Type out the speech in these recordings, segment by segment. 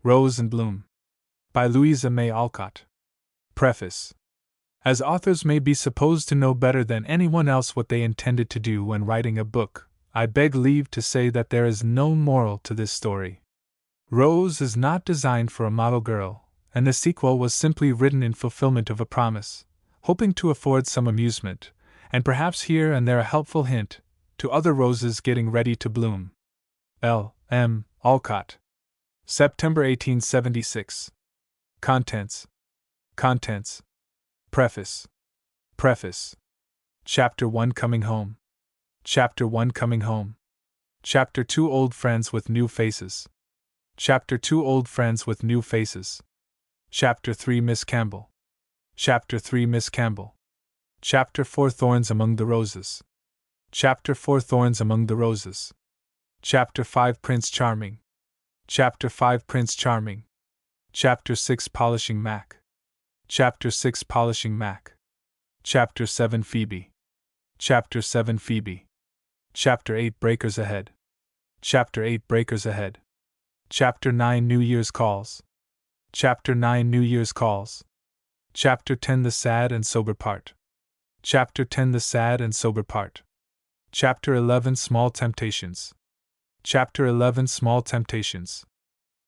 Rose in Bloom. By Louisa May Alcott. Preface. As authors may be supposed to know better than anyone else what they intended to do when writing a book, I beg leave to say that there is no moral to this story. Rose is not designed for a model girl, and the sequel was simply written in fulfillment of a promise, hoping to afford some amusement, and perhaps here and there a helpful hint, to other roses getting ready to bloom. L. M. Alcott. September 1876. Contents. Preface. Chapter 1 Coming Home. Chapter 1 Coming Home. Chapter 2 Old Friends with New Faces. Chapter 2 Old Friends with New Faces. Chapter 3 Miss Campbell. Chapter 3 Miss Campbell. Chapter 4 Thorns Among the Roses. Chapter 4 Thorns Among the Roses. Chapter 5 Prince Charming. Chapter 5 Prince Charming. Chapter 6 Polishing Mac. Chapter 6 Polishing Mac. Chapter 7 Phoebe. Chapter 7 Phoebe. Chapter 8 Breakers Ahead. Chapter 8 Breakers Ahead. Chapter 9 New Year's Calls. Chapter 9 New Year's Calls. Chapter 10 The Sad and Sober Part. Chapter 10 The Sad and Sober Part. Chapter 11 Small Temptations. Chapter 11 Small Temptations.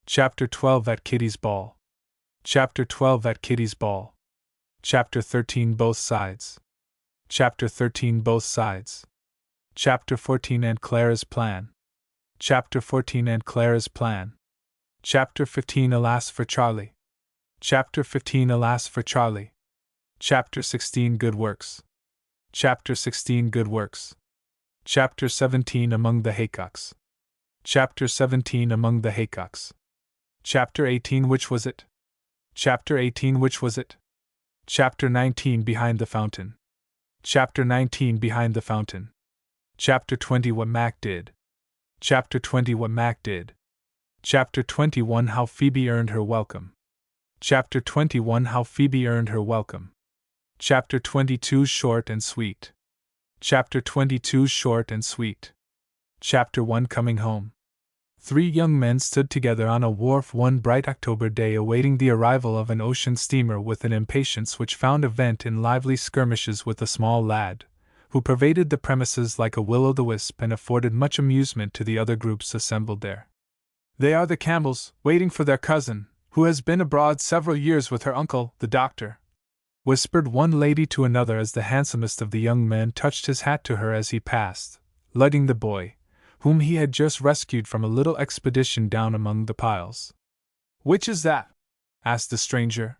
Chapter 12 At Kitty's Ball. Chapter 12 At Kitty's Ball. Chapter 13 Both Sides. Chapter 13 Both Sides. Chapter 14 Aunt Clara's Plan. Chapter 14 Aunt Clara's Plan. Chapter 15 Alas for Charlie. Chapter 15 Alas for Charlie. Chapter 16 Good Works. Chapter 16 Good Works. Chapter 17 Among the Haycocks. Chapter 17 Among the Haycocks. Chapter 18 Which Was It? Chapter 18 Which Was It? Chapter 19 Behind the Fountain. Chapter 19 Behind the Fountain. Chapter 20 What Mac Did. Chapter 20 What Mac Did. Chapter 21 How Phoebe Earned Her Welcome. Chapter 21 How Phoebe Earned Her Welcome. Chapter 22 Short and Sweet. Chapter 22 Short and Sweet. Chapter 1 Coming Home. 3 young men stood together on a wharf one bright October day awaiting the arrival of an ocean steamer with an impatience which found a vent in lively skirmishes with a small lad, who pervaded the premises like a will-o'-the-wisp and afforded much amusement to the other groups assembled there. They are the Campbells, waiting for their cousin, who has been abroad several years with her uncle, the doctor, whispered one lady to another as the handsomest of the young men touched his hat to her as he passed, lugging the boy, whom he had just rescued from a little expedition down among the piles. Which is that? Asked the stranger.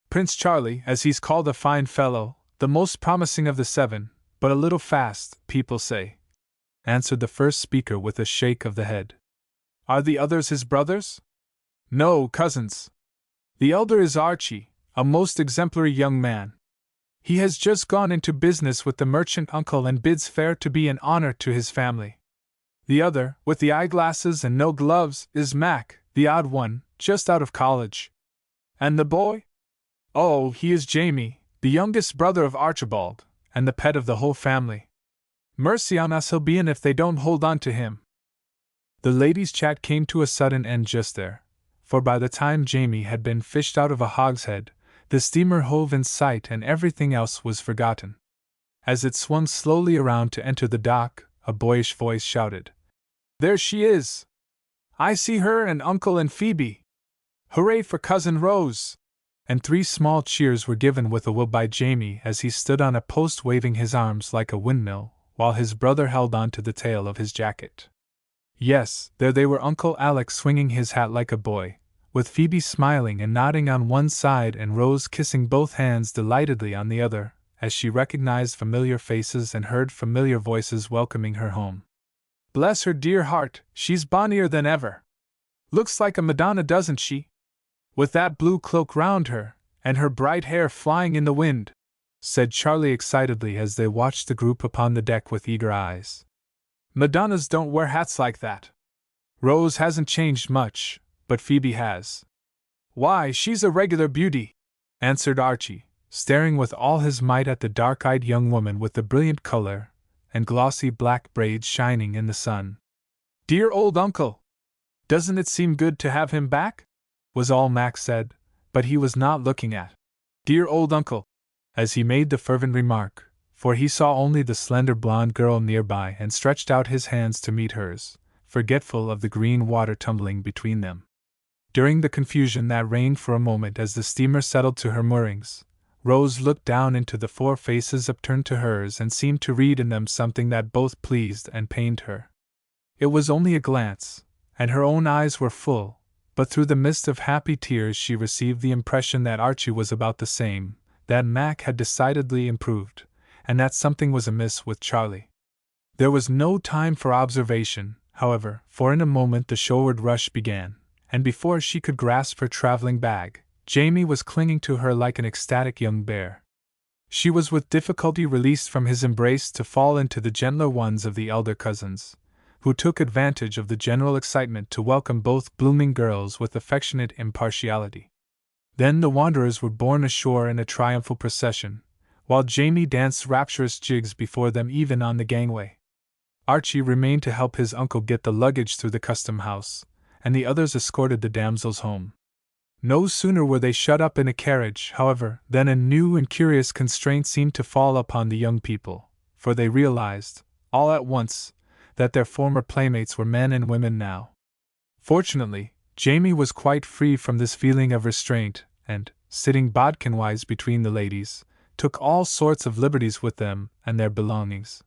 Prince Charlie, as he's called, a fine fellow, the most promising of the 7, but a little fast, people say, answered the first speaker with a shake of the head. Are the others his brothers? No, cousins. The elder is Archie, a most exemplary young man. He has just gone into business with the merchant uncle and bids fair to be an honor to his family. The other, with the eyeglasses and no gloves, is Mac, the odd one, just out of college. And the boy? Oh, he is Jamie, the youngest brother of Archibald, and the pet of the whole family. Mercy on us, he'll be in if they don't hold on to him. The ladies' chat came to a sudden end just there, for by the time Jamie had been fished out of a hogshead, the steamer hove in sight and everything else was forgotten. As it swung slowly around to enter the dock, a boyish voice shouted, "There she is! I see her and Uncle and Phoebe! Hooray for Cousin Rose!" And 3 small cheers were given with a will by Jamie as he stood on a post waving his arms like a windmill, while his brother held on to the tail of his jacket. Yes, there they were, Uncle Alec swinging his hat like a boy, with Phoebe smiling and nodding on one side and Rose kissing both hands delightedly on the other, as she recognized familiar faces and heard familiar voices welcoming her home. Bless her dear heart, she's bonnier than ever. Looks like a Madonna, doesn't she? With that blue cloak round her, and her bright hair flying in the wind, said Charlie excitedly as they watched the group upon the deck with eager eyes. Madonnas don't wear hats like that. Rose hasn't changed much, but Phoebe has. Why, she's a regular beauty, answered Archie, staring with all his might at the dark-eyed young woman with the brilliant color and glossy black braids shining in the sun. Dear old uncle! Doesn't it seem good to have him back? was all Mac said, but he was not looking at dear old uncle as he made the fervent remark, for he saw only the slender blonde girl nearby and stretched out his hands to meet hers, forgetful of the green water tumbling between them. During the confusion that reigned for a moment as the steamer settled to her moorings, Rose looked down into the 4 faces upturned to hers and seemed to read in them something that both pleased and pained her. It was only a glance, and her own eyes were full, but through the mist of happy tears she received the impression that Archie was about the same, that Mac had decidedly improved, and that something was amiss with Charlie. There was no time for observation, however, for in a moment the shoreward rush began, and before she could grasp her traveling bag, Jamie was clinging to her like an ecstatic young bear. She was with difficulty released from his embrace to fall into the gentler ones of the elder cousins, who took advantage of the general excitement to welcome both blooming girls with affectionate impartiality. Then the wanderers were borne ashore in a triumphal procession, while Jamie danced rapturous jigs before them even on the gangway. Archie remained to help his uncle get the luggage through the custom house, and the others escorted the damsels home. No sooner were they shut up in a carriage, however, than a new and curious constraint seemed to fall upon the young people, for they realized, all at once, that their former playmates were men and women now. Fortunately, Jamie was quite free from this feeling of restraint, and, sitting bodkin-wise between the ladies, took all sorts of liberties with them and their belongings.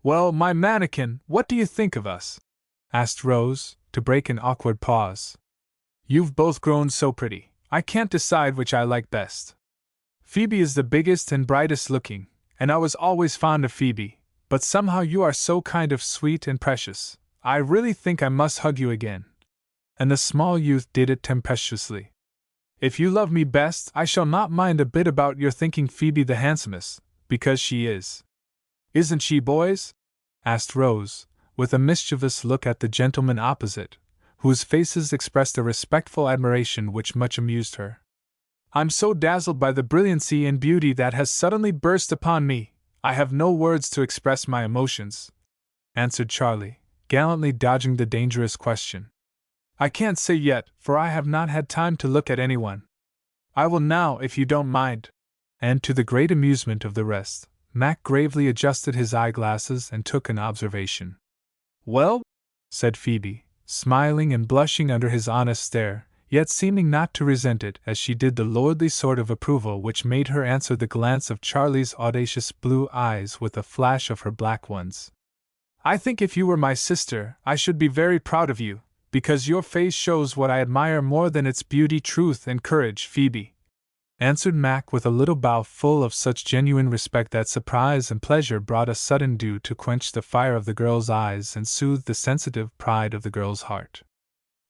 "Well, my mannikin, what do you think of us?" asked Rose, to break an awkward pause. "You've both grown so pretty, I can't decide which I like best. Phoebe is the biggest and brightest looking, and I was always fond of Phoebe, but somehow you are so kind of sweet and precious, I really think I must hug you again." And the small youth did it tempestuously. "If you love me best, I shall not mind a bit about your thinking Phoebe the handsomest, because she is." "Isn't she, boys?" asked Rose, with a mischievous look at the gentlemen opposite, whose faces expressed a respectful admiration which much amused her. "I'm so dazzled by the brilliancy and beauty that has suddenly burst upon me, I have no words to express my emotions," answered Charlie, gallantly dodging the dangerous question. "I can't say yet, for I have not had time to look at anyone. I will now, if you don't mind." And to the great amusement of the rest, Mac gravely adjusted his eyeglasses and took an observation. "Well?" said Phoebe, smiling and blushing under his honest stare, yet seeming not to resent it as she did the lordly sort of approval which made her answer the glance of Charlie's audacious blue eyes with a flash of her black ones. "I think if you were my sister, I should be very proud of you, because your face shows what I admire more than its beauty, truth, and courage, Phoebe," answered Mac with a little bow full of such genuine respect that surprise and pleasure brought a sudden dew to quench the fire of the girl's eyes and soothe the sensitive pride of the girl's heart.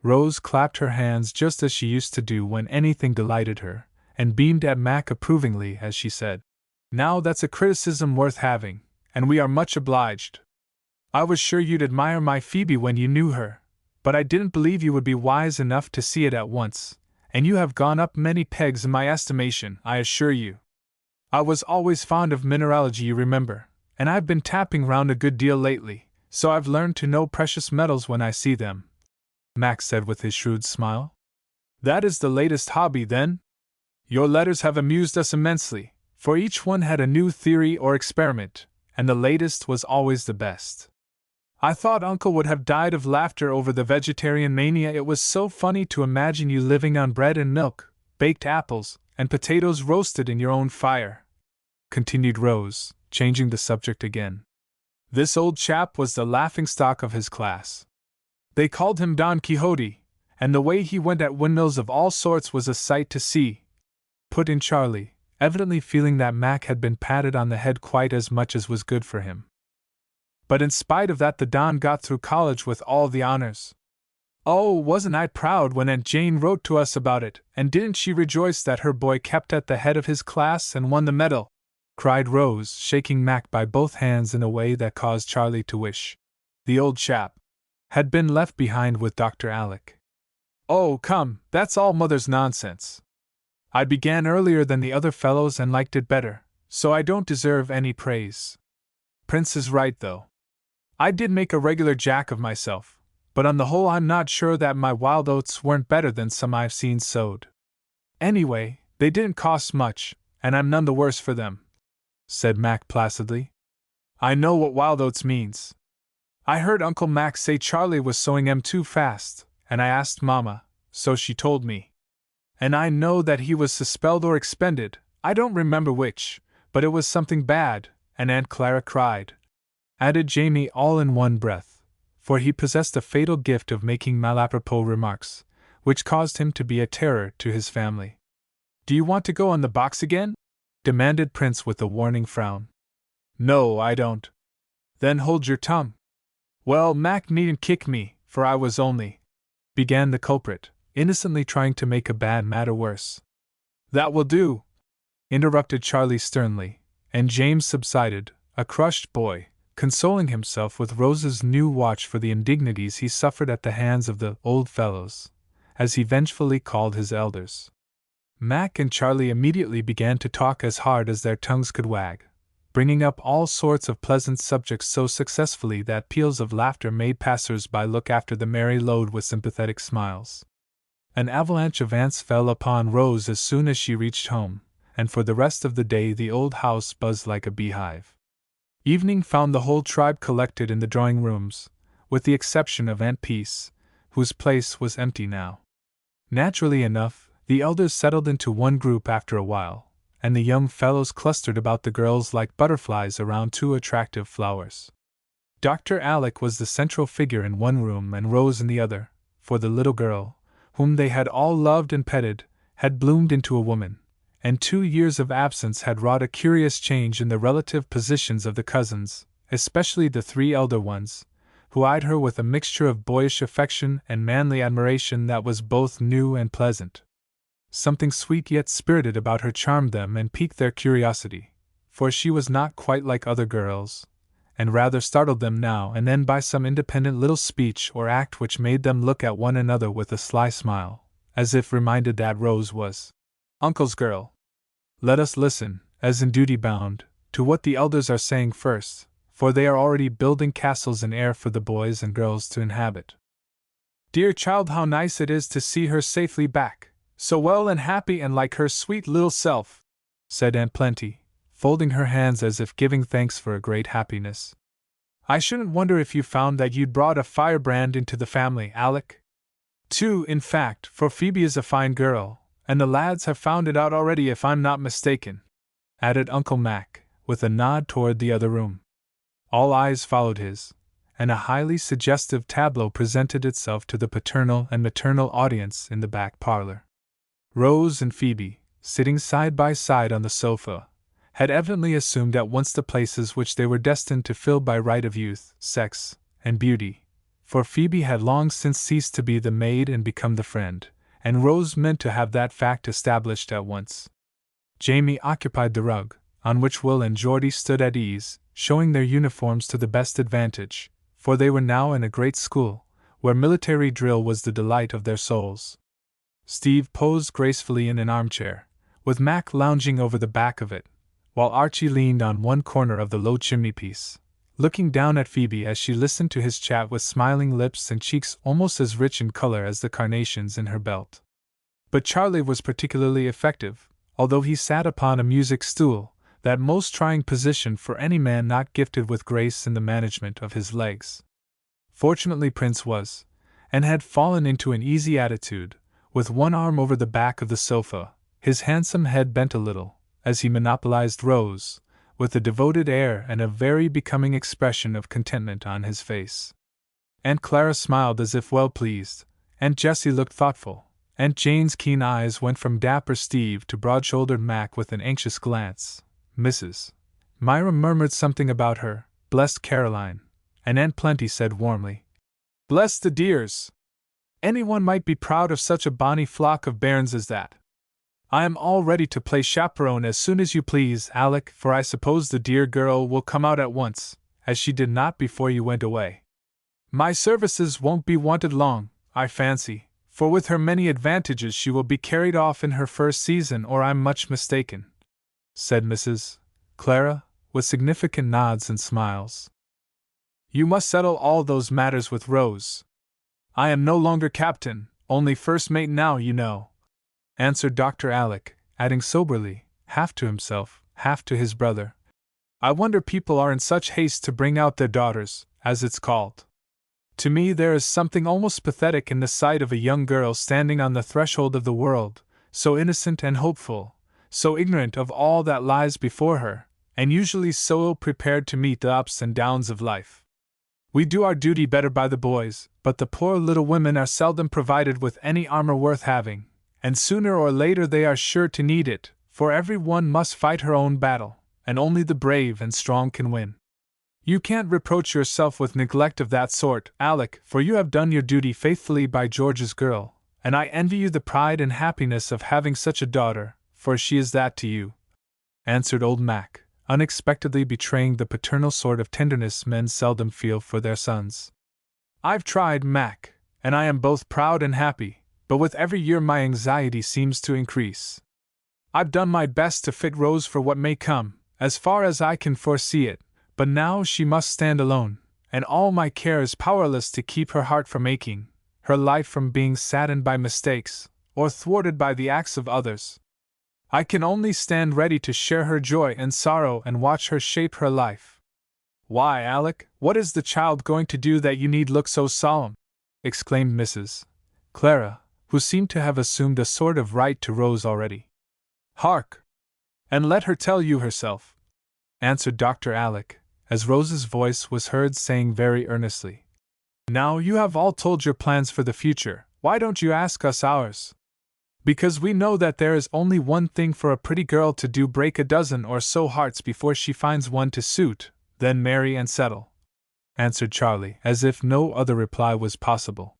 Rose clapped her hands just as she used to do when anything delighted her, and beamed at Mac approvingly as she said, "Now that's a criticism worth having, and we are much obliged. I was sure you'd admire my Phoebe when you knew her, but I didn't believe you would be wise enough to see it at once, and you have gone up many pegs in my estimation, I assure you. I was always fond of mineralogy, you remember, and I've been tapping round a good deal lately, so I've learned to know precious metals when I see them," Mac said with his shrewd smile. "That is the latest hobby, then? Your letters have amused us immensely, for each one had a new theory or experiment, and the latest was always the best. I thought Uncle would have died of laughter over the vegetarian mania. It was so funny to imagine you living on bread and milk, baked apples, and potatoes roasted in your own fire," continued Rose, changing the subject again. "This old chap was the laughingstock of his class. They called him Don Quixote, and the way he went at windmills of all sorts was a sight to see," put in Charlie, evidently feeling that Mac had been patted on the head quite as much as was good for him. "But in spite of that the Don got through college with all the honors. Oh, wasn't I proud when Aunt Jane wrote to us about it, and didn't she rejoice that her boy kept at the head of his class and won the medal?" cried Rose, shaking Mac by both hands in a way that caused Charlie to wish the old chap had been left behind with Dr. Alec. "Oh, come, that's all Mother's nonsense. I began earlier than the other fellows and liked it better, so I don't deserve any praise. Prince is right, though. I did make a regular jack of myself, but on the whole I'm not sure that my wild oats weren't better than some I've seen sowed. Anyway, they didn't cost much, and I'm none the worse for them," said Mac placidly. "I know what wild oats means. I heard Uncle Mac say Charlie was sowing 'em too fast, and I asked Mama, so she told me. And I know that he was suspelled or expended, I don't remember which, but it was something bad, and Aunt Clara cried," added Jamie all in one breath, for he possessed a fatal gift of making malapropos remarks, which caused him to be a terror to his family. "Do you want to go on the box again?" demanded Prince with a warning frown. "No, I don't." "Then hold your tongue." "Well, Mac needn't kick me, for I was only," began the culprit, innocently trying to make a bad matter worse. "That will do," interrupted Charlie sternly, and James subsided, a crushed boy, consoling himself with Rose's new watch for the indignities he suffered at the hands of the old fellows, as he vengefully called his elders. Mac and Charlie immediately began to talk as hard as their tongues could wag, bringing up all sorts of pleasant subjects so successfully that peals of laughter made passers-by look after the merry load with sympathetic smiles. An avalanche of ants fell upon Rose as soon as she reached home, and for the rest of the day the old house buzzed like a beehive. Evening found the whole tribe collected in the drawing-rooms, with the exception of Aunt Peace, whose place was empty now. Naturally enough, the elders settled into one group after a while, and the young fellows clustered about the girls like butterflies around two attractive flowers. Dr. Alec was the central figure in one room and Rose in the other, for the little girl, whom they had all loved and petted, had bloomed into a woman, and 2 years of absence had wrought a curious change in the relative positions of the cousins, especially the 3 elder ones, who eyed her with a mixture of boyish affection and manly admiration that was both new and pleasant. Something sweet yet spirited about her charmed them and piqued their curiosity, for she was not quite like other girls, and rather startled them now and then by some independent little speech or act which made them look at one another with a sly smile, as if reminded that Rose was Uncle's girl. Let us listen, as in duty bound, to what the elders are saying first, for they are already building castles in air for the boys and girls to inhabit. "Dear child, how nice it is to see her safely back, so well and happy and like her sweet little self," said Aunt Plenty, folding her hands as if giving thanks for a great happiness. "I shouldn't wonder if you found that you'd brought a firebrand into the family, Alec. 2, in fact, for Phoebe is a fine girl, and the lads have found it out already if I'm not mistaken," added Uncle Mac, with a nod toward the other room. All eyes followed his, and a highly suggestive tableau presented itself to the paternal and maternal audience in the back parlor. Rose and Phoebe, sitting side by side on the sofa, had evidently assumed at once the places which they were destined to fill by right of youth, sex, and beauty, for Phoebe had long since ceased to be the maid and become the friend, and Rose meant to have that fact established at once. Jamie occupied the rug, on which Will and Geordie stood at ease, showing their uniforms to the best advantage, for they were now in a great school, where military drill was the delight of their souls. Steve posed gracefully in an armchair, with Mac lounging over the back of it, while Archie leaned on one corner of the low chimney-piece, looking down at Phoebe as she listened to his chat with smiling lips and cheeks almost as rich in color as the carnations in her belt. But Charlie was particularly effective, although he sat upon a music stool, that most trying position for any man not gifted with grace in the management of his legs. Fortunately Prince was, and had fallen into an easy attitude, with one arm over the back of the sofa, his handsome head bent a little, as he monopolized Rose, with a devoted air and a very becoming expression of contentment on his face. Aunt Clara smiled as if well pleased, Aunt Jessie looked thoughtful, Aunt Jane's keen eyes went from dapper Steve to broad-shouldered Mac with an anxious glance, Mrs. Myra murmured something about her, blessed Caroline, and Aunt Plenty said warmly, "Bless the dears! Anyone might be proud of such a bonny flock of bairns as that. I am all ready to play chaperone as soon as you please, Alec, for I suppose the dear girl will come out at once, as she did not before you went away. My services won't be wanted long, I fancy, for with her many advantages she will be carried off in her first season or I'm much mistaken," said Mrs. Clara, with significant nods and smiles. "You must settle all those matters with Rose," I am no longer captain, only first mate now, you know, answered Dr. Alec, adding soberly, half to himself, half to his brother. I wonder people are in such haste to bring out their daughters, as it's called. To me there is something almost pathetic in the sight of a young girl standing on the threshold of the world, so innocent and hopeful, so ignorant of all that lies before her, and usually so ill prepared to meet the ups and downs of life. We do our duty better by the boys, but the poor little women are seldom provided with any armor worth having, and sooner or later they are sure to need it, for every one must fight her own battle, and only the brave and strong can win. You can't reproach yourself with neglect of that sort, Alec, for you have done your duty faithfully by George's girl, and I envy you the pride and happiness of having such a daughter, for she is that to you, answered old Mac, unexpectedly betraying the paternal sort of tenderness men seldom feel for their sons. I've tried, Mac, and I am both proud and happy, but with every year my anxiety seems to increase. I've done my best to fit Rose for what may come, as far as I can foresee it, but now she must stand alone, and all my care is powerless to keep her heart from aching, her life from being saddened by mistakes, or thwarted by the acts of others. I can only stand ready to share her joy and sorrow and watch her shape her life. Why, Alec, what is the child going to do that you need look so solemn? Exclaimed Mrs. Clara, who seemed to have assumed a sort of right to Rose already. Hark! And let her tell you herself, answered Dr. Alec, as Rose's voice was heard saying very earnestly. Now you have all told your plans for the future, why don't you ask us ours? Because we know that there is only one thing for a pretty girl to do: break a dozen or so hearts before she finds one to suit, then marry and settle, answered Charlie, as if no other reply was possible.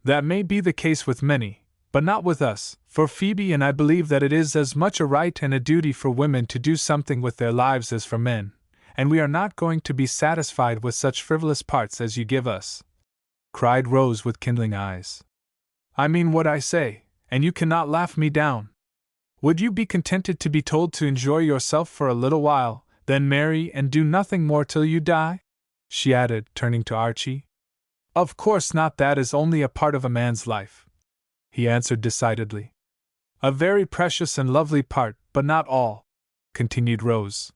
That may be the case with many, but not with us, for Phoebe and I believe that it is as much a right and a duty for women to do something with their lives as for men, and we are not going to be satisfied with such frivolous parts as you give us, cried Rose with kindling eyes. I mean what I say, and you cannot laugh me down. Would you be contented to be told to enjoy yourself for a little while, then marry and do nothing more till you die? She added, turning to Archie. Of course not, that is only a part of a man's life, he answered decidedly. A very precious and lovely part, but not all, continued Rose.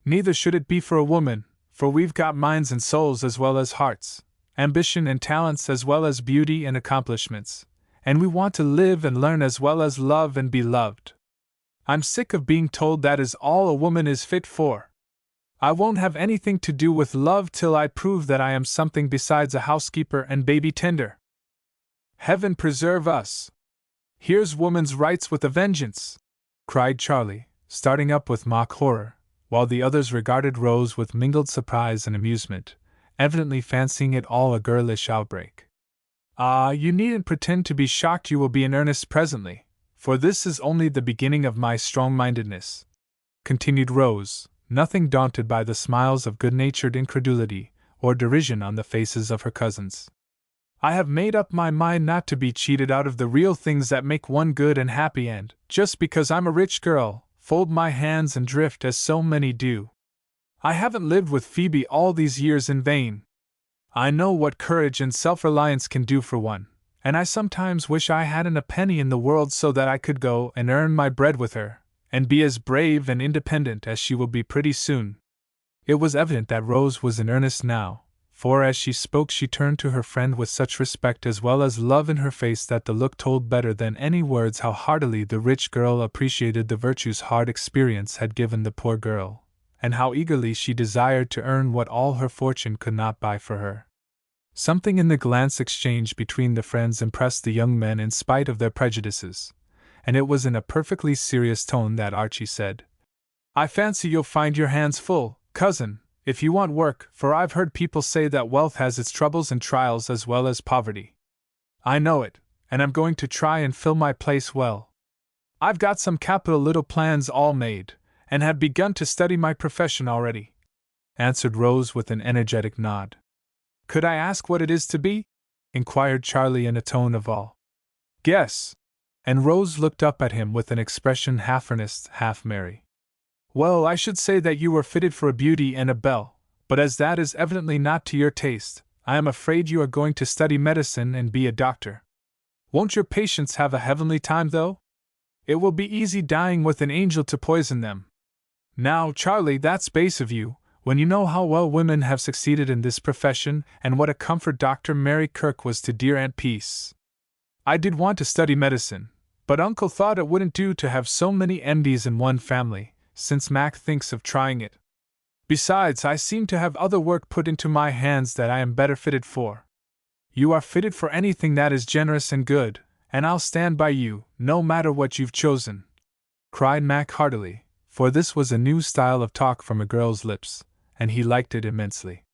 Neither should it be for a woman, for we've got minds and souls as well as hearts, ambition and talents as well as beauty and accomplishments, and we want to live and learn as well as love and be loved. I'm sick of being told that is all a woman is fit for. I won't have anything to do with love till I prove that I am something besides a housekeeper and baby tender. Heaven preserve us! Here's woman's rights with a vengeance, cried Charlie, starting up with mock horror, while the others regarded Rose with mingled surprise and amusement, evidently fancying it all a girlish outbreak. Ah, you needn't pretend to be shocked, you will be in earnest presently, for this is only the beginning of my strong-mindedness, continued Rose, nothing daunted by the smiles of good-natured incredulity or derision on the faces of her cousins. I have made up my mind not to be cheated out of the real things that make one good and happy, and, just because I'm a rich girl, fold my hands and drift as so many do. I haven't lived with Phoebe all these years in vain. I know what courage and self-reliance can do for one, and I sometimes wish I hadn't a penny in the world so that I could go and earn my bread with her, and be as brave and independent as she will be pretty soon. It was evident that Rose was in earnest now, for as she spoke she turned to her friend with such respect as well as love in her face that the look told better than any words how heartily the rich girl appreciated the virtues hard experience had given the poor girl, and how eagerly she desired to earn what all her fortune could not buy for her. Something in the glance exchanged between the friends impressed the young men in spite of their prejudices, and it was in a perfectly serious tone that Archie said, I fancy you'll find your hands full, cousin, if you want work, for I've heard people say that wealth has its troubles and trials as well as poverty. I know it, and I'm going to try and fill my place well. I've got some capital little plans all made, and have begun to study my profession already, answered Rose with an energetic nod. Could I ask what it is to be? Inquired Charlie in a tone of awe. Guess. And Rose looked up at him with an expression half earnest, half merry. Well, I should say that you were fitted for a beauty and a belle, but as that is evidently not to your taste, I am afraid you are going to study medicine and be a doctor. Won't your patients have a heavenly time, though? It will be easy dying with an angel to poison them. Now, Charlie, that's base of you, when you know how well women have succeeded in this profession and what a comfort Dr. Mary Kirk was to dear Aunt Peace. I did want to study medicine, but Uncle thought it wouldn't do to have so many MDs in one family, since Mac thinks of trying it. Besides, I seem to have other work put into my hands that I am better fitted for. You are fitted for anything that is generous and good, and I'll stand by you, no matter what you've chosen," cried Mac heartily, for this was a new style of talk from a girl's lips, and he liked it immensely.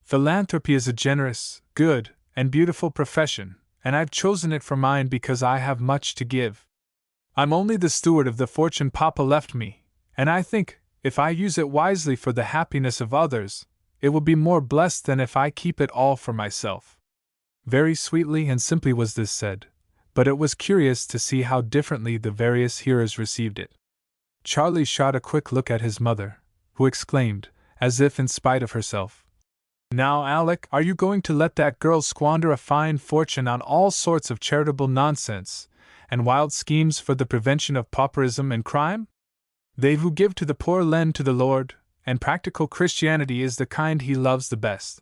"Philanthropy is a generous, good, and beautiful profession, and I've chosen it for mine because I have much to give. I'm only the steward of the fortune Papa left me, and I think, if I use it wisely for the happiness of others, it will be more blessed than if I keep it all for myself." Very sweetly and simply was this said, but it was curious to see how differently the various hearers received it. Charlie shot a quick look at his mother, who exclaimed, as if in spite of herself, "Now, Alec, are you going to let that girl squander a fine fortune on all sorts of charitable nonsense, and wild schemes for the prevention of pauperism and crime? They who give to the poor lend to the Lord, and practical Christianity is the kind He loves the best,"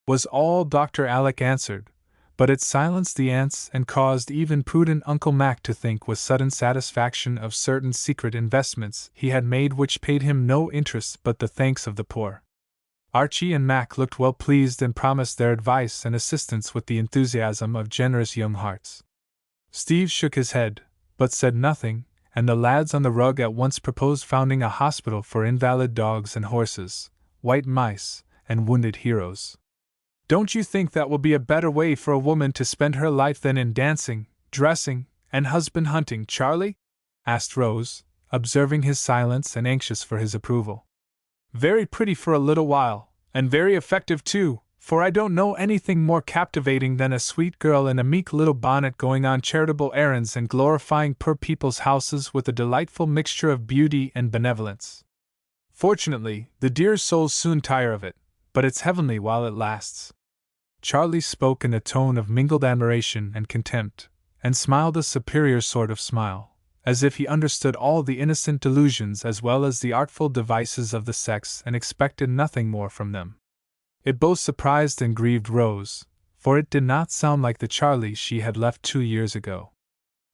was all Dr. Alec answered, but it silenced the aunts and caused even prudent Uncle Mac to think with sudden satisfaction of certain secret investments he had made which paid him no interest but the thanks of the poor. Archie and Mac looked well pleased and promised their advice and assistance with the enthusiasm of generous young hearts. Steve shook his head, but said nothing, and the lads on the rug at once proposed founding a hospital for invalid dogs and horses, white mice, and wounded heroes. "Don't you think that will be a better way for a woman to spend her life than in dancing, dressing, and husband hunting, Charlie?" asked Rose, observing his silence and anxious for his approval. "Very pretty for a little while, and very effective too, for I don't know anything more captivating than a sweet girl in a meek little bonnet going on charitable errands and glorifying poor people's houses with a delightful mixture of beauty and benevolence. Fortunately, the dear souls soon tire of it, but it's heavenly while it lasts." Charlie spoke in a tone of mingled admiration and contempt, and smiled a superior sort of smile, as if he understood all the innocent delusions as well as the artful devices of the sex and expected nothing more from them. It both surprised and grieved Rose, for it did not sound like the Charlie she had left 2 years ago.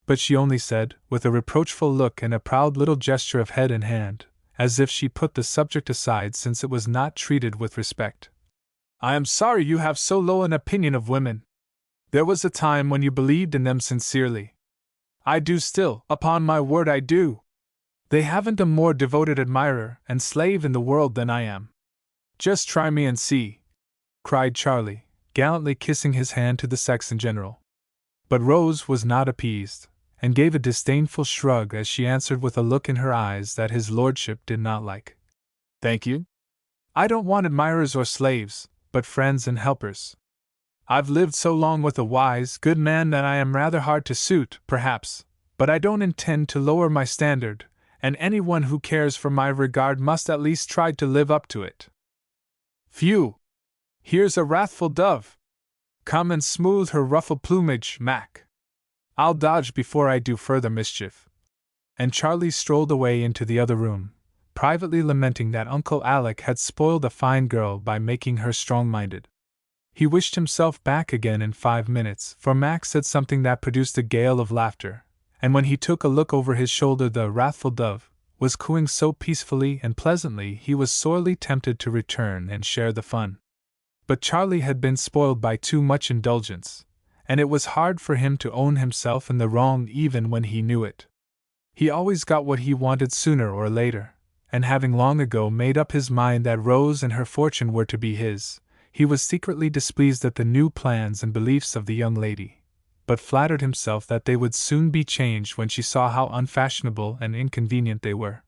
But she only said, with a reproachful look and a proud little gesture of head and hand, as if she put the subject aside since it was not treated with respect, "I am sorry you have so low an opinion of women. There was a time when you believed in them sincerely. I do still, upon my word I do. They haven't a more devoted admirer and slave in the world than I am. Just try me and see," cried Charlie, gallantly kissing his hand to the sex in general. But Rose was not appeased, and gave a disdainful shrug as she answered with a look in her eyes that his lordship did not like. "Thank you. I don't want admirers or slaves, but friends and helpers. I've lived so long with a wise, good man that I am rather hard to suit, perhaps, but I don't intend to lower my standard, and anyone who cares for my regard must at least try to live up to it. Phew! Here's a wrathful dove. Come and smooth her ruffled plumage, Mac. I'll dodge before I do further mischief." And Charlie strolled away into the other room, privately lamenting that Uncle Alec had spoiled a fine girl by making her strong-minded. He wished himself back again in 5 minutes, for Mac said something that produced a gale of laughter, and when he took a look over his shoulder the wrathful dove was cooing so peacefully and pleasantly he was sorely tempted to return and share the fun. But Charlie had been spoiled by too much indulgence, and it was hard for him to own himself in the wrong even when he knew it. He always got what he wanted sooner or later, and having long ago made up his mind that Rose and her fortune were to be his, he was secretly displeased at the new plans and beliefs of the young lady, but flattered himself that they would soon be changed when she saw how unfashionable and inconvenient they were.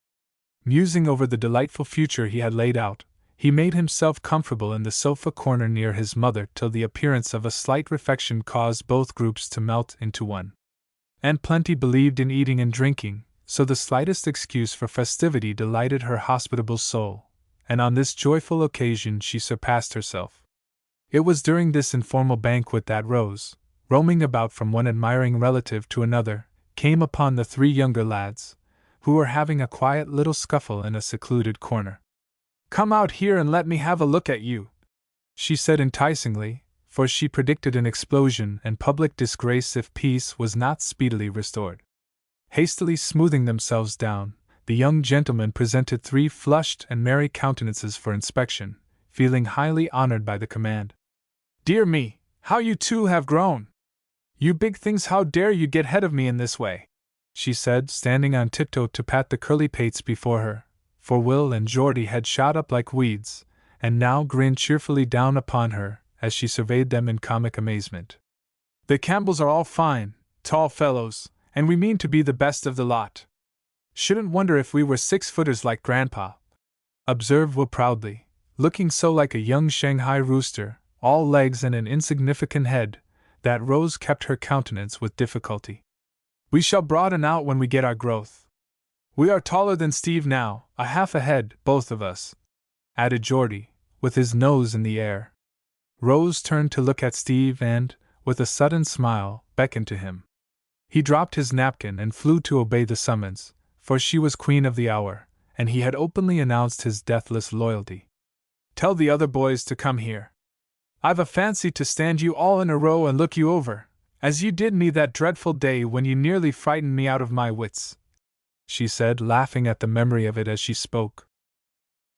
Musing over the delightful future he had laid out, he made himself comfortable in the sofa corner near his mother till the appearance of a slight refection caused both groups to melt into one. Aunt Plenty believed in eating and drinking, so the slightest excuse for festivity delighted her hospitable soul, and on this joyful occasion she surpassed herself. It was during this informal banquet that Rose, roaming about from one admiring relative to another, came upon the three younger lads, who were having a quiet little scuffle in a secluded corner. "Come out here and let me have a look at you," she said enticingly, for she predicted an explosion and public disgrace if peace was not speedily restored. Hastily smoothing themselves down, the young gentlemen presented three flushed and merry countenances for inspection, feeling highly honored by the command. "Dear me, how you two have grown! You big things, how dare you get ahead of me in this way?" she said, standing on tiptoe to pat the curly pates before her, for Will and Geordie had shot up like weeds, and now grinned cheerfully down upon her as she surveyed them in comic amazement. "The Campbells are all fine, tall fellows, and we mean to be the best of the lot. Shouldn't wonder if we were 6-footers like Grandpa," observed Will proudly, looking so like a young Shanghai rooster, all legs and an insignificant head, that Rose kept her countenance with difficulty. "We shall broaden out when we get our growth. We are taller than Steve now, a half a head, both of us," added Geordie, with his nose in the air. Rose turned to look at Steve and, with a sudden smile, beckoned to him. He dropped his napkin and flew to obey the summons, for she was queen of the hour, and he had openly announced his deathless loyalty. "Tell the other boys to come here. I've a fancy to stand you all in a row and look you over, as you did me that dreadful day when you nearly frightened me out of my wits," she said, laughing at the memory of it as she spoke.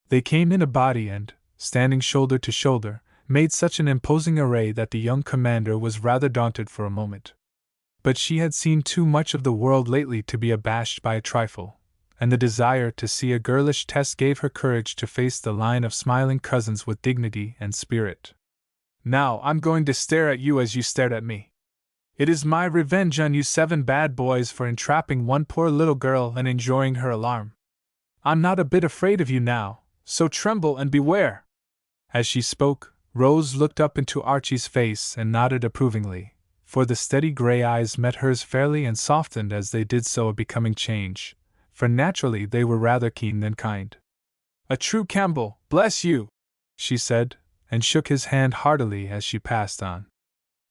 They came in a body and, standing shoulder to shoulder, made such an imposing array that the young commander was rather daunted for a moment. But she had seen too much of the world lately to be abashed by a trifle, and the desire to see a girlish test gave her courage to face the line of smiling cousins with dignity and spirit. "Now I'm going to stare at you as you stared at me. It is my revenge on you 7 bad boys for entrapping one poor little girl and enjoying her alarm. I'm not a bit afraid of you now, so tremble and beware." As she spoke, Rose looked up into Archie's face and nodded approvingly, for the steady gray eyes met hers fairly and softened as they did so a becoming change, for naturally they were rather keen than kind. "A true Campbell, bless you!" she said, and shook his hand heartily as she passed on.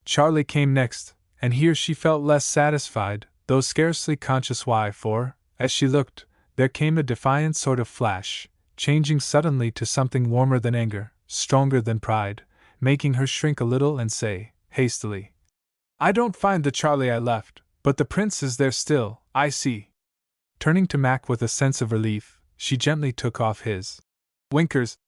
Charlie came next, and here she felt less satisfied, though scarcely conscious why, for, as she looked, there came a defiant sort of flash, changing suddenly to something warmer than anger, stronger than pride, making her shrink a little and say, hastily, "I don't find the Charlie I left, but the prince is there still, I see." Turning to Mac with a sense of relief, she gently took off his winkers,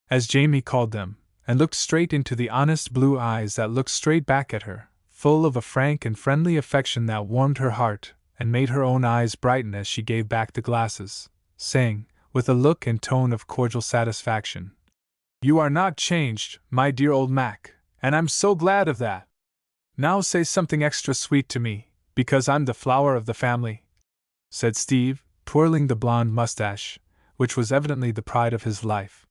as Jamie called them, and looked straight into the honest blue eyes that looked straight back at her, full of a frank and friendly affection that warmed her heart and made her own eyes brighten as she gave back the glasses, saying, with a look and tone of cordial satisfaction, "You are not changed, my dear old Mac, and I'm so glad of that. Now say something extra sweet to me, because I'm the flower of the family," said Steve, twirling the blonde mustache, which was evidently the pride of his life.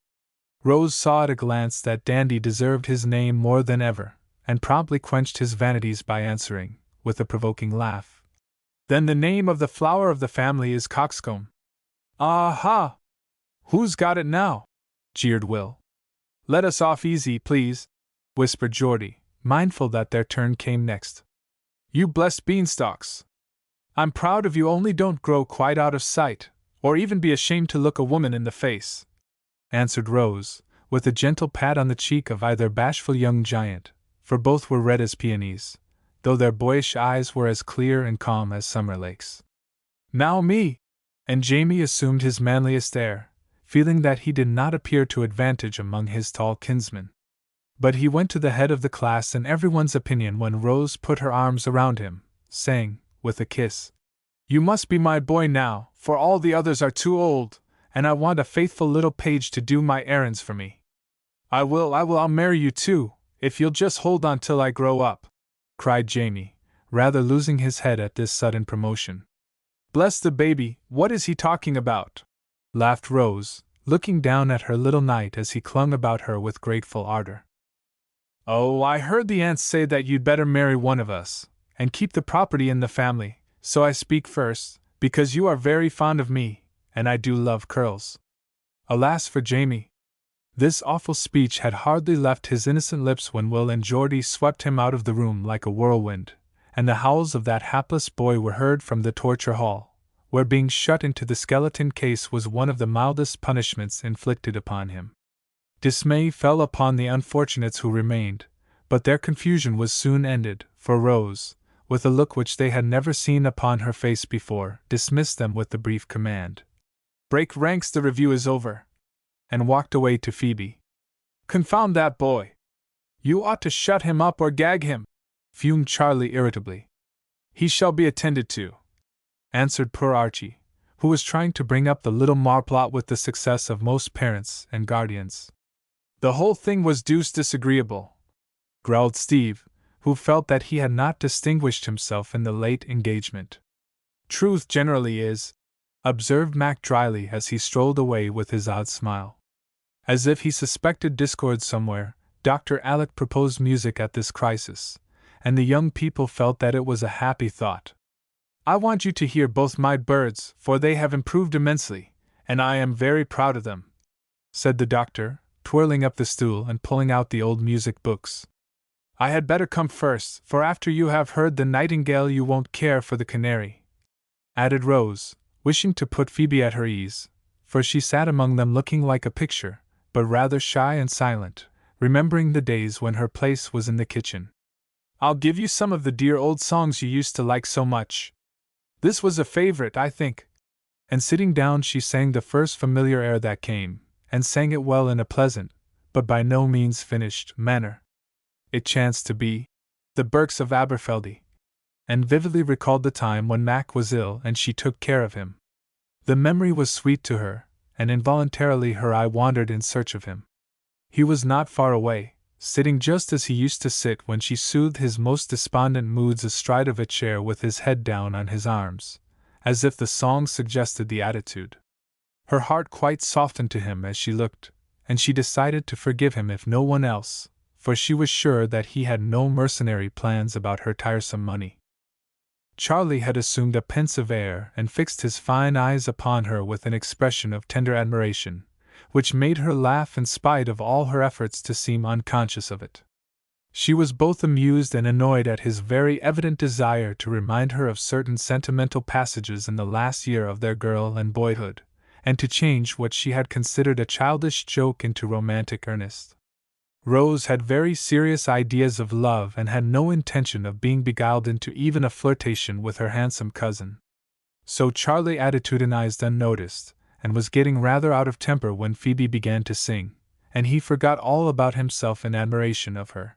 Rose saw at a glance that Dandy deserved his name more than ever, and promptly quenched his vanities by answering, with a provoking laugh, "Then the name of the flower of the family is Coxcomb." "Aha! Who's got it now?" jeered Will. "Let us off easy, please," whispered Geordie, mindful that their turn came next. "You blessed beanstalks! I'm proud of you, only don't grow quite out of sight, or even be ashamed to look a woman in the face," answered Rose, with a gentle pat on the cheek of either bashful young giant, for both were red as peonies, though their boyish eyes were as clear and calm as summer lakes. "Now me!" And Jamie assumed his manliest air, feeling that he did not appear to advantage among his tall kinsmen. But he went to the head of the class in everyone's opinion when Rose put her arms around him, saying, with a kiss, "You must be my boy now, for all the others are too old, and I want a faithful little page to do my errands for me. I'll marry you too, if you'll just hold on till I grow up," cried Jamie, rather losing his head at this sudden promotion. "Bless the baby, what is he talking about?" laughed Rose, looking down at her little knight as he clung about her with grateful ardor. "Oh, I heard the aunts say that you'd better marry one of us, and keep the property in the family, so I speak first, because you are very fond of me, and I do love curls." Alas for Jamie! This awful speech had hardly left his innocent lips when Will and Geordie swept him out of the room like a whirlwind, and the howls of that hapless boy were heard from the torture hall, where being shut into the skeleton case was one of the mildest punishments inflicted upon him. Dismay fell upon the unfortunates who remained, but their confusion was soon ended, for Rose, with a look which they had never seen upon her face before, dismissed them with the brief command, "Break ranks, the review is over," and walked away to Phoebe. "Confound that boy! You ought to shut him up or gag him," fumed Charlie irritably. "He shall be attended to," answered poor Archie, who was trying to bring up the little marplot with the success of most parents and guardians. "The whole thing was deuced disagreeable," growled Steve, who felt that he had not distinguished himself in the late engagement. "Truth generally is," observed Mac dryly as he strolled away with his odd smile. As if he suspected discord somewhere, Dr. Alec proposed music at this crisis, and the young people felt that it was a happy thought. "I want you to hear both my birds, for they have improved immensely, and I am very proud of them," said the doctor, twirling up the stool and pulling out the old music books. "I had better come first, for after you have heard the nightingale you won't care for the canary," added Rose, wishing to put Phoebe at her ease, for she sat among them looking like a picture, but rather shy and silent, remembering the days when her place was in the kitchen. "I'll give you some of the dear old songs you used to like so much. This was a favorite, I think." And sitting down, she sang the first familiar air that came, and sang it well in a pleasant, but by no means finished, manner. It chanced to be "The Burkes of Aberfeldy," and vividly recalled the time when Mac was ill and she took care of him. The memory was sweet to her, and involuntarily her eye wandered in search of him. He was not far away, sitting just as he used to sit when she soothed his most despondent moods astride of a chair with his head down on his arms, as if the song suggested the attitude. Her heart quite softened to him as she looked, and she decided to forgive him if no one else, for she was sure that he had no mercenary plans about her tiresome money. Charlie had assumed a pensive air and fixed his fine eyes upon her with an expression of tender admiration, which made her laugh in spite of all her efforts to seem unconscious of it. She was both amused and annoyed at his very evident desire to remind her of certain sentimental passages in the last year of their girl and boyhood, and to change what she had considered a childish joke into romantic earnest. Rose had very serious ideas of love and had no intention of being beguiled into even a flirtation with her handsome cousin. So Charlie attitudinized unnoticed, and was getting rather out of temper when Phoebe began to sing, and he forgot all about himself in admiration of her.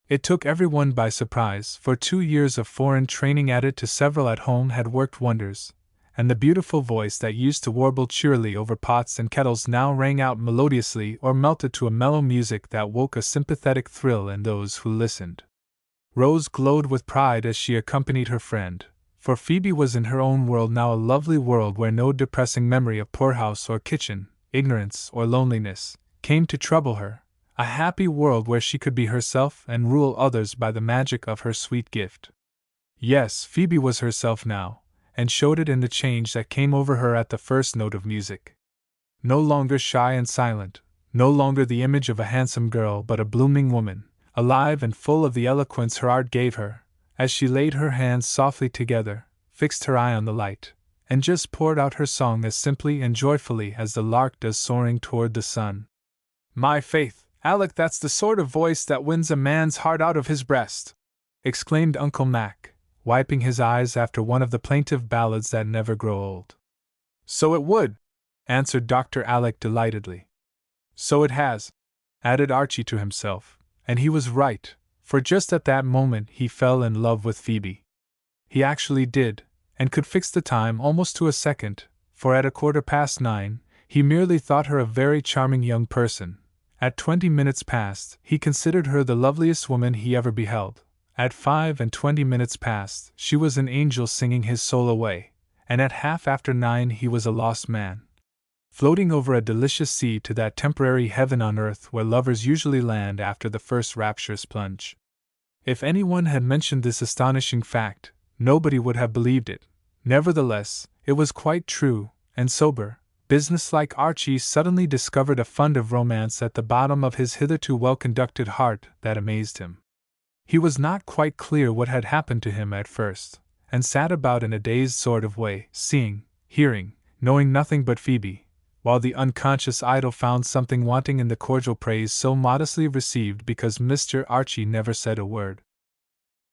It took everyone by surprise, for 2 years of foreign training added to several at home had worked wonders, and the beautiful voice that used to warble cheerily over pots and kettles now rang out melodiously or melted to a mellow music that woke a sympathetic thrill in those who listened. Rose glowed with pride as she accompanied her friend, for Phoebe was in her own world now, a lovely world where no depressing memory of poorhouse or kitchen, ignorance or loneliness, came to trouble her, a happy world where she could be herself and rule others by the magic of her sweet gift. Yes, Phoebe was herself now, and showed it in the change that came over her at the first note of music. No longer shy and silent, no longer the image of a handsome girl, but a blooming woman, alive and full of the eloquence her art gave her, as she laid her hands softly together, fixed her eye on the light, and just poured out her song as simply and joyfully as the lark does soaring toward the sun. "My faith, Alec, that's the sort of voice that wins a man's heart out of his breast!" exclaimed Uncle Mac, wiping his eyes after one of the plaintive ballads that never grow old. "So it would," answered Dr. Alec delightedly. "So it has," added Archie to himself, and he was right, for just at that moment he fell in love with Phoebe. He actually did, and could fix the time almost to a second, for at 9:15, he merely thought her a very charming young person. At 20 minutes past, he considered her the loveliest woman he ever beheld. At 5:20 past, she was an angel singing his soul away, and at 9:30 he was a lost man, floating over a delicious sea to that temporary heaven on earth where lovers usually land after the first rapturous plunge. If anyone had mentioned this astonishing fact, nobody would have believed it. Nevertheless, it was quite true, and sober, businesslike Archie suddenly discovered a fund of romance at the bottom of his hitherto well-conducted heart that amazed him. He was not quite clear what had happened to him at first, and sat about in a dazed sort of way, seeing, hearing, knowing nothing but Phoebe, while the unconscious idol found something wanting in the cordial praise so modestly received because Mr. Archie never said a word.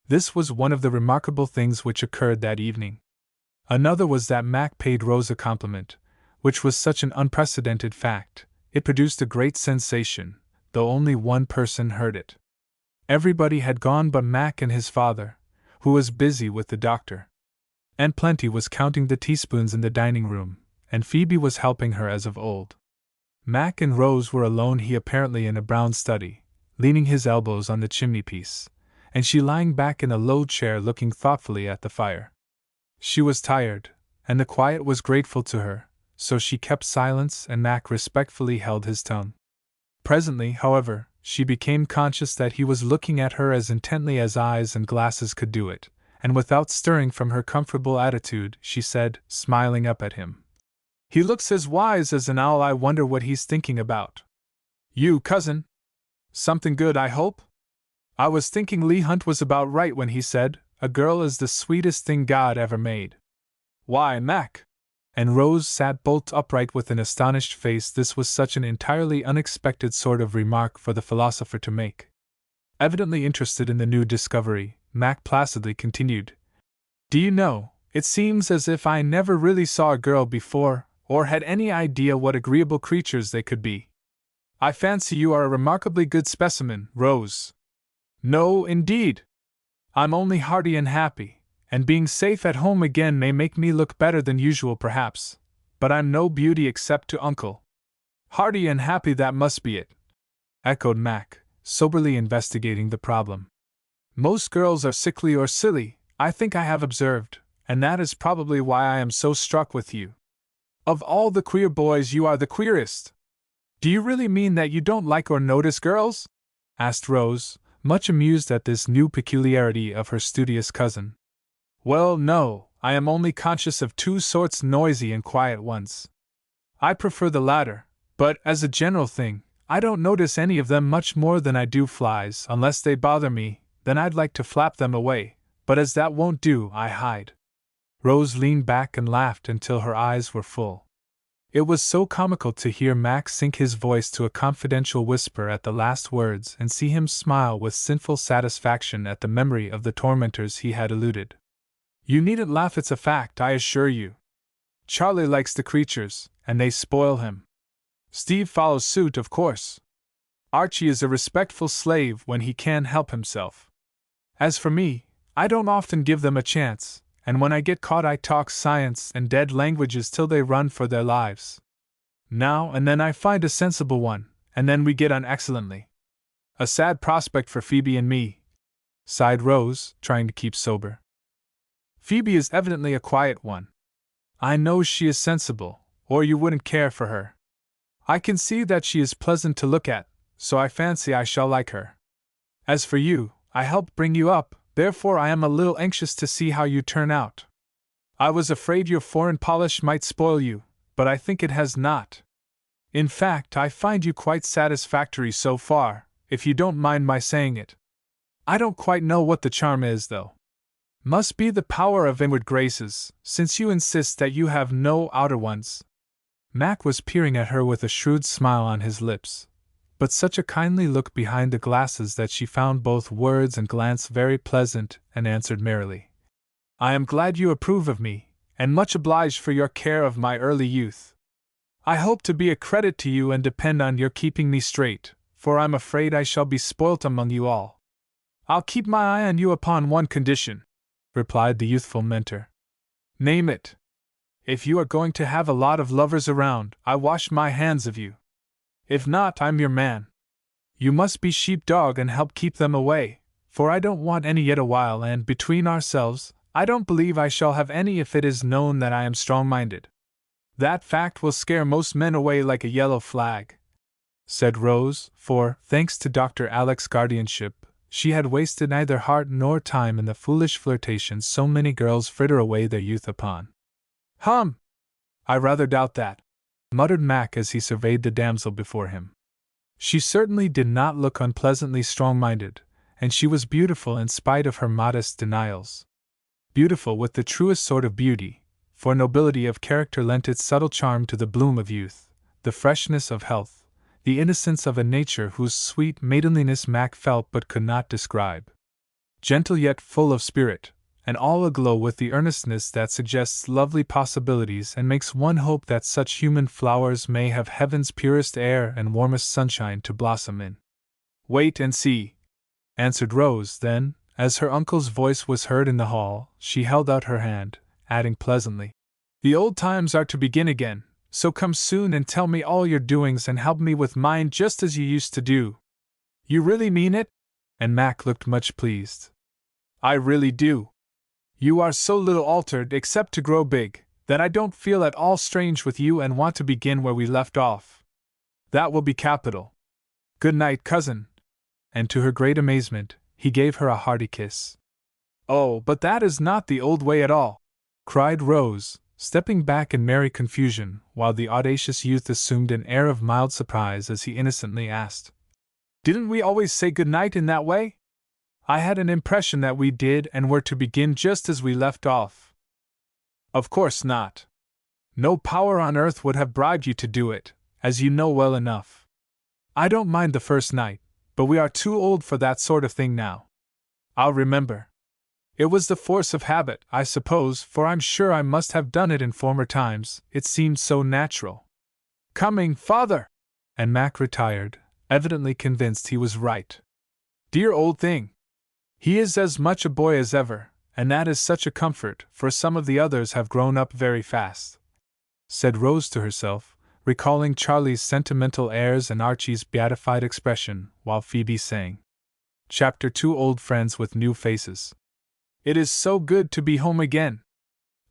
This was one of the remarkable things which occurred that evening. Another was that Mac paid Rose a compliment, which was such an unprecedented fact, it produced a great sensation, though only one person heard it. Everybody had gone but Mac and his father, who was busy with the doctor. Aunt Plenty was counting the teaspoons in the dining room, and Phoebe was helping her as of old. Mac and Rose were alone, he apparently in a brown study, leaning his elbows on the chimney-piece, and she lying back in a low chair looking thoughtfully at the fire. She was tired, and the quiet was grateful to her, so she kept silence and Mac respectfully held his tongue. Presently, however, she became conscious that he was looking at her as intently as eyes and glasses could do it, and without stirring from her comfortable attitude, she said, smiling up at him, "He looks as wise as an owl. I wonder what he's thinking about." "You, cousin? Something good, I hope?" "I was thinking Leigh Hunt was about right when he said, 'A girl is the sweetest thing God ever made.'" "Why, Mac!" And Rose sat bolt upright with an astonished face. This was such an entirely unexpected sort of remark for the philosopher to make. Evidently interested in the new discovery, Mac placidly continued, "Do you know, it seems as if I never really saw a girl before, or had any idea what agreeable creatures they could be. I fancy you are a remarkably good specimen, Rose." "No, indeed. I'm only hearty and happy, and being safe at home again may make me look better than usual perhaps, but I'm no beauty except to Uncle." "Hearty and happy, that must be it," echoed Mac, soberly investigating the problem. "Most girls are sickly or silly, I think I have observed, and that is probably why I am so struck with you. Of all the queer boys, you are the queerest." "Do you really mean that you don't like or notice girls?" asked Rose, much amused at this new peculiarity of her studious cousin. "Well, no, I am only conscious of two sorts, noisy and quiet ones. I prefer the latter, but, as a general thing, I don't notice any of them much more than I do flies. Unless they bother me, then I'd like to flap them away, but as that won't do, I hide." Rose leaned back and laughed until her eyes were full. It was so comical to hear Mac sink his voice to a confidential whisper at the last words and see him smile with sinful satisfaction at the memory of the tormentors he had eluded. "You needn't laugh, it's a fact, I assure you. Charlie likes the creatures, and they spoil him. Steve follows suit, of course. Archie is a respectful slave when he can help himself. As for me, I don't often give them a chance, and when I get caught I talk science and dead languages till they run for their lives. Now and then I find a sensible one, and then we get on excellently. A sad prospect for Phoebe and me," sighed Rose, trying to keep sober. "Phoebe is evidently a quiet one. I know she is sensible, or you wouldn't care for her. I can see that she is pleasant to look at, so I fancy I shall like her. As for you, I helped bring you up, therefore I am a little anxious to see how you turn out. I was afraid your foreign polish might spoil you, but I think it has not. In fact, I find you quite satisfactory so far, if you don't mind my saying it. I don't quite know what the charm is, though. Must be the power of inward graces, since you insist that you have no outer ones." Mac was peering at her with a shrewd smile on his lips, but such a kindly look behind the glasses that she found both words and glance very pleasant, and answered merrily, "I am glad you approve of me, and much obliged for your care of my early youth. I hope to be a credit to you and depend on your keeping me straight, for I'm afraid I shall be spoilt among you all." "I'll keep my eye on you upon one condition," replied the youthful mentor. "Name it. If you are going to have a lot of lovers around, I wash my hands of you. If not, I'm your man. You must be sheep-dog and help keep them away, for I don't want any yet awhile, and between ourselves, I don't believe I shall have any if it is known that I am strong-minded. That fact will scare most men away like a yellow flag," said Rose, for, thanks to Dr. Alec's guardianship, she had wasted neither heart nor time in the foolish flirtations so many girls fritter away their youth upon. "I rather doubt that," muttered Mac as he surveyed the damsel before him. She certainly did not look unpleasantly strong-minded, and she was beautiful in spite of her modest denials. Beautiful with the truest sort of beauty, for nobility of character lent its subtle charm to the bloom of youth, the freshness of health, the innocence of a nature whose sweet maidenliness Mac felt but could not describe. Gentle yet full of spirit, and all aglow with the earnestness that suggests lovely possibilities and makes one hope that such human flowers may have heaven's purest air and warmest sunshine to blossom in. "Wait and see," answered Rose. Then, as her uncle's voice was heard in the hall, she held out her hand, adding pleasantly, "The old times are to begin again, so come soon and tell me all your doings and help me with mine just as you used to do." "You really mean it?" And Mac looked much pleased. "I really do. You are so little altered except to grow big, that I don't feel at all strange with you and want to begin where we left off. That will be capital. Good night, cousin." And to her great amazement, he gave her a hearty kiss. "Oh, but that is not the old way at all," cried Rose, stepping back in merry confusion, while the audacious youth assumed an air of mild surprise as he innocently asked, "Didn't we always say good night in that way? I had an impression that we did and were to begin just as we left off." "Of course not. No power on earth would have bribed you to do it, as you know well enough. I don't mind the first night, but we are too old for that sort of thing now. I'll remember. It was the force of habit, I suppose, for I'm sure I must have done it in former times, it seemed so natural. Coming, father!" And Mac retired, evidently convinced he was right. "Dear old thing! He is as much a boy as ever, and that is such a comfort, for some of the others have grown up very fast," said Rose to herself, recalling Charlie's sentimental airs and Archie's beatified expression, while Phoebe sang. Chapter 2 Old Friends with New Faces. "It is so good to be home again.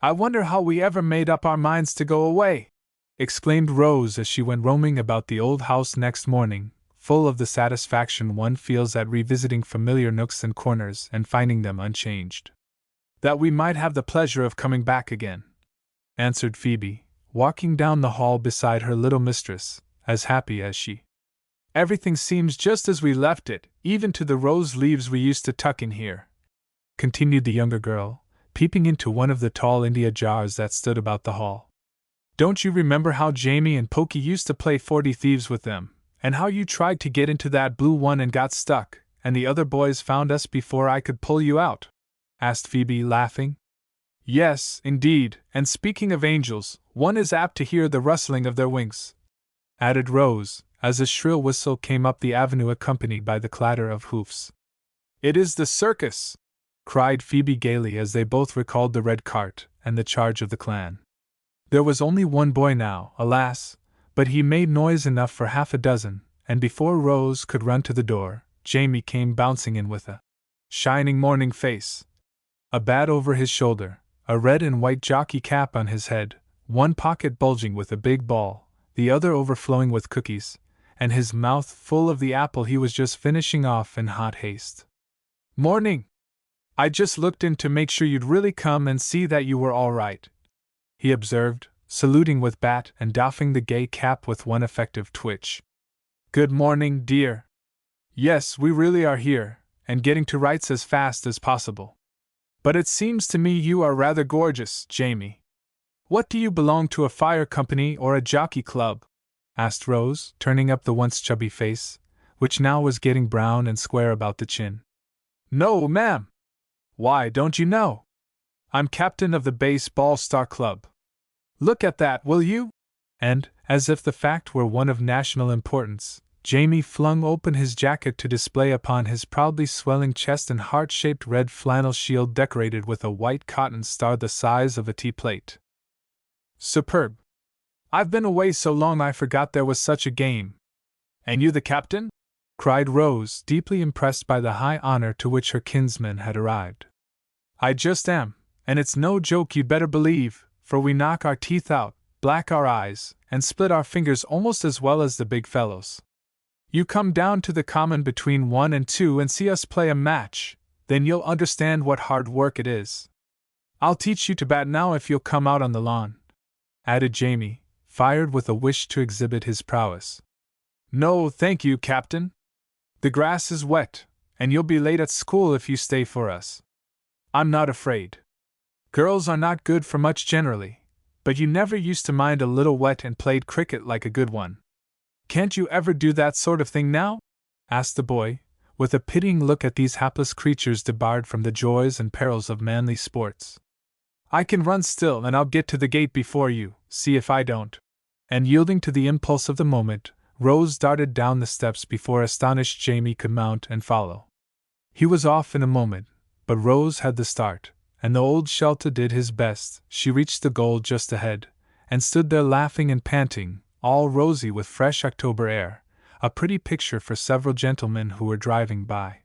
I wonder how we ever made up our minds to go away," exclaimed Rose as she went roaming about the old house next morning, full of the satisfaction one feels at revisiting familiar nooks and corners and finding them unchanged. "That we might have the pleasure of coming back again," answered Phoebe, walking down the hall beside her little mistress, as happy as she. "Everything seems just as we left it, even to the rose leaves we used to tuck in here," continued the younger girl, peeping into one of the tall India jars that stood about the hall. "Don't you remember how Jamie and Pokey used to play 40 thieves with them? And how you tried to get into that blue one and got stuck, and the other boys found us before I could pull you out?" asked Phoebe, laughing. "Yes, indeed, and speaking of angels, one is apt to hear the rustling of their wings," added Rose, as a shrill whistle came up the avenue accompanied by the clatter of hoofs. "It is the circus!" cried Phoebe gaily as they both recalled the red cart and the charge of the clan. There was only one boy now, alas, but he made noise enough for half a dozen, and before Rose could run to the door, Jamie came bouncing in with a shining morning face, a bat over his shoulder, a red and white jockey cap on his head, one pocket bulging with a big ball, the other overflowing with cookies, and his mouth full of the apple he was just finishing off in hot haste. "Morning! I just looked in to make sure you'd really come and see that you were all right," he observed, saluting with bat and doffing the gay cap with one effective twitch. "Good morning, dear. Yes, we really are here, and getting to rights as fast as possible. But it seems to me you are rather gorgeous, Jamie. What do you belong to, a fire company or a jockey club?" asked Rose, turning up the once chubby face, which now was getting brown and square about the chin. "No, ma'am." "Why, don't you know? I'm captain of the Baseball Star Club. Look at that, will you?" And, as if the fact were one of national importance, Jamie flung open his jacket to display upon his proudly swelling chest an heart-shaped red flannel shield decorated with a white cotton star the size of a tea plate. "Superb! I've been away so long I forgot there was such a game. And you the captain?" cried Rose, deeply impressed by the high honor to which her kinsman had arrived. "I just am, and it's no joke, you'd better believe, for we knock our teeth out, black our eyes, and split our fingers almost as well as the big fellows. You come down to the common between 1 and 2 and see us play a match, then you'll understand what hard work it is. I'll teach you to bat now if you'll come out on the lawn," added Jamie, fired with a wish to exhibit his prowess. "No, thank you, Captain. The grass is wet, and you'll be late at school if you stay for us." "I'm not afraid. Girls are not good for much generally, but you never used to mind a little wet and played cricket like a good one. Can't you ever do that sort of thing now?" asked the boy, with a pitying look at these hapless creatures debarred from the joys and perils of manly sports. "I can run still, and I'll get to the gate before you, see if I don't." And yielding to the impulse of the moment, Rose darted down the steps before astonished Jamie could mount and follow. He was off in a moment, but Rose had the start, and the old Shelta did his best. She reached the goal just ahead, and stood there laughing and panting, all rosy with fresh October air, a pretty picture for several gentlemen who were driving by.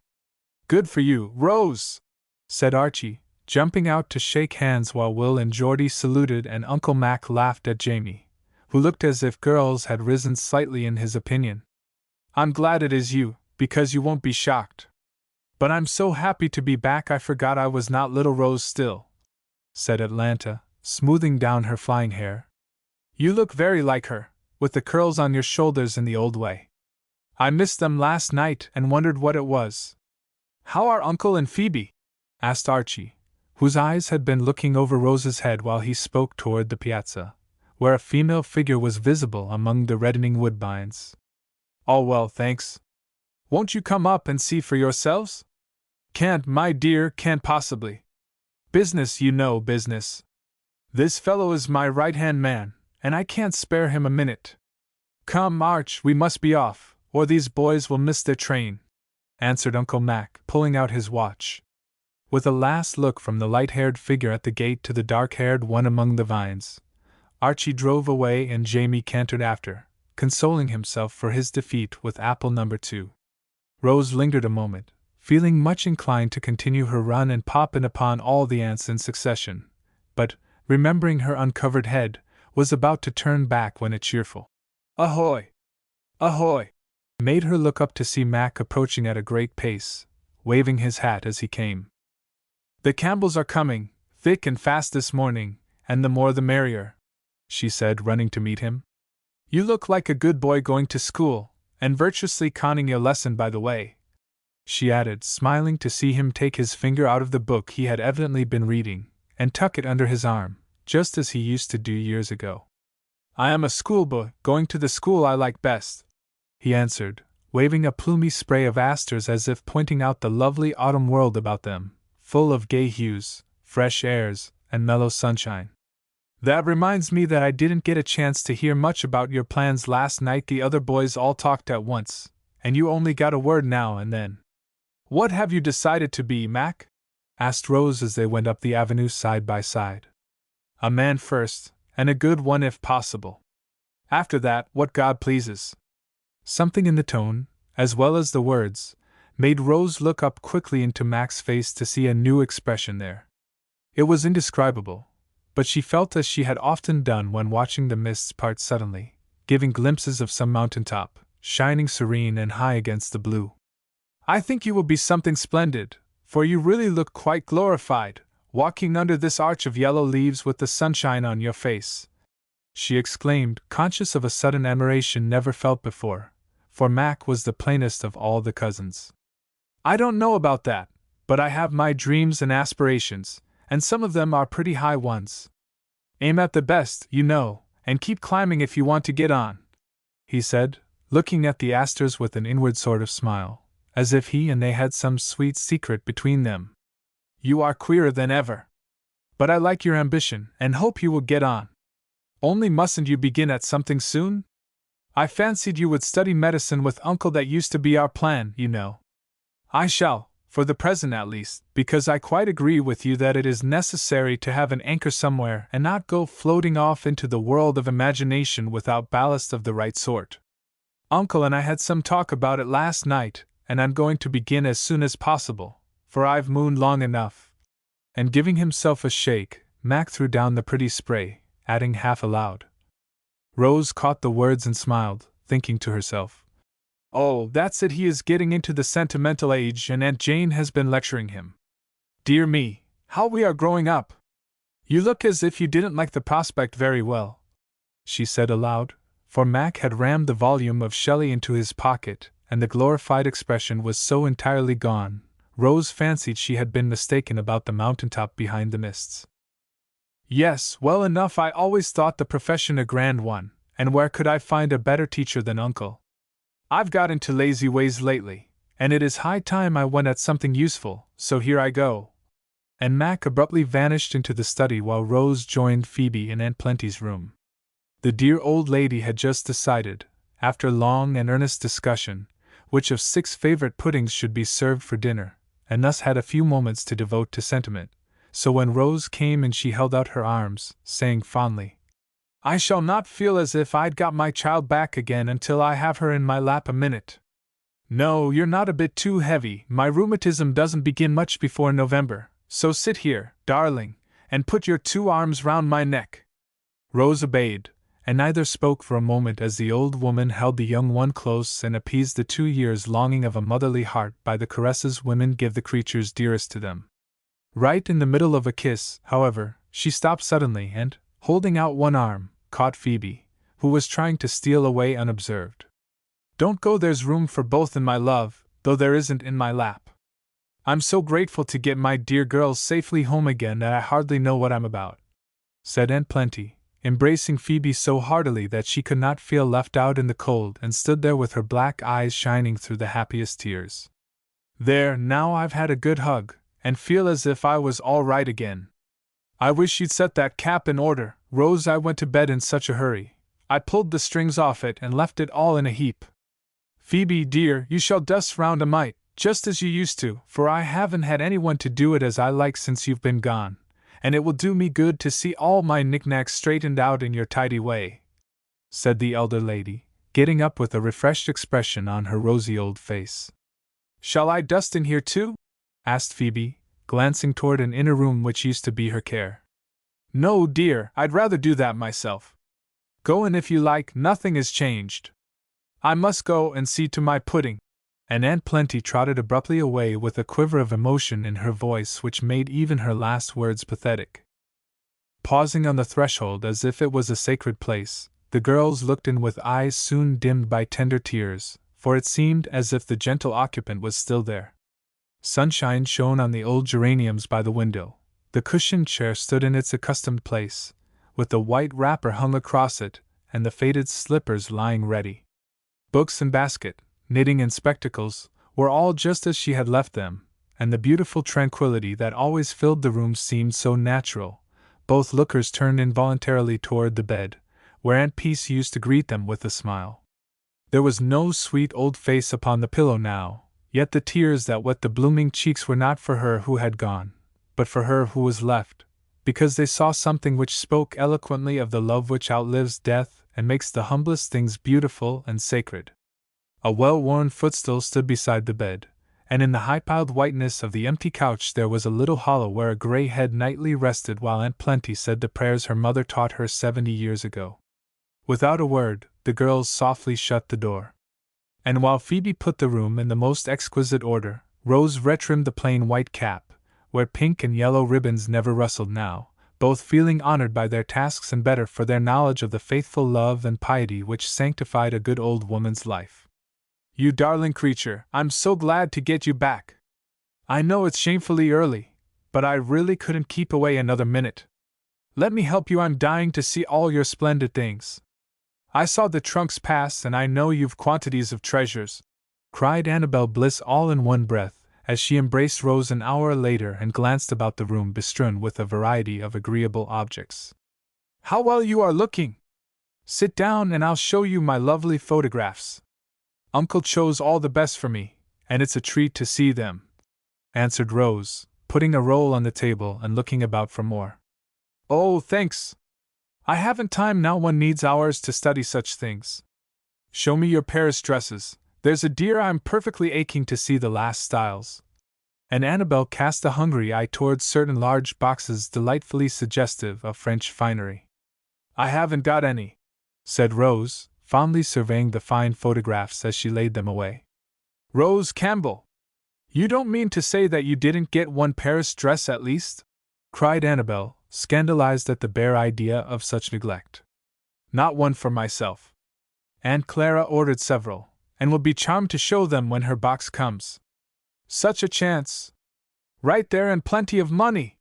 "Good for you, Rose!" said Archie, jumping out to shake hands while Will and Geordie saluted and Uncle Mac laughed at Jamie, who looked as if girls had risen slightly in his opinion. "I'm glad it is you, because you won't be shocked. But I'm so happy to be back I forgot I was not little Rose still," said Atlanta, smoothing down her flying hair. "You look very like her, with the curls on your shoulders in the old way. I missed them last night and wondered what it was." "How are Uncle and Phoebe?" asked Archie, whose eyes had been looking over Rose's head while he spoke toward the piazza, where a female figure was visible among the reddening woodbines. "All well, thanks. Won't you come up and see for yourselves?" "Can't, my dear, can't possibly. Business, you know, business. This fellow is my right-hand man, and I can't spare him a minute. Come, Arch, we must be off, or these boys will miss their train," answered Uncle Mac, pulling out his watch. With a last look from the light-haired figure at the gate to the dark-haired one among the vines, Archie drove away and Jamie cantered after, consoling himself for his defeat with apple number 2. Rose lingered a moment, feeling much inclined to continue her run and pop in upon all the ants in succession, but, remembering her uncovered head, was about to turn back when a cheerful "Ahoy! Ahoy!" made her look up to see Mac approaching at a great pace, waving his hat as he came. "The Campbells are coming, thick and fast this morning, and the more the merrier," she said, running to meet him. "You look like a good boy going to school, and virtuously conning your lesson by the way," she added, smiling to see him take his finger out of the book he had evidently been reading, and tuck it under his arm, just as he used to do years ago. "I am a schoolboy, going to the school I like best," he answered, waving a plumy spray of asters as if pointing out the lovely autumn world about them, full of gay hues, fresh airs, and mellow sunshine. "That reminds me that I didn't get a chance to hear much about your plans last night. The other boys all talked at once, and you only got a word now and then. What have you decided to be, Mac?" asked Rose as they went up the avenue side by side. "A man first, and a good one if possible. After that, what God pleases." Something in the tone, as well as the words, made Rose look up quickly into Mac's face to see a new expression there. It was indescribable, but she felt as she had often done when watching the mists part suddenly, giving glimpses of some mountain top, shining serene and high against the blue. "I think you will be something splendid, for you really look quite glorified, walking under this arch of yellow leaves with the sunshine on your face," she exclaimed, conscious of a sudden admiration never felt before, for Mac was the plainest of all the cousins. "I don't know about that, but I have my dreams and aspirations, and some of them are pretty high ones. Aim at the best, you know, and keep climbing if you want to get on," he said, looking at the asters with an inward sort of smile, as if he and they had some sweet secret between them. "You are queerer than ever. But I like your ambition, and hope you will get on. Only mustn't you begin at something soon? I fancied you would study medicine with Uncle. That used to be our plan, you know." "I shall, for the present at least, because I quite agree with you that it is necessary to have an anchor somewhere and not go floating off into the world of imagination without ballast of the right sort. Uncle and I had some talk about it last night, and I'm going to begin as soon as possible, for I've mooned long enough." And giving himself a shake, Mac threw down the pretty spray, adding half aloud. Rose caught the words and smiled, thinking to herself, "Oh, that's it, he is getting into the sentimental age and Aunt Jane has been lecturing him. Dear me, how we are growing up! You look as if you didn't like the prospect very well." she said aloud, for Mac had rammed the volume of Shelley into his pocket, and the glorified expression was so entirely gone, Rose fancied she had been mistaken about the mountaintop behind the mists. Yes, well enough. I always thought the profession a grand one, and where could I find a better teacher than Uncle? I've got into lazy ways lately, and it is high time I went at something useful, so here I go. And Mac abruptly vanished into the study while Rose joined Phoebe in Aunt Plenty's room. The dear old lady had just decided, after long and earnest discussion, which of 6 favorite puddings should be served for dinner, and thus had a few moments to devote to sentiment. So when Rose came in she held out her arms, saying fondly, "I shall not feel as if I'd got my child back again until I have her in my lap a minute. No, you're not a bit too heavy. My rheumatism doesn't begin much before November, so sit here, darling, and put your 2 arms round my neck." Rose obeyed, and neither spoke for a moment as the old woman held the young one close and appeased the 2 years' longing of a motherly heart by the caresses women give the creatures dearest to them. Right in the middle of a kiss, however, she stopped suddenly and, holding out one arm, caught Phoebe, who was trying to steal away unobserved. "Don't go, there's room for both in my love, though there isn't in my lap. I'm so grateful to get my dear girls safely home again that I hardly know what I'm about," said Aunt Plenty, embracing Phoebe so heartily that she could not feel left out in the cold and stood there with her black eyes shining through the happiest tears. "There, now I've had a good hug, and feel as if I was all right again. I wish you'd set that cap in order, Rose. I went to bed in such a hurry. I pulled the strings off it and left it all in a heap. Phoebe, dear, you shall dust round a mite, just as you used to, for I haven't had anyone to do it as I like since you've been gone, and it will do me good to see all my knickknacks straightened out in your tidy way," said the elder lady, getting up with a refreshed expression on her rosy old face. "Shall I dust in here too?" asked Phoebe, glancing toward an inner room which used to be her care. "No, dear, I'd rather do that myself. Go in if you like, nothing is changed. I must go and see to my pudding." And Aunt Plenty trotted abruptly away with a quiver of emotion in her voice which made even her last words pathetic. Pausing on the threshold as if it was a sacred place, the girls looked in with eyes soon dimmed by tender tears, for it seemed as if the gentle occupant was still there. Sunshine shone on the old geraniums by the window. The cushioned chair stood in its accustomed place, with the white wrapper hung across it, and the faded slippers lying ready. Books and basket, knitting and spectacles, were all just as she had left them, and the beautiful tranquility that always filled the room seemed so natural. Both lookers turned involuntarily toward the bed, where Aunt Peace used to greet them with a smile. There was no sweet old face upon the pillow now, yet the tears that wet the blooming cheeks were not for her who had gone, but for her who was left, because they saw something which spoke eloquently of the love which outlives death and makes the humblest things beautiful and sacred. A well-worn footstool stood beside the bed, and in the high-piled whiteness of the empty couch there was a little hollow where a gray head nightly rested while Aunt Plenty said the prayers her mother taught her 70 years ago. Without a word, the girls softly shut the door. And while Phoebe put the room in the most exquisite order, Rose retrimmed the plain white cap, where pink and yellow ribbons never rustled now, both feeling honored by their tasks and better for their knowledge of the faithful love and piety which sanctified a good old woman's life. "You darling creature, I'm so glad to get you back. I know it's shamefully early, but I really couldn't keep away another minute. Let me help you, I'm dying to see all your splendid things. I saw the trunks pass and I know you've quantities of treasures," cried Annabel Bliss all in one breath, as she embraced Rose an hour later and glanced about the room bestrewn with a variety of agreeable objects. "How well you are looking! Sit down and I'll show you my lovely photographs. Uncle chose all the best for me, and it's a treat to see them," answered Rose, putting a roll on the table and looking about for more. "Oh, thanks. I haven't time now, one needs hours to study such things. Show me your Paris dresses, there's a dear, I'm perfectly aching to see the last styles." And Annabel cast a hungry eye towards certain large boxes delightfully suggestive of French finery. "I haven't got any," said Rose, fondly surveying the fine photographs as she laid them away. "Rose Campbell! You don't mean to say that you didn't get one Paris dress at least?" cried Annabel, scandalized at the bare idea of such neglect. Not one for myself. Aunt Clara ordered several, and will be charmed to show them when her box comes. Such a chance! Right there, and plenty of money!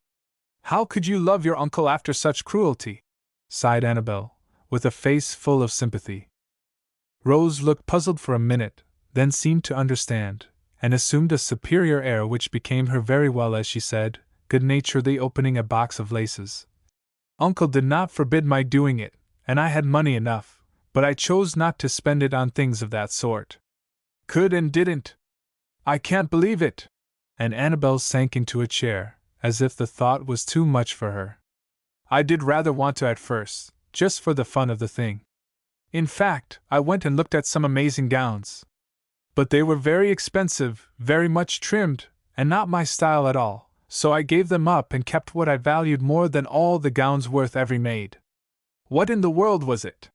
How could you love your uncle after such cruelty? Sighed Annabel, with a face full of sympathy. Rose looked puzzled for a minute, then seemed to understand, and assumed a superior air which became her very well as she said, good-naturedly opening a box of laces. Uncle did not forbid my doing it, and I had money enough, but I chose not to spend it on things of that sort. Could and didn't. I can't believe it! And Annabel sank into a chair, as if the thought was too much for her. I did rather want to at first, just for the fun of the thing. In fact, I went and looked at some amazing gowns. But they were very expensive, very much trimmed, and not my style at all, so I gave them up and kept what I valued more than all the gowns worth every maid. What in the world was it?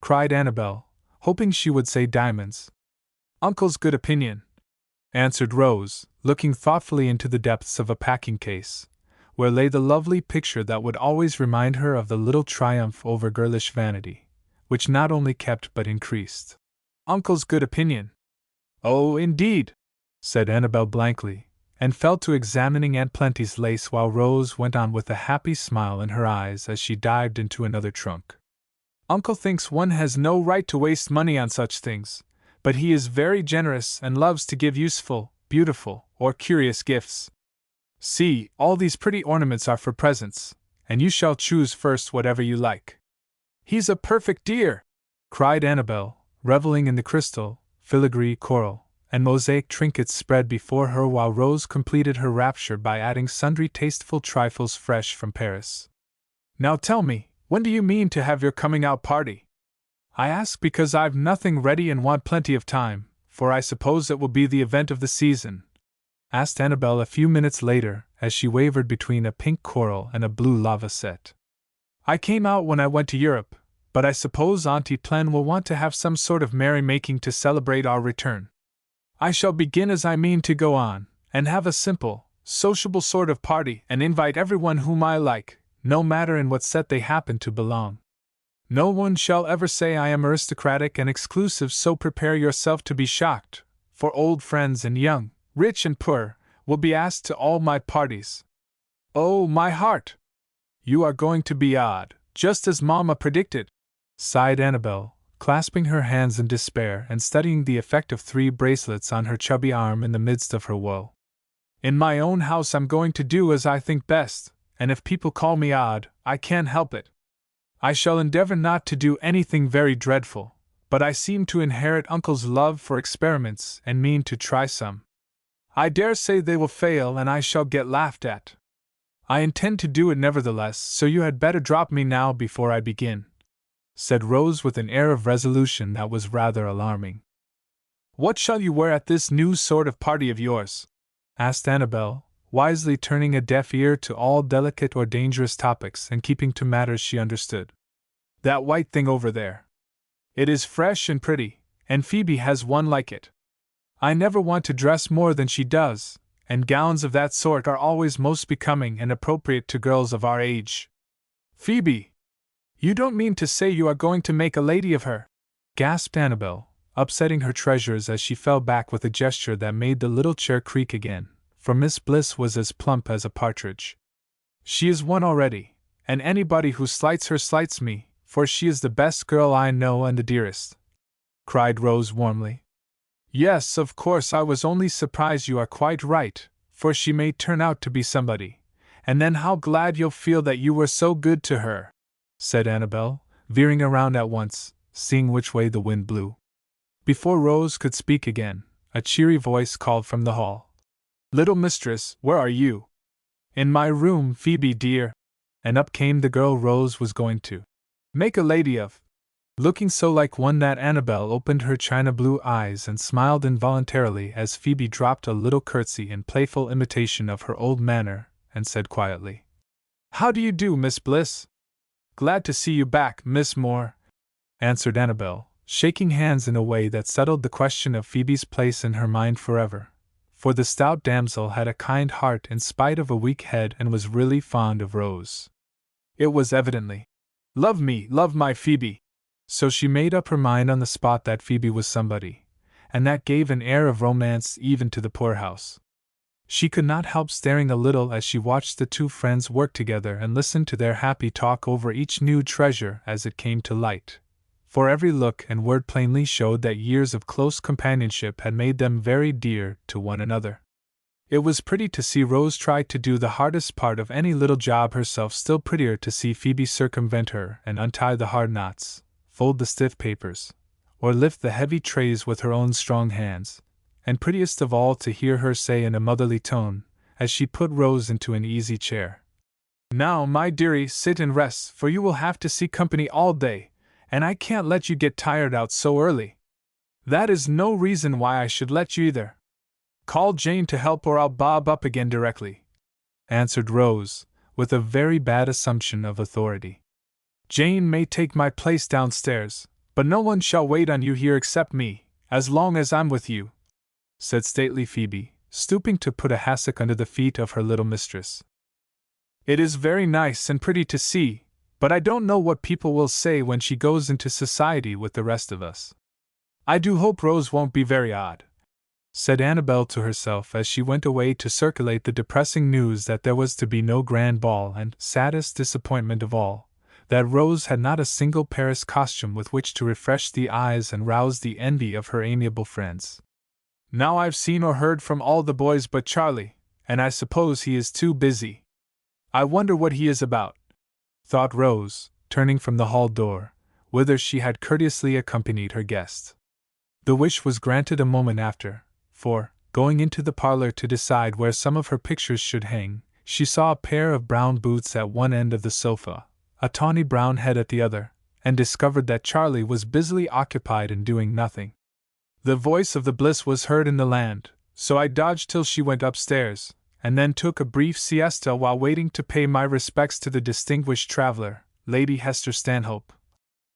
Cried Annabel, hoping she would say diamonds. Uncle's good opinion, answered Rose, looking thoughtfully into the depths of a packing case, where lay the lovely picture that would always remind her of the little triumph over girlish vanity, which not only kept but increased. Uncle's good opinion. Oh, indeed, said Annabel blankly, and fell to examining Aunt Plenty's lace while Rose went on with a happy smile in her eyes as she dived into another trunk. Uncle thinks one has no right to waste money on such things, but he is very generous and loves to give useful, beautiful, or curious gifts. See, all these pretty ornaments are for presents, and you shall choose first whatever you like. He's a perfect dear! Cried Annabel, reveling in the crystal, filigree, coral, and mosaic trinkets spread before her while Rose completed her rapture by adding sundry tasteful trifles fresh from Paris. Now tell me, when do you mean to have your coming-out party? I ask because I've nothing ready and want plenty of time, for I suppose it will be the event of the season, asked Annabel a few minutes later, as she wavered between a pink coral and a blue lava set. I came out when I went to Europe, but I suppose Auntie Plen will want to have some sort of merry-making to celebrate our return. I shall begin as I mean to go on, and have a simple, sociable sort of party and invite everyone whom I like, no matter in what set they happen to belong. No one shall ever say I am aristocratic and exclusive, so prepare yourself to be shocked, for old friends and young, rich and poor, will be asked to all my parties. Oh, my heart! You are going to be odd, just as Mamma predicted, sighed Annabel, clasping her hands in despair and studying the effect of 3 bracelets on her chubby arm in the midst of her woe. In my own house I'm going to do as I think best, and if people call me odd, I can't help it. I shall endeavor not to do anything very dreadful, but I seem to inherit Uncle's love for experiments and mean to try some. I dare say they will fail and I shall get laughed at. I intend to do it nevertheless, so you had better drop me now before I begin, said Rose with an air of resolution that was rather alarming. What shall you wear at this new sort of party of yours? Asked Annabel, wisely turning a deaf ear to all delicate or dangerous topics and keeping to matters she understood. That white thing over there. It is fresh and pretty, and Phoebe has one like it. I never want to dress more than she does, and gowns of that sort are always most becoming and appropriate to girls of our age. Phoebe! You don't mean to say you are going to make a lady of her? Gasped Annabel, upsetting her treasures as she fell back with a gesture that made the little chair creak again, for Miss Bliss was as plump as a partridge. She is one already, and anybody who slights her slights me, for she is the best girl I know and the dearest, cried Rose warmly. Yes, of course, I was only surprised. You are quite right, for she may turn out to be somebody, and then how glad you'll feel that you were so good to her, said Annabel, veering around at once, seeing which way the wind blew. Before Rose could speak again, a cheery voice called from the hall. Little mistress, where are you? In my room, Phoebe dear. And up came the girl Rose was going to make a lady of, looking so like one that Annabel opened her china blue eyes and smiled involuntarily as Phoebe dropped a little curtsy in playful imitation of her old manner, and said quietly, How do you do, Miss Bliss? Glad to see you back, Miss Moore, answered Annabel, shaking hands in a way that settled the question of Phoebe's place in her mind forever, for the stout damsel had a kind heart in spite of a weak head and was really fond of Rose. It was evidently, Love me, love my Phoebe, So she made up her mind on the spot that Phoebe was somebody, and that gave an air of romance even to the poorhouse. She could not help staring a little as she watched the two friends work together and listened to their happy talk over each new treasure as it came to light, for every look and word plainly showed that years of close companionship had made them very dear to one another. It was pretty to see Rose try to do the hardest part of any little job herself, still prettier to see Phoebe circumvent her and untie the hard knots, fold the stiff papers, or lift the heavy trays with her own strong hands, and prettiest of all to hear her say in a motherly tone, as she put Rose into an easy chair, "Now, my dearie, sit and rest, for you will have to see company all day, and I can't let you get tired out so early. That is no reason why I should let you either. Call Jane to help or I'll bob up again directly," answered Rose, with a very bad assumption of authority. "Jane may take my place downstairs, but no one shall wait on you here except me, as long as I'm with you," said stately Phoebe, stooping to put a hassock under the feet of her little mistress. "It is very nice and pretty to see, but I don't know what people will say when she goes into society with the rest of us. I do hope Rose won't be very odd," said Annabel to herself as she went away to circulate the depressing news that there was to be no grand ball, and, saddest disappointment of all, that Rose had not a single Paris costume with which to refresh the eyes and rouse the envy of her amiable friends. "Now I've seen or heard from all the boys but Charlie, and I suppose he is too busy. I wonder what he is about," thought Rose, turning from the hall door, whither she had courteously accompanied her guest. The wish was granted a moment after, for, going into the parlor to decide where some of her pictures should hang, she saw a pair of brown boots at one end of the sofa, a tawny brown head at the other, and discovered that Charlie was busily occupied in doing nothing. The voice of the bliss was heard in the land, so I dodged till she went upstairs, and then took a brief siesta while waiting to pay my respects to the distinguished traveler, Lady Hester Stanhope,"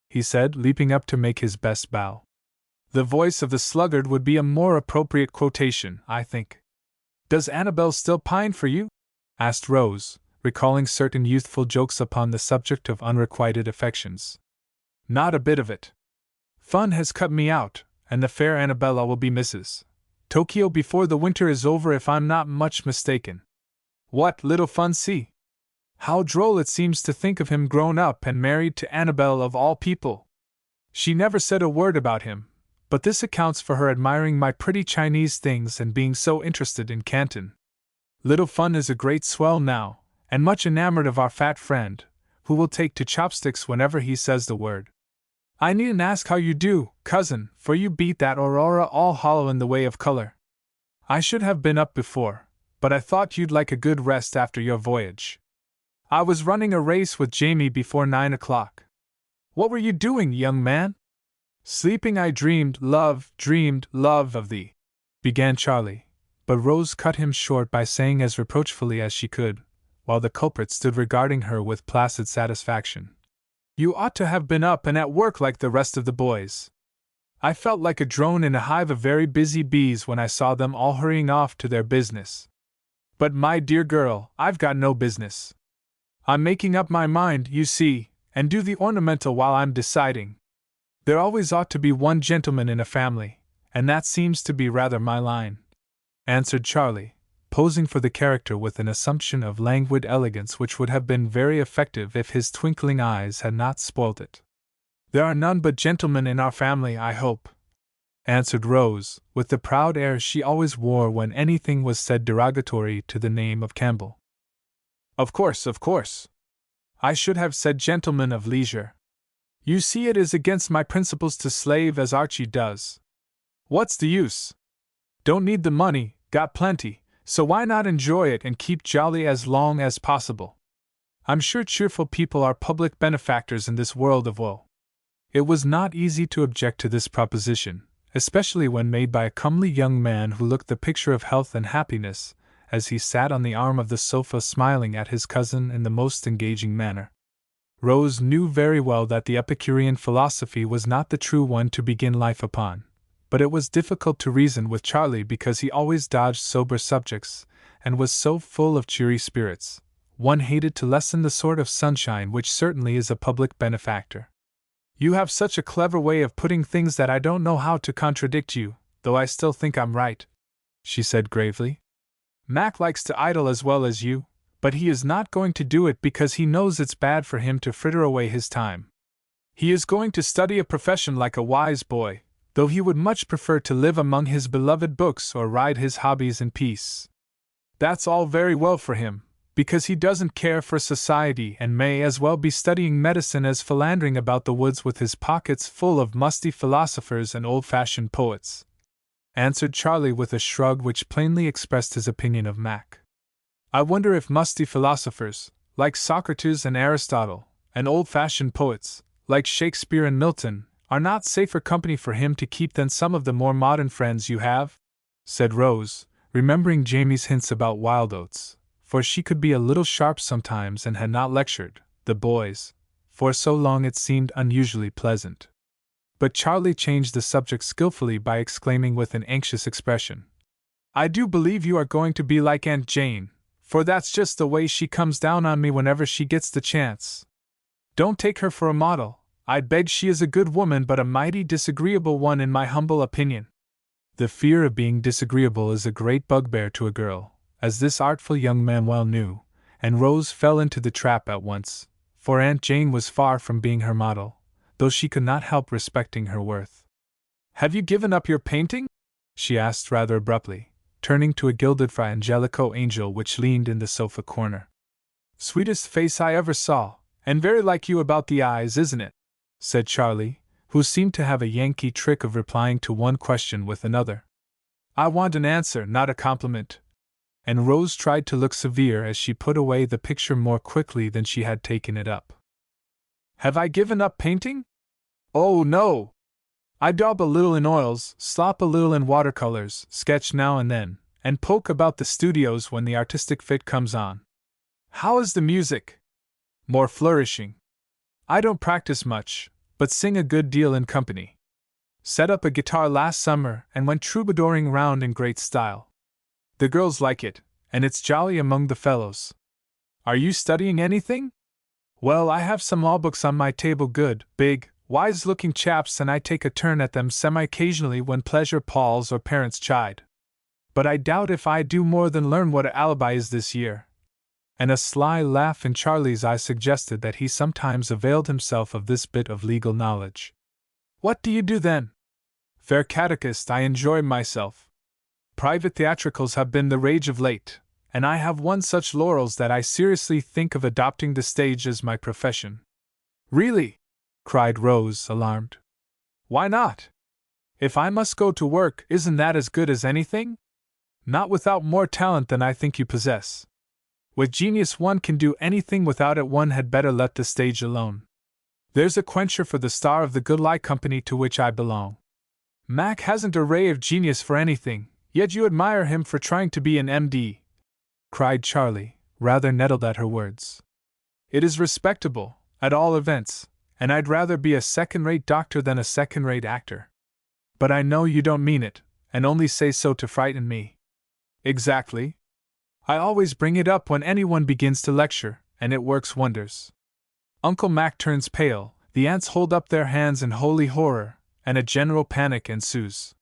he said, leaping up to make his best bow. "The voice of the sluggard would be a more appropriate quotation, I think." "Does Annabel still pine for you?" asked Rose, recalling certain youthful jokes upon the subject of unrequited affections. "Not a bit of it. Fun has cut me out, and the fair Annabella will be Mrs. Tokyo before the winter is over if I'm not much mistaken. What little fun, see? How droll it seems to think of him grown up and married to Annabel of all people. She never said a word about him, but this accounts for her admiring my pretty Chinese things and being so interested in Canton. Little Fun is a great swell now, and much enamored of our fat friend, who will take to chopsticks whenever he says the word. I needn't ask how you do, cousin, for you beat that aurora all hollow in the way of color. I should have been up before, but I thought you'd like a good rest after your voyage. I was running a race with Jamie before 9 o'clock. What were you doing, young man?" "Sleeping. I dreamed love of thee," began Charlie, but Rose cut him short by saying as reproachfully as she could, while the culprit stood regarding her with placid satisfaction, "You ought to have been up and at work like the rest of the boys. I felt like a drone in a hive of very busy bees when I saw them all hurrying off to their business. But my dear girl, I've got no business. I'm making up my mind, you see, and do the ornamental while I'm deciding. There always ought to be one gentleman in a family, and that seems to be rather my line," answered Charlie, posing for the character with an assumption of languid elegance which would have been very effective if his twinkling eyes had not spoilt it. "There are none but gentlemen in our family, I hope," answered Rose, with the proud air she always wore when anything was said derogatory to the name of Campbell. Of course. I should have said gentlemen of leisure. You see, it is against my principles to slave as Archie does. What's the use? Don't need the money, got plenty, so why not enjoy it and keep jolly as long as possible? I'm sure cheerful people are public benefactors in this world of woe. It was not easy to object to this proposition, especially when made by a comely young man who looked the picture of health and happiness, as he sat on the arm of the sofa smiling at his cousin in the most engaging manner. Rose knew very well that the Epicurean philosophy was not the true one to begin life upon, but it was difficult to reason with Charlie because he always dodged sober subjects, and was so full of cheery spirits. One hated to lessen the sort of sunshine which certainly is a public benefactor. You have such a clever way of putting things that I don't know how to contradict you, though I still think I'm right," she said gravely. "Mac likes to idle as well as you, but he is not going to do it because he knows it's bad for him to fritter away his time. He is going to study a profession like a wise boy, though he would much prefer to live among his beloved books or ride his hobbies in peace. That's all very well for him, because he doesn't care for society and may as well be studying medicine as philandering about the woods with his pockets full of musty philosophers and old-fashioned poets," answered Charlie with a shrug which plainly expressed his opinion of Mac. "I wonder if musty philosophers, like Socrates and Aristotle, and old-fashioned poets, like Shakespeare and Milton, are not safer company for him to keep than some of the more modern friends you have?" said Rose, remembering Jamie's hints about wild oats, for she could be a little sharp sometimes and had not lectured the boys for so long it seemed unusually pleasant. But Charlie changed the subject skillfully by exclaiming with an anxious expression, "I do believe you are going to be like Aunt Jane, for that's just the way she comes down on me whenever she gets the chance. Don't take her for a model. I beg she is a good woman but a mighty disagreeable one in my humble opinion." The fear of being disagreeable is a great bugbear to a girl, as this artful young man well knew, and Rose fell into the trap at once, for Aunt Jane was far from being her model, though she could not help respecting her worth. "Have you given up your painting?" she asked rather abruptly, turning to a gilded Fra Angelico angel which leaned in the sofa corner. "Sweetest face I ever saw, and very like you about the eyes, isn't it?" said Charlie, who seemed to have a Yankee trick of replying to one question with another. "I want an answer, not a compliment." And Rose tried to look severe as she put away the picture more quickly than she had taken it up. "Have I given up painting? Oh, no! I daub a little in oils, slop a little in watercolors, sketch now and then, and poke about the studios when the artistic fit comes on. How is the music? More flourishing. I don't practice much, but sing a good deal in company. Set up a guitar last summer and went troubadouring round in great style. The girls like it, and it's jolly among the fellows. Are you studying anything? Well, I have some law books on my table, good, big, wise-looking chaps, and I take a turn at them semi-occasionally when pleasure palls or parents chide. But I doubt if I do more than learn what an alibi is this year." And a sly laugh in Charlie's eye suggested that he sometimes availed himself of this bit of legal knowledge. "What do you do then?" "Fair catechist, I enjoy myself. Private theatricals have been the rage of late, and I have won such laurels that I seriously think of adopting the stage as my profession." "Really?" cried Rose, alarmed. "Why not? If I must go to work, isn't that as good as anything? Not without more talent than I think you possess. With genius one can do anything, without it one had better let the stage alone. There's a quencher for the star of the good light company to which I belong. Mac hasn't a ray of genius for anything, yet you admire him for trying to be an M.D., cried Charlie, rather nettled at her words. "It is respectable, at all events, and I'd rather be a second-rate doctor than a second-rate actor. But I know you don't mean it, and only say so to frighten me." "Exactly. I always bring it up when anyone begins to lecture, and it works wonders." Uncle Mac turns pale, the aunts hold up their hands in holy horror, and a general panic ensues.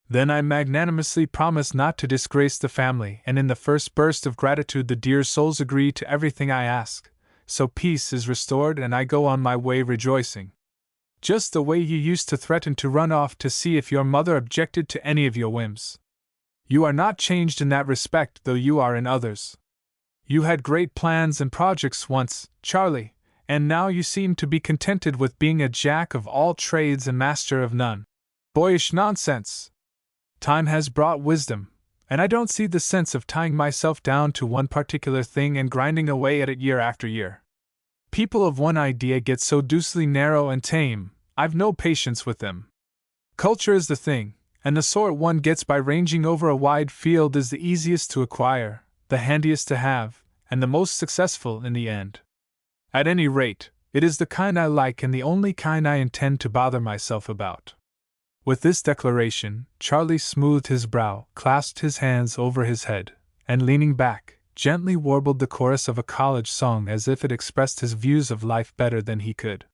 Then I magnanimously promise not to disgrace the family, and in the first burst of gratitude the dear souls agree to everything I ask, so peace is restored and I go on my way rejoicing. Just the way you used to threaten to run off to see if your mother objected to any of your whims. You are not changed in that respect, though you are in others. You had great plans and projects once, Charlie, and now you seem to be contented with being a jack of all trades and master of none. Boyish nonsense! Time has brought wisdom, and I don't see the sense of tying myself down to one particular thing and grinding away at it year after year. People of one idea get so deucedly narrow and tame, I've no patience with them. Culture is the thing, and the sort one gets by ranging over a wide field is the easiest to acquire, the handiest to have, and the most successful in the end. At any rate, it is the kind I like and the only kind I intend to bother myself about." With this declaration, Charlie smoothed his brow, clasped his hands over his head, and leaning back, gently warbled the chorus of a college song as if it expressed his views of life better than he could.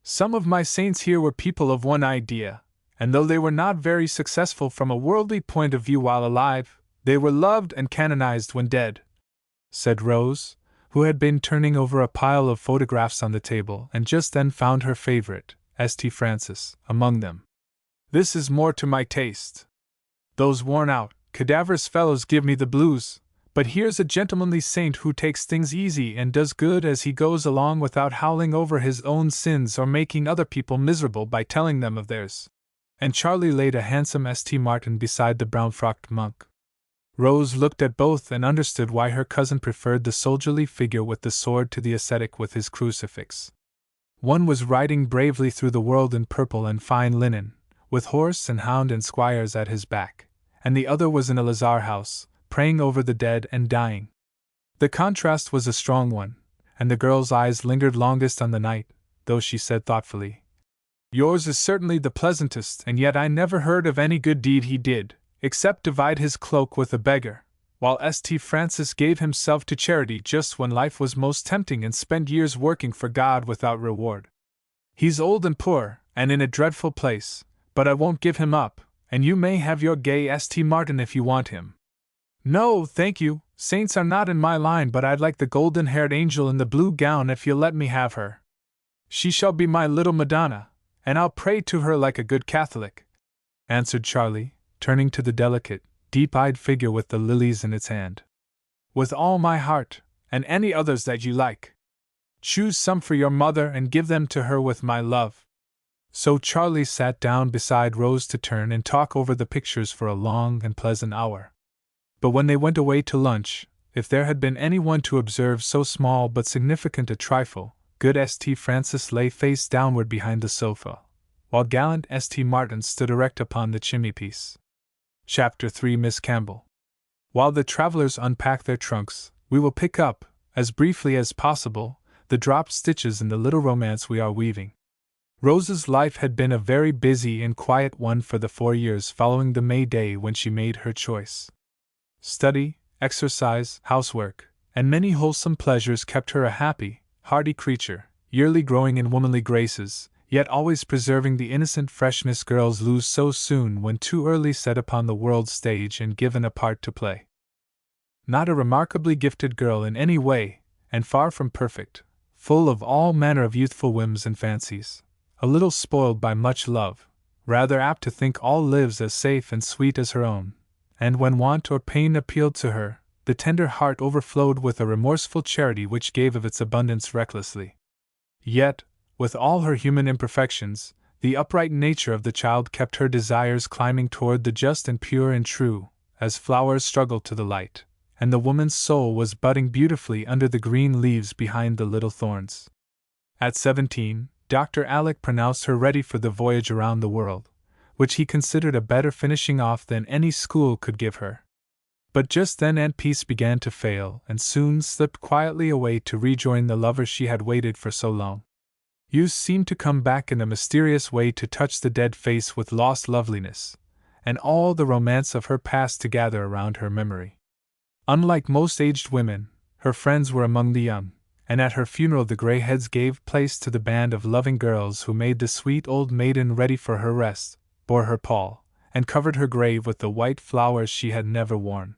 Some of my saints here were people of one idea, and though they were not very successful from a worldly point of view while alive, they were loved and canonized when dead," said Rose, who had been turning over a pile of photographs on the table and just then found her favorite, St. Francis, among them. "This is more to my taste. Those worn-out, cadaverous fellows give me the blues, but here's a gentlemanly saint who takes things easy and does good as he goes along without howling over his own sins or making other people miserable by telling them of theirs." And Charlie laid a handsome St. Martin beside the brown-frocked monk. Rose looked at both and understood why her cousin preferred the soldierly figure with the sword to the ascetic with his crucifix. One was riding bravely through the world in purple and fine linen, with horse and hound and squires at his back, and the other was in a lazar house, praying over the dead and dying. The contrast was a strong one, and the girl's eyes lingered longest on the knight, though she said thoughtfully, "Yours is certainly the pleasantest, and yet I never heard of any good deed he did, except divide his cloak with a beggar, while St. Francis gave himself to charity just when life was most tempting and spent years working for God without reward. He's old and poor, and in a dreadful place, but I won't give him up, and you may have your gay St. Martin if you want him." "No, thank you, saints are not in my line, but I'd like the golden-haired angel in the blue gown if you'll let me have her. She shall be my little Madonna, and I'll pray to her like a good Catholic," answered Charlie, turning to the delicate, deep-eyed figure with the lilies in its hand. "With all my heart, and any others that you like. Choose some for your mother and give them to her with my love." So Charlie sat down beside Rose to turn and talk over the pictures for a long and pleasant hour. But when they went away to lunch, if there had been anyone to observe so small but significant a trifle, good St. Francis lay face downward behind the sofa, while gallant St. Martin stood erect upon the chimney-piece. Chapter 3 Miss Campbell. While the travelers unpack their trunks, we will pick up, as briefly as possible, the dropped stitches in the little romance we are weaving. Rose's life had been a very busy and quiet one for the 4 years following the May Day when she made her choice. Study, exercise, housework, and many wholesome pleasures kept her a happy, hearty creature, yearly growing in womanly graces, yet always preserving the innocent freshness girls lose so soon when too early set upon the world's stage and given a part to play. Not a remarkably gifted girl in any way, and far from perfect, full of all manner of youthful whims and fancies, a little spoiled by much love, rather apt to think all lives as safe and sweet as her own, and when want or pain appealed to her, the tender heart overflowed with a remorseful charity which gave of its abundance recklessly. Yet, with all her human imperfections, the upright nature of the child kept her desires climbing toward the just and pure and true, as flowers struggle to the light, and the woman's soul was budding beautifully under the green leaves behind the little thorns. At 17, Dr. Alec pronounced her ready for the voyage around the world, which he considered a better finishing off than any school could give her. But just then Aunt Peace began to fail and soon slipped quietly away to rejoin the lover she had waited for so long. Youth seemed to come back in a mysterious way to touch the dead face with lost loveliness, and all the romance of her past to gather around her memory. Unlike most aged women, her friends were among the young, and at her funeral the grey heads gave place to the band of loving girls who made the sweet old maiden ready for her rest, bore her pall, and covered her grave with the white flowers she had never worn.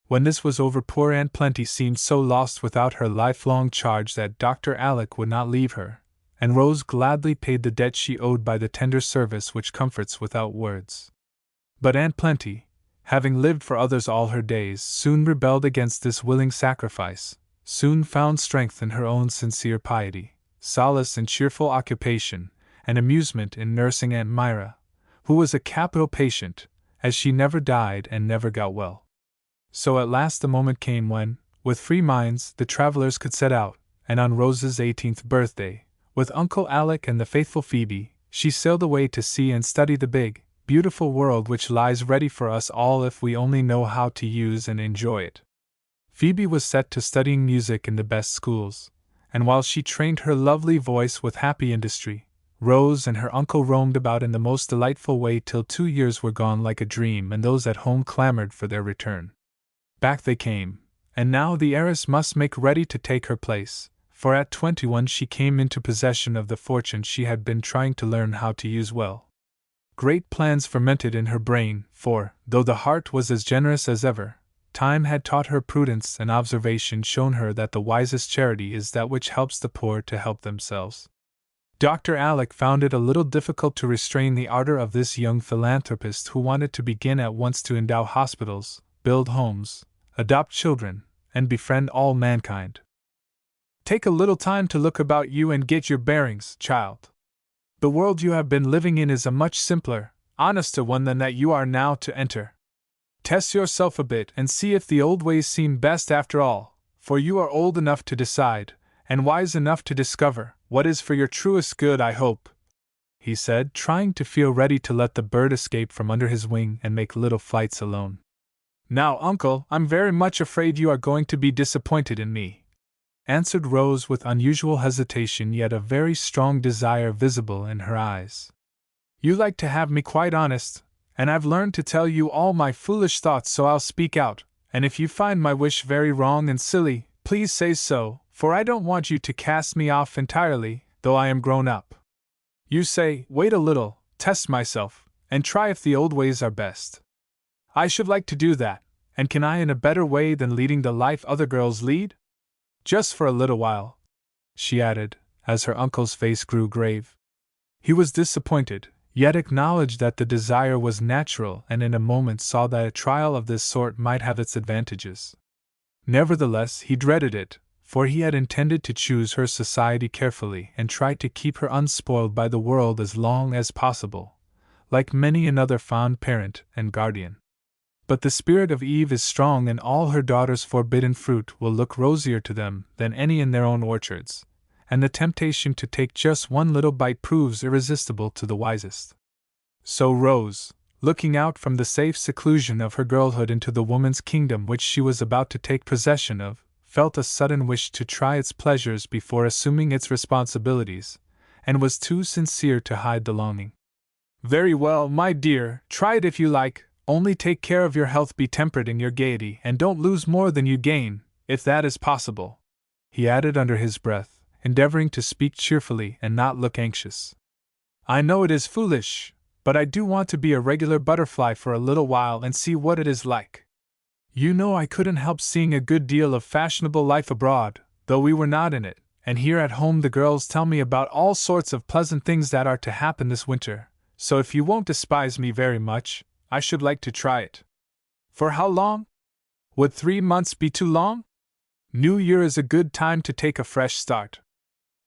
When this was over, poor Aunt Plenty seemed so lost without her lifelong charge that Dr. Alec would not leave her, and Rose gladly paid the debt she owed by the tender service which comforts without words. But Aunt Plenty, having lived for others all her days, soon rebelled against this willing sacrifice, soon found strength in her own sincere piety, solace in cheerful occupation, and amusement in nursing Aunt Myra, who was a capital patient, as she never died and never got well. So at last the moment came when, with free minds, the travelers could set out, and on Rose's 18th birthday, with Uncle Alec and the faithful Phoebe, she sailed away to see and study the big, beautiful world which lies ready for us all if we only know how to use and enjoy it. Phoebe was set to studying music in the best schools, and while she trained her lovely voice with happy industry, Rose and her uncle roamed about in the most delightful way till 2 years were gone like a dream and those at home clamored for their return. Back they came, and now the heiress must make ready to take her place, for at 21 she came into possession of the fortune she had been trying to learn how to use well. Great plans fermented in her brain, for, though the heart was as generous as ever, time had taught her prudence and observation shown her that the wisest charity is that which helps the poor to help themselves. Dr. Alec found it a little difficult to restrain the ardor of this young philanthropist who wanted to begin at once to endow hospitals, build homes, adopt children, and befriend all mankind. Take a little time to look about you and get your bearings, child. The world you have been living in is a much simpler, honester one than that you are now to enter. Test yourself a bit and see if the old ways seem best after all, for you are old enough to decide, and wise enough to discover, what is for your truest good, I hope," he said, trying to feel ready to let the bird escape from under his wing and make little flights alone. "Now, uncle, I'm very much afraid you are going to be disappointed in me," answered Rose with unusual hesitation yet a very strong desire visible in her eyes. "You like to have me quite honest, and I've learned to tell you all my foolish thoughts, so I'll speak out, and if you find my wish very wrong and silly, please say so, for I don't want you to cast me off entirely, though I am grown up. You say, wait a little, test myself, and try if the old ways are best. I should like to do that, and can I in a better way than leading the life other girls lead? Just for a little while," she added, as her uncle's face grew grave. He was disappointed, yet acknowledged that the desire was natural and in a moment saw that a trial of this sort might have its advantages. Nevertheless, he dreaded it, for he had intended to choose her society carefully and try to keep her unspoiled by the world as long as possible, like many another fond parent and guardian. But the spirit of Eve is strong, and all her daughters' forbidden fruit will look rosier to them than any in their own orchards, and the temptation to take just one little bite proves irresistible to the wisest. So Rose, looking out from the safe seclusion of her girlhood into the woman's kingdom which she was about to take possession of, felt a sudden wish to try its pleasures before assuming its responsibilities, and was too sincere to hide the longing. "Very well, my dear, try it if you like, only take care of your health, be temperate in your gaiety, and don't lose more than you gain, if that is possible," he added under his breath, endeavoring to speak cheerfully and not look anxious. "I know it is foolish, but I do want to be a regular butterfly for a little while and see what it is like. You know I couldn't help seeing a good deal of fashionable life abroad, though we were not in it, and here at home the girls tell me about all sorts of pleasant things that are to happen this winter, so if you won't despise me very much, I should like to try it." "For how long? Would 3 months be too long? New Year is a good time to take a fresh start.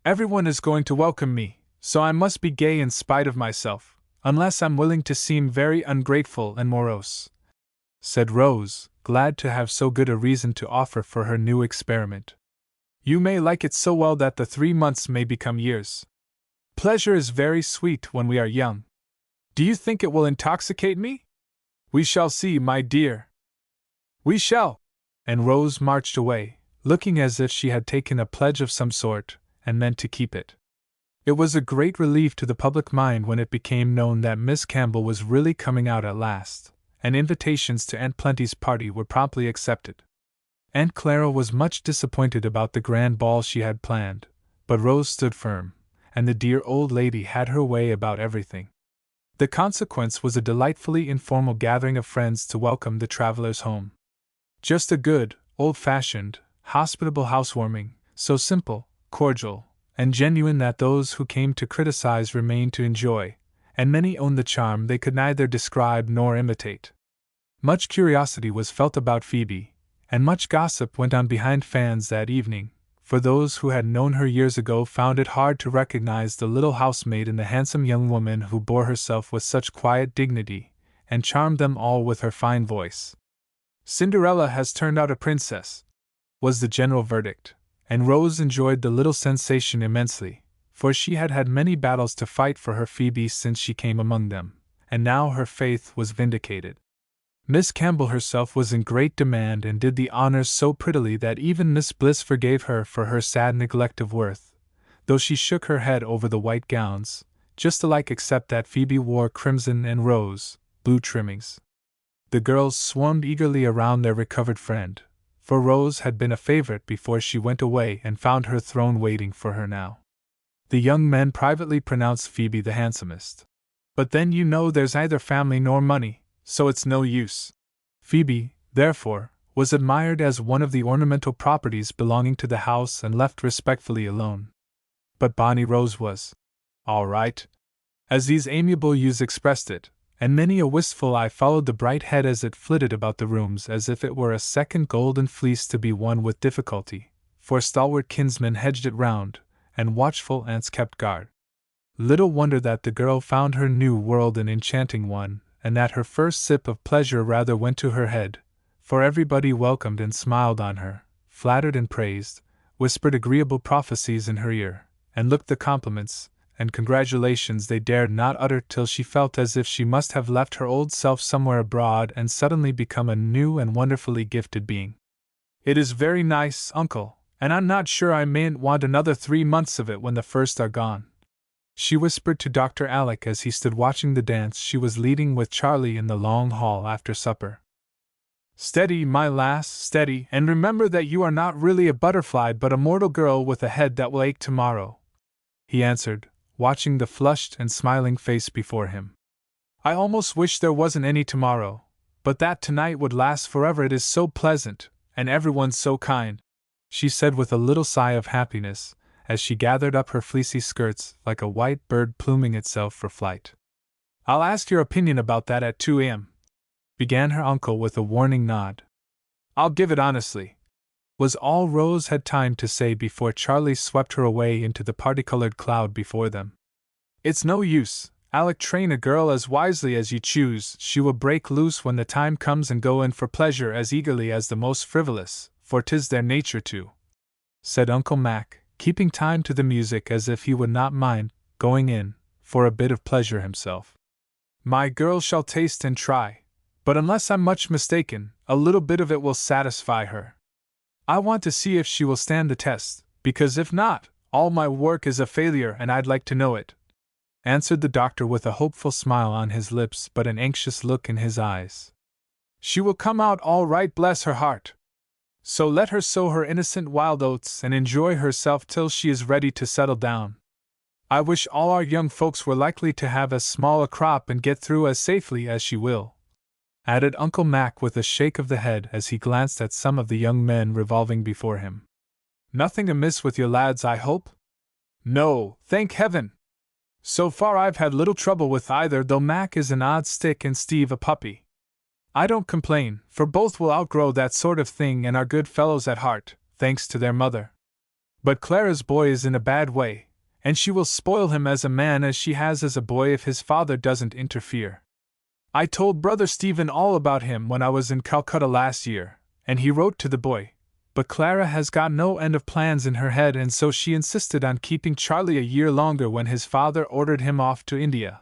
Everyone is going to welcome me, so I must be gay in spite of myself, unless I'm willing to seem very ungrateful and morose," said Rose, glad to have so good a reason to offer for her new experiment. "You may like it so well that the 3 months may become years. Pleasure is very sweet when we are young. Do you think it will intoxicate me? We shall see, my dear." "We shall!" And Rose marched away, looking as if she had taken a pledge of some sort, and meant to keep it. It was a great relief to the public mind when it became known that Miss Campbell was really coming out at last, and invitations to Aunt Plenty's party were promptly accepted. Aunt Clara was much disappointed about the grand ball she had planned, but Rose stood firm, and the dear old lady had her way about everything. The consequence was a delightfully informal gathering of friends to welcome the travelers home. Just a good, old-fashioned, hospitable housewarming, so simple, cordial, and genuine that those who came to criticize remained to enjoy, and many owned the charm they could neither describe nor imitate. Much curiosity was felt about Phoebe, and much gossip went on behind fans that evening, for those who had known her years ago found it hard to recognize the little housemaid in the handsome young woman who bore herself with such quiet dignity, and charmed them all with her fine voice. "Cinderella has turned out a princess," was the general verdict, and Rose enjoyed the little sensation immensely, for she had had many battles to fight for her Phoebe since she came among them, and now her faith was vindicated. Miss Campbell herself was in great demand and did the honors so prettily that even Miss Bliss forgave her for her sad neglect of Worth, though she shook her head over the white gowns, just alike except that Phoebe wore crimson and rose, blue trimmings. The girls swarmed eagerly around their recovered friend, for Rose had been a favorite before she went away and found her throne waiting for her now. The young men privately pronounced Phoebe the handsomest. But then you know there's neither family nor money, so it's no use. Phoebe, therefore, was admired as one of the ornamental properties belonging to the house and left respectfully alone. But Bonnie Rose was all right, as these amiable youths expressed it, and many a wistful eye followed the bright head as it flitted about the rooms as if it were a second golden fleece to be won with difficulty, for stalwart kinsmen hedged it round, and watchful aunts kept guard. Little wonder that the girl found her new world an enchanting one, and that her first sip of pleasure rather went to her head, for everybody welcomed and smiled on her, flattered and praised, whispered agreeable prophecies in her ear, and looked the compliments and congratulations they dared not utter till she felt as if she must have left her old self somewhere abroad and suddenly become a new and wonderfully gifted being. "It is very nice, uncle, and I'm not sure I mayn't want another 3 months of it when the first are gone," she whispered to Dr. Alec as he stood watching the dance she was leading with Charlie in the long hall after supper. "Steady, my lass, steady, and remember that you are not really a butterfly but a mortal girl with a head that will ache tomorrow," he answered, watching the flushed and smiling face before him. "I almost wish there wasn't any tomorrow, but that tonight would last forever. It is so pleasant, and everyone so kind," she said with a little sigh of happiness, as she gathered up her fleecy skirts like a white bird pluming itself for flight. "I'll ask your opinion about that at 2 a.m., began her uncle with a warning nod. "I'll give it honestly," was all Rose had time to say before Charlie swept her away into the parti-colored cloud before them. "It's no use, Alec, train a girl as wisely as you choose, she will break loose when the time comes and go in for pleasure as eagerly as the most frivolous, for 'tis their nature to," said Uncle Mac, keeping time to the music as if he would not mind going in for a bit of pleasure himself. "My girl shall taste and try, but unless I'm much mistaken, a little bit of it will satisfy her. I want to see if she will stand the test, because if not, all my work is a failure and I'd like to know it," answered the doctor with a hopeful smile on his lips but an anxious look in his eyes. "She will come out all right, bless her heart. So let her sow her innocent wild oats and enjoy herself till she is ready to settle down. I wish all our young folks were likely to have as small a crop and get through as safely as she will," added Uncle Mac with a shake of the head as he glanced at some of the young men revolving before him. "Nothing amiss with your lads, I hope?" "No, thank heaven! So far I've had little trouble with either, though Mac is an odd stick and Steve a puppy. I don't complain, for both will outgrow that sort of thing and are good fellows at heart, thanks to their mother. But Clara's boy is in a bad way, and she will spoil him as a man as she has as a boy if his father doesn't interfere. I told Brother Stephen all about him when I was in Calcutta last year, and he wrote to the boy, but Clara has got no end of plans in her head and so she insisted on keeping Charlie a year longer when his father ordered him off to India,"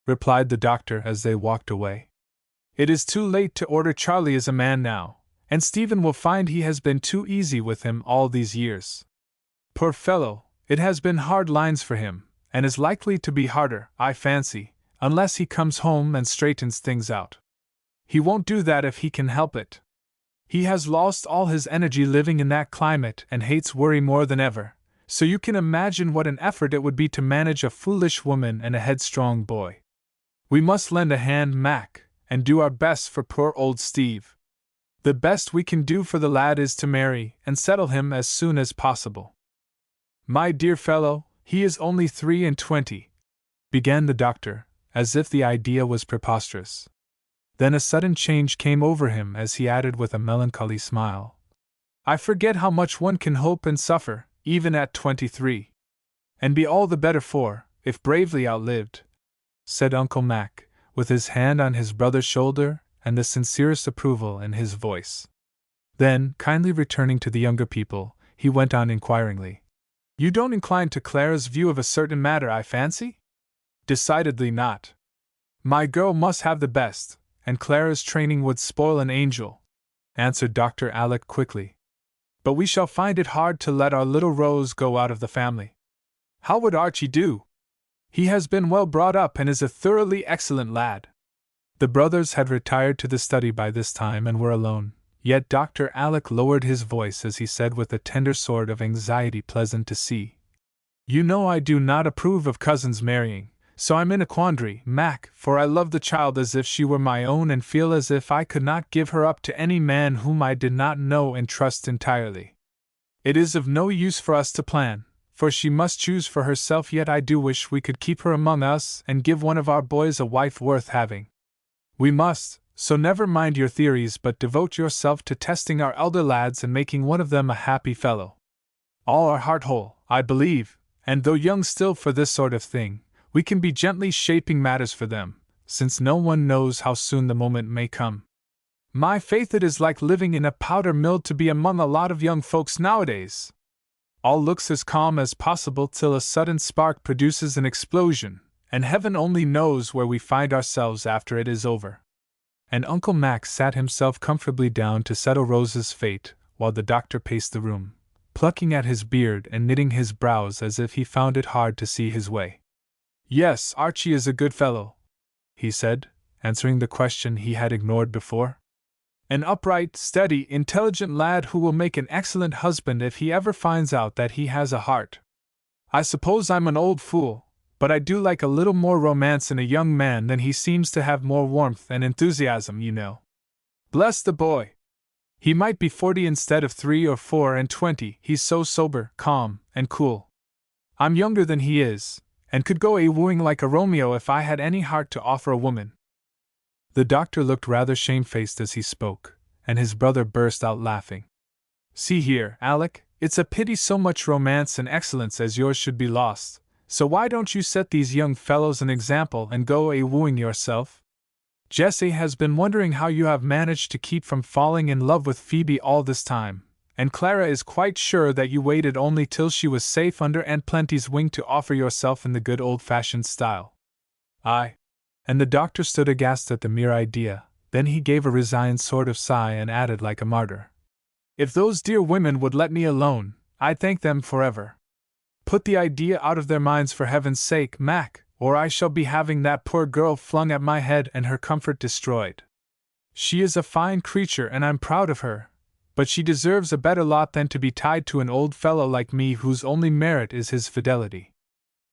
replied the doctor as they walked away. "It is too late to order Charlie as a man now, and Stephen will find he has been too easy with him all these years. Poor fellow, it has been hard lines for him, and is likely to be harder, I fancy, unless he comes home and straightens things out. He won't do that if he can help it. He has lost all his energy living in that climate and hates worry more than ever, so you can imagine what an effort it would be to manage a foolish woman and a headstrong boy. We must lend a hand, Mac, and do our best for poor old Steve. The best we can do for the lad is to marry and settle him as soon as possible." "My dear fellow, he is only 23, began the doctor, as if the idea was preposterous. Then a sudden change came over him as he added with a melancholy smile, "I forget how much one can hope and suffer, even at 23. And be all the better for, if bravely outlived," said Uncle Mac, with his hand on his brother's shoulder and the sincerest approval in his voice. Then, kindly returning to the younger people, he went on inquiringly, "You don't incline to Clara's view of a certain matter, I fancy?" "Decidedly not. My girl must have the best, and Clara's training would spoil an angel," answered Dr. Alec quickly. "But we shall find it hard to let our little Rose go out of the family. How would Archie do? He has been well brought up and is a thoroughly excellent lad." The brothers had retired to the study by this time and were alone, Yet Dr. Alec lowered his voice as he said with a tender sort of anxiety pleasant to see, "You know I do not approve of cousins marrying, so I'm in a quandary, Mac, for I love the child as if she were my own and feel as if I could not give her up to any man whom I did not know and trust entirely. It is of no use for us to plan, for she must choose for herself, yet I do wish we could keep her among us and give one of our boys a wife worth having. We must, so never mind your theories but devote yourself to testing our elder lads and making one of them a happy fellow. All are heart whole, I believe, and though young still for this sort of thing, we can be gently shaping matters for them, since no one knows how soon the moment may come. My faith, it is like living in a powder mill to be among a lot of young folks nowadays. All looks as calm as possible till a sudden spark produces an explosion, and heaven only knows where we find ourselves after it is over." And Uncle Mac sat himself comfortably down to settle Rose's fate, while the doctor paced the room, plucking at his beard and knitting his brows as if he found it hard to see his way. "Yes, Archie is a good fellow," he said, answering the question he had ignored before. "An upright, steady, intelligent lad who will make an excellent husband if he ever finds out that he has a heart. I suppose I'm an old fool, but I do like a little more romance in a young man than he seems to have, more warmth and enthusiasm, you know. Bless the boy! He might be 40 instead of 3 or 4 and 20, he's so sober, calm, and cool. I'm younger than he is, and could go a-wooing like a Romeo if I had any heart to offer a woman." The doctor looked rather shamefaced as he spoke, and his brother burst out laughing. "See here, Alec, it's a pity so much romance and excellence as yours should be lost, so why don't you set these young fellows an example and go a-wooing yourself? Jessie has been wondering how you have managed to keep from falling in love with Phoebe all this time, and Clara is quite sure that you waited only till she was safe under Aunt Plenty's wing to offer yourself in the good old-fashioned style." "Aye." And the doctor stood aghast at the mere idea, then he gave a resigned sort of sigh and added like a martyr, "If those dear women would let me alone, I'd thank them forever. Put the idea out of their minds for heaven's sake, Mac, or I shall be having that poor girl flung at my head and her comfort destroyed. She is a fine creature and I'm proud of her, but she deserves a better lot than to be tied to an old fellow like me whose only merit is his fidelity."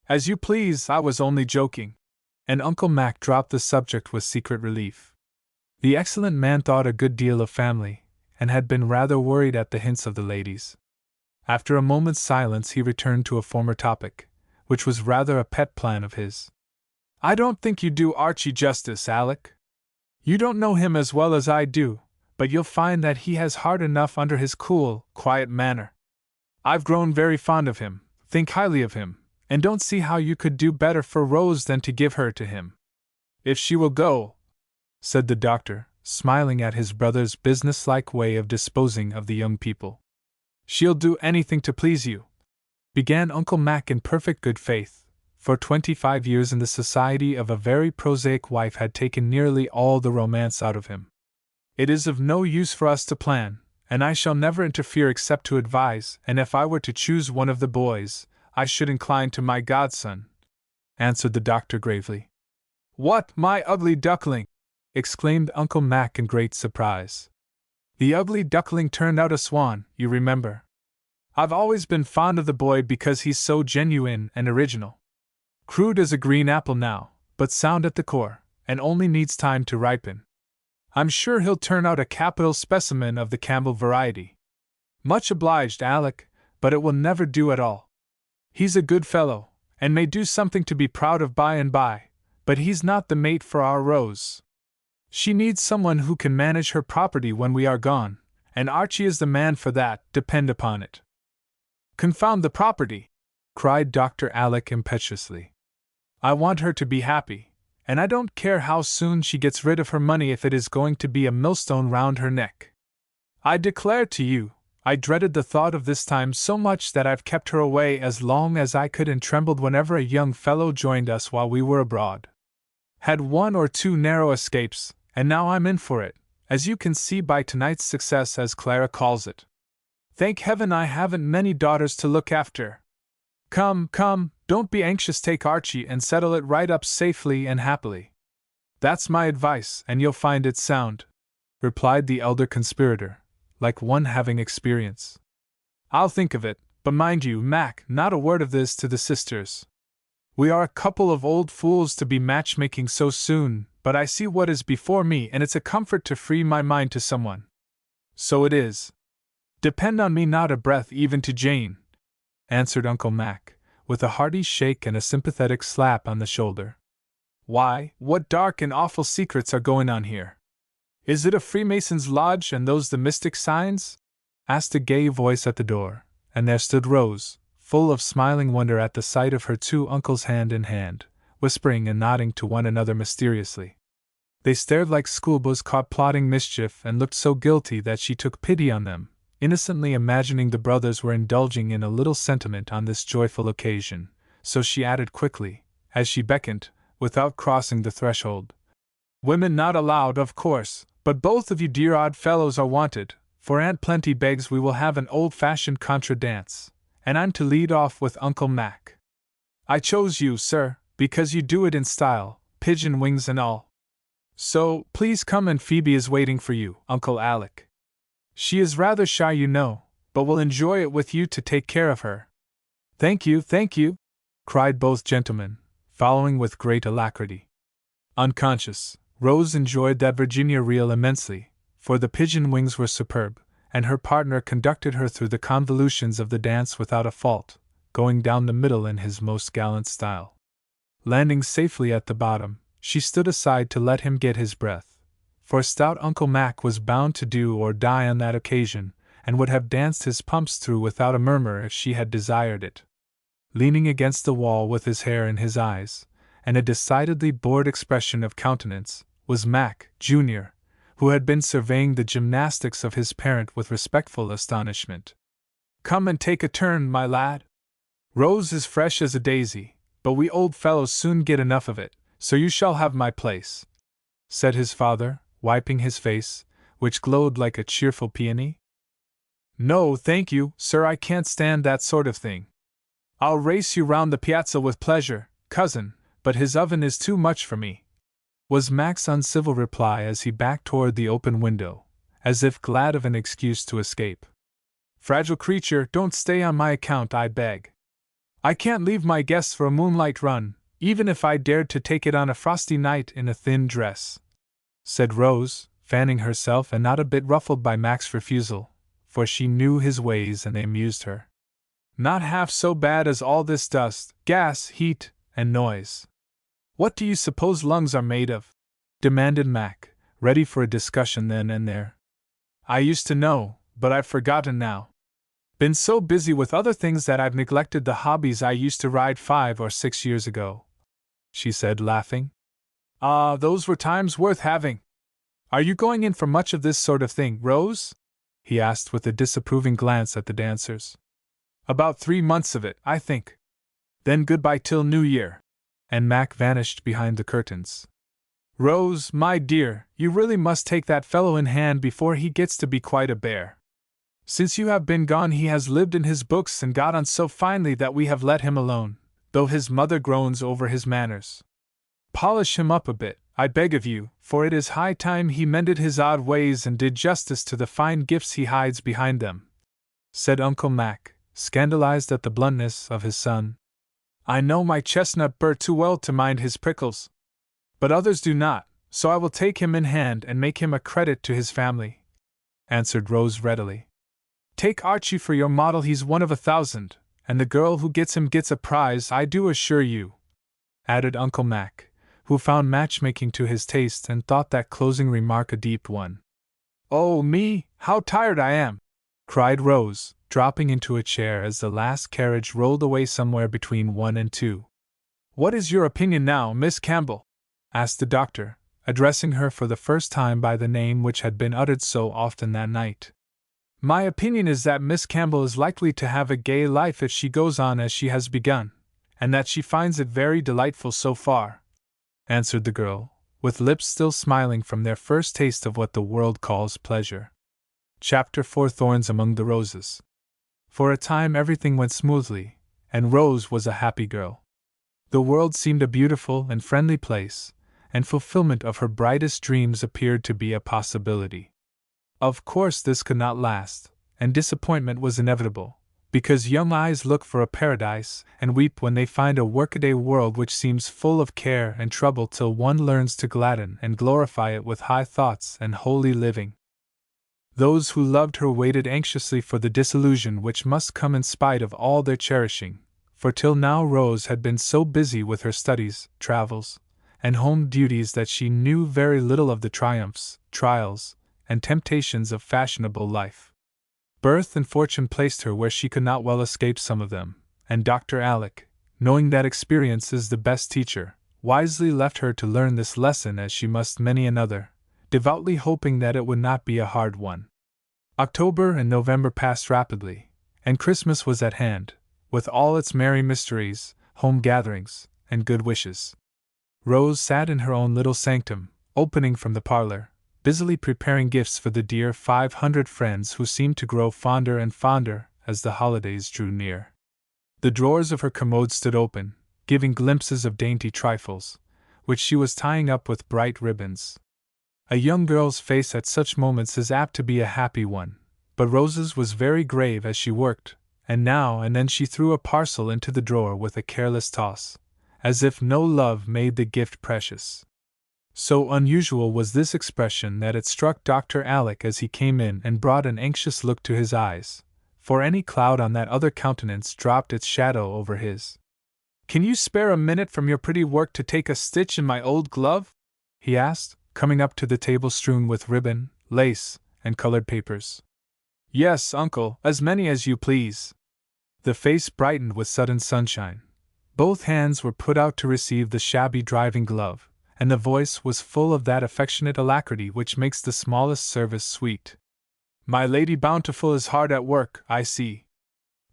"As you please, I was only joking." And Uncle Mac dropped the subject with secret relief. The excellent man thought a good deal of family, and had been rather worried at the hints of the ladies. After a moment's silence he returned to a former topic, which was rather a pet plan of his. "I don't think you do Archie justice, Alec. You don't know him as well as I do, but you'll find that he has heart enough under his cool, quiet manner. I've grown very fond of him, think highly of him, and don't see how you could do better for Rose than to give her to him. If she will go," said the doctor, smiling at his brother's businesslike way of disposing of the young people. "She'll do anything to please you," began Uncle Mac in perfect good faith, for 25 years in the society of a very prosaic wife had taken nearly all the romance out of him. "It is of no use for us to plan, and I shall never interfere except to advise, and if I were to choose one of the boys, I should incline to my godson," answered the doctor gravely. "What, my ugly duckling!" exclaimed Uncle Mac in great surprise. "The ugly duckling turned out a swan, you remember. I've always been fond of the boy because he's so genuine and original. Crude as a green apple now, but sound at the core, and only needs time to ripen. I'm sure he'll turn out a capital specimen of the Campbell variety. Much obliged, Alec, but it will never do at all. He's a good fellow, and may do something to be proud of by and by, but he's not the mate for our Rose. She needs someone who can manage her property when we are gone, and Archie is the man for that, depend upon it." "Confound the property!" cried Dr. Alec impetuously. "I want her to be happy, and I don't care how soon she gets rid of her money if it is going to be a millstone round her neck. I declare to you, I dreaded the thought of this time so much that I've kept her away as long as I could and trembled whenever a young fellow joined us while we were abroad. Had 1 or 2 narrow escapes, and now I'm in for it, as you can see by tonight's success, as Clara calls it. Thank heaven I haven't many daughters to look after. Come, don't be anxious, take Archie and settle it right up safely and happily. That's my advice, and you'll find it sound." replied the elder conspirator, like one having experience. I'll think of it, but mind you, Mac, not a word of this to the sisters. We are a couple of old fools to be matchmaking so soon, but I see what is before me, and it's a comfort to free my mind to someone. So it is. Depend on me not a breath even to Jane, answered Uncle Mac, with a hearty shake and a sympathetic slap on the shoulder. Why, what dark and awful secrets are going on here? Is it a Freemason's lodge and those the mystic signs? Asked a gay voice at the door, and there stood Rose, full of smiling wonder at the sight of her two uncles hand in hand, whispering and nodding to one another mysteriously. They stared like schoolboys caught plotting mischief and looked so guilty that she took pity on them, innocently imagining the brothers were indulging in a little sentiment on this joyful occasion, so she added quickly, as she beckoned, without crossing the threshold. Women not allowed, of course, but both of you dear odd fellows are wanted, for Aunt Plenty begs we will have an old-fashioned contra dance, and I'm to lead off with Uncle Mac. I chose you, sir, because you do it in style, pigeon wings and all. So, please come, and Phoebe is waiting for you, Uncle Alec. She is rather shy, you know, but will enjoy it with you to take care of her. Thank you, cried both gentlemen, following with great alacrity. Unconscious, Rose enjoyed that Virginia reel immensely, for the pigeon wings were superb, and her partner conducted her through the convolutions of the dance without a fault, going down the middle in his most gallant style. Landing safely at the bottom, she stood aside to let him get his breath, for stout Uncle Mac was bound to do or die on that occasion, and would have danced his pumps through without a murmur if she had desired it. Leaning against the wall with his hair in his eyes, and a decidedly bored expression of countenance, was Mac, Jr., who had been surveying the gymnastics of his parent with respectful astonishment. Come and take a turn, my lad. Rose is fresh as a daisy, but we old fellows soon get enough of it, so you shall have my place, said his father, wiping his face, which glowed like a cheerful peony. No, thank you, sir, I can't stand that sort of thing. I'll race you round the piazza with pleasure, cousin, but his oven is too much for me, was Mac's uncivil reply as he backed toward the open window, as if glad of an excuse to escape. Fragile creature, don't stay on my account, I beg. I can't leave my guests for a moonlight run, even if I dared to take it on a frosty night in a thin dress, said Rose, fanning herself and not a bit ruffled by Mac's refusal, for she knew his ways and they amused her. Not half so bad as all this dust, gas, heat, and noise. What do you suppose lungs are made of? Demanded Mac, ready for a discussion then and there. I used to know, but I've forgotten now. Been so busy with other things that I've neglected the hobbies I used to ride 5 or 6 years ago, she said, laughing. Ah, those were times worth having. Are you going in for much of this sort of thing, Rose? He asked with a disapproving glance at the dancers. About 3 months of it, I think. Then goodbye till New Year. And Mac vanished behind the curtains. Rose, my dear, you really must take that fellow in hand before he gets to be quite a bear. Since you have been gone he has lived in his books and got on so finely that we have let him alone, though his mother groans over his manners. Polish him up a bit, I beg of you, for it is high time he mended his odd ways and did justice to the fine gifts he hides behind them, said Uncle Mac, scandalized at the bluntness of his son. I know my chestnut burr too well to mind his prickles. But others do not, so I will take him in hand and make him a credit to his family, answered Rose readily. Take Archie for your model, he's one of 1,000, and the girl who gets him gets a prize, I do assure you, added Uncle Mac, who found matchmaking to his taste and thought that closing remark a deep one. Oh me, how tired I am, cried Rose, dropping into a chair as the last carriage rolled away somewhere between 1 and 2. What is your opinion now, Miss Campbell? Asked the doctor, addressing her for the first time by the name which had been uttered so often that night. My opinion is that Miss Campbell is likely to have a gay life if she goes on as she has begun, and that she finds it very delightful so far, answered the girl, with lips still smiling from their first taste of what the world calls pleasure. Chapter 4: Thorns Among the Roses. For a time everything went smoothly, and Rose was a happy girl. The world seemed a beautiful and friendly place, and fulfillment of her brightest dreams appeared to be a possibility. Of course, this could not last, and disappointment was inevitable, because young eyes look for a paradise and weep when they find a workaday world which seems full of care and trouble till one learns to gladden and glorify it with high thoughts and holy living. Those who loved her waited anxiously for the disillusion which must come in spite of all their cherishing, for till now Rose had been so busy with her studies, travels, and home duties that she knew very little of the triumphs, trials, and temptations of fashionable life. Birth and fortune placed her where she could not well escape some of them, and Dr. Alec, knowing that experience is the best teacher, wisely left her to learn this lesson as she must many another, devoutly hoping that it would not be a hard one. October and November passed rapidly, and Christmas was at hand, with all its merry mysteries, home gatherings, and good wishes. Rose sat in her own little sanctum, opening from the parlor, busily preparing gifts for the dear 500 friends who seemed to grow fonder and fonder as the holidays drew near. The drawers of her commode stood open, giving glimpses of dainty trifles, which she was tying up with bright ribbons. A young girl's face at such moments is apt to be a happy one, but Rose's was very grave as she worked, and now and then she threw a parcel into the drawer with a careless toss, as if no love made the gift precious. So unusual was this expression that it struck Dr. Alec as he came in and brought an anxious look to his eyes, for any cloud on that other countenance dropped its shadow over his. "Can you spare a minute from your pretty work to take a stitch in my old glove?" he asked, coming up to the table strewn with ribbon, lace, and colored papers. "Yes, uncle, as many as you please." The face brightened with sudden sunshine. Both hands were put out to receive the shabby driving glove, and the voice was full of that affectionate alacrity which makes the smallest service sweet. "My Lady Bountiful is hard at work, I see.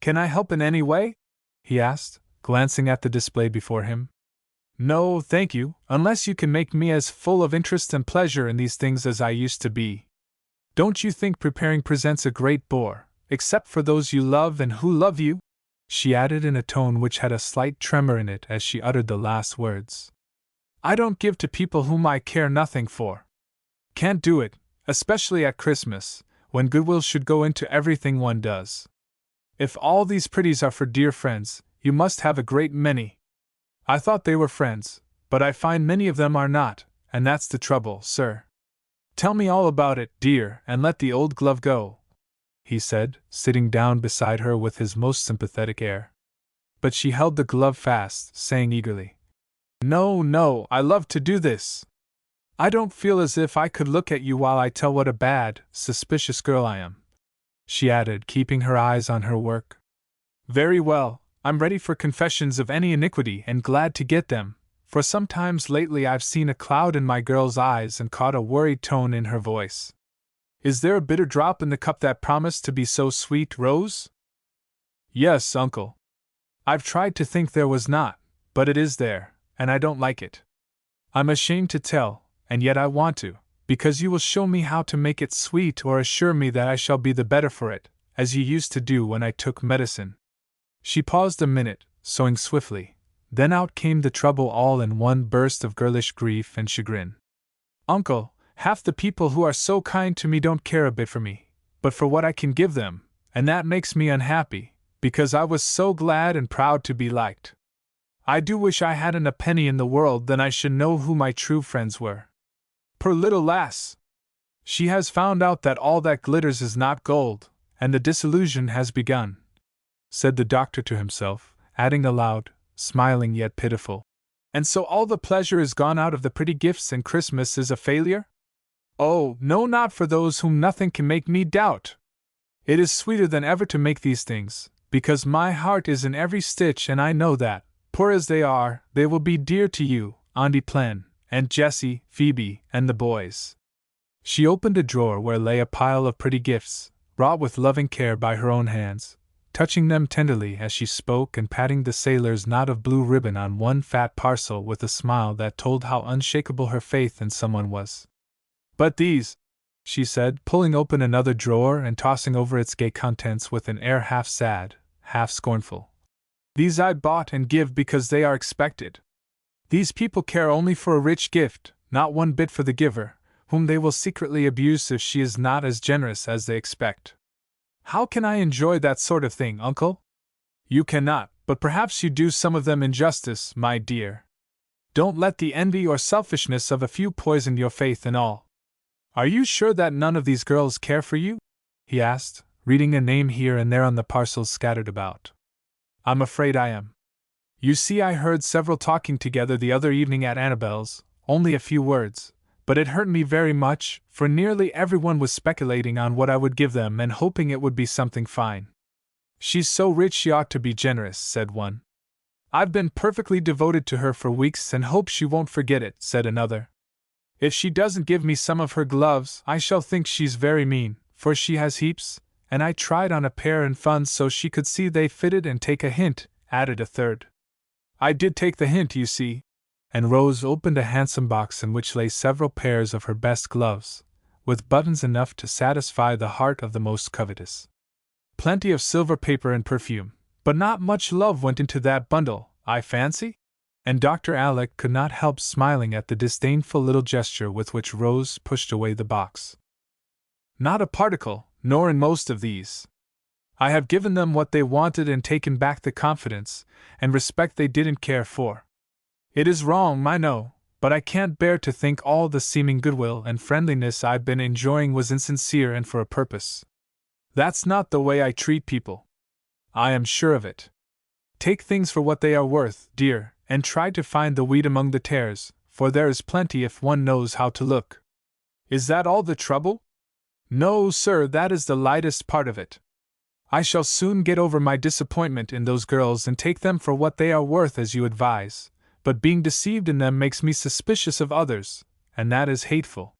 Can I help in any way?" he asked, glancing at the display before him. "No, thank you, unless you can make me as full of interest and pleasure in these things as I used to be. Don't you think preparing presents a great bore, except for those you love and who love you?" she added in a tone which had a slight tremor in it as she uttered the last words. "I don't give to people whom I care nothing for. Can't do it, especially at Christmas, when goodwill should go into everything one does. If all these pretties are for dear friends, you must have a great many. I thought they were friends, but I find many of them are not, and that's the trouble, sir. Tell me all about it, dear, and let the old glove go," he said, sitting down beside her with his most sympathetic air. But she held the glove fast, saying eagerly, "No, no, I love to do this. I don't feel as if I could look at you while I tell what a bad, suspicious girl I am," she added, keeping her eyes on her work. "Very well, I'm ready for confessions of any iniquity and glad to get them, for sometimes lately I've seen a cloud in my girl's eyes and caught a worried tone in her voice. Is there a bitter drop in the cup that promised to be so sweet, Rose?" "Yes, uncle. I've tried to think there was not, but it is there, and I don't like it. I'm ashamed to tell, and yet I want to, because you will show me how to make it sweet or assure me that I shall be the better for it, as you used to do when I took medicine." She paused a minute, sewing swiftly, then out came the trouble all in one burst of girlish grief and chagrin. "Uncle, half the people who are so kind to me don't care a bit for me, but for what I can give them, and that makes me unhappy, because I was so glad and proud to be liked. I do wish I hadn't a penny in the world, then I should know who my true friends were. Poor little lass! She has found out that all that glitters is not gold, and the disillusion has begun," said the doctor to himself, adding aloud, smiling yet pitiful, "And so all the pleasure is gone out of the pretty gifts and Christmas is a failure? Oh, no, not for those whom nothing can make me doubt! It is sweeter than ever to make these things, because my heart is in every stitch, and I know that, poor as they are, they will be dear to you, Auntie Plen, and Jessie, Phoebe, and the boys." She opened a drawer where lay a pile of pretty gifts, wrought with loving care by her own hands, touching them tenderly as she spoke and patting the sailor's knot of blue ribbon on one fat parcel with a smile that told how unshakable her faith in someone was. "But these," she said, pulling open another drawer and tossing over its gay contents with an air half sad, half scornful. "These I bought and give because they are expected. These people care only for a rich gift, not one bit for the giver, whom they will secretly abuse if she is not as generous as they expect. How can I enjoy that sort of thing, uncle? You cannot, but perhaps you do some of them injustice, my dear. Don't let the envy or selfishness of a few poison your faith in all. Are you sure that none of these girls care for you? He asked, reading a name here and there on the parcels scattered about. I'm afraid I am. You see, I heard several talking together the other evening at Annabel's, only a few words, but it hurt me very much, for nearly everyone was speculating on what I would give them and hoping it would be something fine. She's so rich she ought to be generous, said one. I've been perfectly devoted to her for weeks and hope she won't forget it, said another. If she doesn't give me some of her gloves, I shall think she's very mean, for she has heaps, and I tried on a pair in funds so she could see they fitted and take a hint, added a third. I did take the hint, you see. And Rose opened a handsome box in which lay several pairs of her best gloves, with buttons enough to satisfy the heart of the most covetous. Plenty of silver paper and perfume, but not much love went into that bundle, I fancy? And Dr. Alec could not help smiling at the disdainful little gesture with which Rose pushed away the box. Not a particle, nor in most of these. I have given them what they wanted and taken back the confidence and respect they didn't care for. It is wrong, I know, but I can't bear to think all the seeming goodwill and friendliness I've been enjoying was insincere and for a purpose. That's not the way I treat people. I am sure of it. Take things for what they are worth, dear, and try to find the wheat among the tares, for there is plenty if one knows how to look. Is that all the trouble? No, sir, that is the lightest part of it. I shall soon get over my disappointment in those girls and take them for what they are worth as you advise, but being deceived in them makes me suspicious of others, and that is hateful.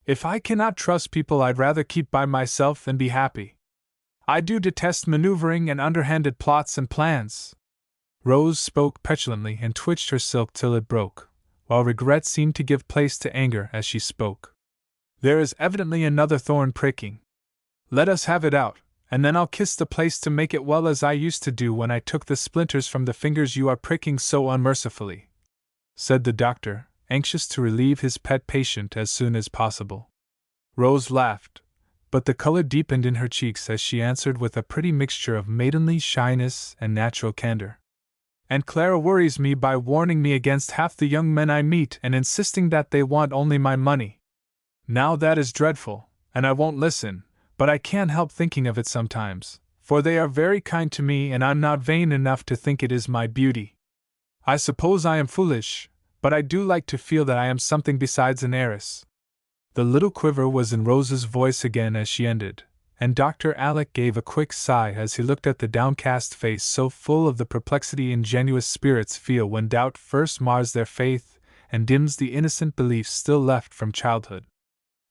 If I cannot trust people, I'd rather keep by myself and be happy. I do detest maneuvering and underhanded plots and plans. Rose spoke petulantly and twitched her silk till it broke, while regret seemed to give place to anger as she spoke. There is evidently another thorn pricking. Let us have it out, and then I'll kiss the place to make it well as I used to do when I took the splinters from the fingers you are pricking so unmercifully, said the doctor, anxious to relieve his pet patient as soon as possible. Rose laughed, but the color deepened in her cheeks as she answered with a pretty mixture of maidenly shyness and natural candor. And Clara worries me by warning me against half the young men I meet and insisting that they want only my money. Now that is dreadful, and I won't listen, but I can't help thinking of it sometimes, for they are very kind to me and I'm not vain enough to think it is my beauty. I suppose I am foolish, but I do like to feel that I am something besides an heiress. The little quiver was in Rose's voice again as she ended, and Dr. Alec gave a quick sigh as he looked at the downcast face so full of the perplexity ingenuous spirits feel when doubt first mars their faith and dims the innocent beliefs still left from childhood.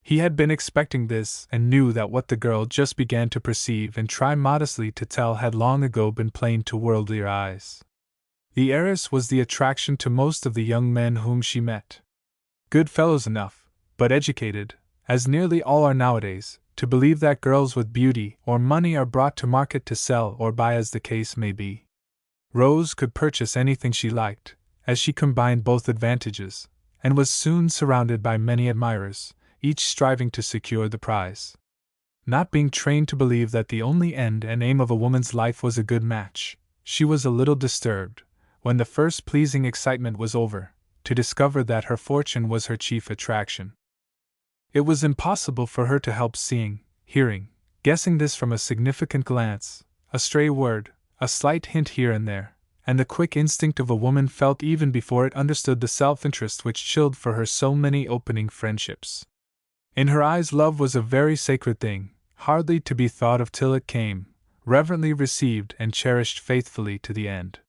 He had been expecting this and knew that what the girl just began to perceive and try modestly to tell had long ago been plain to worldlier eyes. The heiress was the attraction to most of the young men whom she met. Good fellows enough, but educated, as nearly all are nowadays, to believe that girls with beauty or money are brought to market to sell or buy as the case may be. Rose could purchase anything she liked, as she combined both advantages, and was soon surrounded by many admirers, each striving to secure the prize. Not being trained to believe that the only end and aim of a woman's life was a good match, she was a little disturbed, when the first pleasing excitement was over, to discover that her fortune was her chief attraction. It was impossible for her to help seeing, hearing, guessing this from a significant glance, a stray word, a slight hint here and there, and the quick instinct of a woman felt even before it understood the self-interest which chilled for her so many opening friendships. In her eyes love was a very sacred thing, hardly to be thought of till it came, reverently received and cherished faithfully to the end.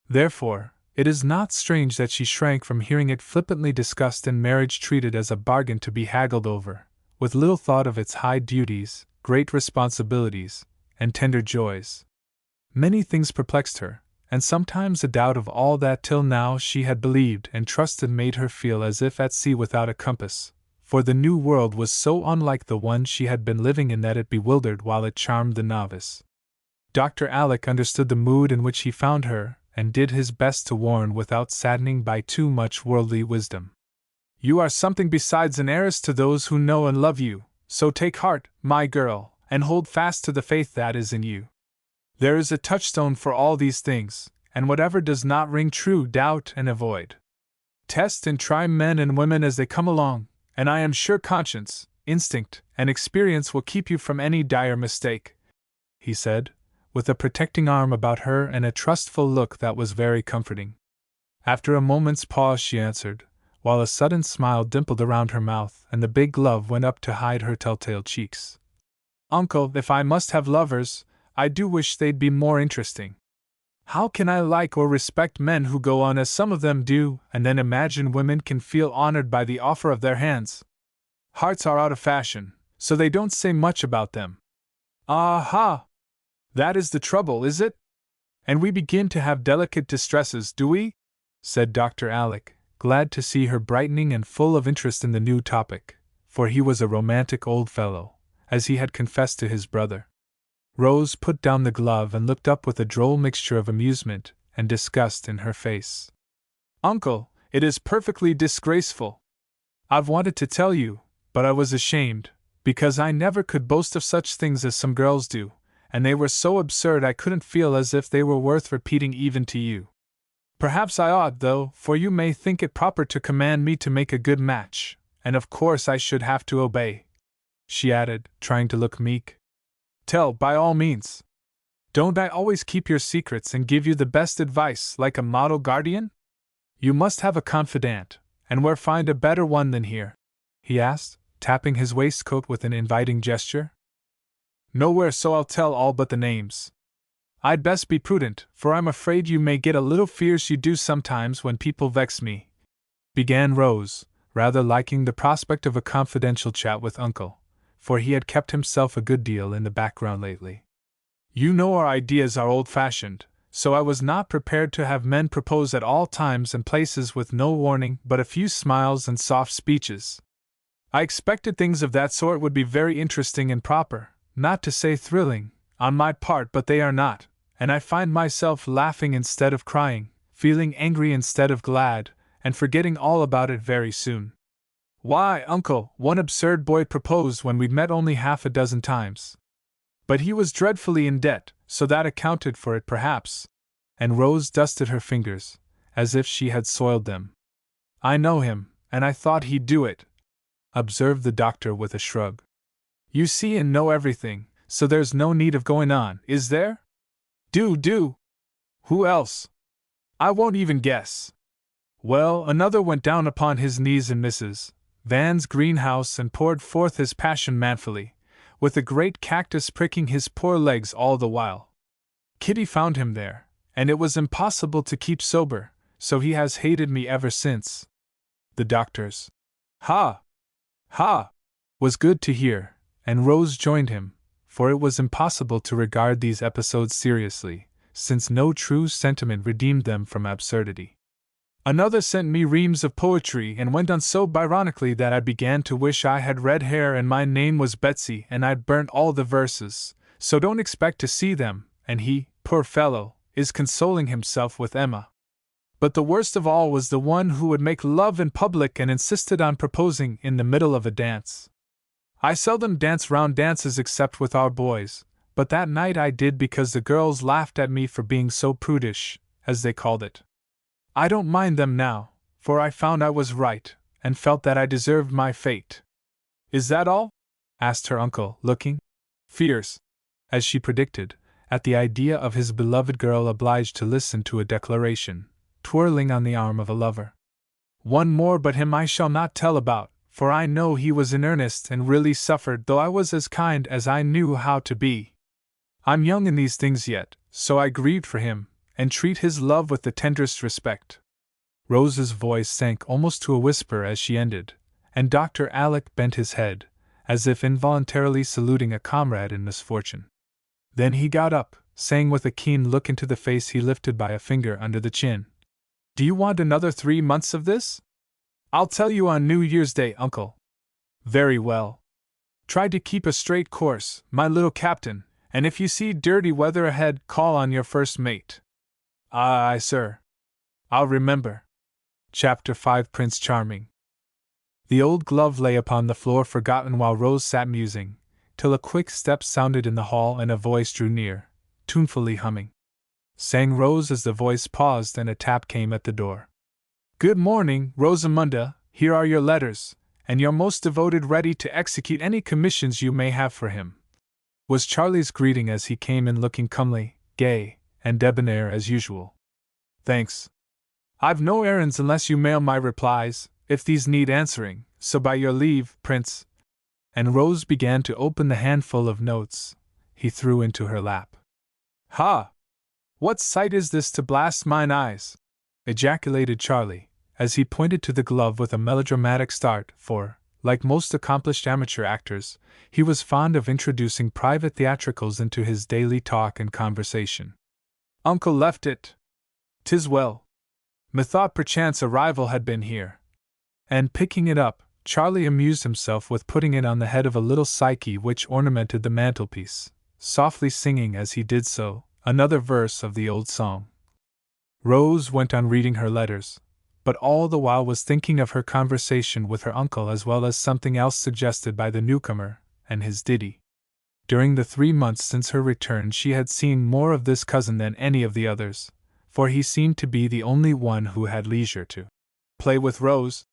Therefore, it is not strange that she shrank from hearing it flippantly discussed and marriage treated as a bargain to be haggled over, with little thought of its high duties, great responsibilities, and tender joys. Many things perplexed her, and sometimes a doubt of all that till now she had believed and trusted made her feel as if at sea without a compass, for the new world was so unlike the one she had been living in that it bewildered while it charmed the novice. Dr. Alec understood the mood in which he found her, and did his best to warn without saddening by too much worldly wisdom. You are something besides an heiress to those who know and love you, so take heart, my girl, and hold fast to the faith that is in you. There is a touchstone for all these things, and whatever does not ring true, doubt and avoid. Test and try men and women as they come along, and I am sure conscience, instinct, and experience will keep you from any dire mistake," he said, with a protecting arm about her and a trustful look that was very comforting. After a moment's pause she answered, while a sudden smile dimpled around her mouth and the big glove went up to hide her telltale cheeks. "Uncle, if I must have lovers, I do wish they'd be more interesting. How can I like or respect men who go on as some of them do, and then imagine women can feel honored by the offer of their hands? Hearts are out of fashion, so they don't say much about them." "Aha! That is the trouble, is it? And we begin to have delicate distresses, do we?" said Dr. Alec, glad to see her brightening and full of interest in the new topic, for he was a romantic old fellow, as he had confessed to his brother. Rose put down the glove and looked up with a droll mixture of amusement and disgust in her face. "Uncle, it is perfectly disgraceful. I've wanted to tell you, but I was ashamed, because I never could boast of such things as some girls do, and they were so absurd I couldn't feel as if they were worth repeating even to you. Perhaps I ought, though, for you may think it proper to command me to make a good match, and of course I should have to obey," she added, trying to look meek. "Tell, by all means. Don't I always keep your secrets and give you the best advice, like a model guardian? You must have a confidant, and where find a better one than here?" he asked, tapping his waistcoat with an inviting gesture. "Nowhere, so I'll tell all but the names. I'd best be prudent, for I'm afraid you may get a little fierce. You do sometimes when people vex me," began Rose, rather liking the prospect of a confidential chat with Uncle, for he had kept himself a good deal in the background lately. "You know our ideas are old-fashioned, so I was not prepared to have men propose at all times and places with no warning but a few smiles and soft speeches. I expected things of that sort would be very interesting and proper, not to say thrilling, on my part, but they are not, and I find myself laughing instead of crying, feeling angry instead of glad, and forgetting all about it very soon. Why, Uncle, one absurd boy proposed when we'd met only half a dozen times. But he was dreadfully in debt, so that accounted for it perhaps," and Rose dusted her fingers, as if she had soiled them. "I know him, and I thought he'd do it," observed the doctor with a shrug. "You see and know everything, so there's no need of going on, is there?" Do. Who else? I won't even guess." "Well, another went down upon his knees in Mrs. Van's greenhouse and poured forth his passion manfully, with a great cactus pricking his poor legs all the while. Kitty found him there, and it was impossible to keep sober, so he has hated me ever since." The doctor's "Ha! Ha!" was good to hear, and Rose joined him, for it was impossible to regard these episodes seriously, since no true sentiment redeemed them from absurdity. "Another sent me reams of poetry and went on so Byronically that I began to wish I had red hair and my name was Betsy and I'd burnt all the verses, so don't expect to see them, and he, poor fellow, is consoling himself with Emma. But the worst of all was the one who would make love in public and insisted on proposing in the middle of a dance. I seldom dance round dances except with our boys, but that night I did because the girls laughed at me for being so prudish, as they called it. I don't mind them now, for I found I was right, and felt that I deserved my fate." "Is that all?" asked her uncle, looking fierce, as she predicted, at the idea of his beloved girl obliged to listen to a declaration, twirling on the arm of a lover. "One more, but him I shall not tell about, for I know he was in earnest and really suffered, though I was as kind as I knew how to be. I'm young in these things yet, so I grieved for him, and treat his love with the tenderest respect." Rose's voice sank almost to a whisper as she ended, and Dr. Alec bent his head, as if involuntarily saluting a comrade in misfortune. Then he got up, saying with a keen look into the face he lifted by a finger under the chin, "Do you want another 3 months of this? I'll tell you on New Year's Day, Uncle." "Very well. Try to keep a straight course, my little captain, and if you see dirty weather ahead, call on your first mate." Aye, sir. I'll remember. Chapter 5 Prince Charming. The old glove lay upon the floor forgotten while Rose sat musing, till a quick step sounded in the hall and a voice drew near, tunefully humming. Sang Rose as the voice paused and a tap came at the door. Good morning, Rosamunda, here are your letters, and your most devoted ready to execute any commissions you may have for him, was Charlie's greeting as he came in looking comely, gay, and debonair as usual. Thanks. I've no errands unless you mail my replies, if these need answering, so by your leave, Prince. And Rose began to open the handful of notes he threw into her lap. Ha! What sight is this to blast mine eyes? Ejaculated Charlie, as he pointed to the glove with a melodramatic start, for, like most accomplished amateur actors, he was fond of introducing private theatricals into his daily talk and conversation. Uncle left it. 'Tis well. Methought perchance a rival had been here. And picking it up, Charlie amused himself with putting it on the head of a little Psyche which ornamented the mantelpiece, softly singing as he did so another verse of the old song. Rose went on reading her letters, but all the while was thinking of her conversation with her uncle as well as something else suggested by the newcomer and his ditty. During the 3 months since her return she had seen more of this cousin than any of the others, for he seemed to be the only one who had leisure to play with Rose,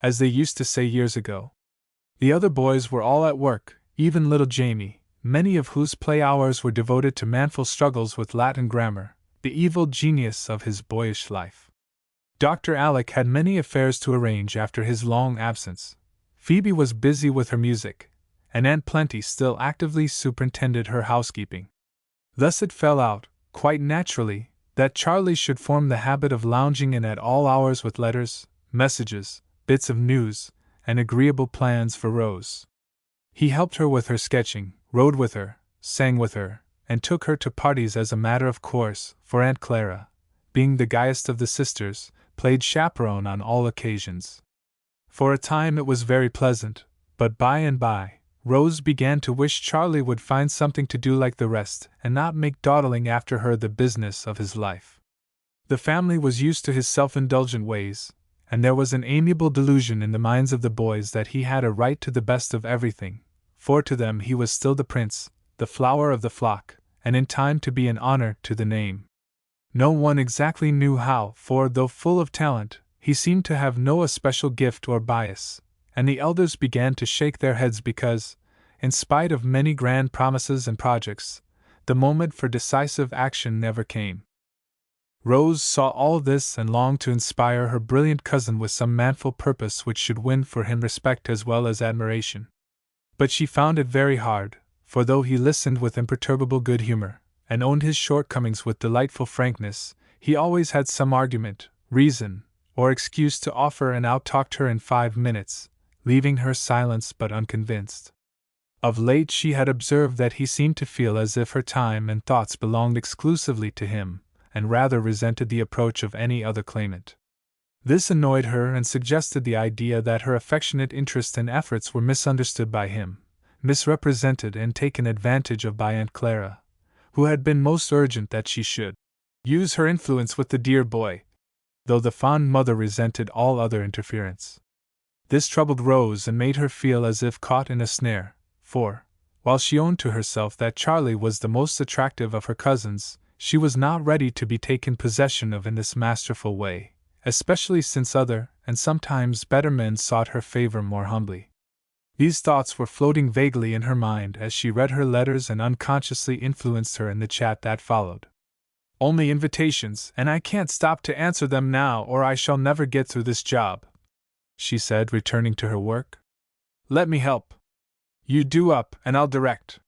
as they used to say years ago. The other boys were all at work, even little Jamie, many of whose play hours were devoted to manful struggles with Latin grammar, the evil genius of his boyish life. Dr. Alec had many affairs to arrange after his long absence. Phoebe was busy with her music, and Aunt Plenty still actively superintended her housekeeping. Thus it fell out, quite naturally, that Charlie should form the habit of lounging in at all hours with letters, messages, bits of news, and agreeable plans for Rose. He helped her with her sketching, rode with her, sang with her, and took her to parties as a matter of course, for Aunt Clara, being the gayest of the sisters, played chaperone on all occasions. For a time it was very pleasant, but by and by, Rose began to wish Charlie would find something to do like the rest and not make dawdling after her the business of his life. The family was used to his self-indulgent ways, and there was an amiable delusion in the minds of the boys that he had a right to the best of everything, for to them he was still the prince, the flower of the flock, and in time to be an honor to the name. No one exactly knew how, for though full of talent, he seemed to have no especial gift or bias, and the elders began to shake their heads because, in spite of many grand promises and projects, the moment for decisive action never came. Rose saw all this and longed to inspire her brilliant cousin with some manful purpose which should win for him respect as well as admiration. But she found it very hard, for though he listened with imperturbable good humor, and owned his shortcomings with delightful frankness, he always had some argument, reason, or excuse to offer and out-talked her in 5 minutes, leaving her silenced but unconvinced. Of late she had observed that he seemed to feel as if her time and thoughts belonged exclusively to him, and rather resented the approach of any other claimant. This annoyed her and suggested the idea that her affectionate interest and efforts were misunderstood by him, misrepresented and taken advantage of by Aunt Clara, who had been most urgent that she should use her influence with the dear boy, though the fond mother resented all other interference. This troubled Rose and made her feel as if caught in a snare, for, while she owned to herself that Charlie was the most attractive of her cousins, she was not ready to be taken possession of in this masterful way, especially since other, and sometimes better men sought her favor more humbly. These thoughts were floating vaguely in her mind as she read her letters and unconsciously influenced her in the chat that followed. Only invitations, and I can't stop to answer them now or I shall never get through this job, she said, returning to her work. Let me help. You do up and I'll direct.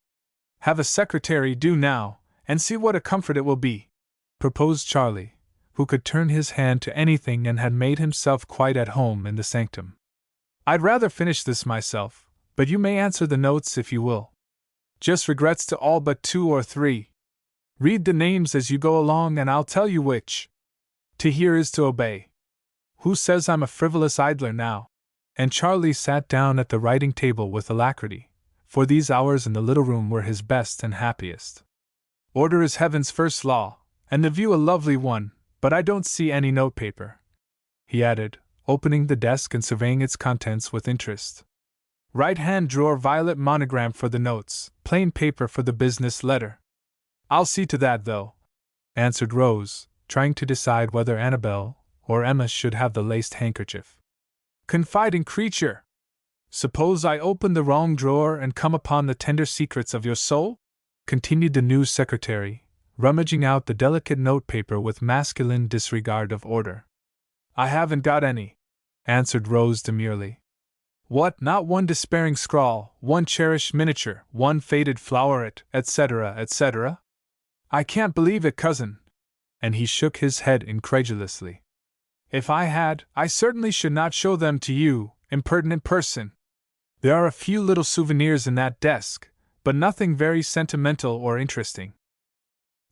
Have a secretary do now, and see what a comfort it will be, proposed Charlie, who could turn his hand to anything and had made himself quite at home in the sanctum. I'd rather finish this myself, but you may answer the notes if you will. Just regrets to all but 2 or 3. Read the names as you go along and I'll tell you which. To hear is to obey. Who says I'm a frivolous idler now? And Charlie sat down at the writing table with alacrity, for these hours in the little room were his best and happiest. Order is heaven's first law, and the view a lovely one, But I don't see any notepaper," he added, opening the desk and surveying its contents with interest. "Right-hand drawer, violet monogram for the notes, plain paper for the business letter." "I'll see to that, though," answered Rose, trying to decide whether Annabel or Emma should have the laced handkerchief. "Confiding creature! Suppose I open the wrong drawer and come upon the tender secrets of your soul?" continued the news secretary, rummaging out the delicate notepaper with masculine disregard of order. "I haven't got any," answered Rose demurely. "What, not one despairing scrawl, one cherished miniature, one faded floweret, etc., etc.? I can't believe it, cousin." And he shook his head incredulously. "If I had, I certainly should not show them to you, impertinent person. There are a few little souvenirs in that desk, but nothing very sentimental or interesting."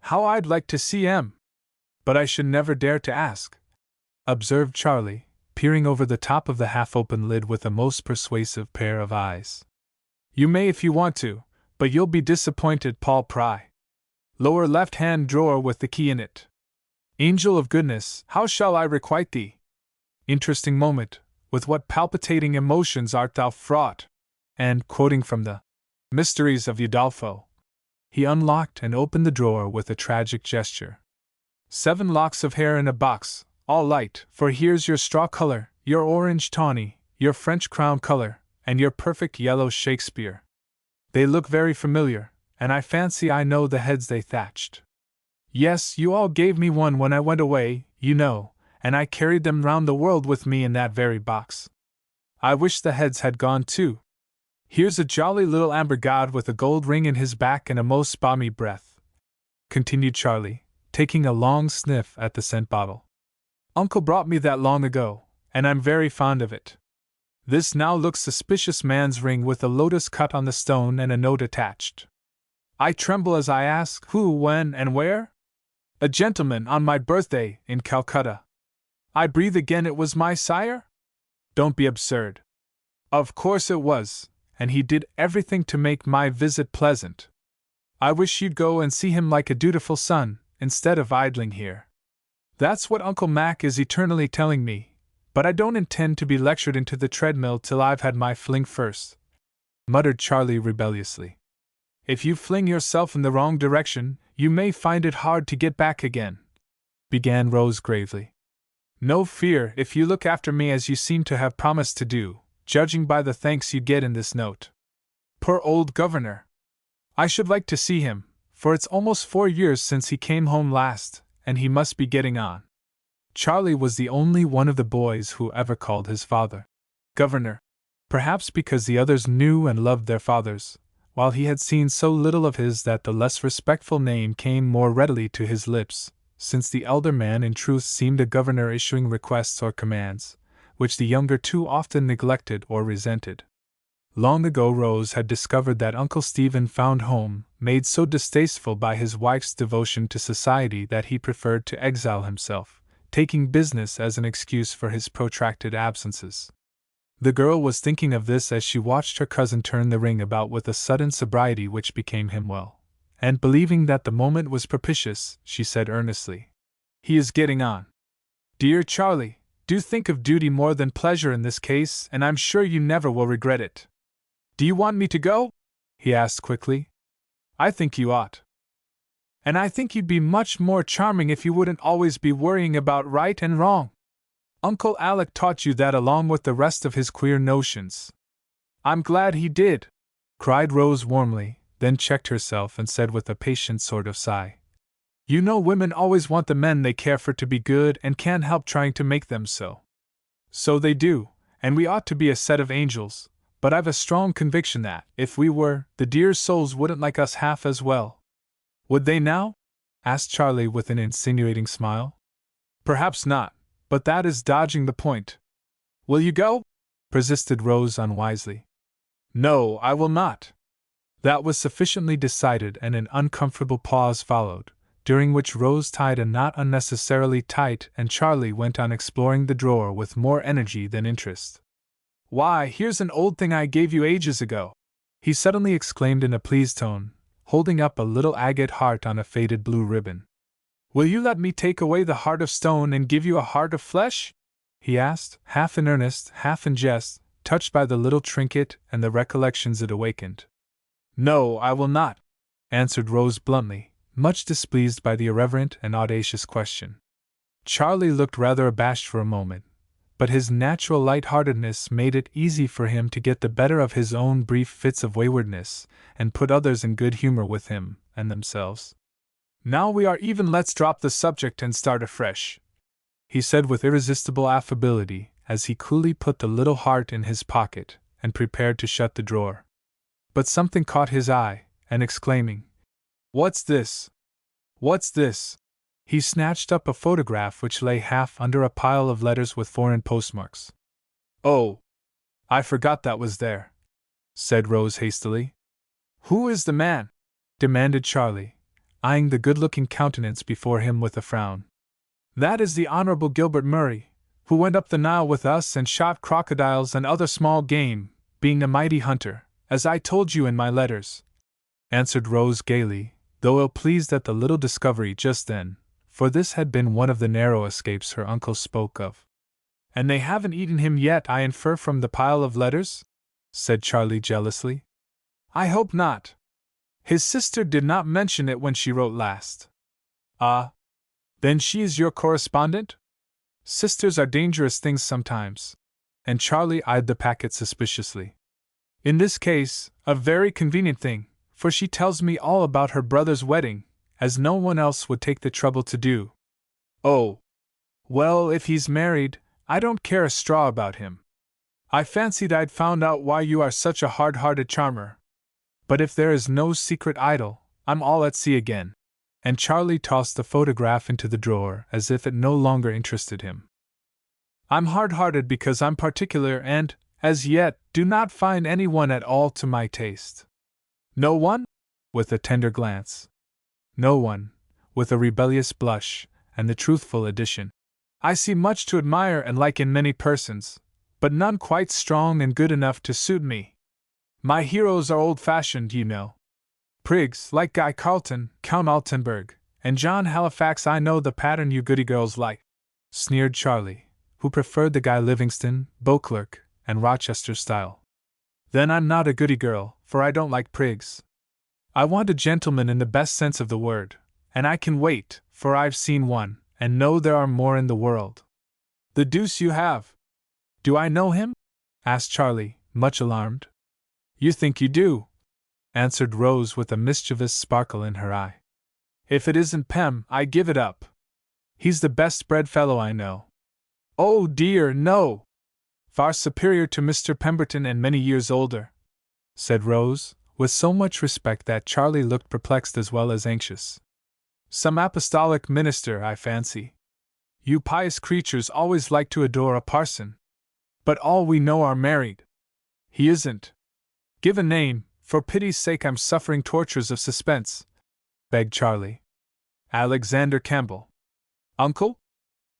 "How I'd like to see 'em! But I should never dare to ask," observed Charlie, peering over the top of the half-open lid with a most persuasive pair of eyes. "You may if you want to, but you'll be disappointed, Paul Pry. Lower left-hand drawer with the key in it. Angel of goodness, how shall I requite thee? Interesting moment, with what palpitating emotions art thou fraught!" And, quoting from the Mysteries of Udolpho, he unlocked and opened the drawer with a tragic gesture. "7 locks of hair in a box, all light, for here's your straw color, your orange tawny, your French crown color, and your perfect yellow Shakespeare. They look very familiar, and I fancy I know the heads they thatched. Yes, you all gave me one when I went away, you know, and I carried them round the world with me in that very box. I wish the heads had gone too. Here's a jolly little amber god with a gold ring in his back and a most balmy breath," continued Charlie, taking a long sniff at the scent bottle. "Uncle brought me that long ago, and I'm very fond of it. This now looks suspicious man's ring with a lotus cut on the stone and a note attached. I tremble as I ask who, when, and where? A gentleman on my birthday in Calcutta. I breathe again, it was my sire? Don't be absurd. Of course it was, and he did everything to make my visit pleasant. I wish you'd go and see him like a dutiful son, instead of idling here. That's what Uncle Mac is eternally telling me, but I don't intend to be lectured into the treadmill till I've had my fling first," muttered Charlie rebelliously. "If you fling yourself in the wrong direction, you may find it hard to get back again," began Rose gravely. "No fear if you look after me as you seem to have promised to do, judging by the thanks you get in this note. Poor old governor! I should like to see him, for it's almost 4 years since he came home last, and he must be getting on." Charlie was the only one of the boys who ever called his father governor, perhaps because the others knew and loved their fathers, while he had seen so little of his that the less respectful name came more readily to his lips, since the elder man in truth seemed a governor issuing requests or commands, which the younger too often neglected or resented. Long ago Rose had discovered that Uncle Stephen found home made so distasteful by his wife's devotion to society that he preferred to exile himself, taking business as an excuse for his protracted absences. The girl was thinking of this as she watched her cousin turn the ring about with a sudden sobriety which became him well, and believing that the moment was propitious, she said earnestly, "He is getting on. Dear Charlie, do think of duty more than pleasure in this case, and I'm sure you never will regret it. Do you want me to go?" he asked quickly. "I think you ought. And I think you'd be much more charming if you wouldn't always be worrying about right and wrong. Uncle Alec taught you that along with the rest of his queer notions." "I'm glad he did," cried Rose warmly, then checked herself and said with a patient sort of sigh, "You know women always want the men they care for to be good and can't help trying to make them so." "So they do, and we ought to be a set of angels, but I've a strong conviction that, if we were, the dear souls wouldn't like us half as well." "Would they now?" asked Charlie with an insinuating smile. "Perhaps not, but that is dodging the point." "Will you go?" persisted Rose unwisely. "No, I will not." That was sufficiently decided, and an uncomfortable pause followed, during which Rose tied a knot unnecessarily tight and Charlie went on exploring the drawer with more energy than interest. "Why, here's an old thing I gave you ages ago!" he suddenly exclaimed in a pleased tone, holding up a little agate heart on a faded blue ribbon. Will you let me take away the heart of stone and give you a heart of flesh? He asked, half in earnest, half in jest, touched by the little trinket and the recollections it awakened. No, I will not, answered Rose bluntly, much displeased by the irreverent and audacious question. Charlie looked rather abashed for a moment, but his natural light-heartedness made it easy for him to get the better of his own brief fits of waywardness, and put others in good humor with him and themselves. Now we are even, let's drop the subject and start afresh, he said with irresistible affability, as he coolly put the little heart in his pocket and prepared to shut the drawer. But something caught his eye, and exclaiming, "What's this? What's this?" he snatched up a photograph which lay half under a pile of letters with foreign postmarks. "Oh, I forgot that was there," said Rose hastily. "Who is the man?" demanded Charlie, eyeing the good-looking countenance before him with a frown. "That is the Honorable Gilbert Murray, who went up the Nile with us and shot crocodiles and other small game, being a mighty hunter, as I told you in my letters," answered Rose gaily, though ill-pleased at the little discovery just then, for this had been one of the narrow escapes her uncle spoke of. "And they haven't eaten him yet, I infer from the pile of letters?" said Charlie jealously. "I hope not. His sister did not mention it when she wrote last." "Ah, then she is your correspondent? Sisters are dangerous things sometimes." And Charlie eyed the packet suspiciously. "In this case, a very convenient thing, for she tells me all about her brother's wedding, as no one else would take the trouble to do." "Oh, well, if he's married, I don't care a straw about him. I fancied I'd found out why you are such a hard-hearted charmer. But if there is no secret idol, I'm all at sea again." And Charlie tossed the photograph into the drawer as if it no longer interested him. "I'm hard-hearted because I'm particular and, as yet, do not find anyone at all to my taste." "No one?" with a tender glance. "No one," with a rebellious blush, and the truthful addition. "I see much to admire and like in many persons, but none quite strong and good enough to suit me. My heroes are old-fashioned, you know. Prigs, like Guy Carleton, Count Altenburg, and John Halifax. I know the pattern you goody girls like," sneered Charlie, who preferred the Guy Livingston, Beauclerk, and Rochester style. "Then I'm not a goody girl, for I don't like prigs. I want a gentleman in the best sense of the word, and I can wait, for I've seen one, and know there are more in the world." "The deuce you have! Do I know him?" asked Charlie, much alarmed. "You think you do," answered Rose with a mischievous sparkle in her eye. "If it isn't Pem, I give it up. He's the best-bred fellow I know." "Oh dear, no! Far superior to Mr. Pemberton and many years older," said Rose, with so much respect that Charlie looked perplexed as well as anxious. "Some apostolic minister, I fancy. You pious creatures always like to adore a parson. But all we know are married." "He isn't." "Give a name, for pity's sake, I'm suffering tortures of suspense," begged Charlie. "Alexander Campbell." "Uncle?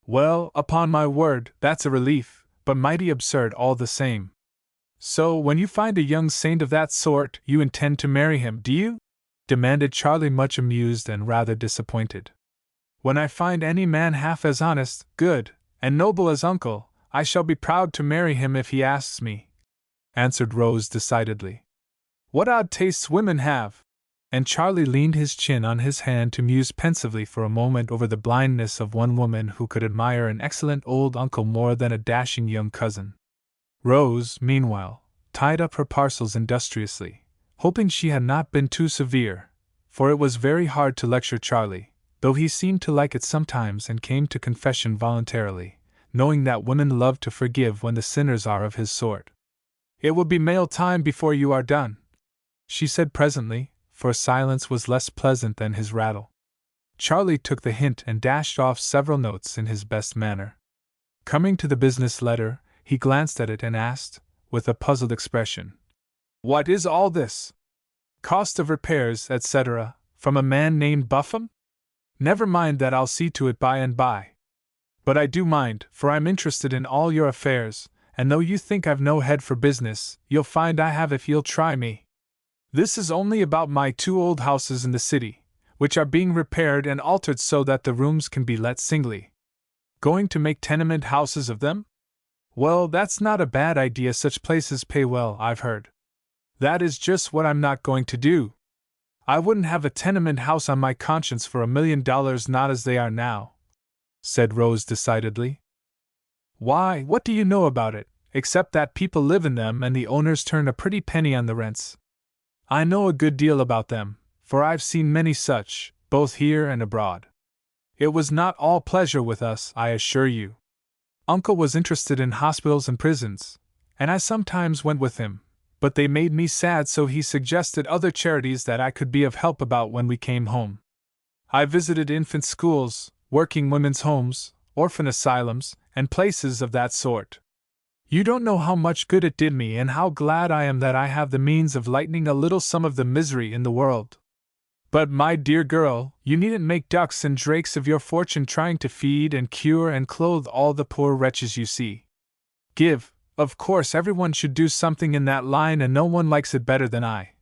Well, upon my word, that's a relief, but mighty absurd all the same. So, when you find a young saint of that sort, you intend to marry him, do you?" demanded Charlie, much amused and rather disappointed. "When I find any man half as honest, good, and noble as Uncle, I shall be proud to marry him if he asks me," answered Rose decidedly. "What odd tastes women have!" And Charlie leaned his chin on his hand to muse pensively for a moment over the blindness of one woman who could admire an excellent old uncle more than a dashing young cousin. Rose, meanwhile, tied up her parcels industriously, hoping she had not been too severe, for it was very hard to lecture Charlie, though he seemed to like it sometimes and came to confession voluntarily, knowing that women love to forgive when the sinners are of his sort. "It will be mail time before you are done," she said presently, for silence was less pleasant than his rattle. Charlie took the hint and dashed off several notes in his best manner. Coming to the business letter, he glanced at it and asked, with a puzzled expression, "What is all this? Cost of repairs, etc., from a man named Buffum? Never mind that, I'll see to it by and by. But I do mind, for I'm interested in all your affairs, and though you think I've no head for business, you'll find I have if you'll try me. This is only about my 2 old houses in the city, which are being repaired and altered so that the rooms can be let singly. Going to make tenement houses of them? Well, that's not a bad idea. Such places pay well, I've heard. That is just what I'm not going to do. I wouldn't have a tenement house on my conscience for $1 million, not as they are now," said Rose decidedly. "Why, what do you know about it, except that people live in them and the owners turn a pretty penny on the rents? I know a good deal about them, for I've seen many such, both here and abroad. It was not all pleasure with us, I assure you. Uncle was interested in hospitals and prisons, and I sometimes went with him, but they made me sad, so he suggested other charities that I could be of help about when we came home. I visited infant schools, working women's homes, orphan asylums, and places of that sort. You don't know how much good it did me and how glad I am that I have the means of lightening a little some of the misery in the world. But, my dear girl, you needn't make ducks and drakes of your fortune trying to feed and cure and clothe all the poor wretches you see. Give, of course everyone should do something in that line, and no one likes it better than I.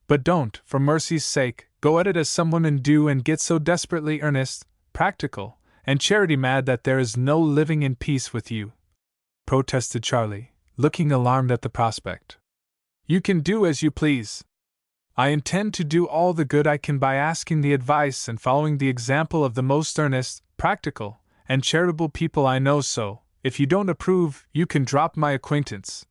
But don't, for mercy's sake, go at it as some women do and get so desperately earnest, practical, and charity-mad that there is no living in peace with you," protested Charlie, looking alarmed at the prospect. "You can do as you please. I intend to do all the good I can by asking the advice and following the example of the most earnest, practical, and charitable people I know, so, if you don't approve, you can drop my acquaintance,"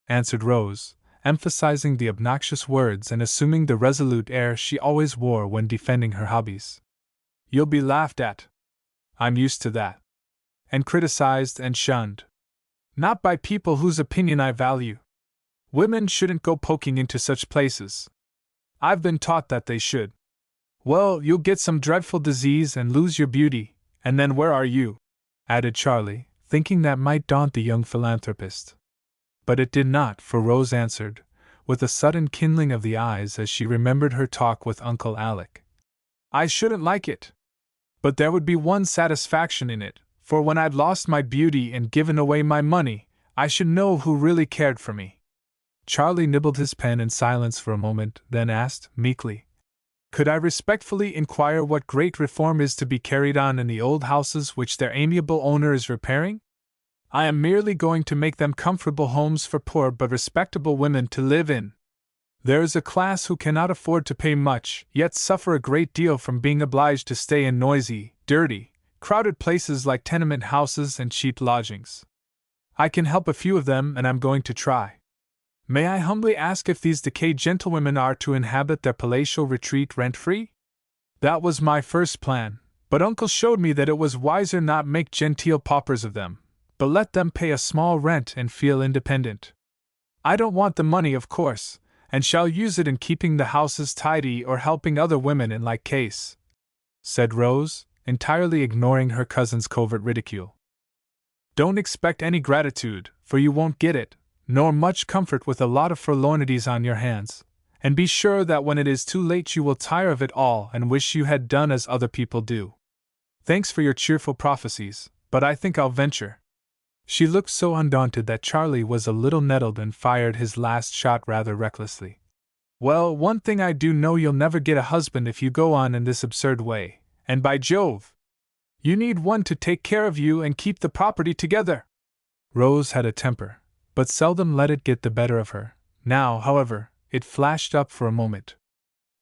answered Rose, emphasizing the obnoxious words and assuming the resolute air she always wore when defending her hobbies. "You'll be laughed at. I'm used to that. And criticized and shunned. Not by people whose opinion I value. Women shouldn't go poking into such places. I've been taught that they should. Well, you'll get some dreadful disease and lose your beauty, and then where are you?" added Charlie, thinking that might daunt the young philanthropist. But it did not, for Rose answered, with a sudden kindling of the eyes as she remembered her talk with Uncle Alec. "I shouldn't like it. But there would be one satisfaction in it, for when I'd lost my beauty and given away my money, I should know who really cared for me." Charlie nibbled his pen in silence for a moment, then asked, meekly, "Could I respectfully inquire what great reform is to be carried on in the old houses which their amiable owner is repairing?" "I am merely going to make them comfortable homes for poor but respectable women to live in. There is a class who cannot afford to pay much, yet suffer a great deal from being obliged to stay in noisy, dirty, crowded places like tenement houses and cheap lodgings. I can help a few of them, and I'm going to try. May I humbly ask if these decayed gentlewomen are to inhabit their palatial retreat rent-free? That was my first plan, but Uncle showed me that it was wiser not make genteel paupers of them, but let them pay a small rent and feel independent. I don't want the money, of course, and shall use it in keeping the houses tidy or helping other women in like case," said Rose, entirely ignoring her cousin's covert ridicule. "Don't expect any gratitude, for you won't get it, nor much comfort with a lot of forlornities on your hands, and be sure that when it is too late you will tire of it all and wish you had done as other people do. Thanks for your cheerful prophecies, but I think I'll venture." She looked so undaunted that Charlie was a little nettled and fired his last shot rather recklessly. "Well, one thing I do know, you'll never get a husband if you go on in this absurd way, and by Jove! You need one to take care of you and keep the property together." Rose had a temper, but seldom let it get the better of her. Now, however, it flashed up for a moment.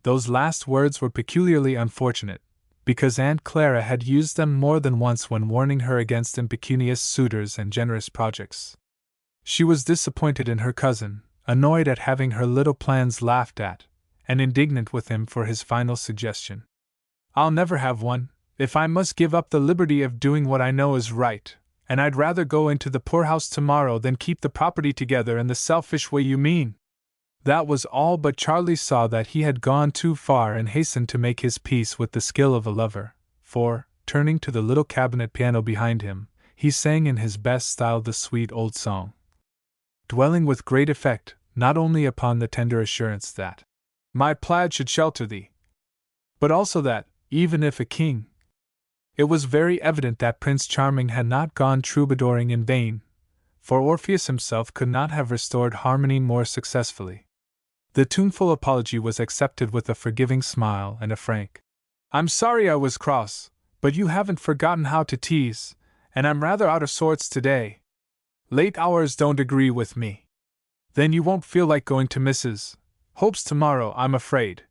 Those last words were peculiarly unfortunate, because Aunt Clara had used them more than once when warning her against impecunious suitors and generous projects. She was disappointed in her cousin, annoyed at having her little plans laughed at, and indignant with him for his final suggestion. "I'll never have one, if I must give up the liberty of doing what I know is right, and I'd rather go into the poorhouse tomorrow than keep the property together in the selfish way you mean." That was all, but Charlie saw that he had gone too far and hastened to make his peace with the skill of a lover, for, turning to the little cabinet piano behind him, he sang in his best style the sweet old song, dwelling with great effect not only upon the tender assurance that "my plaid should shelter thee," but also that, even if a king, it was very evident that Prince Charming had not gone troubadouring in vain, for Orpheus himself could not have restored harmony more successfully. The tuneful apology was accepted with a forgiving smile and a frank I'm sorry I was cross, but you haven't forgotten how to tease, and I'm rather out of sorts today. Late hours don't agree with me. Then you won't feel like going to Mrs. Hope's tomorrow, I'm afraid.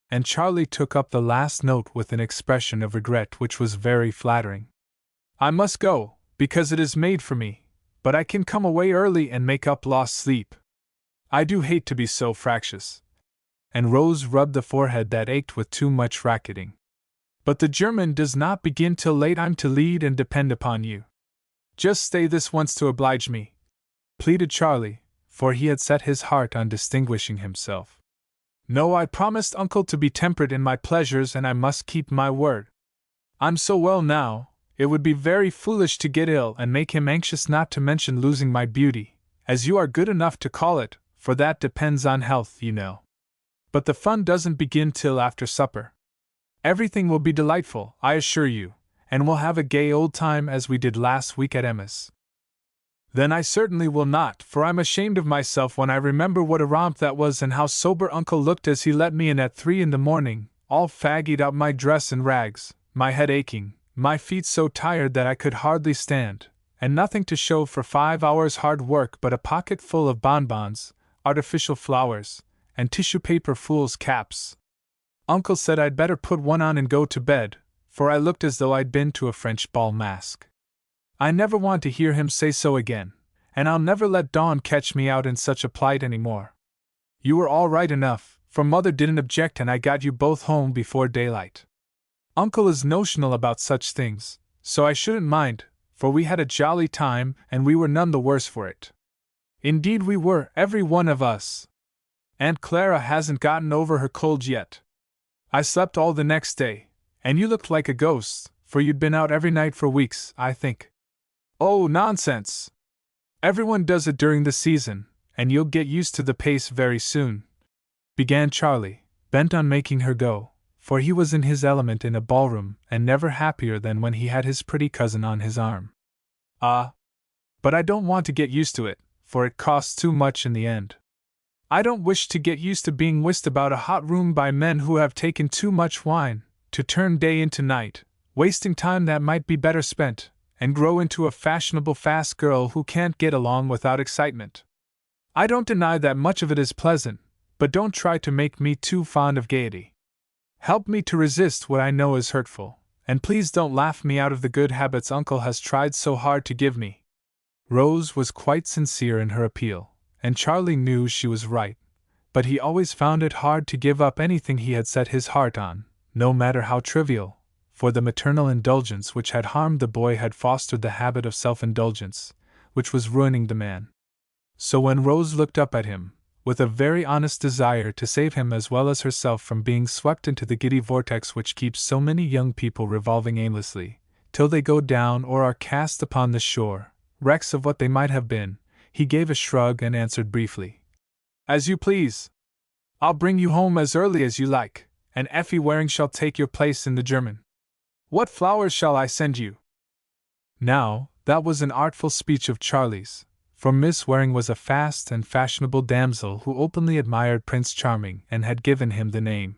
And Charlie took up the last note with an expression of regret which was very flattering. I must go, because it is made for me, but I can come away early and make up lost sleep. I do hate to be so fractious. And Rose rubbed the forehead that ached with too much racketing. But the German does not begin till late. I'm to lead and depend upon you. Just stay this once to oblige me, pleaded Charlie, for he had set his heart on distinguishing himself. No, I promised Uncle to be temperate in my pleasures, and I must keep my word. I'm so well now, it would be very foolish to get ill and make him anxious, not to mention losing my beauty, as you are good enough to call it, for that depends on health, you know. But the fun doesn't begin till after supper. Everything will be delightful, I assure you, and we'll have a gay old time as we did last week at Emma's. Then I certainly will not, for I'm ashamed of myself when I remember what a romp that was and how sober Uncle looked as he let me in at 3 in the morning, all faggied out, my dress in rags, my head aching, my feet so tired that I could hardly stand, and nothing to show for 5 hours' hard work but a pocket full of bonbons, artificial flowers, and tissue paper fools' caps. Uncle said I'd better put one on and go to bed, for I looked as though I'd been to a French bal masque. I never want to hear him say so again, and I'll never let Dawn catch me out in such a plight any more. You were all right enough, for Mother didn't object and I got you both home before daylight. Uncle is notional about such things, so I shouldn't mind, for we had a jolly time and we were none the worse for it. Indeed we were, every one of us. Aunt Clara hasn't gotten over her cold yet. I slept all the next day, and you looked like a ghost, for you'd been out every night for weeks, I think. Oh, nonsense! Everyone does it during the season, and you'll get used to the pace very soon, began Charlie, bent on making her go, for he was in his element in a ballroom and never happier than when he had his pretty cousin on his arm. Ah! But I don't want to get used to it, for it costs too much in the end. I don't wish to get used to being whisked about a hot room by men who have taken too much wine, to turn day into night, wasting time that might be better spent, and grow into a fashionable fast girl who can't get along without excitement. I don't deny that much of it is pleasant, but don't try to make me too fond of gaiety. Help me to resist what I know is hurtful, and please don't laugh me out of the good habits Uncle has tried so hard to give me. Rose was quite sincere in her appeal, and Charlie knew she was right, but he always found it hard to give up anything he had set his heart on, no matter how trivial, for the maternal indulgence which had harmed the boy had fostered the habit of self-indulgence, which was ruining the man. So when Rose looked up at him, with a very honest desire to save him as well as herself from being swept into the giddy vortex which keeps so many young people revolving aimlessly, till they go down or are cast upon the shore, wrecks of what they might have been, he gave a shrug and answered briefly, As you please. I'll bring you home as early as you like, and Effie Waring shall take your place in the German. What flowers shall I send you? Now, that was an artful speech of Charlie's, for Miss Waring was a fast and fashionable damsel who openly admired Prince Charming and had given him the name.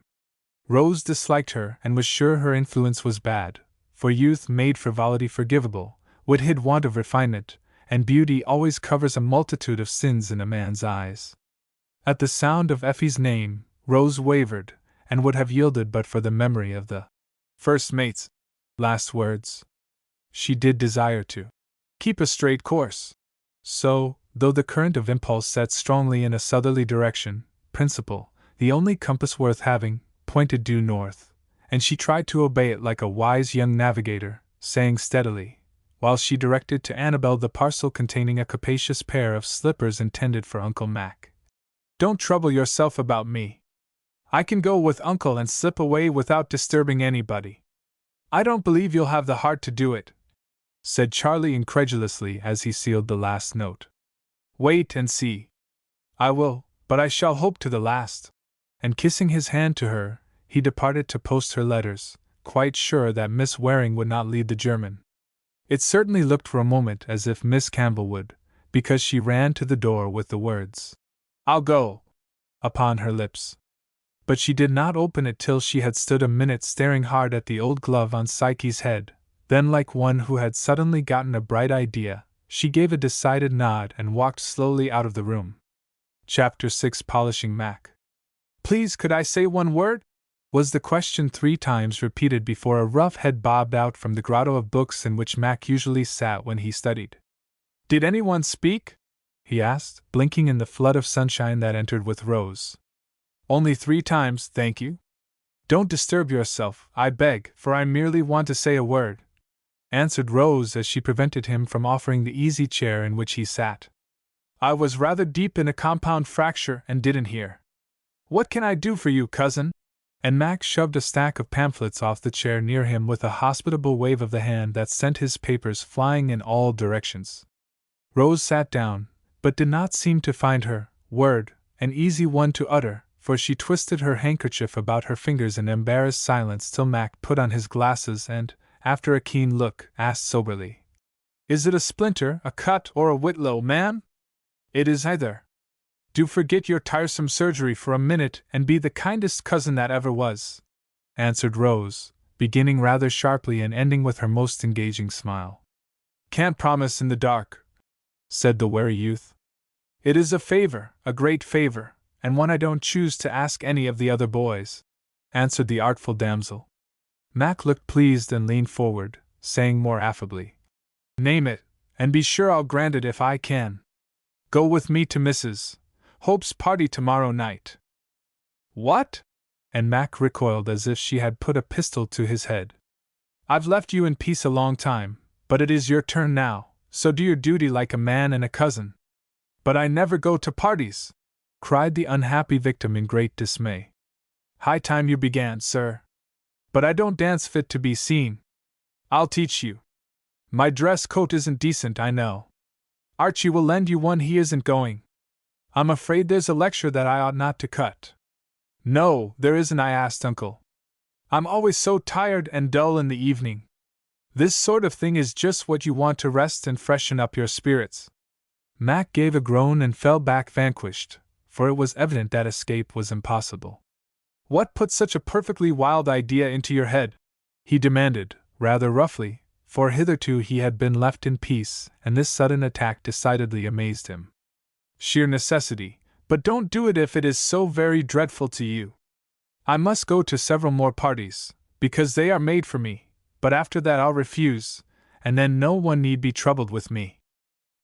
Rose disliked her and was sure her influence was bad, for youth made frivolity forgivable, would hid want of refinement, and beauty always covers a multitude of sins in a man's eyes. At the sound of Effie's name, Rose wavered, and would have yielded but for the memory of the first mate's last words. She did desire to keep a straight course. So, though the current of impulse set strongly in a southerly direction, principle, the only compass worth having, pointed due north, and she tried to obey it like a wise young navigator, saying steadily, while she directed to Annabel the parcel containing a capacious pair of slippers intended for Uncle Mac. Don't trouble yourself about me. I can go with Uncle and slip away without disturbing anybody. I don't believe you'll have the heart to do it, said Charlie incredulously as he sealed the last note. Wait and see. I will, but I shall hope to the last. And kissing his hand to her, he departed to post her letters, quite sure that Miss Waring would not lead the German. It certainly looked for a moment as if Miss Campbell would, because she ran to the door with the words, I'll go, upon her lips. but she did not open it till she had stood a minute staring hard at the old glove on Psyche's head. Then, like one who had suddenly gotten a bright idea, she gave a decided nod and walked slowly out of the room. Chapter 6. Polishing Mac. "Please, could I say one word?" was the question 3 times repeated before a rough head bobbed out from the grotto of books in which Mac usually sat when he studied. "Did anyone speak?" he asked, blinking in the flood of sunshine that entered with Rose. "Only 3 times, thank you." "Don't disturb yourself, I beg, for I merely want to say a word," answered Rose as she prevented him from offering the easy chair in which he sat. "I was rather deep in a compound fracture and didn't hear. What can I do for you, cousin?" And Mac shoved a stack of pamphlets off the chair near him with a hospitable wave of the hand that sent his papers flying in all directions. Rose sat down, but did not seem to find her word an easy one to utter, for she twisted her handkerchief about her fingers in embarrassed silence till Mac put on his glasses and, after a keen look, asked soberly, "Is it a splinter, a cut, or a whitlow, ma'am?" "It is either." "Do forget your tiresome surgery for a minute and be the kindest cousin that ever was," answered Rose, beginning rather sharply and ending with her most engaging smile. "Can't promise in the dark," said the wary youth. "It is a favor, a great favor, and one I don't choose to ask any of the other boys," answered the artful damsel. Mac looked pleased and leaned forward, saying more affably, "Name it, and be sure I'll grant it if I can. Go with me to Mrs. Hope's party tomorrow night." "What?" And Mac recoiled as if she had put a pistol to his head. "I've left you in peace a long time, but it is your turn now, so do your duty like a man and a cousin." "But I never go to parties!" cried the unhappy victim in great dismay. "High time you began, sir. But I don't dance fit to be seen. I'll teach you. My dress coat isn't decent, I know. Archie will lend you one, he isn't going. I'm afraid there's a lecture that I ought not to cut." "No, there isn't," I asked Uncle. "I'm always so tired and dull in the evening. This sort of thing is just what you want to rest and freshen up your spirits." Mac gave a groan and fell back vanquished, for it was evident that escape was impossible. "What put such a perfectly wild idea into your head?" he demanded, rather roughly, for hitherto he had been left in peace, and this sudden attack decidedly amazed him. "Sheer necessity, but don't do it if it is so very dreadful to you. I must go to several more parties, because they are made for me, but after that I'll refuse, and then no one need be troubled with me."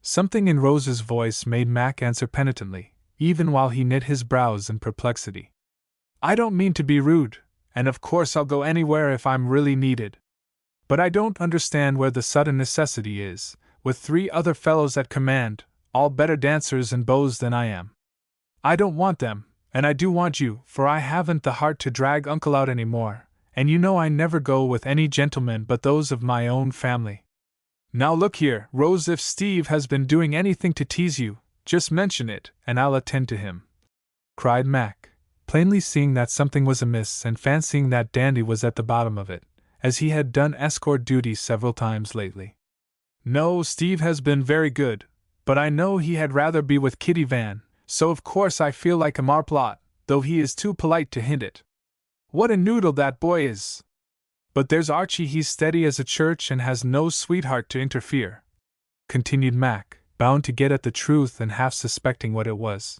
Something in Rose's voice made Mac answer penitently, even while he knit his brows in perplexity. "I don't mean to be rude, and of course I'll go anywhere if I'm really needed. But I don't understand where the sudden necessity is, with 3 other fellows at command, all better dancers and beaux than I am. I don't want them, and I do want you, for I haven't the heart to drag Uncle out any more, and you know I never go with any gentlemen but those of my own family. Now look here, Rose, if Steve has been doing anything to tease you, just mention it, and I'll attend to him," cried Mac, plainly seeing that something was amiss and fancying that Dandy was at the bottom of it, as he had done escort duty several times lately. "No, Steve has been very good, but I know he had rather be with Kitty Van, so of course I feel like a marplot, though he is too polite to hint it. What a noodle that boy is! But there's Archie, he's steady as a church and has no sweetheart to interfere," continued Mac, bound to get at the truth and half suspecting what it was.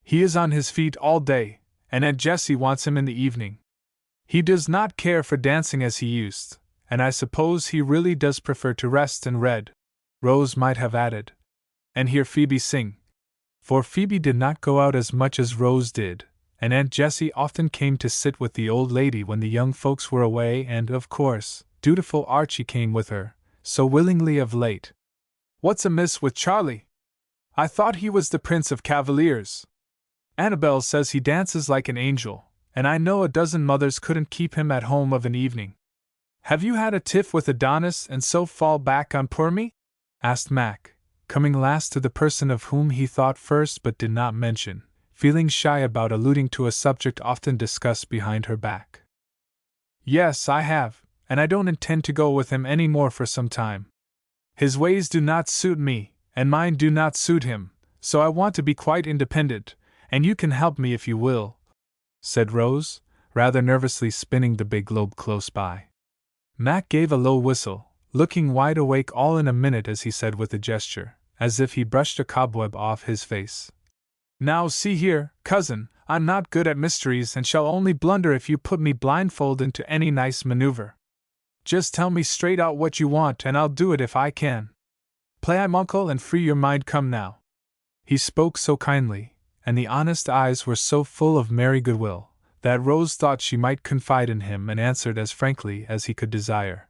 "He is on his feet all day, and Aunt Jessie wants him in the evening. He does not care for dancing as he used, and I suppose he really does prefer to rest and read," Rose might have added, "and hear Phoebe sing." For Phoebe did not go out as much as Rose did, and Aunt Jessie often came to sit with the old lady when the young folks were away, and, of course, dutiful Archie came with her, so willingly of late. "What's amiss with Charlie? I thought he was the Prince of Cavaliers. Annabelle says he dances like an angel, and I know a dozen mothers couldn't keep him at home of an evening. Have you had a tiff with Adonis and so fall back on poor me?" asked Mac, coming last to the person of whom he thought first but did not mention, feeling shy about alluding to a subject often discussed behind her back. "Yes, I have, and I don't intend to go with him any more for some time. His ways do not suit me, and mine do not suit him, so I want to be quite independent, and you can help me if you will." said Rose, rather nervously spinning the big globe close by. Mac gave a low whistle, looking wide awake all in a minute as he said with a gesture, as if he brushed a cobweb off his face. Now see here, cousin, I'm not good at mysteries and shall only blunder if you put me blindfold into any nice maneuver. Just tell me straight out what you want and I'll do it if I can. Play I'm uncle and free your mind come now. He spoke so kindly, and the honest eyes were so full of merry goodwill, that Rose thought she might confide in him and answered as frankly as he could desire.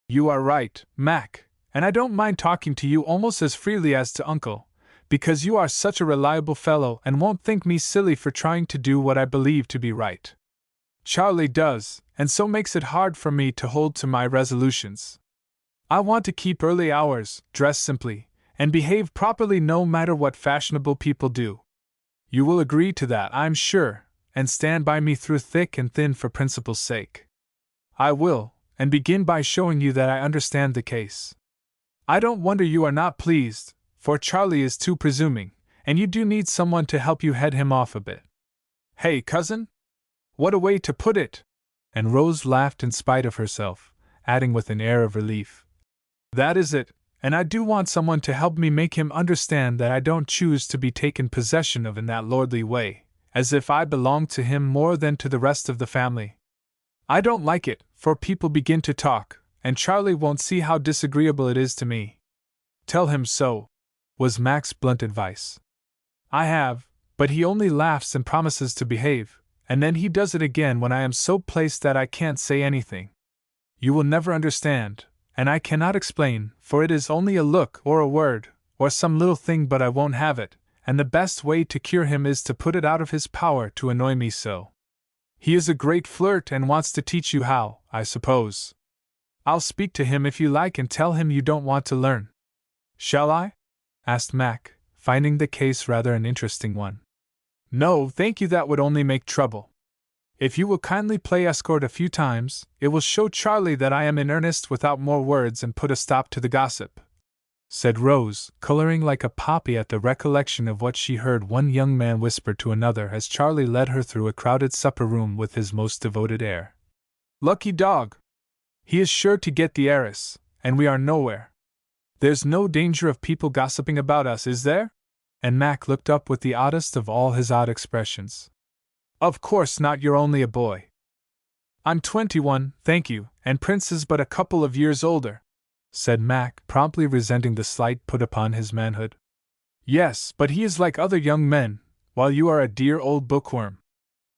You are right, Mac, and I don't mind talking to you almost as freely as to uncle, because you are such a reliable fellow and won't think me silly for trying to do what I believe to be right. Charlie does, and so makes it hard for me to hold to my resolutions. I want to keep early hours, dress simply, and behave properly no matter what fashionable people do. You will agree to that, I'm sure, and stand by me through thick and thin for principle's sake. I will, and begin by showing you that I understand the case. I don't wonder you are not pleased, for Charlie is too presuming, and you do need someone to help you head him off a bit. Hey, cousin? What a way to put it! And Rose laughed in spite of herself, adding with an air of relief. That is it, and I do want someone to help me make him understand that I don't choose to be taken possession of in that lordly way, as if I belonged to him more than to the rest of the family. I don't like it, for people begin to talk, and Charlie won't see how disagreeable it is to me. Tell him so, was Mac's blunt advice. I have, but he only laughs and promises to behave, and then he does it again when I am so placed that I can't say anything. You will never understand, and I cannot explain, for it is only a look or a word, or some little thing, but I won't have it, and the best way to cure him is to put it out of his power to annoy me so. He is a great flirt and wants to teach you how, I suppose. I'll speak to him if you like and tell him you don't want to learn. Shall I? Asked Mac, finding the case rather an interesting one. No, thank you, that would only make trouble. If you will kindly play escort a few times, it will show Charlie that I am in earnest without more words and put a stop to the gossip, said Rose, coloring like a poppy at the recollection of what she heard one young man whisper to another as Charlie led her through a crowded supper-room with his most devoted air. Lucky dog! He is sure to get the heiress, and we are nowhere. There's no danger of people gossiping about us, is there? And Mac looked up with the oddest of all his odd expressions. Of course not, you're only a boy. I'm 21, thank you, and Prince is but a couple of years older, said Mac, promptly resenting the slight put upon his manhood. Yes, but he is like other young men, while you are a dear old bookworm.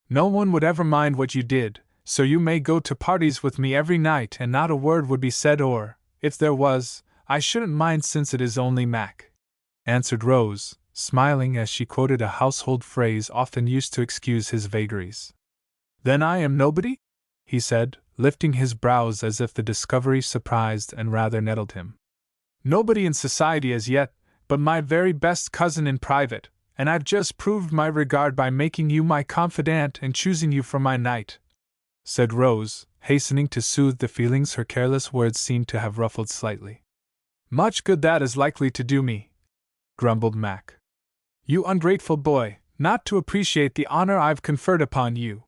No one would ever mind what you did, so you may go to parties with me every night and not a word would be said, or, if there was, I shouldn't mind since it is only Mac, answered Rose, smiling as she quoted a household phrase often used to excuse his vagaries. Then I am nobody? He said, lifting his brows as if the discovery surprised and rather nettled him. Nobody in society as yet, but my very best cousin in private, and I've just proved my regard by making you my confidant and choosing you for my knight, said Rose, hastening to soothe the feelings her careless words seemed to have ruffled slightly. Much good that is likely to do me, grumbled Mac. You ungrateful boy, not to appreciate the honor I've conferred upon you.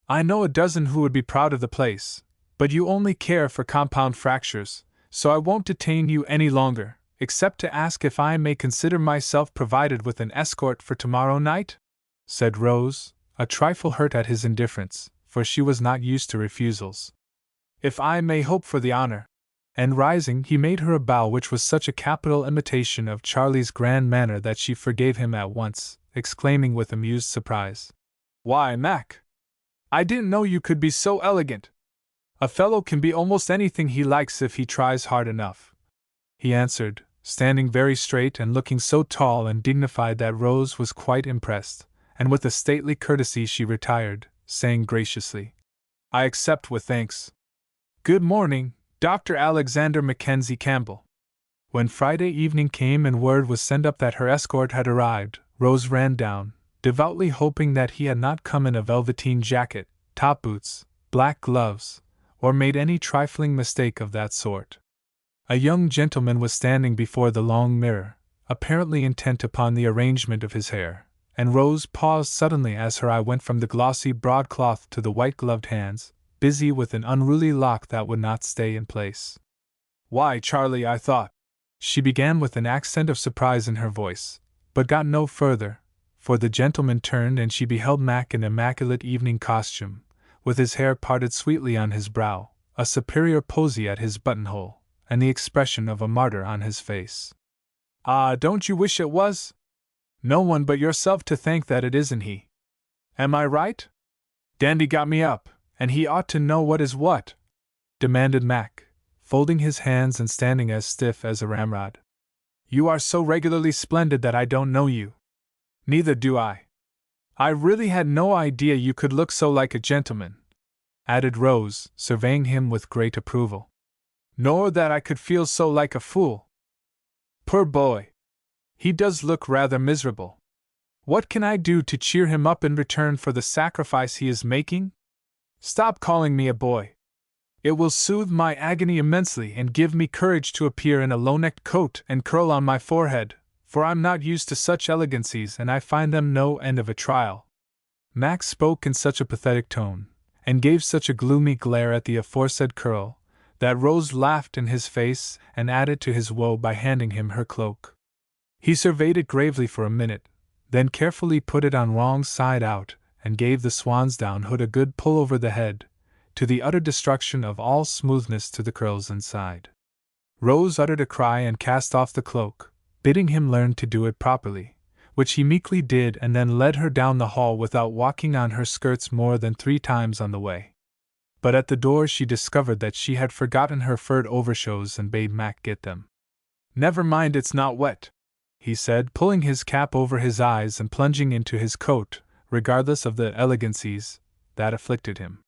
I know a dozen who would be proud of the place, but you only care for compound fractures, so I won't detain you any longer, except to ask if I may consider myself provided with an escort for tomorrow night? Said Rose, a trifle hurt at his indifference, for she was not used to refusals. If I may hope for the honor. And rising, he made her a bow which was such a capital imitation of Charlie's grand manner that she forgave him at once, exclaiming with amused surprise, Why, Mac! I didn't know you could be so elegant. A fellow can be almost anything he likes if he tries hard enough, he answered, standing very straight and looking so tall and dignified that Rose was quite impressed, and with a stately courtesy she retired, saying graciously, I accept with thanks. Good morning, Dr. Alexander Mackenzie Campbell. When Friday evening came and word was sent up that her escort had arrived, Rose ran down, devoutly hoping that he had not come in a velveteen jacket, top boots, black gloves, or made any trifling mistake of that sort. A young gentleman was standing before the long mirror, apparently intent upon the arrangement of his hair, and Rose paused suddenly as her eye went from the glossy broadcloth to the white-gloved hands, busy with an unruly lock that would not stay in place. "Why, Charlie, I thought," she began with an accent of surprise in her voice, but got no further, for the gentleman turned and she beheld Mac in immaculate evening costume, with his hair parted sweetly on his brow, a superior posy at his buttonhole, and the expression of a martyr on his face. "Ah, don't you wish it was? No one but yourself to thank that it isn't he. Am I right? Dandy got me up, and he ought to know what is what," demanded Mac, folding his hands and standing as stiff as a ramrod. "You are so regularly splendid that I don't know you. Neither do I. I really had no idea you could look so like a gentleman," added Rose, surveying him with great approval. "Nor that I could feel so like a fool. Poor boy! He does look rather miserable. What can I do to cheer him up in return for the sacrifice he is making? Stop calling me a boy. It will soothe my agony immensely and give me courage to appear in a low-necked coat and curl on my forehead, for I'm not used to such elegancies and I find them no end of a trial." Max spoke in such a pathetic tone, and gave such a gloomy glare at the aforesaid curl, that Rose laughed in his face and added to his woe by handing him her cloak. He surveyed it gravely for a minute, then carefully put it on wrong side out, and gave the swansdown hood a good pull over the head, to the utter destruction of all smoothness to the curls inside. Rose uttered a cry and cast off the cloak, bidding him learn to do it properly, which he meekly did, and then led her down the hall without walking on her skirts more than 3 times on the way. But at the door she discovered that she had forgotten her furred overshoes and bade Mac get them. "Never mind, it's not wet," he said, pulling his cap over his eyes and plunging into his coat, regardless of the elegancies that afflicted him.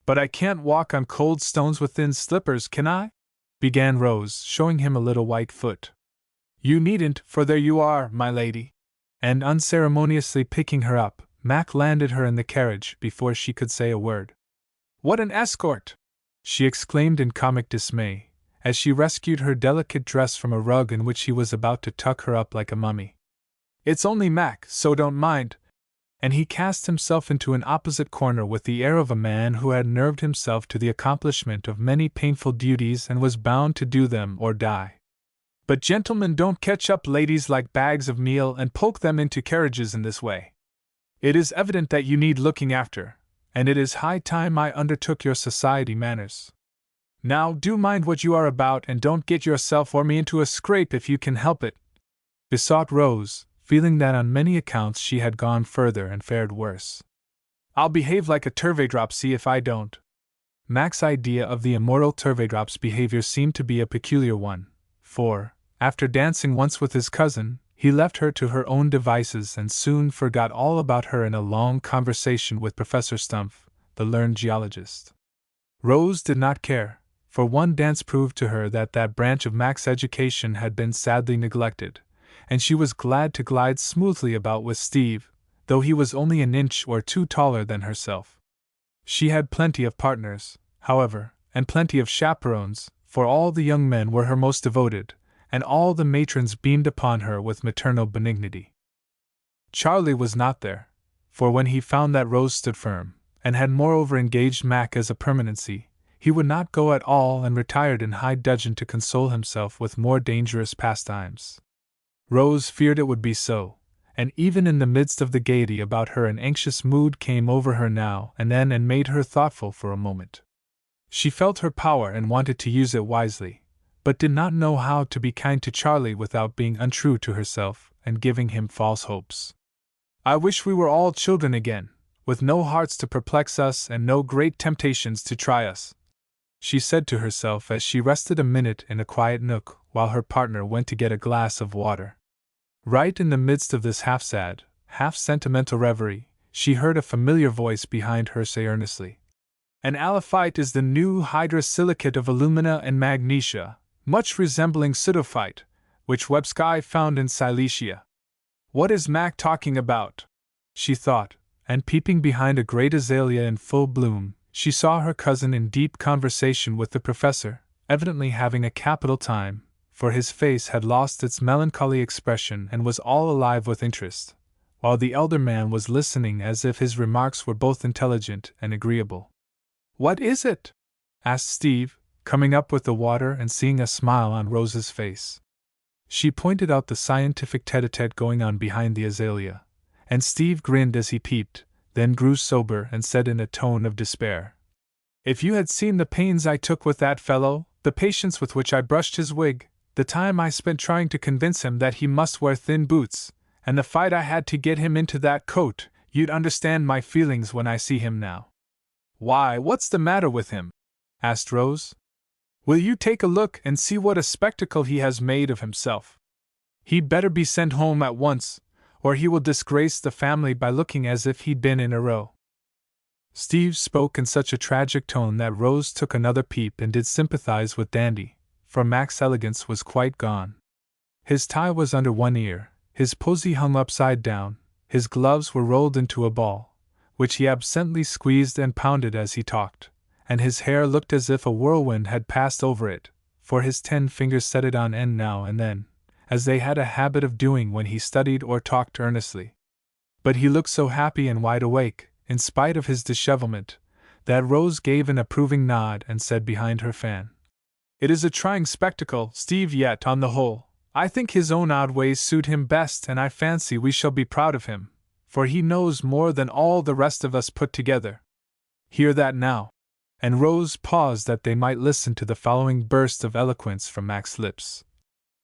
"But I can't walk on cold stones with thin slippers, can I?" began Rose, showing him a little white foot. "You needn't, for there you are, my lady." And unceremoniously picking her up, Mac landed her in the carriage before she could say a word. "What an escort!" she exclaimed in comic dismay, as she rescued her delicate dress from a rug in which he was about to tuck her up like a mummy. "It's only Mac, so don't mind," and he cast himself into an opposite corner with the air of a man who had nerved himself to the accomplishment of many painful duties and was bound to do them or die. "But gentlemen don't catch up ladies like bags of meal and poke them into carriages in this way. It is evident that you need looking after, and it is high time I undertook your society manners. Now do mind what you are about and don't get yourself or me into a scrape if you can help it," besought Rose, feeling that on many accounts she had gone further and fared worse. "I'll behave like a Turveydrop, see if I don't." Mac's idea of the immoral Turveydrop's behavior seemed to be a peculiar one, for, after dancing once with his cousin, he left her to her own devices and soon forgot all about her in a long conversation with Professor Stumpf, the learned geologist. Rose did not care, for one dance proved to her that that branch of Mac's education had been sadly neglected, and she was glad to glide smoothly about with Steve, though he was only an inch or 2 taller than herself. She had plenty of partners, however, and plenty of chaperones, for all the young men were her most devoted, and all the matrons beamed upon her with maternal benignity. Charlie was not there, for when he found that Rose stood firm, and had moreover engaged Mac as a permanency, he would not go at all and retired in high dudgeon to console himself with more dangerous pastimes. Rose feared it would be so, and even in the midst of the gaiety about her an anxious mood came over her now and then and made her thoughtful for a moment. She felt her power and wanted to use it wisely, but did not know how to be kind to Charlie without being untrue to herself and giving him false hopes. "I wish we were all children again, with no hearts to perplex us and no great temptations to try us," she said to herself as she rested a minute in a quiet nook while her partner went to get a glass of water. Right in the midst of this half-sad, half-sentimental reverie, she heard a familiar voice behind her say earnestly, "An alaphyte is the new hydrosilicate of alumina and magnesia, much resembling pseudophyte, which Websky found in Silesia." "What is Mac talking about?" she thought, and peeping behind a great azalea in full bloom, she saw her cousin in deep conversation with the professor, evidently having a capital time, for his face had lost its melancholy expression and was all alive with interest, while the elder man was listening as if his remarks were both intelligent and agreeable. "What is it?" asked Steve, coming up with the water and seeing a smile on Rose's face. She pointed out the scientific tete-a-tete going on behind the azalea, and Steve grinned as he peeped, then grew sober and said in a tone of despair, "If you had seen the pains I took with that fellow, the patience with which I brushed his wig, the time I spent trying to convince him that he must wear thin boots, and the fight I had to get him into that coat, you'd understand my feelings when I see him now." "Why, what's the matter with him?" asked Rose. "Will you take a look and see what a spectacle he has made of himself? He'd better be sent home at once, or he will disgrace the family by looking as if he'd been in a row." Steve spoke in such a tragic tone that Rose took another peep and did sympathize with Dandy, for Mac's elegance was quite gone. His tie was under one ear, his posy hung upside down, his gloves were rolled into a ball, which he absently squeezed and pounded as he talked, and his hair looked as if a whirlwind had passed over it, for his 10 fingers set it on end now and then, as they had a habit of doing when he studied or talked earnestly. But he looked so happy and wide awake, in spite of his dishevelment, that Rose gave an approving nod and said behind her fan, "It is a trying spectacle, Steve, yet, on the whole, I think his own odd ways suit him best, and I fancy we shall be proud of him, for he knows more than all the rest of us put together. Hear that now." And Rose paused that they might listen to the following burst of eloquence from Mac's lips.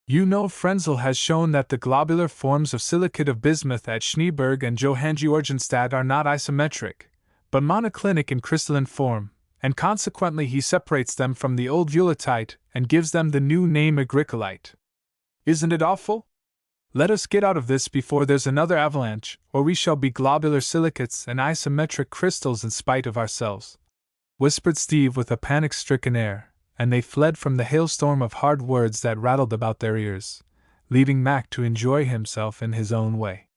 "You know Frenzel has shown that the globular forms of silicate of bismuth at Schneeberg and Johanngeorgenstadt are not isometric, but monoclinic in crystalline form, and consequently he separates them from the old violetite and gives them the new name agricolite. Isn't it awful? Let us get out of this before there's another avalanche, or we shall be globular silicates and isometric crystals in spite of ourselves," whispered Steve with a panic-stricken air, and they fled from the hailstorm of hard words that rattled about their ears, leaving Mac to enjoy himself in his own way.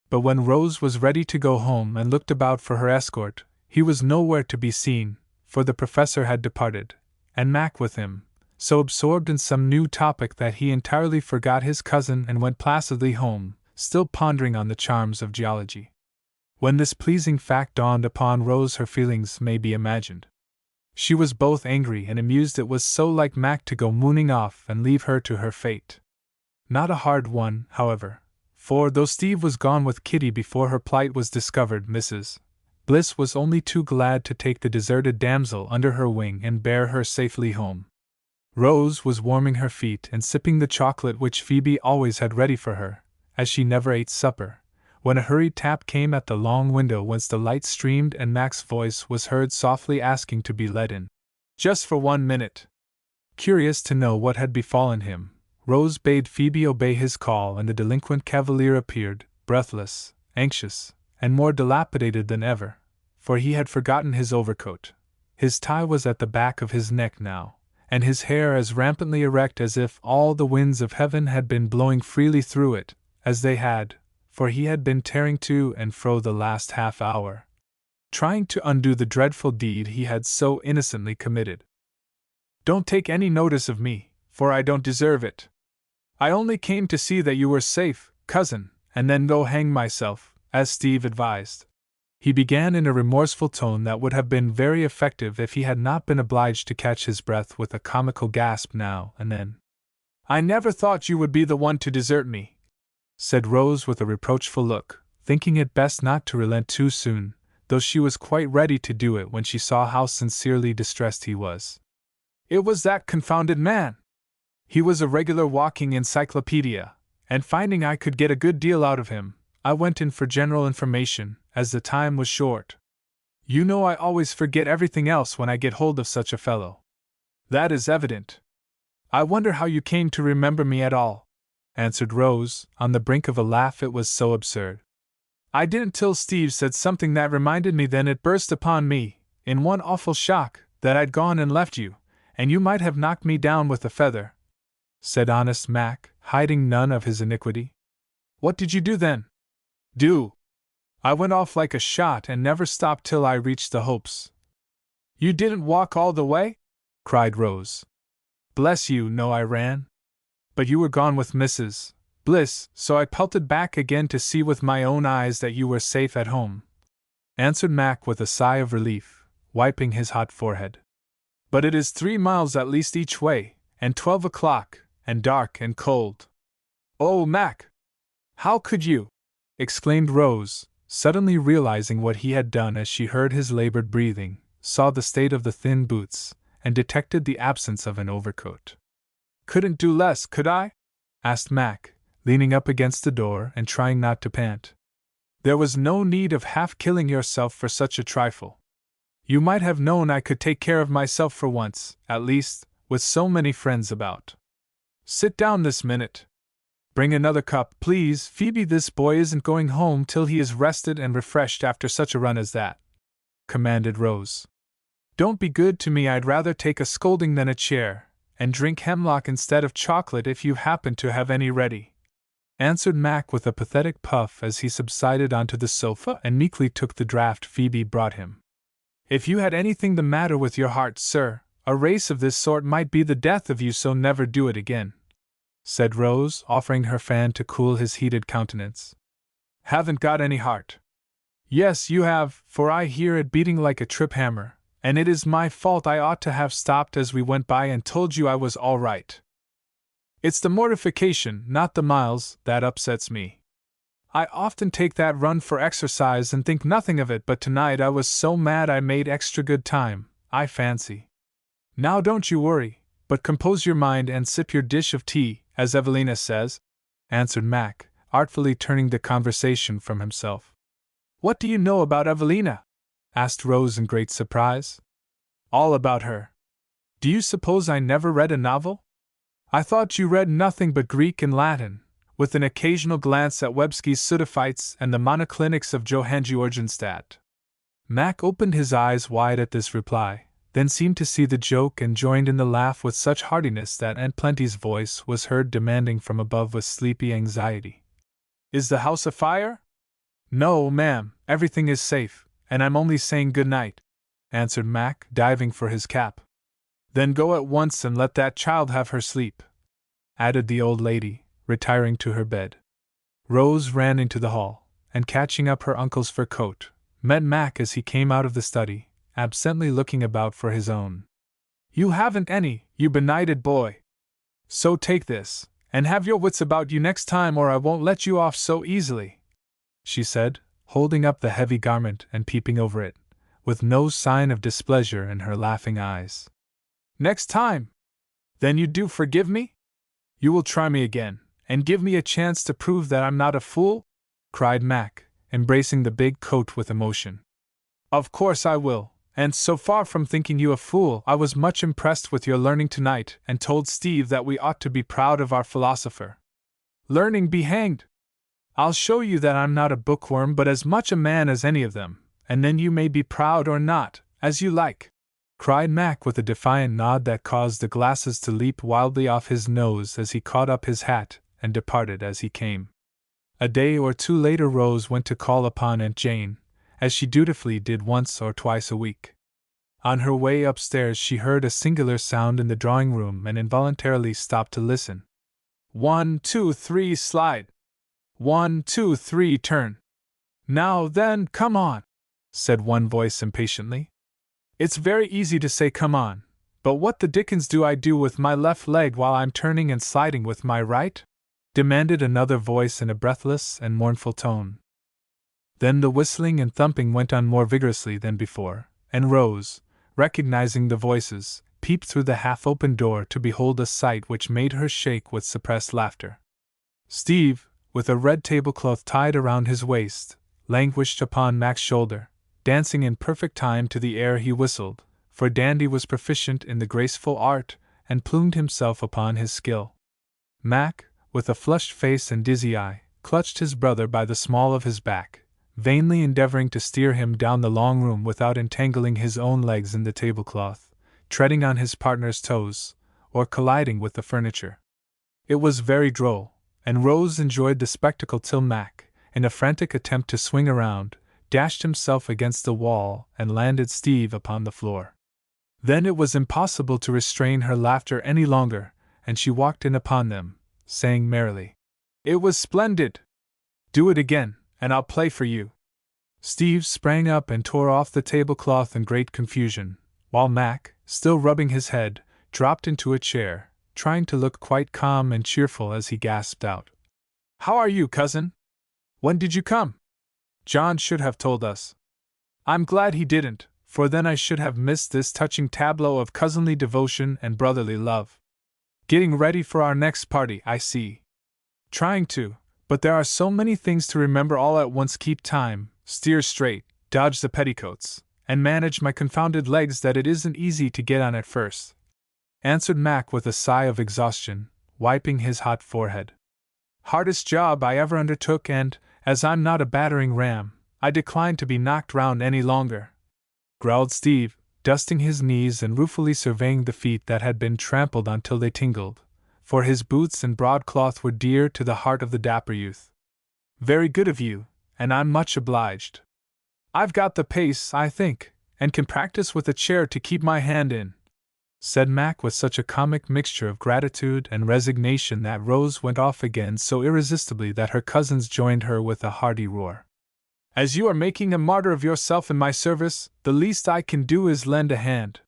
But when Rose was ready to go home and looked about for her escort, he was nowhere to be seen, for the professor had departed, and Mac with him, so absorbed in some new topic that he entirely forgot his cousin and went placidly home, still pondering on the charms of geology. When this pleasing fact dawned upon Rose, her feelings may be imagined. She was both angry and amused. It was so like Mac to go mooning off and leave her to her fate. Not a hard one, however, for though Steve was gone with Kitty before her plight was discovered, Mrs. Bliss was only too glad to take the deserted damsel under her wing and bear her safely home. Rose was warming her feet and sipping the chocolate which Phoebe always had ready for her, as she never ate supper, when a hurried tap came at the long window whence the light streamed and Mac's voice was heard softly asking to be let in. "Just for 1 minute." Curious to know what had befallen him, Rose bade Phoebe obey his call, and the delinquent cavalier appeared, breathless, anxious, and more dilapidated than ever, for he had forgotten his overcoat. His tie was at the back of his neck now, and his hair as rampantly erect as if all the winds of heaven had been blowing freely through it, as they had, for he had been tearing to and fro the last half hour, trying to undo the dreadful deed he had so innocently committed. "Don't take any notice of me, for I don't deserve it. I only came to see that you were safe, cousin, and then go hang myself, as Steve advised." He began in a remorseful tone that would have been very effective if he had not been obliged to catch his breath with a comical gasp now and then. "I never thought you would be the one to desert me," said Rose with a reproachful look, thinking it best not to relent too soon, though she was quite ready to do it when she saw how sincerely distressed he was. "It was that confounded man. He was a regular walking encyclopedia, and finding I could get a good deal out of him, I went in for general information, as the time was short. You know I always forget everything else when I get hold of such a fellow." "That is evident. I wonder how you came to remember me at all," answered Rose, on the brink of a laugh, it was so absurd. "I didn't till Steve said something that reminded me, then it burst upon me, in one awful shock, that I'd gone and left you, and you might have knocked me down with a feather," said honest Mac, hiding none of his iniquity. "What did you do then?" "Do? I went off like a shot and never stopped till I reached the Hopes." "You didn't walk all the way?" cried Rose. "Bless you, no, I ran." "But you were gone with Mrs. Bliss, so I pelted back again to see with my own eyes that you were safe at home, answered Mac with a sigh of relief, wiping his hot forehead. But it is 3 miles at least each way, and 12 o'clock, and dark and cold. Oh, Mac! How could you? Exclaimed Rose, suddenly realizing what he had done as she heard his labored breathing, saw the state of the thin boots, and detected the absence of an overcoat. Couldn't do less, could I? Asked Mac, leaning up against the door and trying not to pant. There was no need of half killing yourself for such a trifle. You might have known I could take care of myself for once, at least, with so many friends about. Sit down this minute. Bring another cup, please, Phoebe. This boy isn't going home till he is rested and refreshed after such a run as that, commanded Rose. Don't be good to me. I'd rather take a scolding than a chair, and drink hemlock instead of chocolate if you happen to have any ready, answered Mac with a pathetic puff as he subsided onto the sofa and meekly took the draught Phoebe brought him. If you had anything the matter with your heart, sir, a race of this sort might be the death of you, so never do it again, said Rose, offering her fan to cool his heated countenance. Haven't got any heart. Yes, you have, for I hear it beating like a trip hammer, and it is my fault. I ought to have stopped as we went by and told you I was all right. It's the mortification, not the miles, that upsets me. I often take that run for exercise and think nothing of it, but tonight I was so mad I made extra good time, I fancy. Now don't you worry, but compose your mind and sip your dish of tea, as Evelina says, answered Mac, artfully turning the conversation from himself. What do you know about Evelina? Asked Rose in great surprise. All about her. Do you suppose I never read a novel? I thought you read nothing but Greek and Latin, with an occasional glance at Websky's Pseudophytes and the monoclinics of Johann Georgenstadt. Mac opened his eyes wide at this reply, then seemed to see the joke and joined in the laugh with such heartiness that Aunt Plenty's voice was heard demanding from above with sleepy anxiety. Is the house afire? No, ma'am, everything is safe, and I'm only saying good night, answered Mac, diving for his cap. Then go at once and let that child have her sleep, added the old lady, retiring to her bed. Rose ran into the hall, and catching up her uncle's fur coat, met Mac as he came out of the study, absently looking about for his own. You haven't any, you benighted boy. So take this, and have your wits about you next time, or I won't let you off so easily, she said, holding up the heavy garment and peeping over it, with no sign of displeasure in her laughing eyes. Next time? Then you do forgive me? You will try me again, and give me a chance to prove that I'm not a fool? Cried Mac, embracing the big coat with emotion. Of course I will, and so far from thinking you a fool, I was much impressed with your learning tonight and told Steve that we ought to be proud of our philosopher. Learning be hanged! I'll show you that I'm not a bookworm but as much a man as any of them, and then you may be proud or not, as you like, cried Mac with a defiant nod that caused the glasses to leap wildly off his nose as he caught up his hat and departed as he came. A day or two later Rose went to call upon Aunt Jane, as she dutifully did once or twice a week. On her way upstairs she heard a singular sound in the drawing-room and involuntarily stopped to listen. 1, 2, 3, slide. 1, 2, 3, turn. Now then, come on, said one voice impatiently. It's very easy to say come on, but what the dickens do I do with my left leg while I'm turning and sliding with my right? Demanded another voice in a breathless and mournful tone. Then the whistling and thumping went on more vigorously than before, and Rose, recognizing the voices, peeped through the half-open door to behold a sight which made her shake with suppressed laughter. Steve, with a red tablecloth tied around his waist, languished upon Mac's shoulder, dancing in perfect time to the air he whistled, for Dandy was proficient in the graceful art and plumed himself upon his skill. Mac, with a flushed face and dizzy eye, clutched his brother by the small of his back, vainly endeavoring to steer him down the long room without entangling his own legs in the tablecloth, treading on his partner's toes, or colliding with the furniture. It was very droll, and Rose enjoyed the spectacle till Mac, in a frantic attempt to swing around, dashed himself against the wall and landed Steve upon the floor. Then it was impossible to restrain her laughter any longer, and she walked in upon them, saying merrily, It was splendid! Do it again, and I'll play for you. Steve sprang up and tore off the tablecloth in great confusion, while Mac, still rubbing his head, dropped into a chair, trying to look quite calm and cheerful as he gasped out, "How are you, cousin? When did you come? John should have told us. I'm glad he didn't, for then I should have missed this touching tableau of cousinly devotion and brotherly love. Getting ready for our next party, I see. Trying to, but there are so many things to remember all at once. Keep time, steer straight, dodge the petticoats, and manage my confounded legs that it isn't easy to get on at first," answered Mac with a sigh of exhaustion, wiping his hot forehead. "Hardest job I ever undertook, and, as I'm not a battering ram, I decline to be knocked round any longer," growled Steve, dusting his knees and ruefully surveying the feet that had been trampled on till they tingled, for his boots and broadcloth were dear to the heart of the dapper youth. "Very good of you, and I'm much obliged. I've got the pace, I think, and can practice with a chair to keep my hand in," said Mac with such a comic mixture of gratitude and resignation that Rose went off again so irresistibly that her cousins joined her with a hearty roar. "As you are making a martyr of yourself in my service, the least I can do is lend a hand.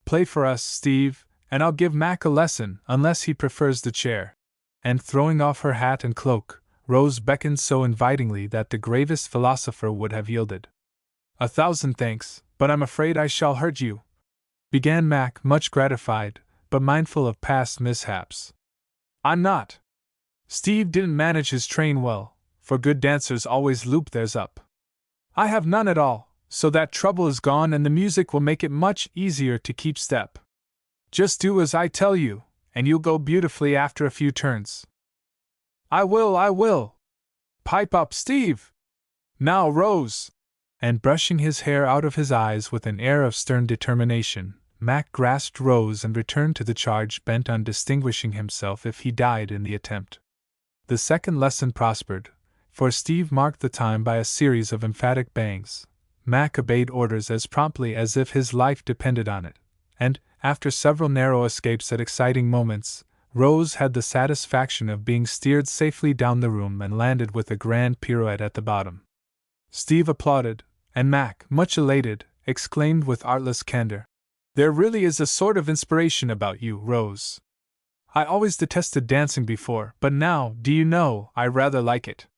Play for us, Steve, and I'll give Mac a lesson, unless he prefers the chair." And throwing off her hat and cloak, Rose beckoned so invitingly that the gravest philosopher would have yielded. "A thousand thanks, but I'm afraid I shall hurt you," began Mac, much gratified, but mindful of past mishaps. "I'm not. Steve didn't manage his train well, for good dancers always loop theirs up. I have none at all, so that trouble is gone and the music will make it much easier to keep step. Just do as I tell you, and you'll go beautifully after a few turns." I will! Pipe up, Steve! Now, Rose!" And brushing his hair out of his eyes with an air of stern determination, Mac grasped Rose and returned to the charge, bent on distinguishing himself if he died in the attempt. The second lesson prospered, for Steve marked the time by a series of emphatic bangs. Mac obeyed orders as promptly as if his life depended on it, and, after several narrow escapes at exciting moments, Rose had the satisfaction of being steered safely down the room and landed with a grand pirouette at the bottom. Steve applauded, and Mac, much elated, exclaimed with artless candor, "There really is a sort of inspiration about you, Rose. I always detested dancing before, but now, do you know, I rather like it.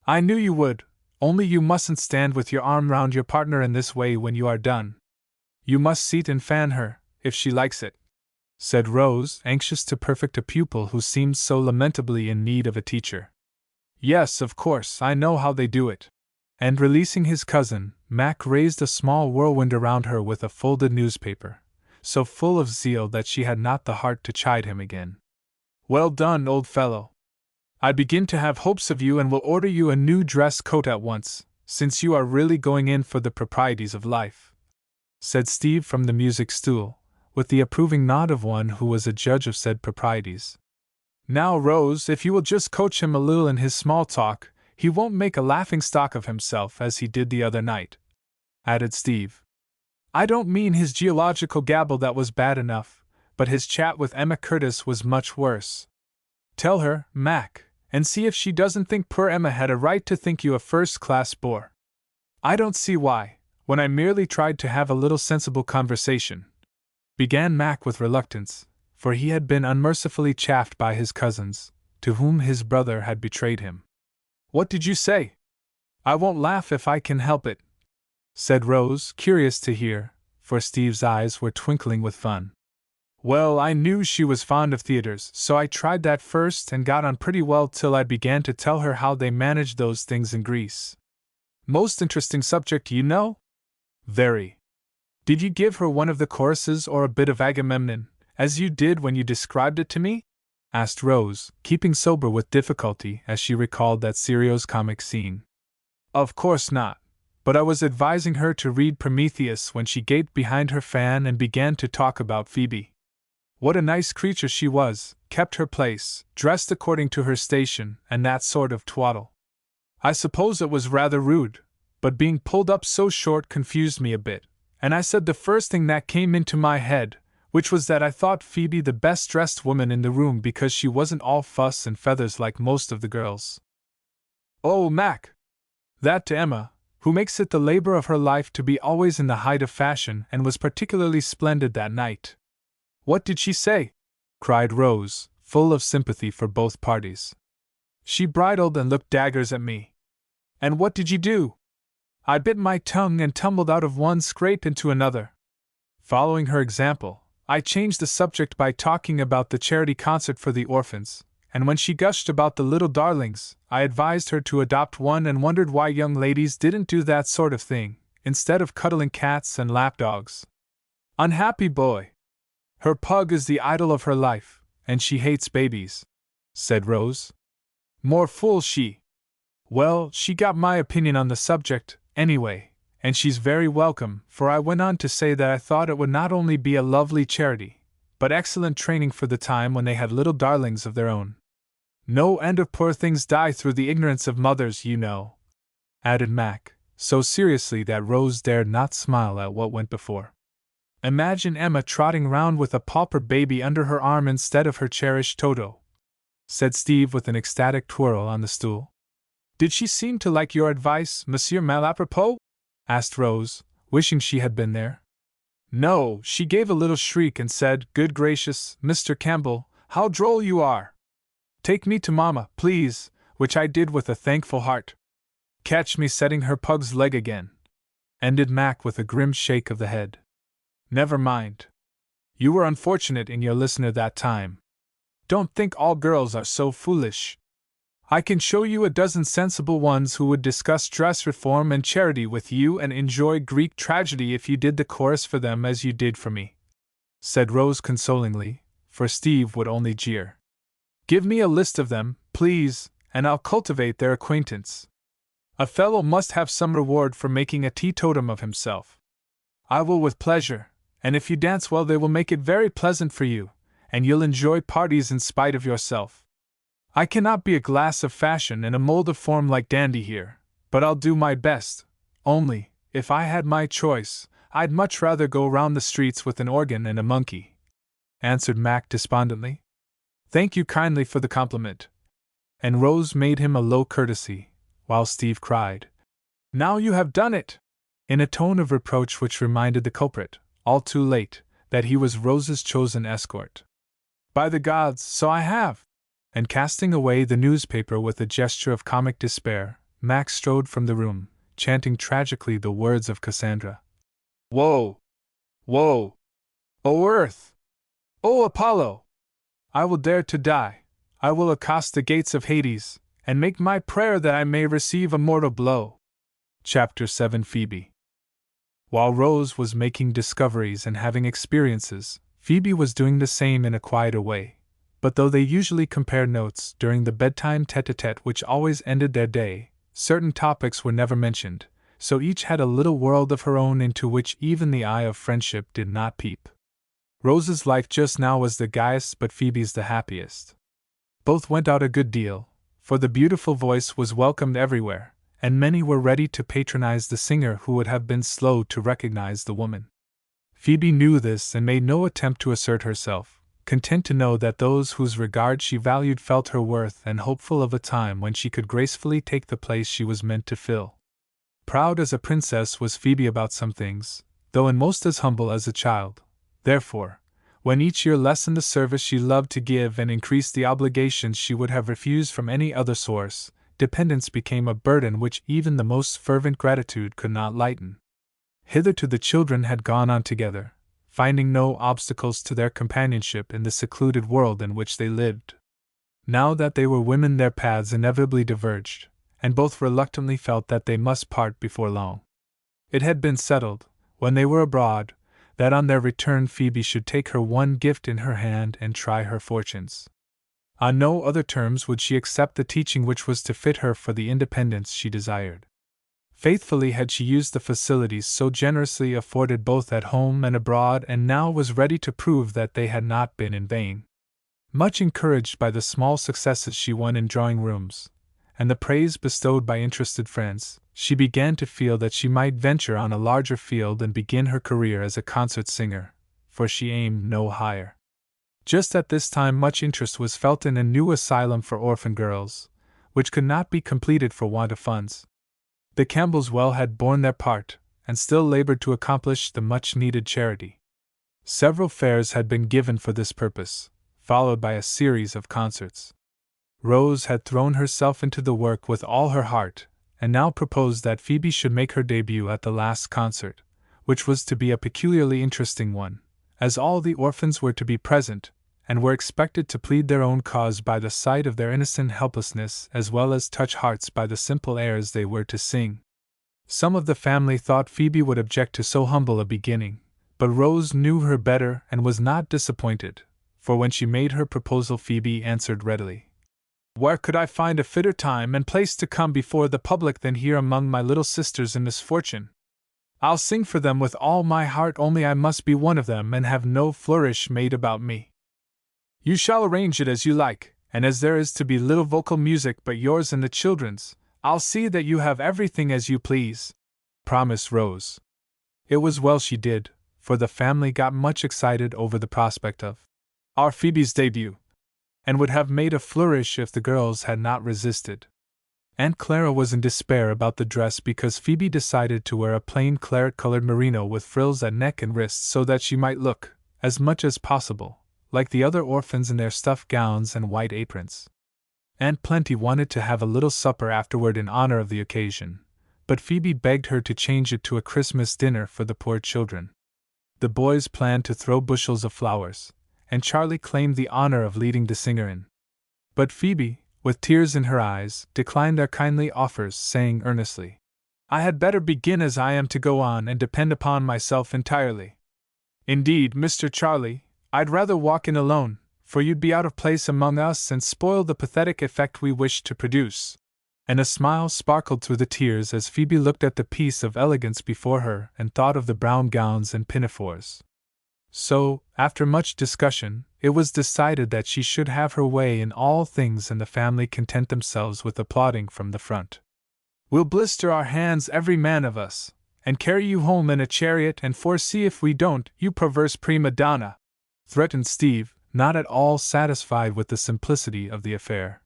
I knew you would, only you mustn't stand with your arm round your partner in this way when you are done. You must seat and fan her, if she likes it," said Rose, anxious to perfect a pupil who seemed so lamentably in need of a teacher. "Yes, of course, I know how they do it." And releasing his cousin, Mac raised a small whirlwind around her with a folded newspaper, so full of zeal that she had not the heart to chide him again. "Well done, old fellow. I begin to have hopes of you and will order you a new dress coat at once, since you are really going in for the proprieties of life," said Steve from the music stool, with the approving nod of one who was a judge of said proprieties. "Now, Rose, if you will just coach him a little in his small talk, he won't make a laughing-stock of himself as he did the other night," added Steve. "I don't mean his geological gabble, that was bad enough, but his chat with Emma Curtis was much worse. Tell her, Mac, and see if she doesn't think poor Emma had a right to think you a first-class bore. I don't see why, when I merely tried to have a little sensible conversation," began Mac with reluctance, for he had been unmercifully chaffed by his cousins, to whom his brother had betrayed him. "What did you say?" "I won't laugh if I can help it," said Rose, curious to hear, for Steve's eyes were twinkling with fun. "Well, I knew she was fond of theaters, so I tried that first and got on pretty well till I began to tell her how they managed those things in Greece. Most interesting subject, you know?" "Very. Did you give her one of the choruses or a bit of Agamemnon, as you did when you described it to me?" asked Rose, keeping sober with difficulty as she recalled that serious-comic scene. "Of course not, but I was advising her to read Prometheus when she gaped behind her fan and began to talk about Phoebe. What a nice creature she was, kept her place, dressed according to her station, and that sort of twaddle. I suppose it was rather rude, but being pulled up so short confused me a bit, and I said the first thing that came into my head, which was that I thought Phoebe the best dressed woman in the room because she wasn't all fuss and feathers like most of the girls. Oh, Mac! That to Emma, who makes it the labor of her life to be always in the height of fashion and was particularly splendid that night. What did she say? Cried Rose, full of sympathy for both parties. She bridled and looked daggers at me. And what did you do? I bit my tongue and tumbled out of one scrape into another. Following her example, I changed the subject by talking about the charity concert for the orphans, and when she gushed about the little darlings, I advised her to adopt one and wondered why young ladies didn't do that sort of thing, instead of cuddling cats and lapdogs. Unhappy boy! Her pug is the idol of her life, and she hates babies, said Rose. More fool she! Well, she got my opinion on the subject, anyway, and she's very welcome, for I went on to say that I thought it would not only be a lovely charity, but excellent training for the time when they had little darlings of their own. No end of poor things die through the ignorance of mothers, you know, added Mac, so seriously that Rose dared not smile at what went before. Imagine Emma trotting round with a pauper baby under her arm instead of her cherished Toto, said Steve with an ecstatic twirl on the stool. Did she seem to like your advice, Monsieur Malapropos? Asked Rose, wishing she had been there. No, she gave a little shriek and said, Good gracious, Mr. Campbell, how droll you are! Take me to Mamma, please, which I did with a thankful heart. Catch me setting her pug's leg again, ended Mac with a grim shake of the head. Never mind. You were unfortunate in your listener that time. Don't think all girls are so foolish. I can show you a dozen sensible ones who would discuss dress reform and charity with you and enjoy Greek tragedy if you did the chorus for them as you did for me, said Rose consolingly, for Steve would only jeer. Give me a list of them, please, and I'll cultivate their acquaintance. A fellow must have some reward for making a teetotum of himself. I will with pleasure, and if you dance well they will make it very pleasant for you, and you'll enjoy parties in spite of yourself. I cannot be a glass of fashion and a mold of form like Dandy here, but I'll do my best. Only, if I had my choice, I'd much rather go round the streets with an organ and a monkey, answered Mac despondently. Thank you kindly for the compliment. And Rose made him a low courtesy, while Steve cried, Now you have done it! In a tone of reproach which reminded the culprit, all too late, that he was Rose's chosen escort. By the gods, so I have! And casting away the newspaper with a gesture of comic despair, Mac strode from the room, chanting tragically the words of Cassandra. Woe! Woe! O earth! O Apollo! I will dare to die, I will accost the gates of Hades, and make my prayer that I may receive a mortal blow. Chapter 7 Phoebe. While Rose was making discoveries and having experiences, Phoebe was doing the same in a quieter way. But though they usually compared notes during the bedtime tete-a-tete which always ended their day, certain topics were never mentioned, so each had a little world of her own into which even the eye of friendship did not peep. Rose's life just now was the gayest but Phoebe's the happiest. Both went out a good deal, for the beautiful voice was welcomed everywhere, and many were ready to patronize the singer who would have been slow to recognize the woman. Phoebe knew this and made no attempt to assert herself, content to know that those whose regard she valued felt her worth and hopeful of a time when she could gracefully take the place she was meant to fill. Proud as a princess was Phoebe about some things, though in most as humble as a child. Therefore, when each year lessened the service she loved to give and increased the obligations she would have refused from any other source, dependence became a burden which even the most fervent gratitude could not lighten. Hitherto the children had gone on together, finding no obstacles to their companionship in the secluded world in which they lived. Now that they were women their paths inevitably diverged, and both reluctantly felt that they must part before long. It had been settled, when they were abroad, that on their return Phoebe should take her one gift in her hand and try her fortunes. On no other terms would she accept the teaching which was to fit her for the independence she desired. Faithfully had she used the facilities so generously afforded both at home and abroad, and now was ready to prove that they had not been in vain. Much encouraged by the small successes she won in drawing-rooms, and the praise bestowed by interested friends, she began to feel that she might venture on a larger field and begin her career as a concert singer, for she aimed no higher. Just at this time much interest was felt in a new asylum for orphan girls, which could not be completed for want of funds. The Campbells well had borne their part, and still labored to accomplish the much-needed charity. Several fairs had been given for this purpose, followed by a series of concerts. Rose had thrown herself into the work with all her heart, and now proposed that Phoebe should make her debut at the last concert, which was to be a peculiarly interesting one, as all the orphans were to be present, and were expected to plead their own cause by the sight of their innocent helplessness as well as touch hearts by the simple airs they were to sing. Some of the family thought Phoebe would object to so humble a beginning, but Rose knew her better and was not disappointed, for when she made her proposal Phoebe answered readily. "Where could I find a fitter time and place to come before the public than here among my little sisters in misfortune? I'll sing for them with all my heart, only I must be one of them and have no flourish made about me." "You shall arrange it as you like, and as there is to be little vocal music but yours and the children's, I'll see that you have everything as you please," promised Rose. It was well she did, for the family got much excited over the prospect of our Phoebe's debut, and would have made a flourish if the girls had not resisted. Aunt Clara was in despair about the dress because Phoebe decided to wear a plain claret-colored merino with frills at neck and wrists so that she might look, as much as possible, like the other orphans in their stuffed gowns and white aprons. Aunt Plenty wanted to have a little supper afterward in honor of the occasion, but Phoebe begged her to change it to a Christmas dinner for the poor children. The boys planned to throw bushels of flowers, and Charlie claimed the honor of leading the singer in. But Phoebe, with tears in her eyes, declined their kindly offers, saying earnestly, "I had better begin as I am to go on and depend upon myself entirely. Indeed, Mr. Charlie, I'd rather walk in alone, for you'd be out of place among us and spoil the pathetic effect we wish to produce." And a smile sparkled through the tears as Phoebe looked at the piece of elegance before her and thought of the brown gowns and pinafores. So, after much discussion, it was decided that she should have her way in all things and the family content themselves with applauding from the front. "We'll blister our hands every man of us, and carry you home in a chariot and foresee if we don't, you perverse prima donna," threatened Steve, not at all satisfied with the simplicity of the affair.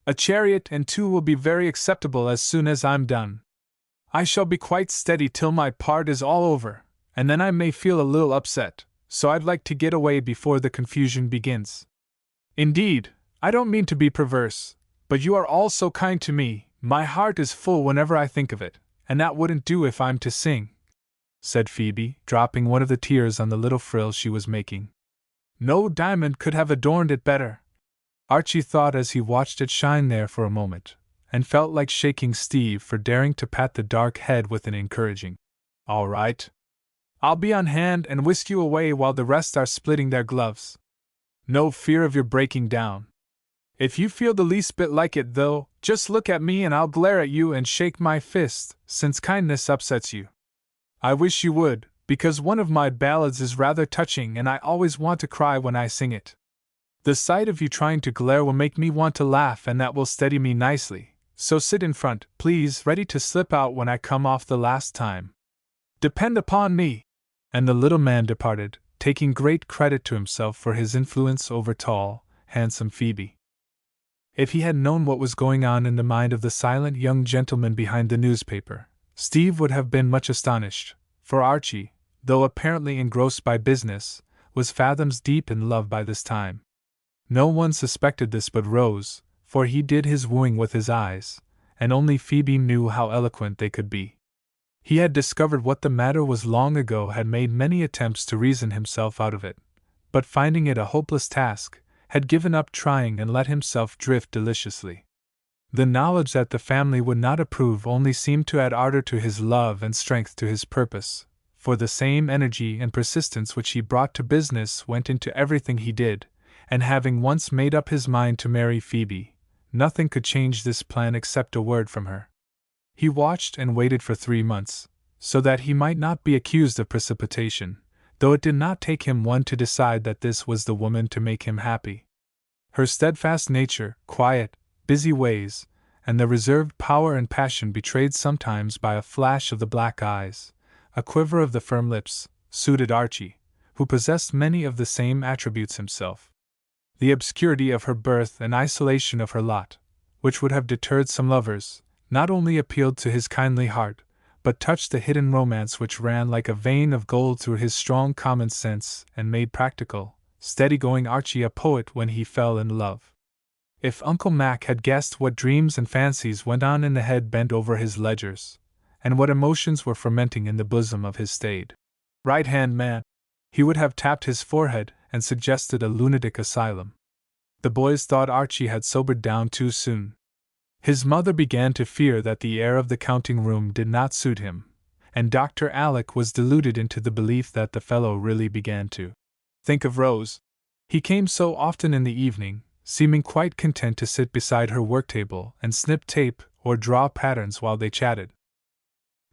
"A chariot and two will be very acceptable as soon as I'm done. I shall be quite steady till my part is all over, and then I may feel a little upset, so I'd like to get away before the confusion begins. Indeed, I don't mean to be perverse, but you are all so kind to me, my heart is full whenever I think of it, and that wouldn't do if I'm to sing," said Phoebe, dropping one of the tears on the little frill she was making. "No diamond could have adorned it better," Archie thought as he watched it shine there for a moment, and felt like shaking Steve for daring to pat the dark head with an encouraging, "All right. I'll be on hand and whisk you away while the rest are splitting their gloves. No fear of your breaking down. If you feel the least bit like it, though, just look at me and I'll glare at you and shake my fist, since kindness upsets you. I wish you would, because one of my ballads is rather touching and I always want to cry when I sing it. The sight of you trying to glare will make me want to laugh, and that will steady me nicely, so sit in front, please, ready to slip out when I come off the last time. Depend upon me." And the little man departed, taking great credit to himself for his influence over tall, handsome Phoebe. If he had known what was going on in the mind of the silent young gentleman behind the newspaper, Steve would have been much astonished, for Archie, though apparently engrossed by business, was fathoms deep in love by this time. No one suspected this but Rose, for he did his wooing with his eyes, and only Phoebe knew how eloquent they could be. He had discovered what the matter was long ago, had made many attempts to reason himself out of it, but finding it a hopeless task, had given up trying and let himself drift deliciously. The knowledge that the family would not approve only seemed to add ardor to his love and strength to his purpose, for the same energy and persistence which he brought to business went into everything he did, and having once made up his mind to marry Phoebe, nothing could change this plan except a word from her. He watched and waited for 3 months, so that he might not be accused of precipitation, though it did not take him one to decide that this was the woman to make him happy. Her steadfast nature, quiet, busy ways, and the reserved power and passion betrayed sometimes by a flash of the black eyes, a quiver of the firm lips, suited Archie, who possessed many of the same attributes himself. The obscurity of her birth and isolation of her lot, which would have deterred some lovers, not only appealed to his kindly heart, but touched the hidden romance which ran like a vein of gold through his strong common sense and made practical, steady-going Archie a poet when he fell in love. If Uncle Mac had guessed what dreams and fancies went on in the head bent over his ledgers, and what emotions were fermenting in the bosom of his staid right-hand man, he would have tapped his forehead and suggested a lunatic asylum. The boys thought Archie had sobered down too soon. His mother began to fear that the air of the counting room did not suit him, and Dr. Alec was deluded into the belief that the fellow really began to think of Rose. He came so often in the evening, seeming quite content to sit beside her worktable and snip tape or draw patterns while they chatted.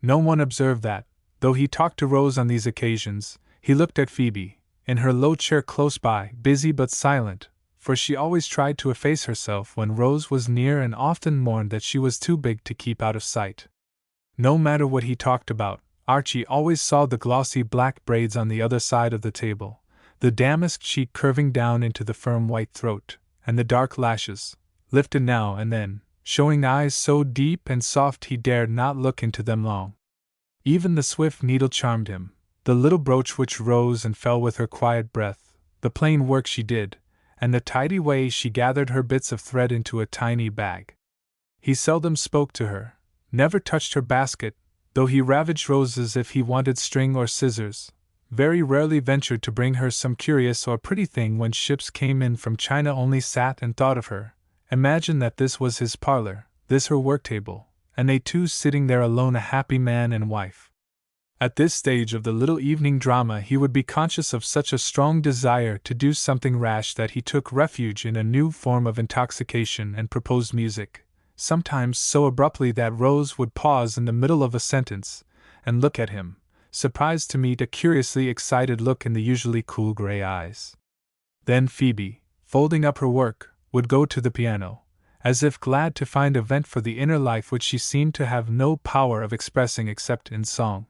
No one observed that, though he talked to Rose on these occasions, he looked at Phoebe, in her low chair close by, busy but silent, for she always tried to efface herself when Rose was near and often mourned that she was too big to keep out of sight. No matter what he talked about, Archie always saw the glossy black braids on the other side of the table, the damask cheek curving down into the firm white throat, and the dark lashes, lifted now and then, showing eyes so deep and soft he dared not look into them long. Even the swift needle charmed him, the little brooch which rose and fell with her quiet breath, the plain work she did, and the tidy way she gathered her bits of thread into a tiny bag. He seldom spoke to her, never touched her basket, though he ravaged roses if he wanted string or scissors, very rarely ventured to bring her some curious or pretty thing when ships came in from China, only sat and thought of her, imagined that this was his parlor, this her work-table, and they two sitting there alone, a happy man and wife. At this stage of the little evening drama he would be conscious of such a strong desire to do something rash that he took refuge in a new form of intoxication and proposed music, sometimes so abruptly that Rose would pause in the middle of a sentence and look at him, surprised to meet a curiously excited look in the usually cool gray eyes. Then Phoebe, folding up her work, would go to the piano, as if glad to find a vent for the inner life which she seemed to have no power of expressing except in song.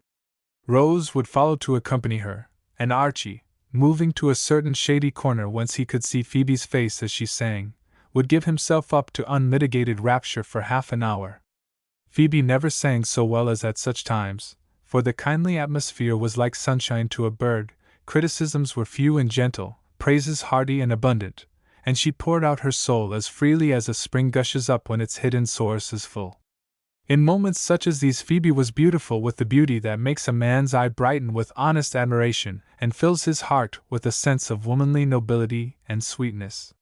Rose would follow to accompany her, and Archie, moving to a certain shady corner whence he could see Phoebe's face as she sang, would give himself up to unmitigated rapture for half an hour. Phoebe never sang so well as at such times, for the kindly atmosphere was like sunshine to a bird, criticisms were few and gentle, praises hearty and abundant, and she poured out her soul as freely as a spring gushes up when its hidden source is full. In moments such as these Phoebe was beautiful with the beauty that makes a man's eye brighten with honest admiration and fills his heart with a sense of womanly nobility and sweetness.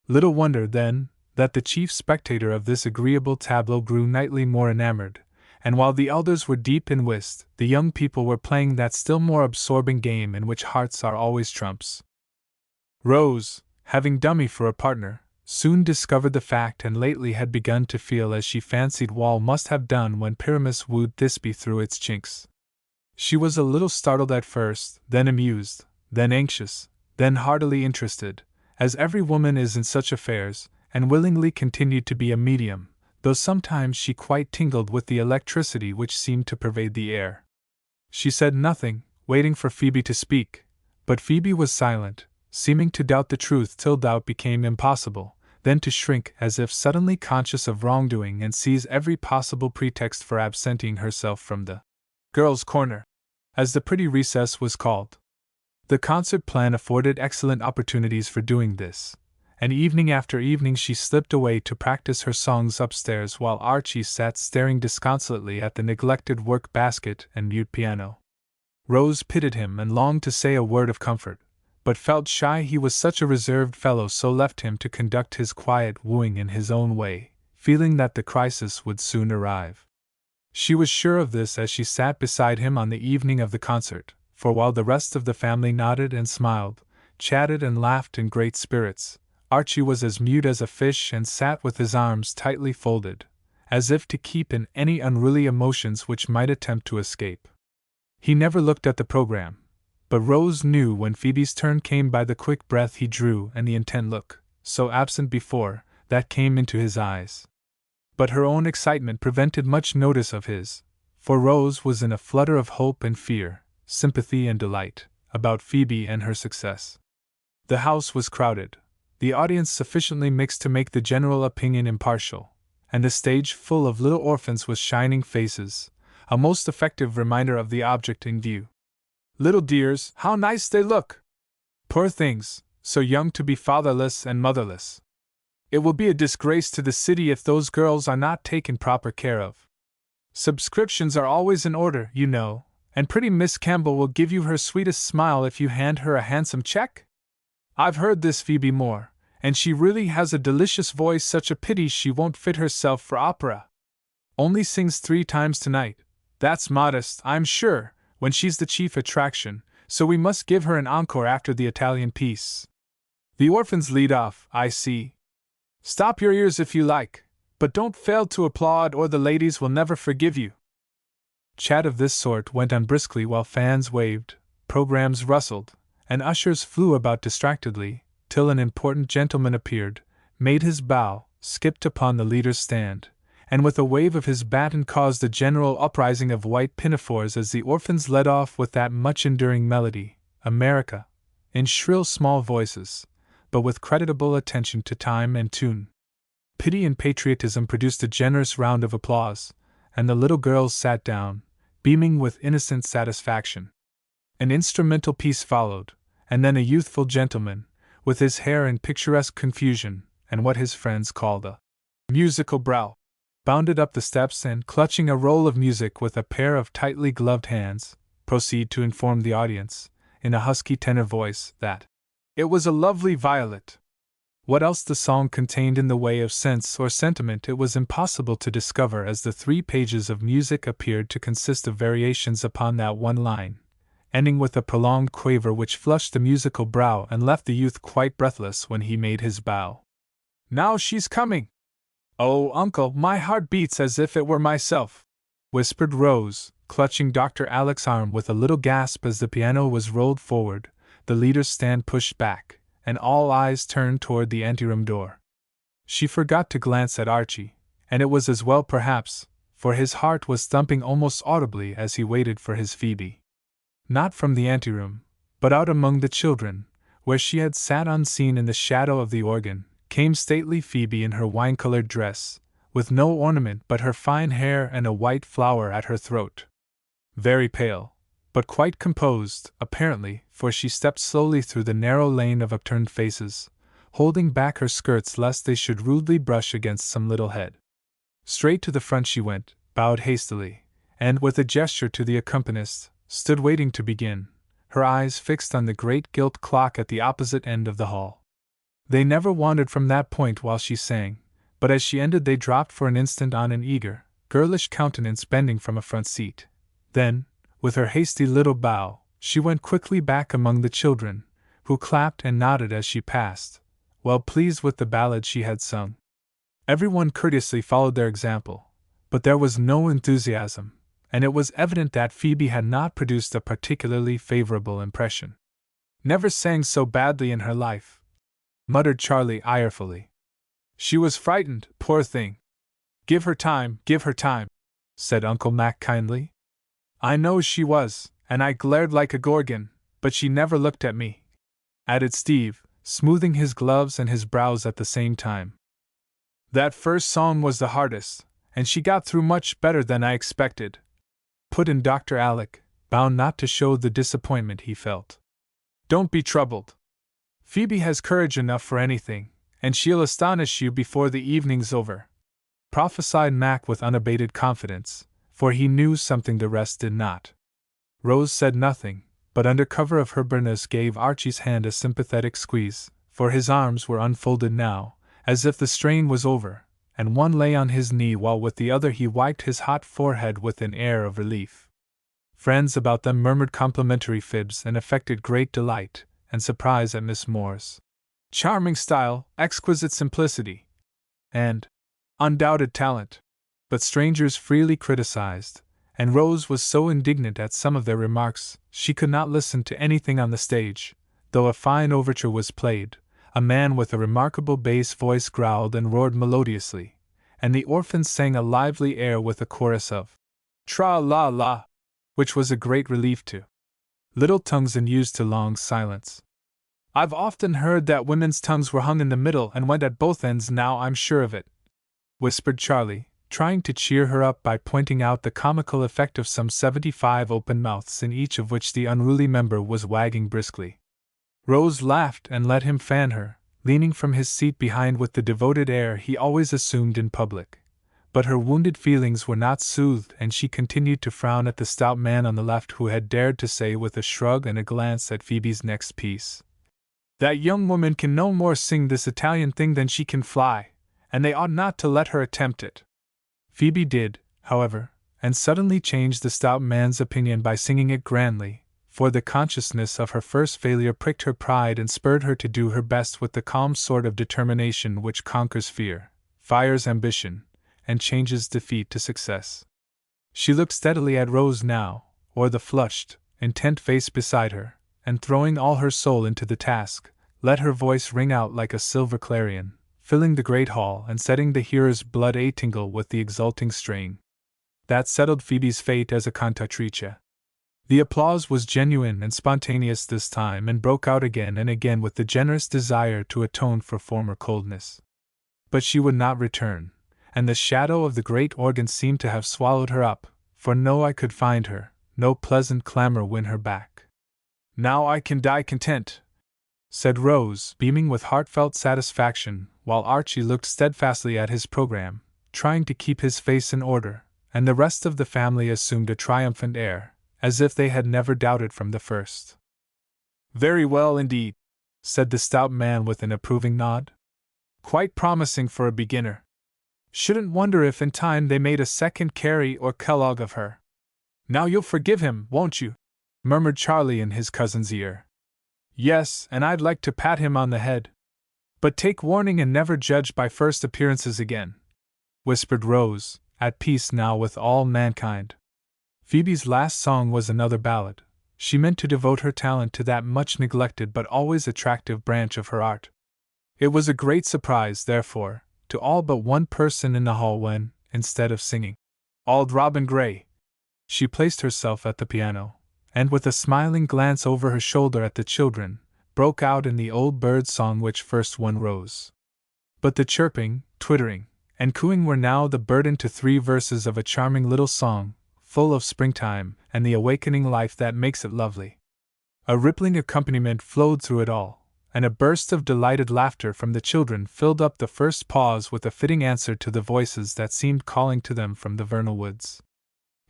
Little wonder, then, that the chief spectator of this agreeable tableau grew nightly more enamored, and while the elders were deep in whist, the young people were playing that still more absorbing game in which hearts are always trumps. Rose, having Dummy for a partner, soon discovered the fact and lately had begun to feel as she fancied Wall must have done when Pyramus wooed Thisbe through its chinks. She was a little startled at first, then amused, then anxious, then heartily interested, as every woman is in such affairs, and willingly continued to be a medium, though sometimes she quite tingled with the electricity which seemed to pervade the air. She said nothing, waiting for Phoebe to speak, but Phoebe was silent, seeming to doubt the truth till doubt became impossible, then to shrink as if suddenly conscious of wrongdoing and seize every possible pretext for absenting herself from the girls' corner, as the pretty recess was called. The concert plan afforded excellent opportunities for doing this, and evening after evening she slipped away to practice her songs upstairs while Archie sat staring disconsolately at the neglected work-basket and mute piano. Rose pitied him and longed to say a word of comfort, but felt shy. He was such a reserved fellow, so left him to conduct his quiet wooing in his own way, feeling that the crisis would soon arrive. She was sure of this as she sat beside him on the evening of the concert, for while the rest of the family nodded and smiled, chatted and laughed in great spirits, Archie was as mute as a fish and sat with his arms tightly folded, as if to keep in any unruly emotions which might attempt to escape. He never looked at the program, but Rose knew when Phoebe's turn came by the quick breath he drew and the intent look, so absent before, that came into his eyes. But her own excitement prevented much notice of his, for Rose was in a flutter of hope and fear, sympathy and delight, about Phoebe and her success. The house was crowded, the audience sufficiently mixed to make the general opinion impartial, and the stage full of little orphans with shining faces, a most effective reminder of the object in view. Little dears, how nice they look! Poor things, so young to be fatherless and motherless. It will be a disgrace to the city if those girls are not taken proper care of. Subscriptions are always in order, you know, and pretty Miss Campbell will give you her sweetest smile if you hand her a handsome check. I've heard this Phoebe Moore, and she really has a delicious voice, such a pity she won't fit herself for opera. Only sings 3 times tonight. That's modest, I'm sure, when she's the chief attraction, so we must give her an encore after the Italian piece. The orphans lead off, I see. Stop your ears if you like, but don't fail to applaud or the ladies will never forgive you. Chat of this sort went on briskly while fans waved, programs rustled, and ushers flew about distractedly, till an important gentleman appeared, made his bow, skipped upon the leader's stand, and with a wave of his baton caused a general uprising of white pinafores as the orphans led off with that much-enduring melody, America, in shrill small voices, but with creditable attention to time and tune. Pity and patriotism produced a generous round of applause, and the little girls sat down, beaming with innocent satisfaction. An instrumental piece followed, and then a youthful gentleman, with his hair in picturesque confusion, and what his friends called a musical brow, bounded up the steps and, clutching a roll of music with a pair of tightly gloved hands, proceed to inform the audience, in a husky tenor voice, that it was a lovely violet. What else the song contained in the way of sense or sentiment it was impossible to discover, as the 3 pages of music appeared to consist of variations upon that one line, ending with a prolonged quaver which flushed the musical brow and left the youth quite breathless when he made his bow. Now she's coming! Oh, uncle, my heart beats as if it were myself, whispered Rose, clutching Dr. Alec's arm with a little gasp as the piano was rolled forward, the leader's stand pushed back, and all eyes turned toward the anteroom door. She forgot to glance at Archie, and it was as well perhaps, for his heart was thumping almost audibly as he waited for his Phoebe. Not from the anteroom, but out among the children, where she had sat unseen in the shadow of the organ, came stately Phoebe in her wine-colored dress, with no ornament but her fine hair and a white flower at her throat. Very pale, but quite composed, apparently, for she stepped slowly through the narrow lane of upturned faces, holding back her skirts lest they should rudely brush against some little head. Straight to the front she went, bowed hastily, and, with a gesture to the accompanist, stood waiting to begin, her eyes fixed on the great gilt clock at the opposite end of the hall. They never wandered from that point while she sang, but as she ended they dropped for an instant on an eager, girlish countenance bending from a front seat. Then, with her hasty little bow, she went quickly back among the children, who clapped and nodded as she passed, well pleased with the ballad she had sung. Everyone courteously followed their example, but there was no enthusiasm, and it was evident that Phoebe had not produced a particularly favorable impression. Never sang so badly in her life, muttered Charlie irefully. She was frightened, poor thing. Give her time, said Uncle Mac kindly. I know she was, and I glared like a gorgon, but she never looked at me, added Steve, smoothing his gloves and his brows at the same time. That first song was the hardest, and she got through much better than I expected, put in Dr. Alec, bound not to show the disappointment he felt. Don't be troubled. Phoebe has courage enough for anything, and she'll astonish you before the evening's over, prophesied Mac with unabated confidence, for he knew something the rest did not. Rose said nothing, but under cover of her burnous gave Archie's hand a sympathetic squeeze, for his arms were unfolded now, as if the strain was over, and one lay on his knee while with the other he wiped his hot forehead with an air of relief. Friends about them murmured complimentary fibs and affected great delight and surprise at Miss Moore's charming style, exquisite simplicity, and undoubted talent. But strangers freely criticized, and Rose was so indignant at some of their remarks she could not listen to anything on the stage. Though a fine overture was played, a man with a remarkable bass voice growled and roared melodiously, and the orphans sang a lively air with a chorus of tra-la-la, which was a great relief to little tongues and used to long silence. I've often heard that women's tongues were hung in the middle and went at both ends, now I'm sure of it, whispered Charlie, trying to cheer her up by pointing out the comical effect of some 75 open mouths in each of which the unruly member was wagging briskly. Rose laughed and let him fan her, leaning from his seat behind with the devoted air he always assumed in public. But her wounded feelings were not soothed, and she continued to frown at the stout man on the left, who had dared to say with a shrug and a glance at Phoebe's next piece, "That young woman can no more sing this Italian thing than she can fly, and they ought not to let her attempt it." Phoebe did, however, and suddenly changed the stout man's opinion by singing it grandly, for the consciousness of her first failure pricked her pride and spurred her to do her best with the calm sort of determination which conquers fear, fires ambition, and changes defeat to success. She looked steadily at Rose now, or the flushed, intent face beside her, and throwing all her soul into the task, let her voice ring out like a silver clarion, filling the great hall and setting the hearer's blood a-tingle with the exulting strain. That settled Phoebe's fate as a cantatrice. The applause was genuine and spontaneous this time, and broke out again and again with the generous desire to atone for former coldness. But she would not return, and the shadow of the great organ seemed to have swallowed her up, for no eye could find her, no pleasant clamor win her back. "Now I can die content," said Rose, beaming with heartfelt satisfaction, while Archie looked steadfastly at his program, trying to keep his face in order, and the rest of the family assumed a triumphant air, as if they had never doubted from the first. "Very well indeed," said the stout man with an approving nod. "Quite promising for a beginner. Shouldn't wonder if in time they made a second Carey or Kellogg of her." "Now you'll forgive him, won't you?" murmured Charlie in his cousin's ear. "Yes, and I'd like to pat him on the head. But take warning and never judge by first appearances again," whispered Rose, at peace now with all mankind. Phoebe's last song was another ballad. She meant to devote her talent to that much neglected but always attractive branch of her art. It was a great surprise, therefore, to all but one person in the hall when, instead of singing "Auld Robin Gray," she placed herself at the piano, and with a smiling glance over her shoulder at the children, broke out in the old bird song which first won Rose. But the chirping, twittering, and cooing were now the burden to 3 verses of a charming little song, full of springtime and the awakening life that makes it lovely. A rippling accompaniment flowed through it all, and a burst of delighted laughter from the children filled up the first pause with a fitting answer to the voices that seemed calling to them from the vernal woods.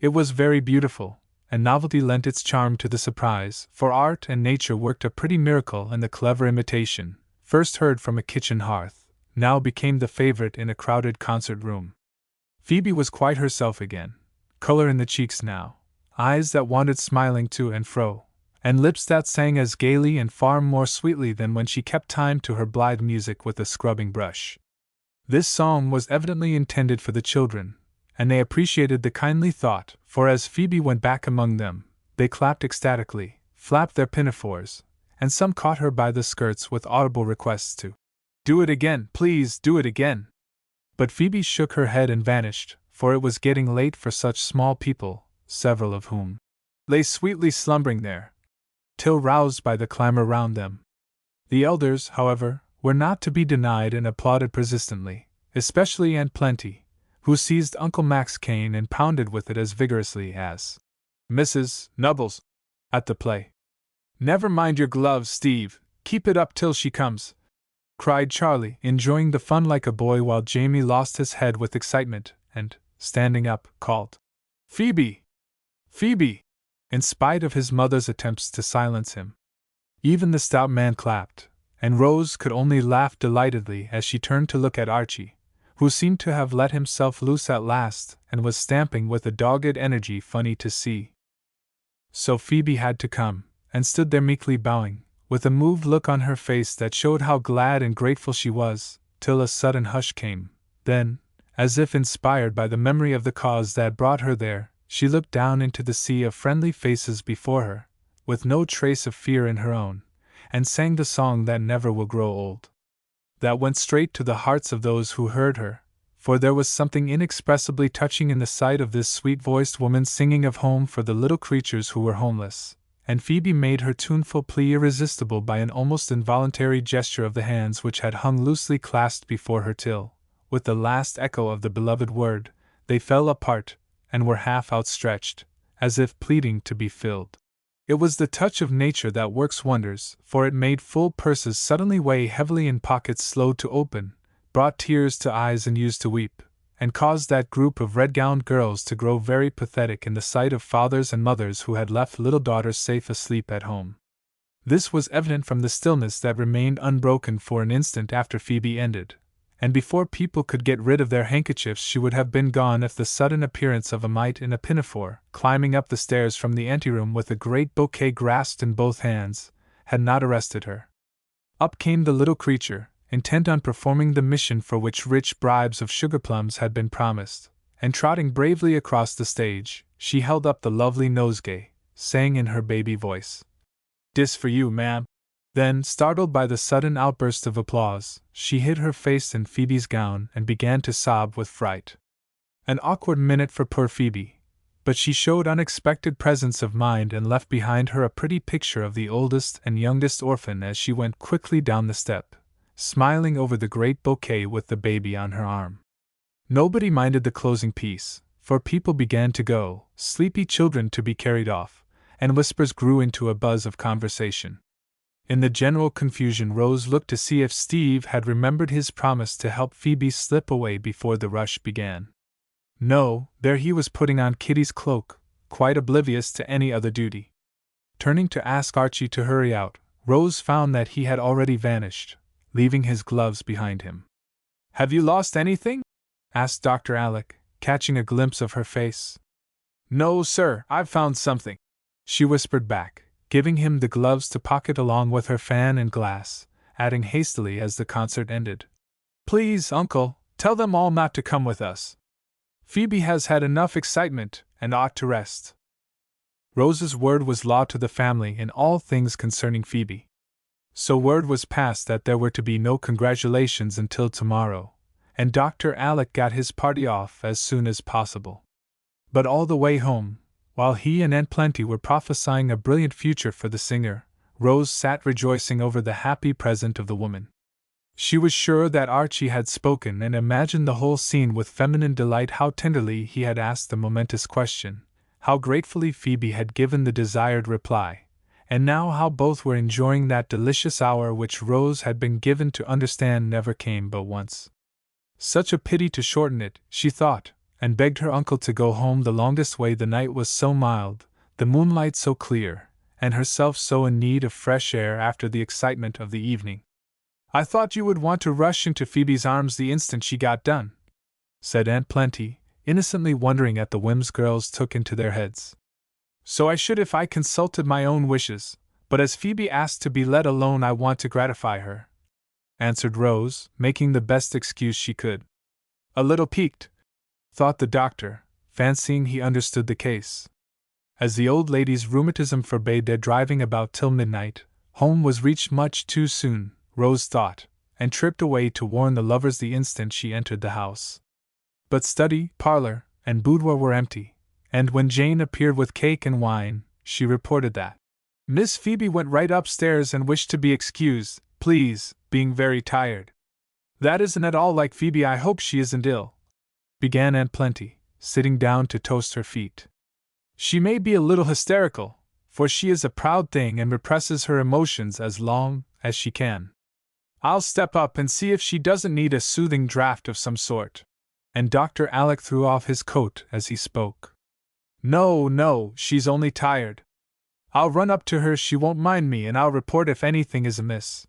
It was very beautiful, and novelty lent its charm to the surprise, for art and nature worked a pretty miracle, and the clever imitation, first heard from a kitchen hearth, now became the favorite in a crowded concert room. Phoebe was quite herself again, color in the cheeks now, eyes that wandered smiling to and fro, and lips that sang as gaily and far more sweetly than when she kept time to her blithe music with a scrubbing brush. This song was evidently intended for the children, and they appreciated the kindly thought, for as Phoebe went back among them, they clapped ecstatically, flapped their pinafores, and some caught her by the skirts with audible requests to "Do it again, please, do it again." But Phoebe shook her head and vanished, for it was getting late for such small people, several of whom lay sweetly slumbering there, till roused by the clamor round them. The elders, however, were not to be denied and applauded persistently, especially Aunt Plenty, who seized Uncle Mac's cane and pounded with it as vigorously as Mrs. Nubbles at the play. "Never mind your gloves, Steve, keep it up till she comes," cried Charlie, enjoying the fun like a boy, while Jamie lost his head with excitement and, standing up, called, "Phoebe! Phoebe!" in spite of his mother's attempts to silence him. Even the stout man clapped, and Rose could only laugh delightedly as she turned to look at Archie, who seemed to have let himself loose at last and was stamping with a dogged energy funny to see. So Phoebe had to come, and stood there meekly bowing, with a moved look on her face that showed how glad and grateful she was, till a sudden hush came. Then, as if inspired by the memory of the cause that brought her there, she looked down into the sea of friendly faces before her, with no trace of fear in her own, and sang the song that never will grow old. That went straight to the hearts of those who heard her, for there was something inexpressibly touching in the sight of this sweet-voiced woman singing of home for the little creatures who were homeless, and Phoebe made her tuneful plea irresistible by an almost involuntary gesture of the hands which had hung loosely clasped before her till, with the last echo of the beloved word, they fell apart, and were half outstretched, as if pleading to be filled. It was the touch of nature that works wonders, for it made full purses suddenly weigh heavily in pockets slow to open, brought tears to eyes unused to weep, and caused that group of red-gowned girls to grow very pathetic in the sight of fathers and mothers who had left little daughters safe asleep at home. This was evident from the stillness that remained unbroken for an instant after Phoebe ended, and before people could get rid of their handkerchiefs she would have been gone if the sudden appearance of a mite in a pinafore, climbing up the stairs from the anteroom with a great bouquet grasped in both hands, had not arrested her. Up came the little creature, intent on performing the mission for which rich bribes of sugar-plums had been promised, and trotting bravely across the stage, she held up the lovely nosegay, saying in her baby voice, "Dis for you, ma'am." Then, startled by the sudden outburst of applause, she hid her face in Phoebe's gown and began to sob with fright. An awkward minute for poor Phoebe, but she showed unexpected presence of mind and left behind her a pretty picture of the oldest and youngest orphan as she went quickly down the step, smiling over the great bouquet with the baby on her arm. Nobody minded the closing piece, for people began to go, sleepy children to be carried off, and whispers grew into a buzz of conversation. In the general confusion, Rose looked to see if Steve had remembered his promise to help Phoebe slip away before the rush began. No, there he was putting on Kitty's cloak, quite oblivious to any other duty. Turning to ask Archie to hurry out, Rose found that he had already vanished, leaving his gloves behind him. "Have you lost anything?" asked Dr. Alec, catching a glimpse of her face. "No, sir, I've found something," she whispered back, giving him the gloves to pocket along with her fan and glass, adding hastily as the concert ended, "Please, Uncle, tell them all not to come with us. Phoebe has had enough excitement and ought to rest." Rose's word was law to the family in all things concerning Phoebe. So word was passed that there were to be no congratulations until tomorrow, and Dr. Alec got his party off as soon as possible. But all the way home, while he and Aunt Plenty were prophesying a brilliant future for the singer, Rose sat rejoicing over the happy present of the woman. She was sure that Archie had spoken and imagined the whole scene with feminine delight, how tenderly he had asked the momentous question, how gratefully Phoebe had given the desired reply, and now how both were enjoying that delicious hour which Rose had been given to understand never came but once. Such a pity to shorten it, she thought, and begged her uncle to go home the longest way. The night was so mild, the moonlight so clear, and herself so in need of fresh air after the excitement of the evening. "I thought you would want to rush into Phoebe's arms the instant she got done," said Aunt Plenty, innocently wondering at the whims girls took into their heads. "So I should if I consulted my own wishes, but as Phoebe asked to be let alone I want to gratify her," answered Rose, making the best excuse she could. "A little piqued," thought the doctor, fancying he understood the case. As the old lady's rheumatism forbade their driving about till midnight, home was reached much too soon, Rose thought, and tripped away to warn the lovers the instant she entered the house. But study, parlor, and boudoir were empty, and when Jane appeared with cake and wine, she reported that Miss Phoebe went right upstairs and wished to be excused, please, being very tired. "That isn't at all like Phoebe. I hope she isn't ill," began Aunt Plenty, sitting down to toast her feet. "She may be a little hysterical, for she is a proud thing and represses her emotions as long as she can. I'll step up and see if she doesn't need a soothing draught of some sort." And Dr. Alec threw off his coat as he spoke. No, she's only tired. I'll run up to her, she won't mind me, and I'll report if anything is amiss."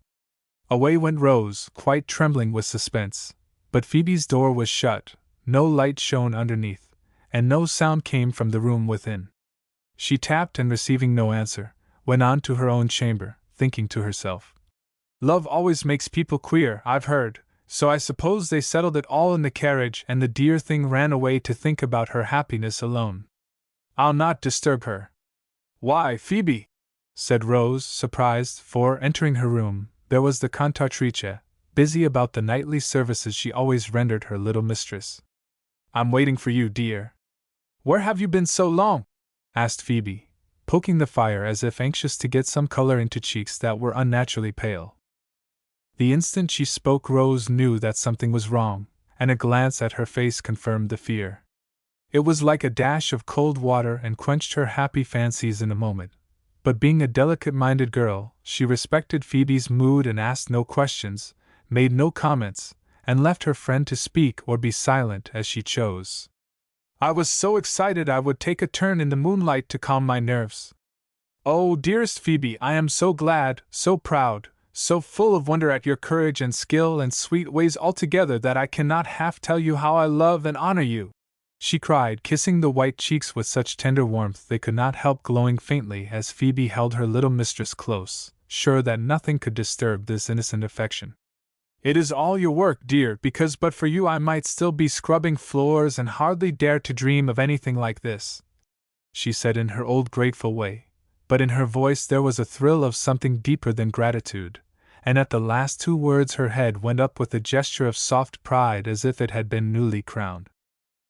Away went Rose, quite trembling with suspense, but Phoebe's door was shut, no light shone underneath, and no sound came from the room within. She tapped and, receiving no answer, went on to her own chamber, thinking to herself, "Love always makes people queer, I've heard, so I suppose they settled it all in the carriage and the dear thing ran away to think about her happiness alone. I'll not disturb her." "Why, Phoebe," said Rose, surprised, for, entering her room, there was the cantatrice, busy about the nightly services she always rendered her little mistress. "I'm waiting for you, dear." "Where have you been so long?" asked Phoebe, poking the fire as if anxious to get some color into cheeks that were unnaturally pale. The instant she spoke, Rose knew that something was wrong, and a glance at her face confirmed the fear. It was like a dash of cold water and quenched her happy fancies in a moment. But being a delicate-minded girl, she respected Phoebe's mood and asked no questions, made no comments, and left her friend to speak or be silent as she chose. "I was so excited I would take a turn in the moonlight to calm my nerves. Oh, dearest Phoebe, I am so glad, so proud, so full of wonder at your courage and skill and sweet ways altogether that I cannot half tell you how I love and honor you," she cried, kissing the white cheeks with such tender warmth they could not help glowing faintly as Phoebe held her little mistress close, sure that nothing could disturb this innocent affection. "It is all your work, dear, because but for you I might still be scrubbing floors and hardly dare to dream of anything like this," she said in her old grateful way, but in her voice there was a thrill of something deeper than gratitude, and at the last two words her head went up with a gesture of soft pride as if it had been newly crowned.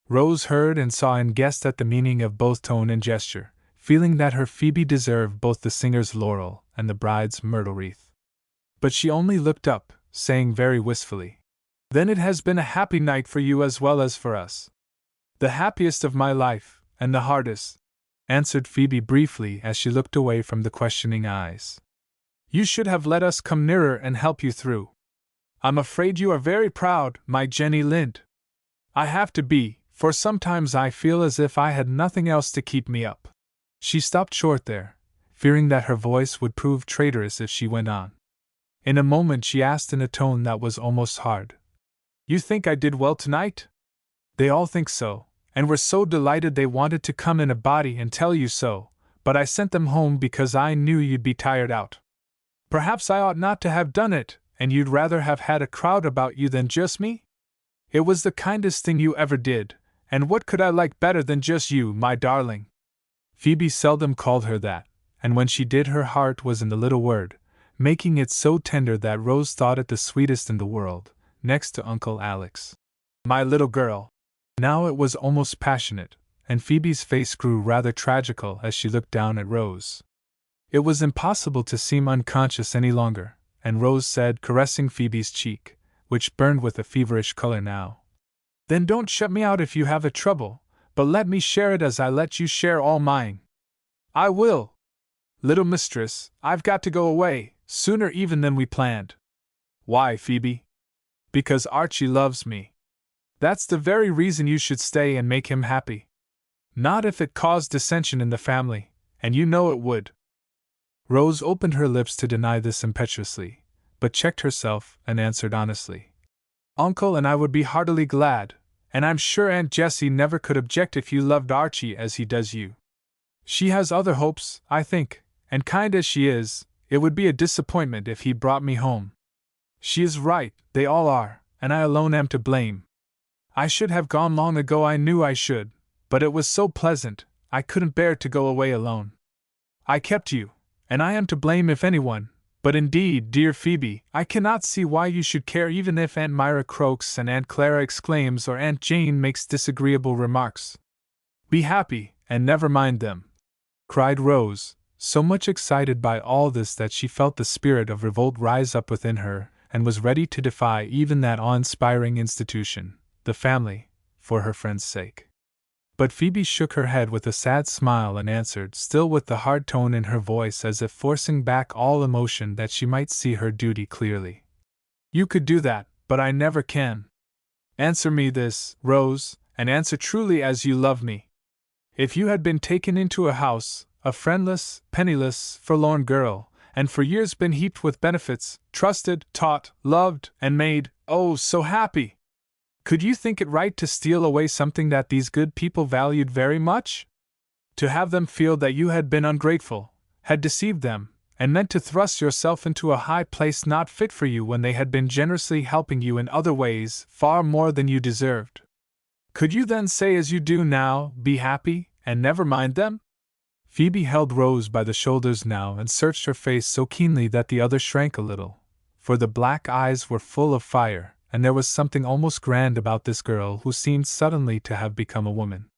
Rose heard and saw and guessed at the meaning of both tone and gesture, feeling that her Phoebe deserved both the singer's laurel and the bride's myrtle wreath. But she only looked up, saying very wistfully, "Then it has been a happy night for you as well as for us." "The happiest of my life, and the hardest," answered Phoebe briefly as she looked away from the questioning eyes. "You should have let us come nearer and help you through. I'm afraid you are very proud, my Jenny Lind." "I have to be, for sometimes I feel as if I had nothing else to keep me up." She stopped short there, fearing that her voice would prove traitorous if she went on. In a moment she asked in a tone that was almost hard, "You think I did well tonight?" "They all think so, and were so delighted they wanted to come in a body and tell you so, but I sent them home because I knew you'd be tired out. Perhaps I ought not to have done it, and you'd rather have had a crowd about you than just me? It was the kindest thing you ever did, and what could I like better than just you, my darling?" Phoebe seldom called her that, and when she did her heart was in the little word, making it so tender that Rose thought it the sweetest in the world, next to Uncle Alex. "My little girl." Now it was almost passionate, and Phoebe's face grew rather tragical as she looked down at Rose. It was impossible to seem unconscious any longer, and Rose said, caressing Phoebe's cheek, which burned with a feverish color now, "Then don't shut me out if you have a trouble, but let me share it as I let you share all mine." "I will. Little mistress, I've got to go away, sooner even than we planned." "Why, Phoebe?" "Because Archie loves me." "That's the very reason you should stay and make him happy." "Not if it caused dissension in the family, and you know it would." Rose opened her lips to deny this impetuously, but checked herself and answered honestly, "Uncle and I would be heartily glad, and I'm sure Aunt Jessie never could object if you loved Archie as he does you. She has other hopes, I think, and kind as she is, it would be a disappointment if he brought me home. She is right, they all are, and I alone am to blame. I should have gone long ago, I knew I should, but it was so pleasant, I couldn't bear to go away alone. I kept you, and I am to blame if anyone, but indeed, dear Phoebe, I cannot see why you should care even if Aunt Myra croaks and Aunt Clara exclaims or Aunt Jane makes disagreeable remarks. Be happy, and never mind them," cried Rose, so much excited by all this that she felt the spirit of revolt rise up within her, and was ready to defy even that awe-inspiring institution, the family, for her friend's sake. But Phoebe shook her head with a sad smile and answered, still with the hard tone in her voice as if forcing back all emotion that she might see her duty clearly. "You could do that, but I never can. Answer me this, Rose, and answer truly as you love me. If you had been taken into a house, a friendless, penniless, forlorn girl, and for years been heaped with benefits, trusted, taught, loved, and made, oh, so happy! Could you think it right to steal away something that these good people valued very much? To have them feel that you had been ungrateful, had deceived them, and meant to thrust yourself into a high place not fit for you when they had been generously helping you in other ways far more than you deserved? Could you then say as you do now, be happy, and never mind them?" Phoebe held Rose by the shoulders now and searched her face so keenly that the other shrank a little, for the black eyes were full of fire, and there was something almost grand about this girl who seemed suddenly to have become a woman.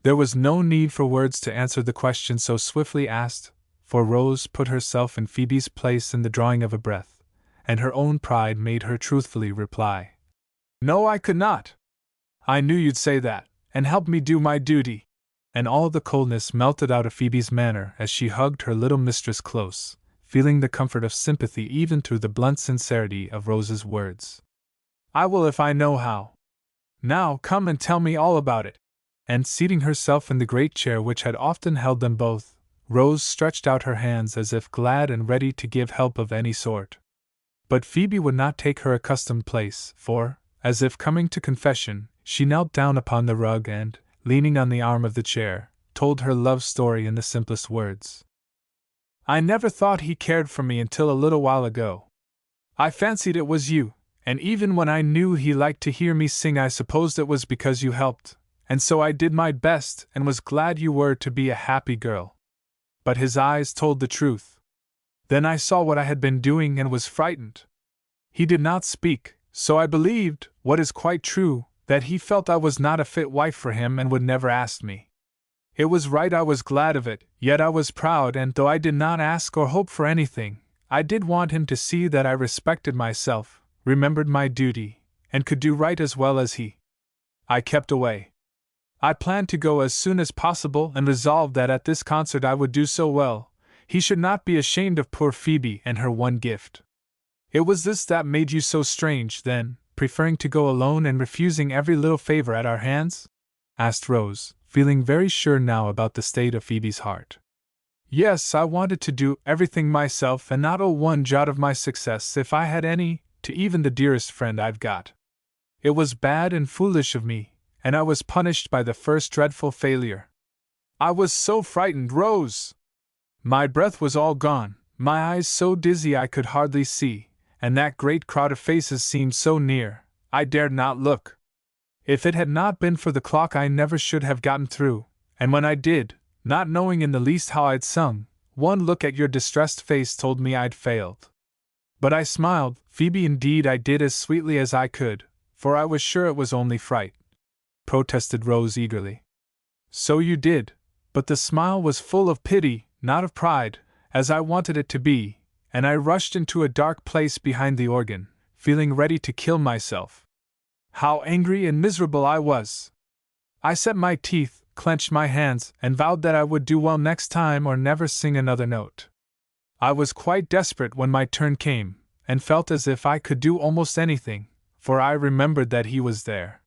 There was no need for words to answer the question so swiftly asked, for Rose put herself in Phoebe's place in the drawing of a breath, and her own pride made her truthfully reply. No, I could not. I knew you'd say that, and help me do my duty. And all the coldness melted out of Phoebe's manner as she hugged her little mistress close, feeling the comfort of sympathy even through the blunt sincerity of Rose's words. I will if I know how. Now come and tell me all about it. And seating herself in the great chair which had often held them both, Rose stretched out her hands as if glad and ready to give help of any sort. But Phoebe would not take her accustomed place, for, as if coming to confession, she knelt down upon the rug and, leaning on the arm of the chair, told her love story in the simplest words. I never thought he cared for me until a little while ago. I fancied it was you, and even when I knew he liked to hear me sing I supposed it was because you helped, and so I did my best and was glad you were to be a happy girl. But his eyes told the truth. Then I saw what I had been doing and was frightened. He did not speak, so I believed, what is quite true, that he felt I was not a fit wife for him and would never ask me. It was right, I was glad of it, yet I was proud, and though I did not ask or hope for anything, I did want him to see that I respected myself, remembered my duty, and could do right as well as he. I kept away. I planned to go as soon as possible and resolved that at this concert I would do so well, he should not be ashamed of poor Phoebe and her one gift. It was this that made you so strange, then, preferring to go alone and refusing every little favor at our hands? Asked Rose, feeling very sure now about the state of Phoebe's heart. Yes, I wanted to do everything myself and not owe one jot of my success, if I had any, to even the dearest friend I've got. It was bad and foolish of me, and I was punished by the first dreadful failure. I was so frightened, Rose! My breath was all gone, my eyes so dizzy I could hardly see, and that great crowd of faces seemed so near, I dared not look. If it had not been for the clock I never should have gotten through, and when I did, not knowing in the least how I'd sung, one look at your distressed face told me I'd failed. But I smiled, Phoebe, indeed I did as sweetly as I could, for I was sure it was only fright, protested Rose eagerly. So you did, but the smile was full of pity, not of pride, as I wanted it to be, and I rushed into a dark place behind the organ, feeling ready to kill myself. How angry and miserable I was! I set my teeth, clenched my hands, and vowed that I would do well next time or never sing another note. I was quite desperate when my turn came, and felt as if I could do almost anything, for I remembered that he was there.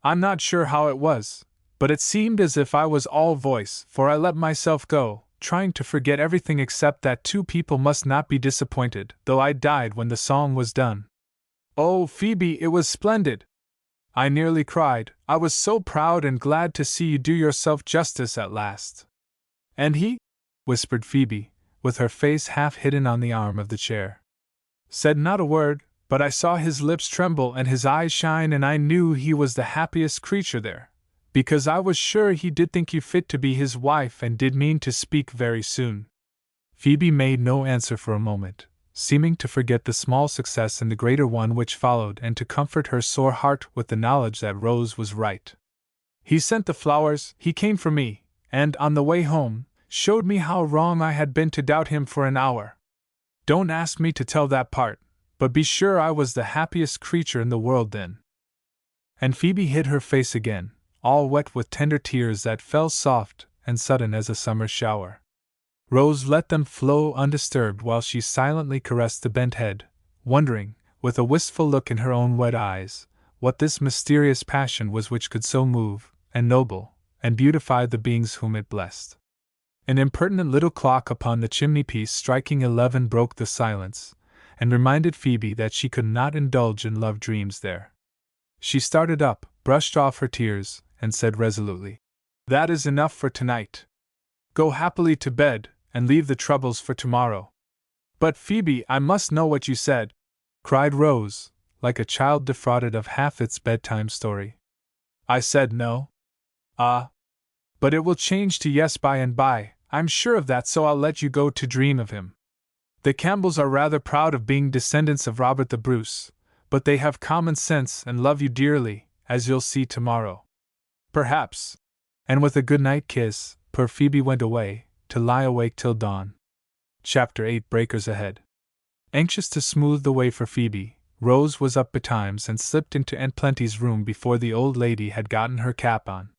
I'm not sure how it was, but it seemed as if I was all voice, for I let myself go, trying to forget everything except that two people must not be disappointed, though I died when the song was done. Oh, Phoebe, it was splendid! I nearly cried, I was so proud and glad to see you do yourself justice at last. And he? Whispered Phoebe, with her face half hidden on the arm of the chair. Said not a word, but I saw his lips tremble and his eyes shine, and I knew he was the happiest creature there, because I was sure he did think you fit to be his wife and did mean to speak very soon. Phoebe made no answer for a moment, seeming to forget the small success and the greater one which followed, and to comfort her sore heart with the knowledge that Rose was right. He sent the flowers, he came for me, and, on the way home, showed me how wrong I had been to doubt him for an hour. Don't ask me to tell that part, but be sure I was the happiest creature in the world then. And Phoebe hid her face again, all wet with tender tears that fell soft and sudden as a summer shower. Rose let them flow undisturbed while she silently caressed the bent head, wondering, with a wistful look in her own wet eyes, what this mysterious passion was which could so move, and ennoble, and beautify the beings whom it blessed. An impertinent little clock upon the chimney-piece striking 11 broke the silence, and reminded Phoebe that she could not indulge in love dreams there. She started up, brushed off her tears, and said resolutely, "That is enough for tonight. Go happily to bed, and leave the troubles for tomorrow." "But, Phoebe, I must know what you said," cried Rose, like a child defrauded of half its bedtime story. "I said no." "Ah. But it will change to yes by and by, I'm sure of that, so I'll let you go to dream of him. The Campbells are rather proud of being descendants of Robert the Bruce, but they have common sense and love you dearly, as you'll see tomorrow. Perhaps. And with a good-night kiss, poor Phoebe went away, to lie awake till dawn. Chapter 8 Breakers Ahead. Anxious to smooth the way for Phoebe, Rose was up betimes and slipped into Aunt Plenty's room before the old lady had gotten her cap on.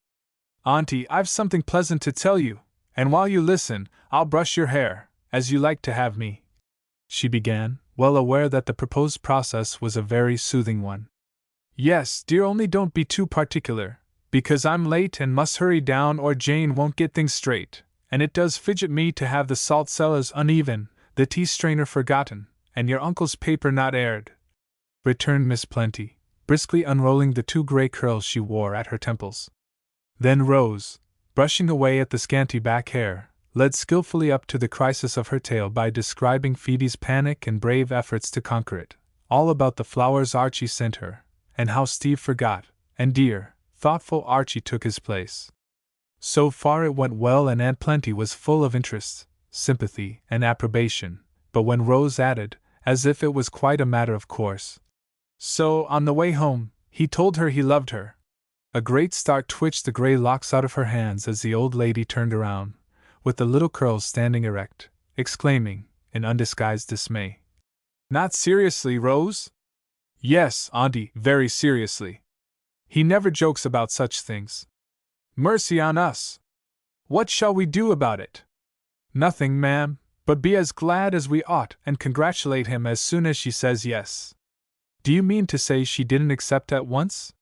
"Auntie, I've something pleasant to tell you, and while you listen, I'll brush your hair, as you like to have me," she began, well aware that the proposed process was a very soothing one. "Yes, dear, only don't be too particular, because I'm late and must hurry down or Jane won't get things straight, and it does fidget me to have the salt cellars uneven, the tea strainer forgotten, and your uncle's paper not aired," returned Miss Plenty, briskly unrolling the 2 gray curls she wore at her temples. Then Rose, brushing away at the scanty back hair, led skillfully up to the crisis of her tale by describing Phoebe's panic and brave efforts to conquer it, all about the flowers Archie sent her, and how Steve forgot, and dear, thoughtful Archie took his place. So far it went well, and Aunt Plenty was full of interest, sympathy, and approbation, but when Rose added, as if it was quite a matter of course, "So, on the way home, he told her he loved her," a great start twitched the gray locks out of her hands as the old lady turned around, with the little curls standing erect, exclaiming, in undisguised dismay, "Not seriously, Rose?" "Yes, Auntie, very seriously. He never jokes about such things." "Mercy on us! What shall we do about it?" "Nothing, ma'am, but be as glad as we ought and congratulate him as soon as she says yes." "Do you mean to say she didn't accept at once?"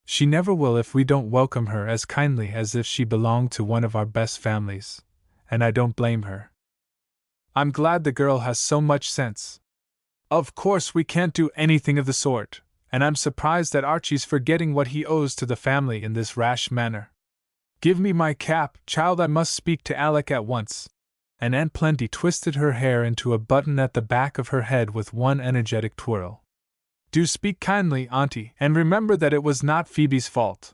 "She never will if we don't welcome her as kindly as if she belonged to one of our best families, and I don't blame her. I'm glad the girl has so much sense. Of course we can't do anything of the sort, and I'm surprised at Archie's forgetting what he owes to the family in this rash manner. Give me my cap, child, I must speak to Alec at once." And Aunt Plenty twisted her hair into a button at the back of her head with one energetic twirl. "Do speak kindly, Auntie, and remember that it was not Phoebe's fault.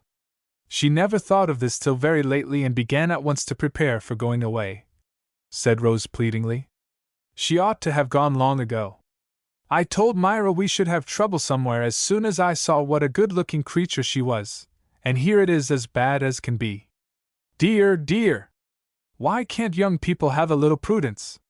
She never thought of this till very lately and began at once to prepare for going away," said Rose pleadingly. "She ought to have gone long ago. I told Myra we should have trouble somewhere as soon as I saw what a good-looking creature she was, and here it is as bad as can be. Dear, dear! Why can't young people have a little prudence?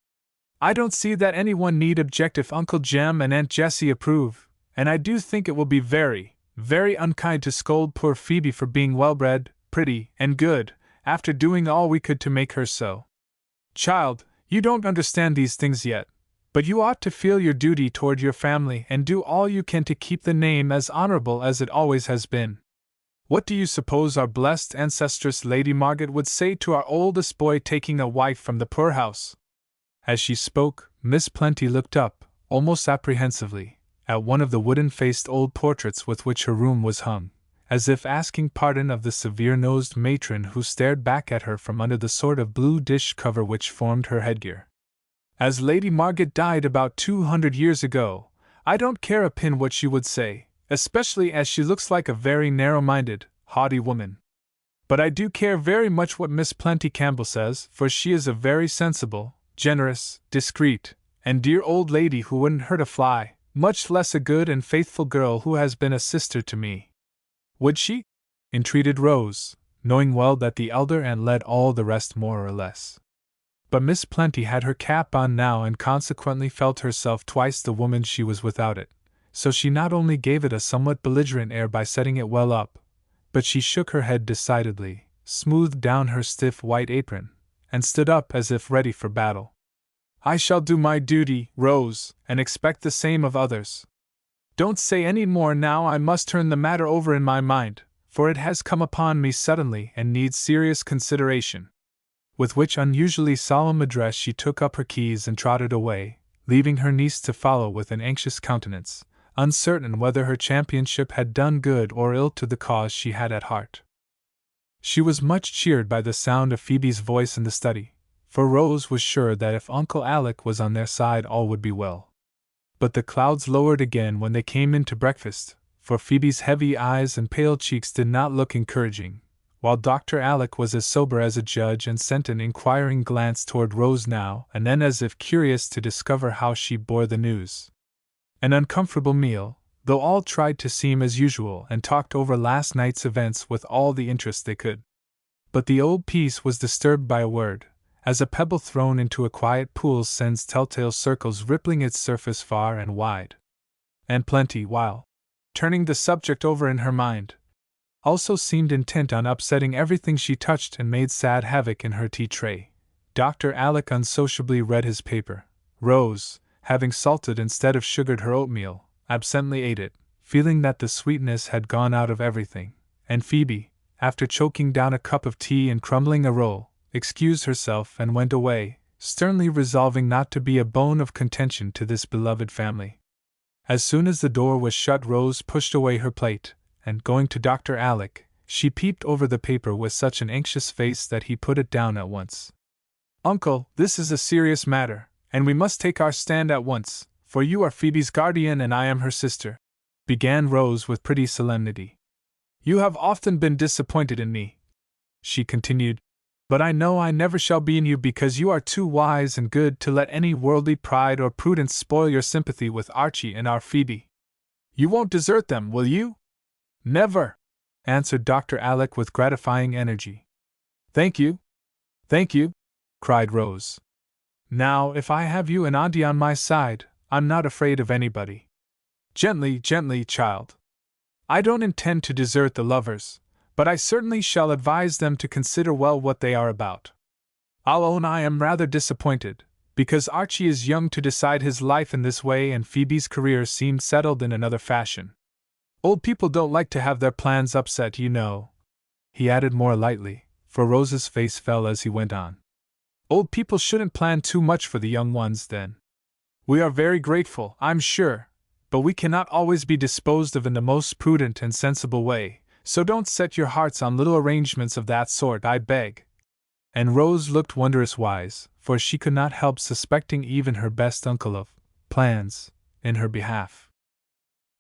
I don't see that anyone need object if Uncle Jem and Aunt Jessie approve, and I do think it will be very, very unkind to scold poor Phoebe for being well-bred, pretty, and good, after doing all we could to make her so. Child, you don't understand these things yet, but you ought to feel your duty toward your family and do all you can to keep the name as honorable as it always has been. What do you suppose our blessed ancestress Lady Margaret would say to our oldest boy taking a wife from the poorhouse?" As she spoke, Miss Plenty looked up, almost apprehensively, at one of the wooden-faced old portraits with which her room was hung, as if asking pardon of the severe-nosed matron who stared back at her from under the sort of blue dish cover which formed her headgear. "As Lady Margaret died about 200 years ago, I don't care a pin what she would say, especially as she looks like a very narrow-minded, haughty woman. But I do care very much what Miss Plenty Campbell says, for she is a very sensible, generous, discreet, and dear old lady who wouldn't hurt a fly, much less a good and faithful girl who has been a sister to me." "Would she?" entreated Rose, knowing well that the elder aunt led all the rest more or less. But Miss Plenty had her cap on now and consequently felt herself twice the woman she was without it, so she not only gave it a somewhat belligerent air by setting it well up, but she shook her head decidedly, smoothed down her stiff white apron, and stood up as if ready for battle. "I shall do my duty, Rose, and expect the same of others. Don't say any more now. I must turn the matter over in my mind, for it has come upon me suddenly and needs serious consideration." With which unusually solemn address she took up her keys and trotted away, leaving her niece to follow with an anxious countenance, uncertain whether her championship had done good or ill to the cause she had at heart. She was much cheered by the sound of Phoebe's voice in the study, for Rose was sure that if Uncle Alec was on their side all would be well. But the clouds lowered again when they came in to breakfast, for Phoebe's heavy eyes and pale cheeks did not look encouraging, while Dr. Alec was as sober as a judge and sent an inquiring glance toward Rose now and then as if curious to discover how she bore the news. An uncomfortable meal, though all tried to seem as usual and talked over last night's events with all the interest they could. But the old peace was disturbed by a word, as a pebble thrown into a quiet pool sends telltale circles rippling its surface far and wide. And Plenty, while turning the subject over in her mind, also seemed intent on upsetting everything she touched and made sad havoc in her tea tray. Dr. Alec unsociably read his paper. Rose, having salted instead of sugared her oatmeal, absently ate it, feeling that the sweetness had gone out of everything, and Phoebe, after choking down a cup of tea and crumbling a roll, excused herself and went away, sternly resolving not to be a bone of contention to this beloved family. As soon as the door was shut, Rose pushed away her plate, and going to Dr. Alec, she peeped over the paper with such an anxious face that he put it down at once. "Uncle, this is a serious matter, and we must take our stand at once, for you are Phoebe's guardian and I am her sister," began Rose with pretty solemnity. "You have often been disappointed in me," she continued, "but I know I never shall be in you because you are too wise and good to let any worldly pride or prudence spoil your sympathy with Archie and our Phoebe. You won't desert them, will you?" "Never," answered Dr. Alec with gratifying energy. "Thank you. Thank you," cried Rose. "Now, if I have you and Auntie on my side, I'm not afraid of anybody." "Gently, gently, child. I don't intend to desert the lovers, but I certainly shall advise them to consider well what they are about. I'll own I am rather disappointed, because Archie is young to decide his life in this way and Phoebe's career seemed settled in another fashion. Old people don't like to have their plans upset, you know," he added more lightly, for Rose's face fell as he went on. "Old people shouldn't plan too much for the young ones, then. We are very grateful, I'm sure, but we cannot always be disposed of in the most prudent and sensible way, so don't set your hearts on little arrangements of that sort, I beg." And Rose looked wondrous wise, for she could not help suspecting even her best uncle of plans in her behalf.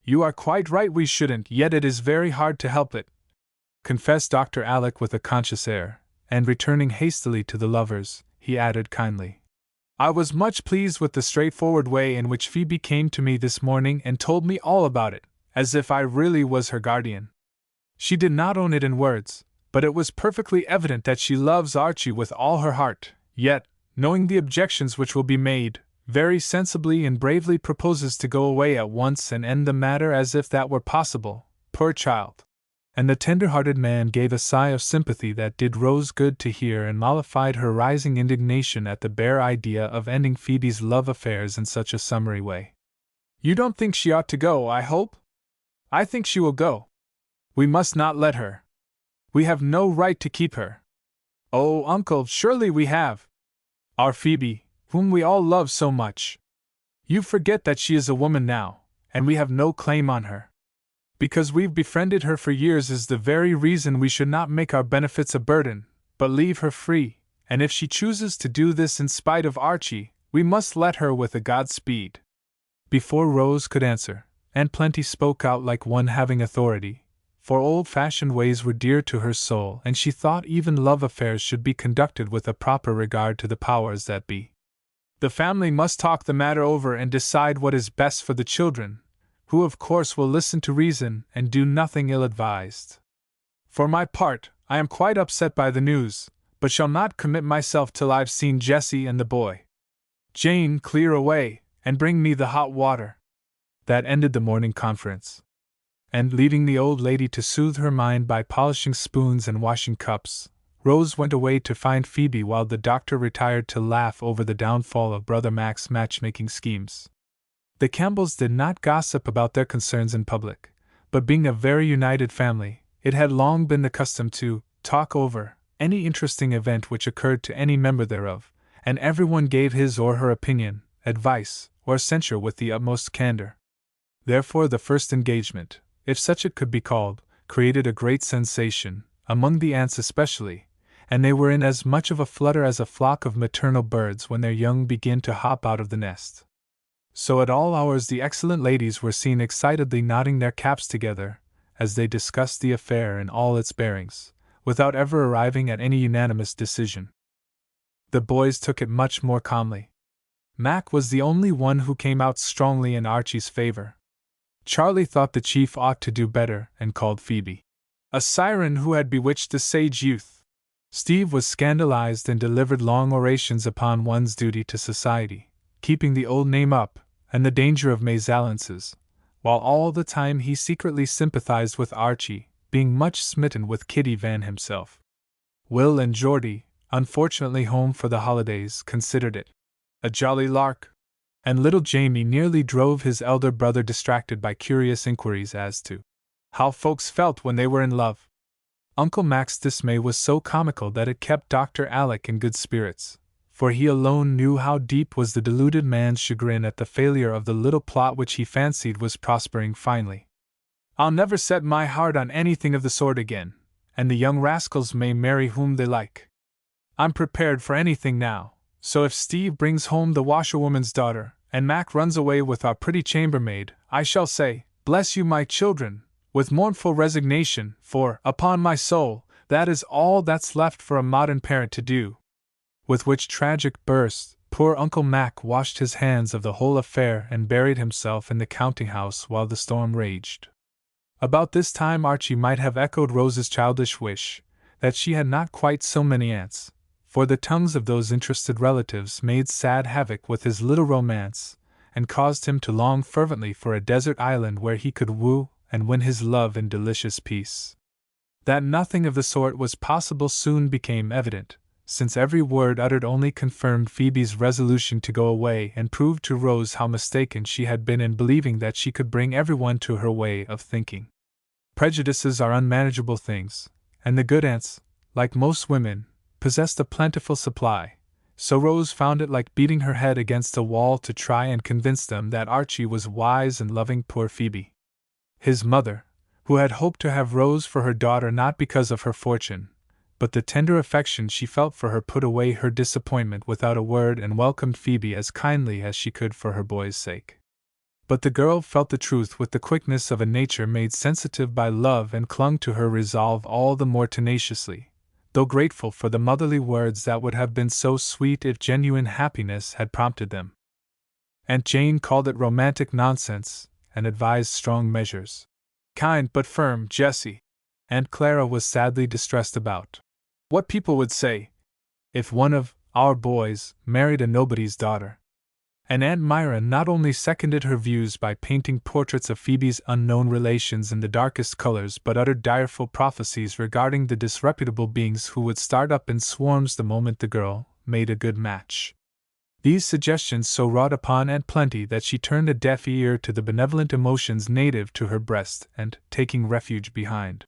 "You are quite right, we shouldn't, yet it is very hard to help it," confessed Dr. Alec with a conscious air, and returning hastily to the lovers, he added kindly, "I was much pleased with the straightforward way in which Phoebe came to me this morning and told me all about it, as if I really was her guardian. She did not own it in words, but it was perfectly evident that she loves Archie with all her heart, yet, knowing the objections which will be made, very sensibly and bravely proposes to go away at once and end the matter as if that were possible, poor child." And the tender-hearted man gave a sigh of sympathy that did Rose good to hear and mollified her rising indignation at the bare idea of ending Phoebe's love affairs in such a summary way. "You don't think she ought to go, I hope?" "I think she will go. We must not let her. We have no right to keep her." "Oh, uncle, surely we have. Our Phoebe, whom we all love so much. You forget that she is a woman now, and we have no claim on her. Because we've befriended her for years is the very reason we should not make our benefits a burden, but leave her free, and if she chooses to do this in spite of Archie, we must let her with a Godspeed." Before Rose could answer, Aunt Plenty spoke out like one having authority, for old-fashioned ways were dear to her soul and she thought even love affairs should be conducted with a proper regard to the powers that be. "The family must talk the matter over and decide what is best for the children, who of course will listen to reason and do nothing ill-advised. For my part, I am quite upset by the news, but shall not commit myself till I've seen Jessie and the boy. Jane, clear away, and bring me the hot water." That ended the morning conference. And leaving the old lady to soothe her mind by polishing spoons and washing cups, Rose went away to find Phoebe while the doctor retired to laugh over the downfall of Brother Mac's matchmaking schemes. The Campbells did not gossip about their concerns in public, but being a very united family, it had long been the custom to talk over any interesting event which occurred to any member thereof, and everyone gave his or her opinion, advice, or censure with the utmost candor. Therefore the first engagement, if such it could be called, created a great sensation, among the aunts especially, and they were in as much of a flutter as a flock of maternal birds when their young begin to hop out of the nest. So at all hours the excellent ladies were seen excitedly nodding their caps together, as they discussed the affair in all its bearings, without ever arriving at any unanimous decision. The boys took it much more calmly. Mac was the only one who came out strongly in Archie's favor. Charlie thought the chief ought to do better, and called Phoebe a siren who had bewitched the sage youth. Steve was scandalized and delivered long orations upon one's duty to society, keeping the old name up, and the danger of mésalliances, while all the time he secretly sympathized with Archie, being much smitten with Kitty Van himself. Will and Geordie, unfortunately home for the holidays, considered it a jolly lark, and little Jamie nearly drove his elder brother distracted by curious inquiries as to how folks felt when they were in love. Uncle Mac's dismay was so comical that it kept Dr. Alec in good spirits, for he alone knew how deep was the deluded man's chagrin at the failure of the little plot which he fancied was prospering finely. "I'll never set my heart on anything of the sort again, and the young rascals may marry whom they like. I'm prepared for anything now, so if Steve brings home the washerwoman's daughter, and Mac runs away with our pretty chambermaid, I shall say, 'Bless you, my children,' with mournful resignation, for, upon my soul, that is all that's left for a modern parent to do." With which tragic burst, poor Uncle Mac washed his hands of the whole affair and buried himself in the counting-house while the storm raged. About this time Archie might have echoed Rose's childish wish, that she had not quite so many aunts, for the tongues of those interested relatives made sad havoc with his little romance, and caused him to long fervently for a desert island where he could woo and win his love in delicious peace. That nothing of the sort was possible soon became evident, since every word uttered only confirmed Phoebe's resolution to go away and proved to Rose how mistaken she had been in believing that she could bring everyone to her way of thinking. Prejudices are unmanageable things, and the good aunts, like most women, possessed a plentiful supply, so Rose found it like beating her head against a wall to try and convince them that Archie was wise and loving poor Phoebe. His mother, who had hoped to have Rose for her daughter not because of her fortune, but the tender affection she felt for her, put away her disappointment without a word and welcomed Phoebe as kindly as she could for her boy's sake. But the girl felt the truth with the quickness of a nature made sensitive by love and clung to her resolve all the more tenaciously, though grateful for the motherly words that would have been so sweet if genuine happiness had prompted them. Aunt Jane called it romantic nonsense, and advised strong measures. "Kind but firm, Jessie," Aunt Clara was sadly distressed about what people would say if one of our boys married a nobody's daughter. And Aunt Myra not only seconded her views by painting portraits of Phoebe's unknown relations in the darkest colors, but uttered direful prophecies regarding the disreputable beings who would start up in swarms the moment the girl made a good match. These suggestions so wrought upon Aunt Plenty that she turned a deaf ear to the benevolent emotions native to her breast and, taking refuge behind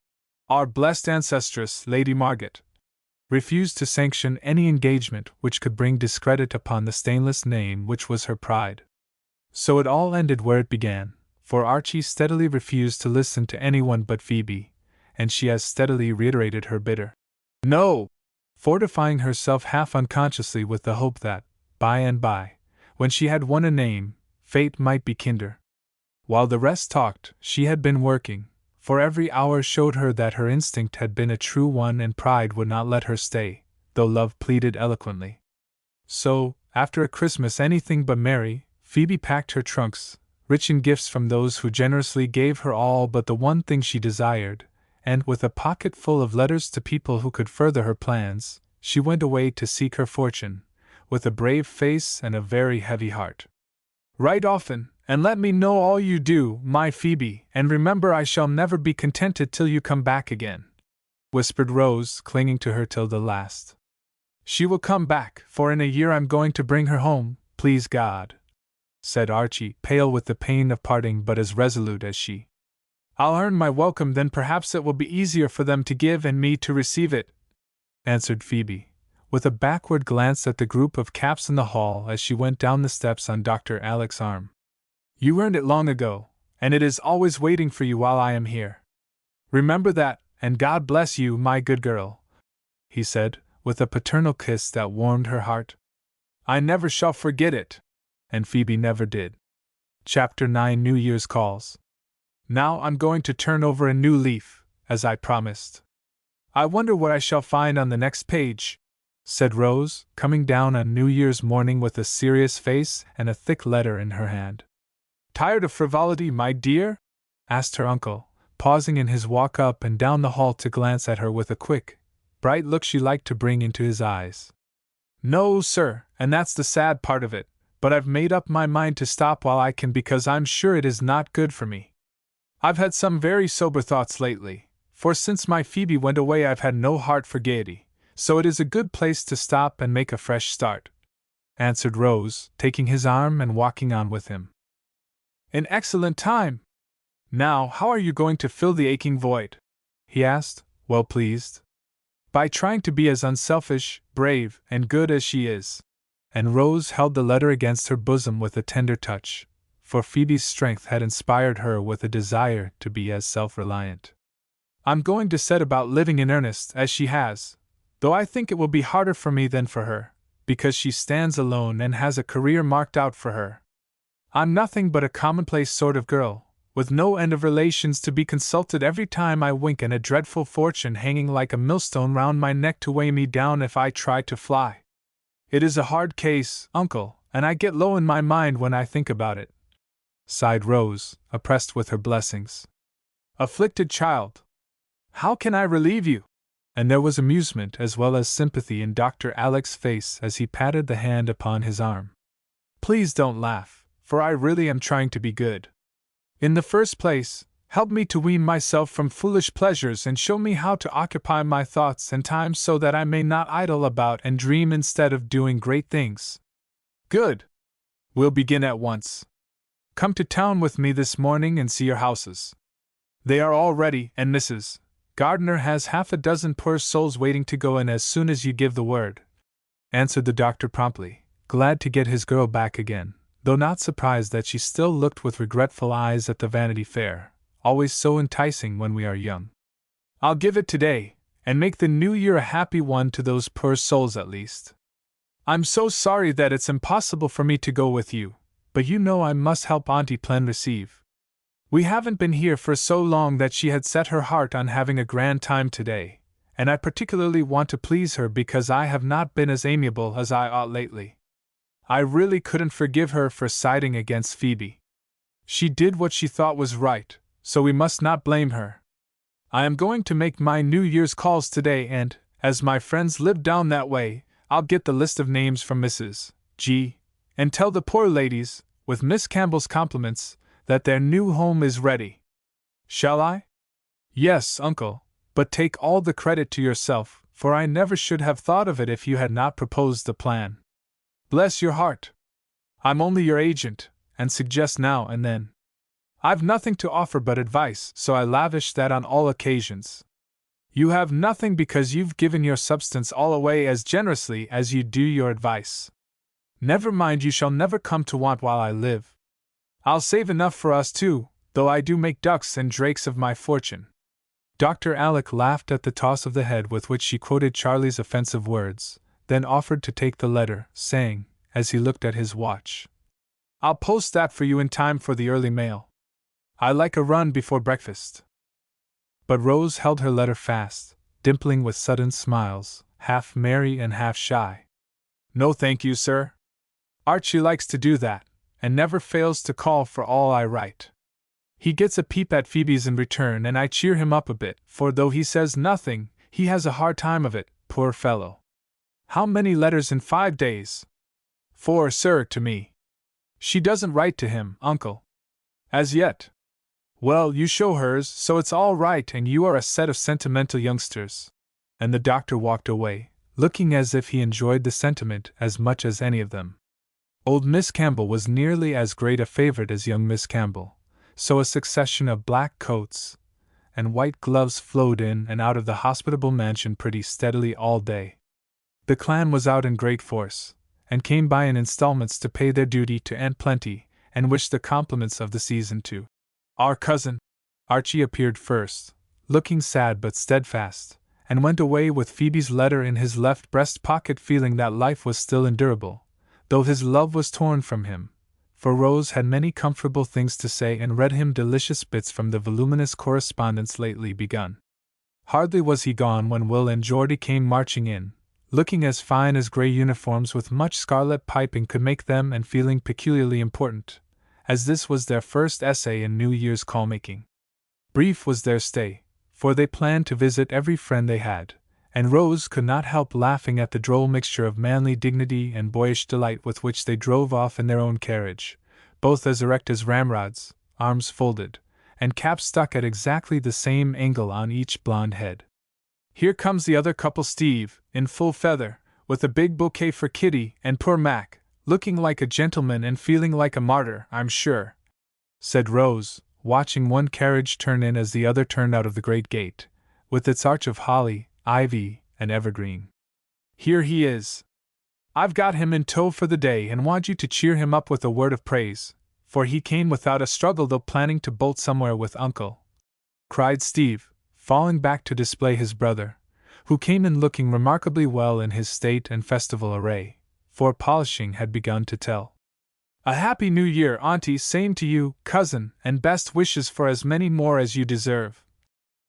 our blessed ancestress, Lady Margaret, refused to sanction any engagement which could bring discredit upon the stainless name which was her pride. So it all ended where it began, for Archie steadily refused to listen to anyone but Phoebe, and she as steadily reiterated her bitter "No," fortifying herself half unconsciously with the hope that, by and by, when she had won a name, fate might be kinder. While the rest talked, she had been working, for every hour showed her that her instinct had been a true one and pride would not let her stay, though love pleaded eloquently. So, after a Christmas anything but merry, Phoebe packed her trunks, rich in gifts from those who generously gave her all but the one thing she desired, and with a pocket full of letters to people who could further her plans, she went away to seek her fortune, with a brave face and a very heavy heart. "Write often, and let me know all you do, my Phoebe, and remember I shall never be contented till you come back again," whispered Rose, clinging to her till the last. "She will come back, for in a year I'm going to bring her home, please God," said Archie, pale with the pain of parting but as resolute as she. "I'll earn my welcome, then perhaps it will be easier for them to give and me to receive it," answered Phoebe, with a backward glance at the group of caps in the hall as she went down the steps on Dr. Alec's arm. "You earned it long ago, and it is always waiting for you while I am here. Remember that, and God bless you, my good girl," he said, with a paternal kiss that warmed her heart. "I never shall forget it." And Phoebe never did. Chapter 9 New Year's Calls. "Now I'm going to turn over a new leaf, as I promised. I wonder what I shall find on the next page," said Rose, coming down on New Year's morning with a serious face and a thick letter in her hand. "Tired of frivolity, my dear?" asked her uncle, pausing in his walk up and down the hall to glance at her with a quick, bright look she liked to bring into his eyes. "No, sir, and that's the sad part of it, but I've made up my mind to stop while I can because I'm sure it is not good for me. I've had some very sober thoughts lately, for since my Phoebe went away I've had no heart for gaiety, so it is a good place to stop and make a fresh start," answered Rose, taking his arm and walking on with him. "An excellent time! Now, how are you going to fill the aching void?" he asked, well pleased. "By trying to be as unselfish, brave, and good as she is." And Rose held the letter against her bosom with a tender touch, for Phoebe's strength had inspired her with a desire to be as self-reliant. "I'm going to set about living in earnest, as she has, though I think it will be harder for me than for her, because she stands alone and has a career marked out for her. I'm nothing but a commonplace sort of girl, with no end of relations to be consulted every time I wink and a dreadful fortune hanging like a millstone round my neck to weigh me down if I try to fly. It is a hard case, uncle, and I get low in my mind when I think about it," sighed Rose, oppressed with her blessings. "Afflicted child! How can I relieve you?" And there was amusement as well as sympathy in Dr. Alec's face as he patted the hand upon his arm. "Please don't laugh, for I really am trying to be good. In the first place, help me to wean myself from foolish pleasures and show me how to occupy my thoughts and time so that I may not idle about and dream instead of doing great things." "Good! We'll begin at once. Come to town with me this morning and see your houses. They are all ready, and Mrs. Gardner has half a dozen poor souls waiting to go in as soon as you give the word," answered the doctor promptly, glad to get his girl back again, though not surprised that she still looked with regretful eyes at the Vanity Fair, always so enticing when we are young. "I'll give it today, and make the new year a happy one to those poor souls at least. I'm so sorry that it's impossible for me to go with you, but you know I must help Auntie Plen receive. We haven't been here for so long that she had set her heart on having a grand time today, and I particularly want to please her because I have not been as amiable as I ought lately. I really couldn't forgive her for siding against Phoebe. She did what she thought was right, so we must not blame her. I am going to make my New Year's calls today and, as my friends live down that way, I'll get the list of names from Mrs. G. and tell the poor ladies, with Miss Campbell's compliments, that their new home is ready. Shall I?" "Yes, uncle, but take all the credit to yourself, for I never should have thought of it if you had not proposed the plan." "Bless your heart! I'm only your agent, and suggest now and then. I've nothing to offer but advice, so I lavish that on all occasions. You have nothing because you've given your substance all away as generously as you do your advice. Never mind, you shall never come to want while I live. I'll save enough for us too, though I do make ducks and drakes of my fortune." Dr. Alec laughed at the toss of the head with which she quoted Charlie's offensive words, then offered to take the letter, saying, as he looked at his watch, "I'll post that for you in time for the early mail. I like a run before breakfast." But Rose held her letter fast, dimpling with sudden smiles, half merry and half shy. "No thank you, sir. Archie likes to do that, and never fails to call for all I write. He gets a peep at Phoebe's in return and I cheer him up a bit, for though he says nothing, he has a hard time of it, poor fellow. How many letters in 5 days? 4, sir, to me. She doesn't write to him, uncle. As yet. Well, you show hers, so it's all right and you are a set of sentimental youngsters." And the doctor walked away, looking as if he enjoyed the sentiment as much as any of them. Old Miss Campbell was nearly as great a favorite as young Miss Campbell, so a succession of black coats and white gloves flowed in and out of the hospitable mansion pretty steadily all day. The clan was out in great force, and came by in installments to pay their duty to Aunt Plenty and wish the compliments of the season to our cousin. Archie appeared first, looking sad but steadfast, and went away with Phoebe's letter in his left breast pocket, feeling that life was still endurable, though his love was torn from him, for Rose had many comfortable things to say and read him delicious bits from the voluminous correspondence lately begun. Hardly was he gone when Will and Geordie came marching in, looking as fine as grey uniforms with much scarlet piping could make them and feeling peculiarly important, as this was their first essay in New Year's call-making. Brief was their stay, for they planned to visit every friend they had, and Rose could not help laughing at the droll mixture of manly dignity and boyish delight with which they drove off in their own carriage, both as erect as ramrods, arms folded, and caps stuck at exactly the same angle on each blonde head. "Here comes the other couple, Steve, in full feather, with a big bouquet for Kitty, and poor Mac, looking like a gentleman and feeling like a martyr, I'm sure," said Rose, watching one carriage turn in as the other turned out of the great gate, with its arch of holly, ivy, and evergreen. "Here he is. I've got him in tow for the day and want you to cheer him up with a word of praise, for he came without a struggle though planning to bolt somewhere with Uncle," cried Steve, falling back to display his brother, who came in looking remarkably well in his state and festival array, for polishing had begun to tell. "A happy New Year, Auntie, same to you, cousin, and best wishes for as many more as you deserve,"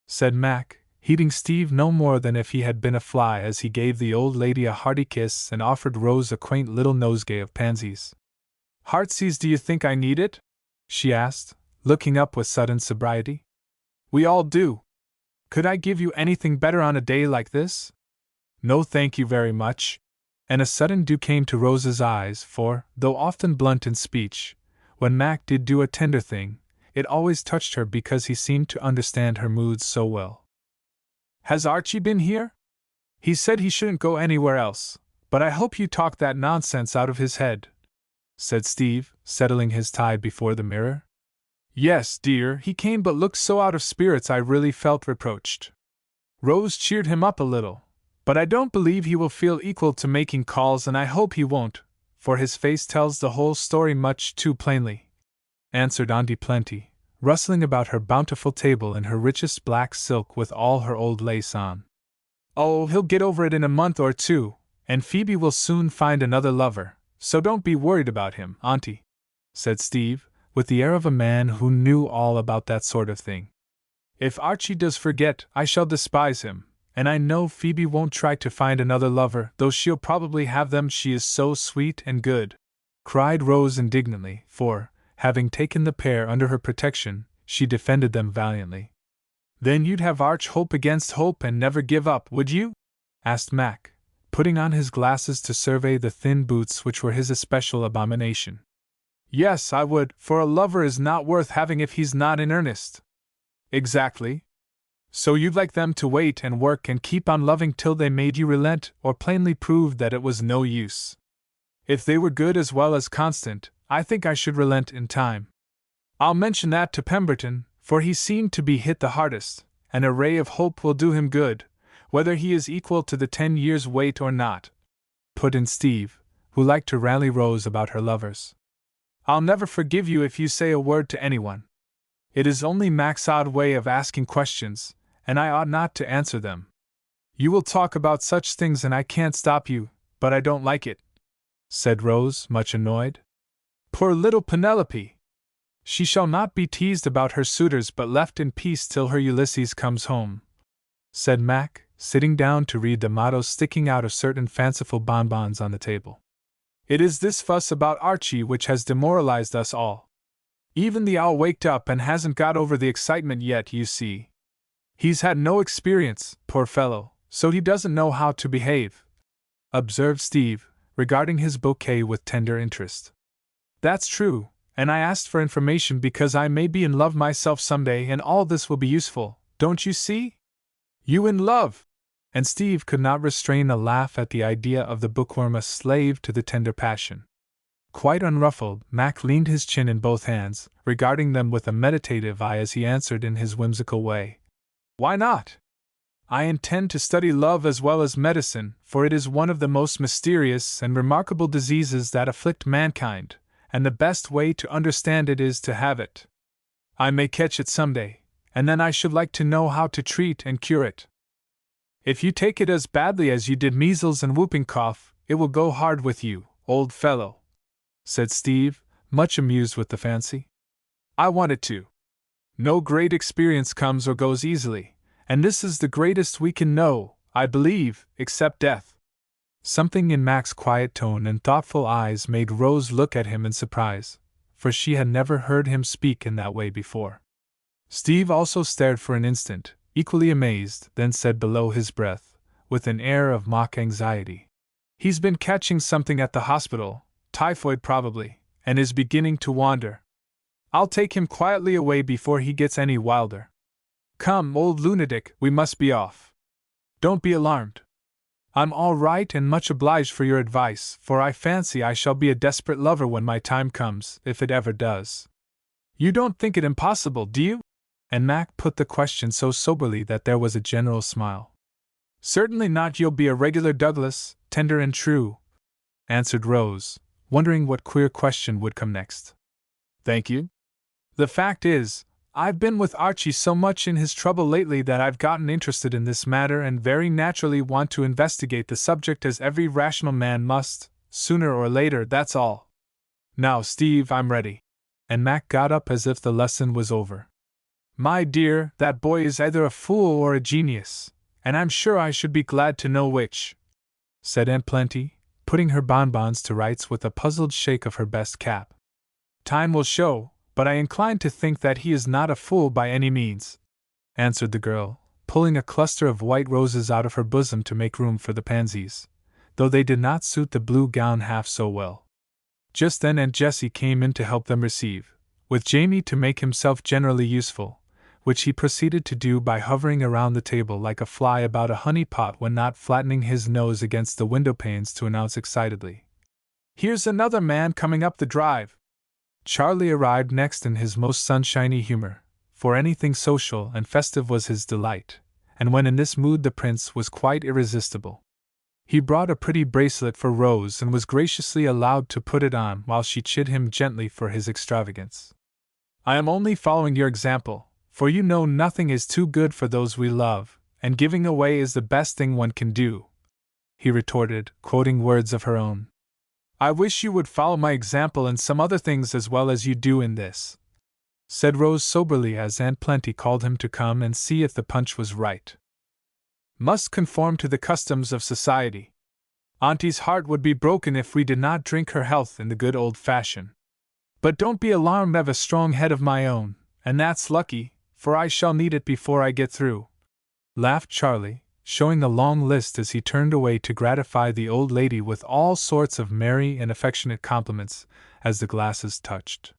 said Mac, heeding Steve no more than if he had been a fly as he gave the old lady a hearty kiss and offered Rose a quaint little nosegay of pansies. "Heartsease, do you think I need it?" she asked, looking up with sudden sobriety. "We all do. Could I give you anything better on a day like this?" "No, thank you very much." And a sudden dew came to Rose's eyes, for, though often blunt in speech, when Mac did do a tender thing, it always touched her because he seemed to understand her moods so well. "Has Archie been here? He said he shouldn't go anywhere else, but I hope you talked that nonsense out of his head," said Steve, settling his tie before the mirror. "Yes, dear, he came but looked so out of spirits I really felt reproached. Rose cheered him up a little, but I don't believe he will feel equal to making calls, and I hope he won't, for his face tells the whole story much too plainly," answered Auntie Plenty, rustling about her bountiful table in her richest black silk with all her old lace on. "Oh, he'll get over it in a month or two, and Phoebe will soon find another lover, so don't be worried about him, Auntie," said Steve, with the air of a man who knew all about that sort of thing. "If Archie does forget, I shall despise him, and I know Phoebe won't try to find another lover, though she'll probably have them, she is so sweet and good," cried Rose indignantly, for, having taken the pair under her protection, she defended them valiantly. "Then you'd have arch hope against hope and never give up, would you?" asked Mac, putting on his glasses to survey the thin boots which were his especial abomination. "Yes, I would, for a lover is not worth having if he's not in earnest." "Exactly. So you'd like them to wait and work and keep on loving till they made you relent or plainly proved that it was no use. If they were good as well as constant, I think I should relent in time. I'll mention that to Pemberton, for he seemed to be hit the hardest, and a ray of hope will do him good, whether he is equal to the 10 years' wait or not," put in Steve, who liked to rally Rose about her lovers. "I'll never forgive you if you say a word to anyone. It is only Mac's odd way of asking questions, and I ought not to answer them. You will talk about such things and I can't stop you, but I don't like it," said Rose, much annoyed. "Poor little Penelope! She shall not be teased about her suitors but left in peace till her Ulysses comes home," said Mac, sitting down to read the mottos sticking out of certain fanciful bonbons on the table. "It is this fuss about Archie which has demoralized us all. Even the owl waked up and hasn't got over the excitement yet, you see. He's had no experience, poor fellow, so he doesn't know how to behave," observed Steve, regarding his bouquet with tender interest. "That's true, and I asked for information because I may be in love myself someday and all this will be useful, don't you see?" "You in love!" And Steve could not restrain a laugh at the idea of the bookworm a slave to the tender passion. Quite unruffled, Mac leaned his chin in both hands, regarding them with a meditative eye as he answered in his whimsical way. "Why not? I intend to study love as well as medicine, for it is one of the most mysterious and remarkable diseases that afflict mankind, and the best way to understand it is to have it. I may catch it someday, and then I should like to know how to treat and cure it. If you take it as badly as you did measles and whooping cough, it will go hard with you, old fellow," said Steve, much amused with the fancy. "I want it to. No great experience comes or goes easily, and this is the greatest we can know, I believe, except death." Something in Mac's quiet tone and thoughtful eyes made Rose look at him in surprise, for she had never heard him speak in that way before. Steve also stared for an instant, equally amazed, then said below his breath, with an air of mock anxiety. "He's been catching something at the hospital, typhoid probably, and is beginning to wander. I'll take him quietly away before he gets any wilder. Come, old lunatic, we must be off. Don't be alarmed. I'm all right and much obliged for your advice, for I fancy I shall be a desperate lover when my time comes, if it ever does. You don't think it impossible, do you?" And Mac put the question so soberly that there was a general smile. "Certainly not. You'll be a regular Douglas, tender and true," answered Rose, wondering what queer question would come next. "Thank you. The fact is, I've been with Archie so much in his trouble lately that I've gotten interested in this matter and very naturally want to investigate the subject as every rational man must, sooner or later, that's all. Now, Steve, I'm ready." And Mac got up as if the lesson was over. "My dear, that boy is either a fool or a genius, and I'm sure I should be glad to know which," said Aunt Plenty, putting her bonbons to rights with a puzzled shake of her best cap. "Time will show, but I incline to think that he is not a fool by any means," answered the girl, pulling a cluster of white roses out of her bosom to make room for the pansies, though they did not suit the blue gown half so well. Just then Aunt Jessie came in to help them receive, with Jamie to make himself generally useful, which he proceeded to do by hovering around the table like a fly about a honey pot when not flattening his nose against the window panes to announce excitedly, "Here's another man coming up the drive." Charlie arrived next in his most sunshiny humor, for anything social and festive was his delight, and when in this mood the prince was quite irresistible. He brought a pretty bracelet for Rose and was graciously allowed to put it on while she chid him gently for his extravagance. "I am only following your example, for you know nothing is too good for those we love, and giving away is the best thing one can do," he retorted, quoting words of her own. "I wish you would follow my example in some other things as well as you do in this," said Rose soberly as Aunt Plenty called him to come and see if the punch was right. "Must conform to the customs of society. Auntie's heart would be broken if we did not drink her health in the good old fashion. But don't be alarmed, I've a strong head of my own, and that's lucky, for I shall need it before I get through," laughed Charlie, showing a long list as he turned away to gratify the old lady with all sorts of merry and affectionate compliments as the glasses touched.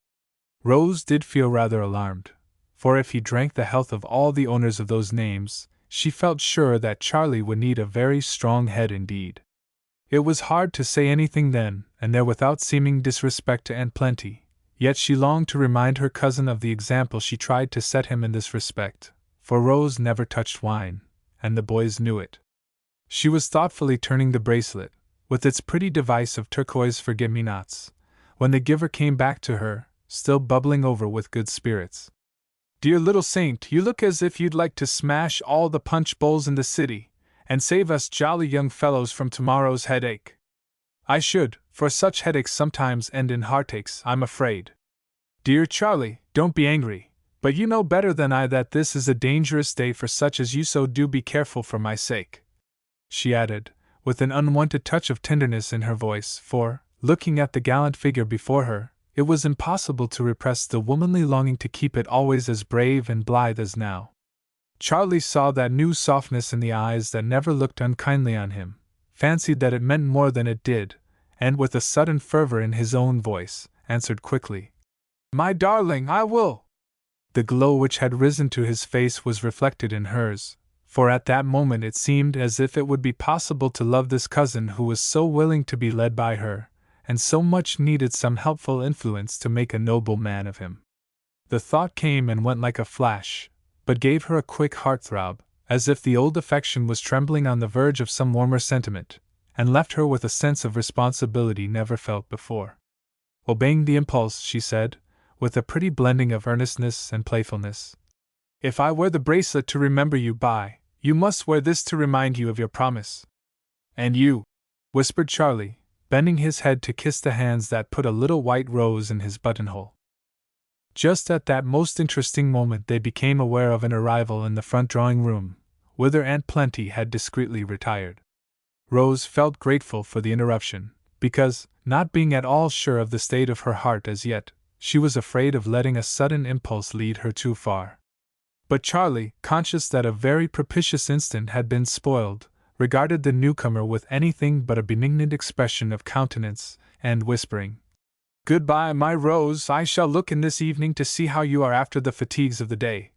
Rose did feel rather alarmed, for if he drank the health of all the owners of those names, she felt sure that Charlie would need a very strong head indeed. It was hard to say anything then and there without seeming disrespect to Aunt Plenty, yet she longed to remind her cousin of the example she tried to set him in this respect, for Rose never touched wine, and the boys knew it. She was thoughtfully turning the bracelet, with its pretty device of turquoise forget-me-nots, when the giver came back to her, still bubbling over with good spirits. "Dear little saint, you look as if you'd like to smash all the punch bowls in the city, and save us jolly young fellows from tomorrow's headache." "I should, for such headaches sometimes end in heartaches, I'm afraid." "Dear Charlie, don't be angry, but you know better than I that this is a dangerous day for such as you, so do be careful for my sake," she added, with an unwonted touch of tenderness in her voice, for, looking at the gallant figure before her, it was impossible to repress the womanly longing to keep it always as brave and blithe as now. Charlie saw that new softness in the eyes that never looked unkindly on him, fancied that it meant more than it did, and with a sudden fervor in his own voice, answered quickly, "My darling, I will." The glow which had risen to his face was reflected in hers, for at that moment it seemed as if it would be possible to love this cousin who was so willing to be led by her, and so much needed some helpful influence to make a noble man of him. The thought came and went like a flash, but gave her a quick heart-throb, as if the old affection was trembling on the verge of some warmer sentiment, and left her with a sense of responsibility never felt before. Obeying the impulse, she said, with a pretty blending of earnestness and playfulness, "If I wear the bracelet to remember you by, you must wear this to remind you of your promise." "And you," whispered Charlie, bending his head to kiss the hands that put a little white rose in his buttonhole. Just at that most interesting moment they became aware of an arrival in the front drawing-room, whither Aunt Plenty had discreetly retired. Rose felt grateful for the interruption, because, not being at all sure of the state of her heart as yet, she was afraid of letting a sudden impulse lead her too far. But Charlie, conscious that a very propitious instant had been spoiled, regarded the newcomer with anything but a benignant expression of countenance, and whispering, "Goodbye, my Rose, I shall look in this evening to see how you are after the fatigues of the day,"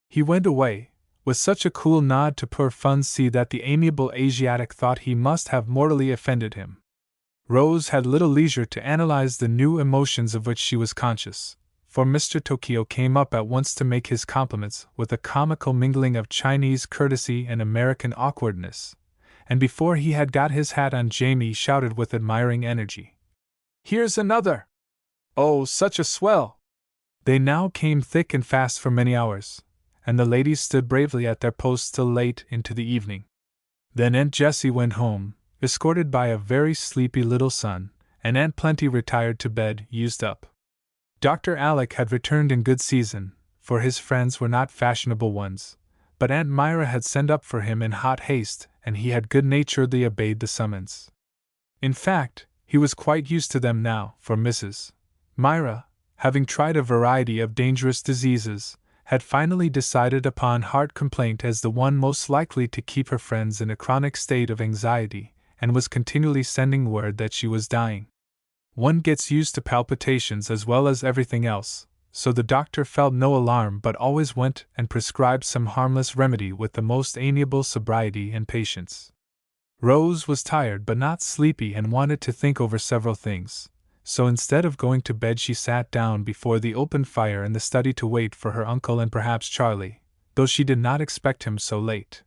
he went away, with such a cool nod to poor Funcy that the amiable Asiatic thought he must have mortally offended him. Rose had little leisure to analyze the new emotions of which she was conscious, for Mr. Tokio came up at once to make his compliments with a comical mingling of Chinese courtesy and American awkwardness, and before he had got his hat on Jamie shouted with admiring energy, "Here's another! Oh, such a swell!" They now came thick and fast for many hours, and the ladies stood bravely at their posts till late into the evening. Then Aunt Jessie went home, escorted by a very sleepy little son, and Aunt Plenty retired to bed, used up. Dr. Alec had returned in good season, for his friends were not fashionable ones, but Aunt Myra had sent up for him in hot haste, and he had good-naturedly obeyed the summons. In fact, he was quite used to them now, for Mrs. Myra, having tried a variety of dangerous diseases, had finally decided upon heart complaint as the one most likely to keep her friends in a chronic state of anxiety, and was continually sending word that she was dying. One gets used to palpitations as well as everything else, so the doctor felt no alarm but always went and prescribed some harmless remedy with the most amiable sobriety and patience. Rose was tired but not sleepy and wanted to think over several things, so instead of going to bed she sat down before the open fire in the study to wait for her uncle and perhaps Charlie, though she did not expect him so late.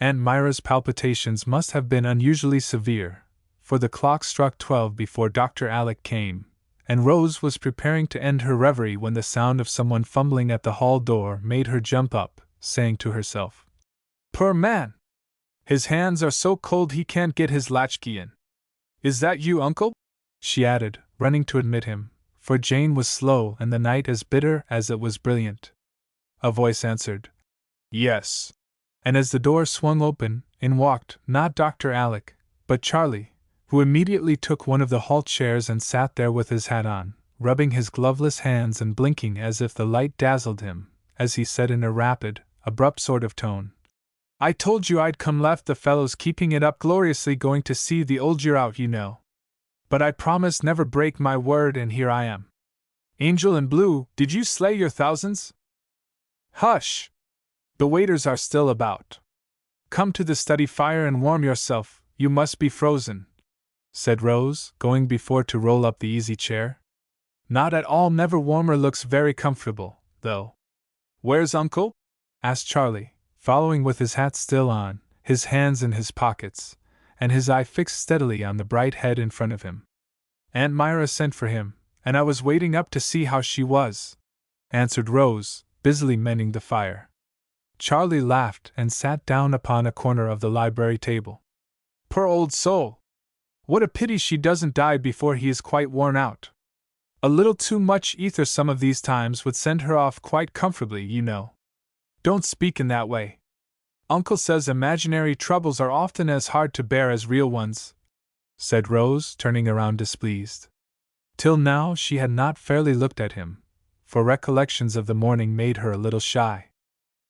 Aunt Myra's palpitations must have been unusually severe, for the clock struck 12 before Dr. Alec came, and Rose was preparing to end her reverie when the sound of someone fumbling at the hall door made her jump up, saying to herself, "Poor man! His hands are so cold he can't get his latchkey in. Is that you, Uncle?" she added, running to admit him, for Jane was slow and the night as bitter as it was brilliant. A voice answered, "Yes," and as the door swung open, in walked, not Dr. Alec, but Charlie, who immediately took one of the hall chairs and sat there with his hat on, rubbing his gloveless hands and blinking as if the light dazzled him, as he said in a rapid, abrupt sort of tone, "I told you I'd come, left the fellows keeping it up gloriously going to see the old year out, you know. But I promised never break my word, and here I am. Angel in blue, did you slay your thousands? Hush! The waiters are still about. Come to the study fire and warm yourself, you must be frozen," said Rose, going before to roll up the easy chair. "Not at all, never warmer, looks very comfortable, though." "Where's Uncle?" asked Charlie, following with his hat still on, his hands in his pockets, and his eye fixed steadily on the bright head in front of him. "Aunt Myra sent for him, and I was waiting up to see how she was," answered Rose, busily mending the fire. Charlie laughed and sat down upon a corner of the library table. "Poor old soul! What a pity she doesn't die before he is quite worn out. A little too much ether some of these times would send her off quite comfortably, you know." "Don't speak in that way. Uncle says imaginary troubles are often as hard to bear as real ones," said Rose, turning around displeased. Till now she had not fairly looked at him, for recollections of the morning made her a little shy.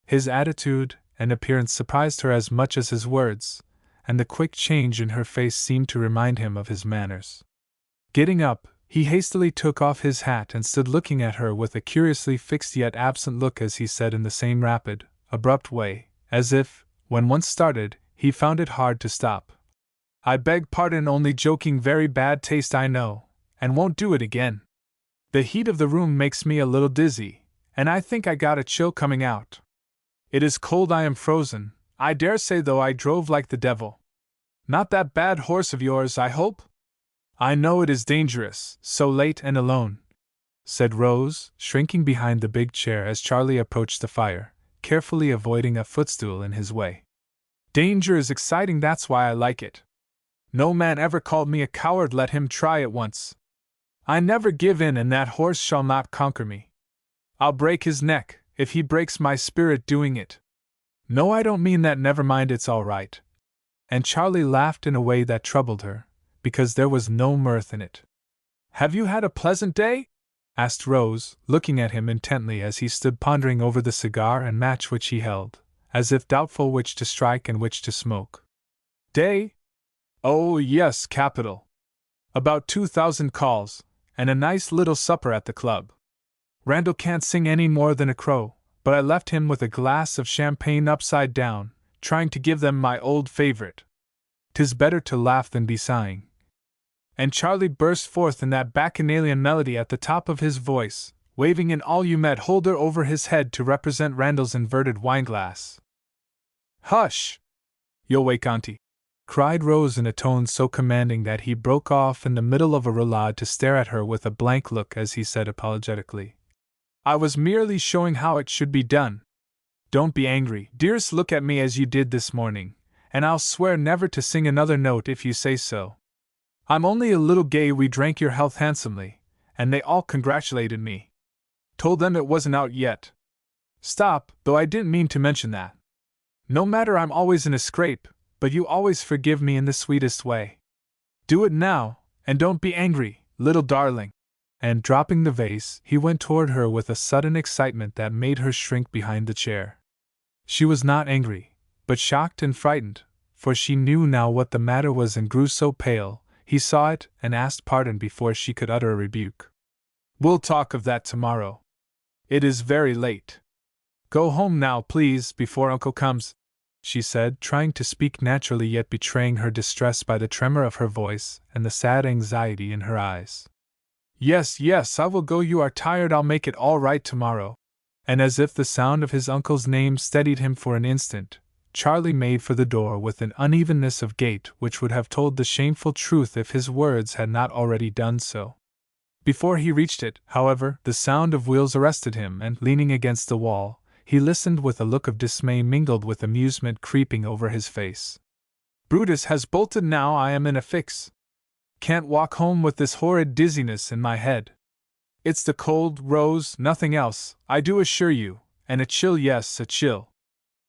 His attitude and appearance surprised her as much as his words, and the quick change in her face seemed to remind him of his manners. Getting up, he hastily took off his hat and stood looking at her with a curiously fixed yet absent look as he said in the same rapid, abrupt way, as if, when once started, he found it hard to stop, "I beg pardon, only joking, very bad taste I know, and won't do it again. The heat of the room makes me a little dizzy, and I think I got a chill coming out. It is cold, I am frozen, I dare say, though I drove like the devil. Not that bad horse of yours, I hope? I know it is dangerous, so late and alone," said Rose, shrinking behind the big chair as Charlie approached the fire, carefully avoiding a footstool in his way. "Danger is exciting, that's why I like it. No man ever called me a coward, let him try it once. I never give in, and that horse shall not conquer me. I'll break his neck, if he breaks my spirit doing it. No, I don't mean that, never mind, it's all right." And Charlie laughed in a way that troubled her, because there was no mirth in it. "Have you had a pleasant day?" asked Rose, looking at him intently as he stood pondering over the cigar and match which he held, as if doubtful which to strike and which to smoke. Day? Oh, yes, capital. About 2,000 calls, and a nice little supper at the club. Randall can't sing any more than a crow, but I left him with a glass of champagne upside down, trying to give them my old favorite. 'Tis better to laugh than be sighing. And Charlie burst forth in that bacchanalian melody at the top of his voice, waving an all-you-met holder over his head to represent Randall's inverted wineglass. "Hush! You'll wake Auntie," cried Rose in a tone so commanding that he broke off in the middle of a roulade to stare at her with a blank look as he said apologetically, "I was merely showing how it should be done. Don't be angry, dearest, look at me as you did this morning, and I'll swear never to sing another note if you say so. I'm only a little gay. We drank your health handsomely, and they all congratulated me. Told them it wasn't out yet. Stop, though I didn't mean to mention that. No matter, I'm always in a scrape, but you always forgive me in the sweetest way. Do it now, and don't be angry, little darling." And dropping the vase, he went toward her with a sudden excitement that made her shrink behind the chair. She was not angry, but shocked and frightened, for she knew now what the matter was and grew so pale. He saw it and asked pardon before she could utter a rebuke. "We'll talk of that tomorrow. It is very late. Go home now, please, before Uncle comes," she said, trying to speak naturally yet betraying her distress by the tremor of her voice and the sad anxiety in her eyes. "Yes, yes, I will go. You are tired. I'll make it all right tomorrow." And as if the sound of his uncle's name steadied him for an instant, Charlie made for the door with an unevenness of gait which would have told the shameful truth if his words had not already done so. Before he reached it, however, the sound of wheels arrested him, and, leaning against the wall, he listened with a look of dismay mingled with amusement creeping over his face. "Brutus has bolted now. I am in a fix. Can't walk home with this horrid dizziness in my head. It's the cold, Rose, nothing else, I do assure you, and a chill, yes, a chill.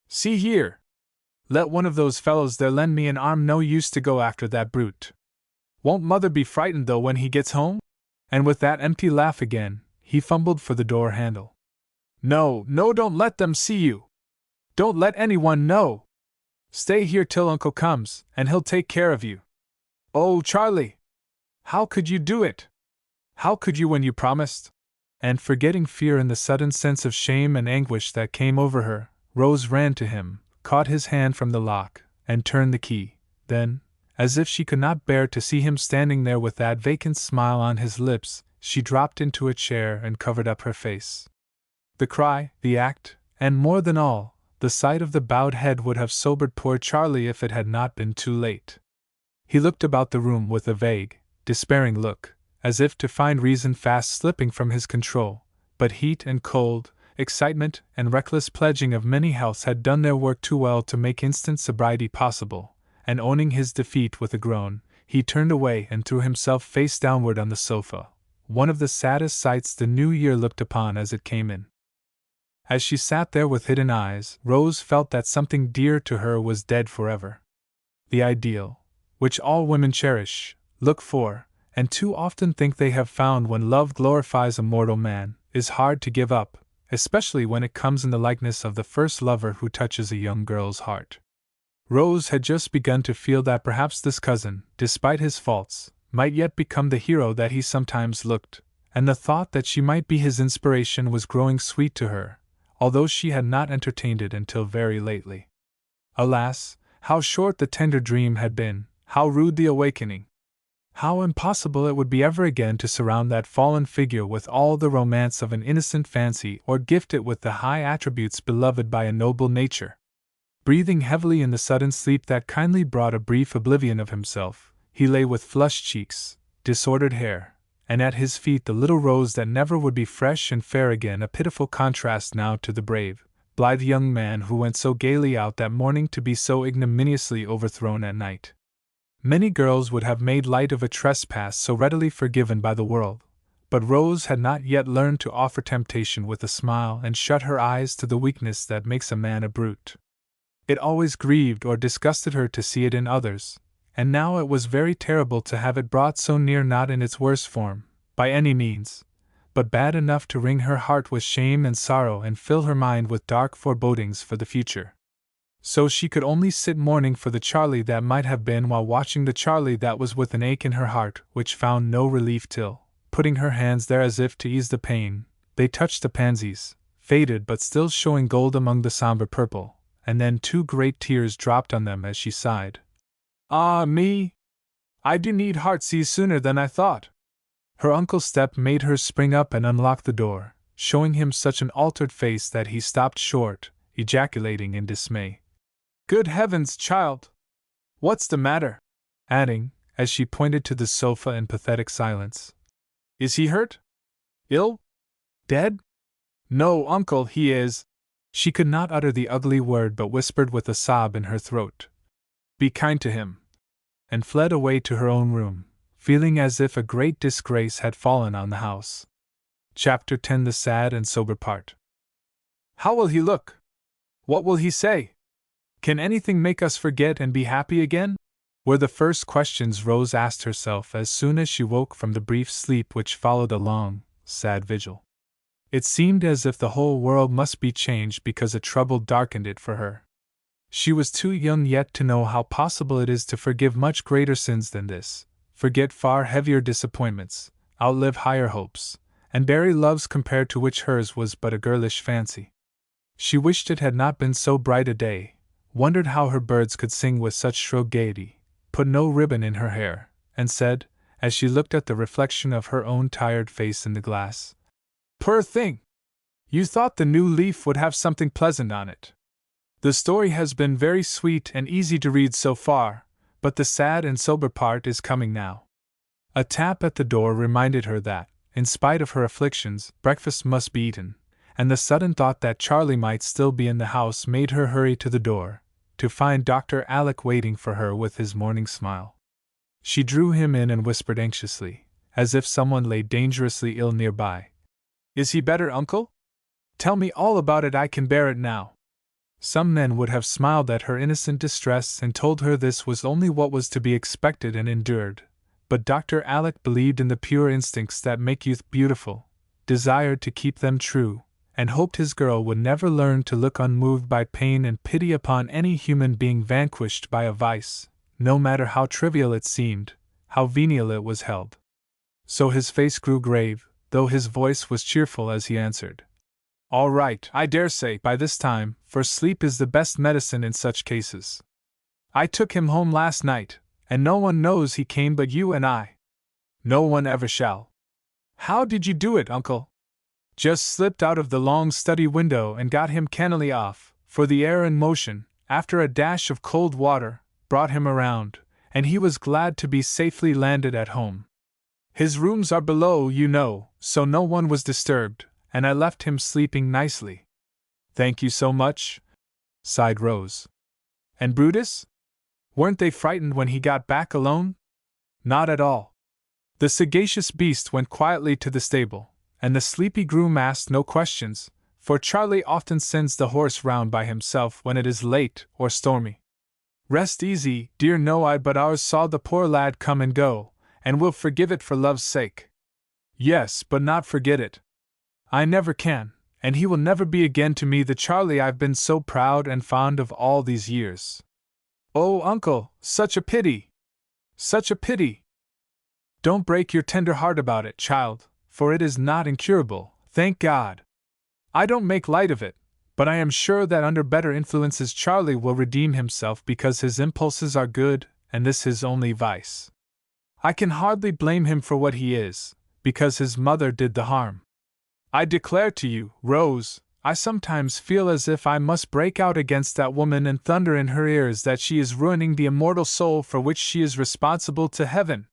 See here! Let one of those fellows there lend me an arm. No use to go after that brute. Won't Mother be frightened though when he gets home?" And with that empty laugh again, he fumbled for the door handle. "No, no, don't let them see you. Don't let anyone know. Stay here till Uncle comes, and he'll take care of you. Oh, Charlie! How could you do it? How could you when you promised?" And forgetting fear in the sudden sense of shame and anguish that came over her, Rose ran to him, caught his hand from the lock, and turned the key. Then, as if she could not bear to see him standing there with that vacant smile on his lips, she dropped into a chair and covered up her face. The cry, the act, and more than all, the sight of the bowed head would have sobered poor Charlie if it had not been too late. He looked about the room with a vague, despairing look, as if to find reason fast slipping from his control, but heat and cold, excitement and reckless pledging of many healths had done their work too well to make instant sobriety possible, and owning his defeat with a groan, he turned away and threw himself face downward on the sofa, one of the saddest sights the new year looked upon as it came in. As she sat there with hidden eyes, Rose felt that something dear to her was dead forever. The ideal, which all women cherish, look for, and too often think they have found when love glorifies a mortal man, is hard to give up, especially when it comes in the likeness of the first lover who touches a young girl's heart. Rose had just begun to feel that perhaps this cousin, despite his faults, might yet become the hero that he sometimes looked, and the thought that she might be his inspiration was growing sweet to her, although she had not entertained it until very lately. Alas, how short the tender dream had been, how rude the awakening! How impossible it would be ever again to surround that fallen figure with all the romance of an innocent fancy or gift it with the high attributes beloved by a noble nature. Breathing heavily in the sudden sleep that kindly brought a brief oblivion of himself, he lay with flushed cheeks, disordered hair, and at his feet the little Rose that never would be fresh and fair again, a pitiful contrast now to the brave, blithe young man who went so gaily out that morning to be so ignominiously overthrown at night. Many girls would have made light of a trespass so readily forgiven by the world, but Rose had not yet learned to offer temptation with a smile and shut her eyes to the weakness that makes a man a brute. It always grieved or disgusted her to see it in others, and now it was very terrible to have it brought so near, not in its worst form, by any means, but bad enough to wring her heart with shame and sorrow and fill her mind with dark forebodings for the future. So she could only sit mourning for the Charlie that might have been while watching the Charlie that was with an ache in her heart which found no relief till, putting her hands there as if to ease the pain, they touched the pansies, faded but still showing gold among the somber purple, and then 2 great tears dropped on them as she sighed. "Ah me! I do need heartsease sooner than I thought." Her uncle's step made her spring up and unlock the door, showing him such an altered face that he stopped short, ejaculating in dismay, "Good heavens, child! What's the matter?" adding, as she pointed to the sofa in pathetic silence, "Is he hurt? Ill? Dead?" "No, uncle, he is—" She could not utter the ugly word but whispered with a sob in her throat, "Be kind to him," and fled away to her own room, feeling as if a great disgrace had fallen on the house. Chapter 10: The Sad and Sober Part. "How will he look? What will he say? Can anything make us forget and be happy again?" were the first questions Rose asked herself as soon as she woke from the brief sleep which followed a long, sad vigil. It seemed as if the whole world must be changed because a trouble darkened it for her. She was too young yet to know how possible it is to forgive much greater sins than this, forget far heavier disappointments, outlive higher hopes, and bury loves compared to which hers was but a girlish fancy. She wished it had not been so bright a day, wondered how her birds could sing with such shrill gaiety, put no ribbon in her hair, and said, as she looked at the reflection of her own tired face in the glass, "Poor thing! You thought the new leaf would have something pleasant on it. The story has been very sweet and easy to read so far, but the sad and sober part is coming now." A tap at the door reminded her that, in spite of her afflictions, breakfast must be eaten, and the sudden thought that Charlie might still be in the house made her hurry to the door, to find Dr. Alec waiting for her with his morning smile. She drew him in and whispered anxiously, as if someone lay dangerously ill nearby, "Is he better, uncle? Tell me all about it, I can bear it now." Some men would have smiled at her innocent distress and told her this was only what was to be expected and endured, but Dr. Alec believed in the pure instincts that make youth beautiful, desired to keep them true, and hoped his girl would never learn to look unmoved by pain and pity upon any human being vanquished by a vice, no matter how trivial it seemed, how venial it was held. So his face grew grave, though his voice was cheerful as he answered, "All right, I dare say, by this time, for sleep is the best medicine in such cases. I took him home last night, and no one knows he came but you and I. No one ever shall." "How did you do it, uncle?" "Just slipped out of the long study window and got him cannily off, for the air and motion, after a dash of cold water, brought him around, and he was glad to be safely landed at home. His rooms are below, you know, so no one was disturbed, and I left him sleeping nicely." "Thank you so much," sighed Rose. "And Brutus? Weren't they frightened when he got back alone?" "Not at all. The sagacious beast went quietly to the stable, and the sleepy groom asked no questions, for Charlie often sends the horse round by himself when it is late or stormy. Rest easy, dear, no I but ours saw the poor lad come and go, and will forgive it for love's sake." "Yes, but not forget it. I never can, and he will never be again to me the Charlie I've been so proud and fond of all these years." "Oh, uncle, such a pity! Such a pity!" "Don't break your tender heart about it, child, for it is not incurable, thank God. I don't make light of it, but I am sure that under better influences Charlie will redeem himself because his impulses are good, and this his only vice. I can hardly blame him for what he is, because his mother did the harm. I declare to you, Rose, I sometimes feel as if I must break out against that woman and thunder in her ears that she is ruining the immortal soul for which she is responsible to heaven."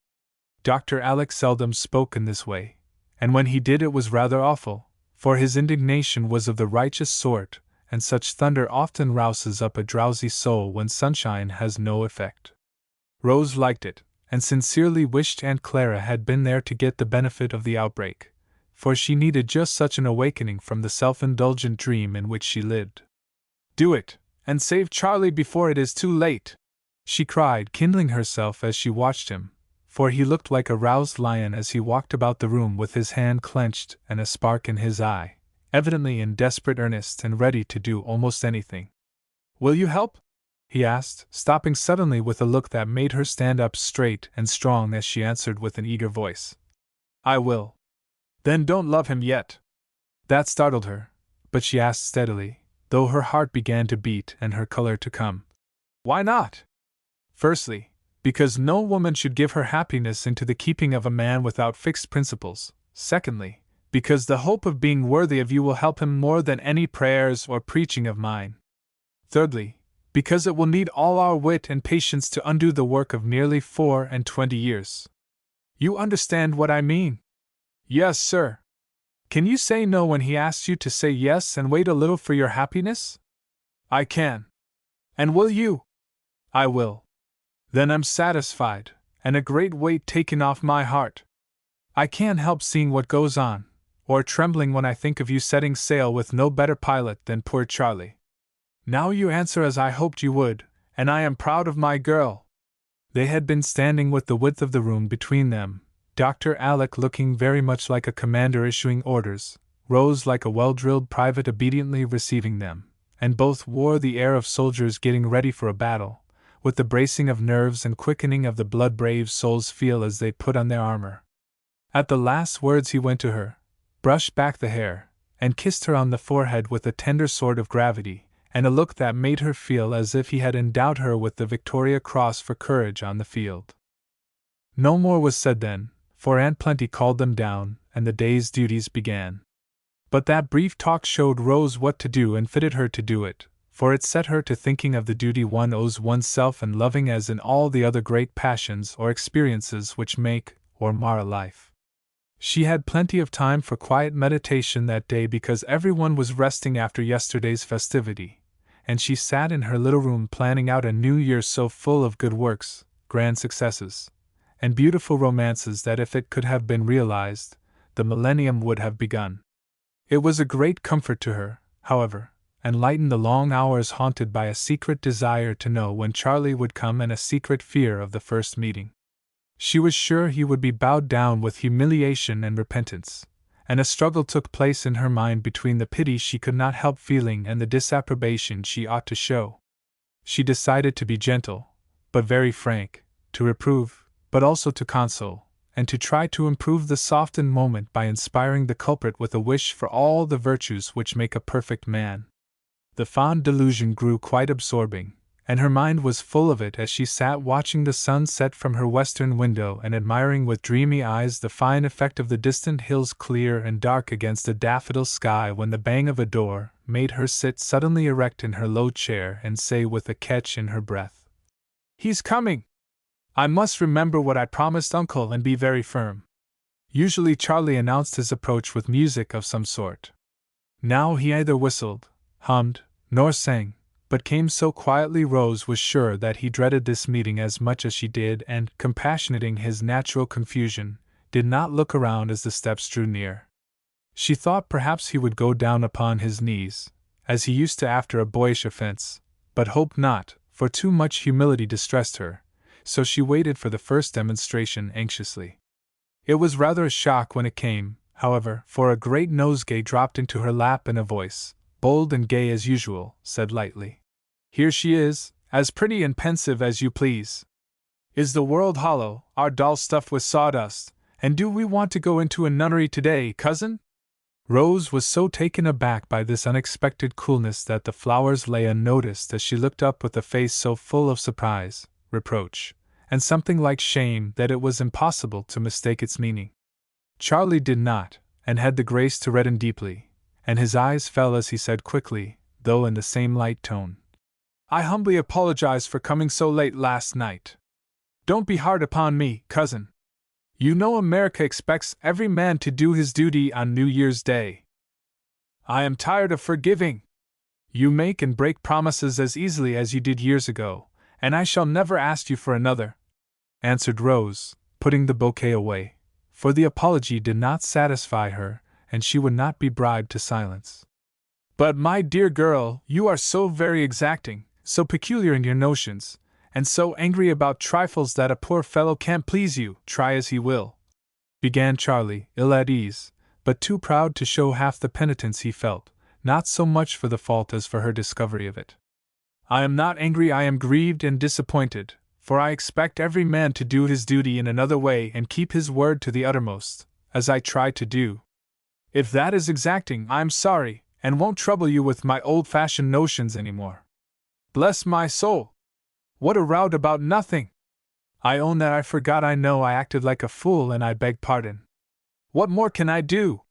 Dr. Alec seldom spoke in this way, and when he did it was rather awful, for his indignation was of the righteous sort, and such thunder often rouses up a drowsy soul when sunshine has no effect. Rose liked it, and sincerely wished Aunt Clara had been there to get the benefit of the outbreak, for she needed just such an awakening from the self-indulgent dream in which she lived. "Do it, and save Charlie before it is too late!" she cried, kindling herself as she watched him, for he looked like a roused lion as he walked about the room with his hand clenched and a spark in his eye, evidently in desperate earnest and ready to do almost anything. Will you help? He asked, stopping suddenly with a look that made her stand up straight and strong as she answered with an eager voice. I will. Then don't love him yet. That startled her, but she asked steadily, though her heart began to beat and her color to come. Why not? Firstly, because no woman should give her happiness into the keeping of a man without fixed principles. Secondly, because the hope of being worthy of you will help him more than any prayers or preaching of mine. Thirdly, because it will need all our wit and patience to undo the work of nearly 24 years. You understand what I mean? Yes, sir. Can you say no when he asks you to say yes and wait a little for your happiness? I can. And will you? I will. Then I'm satisfied, and a great weight taken off my heart. I can't help seeing what goes on, or trembling when I think of you setting sail with no better pilot than poor Charlie. Now you answer as I hoped you would, and I am proud of my girl. They had been standing with the width of the room between them, Dr. Alec looking very much like a commander issuing orders, Rose like a well-drilled private obediently receiving them, and both wore the air of soldiers getting ready for a battle, with the bracing of nerves and quickening of the blood brave souls feel as they put on their armor. At the last words he went to her, brushed back the hair, and kissed her on the forehead with a tender sort of gravity, and a look that made her feel as if he had endowed her with the Victoria Cross for courage on the field. No more was said then, for Aunt Plenty called them down, and the day's duties began. But that brief talk showed Rose what to do and fitted her to do it, for it set her to thinking of the duty one owes oneself and loving as in all the other great passions or experiences which make or mar a life. She had plenty of time for quiet meditation that day because everyone was resting after yesterday's festivity, and she sat in her little room planning out a new year so full of good works, grand successes, and beautiful romances that if it could have been realized, the millennium would have begun. It was a great comfort to her, however, and lightened the long hours haunted by a secret desire to know when Charlie would come and a secret fear of the first meeting. She was sure he would be bowed down with humiliation and repentance, and a struggle took place in her mind between the pity she could not help feeling and the disapprobation she ought to show. She decided to be gentle, but very frank, to reprove, but also to console, and to try to improve the softened moment by inspiring the culprit with a wish for all the virtues which make a perfect man. The fond delusion grew quite absorbing, and her mind was full of it as she sat watching the sun set from her western window and admiring with dreamy eyes the fine effect of the distant hills clear and dark against a daffodil sky when the bang of a door made her sit suddenly erect in her low chair and say with a catch in her breath, "He's coming! I must remember what I promised Uncle and be very firm." Usually Charlie announced his approach with music of some sort. Now he either whistled, hummed, nor sang, but came so quietly Rose was sure that he dreaded this meeting as much as she did and, compassionating his natural confusion, did not look around as the steps drew near. She thought perhaps he would go down upon his knees, as he used to after a boyish offense, but hoped not, for too much humility distressed her, so she waited for the first demonstration anxiously. It was rather a shock when it came, however, for a great nosegay dropped into her lap and a voice, bold and gay as usual, said lightly, "Here she is, as pretty and pensive as you please. Is the world hollow, our doll stuffed with sawdust, and do we want to go into a nunnery today, cousin?" Rose was so taken aback by this unexpected coolness that the flowers lay unnoticed as she looked up with a face so full of surprise, reproach, and something like shame that it was impossible to mistake its meaning. Charlie did not, and had the grace to redden deeply, and his eyes fell as he said quickly, though in the same light tone, "I humbly apologize for coming so late last night. Don't be hard upon me, cousin. You know America expects every man to do his duty on New Year's Day. I am tired of forgiving. You make and break promises as easily as you did years ago, and I shall never ask you for another," answered Rose, putting the bouquet away, for the apology did not satisfy her, and she would not be bribed to silence. "But my dear girl, you are so very exacting, so peculiar in your notions, and so angry about trifles that a poor fellow can't please you, try as he will," began Charlie, ill at ease, but too proud to show half the penitence he felt, not so much for the fault as for her discovery of it. I am not angry, I am grieved and disappointed, for I expect every man to do his duty in another way and keep his word to the uttermost, as I try to do. If that is exacting, I am sorry, and won't trouble you with my old-fashioned notions any more. Bless my soul! What a rout about nothing! I own that I forgot. I know I acted like a fool, and I beg pardon. What more can I do?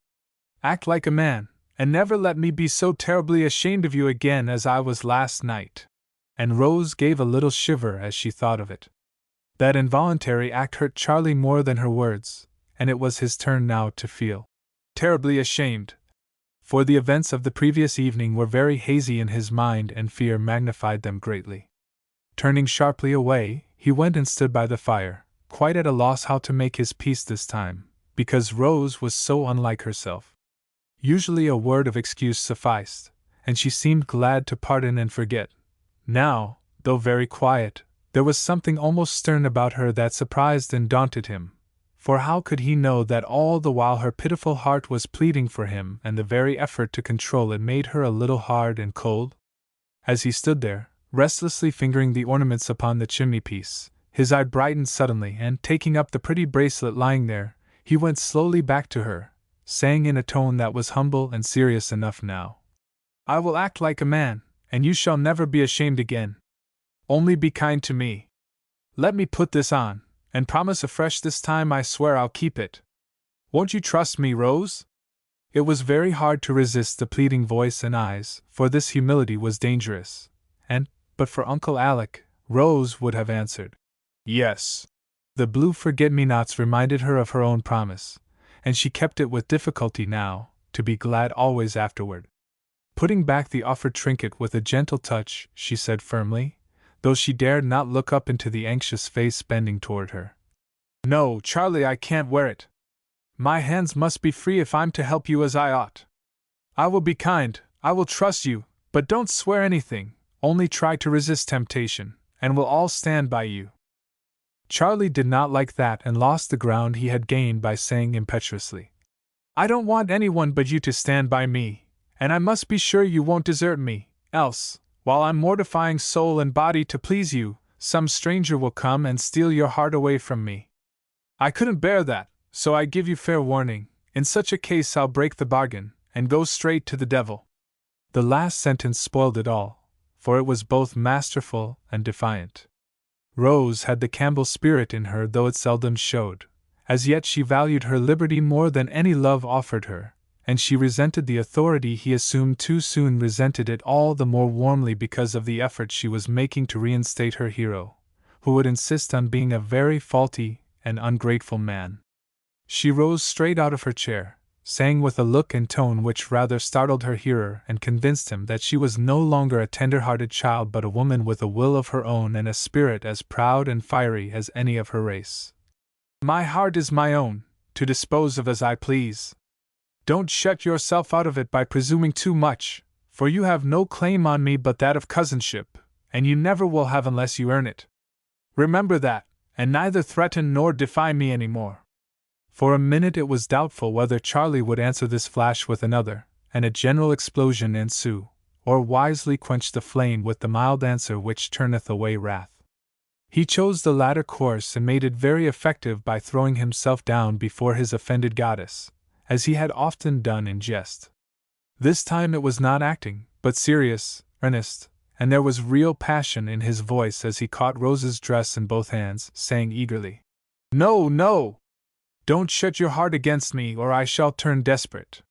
Act like a man, and never let me be so terribly ashamed of you again as I was last night. And Rose gave a little shiver as she thought of it. That involuntary act hurt Charlie more than her words, and it was his turn now to feel terribly ashamed. For the events of the previous evening were very hazy in his mind, and fear magnified them greatly. Turning sharply away, he went and stood by the fire, quite at a loss how to make his peace this time, because Rose was so unlike herself. Usually a word of excuse sufficed, and she seemed glad to pardon and forget. Now, though very quiet, there was something almost stern about her that surprised and daunted him, for how could he know that all the while her pitiful heart was pleading for him, and the very effort to control it made her a little hard and cold? As he stood there, restlessly fingering the ornaments upon the chimney-piece, his eye brightened suddenly, and taking up the pretty bracelet lying there, he went slowly back to her, saying in a tone that was humble and serious enough now, "I will act like a man, and you shall never be ashamed again. Only be kind to me. Let me put this on, and promise afresh this time. I swear I'll keep it. Won't you trust me, Rose?" It was very hard to resist the pleading voice and eyes, for this humility was dangerous, and, but for Uncle Alec, Rose would have answered, "Yes." The blue forget-me-nots reminded her of her own promise, and she kept it with difficulty now, to be glad always afterward. Putting back the offered trinket with a gentle touch, she said firmly, though she dared not look up into the anxious face bending toward her, "No, Charlie, I can't wear it. My hands must be free if I'm to help you as I ought. I will be kind, I will trust you, but don't swear anything, only try to resist temptation, and we'll all stand by you." Charlie did not like that and lost the ground he had gained by saying impetuously, "I don't want anyone but you to stand by me, and I must be sure you won't desert me, else, while I'm mortifying soul and body to please you, some stranger will come and steal your heart away from me. I couldn't bear that, so I give you fair warning. In such a case I'll break the bargain, and go straight to the devil." The last sentence spoiled it all, for it was both masterful and defiant. Rose had the Campbell spirit in her, though it seldom showed. As yet she valued her liberty more than any love offered her, and she resented the authority he assumed too soon, resented it all the more warmly because of the effort she was making to reinstate her hero, who would insist on being a very faulty and ungrateful man. She rose straight out of her chair, saying with a look and tone which rather startled her hearer and convinced him that she was no longer a tender-hearted child but a woman with a will of her own and a spirit as proud and fiery as any of her race. "My heart is my own, to dispose of as I please. Don't shut yourself out of it by presuming too much, for you have no claim on me but that of cousinship, and you never will have unless you earn it. Remember that, and neither threaten nor defy me any more." For a minute it was doubtful whether Charlie would answer this flash with another, and a general explosion ensue, or wisely quench the flame with the mild answer which turneth away wrath. He chose the latter course and made it very effective by throwing himself down before his offended goddess, as he had often done in jest. This time it was not acting, but serious, earnest, and there was real passion in his voice as he caught Rose's dress in both hands, saying eagerly, "No, no! Don't shut your heart against me, or I shall turn desperate.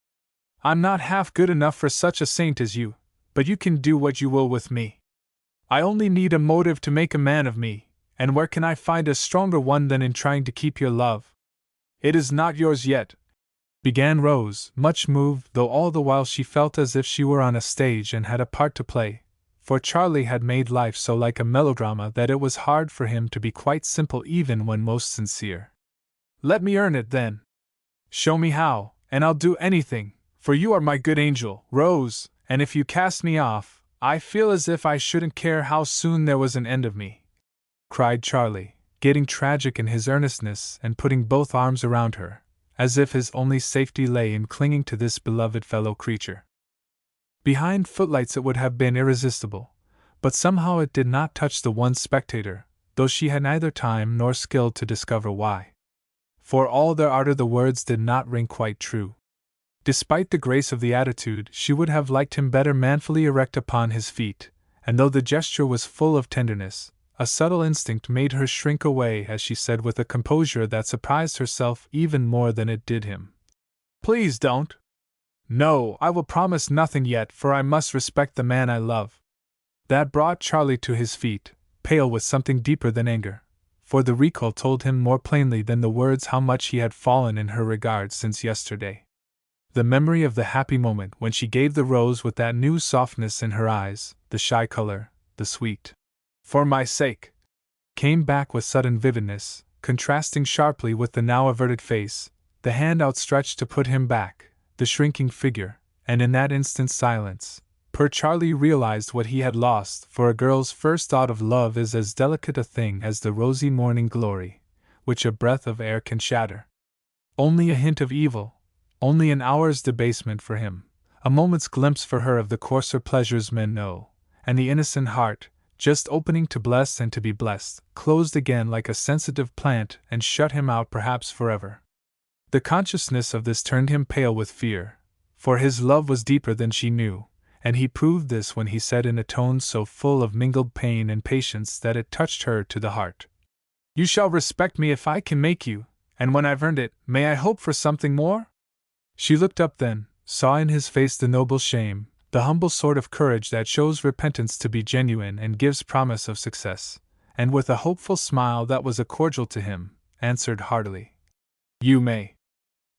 I'm not half good enough for such a saint as you, but you can do what you will with me. I only need a motive to make a man of me, and where can I find a stronger one than in trying to keep your love? It is not yours yet," began Rose, much moved, though all the while she felt as if she were on a stage and had a part to play, for Charlie had made life so like a melodrama that it was hard for him to be quite simple even when most sincere. "Let me earn it, then. Show me how, and I'll do anything, for you are my good angel, Rose, and if you cast me off, I feel as if I shouldn't care how soon there was an end of me," cried Charlie, getting tragic in his earnestness and putting both arms around her, as if his only safety lay in clinging to this beloved fellow creature. Behind footlights it would have been irresistible, but somehow it did not touch the one spectator, though she had neither time nor skill to discover why. For all their ardor, the words did not ring quite true. Despite the grace of the attitude, she would have liked him better manfully erect upon his feet, and though the gesture was full of tenderness, a subtle instinct made her shrink away as she said with a composure that surprised herself even more than it did him, "Please don't. No, I will promise nothing yet, for I must respect the man I love." That brought Charlie to his feet, pale with something deeper than anger, for the recall told him more plainly than the words how much he had fallen in her regard since yesterday. The memory of the happy moment when she gave the rose with that new softness in her eyes, the shy color, the sweet "for my sake," came back with sudden vividness, contrasting sharply with the now averted face, the hand outstretched to put him back, the shrinking figure, and in that instant's silence, poor Charlie realized what he had lost, for a girl's first thought of love is as delicate a thing as the rosy morning glory, which a breath of air can shatter. Only a hint of evil, only an hour's debasement for him, a moment's glimpse for her of the coarser pleasures men know, and the innocent heart, just opening to bless and to be blessed, closed again like a sensitive plant and shut him out perhaps forever. The consciousness of this turned him pale with fear, for his love was deeper than she knew, and he proved this when he said in a tone so full of mingled pain and patience that it touched her to the heart, "You shall respect me if I can make you, and when I've earned it, may I hope for something more?" She looked up then, saw in his face the noble shame, the humble sort of courage that shows repentance to be genuine and gives promise of success, and with a hopeful smile that was a cordial to him, answered heartily, "You may.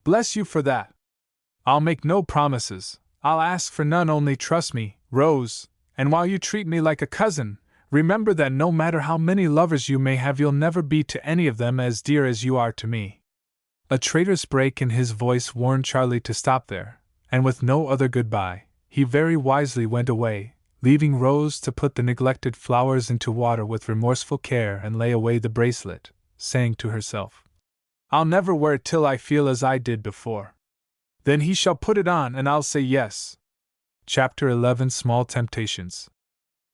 Bless you for that. I'll make no promises, I'll ask for none, only trust me, Rose, and while you treat me like a cousin, remember that no matter how many lovers you may have, you'll never be to any of them as dear as you are to me." A traitorous break in his voice warned Charlie to stop there, and with no other goodbye, he very wisely went away, leaving Rose to put the neglected flowers into water with remorseful care and lay away the bracelet, saying to herself, "I'll never wear it till I feel as I did before. Then he shall put it on and I'll say yes." Chapter 11 Small Temptations.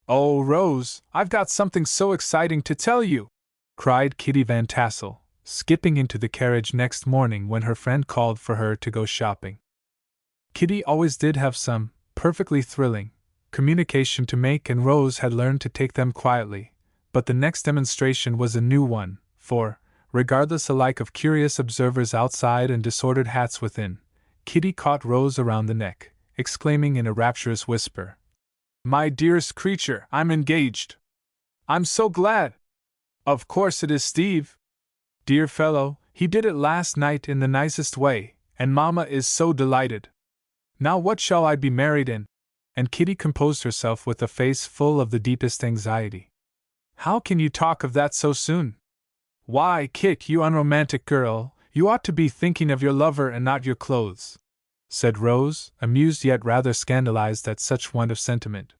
"Oh, Rose, I've got something so exciting to tell you!" cried Kitty Van Tassel, skipping into the carriage next morning when her friend called for her to go shopping. Kitty always did have some perfectly thrilling communication to make, and Rose had learned to take them quietly, but the next demonstration was a new one, for, regardless alike of curious observers outside and disordered hats within, Kitty caught Rose around the neck, exclaiming in a rapturous whisper, "My dearest creature, I'm engaged! I'm so glad! Of course it is Steve! Dear fellow, he did it last night in the nicest way, and Mamma is so delighted! Now what shall I be married in?" And Kitty composed herself with a face full of the deepest anxiety. "How can you talk of that so soon? Why, Kit, you unromantic girl, you ought to be thinking of your lover and not your clothes," said Rose, amused yet rather scandalized at such want of sentiment.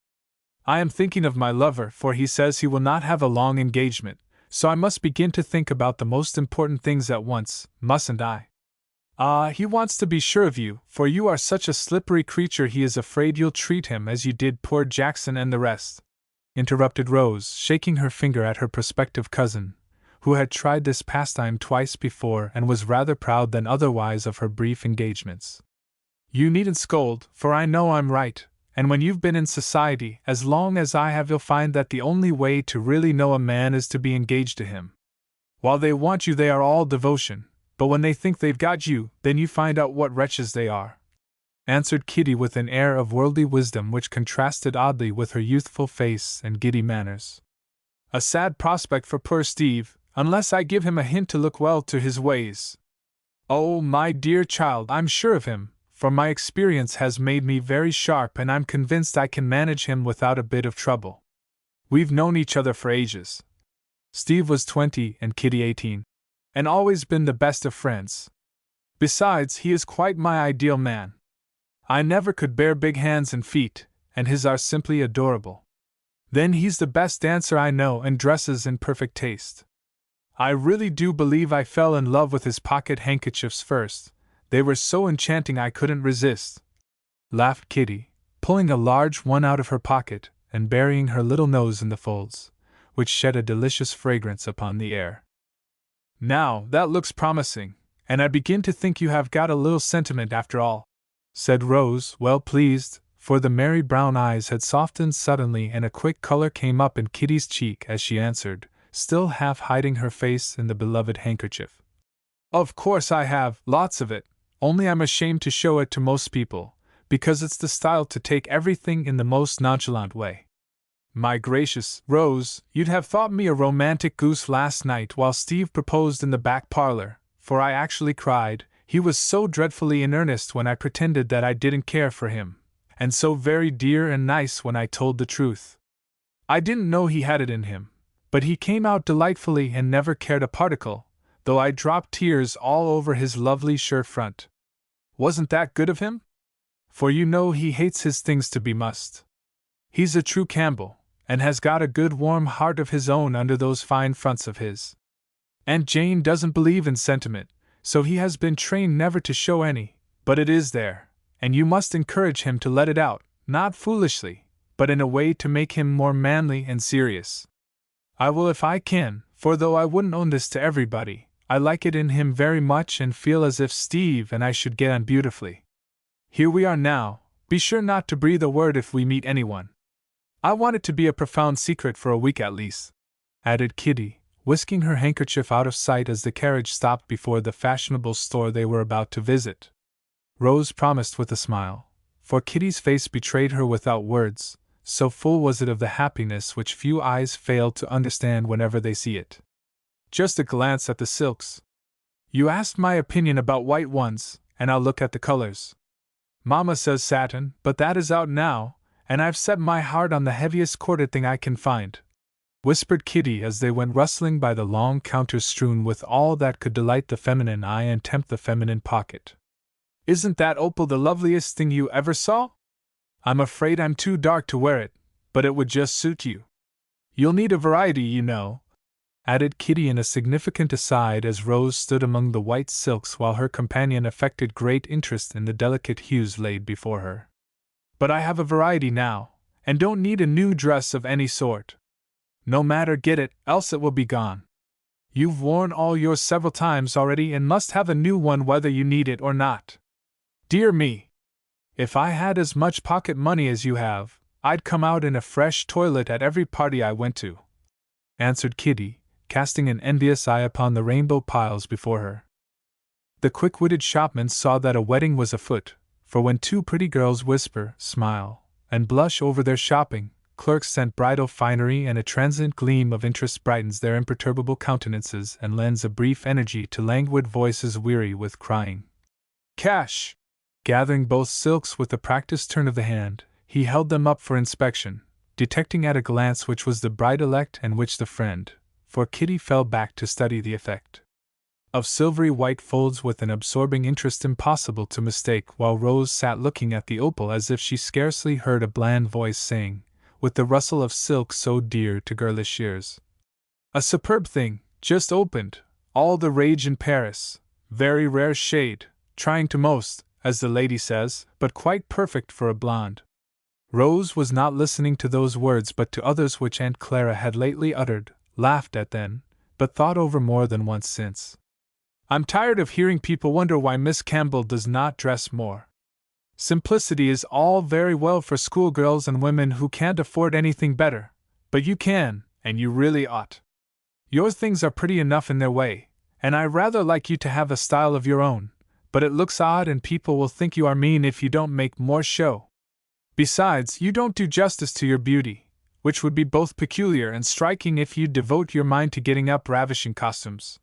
"I am thinking of my lover, for he says he will not have a long engagement, so I must begin to think about the most important things at once, mustn't I? Ah, he wants to be sure of you, for you are such a slippery creature he is afraid you'll treat him as you did poor Jackson and the rest," interrupted Rose, shaking her finger at her prospective cousin, who had tried this pastime twice before and was rather proud than otherwise of her brief engagements. "You needn't scold, for I know I'm right, and when you've been in society as long as I have you'll find that the only way to really know a man is to be engaged to him. While they want you they are all devotion, but when they think they've got you, then you find out what wretches they are," answered Kitty with an air of worldly wisdom which contrasted oddly with her youthful face and giddy manners. "A sad prospect for poor Steve, unless I give him a hint to look well to his ways. Oh, my dear child, I'm sure of him, for my experience has made me very sharp and I'm convinced I can manage him without a bit of trouble. We've known each other for ages. Steve was 20 and Kitty 18. And always been the best of friends. Besides, he is quite my ideal man. I never could bear big hands and feet, and his are simply adorable. Then he's the best dancer I know and dresses in perfect taste. I really do believe I fell in love with his pocket handkerchiefs first, they were so enchanting I couldn't resist," laughed Kitty, pulling a large one out of her pocket, and burying her little nose in the folds, which shed a delicious fragrance upon the air. "Now, that looks promising, and I begin to think you have got a little sentiment after all," said Rose, well pleased, for the merry brown eyes had softened suddenly and a quick color came up in Kitty's cheek as she answered, still half hiding her face in the beloved handkerchief. "Of course I have, lots of it, only I'm ashamed to show it to most people, because it's the style to take everything in the most nonchalant way. My gracious, Rose, you'd have thought me a romantic goose last night while Steve proposed in the back parlor, for I actually cried, he was so dreadfully in earnest when I pretended that I didn't care for him, and so very dear and nice when I told the truth. I didn't know he had it in him, but he came out delightfully and never cared a particle, though I dropped tears all over his lovely shirt front. Wasn't that good of him? For you know he hates his things to be mussed. He's a true Campbell, and has got a good warm heart of his own under those fine fronts of his. Aunt Jane doesn't believe in sentiment, so he has been trained never to show any, but it is there, and you must encourage him to let it out, not foolishly, but in a way to make him more manly and serious. I will if I can, for though I wouldn't own this to everybody, I like it in him very much and feel as if Steve and I should get on beautifully. Here we are now, be sure not to breathe a word if we meet anyone. I want it to be a profound secret for a week at least," added Kitty, whisking her handkerchief out of sight as the carriage stopped before the fashionable store they were about to visit. Rose promised with a smile, for Kitty's face betrayed her without words, so full was it of the happiness which few eyes fail to understand whenever they see it. "Just a glance at the silks. You asked my opinion about white ones, and I'll look at the colors. Mamma says satin, but that is out now, and I've set my heart on the heaviest corded thing I can find," whispered Kitty as they went rustling by the long counters strewn with all that could delight the feminine eye and tempt the feminine pocket. "Isn't that opal the loveliest thing you ever saw? I'm afraid I'm too dark to wear it, but it would just suit you. You'll need a variety, you know," added Kitty in a significant aside as Rose stood among the white silks while her companion affected great interest in the delicate hues laid before her. "But I have a variety now, and don't need a new dress of any sort. No matter, get it, else it will be gone. You've worn all yours several times already and must have a new one whether you need it or not. Dear me! If I had as much pocket money as you have, I'd come out in a fresh toilet at every party I went to," answered Kitty, casting an envious eye upon the rainbow piles before her. The quick-witted shopman saw that a wedding was afoot, for when two pretty girls whisper, smile, and blush over their shopping, clerks scent bridal finery and a transient gleam of interest brightens their imperturbable countenances and lends a brief energy to languid voices weary with crying. "Cash!" Gathering both silks with a practiced turn of the hand, he held them up for inspection, detecting at a glance which was the bride-elect and which the friend, for Kitty fell back to study the effect of silvery white folds with an absorbing interest impossible to mistake, while Rose sat looking at the opal as if she scarcely heard a bland voice saying, with the rustle of silk so dear to girlish ears, "A superb thing, just opened, all the rage in Paris, very rare shade, trying to most, as the lady says, but quite perfect for a blonde." Rose was not listening to those words but to others which Aunt Clara had lately uttered, laughed at then, but thought over more than once since. "I'm tired of hearing people wonder why Miss Campbell does not dress more. Simplicity is all very well for schoolgirls and women who can't afford anything better, but you can, and you really ought. Your things are pretty enough in their way, and I rather like you to have a style of your own, but it looks odd and people will think you are mean if you don't make more show. Besides, you don't do justice to your beauty, which would be both peculiar and striking if you devote your mind to getting up ravishing costumes."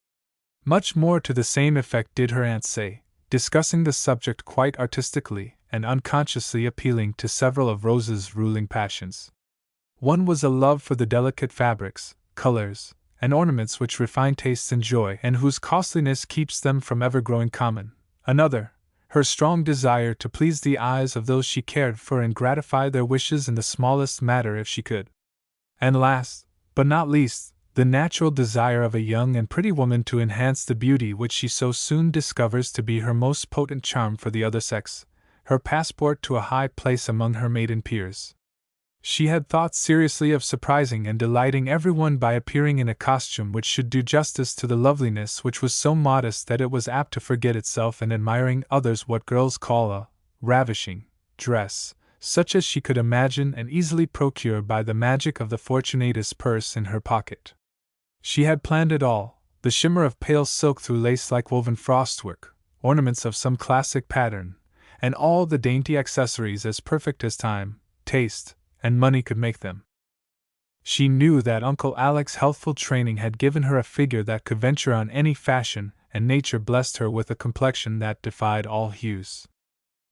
Much more to the same effect did her aunt say, discussing the subject quite artistically and unconsciously appealing to several of Rose's ruling passions. One was a love for the delicate fabrics, colors, and ornaments which refined tastes enjoy and whose costliness keeps them from ever growing common. Another, her strong desire to please the eyes of those she cared for and gratify their wishes in the smallest matter if she could. And last, but not least, the natural desire of a young and pretty woman to enhance the beauty which she so soon discovers to be her most potent charm for the other sex, her passport to a high place among her maiden peers. She had thought seriously of surprising and delighting everyone by appearing in a costume which should do justice to the loveliness which was so modest that it was apt to forget itself in admiring others, what girls call a ravishing dress, such as she could imagine and easily procure by the magic of the Fortunatus purse in her pocket. She had planned it all, the shimmer of pale silk through lace like woven frostwork, ornaments of some classic pattern, and all the dainty accessories as perfect as time, taste, and money could make them. She knew that Uncle Alec's healthful training had given her a figure that could venture on any fashion, and nature blessed her with a complexion that defied all hues.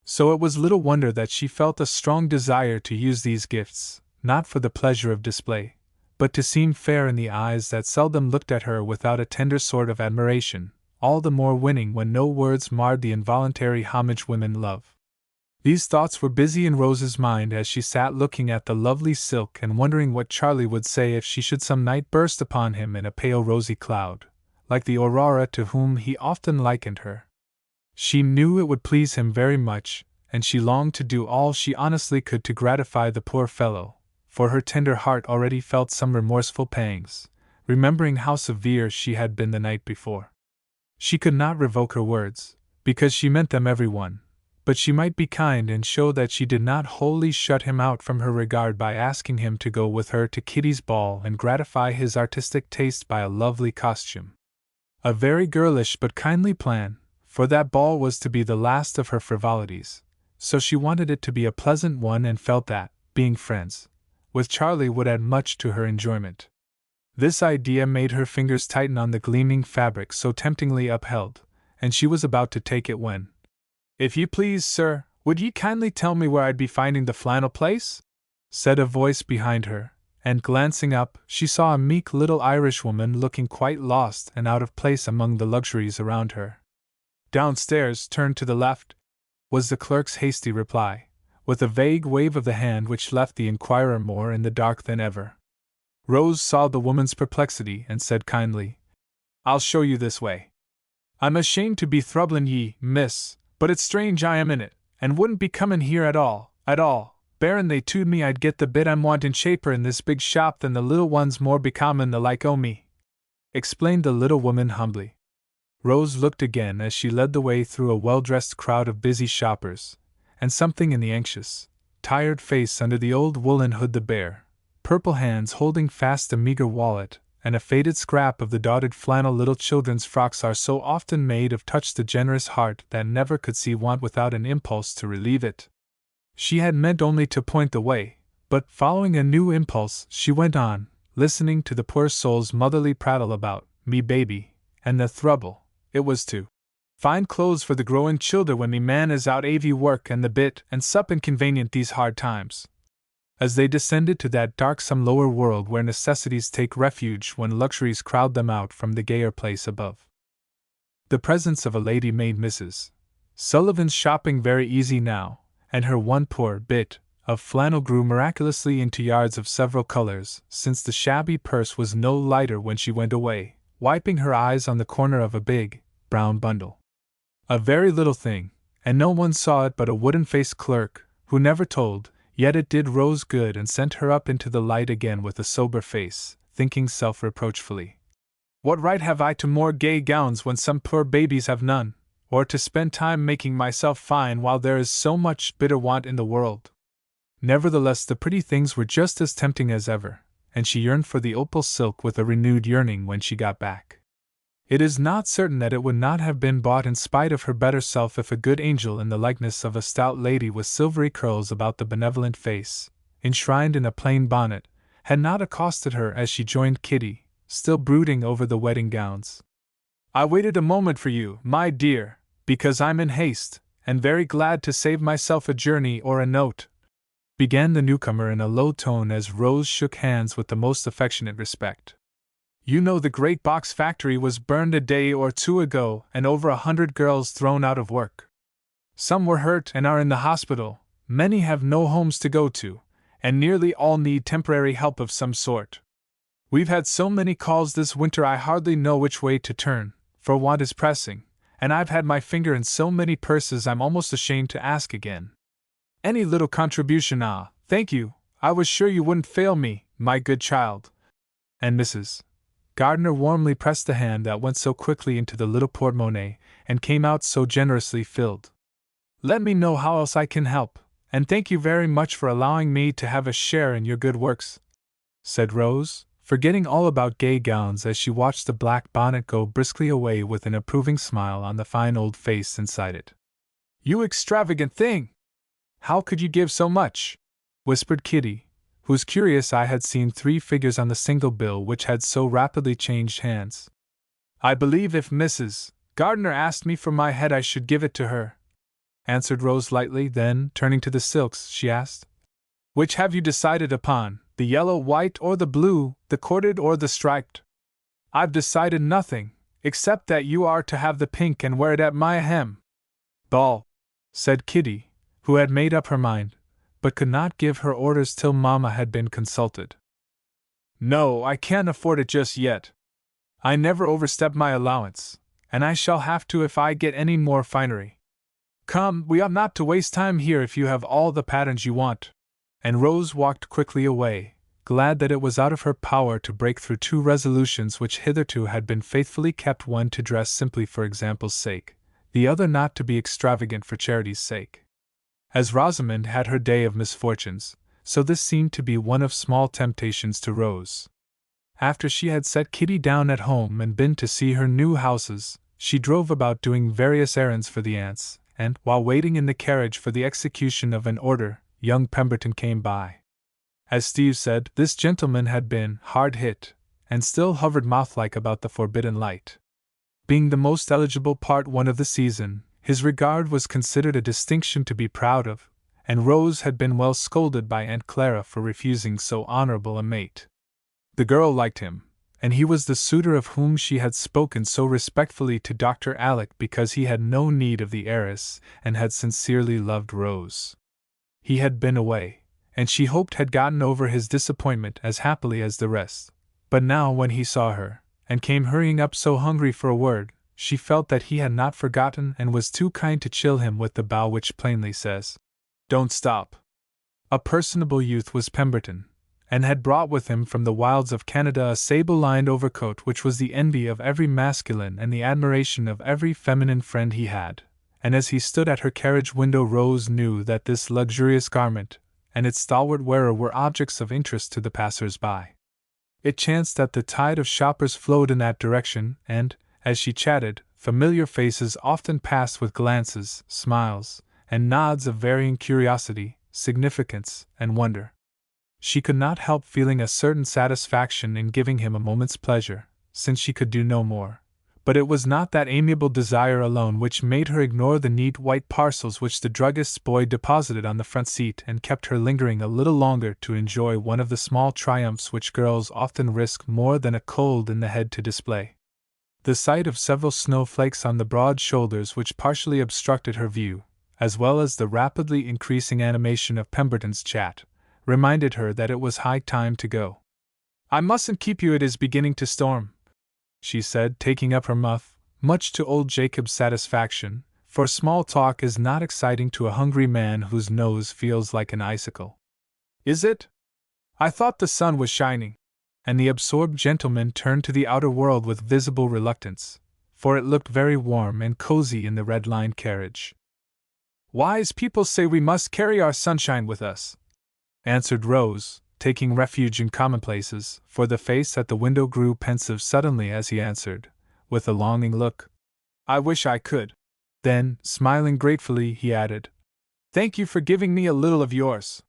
So it was little wonder that she felt a strong desire to use these gifts, not for the pleasure of display, but to seem fair in the eyes that seldom looked at her without a tender sort of admiration, all the more winning when no words marred the involuntary homage women love. These thoughts were busy in Rose's mind as she sat looking at the lovely silk and wondering what Charlie would say if she should some night burst upon him in a pale rosy cloud, like the aurora to whom he often likened her. She knew it would please him very much, and she longed to do all she honestly could to gratify the poor fellow, for her tender heart already felt some remorseful pangs, remembering how severe she had been the night before. She could not revoke her words, because she meant them every one, but she might be kind and show that she did not wholly shut him out from her regard by asking him to go with her to Kitty's ball and gratify his artistic taste by a lovely costume. A very girlish but kindly plan, for that ball was to be the last of her frivolities, so she wanted it to be a pleasant one and felt that, being friends with Charlie would add much to her enjoyment. This idea made her fingers tighten on the gleaming fabric so temptingly upheld, and she was about to take it when, "If you please, sir, would ye kindly tell me where I'd be finding the flannel place?" said a voice behind her, and glancing up, she saw a meek little Irishwoman looking quite lost and out of place among the luxuries around her. "Downstairs, turn to the left," was the clerk's hasty reply, with a vague wave of the hand which left the inquirer more in the dark than ever. Rose saw the woman's perplexity and said kindly, "I'll show you this way. I'm ashamed to be throublin' ye, miss, but it's strange I am in it, and wouldn't be comin' here at all, barrin' they told me I'd get the bit I'm wantin' shaper in this big shop than the little ones more becomin' the like o' me," explained the little woman humbly. Rose looked again as she led the way through a well-dressed crowd of busy shoppers, and something in the anxious, tired face under the old woolen hood, the bare, purple hands holding fast a meager wallet, and a faded scrap of the dotted flannel little children's frocks are so often made of, touched the generous heart that never could see want without an impulse to relieve it. She had meant only to point the way, but following a new impulse, she went on, listening to the poor soul's motherly prattle about "me baby," and the throuble it was to find clothes for the growin' childer when me man is out avy work and the bit and sup inconvenient these hard times. As they descended to that darksome lower world where necessities take refuge when luxuries crowd them out from the gayer place above, the presence of a lady made Mrs. Sullivan's shopping very easy now, and her one poor bit of flannel grew miraculously into yards of several colors, since the shabby purse was no lighter when she went away, wiping her eyes on the corner of a big, brown bundle. A very little thing, and no one saw it but a wooden-faced clerk, who never told, yet it did Rose good and sent her up into the light again with a sober face, thinking self-reproachfully, "What right have I to more gay gowns when some poor babies have none, or to spend time making myself fine while there is so much bitter want in the world?" Nevertheless, the pretty things were just as tempting as ever, and she yearned for the opal silk with a renewed yearning when she got back. It is not certain that it would not have been bought in spite of her better self if a good angel in the likeness of a stout lady with silvery curls about the benevolent face, enshrined in a plain bonnet, had not accosted her as she joined Kitty, still brooding over the wedding gowns. "I waited a moment for you, my dear, because I'm in haste, and very glad to save myself a journey or a note," began the newcomer in a low tone as Rose shook hands with the most affectionate respect. "You know the great box factory was burned a day or two ago and over 100 girls thrown out of work. Some were hurt and are in the hospital, many have no homes to go to, and nearly all need temporary help of some sort. We've had so many calls this winter I hardly know which way to turn, for want is pressing, and I've had my finger in so many purses I'm almost ashamed to ask again. Any little contribution, thank you, I was sure you wouldn't fail me, my good child. And Mrs. Gardner warmly pressed the hand that went so quickly into the little porte-monnaie and came out so generously filled. Let me know how else I can help, and thank you very much for allowing me to have a share in your good works, said Rose, forgetting all about gay gowns as she watched the black bonnet go briskly away with an approving smile on the fine old face inside it. You extravagant thing! How could you give so much? Whispered Kitty, whose curious eye had seen 3 figures on the single bill which had so rapidly changed hands. I believe if Mrs. Gardner asked me for my head I should give it to her, answered Rose lightly. Then, turning to the silks, she asked, Which have you decided upon, the yellow, white, or the blue, the corded or the striped? I've decided nothing, except that you are to have the pink and wear it at my ball, said Kitty, who had made up her mind, but could not give her orders till Mamma had been consulted. No, I can't afford it just yet. I never overstep my allowance, and I shall have to if I get any more finery. Come, we ought not to waste time here if you have all the patterns you want. And Rose walked quickly away, glad that it was out of her power to break through 2 resolutions which hitherto had been faithfully kept, one to dress simply for example's sake, the other not to be extravagant for charity's sake. As Rosamond had her day of misfortunes, so this seemed to be one of small temptations to Rose. After she had set Kitty down at home and been to see her new houses, she drove about doing various errands for the aunts, and, while waiting in the carriage for the execution of an order, young Pemberton came by. As Steve said, this gentleman had been hard hit, and still hovered moth-like about the forbidden light. Being the most eligible part 1 of the season, his regard was considered a distinction to be proud of, and Rose had been well scolded by Aunt Clara for refusing so honorable a mate. The girl liked him, and he was the suitor of whom she had spoken so respectfully to Dr. Alec because he had no need of the heiress and had sincerely loved Rose. He had been away, and she hoped had gotten over his disappointment as happily as the rest, but now when he saw her, and came hurrying up so hungry for a word, she felt that he had not forgotten and was too kind to chill him with the bow which plainly says, Don't stop. A personable youth was Pemberton, and had brought with him from the wilds of Canada a sable-lined overcoat which was the envy of every masculine and the admiration of every feminine friend he had, and as he stood at her carriage window Rose knew that this luxurious garment and its stalwart wearer were objects of interest to the passers-by. It chanced that the tide of shoppers flowed in that direction, and, as she chatted, familiar faces often passed with glances, smiles, and nods of varying curiosity, significance, and wonder. She could not help feeling a certain satisfaction in giving him a moment's pleasure, since she could do no more. But it was not that amiable desire alone which made her ignore the neat white parcels which the druggist's boy deposited on the front seat and kept her lingering a little longer to enjoy one of the small triumphs which girls often risk more than a cold in the head to display. The sight of several snowflakes on the broad shoulders which partially obstructed her view, as well as the rapidly increasing animation of Pemberton's chat, reminded her that it was high time to go. I mustn't keep you, it is beginning to storm, she said, taking up her muff, much to old Jacob's satisfaction, for small talk is not exciting to a hungry man whose nose feels like an icicle. Is it? I thought the sun was shining. And the absorbed gentleman turned to the outer world with visible reluctance, for it looked very warm and cozy in the red-lined carriage. Wise people say we must carry our sunshine with us, answered Rose, taking refuge in commonplaces, for the face at the window grew pensive suddenly as he answered, with a longing look, I wish I could. Then, smiling gratefully, he added, Thank you for giving me a little of yours.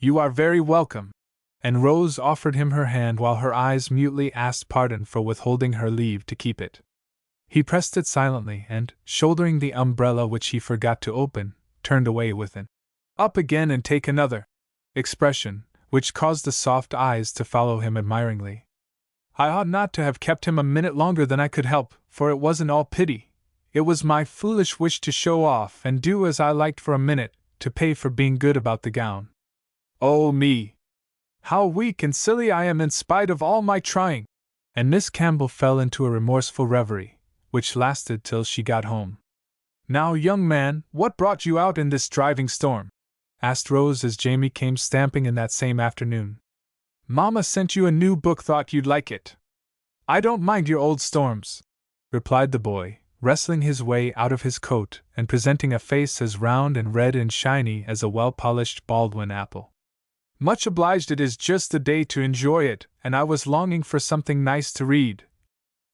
You are very welcome. And Rose offered him her hand while her eyes mutely asked pardon for withholding her leave to keep it. He pressed it silently and, shouldering the umbrella which he forgot to open, turned away with an "Up again and take another" expression, which caused the soft eyes to follow him admiringly. I ought not to have kept him a minute longer than I could help, for it wasn't all pity. It was my foolish wish to show off and do as I liked for a minute, to pay for being good about the gown. Oh me! How weak and silly I am in spite of all my trying! And Miss Campbell fell into a remorseful reverie, which lasted till she got home. Now, young man, what brought you out in this driving storm? asked Rose as Jamie came stamping in that same afternoon. Mama sent you a new book, thought you'd like it. I don't mind your old storms, replied the boy, wrestling his way out of his coat and presenting a face as round and red and shiny as a well-polished Baldwin apple. Much obliged, it is just the day to enjoy it, and I was longing for something nice to read,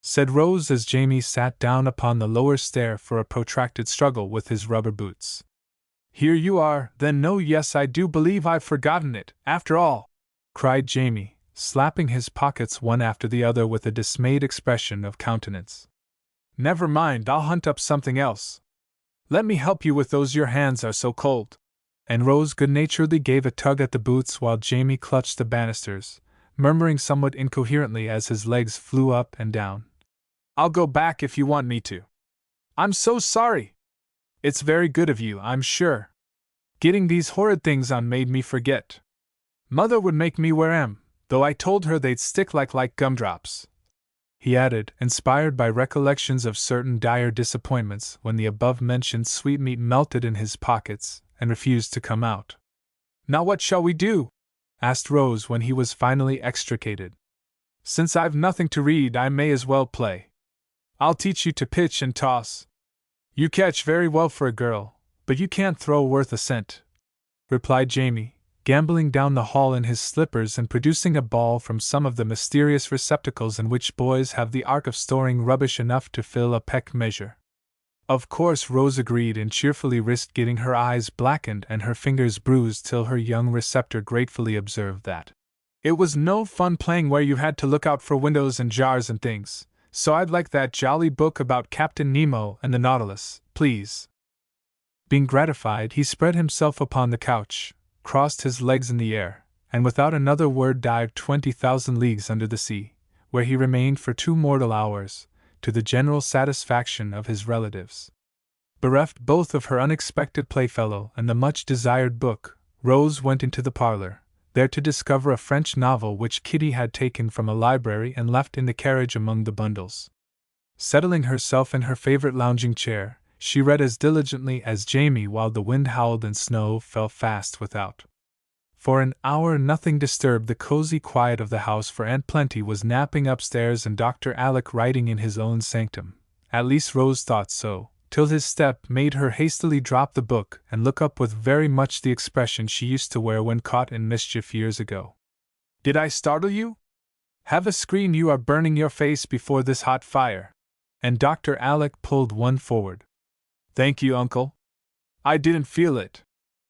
said Rose as Jamie sat down upon the lower stair for a protracted struggle with his rubber boots. Here you are, then. No, yes, I do believe I've forgotten it, after all, cried Jamie, slapping his pockets one after the other with a dismayed expression of countenance. Never mind, I'll hunt up something else. Let me help you with those, your hands are so cold. And Rose good-naturedly gave a tug at the boots while Jamie clutched the banisters, murmuring somewhat incoherently as his legs flew up and down. I'll go back if you want me to. I'm so sorry. It's very good of you, I'm sure. Getting these horrid things on made me forget. Mother would make me wear 'em, though I told her they'd stick like gumdrops, he added, inspired by recollections of certain dire disappointments when the above-mentioned sweetmeat melted in his pockets and refused to come out. Now what shall we do? Asked Rose when he was finally extricated. Since I've nothing to read, I may as well play. I'll teach you to pitch and toss. You catch very well for a girl, but you can't throw worth a cent, replied Jamie, gamboling down the hall in his slippers and producing a ball from some of the mysterious receptacles in which boys have the art of storing rubbish enough to fill a peck measure. Of course, Rose agreed and cheerfully risked getting her eyes blackened and her fingers bruised till her young receptor gratefully observed that it was no fun playing where you had to look out for windows and jars and things, so I'd like that jolly book about Captain Nemo and the Nautilus, please. Being gratified, he spread himself upon the couch, crossed his legs in the air, and without another word dived 20,000 leagues under the sea, where he remained for 2 mortal hours, to the general satisfaction of his relatives. Bereft both of her unexpected playfellow and the much-desired book, Rose went into the parlor, there to discover a French novel which Kitty had taken from a library and left in the carriage among the bundles. Settling herself in her favorite lounging chair, she read as diligently as Jamie while the wind howled and snow fell fast without. For an hour nothing disturbed the cozy quiet of the house, for Aunt Plenty was napping upstairs and Dr. Alec writing in his own sanctum. At least Rose thought so, till his step made her hastily drop the book and look up with very much the expression she used to wear when caught in mischief years ago. Did I startle you? Have a screen, you are burning your face before this hot fire. And Dr. Alec pulled one forward. Thank you, Uncle. I didn't feel it.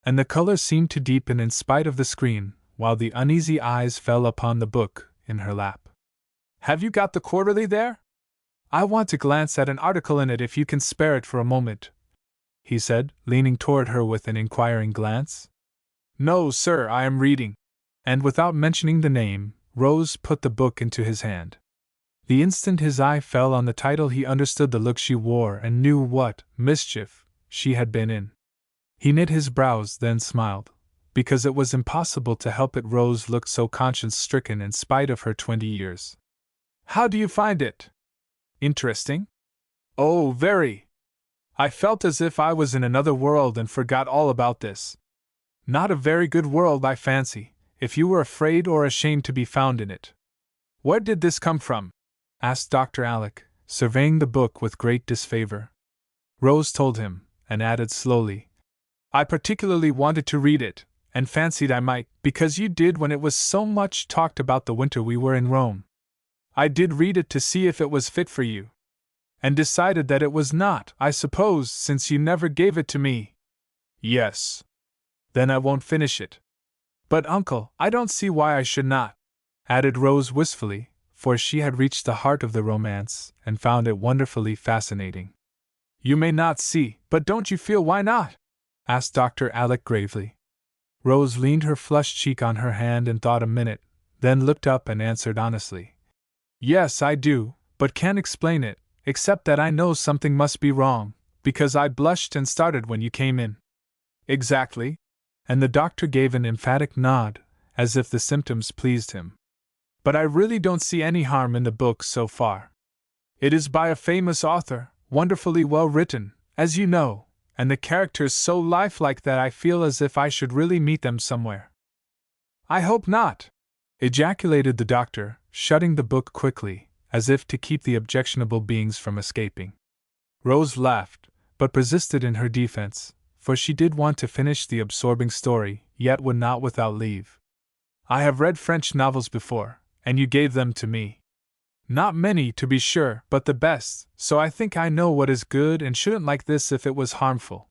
And the color seemed to deepen in spite of the screen, while the uneasy eyes fell upon the book in her lap. Have you got the Quarterly there? I want to glance at an article in it if you can spare it for a moment, he said, leaning toward her with an inquiring glance. No, sir, I am reading. And without mentioning the name, Rose put the book into his hand. The instant his eye fell on the title he understood the look she wore and knew what mischief she had been in. He knit his brows, then smiled, because it was impossible to help it. Rose looked so conscience-stricken in spite of her 20 years. How do you find it? Interesting? Oh, very. I felt as if I was in another world and forgot all about this. Not a very good world, I fancy, if you were afraid or ashamed to be found in it. Where did this come from? Asked Dr. Alec, surveying the book with great disfavor. Rose told him, and added slowly, I particularly wanted to read it, and fancied I might, because you did when it was so much talked about the winter we were in Rome. I did read it to see if it was fit for you. And decided that it was not, I suppose, since you never gave it to me. Yes. Then I won't finish it. But, Uncle, I don't see why I should not, added Rose wistfully, for she had reached the heart of the romance and found it wonderfully fascinating. You may not see, but don't you feel why not? Asked Dr. Alec gravely. Rose leaned her flushed cheek on her hand and thought a minute, then looked up and answered honestly. Yes, I do, but can't explain it, except that I know something must be wrong, because I blushed and started when you came in. Exactly. And the doctor gave an emphatic nod, as if the symptoms pleased him. But I really don't see any harm in the book so far. It is by a famous author, wonderfully well written, as you know, and the characters so lifelike that I feel as if I should really meet them somewhere." "I hope not!" ejaculated the doctor, shutting the book quickly, as if to keep the objectionable beings from escaping. Rose laughed, but persisted in her defense, for she did want to finish the absorbing story, yet would not without leave. "I have read French novels before, and you gave them to me. Not many, to be sure, but the best, so I think I know what is good and shouldn't like this if it was harmful."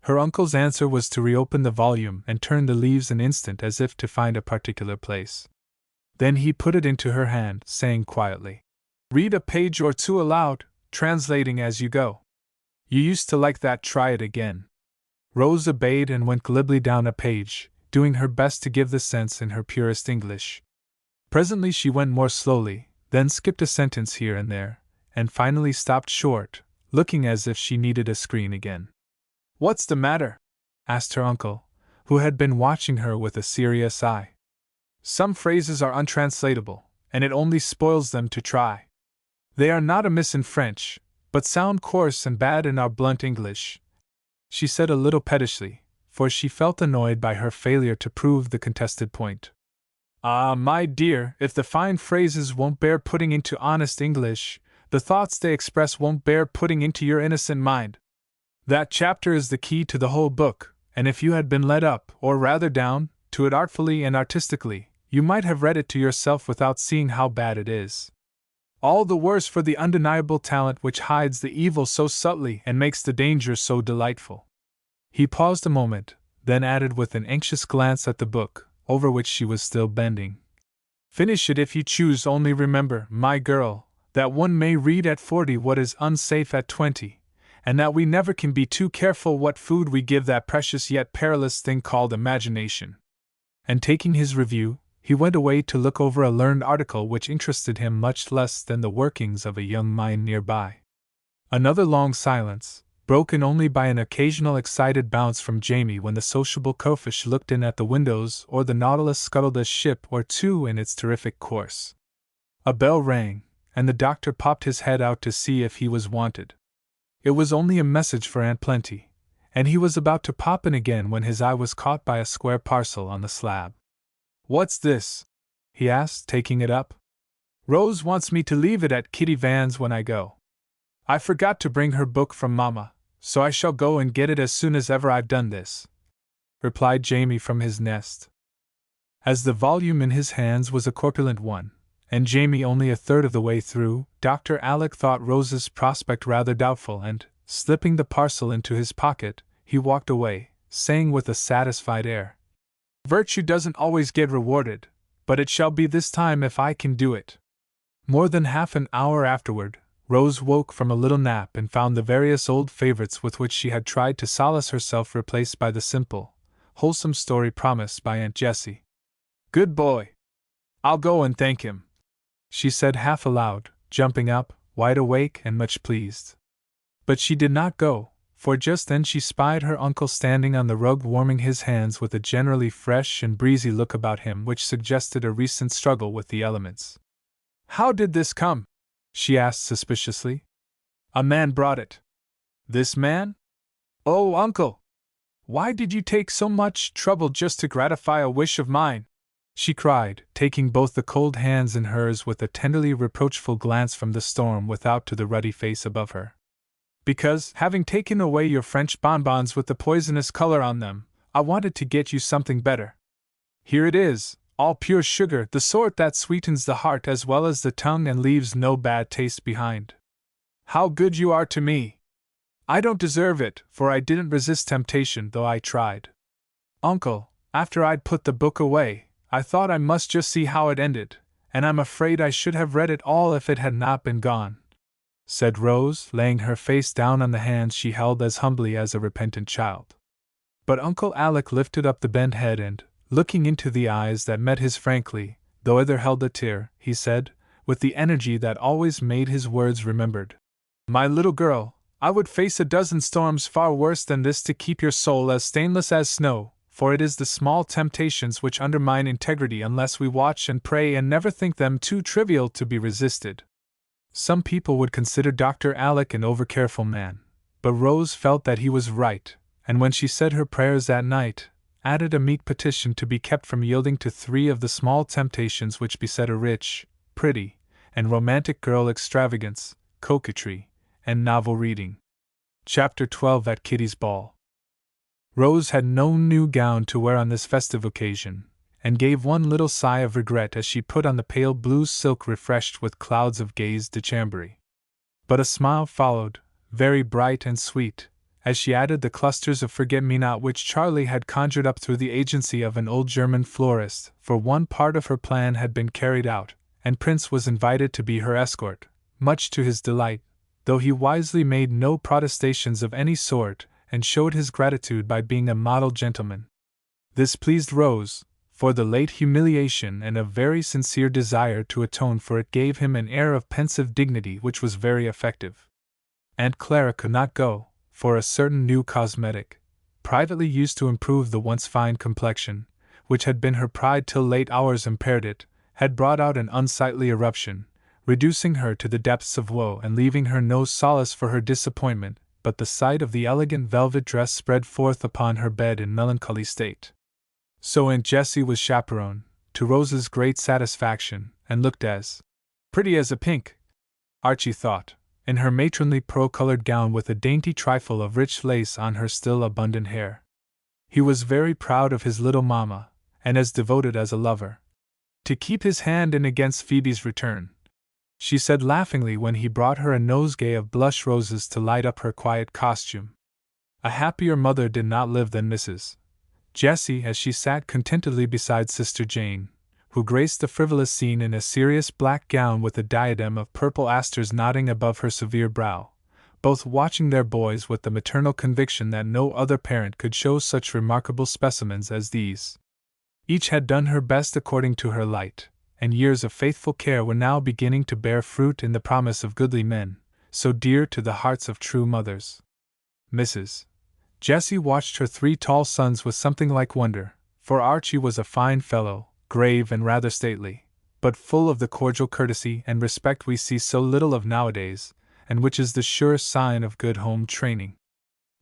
Her uncle's answer was to reopen the volume and turn the leaves an instant as if to find a particular place. Then he put it into her hand, saying quietly, "Read a page or two aloud, translating as you go. You used to like that, try it again." Rose obeyed and went glibly down a page, doing her best to give the sense in her purest English. Presently she went more slowly, then skipped a sentence here and there, and finally stopped short, looking as if she needed a screen again. "What's the matter?" asked her uncle, who had been watching her with a serious eye. "Some phrases are untranslatable, and it only spoils them to try. They are not amiss in French, but sound coarse and bad in our blunt English," she said a little pettishly, for she felt annoyed by her failure to prove the contested point. "Ah, my dear, if the fine phrases won't bear putting into honest English, the thoughts they express won't bear putting into your innocent mind. That chapter is the key to the whole book, and if you had been led up, or rather down, to it artfully and artistically, you might have read it to yourself without seeing how bad it is. All the worse for the undeniable talent which hides the evil so subtly and makes the danger so delightful." He paused a moment, then added with an anxious glance at the book, over which she was still bending, "Finish it if you choose, only remember, my girl, that one may read at 40 what is unsafe at 20, and that we never can be too careful what food we give that precious yet perilous thing called imagination." And taking his review, he went away to look over a learned article which interested him much less than the workings of a young mind nearby. Another long silence, broken only by an occasional excited bounce from Jamie when the sociable Kofish looked in at the windows or the Nautilus scuttled a ship or two in its terrific course. A bell rang, and the doctor popped his head out to see if he was wanted. It was only a message for Aunt Plenty, and he was about to pop in again when his eye was caught by a square parcel on the slab. "What's this?" he asked, taking it up. "Rose wants me to leave it at Kitty Van's when I go. I forgot to bring her book from Mamma, so I shall go and get it as soon as ever I've done this," replied Jamie from his nest. As the volume in his hands was a corpulent one, and Jamie only a third of the way through, Dr. Alec thought Rose's prospect rather doubtful and, slipping the parcel into his pocket, he walked away, saying with a satisfied air, "Virtue doesn't always get rewarded, but it shall be this time if I can do it." More than half an hour afterward, Rose woke from a little nap and found the various old favorites with which she had tried to solace herself replaced by the simple, wholesome story promised by Aunt Jessie. "Good boy! I'll go and thank him," she said half aloud, jumping up, wide awake and much pleased. But she did not go, for just then she spied her uncle standing on the rug warming his hands with a generally fresh and breezy look about him which suggested a recent struggle with the elements. "How did this come?" she asked suspiciously. "A man brought it." "This man? Oh, uncle! Why did you take so much trouble just to gratify a wish of mine?" she cried, taking both the cold hands in hers with a tenderly reproachful glance from the storm without to the ruddy face above her. "Because, having taken away your French bonbons with the poisonous color on them, I wanted to get you something better. Here it is, all pure sugar, the sort that sweetens the heart as well as the tongue and leaves no bad taste behind. How good you are to me! I don't deserve it, for I didn't resist temptation, though I tried. Uncle, after I'd put the book away, I thought I must just see how it ended, and I'm afraid I should have read it all if it had not been gone," said Rose, laying her face down on the hands she held as humbly as a repentant child. But Uncle Alec lifted up the bent head and, looking into the eyes that met his frankly, though either held a tear, he said, with the energy that always made his words remembered, "My little girl, I would face a dozen storms far worse than this to keep your soul as stainless as snow, for it is the small temptations which undermine integrity unless we watch and pray and never think them too trivial to be resisted." Some people would consider Dr. Alec an overcareful man, But Rose felt that he was right, and when she said her prayers that night, added a meek petition to be kept from yielding to 3 of the small temptations which beset a rich, pretty, and romantic girl: extravagance, coquetry, and novel reading. Chapter 12. At Kitty's Ball. Rose had no new gown to wear on this festive occasion, and gave one little sigh of regret as she put on the pale blue silk refreshed with clouds of gaze de Chambéry. But a smile followed, very bright and sweet, as she added the clusters of forget-me-not which Charlie had conjured up through the agency of an old German florist, for one part of her plan had been carried out, and Prince was invited to be her escort, much to his delight, though he wisely made no protestations of any sort, and showed his gratitude by being a model gentleman. This pleased Rose, for the late humiliation and a very sincere desire to atone for it gave him an air of pensive dignity which was very effective. Aunt Clara could not go, for a certain new cosmetic, privately used to improve the once fine complexion, which had been her pride till late hours impaired it, had brought out an unsightly eruption, reducing her to the depths of woe and leaving her no solace for her disappointment but the sight of the elegant velvet dress spread forth upon her bed in melancholy state. So Aunt Jessie was chaperone, to Rose's great satisfaction, and looked as pretty as a pink, Archie thought, in her matronly pearl-colored gown with a dainty trifle of rich lace on her still abundant hair. He was very proud of his little mamma, and as devoted as a lover. To keep his hand in against Phoebe's return, she said laughingly when he brought her a nosegay of blush roses to light up her quiet costume. A happier mother did not live than Mrs. Jessie as she sat contentedly beside Sister Jane, who graced the frivolous scene in a serious black gown with a diadem of purple asters nodding above her severe brow, both watching their boys with the maternal conviction that no other parent could show such remarkable specimens as these. Each had done her best according to her light, and years of faithful care were now beginning to bear fruit in the promise of goodly men, so dear to the hearts of true mothers. Mrs. Jessie watched her 3 tall sons with something like wonder, for Archie was a fine fellow, grave and rather stately, but full of the cordial courtesy and respect we see so little of nowadays, and which is the surest sign of good home training.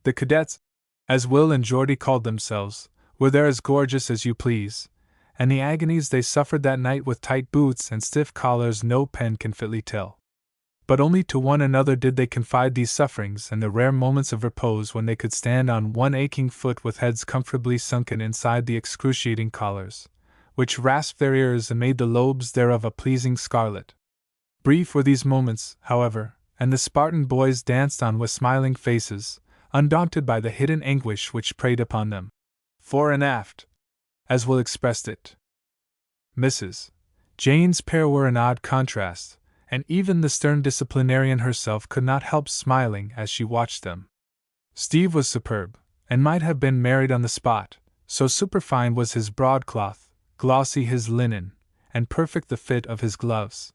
The cadets, as Will and Geordie called themselves, were there as gorgeous as you please, and the agonies they suffered that night with tight boots and stiff collars no pen can fitly tell. But only to one another did they confide these sufferings and the rare moments of repose when they could stand on one aching foot with heads comfortably sunken inside the excruciating collars, which rasped their ears and made the lobes thereof a pleasing scarlet. Brief were these moments, however, and the Spartan boys danced on with smiling faces, undaunted by the hidden anguish which preyed upon them. Fore and aft, as Will expressed it. Mrs. Jane's pair were an odd contrast, and even the stern disciplinarian herself could not help smiling as she watched them. Steve was superb, and might have been married on the spot, so superfine was his broadcloth, glossy his linen, and perfect the fit of his gloves.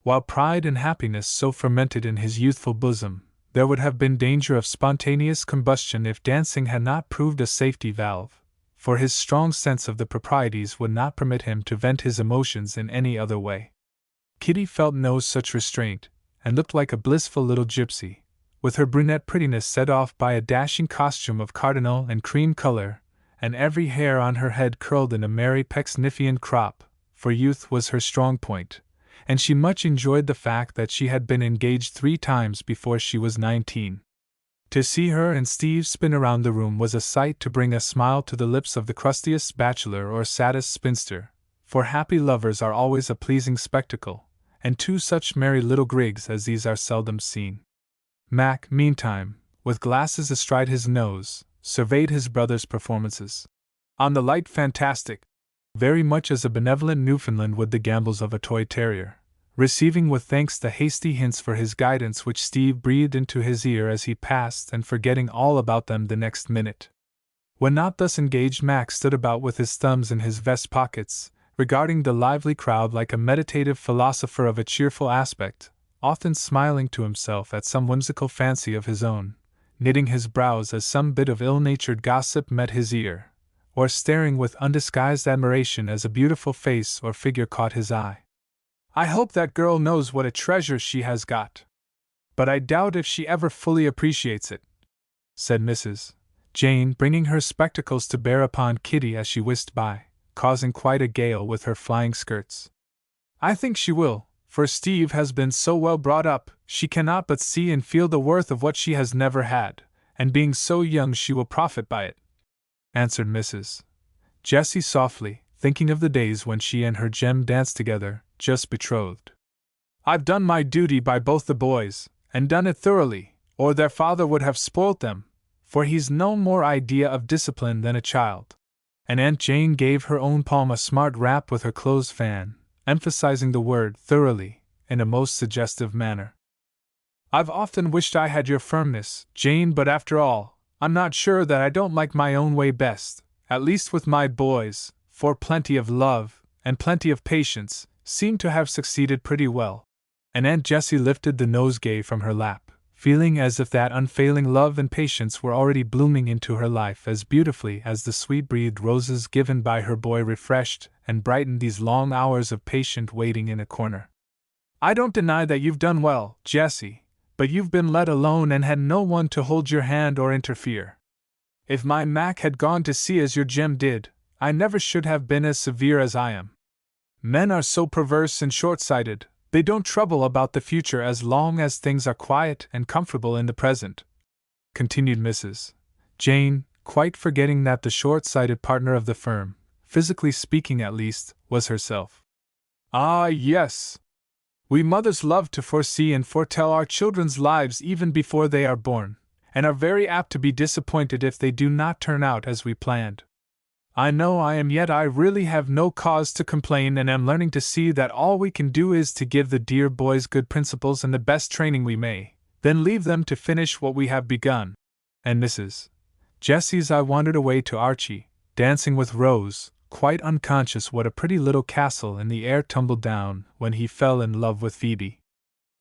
While pride and happiness so fermented in his youthful bosom, there would have been danger of spontaneous combustion if dancing had not proved a safety valve, for his strong sense of the proprieties would not permit him to vent his emotions in any other way. Kitty felt no such restraint, and looked like a blissful little gypsy, with her brunette prettiness set off by a dashing costume of cardinal and cream color, and every hair on her head curled in a merry Pecksniffian crop, for youth was her strong point, and she much enjoyed the fact that she had been engaged 3 times before she was 19. To see her and Steve spin around the room was a sight to bring a smile to the lips of the crustiest bachelor or saddest spinster, for happy lovers are always a pleasing spectacle, and 2 such merry little grigs as these are seldom seen. Mac, meantime, with glasses astride his nose, surveyed his brother's performances. On the light fantastic, very much as a benevolent Newfoundland would the gambols of a toy terrier, receiving with thanks the hasty hints for his guidance which Steve breathed into his ear as he passed and forgetting all about them the next minute. When not thus engaged, Mac stood about with his thumbs in his vest pockets, regarding the lively crowd like a meditative philosopher of a cheerful aspect, often smiling to himself at some whimsical fancy of his own, knitting his brows as some bit of ill-natured gossip met his ear, or staring with undisguised admiration as a beautiful face or figure caught his eye. "I hope that girl knows what a treasure she has got. But I doubt if she ever fully appreciates it," said Mrs. Jane, bringing her spectacles to bear upon Kitty as she whisked by, causing quite a gale with her flying skirts. I think she will, for Steve has been so well brought up, she cannot but see and feel the worth of what she has never had, and being so young she will profit by it, answered Mrs. Jessie softly, thinking of the days when she and her Jem danced together, just betrothed. I've done my duty by both the boys, and done it thoroughly, or their father would have spoilt them, for he's no more idea of discipline than a child. And Aunt Jane gave her own palm a smart rap with her closed fan, emphasizing the word thoroughly in a most suggestive manner. I've often wished I had your firmness, Jane, but after all, I'm not sure that I don't like my own way best, at least with my boys, for plenty of love, and plenty of patience, seem to have succeeded pretty well. And Aunt Jessie lifted the nosegay from her lap, feeling as if that unfailing love and patience were already blooming into her life as beautifully as the sweet-breathed roses given by her boy refreshed and brightened these long hours of patient waiting in a corner. I don't deny that you've done well, Jessie, but you've been let alone and had no one to hold your hand or interfere. If my Mac had gone to sea as your Jem did, I never should have been as severe as I am. Men are so perverse and short-sighted, they don't trouble about the future as long as things are quiet and comfortable in the present, continued Mrs. Jane, quite forgetting that the short-sighted partner of the firm, physically speaking at least, was herself. Ah, yes. We mothers love to foresee and foretell our children's lives even before they are born, and are very apt to be disappointed if they do not turn out as we planned. I know I am, yet I really have no cause to complain, and am learning to see that all we can do is to give the dear boys good principles and the best training we may, then leave them to finish what we have begun. And Mrs. Jessie's eye wandered away to Archie, dancing with Rose, quite unconscious what a pretty little castle in the air tumbled down when he fell in love with Phoebe.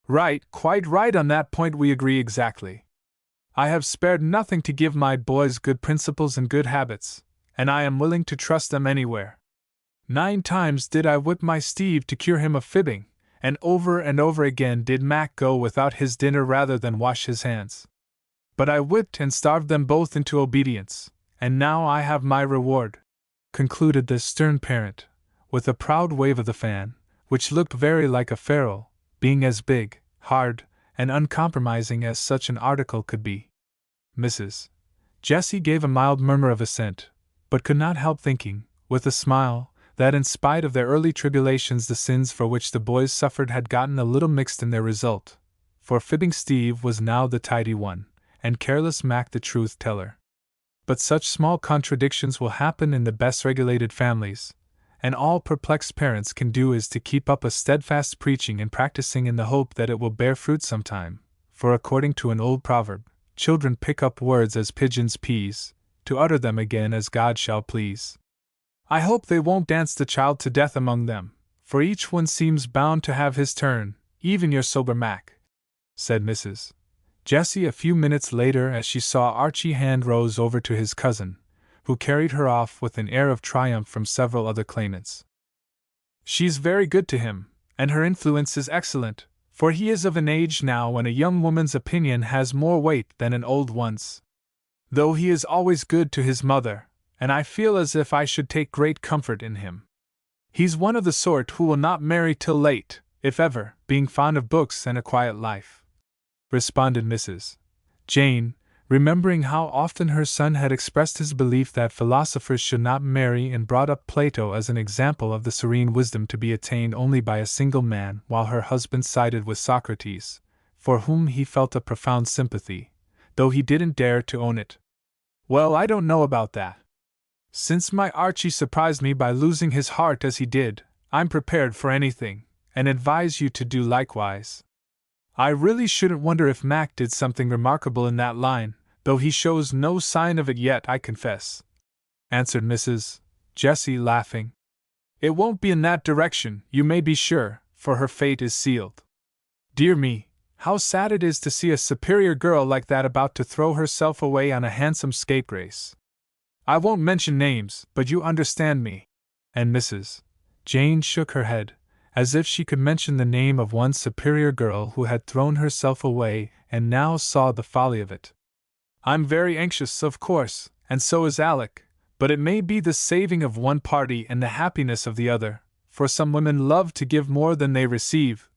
Right, quite right on that point, we agree exactly. I have spared nothing to give my boys good principles and good habits, and I am willing to trust them anywhere. 9 times did I whip my Steve to cure him of fibbing, and over again did Mac go without his dinner rather than wash his hands. But I whipped and starved them both into obedience, and now I have my reward, concluded the stern parent, with a proud wave of the fan, which looked very like a ferule, being as big, hard, and uncompromising as such an article could be. Mrs. Jessie gave a mild murmur of assent, but could not help thinking, with a smile, that in spite of their early tribulations the sins for which the boys suffered had gotten a little mixed in their result, for fibbing Steve was now the tidy one, and careless Mac the truth-teller. But such small contradictions will happen in the best regulated families, and all perplexed parents can do is to keep up a steadfast preaching and practicing in the hope that it will bear fruit sometime, for according to an old proverb, children pick up words as pigeons peas, to utter them again as God shall please. I hope they won't dance the child to death among them, for each one seems bound to have his turn, even your sober Mac, said Mrs. Jessie a few minutes later as she saw Archie hand Rose over to his cousin, who carried her off with an air of triumph from several other claimants. She's very good to him, and her influence is excellent, for he is of an age now when a young woman's opinion has more weight than an old one's. Though he is always good to his mother, and I feel as if I should take great comfort in him. He's one of the sort who will not marry till late, if ever, being fond of books and a quiet life, responded Mrs. Jane, remembering how often her son had expressed his belief that philosophers should not marry, and brought up Plato as an example of the serene wisdom to be attained only by a single man, while her husband sided with Socrates, for whom he felt a profound sympathy, though he didn't dare to own it. Well, I don't know about that. Since my Archie surprised me by losing his heart as he did, I'm prepared for anything, and advise you to do likewise. I really shouldn't wonder if Mac did something remarkable in that line, though he shows no sign of it yet, I confess, answered Mrs. Jessie, laughing. It won't be in that direction, you may be sure, for her fate is sealed. Dear me, how sad it is to see a superior girl like that about to throw herself away on a handsome scapegrace. I won't mention names, but you understand me. And Mrs. Jane shook her head, as if she could mention the name of one superior girl who had thrown herself away and now saw the folly of it. I'm very anxious, of course, and so is Alec, but it may be the saving of one party and the happiness of the other, for some women love to give more than they receive,"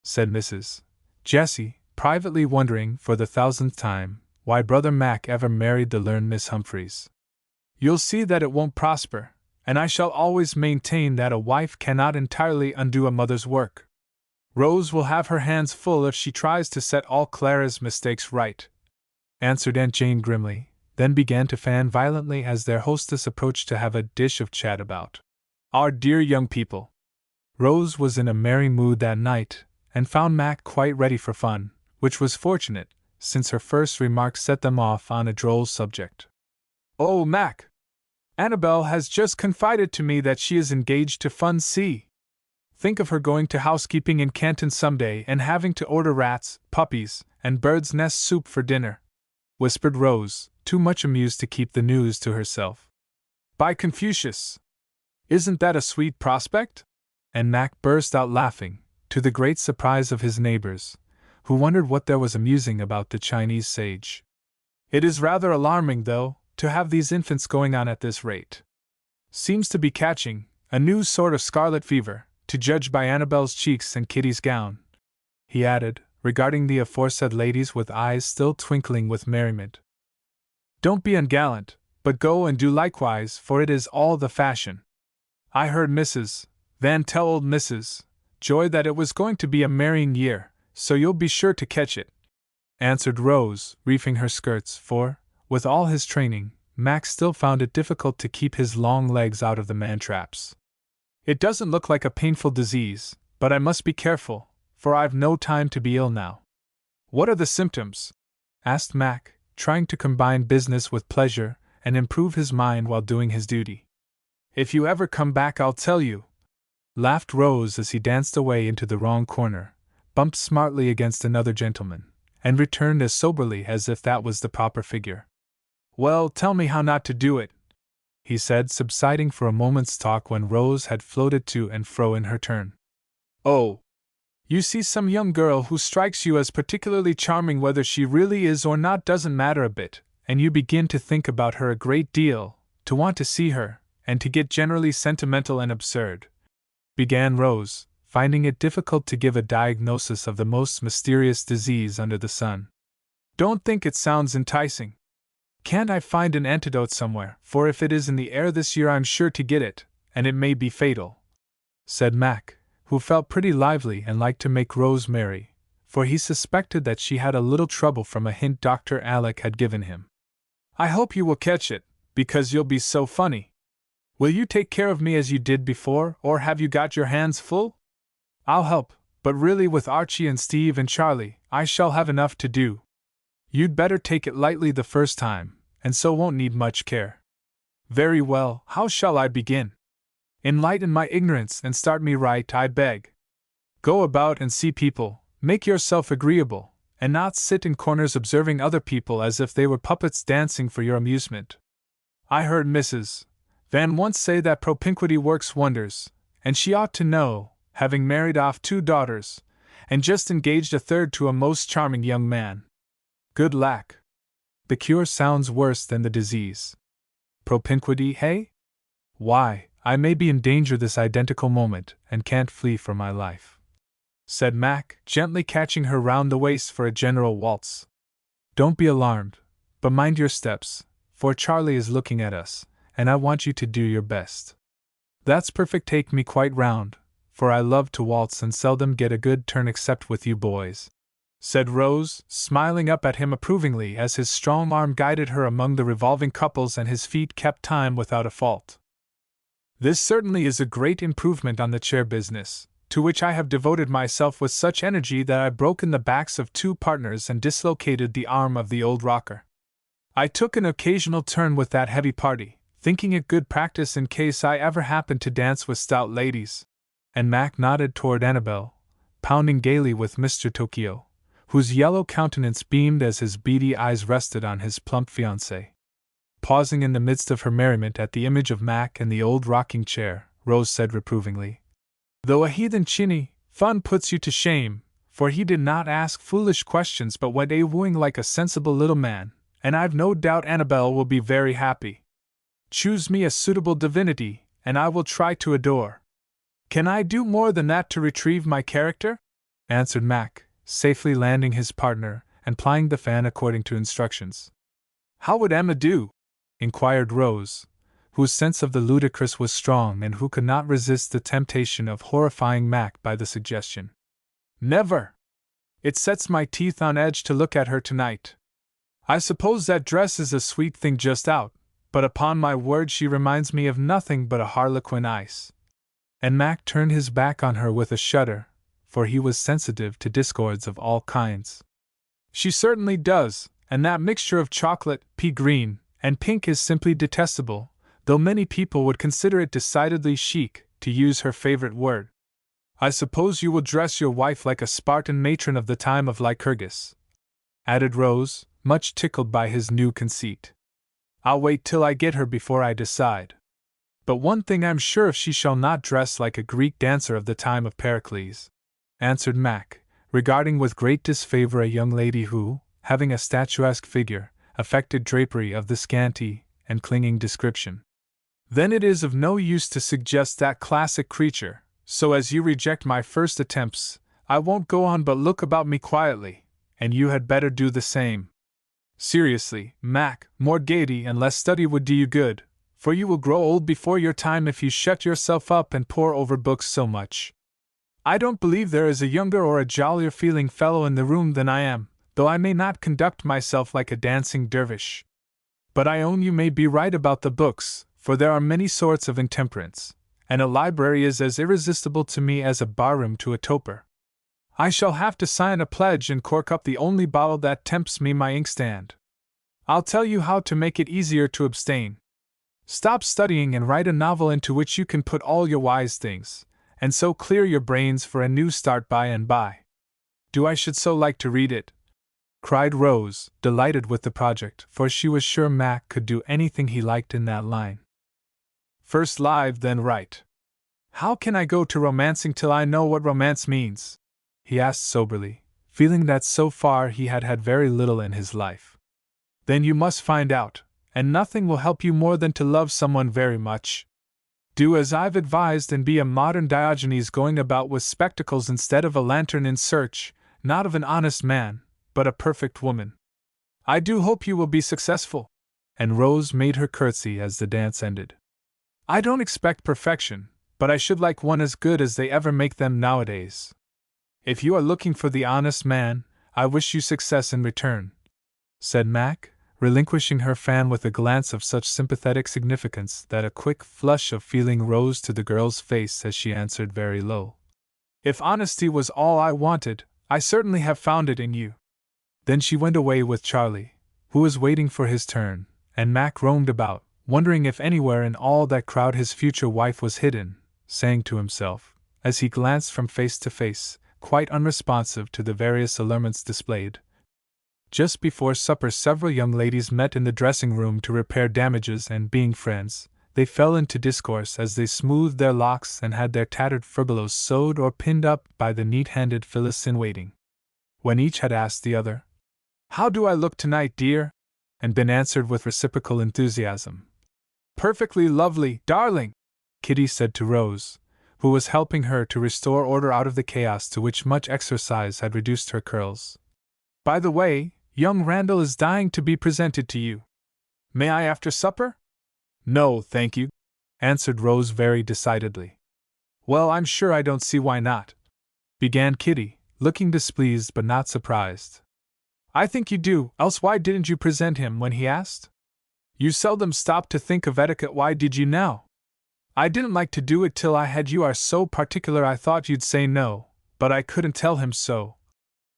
said Mrs. Jessie, privately wondering for the 1000th time why Brother Mac ever married the learned Miss Humphreys. "You'll see that it won't prosper, and I shall always maintain that a wife cannot entirely undo a mother's work. Rose will have her hands full if she tries to set all Clara's mistakes right," answered Aunt Jane grimly, then began to fan violently as their hostess approached to have a dish of chat about. "Our dear young people." Rose was in a merry mood that night, and found Mac quite ready for fun, which was fortunate, since her first remark set them off on a droll subject. "Oh, Mac! Annabel has just confided to me that she is engaged to Fund C. Think of her going to housekeeping in Canton someday and having to order rats, puppies, and bird's nest soup for dinner," whispered Rose, too much amused to keep the news to herself. "By Confucius! Isn't that a sweet prospect?" And Mac burst out laughing, to the great surprise of his neighbors, who wondered what there was amusing about the Chinese sage. "It is rather alarming, though, to have these infants going on at this rate. Seems to be catching a new sort of scarlet fever, to judge by Annabel's cheeks and Kitty's gown," he added, regarding the aforesaid ladies with eyes still twinkling with merriment. "Don't be ungallant, but go and do likewise, for it is all the fashion. I heard Mrs. Van tell old Mrs. Joy that it was going to be a marrying year, so you'll be sure to catch it," answered Rose, reefing her skirts, for, with all his training, Max still found it difficult to keep his long legs out of the man-traps. "It doesn't look like a painful disease, but I must be careful, for I've no time to be ill now." "What are the symptoms?" asked Mac, trying to combine business with pleasure and improve his mind while doing his duty. "If you ever come back I'll tell you," laughed Rose as he danced away into the wrong corner, bumped smartly against another gentleman, and returned as soberly as if that was the proper figure. "Well, tell me how not to do it," he said, subsiding for a moment's talk when Rose had floated to and fro in her turn. "Oh, you see some young girl who strikes you as particularly charming, whether she really is or not doesn't matter a bit, and you begin to think about her a great deal, to want to see her, and to get generally sentimental and absurd," began Rose, finding it difficult to give a diagnosis of the most mysterious disease under the sun. "Don't think it sounds enticing. Can't I find an antidote somewhere, for if it is in the air this year I'm sure to get it, and it may be fatal," said Mac, who felt pretty lively and liked to make Rose merry, for he suspected that she had a little trouble from a hint Dr. Alec had given him. "I hope you will catch it, because you'll be so funny. Will you take care of me as you did before, or have you got your hands full?" "I'll help, but really with Archie and Steve and Charlie, I shall have enough to do. You'd better take it lightly the first time, and so won't need much care." "Very well, how shall I begin? Enlighten my ignorance and start me right, I beg. Go about and see people, make yourself agreeable, and not sit in corners observing other people as if they were puppets dancing for your amusement. I heard Mrs. Van once say that propinquity works wonders, and she ought to know, having married off 2 daughters, and just engaged a 3rd to a most charming young man. Good lack! The cure sounds worse than the disease. Propinquity, hey? Why, I may be in danger this identical moment, and can't flee for my life," said Mac, gently catching her round the waist for a general waltz. "Don't be alarmed, but mind your steps, for Charlie is looking at us, and I want you to do your best." "That's perfect, take me quite round, for I love to waltz and seldom get a good turn except with you boys," said Rose, smiling up at him approvingly as his strong arm guided her among the revolving couples and his feet kept time without a fault. "This certainly is a great improvement on the chair business, to which I have devoted myself with such energy that I've broken the backs of 2 partners and dislocated the arm of the old rocker. I took an occasional turn with that heavy party, thinking it good practice in case I ever happened to dance with stout ladies," and Mac nodded toward Annabel, pounding gaily with Mr. Tokyo, whose yellow countenance beamed as his beady eyes rested on his plump fiancée. Pausing in the midst of her merriment at the image of Mac and the old rocking chair, Rose said reprovingly, "Though a heathen chinny, Fun puts you to shame, for he did not ask foolish questions but went a-wooing like a sensible little man, and I've no doubt Annabel will be very happy. Choose me a suitable divinity, and I will try to adore. Can I do more than that to retrieve my character? Answered Mac, safely landing his partner and plying the fan according to instructions. How would Emma do? Inquired Rose, whose sense of the ludicrous was strong and who could not resist the temptation of horrifying Mac by the suggestion. Never! It sets my teeth on edge to look at her tonight. I suppose that dress is a sweet thing just out, but upon my word she reminds me of nothing but a harlequin ice. And Mac turned his back on her with a shudder, for he was sensitive to discords of all kinds. She certainly does, and that mixture of chocolate, pea green, and pink is simply detestable, though many people would consider it decidedly chic, to use her favorite word. I suppose you will dress your wife like a Spartan matron of the time of Lycurgus, added Rose, much tickled by his new conceit. I'll wait till I get her before I decide. But one thing I'm sure of, she shall not dress like a Greek dancer of the time of Pericles, answered Mac, regarding with great disfavor a young lady who, having a statuesque figure, affected drapery of the scanty and clinging description. Then it is of no use to suggest that classic creature, so as you reject my first attempts, I won't go on but look about me quietly, and you had better do the same. Seriously, Mac, more gaiety and less study would do you good, for you will grow old before your time if you shut yourself up and pore over books so much. I don't believe there is a younger or a jollier feeling fellow in the room than I am, though I may not conduct myself like a dancing dervish. But I own you may be right about the books, for there are many sorts of intemperance, and a library is as irresistible to me as a barroom to a toper. I shall have to sign a pledge and cork up the only bottle that tempts me my inkstand. I'll tell you how to make it easier to abstain. Stop studying and write a novel into which you can put all your wise things, and so clear your brains for a new start by and by. Do I should so like to read it? Cried Rose, delighted with the project, for she was sure Mac could do anything he liked in that line. First live, then write. How can I go to romancing till I know what romance means? He asked soberly, feeling that so far he had had very little in his life. Then you must find out, and nothing will help you more than to love someone very much. Do as I've advised and be a modern Diogenes going about with spectacles instead of a lantern in search, not of an honest man, but a perfect woman. I do hope you will be successful. And Rose made her curtsy as the dance ended. I don't expect perfection, but I should like one as good as they ever make them nowadays. If you are looking for the honest man, I wish you success in return, said Mac, relinquishing her fan with a glance of such sympathetic significance that a quick flush of feeling rose to the girl's face as she answered very low. If honesty was all I wanted, I certainly have found it in you. Then she went away with Charlie, who was waiting for his turn, and Mac roamed about, wondering if anywhere in all that crowd his future wife was hidden, saying to himself, as he glanced from face to face, quite unresponsive to the various allurements displayed. Just before supper several young ladies met in the dressing-room to repair damages, and being friends, they fell into discourse as they smoothed their locks and had their tattered furbelows sewed or pinned up by the neat-handed Phyllis-in-waiting. When each had asked the other, "How do I look tonight, dear?" and been answered with reciprocal enthusiasm, "Perfectly lovely, darling," Kitty said to Rose, who was helping her to restore order out of the chaos to which much exercise had reduced her curls. "By the way, young Randall is dying to be presented to you. May I after supper?" "No, thank you," answered Rose very decidedly. "Well, I'm sure I don't see why not," began Kitty, looking displeased but not surprised. "I think you do, else why didn't you present him when he asked? You seldom stop to think of etiquette, why did you now?" "I didn't like to do it till I had you are so particular I thought you'd say no, but I couldn't tell him so,"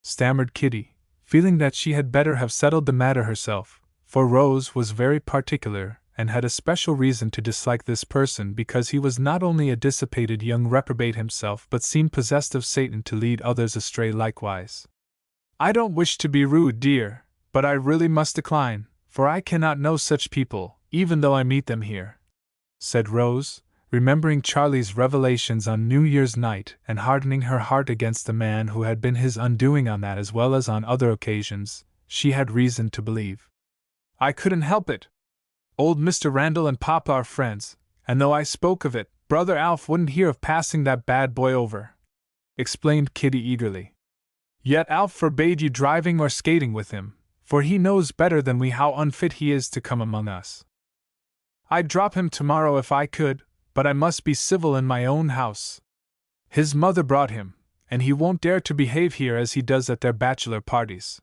stammered Kitty, feeling that she had better have settled the matter herself, for Rose was very particular and had a special reason to dislike this person because he was not only a dissipated young reprobate himself but seemed possessed of Satan to lead others astray likewise. "I don't wish to be rude, dear, but I really must decline, for I cannot know such people, even though I meet them here," said Rose, remembering Charlie's revelations on New Year's night and hardening her heart against the man who had been his undoing on that as well as on other occasions, she had reason to believe. I couldn't help it. Old Mr. Randall and Papa are friends, and though I spoke of it, Brother Alf wouldn't hear of passing that bad boy over," explained Kitty eagerly. "Yet Alf forbade you driving or skating with him, for he knows better than we how unfit he is to come among us. I'd drop him tomorrow if I could, but I must be civil in my own house. His mother brought him, and he won't dare to behave here as he does at their bachelor parties.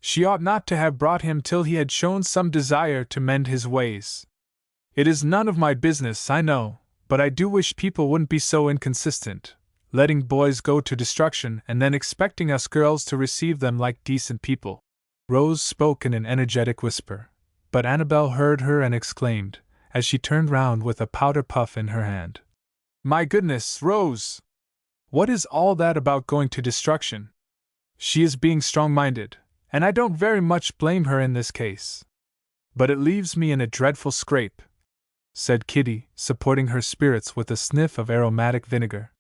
She ought not to have brought him till he had shown some desire to mend his ways. It is none of my business, I know, but I do wish people wouldn't be so inconsistent, letting boys go to destruction and then expecting us girls to receive them like decent people." Rose spoke in an energetic whisper, but Annabel heard her and exclaimed, as she turned round with a powder puff in her hand, "My goodness, Rose! What is all that about going to destruction? She is being strong-minded, and I don't very much blame her in this case. But it leaves me in a dreadful scrape," said Kitty, supporting her spirits with a sniff of aromatic vinegar.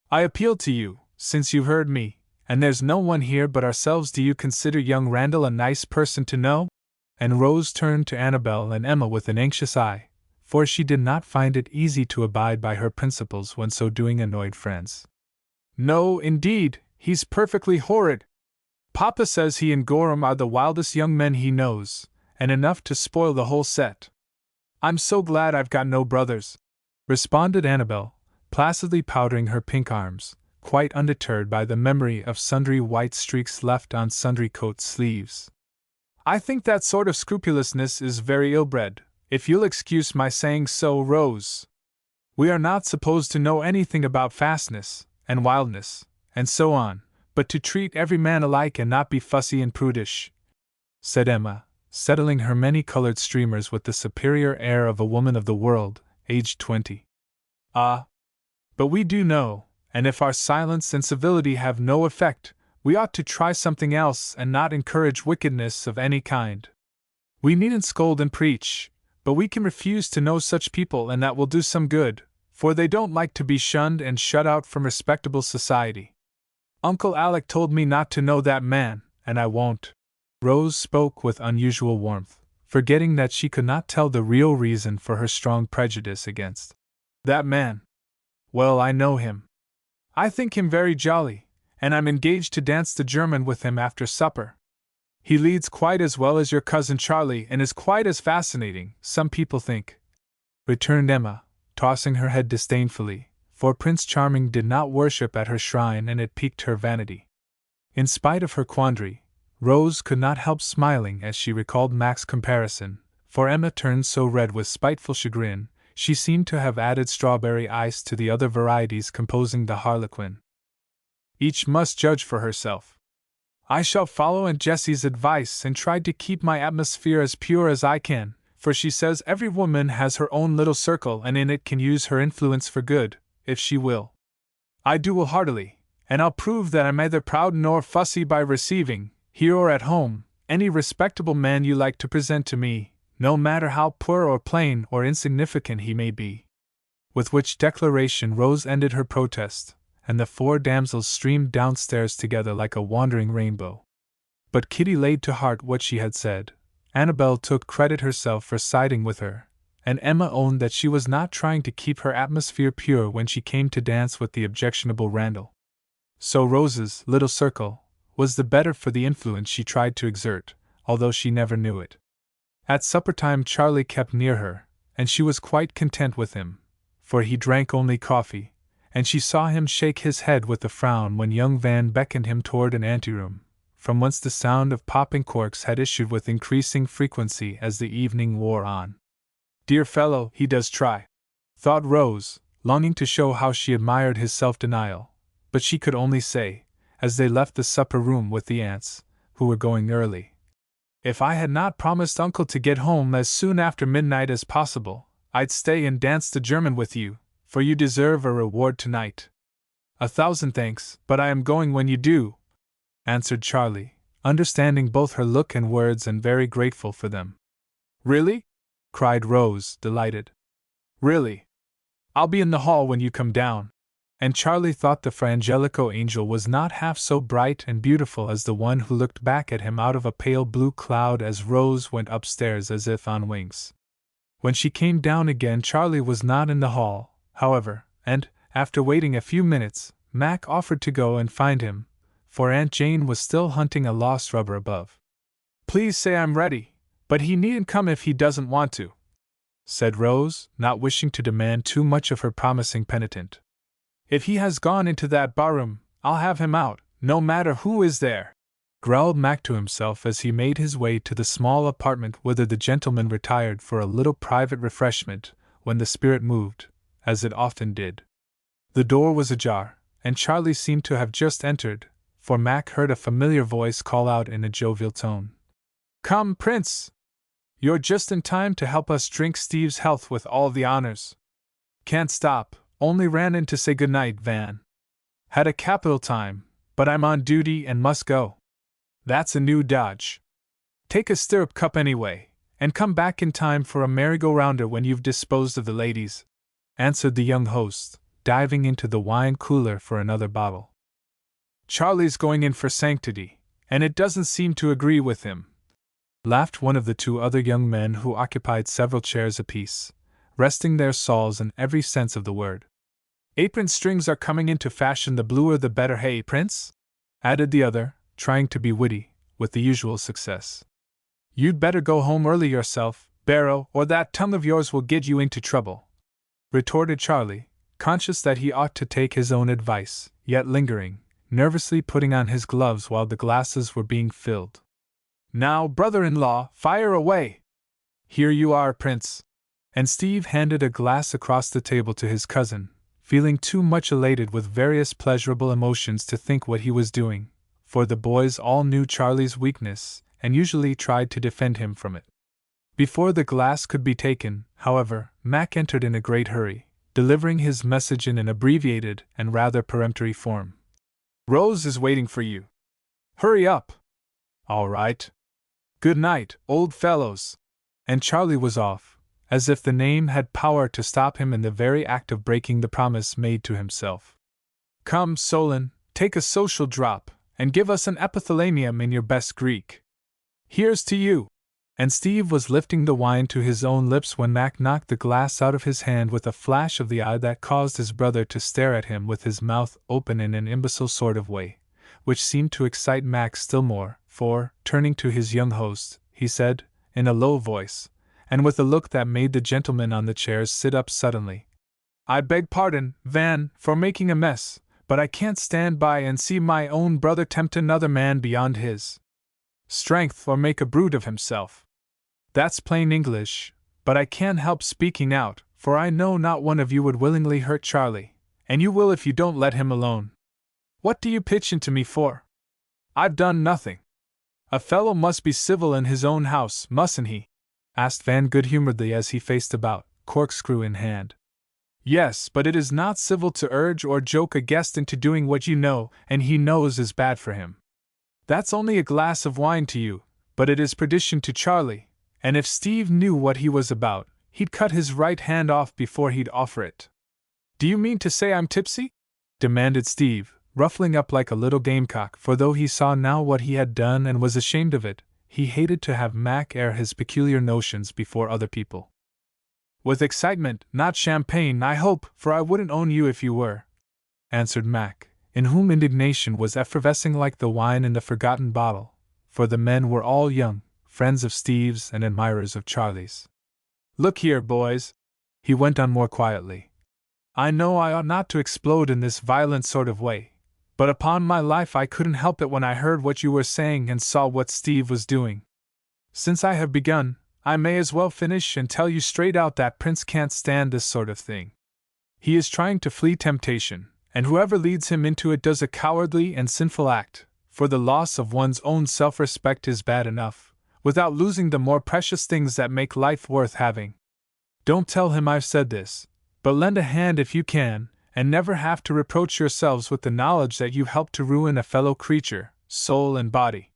"I appeal to you, since you've heard me, and there's no one here but ourselves. Do you consider young Randall a nice person to know?" And Rose turned to Annabel and Emma with an anxious eye, for she did not find it easy to abide by her principles when so doing annoyed friends. "No, indeed, he's perfectly horrid. Papa says he and Gorham are the wildest young men he knows, and enough to spoil the whole set. I'm so glad I've got no brothers," responded Annabel, placidly powdering her pink arms, quite undeterred by the memory of sundry white streaks left on sundry coat sleeves. "I think that sort of scrupulousness is very ill-bred, if you'll excuse my saying so, Rose. We are not supposed to know anything about fastness, and wildness, and so on, but to treat every man alike and not be fussy and prudish," said Emma, settling her many-colored streamers with the superior air of a woman of the world, aged 20. "Ah! But we do know, and if our silence and civility have no effect, we ought to try something else and not encourage wickedness of any kind. We needn't scold and preach, but we can refuse to know such people, and that will do some good, for they don't like to be shunned and shut out from respectable society. Uncle Alec told me not to know that man, and I won't." Rose spoke with unusual warmth, forgetting that she could not tell the real reason for her strong prejudice against that man. "Well, I know him. I think him very jolly, and I'm engaged to dance the German with him after supper. He leads quite as well as your cousin Charlie and is quite as fascinating, some people think," returned Emma, tossing her head disdainfully, for Prince Charming did not worship at her shrine and it piqued her vanity. In spite of her quandary, Rose could not help smiling as she recalled Mac's comparison, for Emma turned so red with spiteful chagrin, she seemed to have added strawberry ice to the other varieties composing the harlequin. "Each must judge for herself. I shall follow Aunt Jessie's advice and try to keep my atmosphere as pure as I can, for she says every woman has her own little circle and in it can use her influence for good, if she will. I do will heartily, and I'll prove that I'm neither proud nor fussy by receiving, here or at home, any respectable man you like to present to me, no matter how poor or plain or insignificant he may be." With which declaration Rose ended her protest, and the four damsels streamed downstairs together like a wandering rainbow. But Kitty laid to heart what she had said. Annabel took credit herself for siding with her, and Emma owned that she was not trying to keep her atmosphere pure when she came to dance with the objectionable Randall. So Rose's little circle was the better for the influence she tried to exert, although she never knew it. At supper-time Charlie kept near her, and she was quite content with him, for he drank only coffee, and she saw him shake his head with a frown when young Van beckoned him toward an anteroom, from whence the sound of popping corks had issued with increasing frequency as the evening wore on. "Dear fellow, he does try," thought Rose, longing to show how she admired his self-denial, but she could only say, as they left the supper-room with the aunts, who were going early, "If I had not promised Uncle to get home as soon after midnight as possible, I'd stay and dance the German with you, for you deserve a reward tonight." "1,000 thanks, but I am going when you do," answered Charlie, understanding both her look and words and very grateful for them. "Really?" cried Rose, delighted. "Really? I'll be in the hall when you come down." and Charlie thought the Frangelico angel was not half so bright and beautiful as the one who looked back at him out of a pale blue cloud as Rose went upstairs as if on wings. When she came down again, Charlie was not in the hall, however, and, after waiting a few minutes, Mac offered to go and find him, for Aunt Jane was still hunting a lost rubber above. "Please say I'm ready, but he needn't come if he doesn't want to," said Rose, not wishing to demand too much of her promising penitent. "If he has gone into that barroom, I'll have him out, no matter who is there," growled Mac to himself as he made his way to the small apartment whither the gentleman retired for a little private refreshment when the spirit moved, as it often did. The door was ajar, and Charlie seemed to have just entered, for Mac heard a familiar voice call out in a jovial tone. "Come, Prince! You're just in time to help us drink Steve's health with all the honors." "Can't stop, only ran in to say good night, Van. Had a capital time, but I'm on duty and must go." "That's a new dodge. Take a stirrup cup anyway, and come back in time for a merry-go-rounder when you've disposed of the ladies," answered the young host, diving into the wine cooler for another bottle. "Charlie's going in for sanctity, and it doesn't seem to agree with him," laughed one of the two other young men who occupied several chairs apiece, resting their sauls in every sense of the word. "Apron strings are coming into fashion, the bluer the better, hey, Prince?" added the other, trying to be witty, with the usual success. "You'd better go home early yourself, Barrow, or that tongue of yours will get you into trouble," retorted Charlie, conscious that he ought to take his own advice, yet lingering, nervously putting on his gloves while the glasses were being filled. "Now, brother-in-law, fire away!" "Here you are, Prince." And Steve handed a glass across the table to his cousin, feeling too much elated with various pleasurable emotions to think what he was doing, for the boys all knew Charlie's weakness and usually tried to defend him from it. Before the glass could be taken, however, Mac entered in a great hurry, delivering his message in an abbreviated and rather peremptory form. "Rose is waiting for you. Hurry up." "All right. Good night, old fellows." And Charlie was off, as if the name had power to stop him in the very act of breaking the promise made to himself. "Come, Solon, take a social drop, and give us an epithalamium in your best Greek." "Here's to you." And Steve was lifting the wine to his own lips when Mac knocked the glass out of his hand with a flash of the eye that caused his brother to stare at him with his mouth open in an imbecile sort of way, which seemed to excite Mac still more, for, turning to his young host, he said, in a low voice, and with a look that made the gentlemen on the chairs sit up suddenly, "I beg pardon, Van, for making a mess, but I can't stand by and see my own brother tempt another man beyond his strength or make a brute of himself. That's plain English, but I can't help speaking out, for I know not one of you would willingly hurt Charlie, and you will if you don't let him alone. What do you pitch into me for? I've done nothing." "A fellow must be civil in his own house, mustn't he?" asked Van good-humoredly as he faced about, corkscrew in hand. "Yes, but it is not civil to urge or joke a guest into doing what you know and he knows is bad for him. That's only a glass of wine to you, but it is perdition to Charlie, and if Steve knew what he was about, he'd cut his right hand off before he'd offer it." "Do you mean to say I'm tipsy?" demanded Steve, ruffling up like a little gamecock, for though he saw now what he had done and was ashamed of it, he hated to have Mac air his peculiar notions before other people. "With excitement, not champagne, I hope, for I wouldn't own you if you were," answered Mac, in whom indignation was effervescing like the wine in the forgotten bottle, for the men were all young, friends of Steve's and admirers of Charlie's. "Look here, boys," he went on more quietly. "I know I ought not to explode in this violent sort of way, but upon my life I couldn't help it when I heard what you were saying and saw what Steve was doing. Since I have begun, I may as well finish and tell you straight out that Prince can't stand this sort of thing. He is trying to flee temptation, and whoever leads him into it does a cowardly and sinful act, for the loss of one's own self-respect is bad enough, without losing the more precious things that make life worth having. Don't tell him I've said this, but lend a hand if you can, and never have to reproach yourselves with the knowledge that you helped to ruin a fellow creature, soul and body."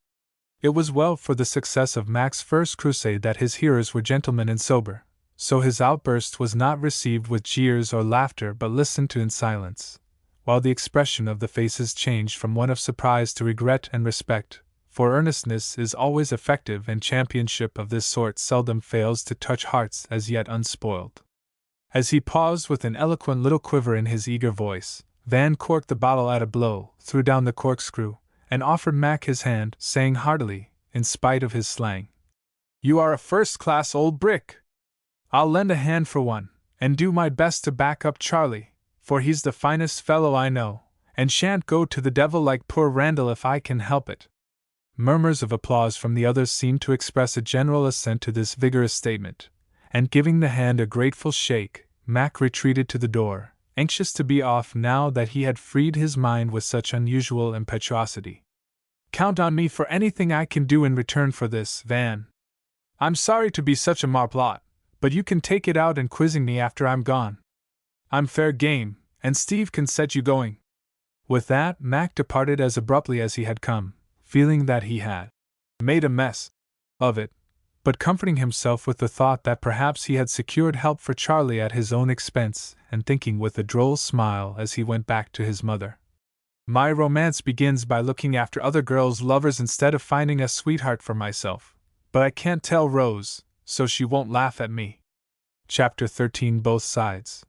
It was well for the success of Mac's first crusade that his hearers were gentlemen and sober, so his outburst was not received with jeers or laughter but listened to in silence, while the expression of the faces changed from one of surprise to regret and respect, for earnestness is always effective and championship of this sort seldom fails to touch hearts as yet unspoiled. As he paused with an eloquent little quiver in his eager voice, Van corked the bottle at a blow, threw down the corkscrew, and offered Mac his hand, saying heartily, in spite of his slang, "You are a first-class old brick! I'll lend a hand for one, and do my best to back up Charlie, for he's the finest fellow I know, and shan't go to the devil like poor Randall if I can help it." Murmurs of applause from the others seemed to express a general assent to this vigorous statement, and giving the hand a grateful shake, Mac retreated to the door, anxious to be off now that he had freed his mind with such unusual impetuosity. "Count on me for anything I can do in return for this, Van. I'm sorry to be such a marplot, but you can take it out in quizzing me after I'm gone. I'm fair game, and Steve can set you going." With that, Mac departed as abruptly as he had come, feeling that he had made a mess of it, but comforting himself with the thought that perhaps he had secured help for Charlie at his own expense, and thinking with a droll smile as he went back to his mother, "My romance begins by looking after other girls' lovers instead of finding a sweetheart for myself, but I can't tell Rose, so she won't laugh at me." Chapter 13. Both Sides.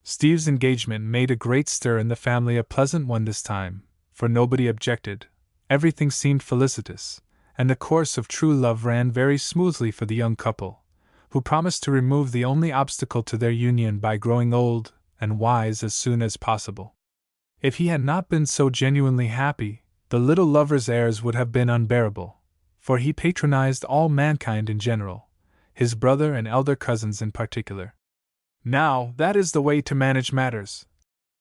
Steve's engagement made a great stir in the family, a pleasant one this time, for nobody objected, everything seemed felicitous, and the course of true love ran very smoothly for the young couple, who promised to remove the only obstacle to their union by growing old and wise as soon as possible. If he had not been so genuinely happy, the little lover's airs would have been unbearable, for he patronized all mankind in general, his brother and elder cousins in particular. "Now, that is the way to manage matters,"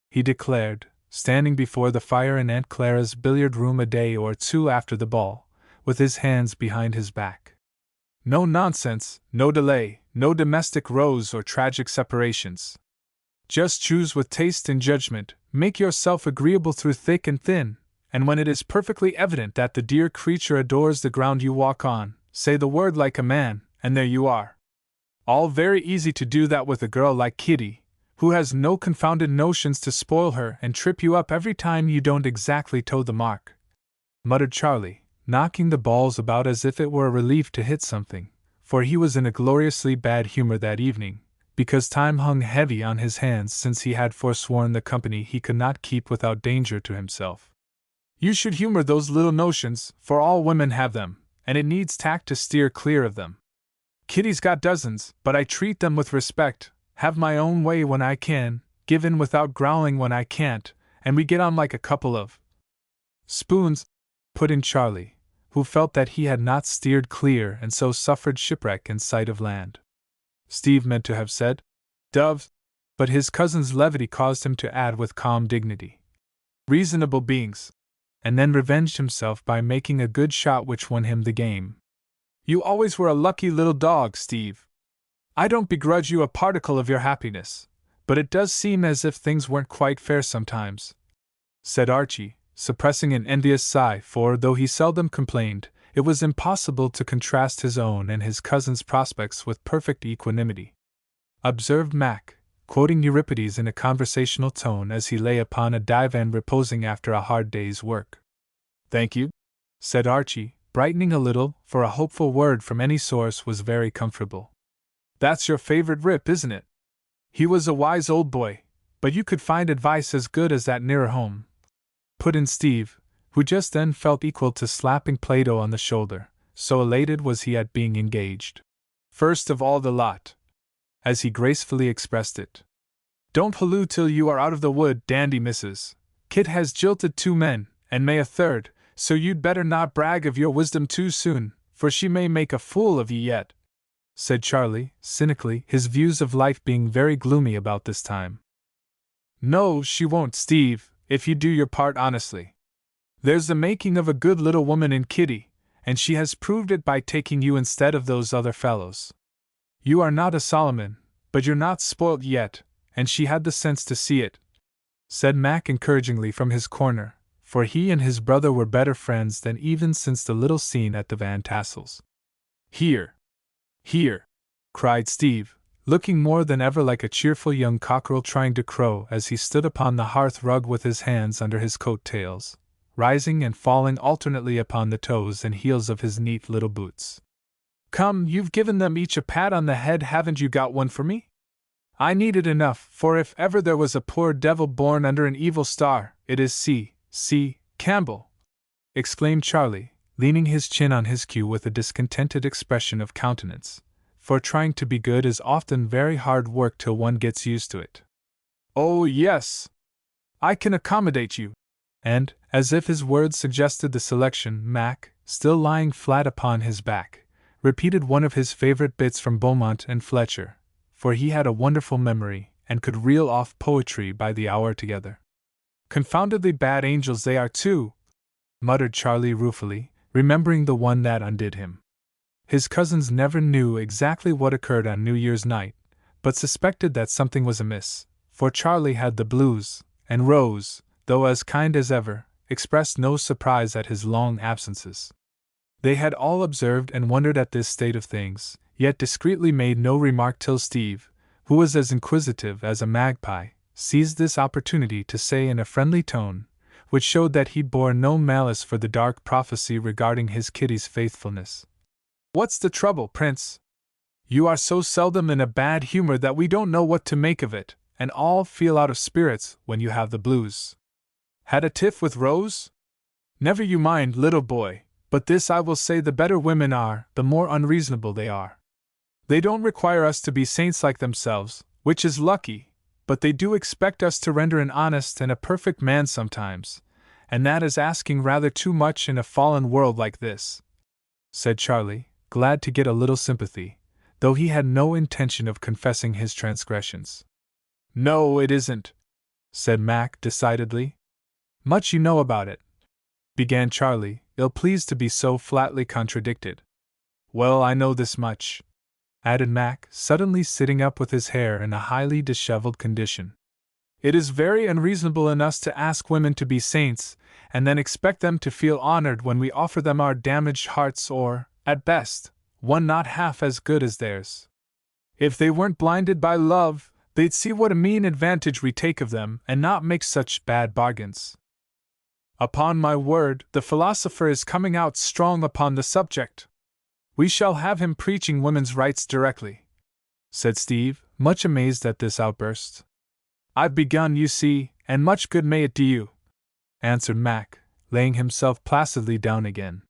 he declared, standing before the fire in Aunt Clara's billiard room a day or two after the ball, with his hands behind his back. "No nonsense, no delay, no domestic woes or tragic separations. Just choose with taste and judgment, make yourself agreeable through thick and thin, and when it is perfectly evident that the dear creature adores the ground you walk on, say the word like a man, and there you are. All very easy to do that with a girl like Kitty, who has no confounded notions to spoil her and trip you up every time you don't exactly toe the mark," muttered Charlie, knocking the balls about as if it were a relief to hit something, for he was in a gloriously bad humor that evening, because time hung heavy on his hands since he had forsworn the company he could not keep without danger to himself. "You should humor those little notions, for all women have them, and it needs tact to steer clear of them. Kitty's got dozens, but I treat them with respect, have my own way when I can, give in without growling when I can't, and we get on like a couple of spoons," put in Charlie, who felt that he had not steered clear and so suffered shipwreck in sight of land. Steve meant to have said doves, but his cousin's levity caused him to add with calm dignity, "reasonable beings," and then revenged himself by making a good shot which won him the game. "You always were a lucky little dog, Steve. I don't begrudge you a particle of your happiness, but it does seem as if things weren't quite fair sometimes," said Archie, suppressing an envious sigh, for though he seldom complained, it was impossible to contrast his own and his cousin's prospects with perfect equanimity. Observed Mac, quoting Euripides in a conversational tone as he lay upon a divan reposing after a hard day's work. "Thank you," said Archie, brightening a little, for a hopeful word from any source was very comfortable. "That's your favorite Rip, isn't it? He was a wise old boy, but you could find advice as good as that nearer home," put in Steve, who just then felt equal to slapping Plato on the shoulder, so elated was he at being engaged. "First of all the lot," as he gracefully expressed it. "Don't halloo till you are out of the wood, dandy missus. Kit has jilted 2 men, and may a 3rd, so you'd better not brag of your wisdom too soon, for she may make a fool of ye yet," said Charlie, cynically, his views of life being very gloomy about this time. "No, she won't, Steve, if you do your part honestly. There's the making of a good little woman in Kitty, and she has proved it by taking you instead of those other fellows. You are not a Solomon, but you're not spoilt yet, and she had the sense to see it," said Mac encouragingly from his corner, for he and his brother were better friends than even since the little scene at the Van Tassels. "Here! Here!" cried Steve, looking more than ever like a cheerful young cockerel trying to crow as he stood upon the hearth rug with his hands under his coat tails, rising and falling alternately upon the toes and heels of his neat little boots. "Come, you've given them each a pat on the head, haven't you got one for me? I need it enough, for if ever there was a poor devil born under an evil star, it is C. Campbell!" exclaimed Charlie, leaning his chin on his cue with a discontented expression of countenance, for trying to be good is often very hard work till one gets used to it. "Oh, yes! I can accommodate you!" And, as if his words suggested the selection, Mac, still lying flat upon his back, repeated one of his favorite bits from Beaumont and Fletcher, for he had a wonderful memory, and could reel off poetry by the hour together. "Confoundedly bad angels they are, too," muttered Charlie ruefully, remembering the one that undid him. His cousins never knew exactly what occurred on New Year's night, but suspected that something was amiss, for Charlie had the blues, and Rose, though as kind as ever, expressed no surprise at his long absences. They had all observed and wondered at this state of things, yet discreetly made no remark till Steve, who was as inquisitive as a magpie, seized this opportunity to say in a friendly tone, which showed that he bore no malice for the dark prophecy regarding his Kitty's faithfulness: "What's the trouble, Prince? You are so seldom in a bad humor that we don't know what to make of it, and all feel out of spirits when you have the blues. Had a tiff with Rose? Never you mind, little boy, but this I will say: the better women are, the more unreasonable they are. They don't require us to be saints like themselves, which is lucky, but they do expect us to render an honest and a perfect man sometimes, and that is asking rather too much in a fallen world like this," said Charlie, glad to get a little sympathy, though he had no intention of confessing his transgressions. "No, it isn't," said Mac decidedly. "Much you know about it," began Charlie, ill-pleased to be so flatly contradicted. "Well, I know this much," added Mac, suddenly sitting up with his hair in a highly disheveled condition. "It is very unreasonable in us to ask women to be saints, and then expect them to feel honored when we offer them our damaged hearts or, at best, one not half as good as theirs. If they weren't blinded by love, they'd see what a mean advantage we take of them and not make such bad bargains." "Upon my word, the philosopher is coming out strong upon the subject. We shall have him preaching women's rights directly," said Steve, much amazed at this outburst. "I've begun, you see, and much good may it do you," answered Mac, laying himself placidly down again.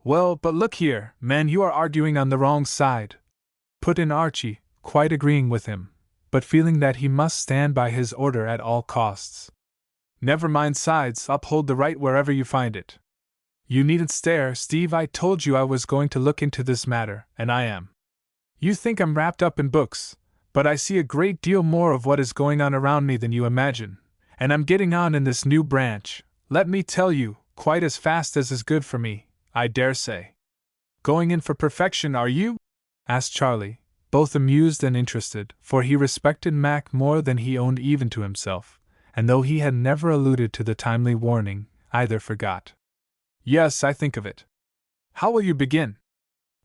"Well, but look here, man, you are arguing on the wrong side," put in Archie, quite agreeing with him, but feeling that he must stand by his order at all costs. "Never mind sides, uphold the right wherever you find it. You needn't stare, Steve, I told you I was going to look into this matter, and I am. You think I'm wrapped up in books, but I see a great deal more of what is going on around me than you imagine, and I'm getting on in this new branch, let me tell you, quite as fast as is good for me, I dare say." "Going in for perfection, are you?" asked Charlie, both amused and interested, for he respected Mac more than he owned even to himself, and though he had never alluded to the timely warning, either forgot. "Yes, I think of it." "How will you begin?"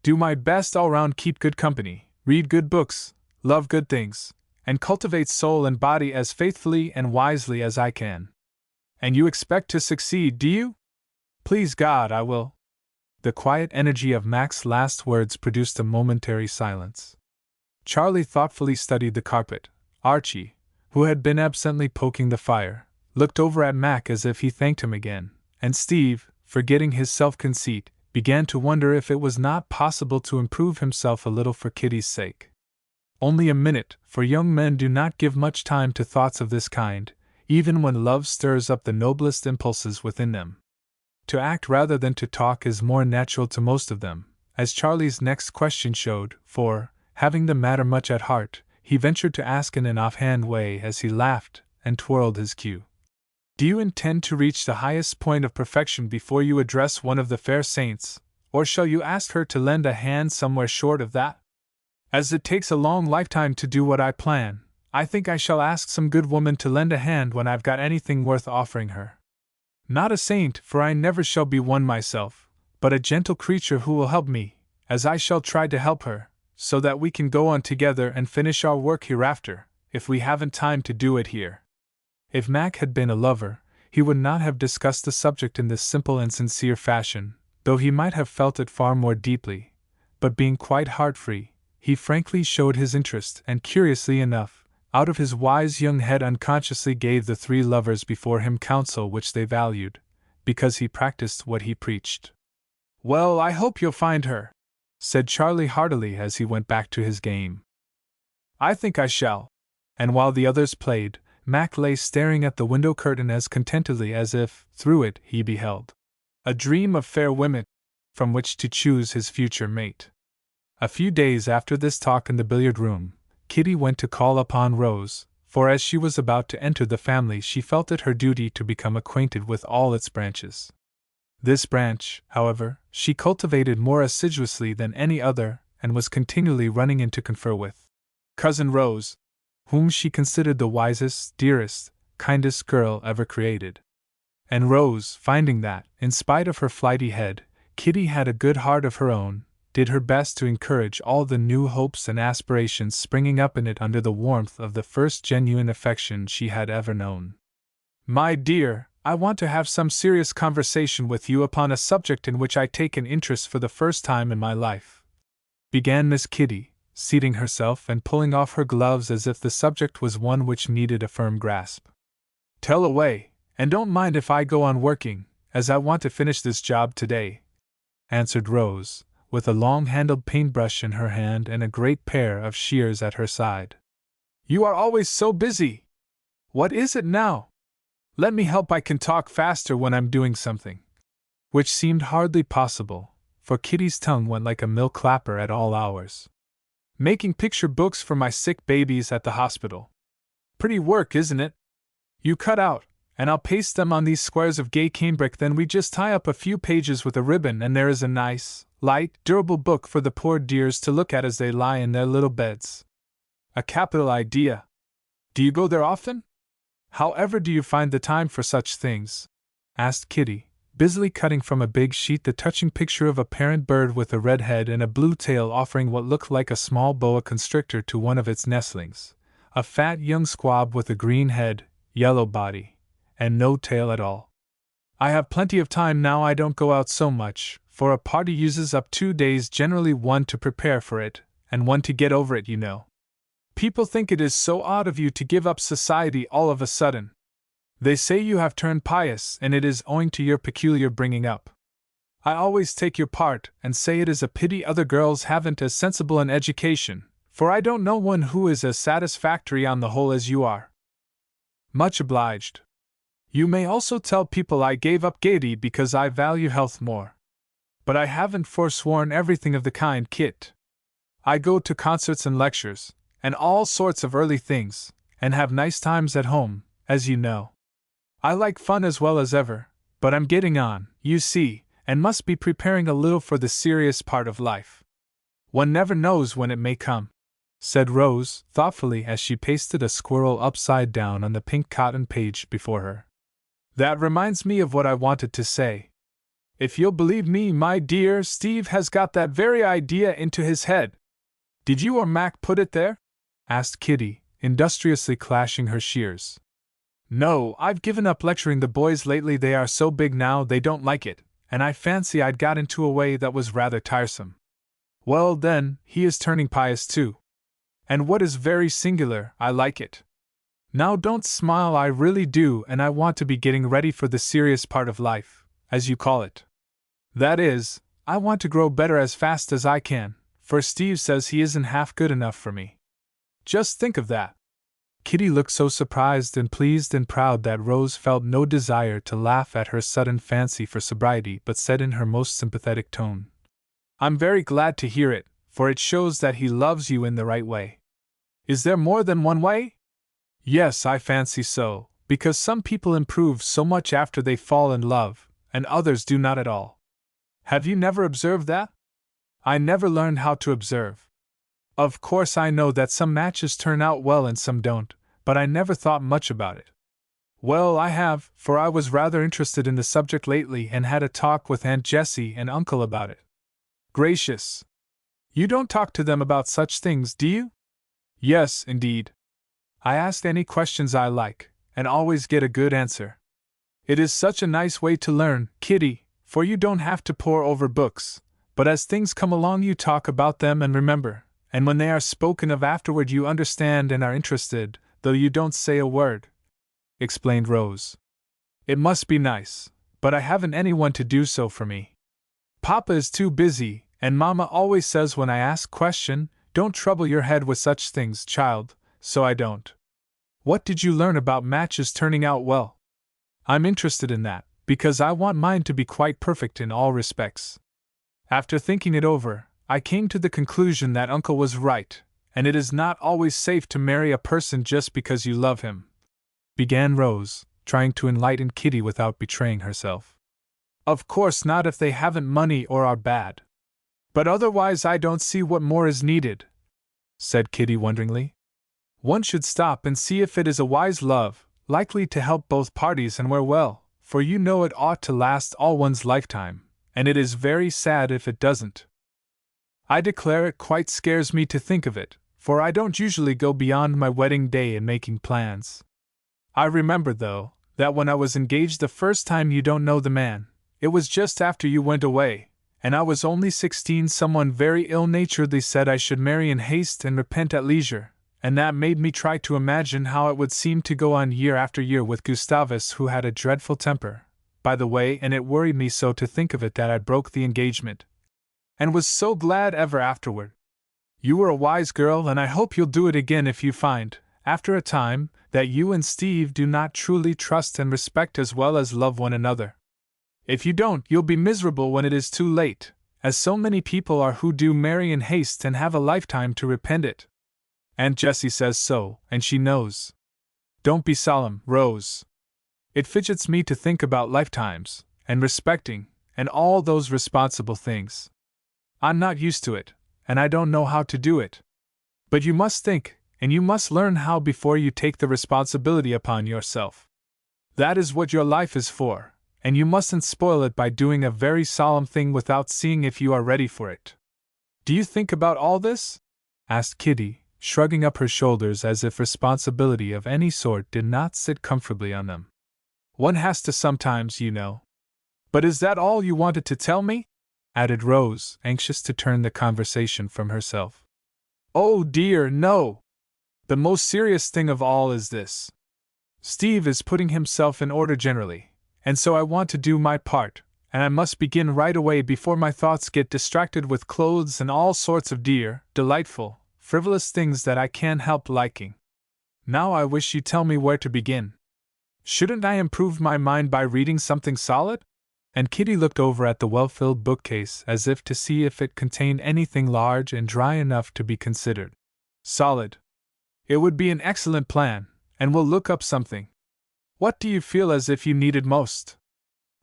"Do my best all round, keep good company, read good books, love good things, and cultivate soul and body as faithfully and wisely as I can." "And you expect to succeed, do you?" "Please God, I will." The quiet energy of Mac's last words produced a momentary silence. Charlie thoughtfully studied the carpet. Archie, who had been absently poking the fire, looked over at Mac as if he thanked him again, and Steve, forgetting his self-conceit, began to wonder if it was not possible to improve himself a little for Kitty's sake. Only a minute, for young men do not give much time to thoughts of this kind, even when love stirs up the noblest impulses within them. To act rather than to talk is more natural to most of them, as Charlie's next question showed, for, having the matter much at heart, he ventured to ask in an offhand way as he laughed and twirled his cue: "Do you intend to reach the highest point of perfection before you address one of the fair saints, or shall you ask her to lend a hand somewhere short of that? As it takes a long lifetime to do what I plan, I think I shall ask some good woman to lend a hand when I've got anything worth offering her. Not a saint, for I never shall be one myself, but a gentle creature who will help me, as I shall try to help her, so that we can go on together and finish our work hereafter, if we haven't time to do it here. If Mac had been a lover, he would not have discussed the subject in this simple and sincere fashion, though he might have felt it far more deeply. But being quite heart-free, he frankly showed his interest, and curiously enough, out of his wise young head unconsciously gave the three lovers before him counsel which they valued, because he practiced what he preached. "Well, I hope you'll find her," said Charlie heartily as he went back to his game. "I think I shall." And while the others played, Mac lay staring at the window curtain as contentedly as if, through it, he beheld a dream of fair women, from which to choose his future mate. A few days after this talk in the billiard room, Kitty went to call upon Rose, for as she was about to enter the family she felt it her duty to become acquainted with all its branches. This branch, however, she cultivated more assiduously than any other, and was continually running in to confer with Cousin Rose, whom she considered the wisest, dearest, kindest girl ever created. And Rose, finding that, in spite of her flighty head, Kitty had a good heart of her own, did her best to encourage all the new hopes and aspirations springing up in it under the warmth of the first genuine affection she had ever known. "My dear, I want to have some serious conversation with you upon a subject in which I take an interest for the first time in my life," began Miss Kitty, seating herself and pulling off her gloves as if the subject was one which needed a firm grasp. "Tell away, and don't mind if I go on working, as I want to finish this job today," answered Rose, with a long-handled paintbrush in her hand and a great pair of shears at her side. "You are always so busy! What is it now? Let me help, I can talk faster when I'm doing something." Which seemed hardly possible, for Kitty's tongue went like a mill clapper at all hours. "Making picture books for my sick babies at the hospital. Pretty work, isn't it? You cut out, and I'll paste them on these squares of gay cambric, then we just tie up a few pages with a ribbon and there is a nice, light, durable book for the poor dears to look at as they lie in their little beds. A capital idea. Do you go there often? However do you find the time for such things?" asked Kitty, busily cutting from a big sheet the touching picture of a parent bird with a red head and a blue tail offering what looked like a small boa constrictor to one of its nestlings, a fat young squab with a green head, yellow body, and no tail at all. "I have plenty of time now, I don't go out so much, for a party uses up 2 days, generally one to prepare for it, and one to get over it, you know. People think it is so odd of you to give up society all of a sudden. They say you have turned pious, and it is owing to your peculiar bringing up. I always take your part, and say it is a pity other girls haven't as sensible an education, for I don't know one who is as satisfactory on the whole as you are." "Much obliged. You may also tell people I gave up gaiety because I value health more. But I haven't forsworn everything of the kind, Kit. I go to concerts and lectures, and all sorts of early things, and have nice times at home, as you know. I like fun as well as ever, but I'm getting on, you see, and must be preparing a little for the serious part of life. One never knows when it may come," said Rose, thoughtfully, as she pasted a squirrel upside down on the pink cotton page before her. "That reminds me of what I wanted to say. If you'll believe me, my dear, Steve has got that very idea into his head." "Did you or Mac put it there?" asked Kitty, industriously clashing her shears. "No, I've given up lecturing the boys lately, they are so big now they don't like it, and I fancy I'd got into a way that was rather tiresome. Well then, he is turning pious too. And what is very singular, I like it. Now don't smile, I really do, and I want to be getting ready for the serious part of life, as you call it. That is, I want to grow better as fast as I can, for Steve says he isn't half good enough for me. Just think of that." Kitty looked so surprised and pleased and proud that Rose felt no desire to laugh at her sudden fancy for sobriety, but said in her most sympathetic tone, "I'm very glad to hear it, for it shows that he loves you in the right way." "Is there more than one way?" "Yes, I fancy so, because some people improve so much after they fall in love, and others do not at all. Have you never observed that?" "I never learned how to observe. Of course I know that some matches turn out well and some don't, but I never thought much about it." "Well, I have, for I was rather interested in the subject lately and had a talk with Aunt Jessie and Uncle about it." "Gracious! You don't talk to them about such things, do you? Yes, indeed. I ask any questions I like, and always get a good answer. It is such a nice way to learn, Kitty, for you don't have to pore over books, but as things come along you talk about them and remember, and when they are spoken of afterward you understand and are interested, though you don't say a word," explained Rose. "It must be nice, but I haven't anyone to do so for me. Papa is too busy, and Mama always says when I ask question, 'Don't trouble your head with such things, child,' so I don't. What did you learn about matches turning out well? I'm interested in that, because I want mine to be quite perfect in all respects." After thinking it over, I came to the conclusion that Uncle was right, and it is not always safe to marry a person just because you love him, began Rose, trying to enlighten Kitty without betraying herself. "Of course not if they haven't money or are bad. But otherwise I don't see what more is needed," said Kitty wonderingly. "One should stop and see if it is a wise love, likely to help both parties and wear well, for you know it ought to last all one's lifetime, and it is very sad if it doesn't. I declare it quite scares me to think of it, for I don't usually go beyond my wedding day in making plans. I remember, though, that when I was engaged the first time you don't know the man, it was just after you went away, and I was only 16, someone very ill-naturedly said I should marry in haste and repent at leisure, and that made me try to imagine how it would seem to go on year after year with Gustavus, who had a dreadful temper, by the way, and it worried me so to think of it that I broke the engagement, and was so glad ever afterward. You were a wise girl, and I hope you'll do it again if you find, after a time, that you and Steve do not truly trust and respect as well as love one another. If you don't, you'll be miserable when it is too late, as so many people are who do marry in haste and have a lifetime to repent it. Aunt Jessie says so, and she knows. Don't be solemn, Rose. It fidgets me to think about lifetimes, and respecting, and all those responsible things. I'm not used to it, and I don't know how to do it. But you must think, and you must learn how before you take the responsibility upon yourself. That is what your life is for, and you mustn't spoil it by doing a very solemn thing without seeing if you are ready for it. Do you think about all this? Asked Kitty, shrugging up her shoulders as if responsibility of any sort did not sit comfortably on them. One has to sometimes, you know. But is that all you wanted to tell me? Added Rose, anxious to turn the conversation from herself. Oh dear, no! The most serious thing of all is this. Steve is putting himself in order generally, and so I want to do my part, and I must begin right away before my thoughts get distracted with clothes and all sorts of dear, delightful, frivolous things that I can't help liking. Now I wish you'd tell me where to begin. Shouldn't I improve my mind by reading something solid? And Kitty looked over at the well-filled bookcase as if to see if it contained anything large and dry enough to be considered solid. It would be an excellent plan, and we'll look up something. What do you feel as if you needed most?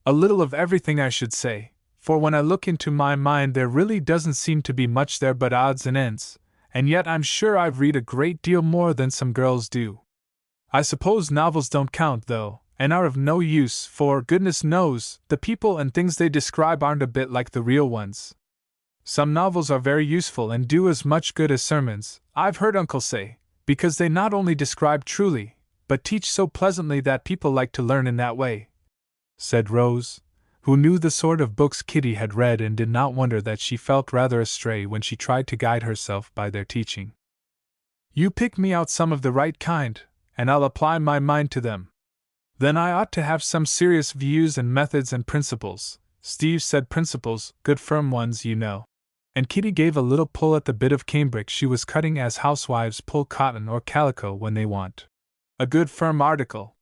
A little of everything, I should say, for when I look into my mind there really doesn't seem to be much there but odds and ends, and yet I'm sure I've read a great deal more than some girls do. I suppose novels don't count, though, and are of no use, for, goodness knows, the people and things they describe aren't a bit like the real ones. Some novels are very useful and do as much good as sermons, I've heard Uncle say, because they not only describe truly, but teach so pleasantly that people like to learn in that way, said Rose, who knew the sort of books Kitty had read and did not wonder that she felt rather astray when she tried to guide herself by their teaching. You pick me out some of the right kind, and I'll apply my mind to them. Then I ought to have some serious views and methods and principles. Steve said principles, good firm ones, you know. And Kitty gave a little pull at the bit of cambric she was cutting as housewives pull cotton or calico when they want a good firm article.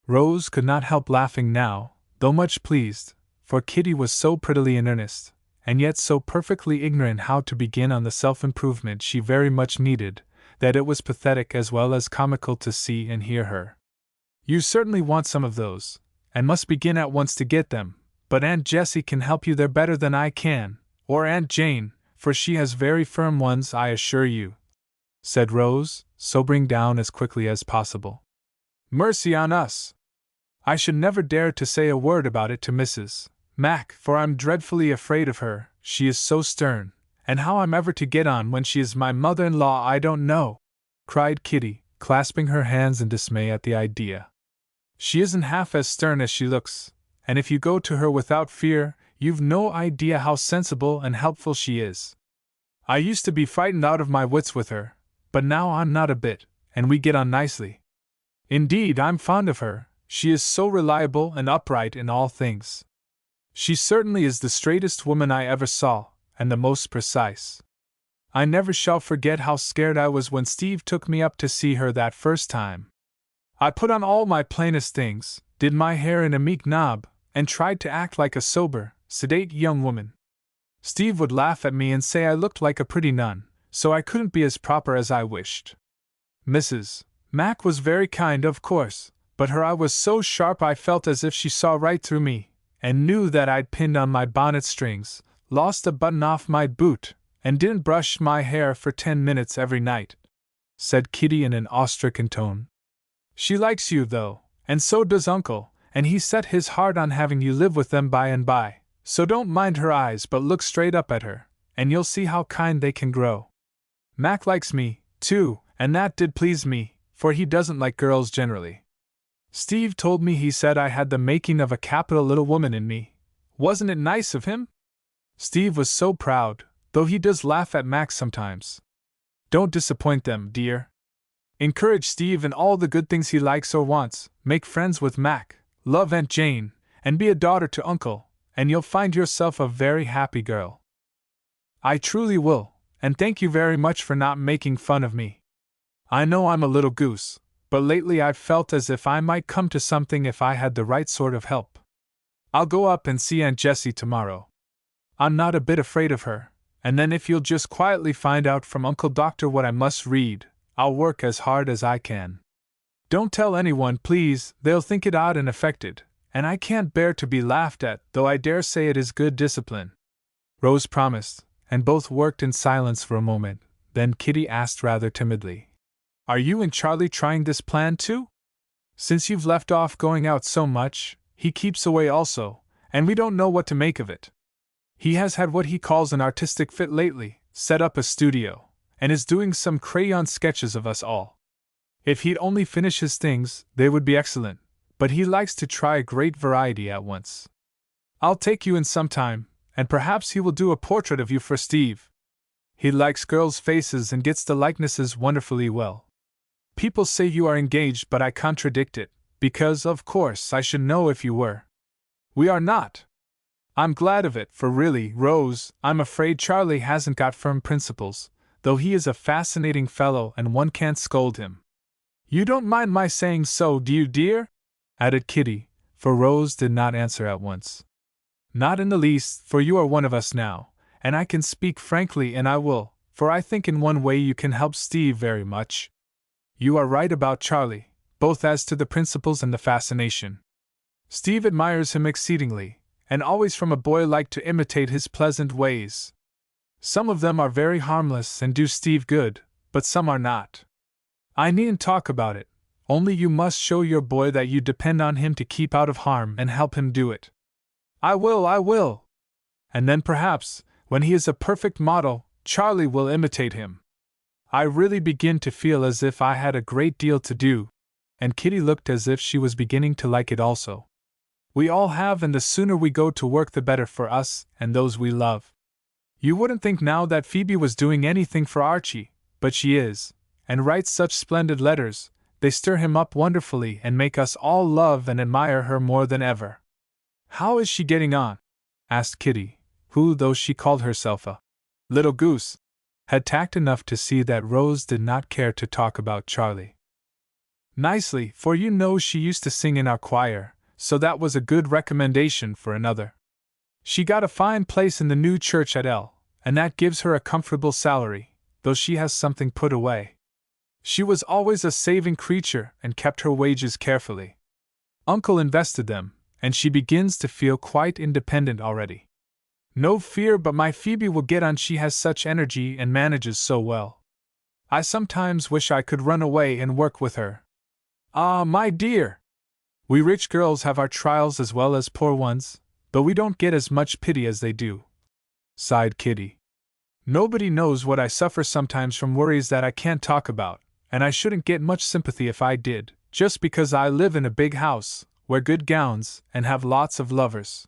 Rose could not help laughing now, though much pleased, for Kitty was so prettily in earnest, and yet so perfectly ignorant how to begin on the self-improvement she very much needed, that it was pathetic as well as comical to see and hear her. You certainly want some of those, and must begin at once to get them, but Aunt Jessie can help you there better than I can, or Aunt Jane, for she has very firm ones, I assure you, said Rose, sobering down as quickly as possible. Mercy on us! I should never dare to say a word about it to Mrs. Mac, for I'm dreadfully afraid of her, she is so stern, and how I'm ever to get on when she is my mother-in-law I don't know," cried Kitty, clasping her hands in dismay at the idea. "She isn't half as stern as she looks, and if you go to her without fear, you've no idea how sensible and helpful she is. I used to be frightened out of my wits with her, but now I'm not a bit, and we get on nicely. Indeed, I'm fond of her. She is so reliable and upright in all things. She certainly is the straightest woman I ever saw, and the most precise. I never shall forget how scared I was when Steve took me up to see her that first time. I put on all my plainest things, did my hair in a meek knob, and tried to act like a sober, sedate young woman. Steve would laugh at me and say I looked like a pretty nun, so I couldn't be as proper as I wished. Mrs. Mac was very kind, of course, but her eye was so sharp I felt as if she saw right through me, and knew that I'd pinned on my bonnet strings, lost a button off my boot, and didn't brush my hair for 10 minutes every night," said Kitty in an awe-stricken tone. "She likes you, though, and so does Uncle, and he set his heart on having you live with them by and by. So don't mind her eyes but look straight up at her, and you'll see how kind they can grow. Mac likes me, too, and that did please me, for he doesn't like girls generally. Steve told me he said I had the making of a capital little woman in me. Wasn't it nice of him? Steve was so proud, though he does laugh at Mac sometimes. Don't disappoint them, dear. Encourage Steve in all the good things he likes or wants, make friends with Mac, love Aunt Jane, and be a daughter to Uncle, and you'll find yourself a very happy girl." "I truly will, and thank you very much for not making fun of me. I know I'm a little goose, but lately I've felt as if I might come to something if I had the right sort of help. I'll go up and see Aunt Jessie tomorrow. I'm not a bit afraid of her, and then if you'll just quietly find out from Uncle Doctor what I must read, I'll work as hard as I can. Don't tell anyone, please, they'll think it odd and affected, and I can't bear to be laughed at, though I dare say it is good discipline." Rose promised, and both worked in silence for a moment. Then Kitty asked rather timidly, "Are you and Charlie trying this plan too? Since you've left off going out so much, he keeps away also, and we don't know what to make of it. He has had what he calls an artistic fit lately, set up a studio, and is doing some crayon sketches of us all. If he'd only finish his things, they would be excellent, but he likes to try a great variety at once. I'll take you in some time, and perhaps he will do a portrait of you for Steve. He likes girls' faces and gets the likenesses wonderfully well. People say you are engaged, but I contradict it, because, of course, I should know if you were. We are not. I'm glad of it, for really, Rose, I'm afraid Charlie hasn't got firm principles, though he is a fascinating fellow and one can't scold him. You don't mind my saying so, do you, dear?" added Kitty, for Rose did not answer at once. "Not in the least, for you are one of us now, and I can speak frankly, and I will, for I think in one way you can help Steve very much. You are right about Charlie, both as to the principles and the fascination. Steve admires him exceedingly, and always from a boy liked to imitate his pleasant ways. Some of them are very harmless and do Steve good, but some are not. I needn't talk about it, only you must show your boy that you depend on him to keep out of harm and help him do it." I will. And then perhaps, when he is a perfect model, Charlie will imitate him. I really begin to feel as if I had a great deal to do," and Kitty looked as if she was beginning to like it also. "We all have, and the sooner we go to work the better for us and those we love. You wouldn't think now that Phoebe was doing anything for Archie, but she is, and writes such splendid letters. They stir him up wonderfully and make us all love and admire her more than ever." "How is she getting on?" asked Kitty, who, though she called herself a little goose, had tact enough to see that Rose did not care to talk about Charlie. "Nicely, for you know she used to sing in our choir, so that was a good recommendation for another. She got a fine place in the new church at L, and that gives her a comfortable salary, though she has something put away. She was always a saving creature and kept her wages carefully. Uncle invested them, and she begins to feel quite independent already. No fear but my Phoebe will get on, she has such energy and manages so well. I sometimes wish I could run away and work with her. Ah, my dear! We rich girls have our trials as well as poor ones, but we don't get as much pity as they do," sighed Kitty. Nobody knows what I suffer sometimes from worries that I can't talk about, and I shouldn't get much sympathy if I did, just because I live in a big house, wear good gowns, and have lots of lovers.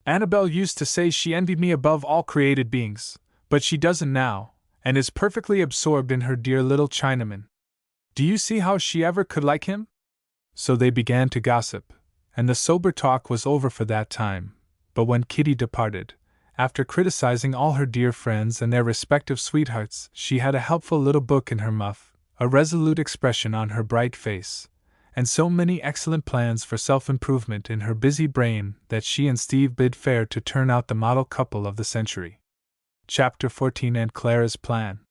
Annabelle used to say she envied me above all created beings, but she doesn't now, and is perfectly absorbed in her dear little Chinaman. Do you see how she ever could like him? So they began to gossip, and the sober talk was over for that time. But when Kitty departed, after criticizing all her dear friends and their respective sweethearts, she had a helpful little book in her muff, a resolute expression on her bright face, and so many excellent plans for self-improvement in her busy brain that she and Steve bid fair to turn out the model couple of the century. Chapter 14. Aunt Clara's Plan.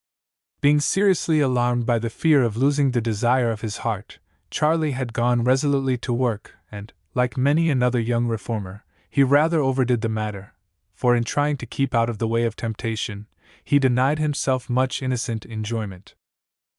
Being seriously alarmed by the fear of losing the desire of his heart, Charlie had gone resolutely to work, and, like many another young reformer, he rather overdid the matter, for in trying to keep out of the way of temptation, he denied himself much innocent enjoyment.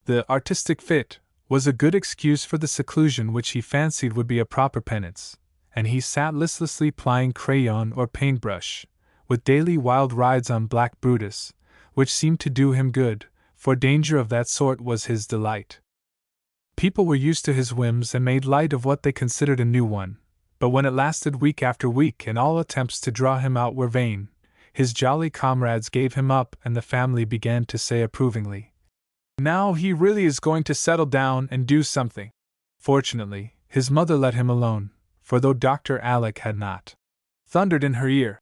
The artistic fit was a good excuse for the seclusion which he fancied would be a proper penance, and he sat listlessly plying crayon or paintbrush, with daily wild rides on Black Brutus, which seemed to do him good, for danger of that sort was his delight. People were used to his whims and made light of what they considered a new one, but when it lasted week after week and all attempts to draw him out were vain, his jolly comrades gave him up and the family began to say approvingly, "Now he really is going to settle down and do something." Fortunately, his mother let him alone, for though Dr. Alec had not thundered in her ear,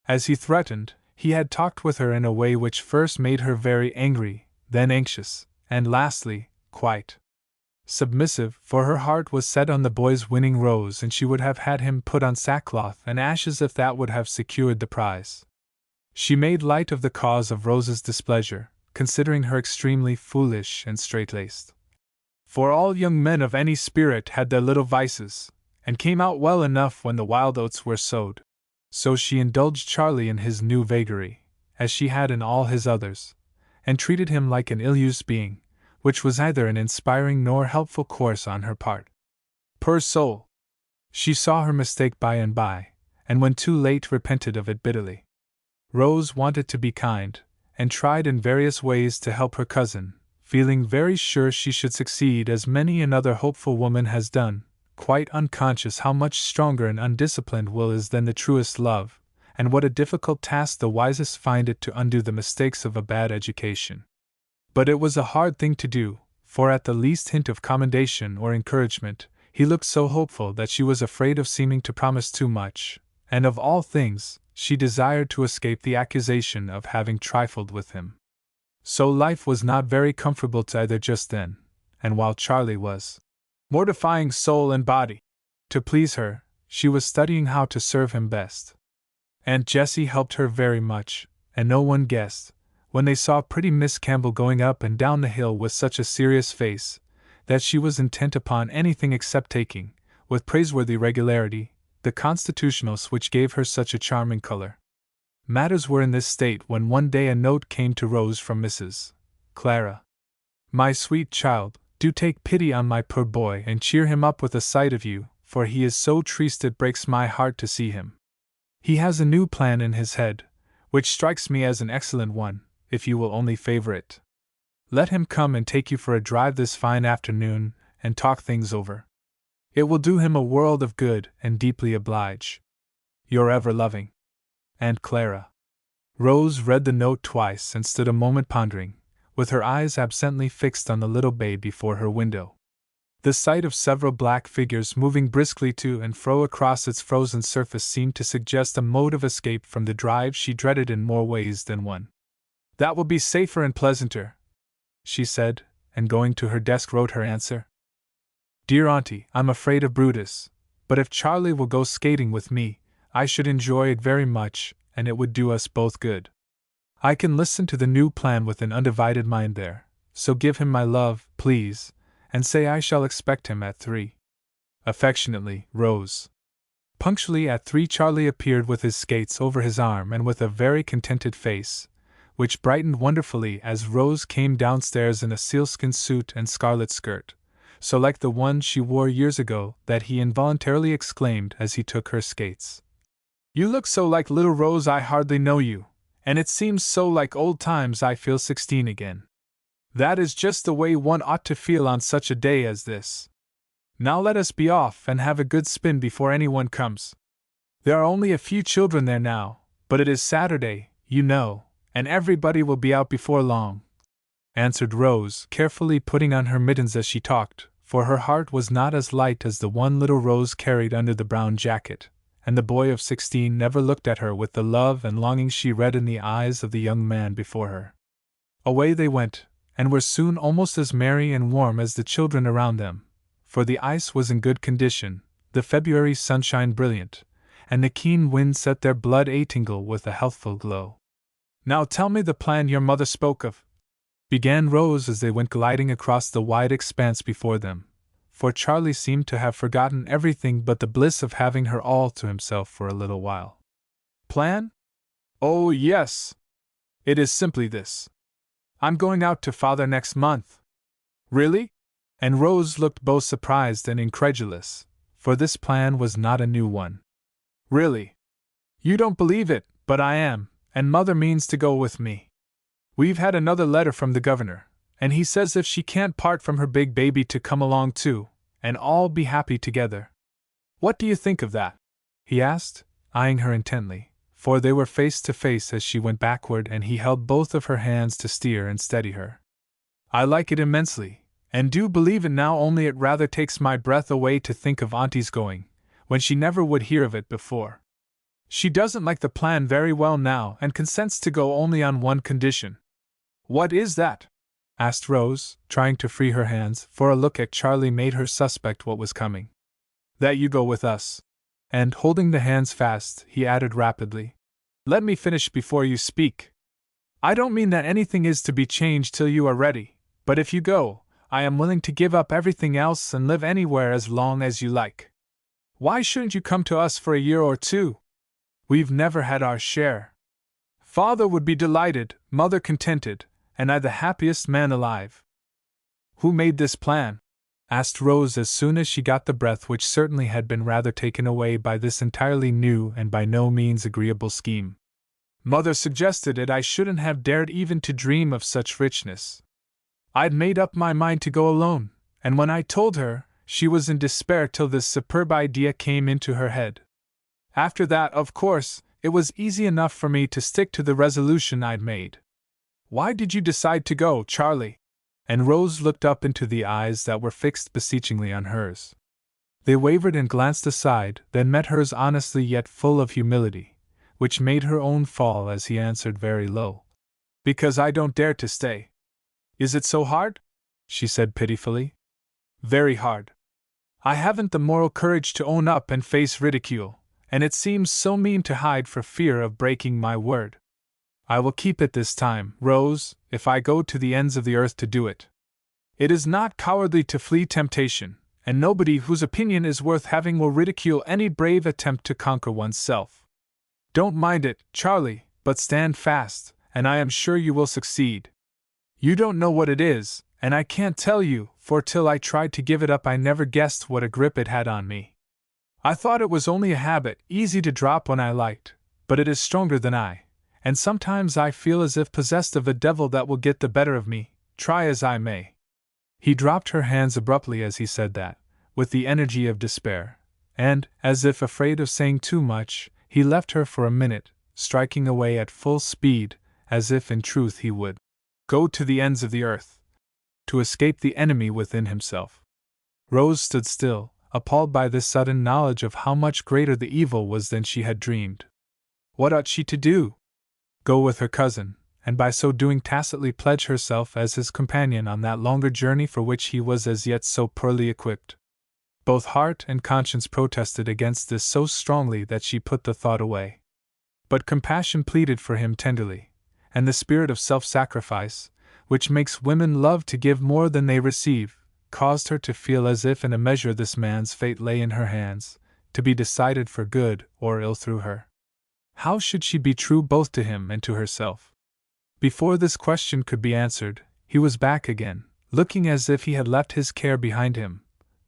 as he threatened, he had talked with her in a way which first made her very angry, then anxious, and lastly, quite submissive, for her heart was set on the boy's winning Rose and she would have had him put on sackcloth and ashes if that would have secured the prize. She made light of the cause of Rose's displeasure, considering her extremely foolish and straight-laced. For all young men of any spirit had their little vices, and came out well enough when the wild oats were sowed. So she indulged Charlie in his new vagary, as she had in all his others, and treated him like an ill-used being, which was neither an inspiring nor helpful course on her part. Poor soul! She saw her mistake by and by, and when too late repented of it bitterly. Rose wanted to be kind, and tried in various ways to help her cousin, feeling very sure she should succeed as many another hopeful woman has done, quite unconscious how much stronger an undisciplined will is than the truest love, and what a difficult task the wisest find it to undo the mistakes of a bad education. But it was a hard thing to do, for at the least hint of commendation or encouragement, he looked so hopeful that she was afraid of seeming to promise too much, and of all things, she desired to escape the accusation of having trifled with him. So life was not very comfortable to either just then, and while Charlie was mortifying soul and body to please her, she was studying how to serve him best. Aunt Jessie helped her very much, and no one guessed, when they saw pretty Miss Campbell going up and down the hill with such a serious face, that she was intent upon anything except taking, with praiseworthy regularity, the constitutionals which gave her such a charming color. Matters were in this state when one day a note came to Rose from Mrs. Clara. "My sweet child, do take pity on my poor boy and cheer him up with a sight of you, for he is so triste it breaks my heart to see him. He has a new plan in his head, which strikes me as an excellent one, if you will only favor it. Let him come and take you for a drive this fine afternoon, and talk things over. It will do him a world of good, and deeply oblige your ever-loving Aunt Clara." Rose read the note twice and stood a moment pondering, with her eyes absently fixed on the little bay before her window. The sight of several black figures moving briskly to and fro across its frozen surface seemed to suggest a mode of escape from the drive she dreaded in more ways than one. "That will be safer and pleasanter," she said, and going to her desk wrote her answer. "Dear Auntie, I'm afraid of Brutus, but if Charlie will go skating with me, I should enjoy it very much, and it would do us both good. I can listen to the new plan with an undivided mind there, so give him my love, please, and say I shall expect him at 3. Affectionately, Rose." Punctually at 3 Charlie appeared with his skates over his arm and with a very contented face, which brightened wonderfully as Rose came downstairs in a sealskin suit and scarlet skirt, so like the one she wore years ago that he involuntarily exclaimed as he took her skates, "You look so like little Rose I hardly know you, and it seems so like old times I feel 16 again. That is just the way one ought to feel on such a day as this. Now let us be off and have a good spin before anyone comes. There are only a few children there now, but it is Saturday, you know, and everybody will be out before long," answered Rose, carefully putting on her mittens as she talked, for her heart was not as light as the one little Rose carried under the brown jacket, and the boy of 16 never looked at her with the love and longing she read in the eyes of the young man before her. Away they went, and were soon almost as merry and warm as the children around them, for the ice was in good condition, the February sunshine brilliant, and the keen wind set their blood a-tingle with a healthful glow. "Now tell me the plan your mother spoke of," began Rose as they went gliding across the wide expanse before them, for Charlie seemed to have forgotten everything but the bliss of having her all to himself for a little while. "Plan? Oh, yes. It is simply this. I'm going out to father next month." "Really?" And Rose looked both surprised and incredulous, for this plan was not a new one. "Really? You don't believe it, but I am, and mother means to go with me. We've had another letter from the governor, and he says if she can't part from her big baby to come along too, and all be happy together. What do you think of that?" he asked, eyeing her intently, for they were face to face as she went backward and he held both of her hands to steer and steady her. "I like it immensely, and do believe it now, only it rather takes my breath away to think of Auntie's going, when she never would hear of it before. She doesn't like the plan very well now and consents to go only on one condition." "What is that?" asked Rose, trying to free her hands, for a look at Charlie made her suspect what was coming. "That you go with us." And, holding the hands fast, he added rapidly, "Let me finish before you speak. I don't mean that anything is to be changed till you are ready, but if you go, I am willing to give up everything else and live anywhere as long as you like. Why shouldn't you come to us for a year or two? We've never had our share. Father would be delighted, mother contented, and I the happiest man alive." "Who made this plan?" asked Rose as soon as she got the breath which certainly had been rather taken away by this entirely new and by no means agreeable scheme. "Mother suggested it. I shouldn't have dared even to dream of such richness. I'd made up my mind to go alone, and when I told her, she was in despair till this superb idea came into her head. After that, of course, it was easy enough for me to stick to the resolution I'd made. Why did you decide to go, Charlie?" And Rose looked up into the eyes that were fixed beseechingly on hers. They wavered and glanced aside, then met hers honestly yet full of humility, which made her own fall as he answered very low, "Because I don't dare to stay." "Is it so hard?" she said pitifully. "Very hard. I haven't the moral courage to own up and face ridicule, and it seems so mean to hide for fear of breaking my word. I will keep it this time, Rose, if I go to the ends of the earth to do it. It is not cowardly to flee temptation, and nobody whose opinion is worth having will ridicule any brave attempt to conquer one's self. Don't mind it, Charlie, but stand fast, and I am sure you will succeed. You don't know what it is, and I can't tell you, for till I tried to give it up I never guessed what a grip it had on me. I thought it was only a habit, easy to drop when I liked, but it is stronger than I, and sometimes I feel as if possessed of a devil that will get the better of me, try as I may." He dropped her hands abruptly as he said that, with the energy of despair, and, as if afraid of saying too much, he left her for a minute, striking away at full speed, as if in truth he would go to the ends of the earth, to escape the enemy within himself. Rose stood still, appalled by this sudden knowledge of how much greater the evil was than she had dreamed. What ought she to do? Go with her cousin, and by so doing tacitly pledge herself as his companion on that longer journey for which he was as yet so poorly equipped? Both heart and conscience protested against this so strongly that she put the thought away. But compassion pleaded for him tenderly, and the spirit of self-sacrifice, which makes women love to give more than they receive, caused her to feel as if in a measure this man's fate lay in her hands, to be decided for good or ill through her. How should she be true both to him and to herself? Before this question could be answered, he was back again, looking as if he had left his care behind him,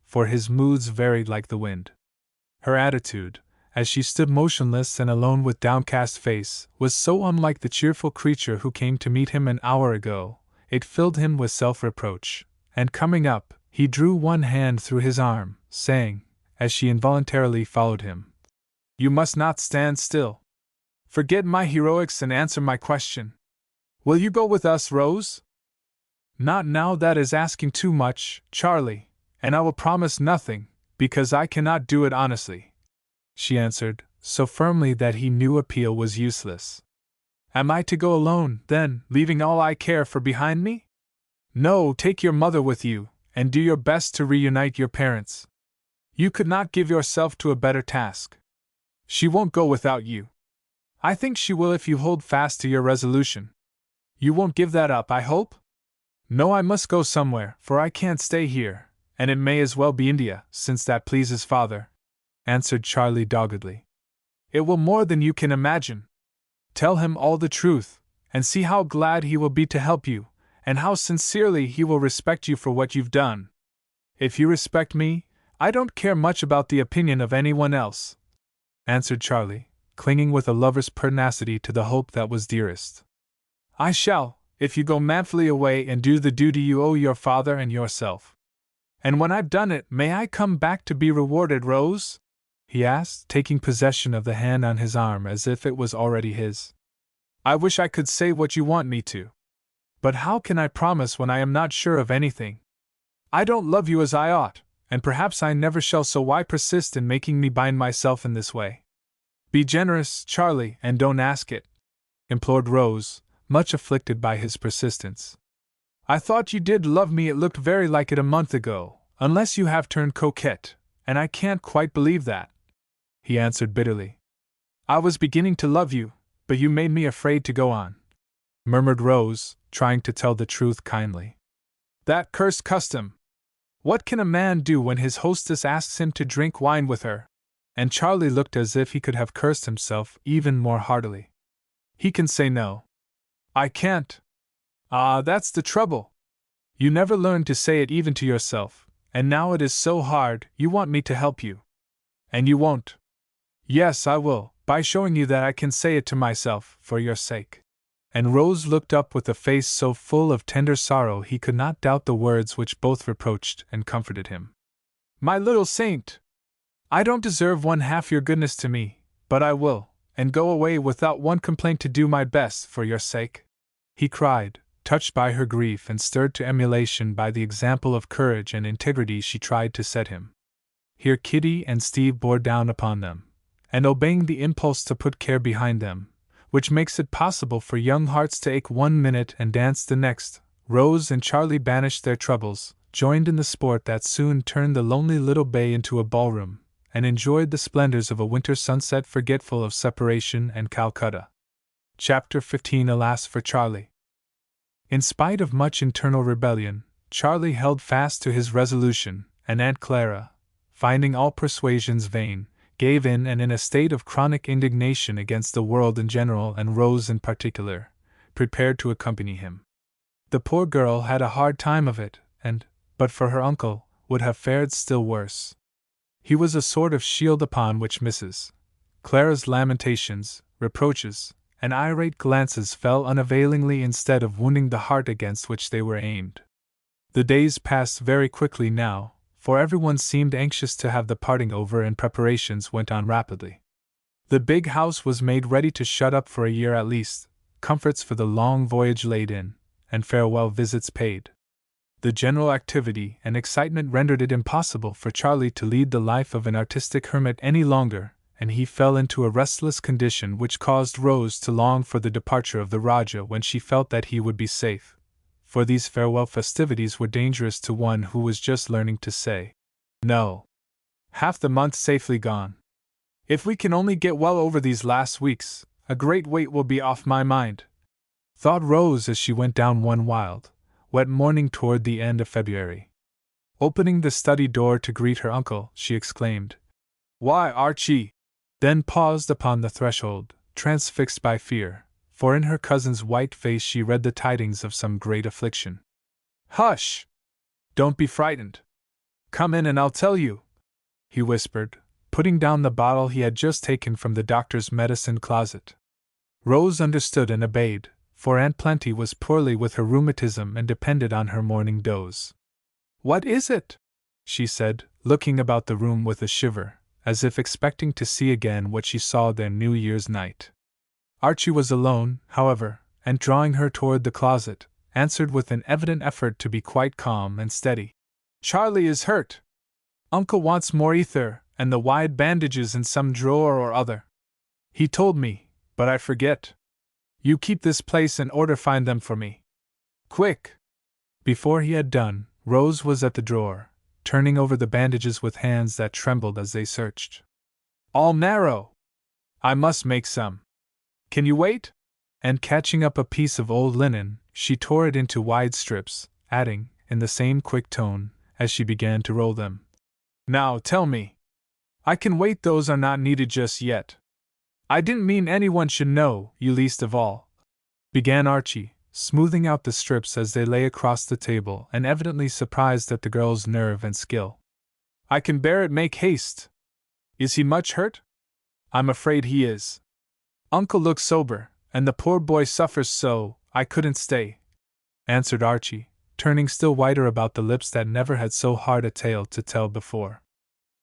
for his moods varied like the wind. Her attitude, as she stood motionless and alone with downcast face, was so unlike the cheerful creature who came to meet him an hour ago, it filled him with self-reproach, and coming up, he drew one hand through his arm, saying, as she involuntarily followed him, "You must not stand still. Forget my heroics and answer my question. Will you go with us, Rose?" "Not now, that is asking too much, Charlie, and I will promise nothing, because I cannot do it honestly," she answered, so firmly that he knew appeal was useless. "Am I to go alone, then, leaving all I care for behind me?" "No, take your mother with you, and do your best to reunite your parents. You could not give yourself to a better task. She won't go without you. I think she will if you hold fast to your resolution. You won't give that up, I hope?" "No, I must go somewhere, for I can't stay here, and it may as well be India, since that pleases father," answered Charlie doggedly. "It will more than you can imagine. Tell him all the truth, and see how glad he will be to help you, and how sincerely he will respect you for what you've done. If you respect me, I don't care much about the opinion of anyone else," answered Charlie, clinging with a lover's pertinacity to the hope that was dearest. "I shall, if you go manfully away and do the duty you owe your father and yourself." "And when I've done it, may I come back to be rewarded, Rose?" he asked, taking possession of the hand on his arm as if it was already his. "I wish I could say what you want me to. But how can I promise when I am not sure of anything? I don't love you as I ought, and perhaps I never shall, so why persist in making me bind myself in this way?" "Be generous, Charlie, and don't ask it," implored Rose, much afflicted by his persistence. "I thought you did love me, it looked very like it a month ago, unless you have turned coquette, and I can't quite believe that," he answered bitterly. "I was beginning to love you, but you made me afraid to go on," murmured Rose, trying to tell the truth kindly. "That cursed custom! What can a man do when his hostess asks him to drink wine with her?" And Charlie looked as if he could have cursed himself even more heartily. "He can say no. I can't. Ah, that's the trouble. You never learned to say it even to yourself, and now it is so hard. You want me to help you. And you won't." "Yes, I will, by showing you that I can say it to myself, for your sake." And Rose looked up with a face so full of tender sorrow he could not doubt the words which both reproached and comforted him. "My little saint! I don't deserve one half your goodness to me, but I will, and go away without one complaint to do my best for your sake," he cried, touched by her grief and stirred to emulation by the example of courage and integrity she tried to set him. Here Kitty and Steve bore down upon them, and obeying the impulse to put care behind them, which makes it possible for young hearts to ache 1 minute and dance the next, Rose and Charlie banished their troubles, joined in the sport that soon turned the lonely little bay into a ballroom, and enjoyed the splendors of a winter sunset forgetful of separation and Calcutta. Chapter 15. Alas for Charlie! In spite of much internal rebellion, Charlie held fast to his resolution, and Aunt Clara, finding all persuasions vain, gave in, and in a state of chronic indignation against the world in general and Rose in particular, prepared to accompany him. The poor girl had a hard time of it, and, but for her uncle, would have fared still worse. He was a sort of shield upon which Mrs. Clara's lamentations, reproaches, and irate glances fell unavailingly instead of wounding the heart against which they were aimed. The days passed very quickly now, for everyone seemed anxious to have the parting over and preparations went on rapidly. The big house was made ready to shut up for a year at least, comforts for the long voyage laid in, and farewell visits paid. The general activity and excitement rendered it impossible for Charlie to lead the life of an artistic hermit any longer, and he fell into a restless condition which caused Rose to long for the departure of the Rajah when she felt that he would be safe, for these farewell festivities were dangerous to one who was just learning to say no. Half the month safely gone. "If we can only get well over these last weeks, a great weight will be off my mind," thought Rose as she went down one wild, wet morning toward the end of February. Opening the study door to greet her uncle, she exclaimed, "Why, Archie!" then paused upon the threshold, transfixed by fear, for in her cousin's white face she read the tidings of some great affliction. "Hush! Don't be frightened. Come in and I'll tell you," he whispered, putting down the bottle he had just taken from the doctor's medicine closet. Rose understood and obeyed, for Aunt Plenty was poorly with her rheumatism and depended on her morning doze. "What is it?" she said, looking about the room with a shiver, as if expecting to see again what she saw there New Year's night. Archie was alone, however, and drawing her toward the closet, answered with an evident effort to be quite calm and steady. "Charlie is hurt. Uncle wants more ether, and the wide bandages in some drawer or other. He told me, but I forget. You keep this place and find them for me. Quick!" Before he had done, Rose was at the drawer, turning over the bandages with hands that trembled as they searched. "All narrow! I must make some. Can you wait?" And catching up a piece of old linen, she tore it into wide strips, adding, in the same quick tone, as she began to roll them, "Now tell me. I can wait, those are not needed just yet. I didn't mean anyone should know, you least of all," began Archie, smoothing out the strips as they lay across the table and evidently surprised at the girl's nerve and skill. "I can bear it, make haste. Is he much hurt?" "I'm afraid he is. Uncle looks sober, and the poor boy suffers so, I couldn't stay," answered Archie, turning still whiter about the lips that never had so hard a tale to tell before.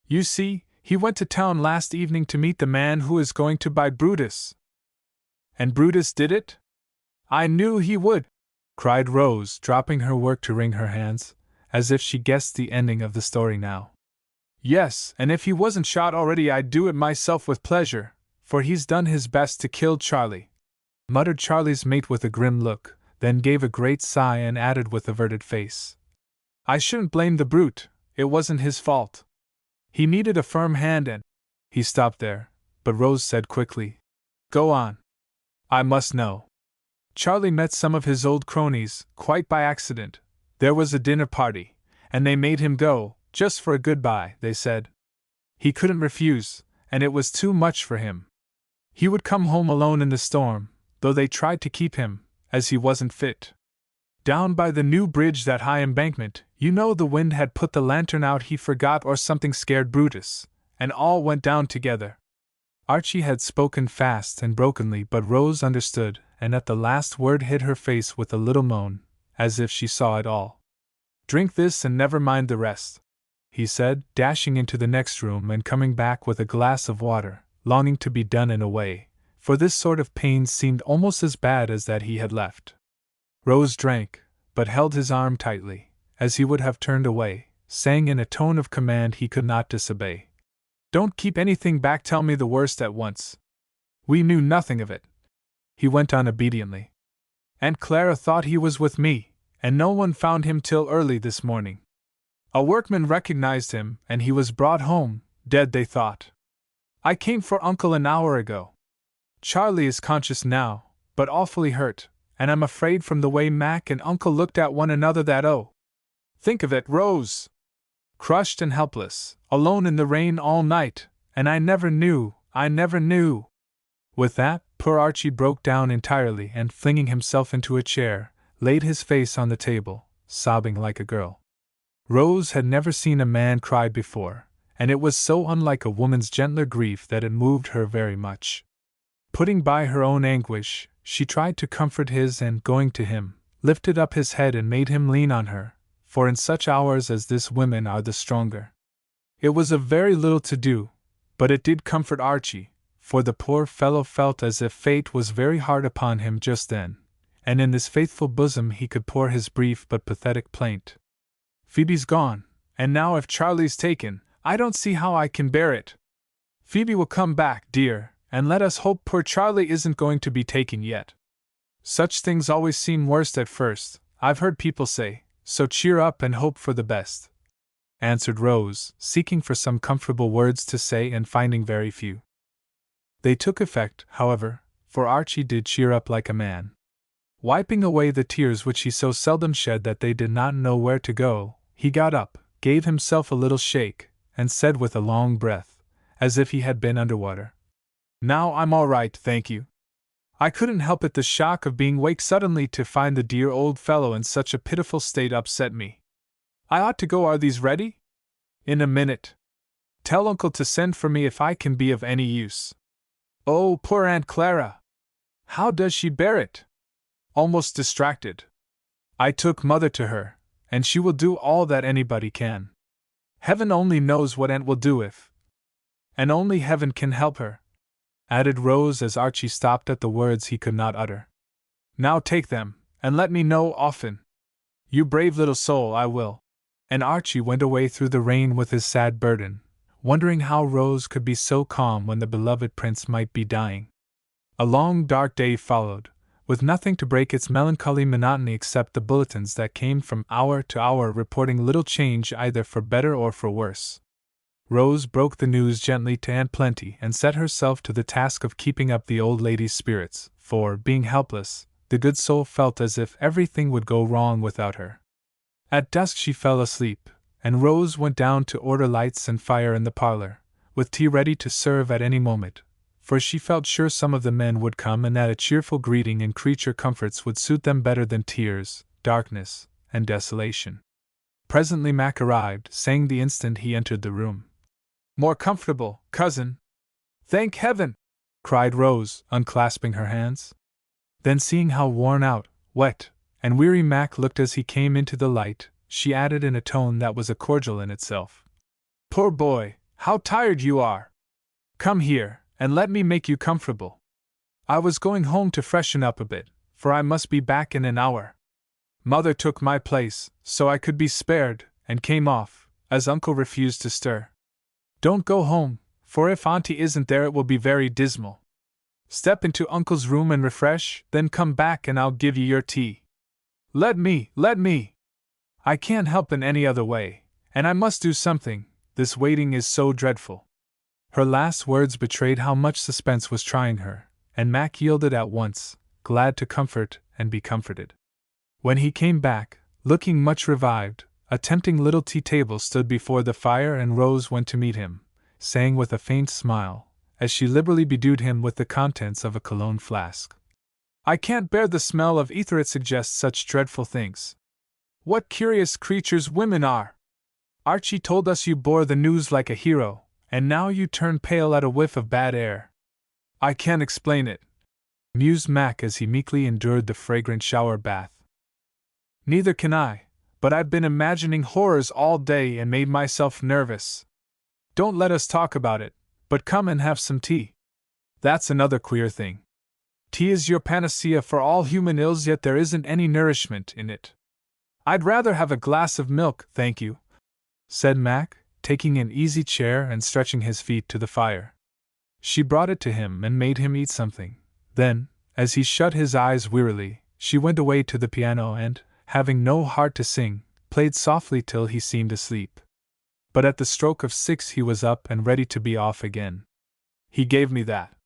"You see, he went to town last evening to meet the man who is going to buy Brutus." "And Brutus did it? I knew he would!" cried Rose, dropping her work to wring her hands, as if she guessed the ending of the story now. "Yes, and if he wasn't shot already I'd do it myself with pleasure, for he's done his best to kill Charlie," muttered Charlie's mate with a grim look, then gave a great sigh and added with averted face, "I shouldn't blame the brute, it wasn't his fault. He needed a firm hand and—" He stopped there, but Rose said quickly, "Go on. I must know." "Charlie met some of his old cronies, quite by accident. There was a dinner party, and they made him go, just for a goodbye, they said. He couldn't refuse, and it was too much for him. He would come home alone in the storm, though they tried to keep him, as he wasn't fit. Down by the new bridge, that high embankment, you know, the wind had put the lantern out, he forgot, or something scared Brutus, and all went down together." Archie had spoken fast and brokenly, but Rose understood, and at the last word hid her face with a little moan, as if she saw it all. "Drink this and never mind the rest," he said, dashing into the next room and coming back with a glass of water, longing to be done in a way, for this sort of pain seemed almost as bad as that he had left. Rose drank, but held his arm tightly, as he would have turned away, saying in a tone of command he could not disobey, "Don't keep anything back, tell me the worst at once." "We knew nothing of it," he went on obediently. "Aunt Clara thought he was with me, and no one found him till early this morning. A workman recognized him, and he was brought home, dead they thought. I came for Uncle an hour ago. Charlie is conscious now, but awfully hurt, and I'm afraid from the way Mac and Uncle looked at one another that, oh, think of it, Rose! Crushed and helpless, alone in the rain all night, and I never knew. With that, poor Archie broke down entirely and, flinging himself into a chair, laid his face on the table, sobbing like a girl. Rose had never seen a man cry before, and it was so unlike a woman's gentler grief that it moved her very much. Putting by her own anguish, she tried to comfort his and, going to him, lifted up his head and made him lean on her, for in such hours as this women are the stronger. It was of very little to do, but it did comfort Archie, for the poor fellow felt as if fate was very hard upon him just then, and in this faithful bosom he could pour his brief but pathetic plaint. "Phoebe's gone, and now if Charlie's taken, I don't see how I can bear it. Phoebe will come back, dear, and let us hope poor Charlie isn't going to be taken yet. Such things always seem worst at first, I've heard people say, so cheer up and hope for the best," answered Rose, seeking for some comfortable words to say and finding very few. They took effect, however, for Archie did cheer up like a man. Wiping away the tears which he so seldom shed that they did not know where to go, he got up, gave himself a little shake, and said with a long breath, as if he had been under water, "Now I'm all right, thank you. I couldn't help it, the shock of being waked suddenly to find the dear old fellow in such a pitiful state upset me. I ought to go, are these ready?" "In a minute." Tell Uncle to send for me if I can be of any use. Oh, poor Aunt Clara! How does she bear it? Almost distracted. I took Mother to her, and she will do all that anybody can. Heaven only knows what Aunt will do if. And only Heaven can help her," added Rose as Archie stopped at the words he could not utter. "Now take them, and let me know often." "You brave little soul, I will." And Archie went away through the rain with his sad burden, wondering how Rose could be so calm when the beloved prince might be dying. A long dark day followed, with nothing to break its melancholy monotony except the bulletins that came from hour to hour reporting little change either for better or for worse. Rose broke the news gently to Aunt Plenty and set herself to the task of keeping up the old lady's spirits, for, being helpless, the good soul felt as if everything would go wrong without her. At dusk she fell asleep, and Rose went down to order lights and fire in the parlor, with tea ready to serve at any moment, for she felt sure some of the men would come and that a cheerful greeting and creature comforts would suit them better than tears, darkness, and desolation. Presently Mac arrived, saying the instant he entered the room, "More comfortable, cousin." "Thank Heaven!" cried Rose, unclasping her hands. Then seeing how worn out, wet, and weary Mac looked as he came into the light, she added in a tone that was a cordial in itself, "Poor boy, how tired you are! Come here, and let me make you comfortable. I was going home to freshen up a bit, for I must be back in an hour. Mother took my place, so I could be spared, and came off, as Uncle refused to stir. Don't go home, for if Auntie isn't there it will be very dismal. Step into Uncle's room and refresh, then come back and I'll give you your tea. Let me! I can't help in any other way, and I must do something, this waiting is so dreadful." Her last words betrayed how much suspense was trying her, and Mac yielded at once, glad to comfort and be comforted. When he came back, looking much revived, a tempting little tea table stood before the fire and Rose went to meet him, saying with a faint smile, as she liberally bedewed him with the contents of a cologne flask, "I can't bear the smell of ether, it suggests such dreadful things. What curious creatures women are! Archie told us you bore the news like a hero, and now you turn pale at a whiff of bad air. I can't explain it," mused Mac as he meekly endured the fragrant shower bath. "Neither can I, but I've been imagining horrors all day and made myself nervous. Don't let us talk about it, but come and have some tea. That's another queer thing. Tea is your panacea for all human ills, yet there isn't any nourishment in it." "I'd rather have a glass of milk, thank you," said Mac, taking an easy chair and stretching his feet to the fire. She brought it to him and made him eat something. Then, as he shut his eyes wearily, she went away to the piano and, having no heart to sing, played softly till he seemed asleep. But at the stroke of 6 he was up and ready to be off again. "He gave me that.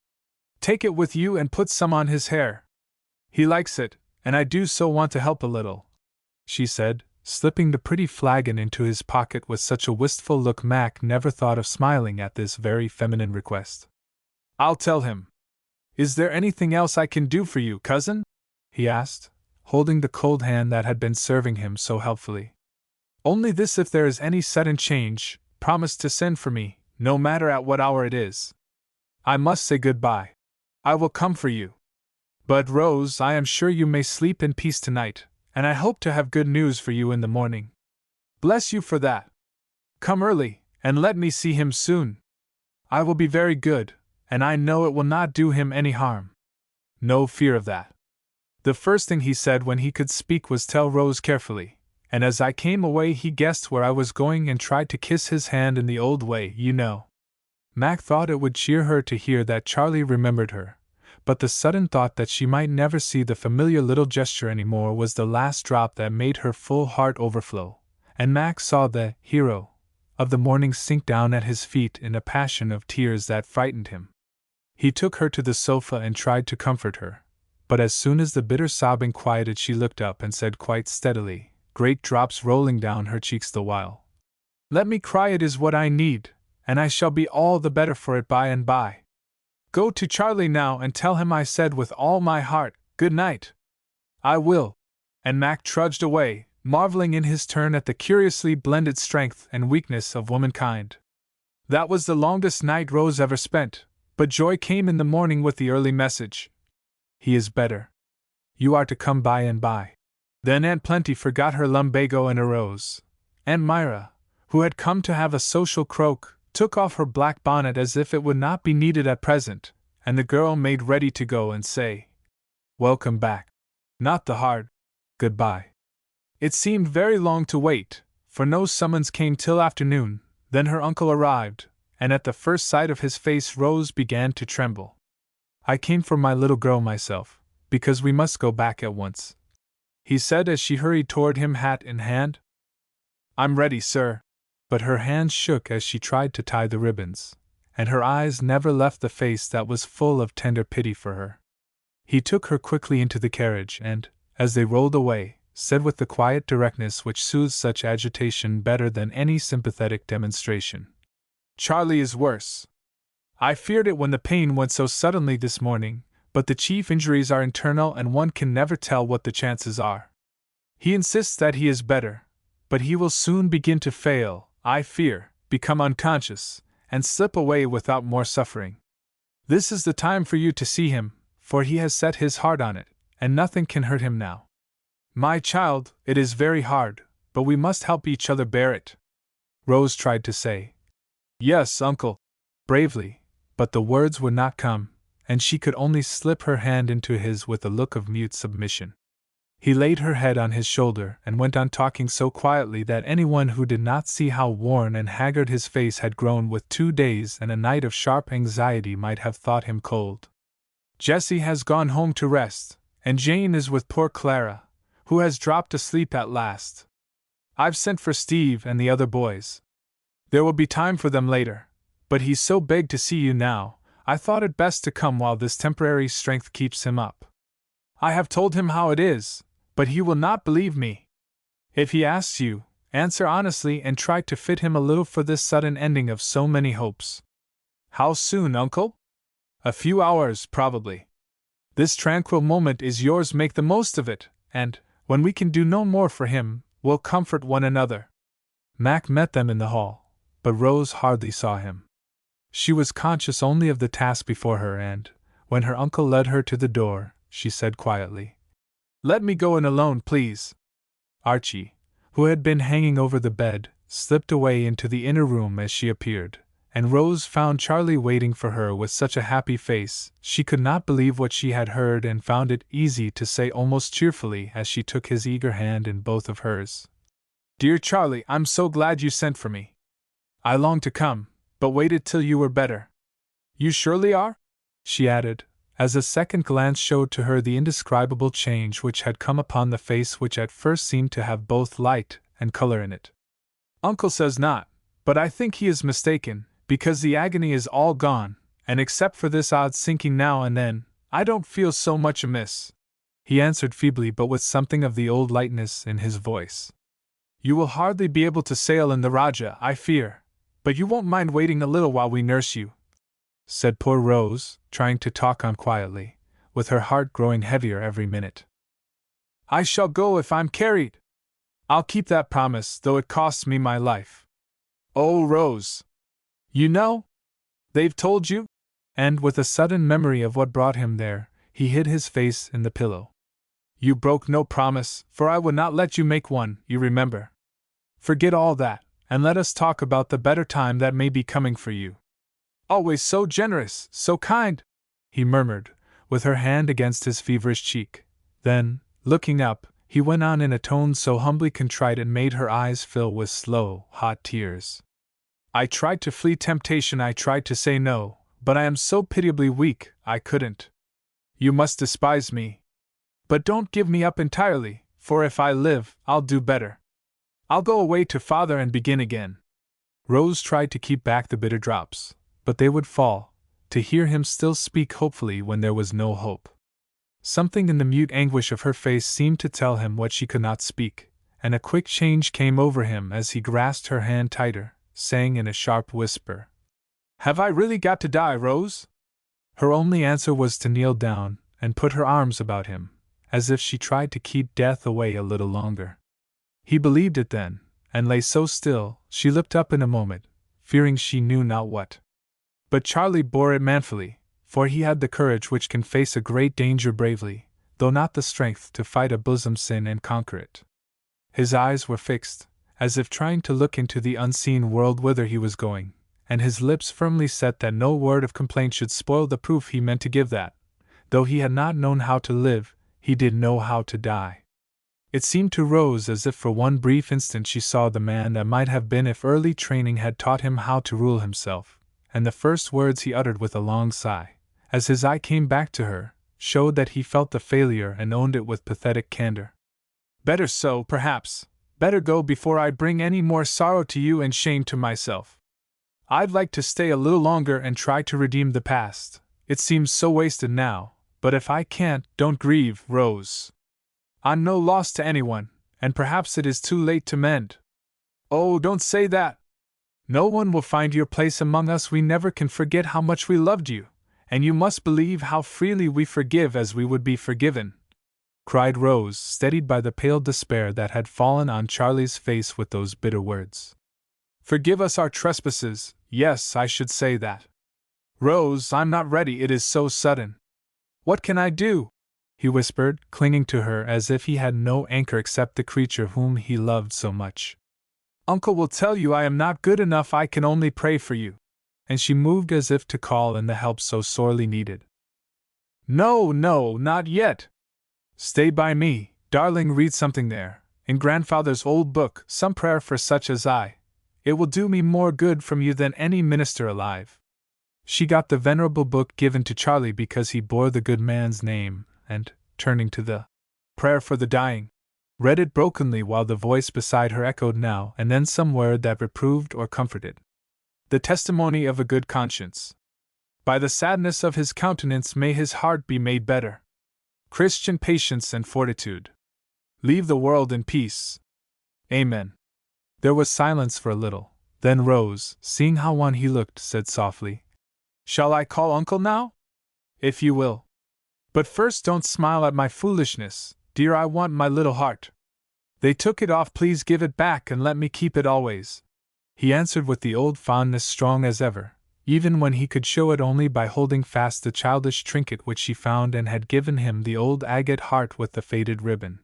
Take it with you and put some on his hair. He likes it, and I do so want to help a little," she said, slipping the pretty flagon into his pocket with such a wistful look Mac never thought of smiling at this very feminine request. "I'll tell him. Is there anything else I can do for you, cousin?" he asked, holding the cold hand that had been serving him so helpfully. "Only this: if there is any sudden change, promise to send for me, no matter at what hour it is. I must say good-bye. I will come for you. But, Rose, I am sure you may sleep in peace tonight, and I hope to have good news for you in the morning. Bless you for that. Come early, and let me see him soon. I will be very good, and I know it will not do him any harm." "No fear of that." The first thing he said when he could speak was, "Tell Rose carefully," and as I came away he guessed where I was going and tried to kiss his hand in the old way, you know. Mac thought it would cheer her to hear that Charlie remembered her, but the sudden thought that she might never see the familiar little gesture any more was the last drop that made her full heart overflow, and Mac saw the hero of the morning sink down at his feet in a passion of tears that frightened him. He took her to the sofa and tried to comfort her, but as soon as the bitter sobbing quieted she looked up and said quite steadily, great drops rolling down her cheeks the while, "Let me cry, it is what I need, and I shall be all the better for it by and by. Go to Charlie now and tell him I said with all my heart, good night." "I will." And Mac trudged away, marveling in his turn at the curiously blended strength and weakness of womankind. That was the longest night Rose ever spent, but joy came in the morning with the early message. He is better. You are to come by and by. Then Aunt Plenty forgot her lumbago and arose. Aunt Myra, who had come to have a social croak, took off her black bonnet as if it would not be needed at present, and the girl made ready to go and say, "Welcome back." Not the hard goodbye. It seemed very long to wait, for no summons came till afternoon. Then her uncle arrived, and at the first sight of his face Rose began to tremble. "I came for my little girl myself, because we must go back at once," he said as she hurried toward him, hat in hand. "I'm ready, sir." But her hands shook as she tried to tie the ribbons, and her eyes never left the face that was full of tender pity for her. He took her quickly into the carriage and, as they rolled away, said with the quiet directness which soothes such agitation better than any sympathetic demonstration, "Charlie is worse. I feared it when the pain went so suddenly this morning, but the chief injuries are internal and one can never tell what the chances are. He insists that he is better, but he will soon begin to fail, I fear, become unconscious, and slip away without more suffering. This is the time for you to see him, for he has set his heart on it, and nothing can hurt him now. My child, it is very hard, but we must help each other bear it." Rose tried to say, "Yes, uncle," bravely, but the words would not come, and she could only slip her hand into his with a look of mute submission. He laid her head on his shoulder and went on talking so quietly that anyone who did not see how worn and haggard his face had grown with 2 days and a night of sharp anxiety might have thought him cold. "Jessie has gone home to rest, and Jane is with poor Clara, who has dropped asleep at last. I've sent for Steve and the other boys. There will be time for them later, but he's so begged to see you now, I thought it best to come while this temporary strength keeps him up. I have told him how it is, but he will not believe me. If he asks you, answer honestly and try to fit him a little for this sudden ending of so many hopes." "How soon, uncle?" "A few hours, probably. This tranquil moment is yours, make the most of it, and, when we can do no more for him, we'll comfort one another." Mac met them in the hall, but Rose hardly saw him. She was conscious only of the task before her, and, when her uncle led her to the door, she said quietly, "Let me go in alone, please." Archie, who had been hanging over the bed, slipped away into the inner room as she appeared, and Rose found Charlie waiting for her with such a happy face, she could not believe what she had heard and found it easy to say almost cheerfully as she took his eager hand in both of hers, "Dear Charlie, I'm so glad you sent for me. I longed to come, but waited till you were better. You surely are?" she added, as a second glance showed to her the indescribable change which had come upon the face which at first seemed to have both light and color in it. "Uncle says not, but I think he is mistaken, because the agony is all gone, and except for this odd sinking now and then, I don't feel so much amiss," he answered feebly but with something of the old lightness in his voice. "You will hardly be able to sail in the Rajah, I fear, but you won't mind waiting a little while we nurse you," said poor Rose, trying to talk on quietly, with her heart growing heavier every minute. "I shall go if I'm carried. I'll keep that promise, though it costs me my life." "Oh, Rose! You know? They've told you?" And with a sudden memory of what brought him there, he hid his face in the pillow. "You broke no promise, for I would not let you make one, you remember. Forget all that, and let us talk about the better time that may be coming for you. Always so generous, so kind," he murmured, with her hand against his feverish cheek. Then, looking up, he went on in a tone so humbly contrite it made her eyes fill with slow, hot tears. "I tried to flee temptation, I tried to say no, but I am so pitiably weak, I couldn't. You must despise me. But don't give me up entirely, for if I live, I'll do better. I'll go away to father and begin again." Rose tried to keep back the bitter drops, but they would fall, to hear him still speak hopefully when there was no hope. Something in the mute anguish of her face seemed to tell him what she could not speak, and a quick change came over him as he grasped her hand tighter, saying in a sharp whisper, "Have I really got to die, Rose?" Her only answer was to kneel down and put her arms about him, as if she tried to keep death away a little longer. He believed it then, and lay so still. She looked up in a moment, fearing she knew not what. But Charlie bore it manfully, for he had the courage which can face a great danger bravely, though not the strength to fight a bosom sin and conquer it. His eyes were fixed, as if trying to look into the unseen world whither he was going, and his lips firmly set that no word of complaint should spoil the proof he meant to give that, though he had not known how to live, he did know how to die. It seemed to Rose as if for one brief instant she saw the man that might have been if early training had taught him how to rule himself, and the first words he uttered with a long sigh, as his eye came back to her, showed that he felt the failure and owned it with pathetic candor. "Better so, perhaps. Better go before I bring any more sorrow to you and shame to myself. I'd like to stay a little longer and try to redeem the past. It seems so wasted now, but if I can't, don't grieve, Rose. I'm no loss to anyone, and perhaps it is too late to mend." "Oh, don't say that! No one will find your place among us. We never can forget how much we loved you, and you must believe how freely we forgive as we would be forgiven," cried Rose, steadied by the pale despair that had fallen on Charlie's face with those bitter words. "Forgive us our trespasses, yes, I should say that. Rose, I'm not ready, it is so sudden. What can I do?" he whispered, clinging to her as if he had no anchor except the creature whom he loved so much. "Uncle will tell you I am not good enough, I can only pray for you." And she moved as if to call in the help so sorely needed. "No, no, not yet. Stay by me, darling, read something there, in grandfather's old book, some prayer for such as I. It will do me more good from you than any minister alive." She got the venerable book given to Charlie because he bore the good man's name, and, turning to the prayer for the dying, read it brokenly while the voice beside her echoed now and then some word that reproved or comforted. "The testimony of a good conscience. By the sadness of his countenance may his heart be made better. Christian patience and fortitude. Leave the world in peace. Amen." There was silence for a little, then Rose, seeing how wan he looked, said softly, "Shall I call Uncle now?" "If you will. But first don't smile at my foolishness, dear, I want my little heart." "They took it off, please give it back and let me keep it always," he answered with the old fondness strong as ever, even when he could show it only by holding fast the childish trinket which she found and had given him, the old agate heart with the faded ribbon.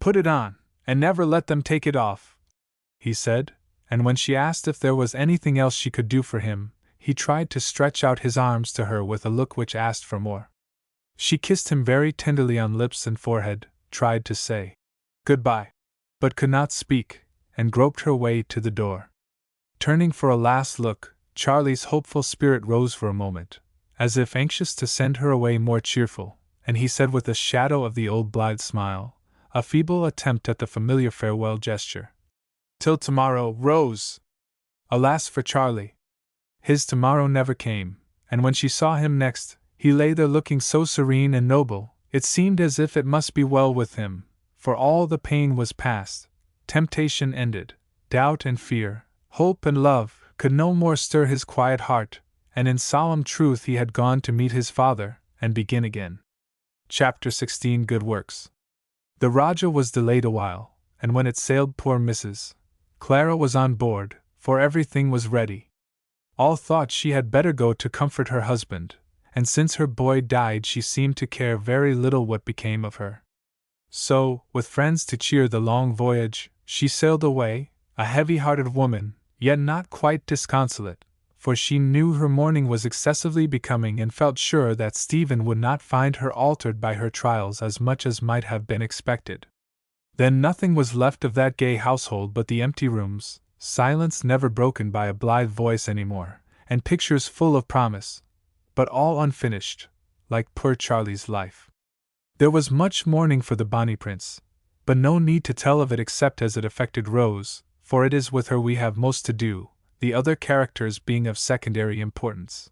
"Put it on, and never let them take it off," he said, and when she asked if there was anything else she could do for him, he tried to stretch out his arms to her with a look which asked for more. She kissed him very tenderly on lips and forehead, tried to say goodbye, but could not speak, and groped her way to the door. Turning for a last look, Charlie's hopeful spirit rose for a moment, as if anxious to send her away more cheerful, and he said with a shadow of the old blithe smile, a feeble attempt at the familiar farewell gesture, "Till tomorrow, Rose." Alas for Charlie! His tomorrow never came, and when she saw him next, he lay there looking so serene and noble, it seemed as if it must be well with him, for all the pain was past, temptation ended, doubt and fear, hope and love, could no more stir his quiet heart, and in solemn truth he had gone to meet his Father, and begin again. Chapter 16 Good Works. The Rajah was delayed a while, and when it sailed poor Mrs. Clara was on board, for everything was ready. All thought she had better go to comfort her husband, and since her boy died she seemed to care very little what became of her. So, with friends to cheer the long voyage, she sailed away, a heavy-hearted woman, yet not quite disconsolate, for she knew her mourning was excessively becoming and felt sure that Stephen would not find her altered by her trials as much as might have been expected. Then nothing was left of that gay household but the empty rooms, silence never broken by a blithe voice any more, and pictures full of promise, but all unfinished, like poor Charlie's life. There was much mourning for the bonny prince, but no need to tell of it except as it affected Rose, for it is with her we have most to do, the other characters being of secondary importance.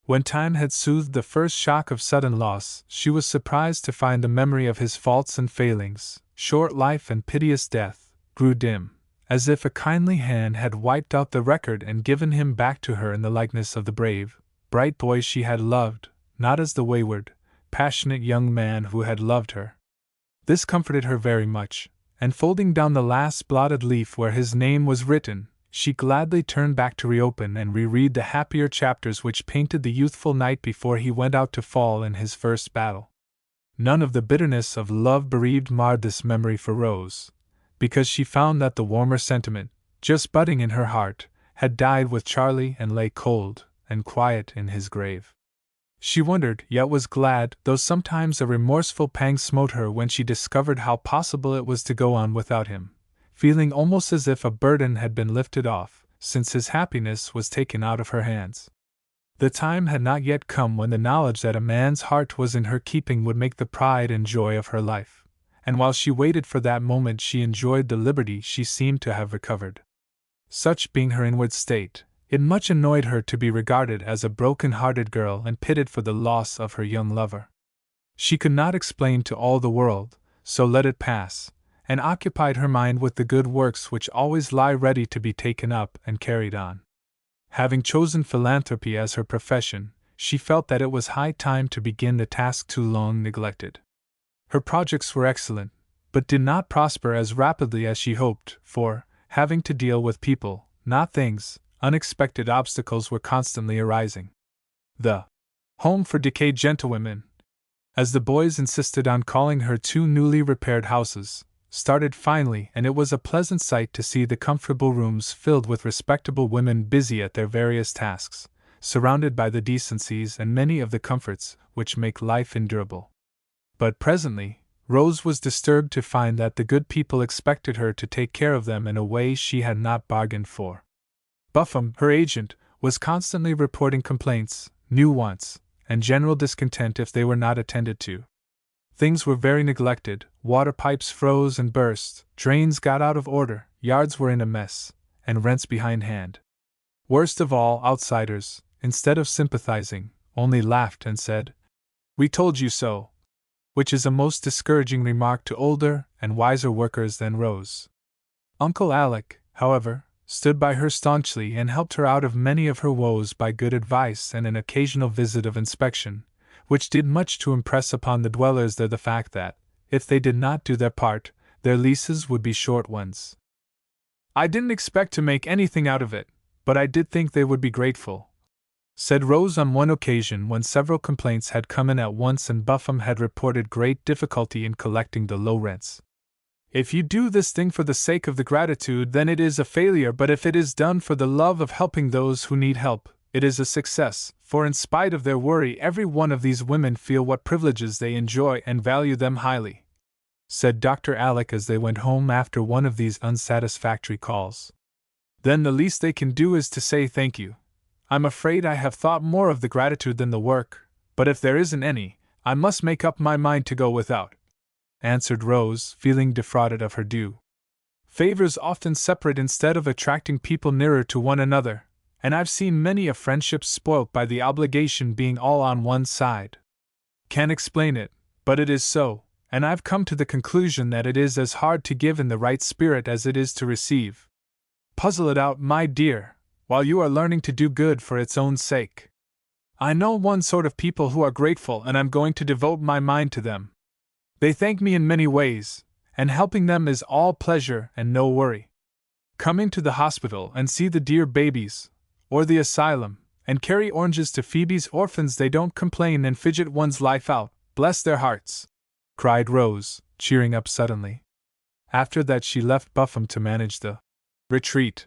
When time had soothed the first shock of sudden loss, she was surprised to find the memory of his faults and failings, short life and piteous death, grew dim, as if a kindly hand had wiped out the record and given him back to her in the likeness of the brave, bright boy she had loved, not as the wayward, passionate young man who had loved her. This comforted her very much, and folding down the last blotted leaf where his name was written, she gladly turned back to reopen and reread the happier chapters which painted the youthful knight before he went out to fall in his first battle. None of the bitterness of love bereaved marred this memory for Rose, because she found that the warmer sentiment, just budding in her heart, had died with Charlie and lay cold and quiet in his grave. She wondered, yet was glad, though sometimes a remorseful pang smote her when she discovered how possible it was to go on without him, feeling almost as if a burden had been lifted off, since his happiness was taken out of her hands. The time had not yet come when the knowledge that a man's heart was in her keeping would make the pride and joy of her life, and while she waited for that moment she enjoyed the liberty she seemed to have recovered. Such being her inward state, it much annoyed her to be regarded as a broken-hearted girl and pitied for the loss of her young lover. She could not explain to all the world, so let it pass, and occupied her mind with the good works which always lie ready to be taken up and carried on. Having chosen philanthropy as her profession, she felt that it was high time to begin the task too long neglected. Her projects were excellent, but did not prosper as rapidly as she hoped, for, having to deal with people, not things, unexpected obstacles were constantly arising. The Home for Decayed Gentlewomen, as the boys insisted on calling her two newly repaired houses, started finally, and it was a pleasant sight to see the comfortable rooms filled with respectable women busy at their various tasks, surrounded by the decencies and many of the comforts which make life endurable. But presently, Rose was disturbed to find that the good people expected her to take care of them in a way she had not bargained for. Buffum, her agent, was constantly reporting complaints, new wants, and general discontent if they were not attended to. Things were very neglected, water pipes froze and burst, drains got out of order, yards were in a mess, and rents behindhand. Worst of all, outsiders, instead of sympathizing, only laughed and said, "We told you so," which is a most discouraging remark to older and wiser workers than Rose. Uncle Alec, however, stood by her staunchly and helped her out of many of her woes by good advice and an occasional visit of inspection, which did much to impress upon the dwellers there the fact that, if they did not do their part, their leases would be short ones. "I didn't expect to make anything out of it, but I did think they would be grateful," said Rose on one occasion when several complaints had come in at once and Buffum had reported great difficulty in collecting the low rents. "If you do this thing for the sake of the gratitude, then it is a failure, but if it is done for the love of helping those who need help, it is a success, for in spite of their worry every one of these women feel what privileges they enjoy and value them highly," said Dr. Alec as they went home after one of these unsatisfactory calls. "Then the least they can do is to say thank you. I'm afraid I have thought more of the gratitude than the work, but if there isn't any, I must make up my mind to go without," answered Rose, feeling defrauded of her due. "Favors often separate instead of attracting people nearer to one another, and I've seen many a friendship spoilt by the obligation being all on one side. Can't explain it, but it is so, and I've come to the conclusion that it is as hard to give in the right spirit as it is to receive. Puzzle it out, my dear, while you are learning to do good for its own sake. I know one sort of people who are grateful, and I'm going to devote my mind to them. They thank me in many ways, and helping them is all pleasure and no worry. Come into the hospital and see the dear babies, or the asylum, and carry oranges to Phoebe's orphans. They don't complain and fidget one's life out, bless their hearts," cried Rose, cheering up suddenly. After that she left Buffum to manage the retreat,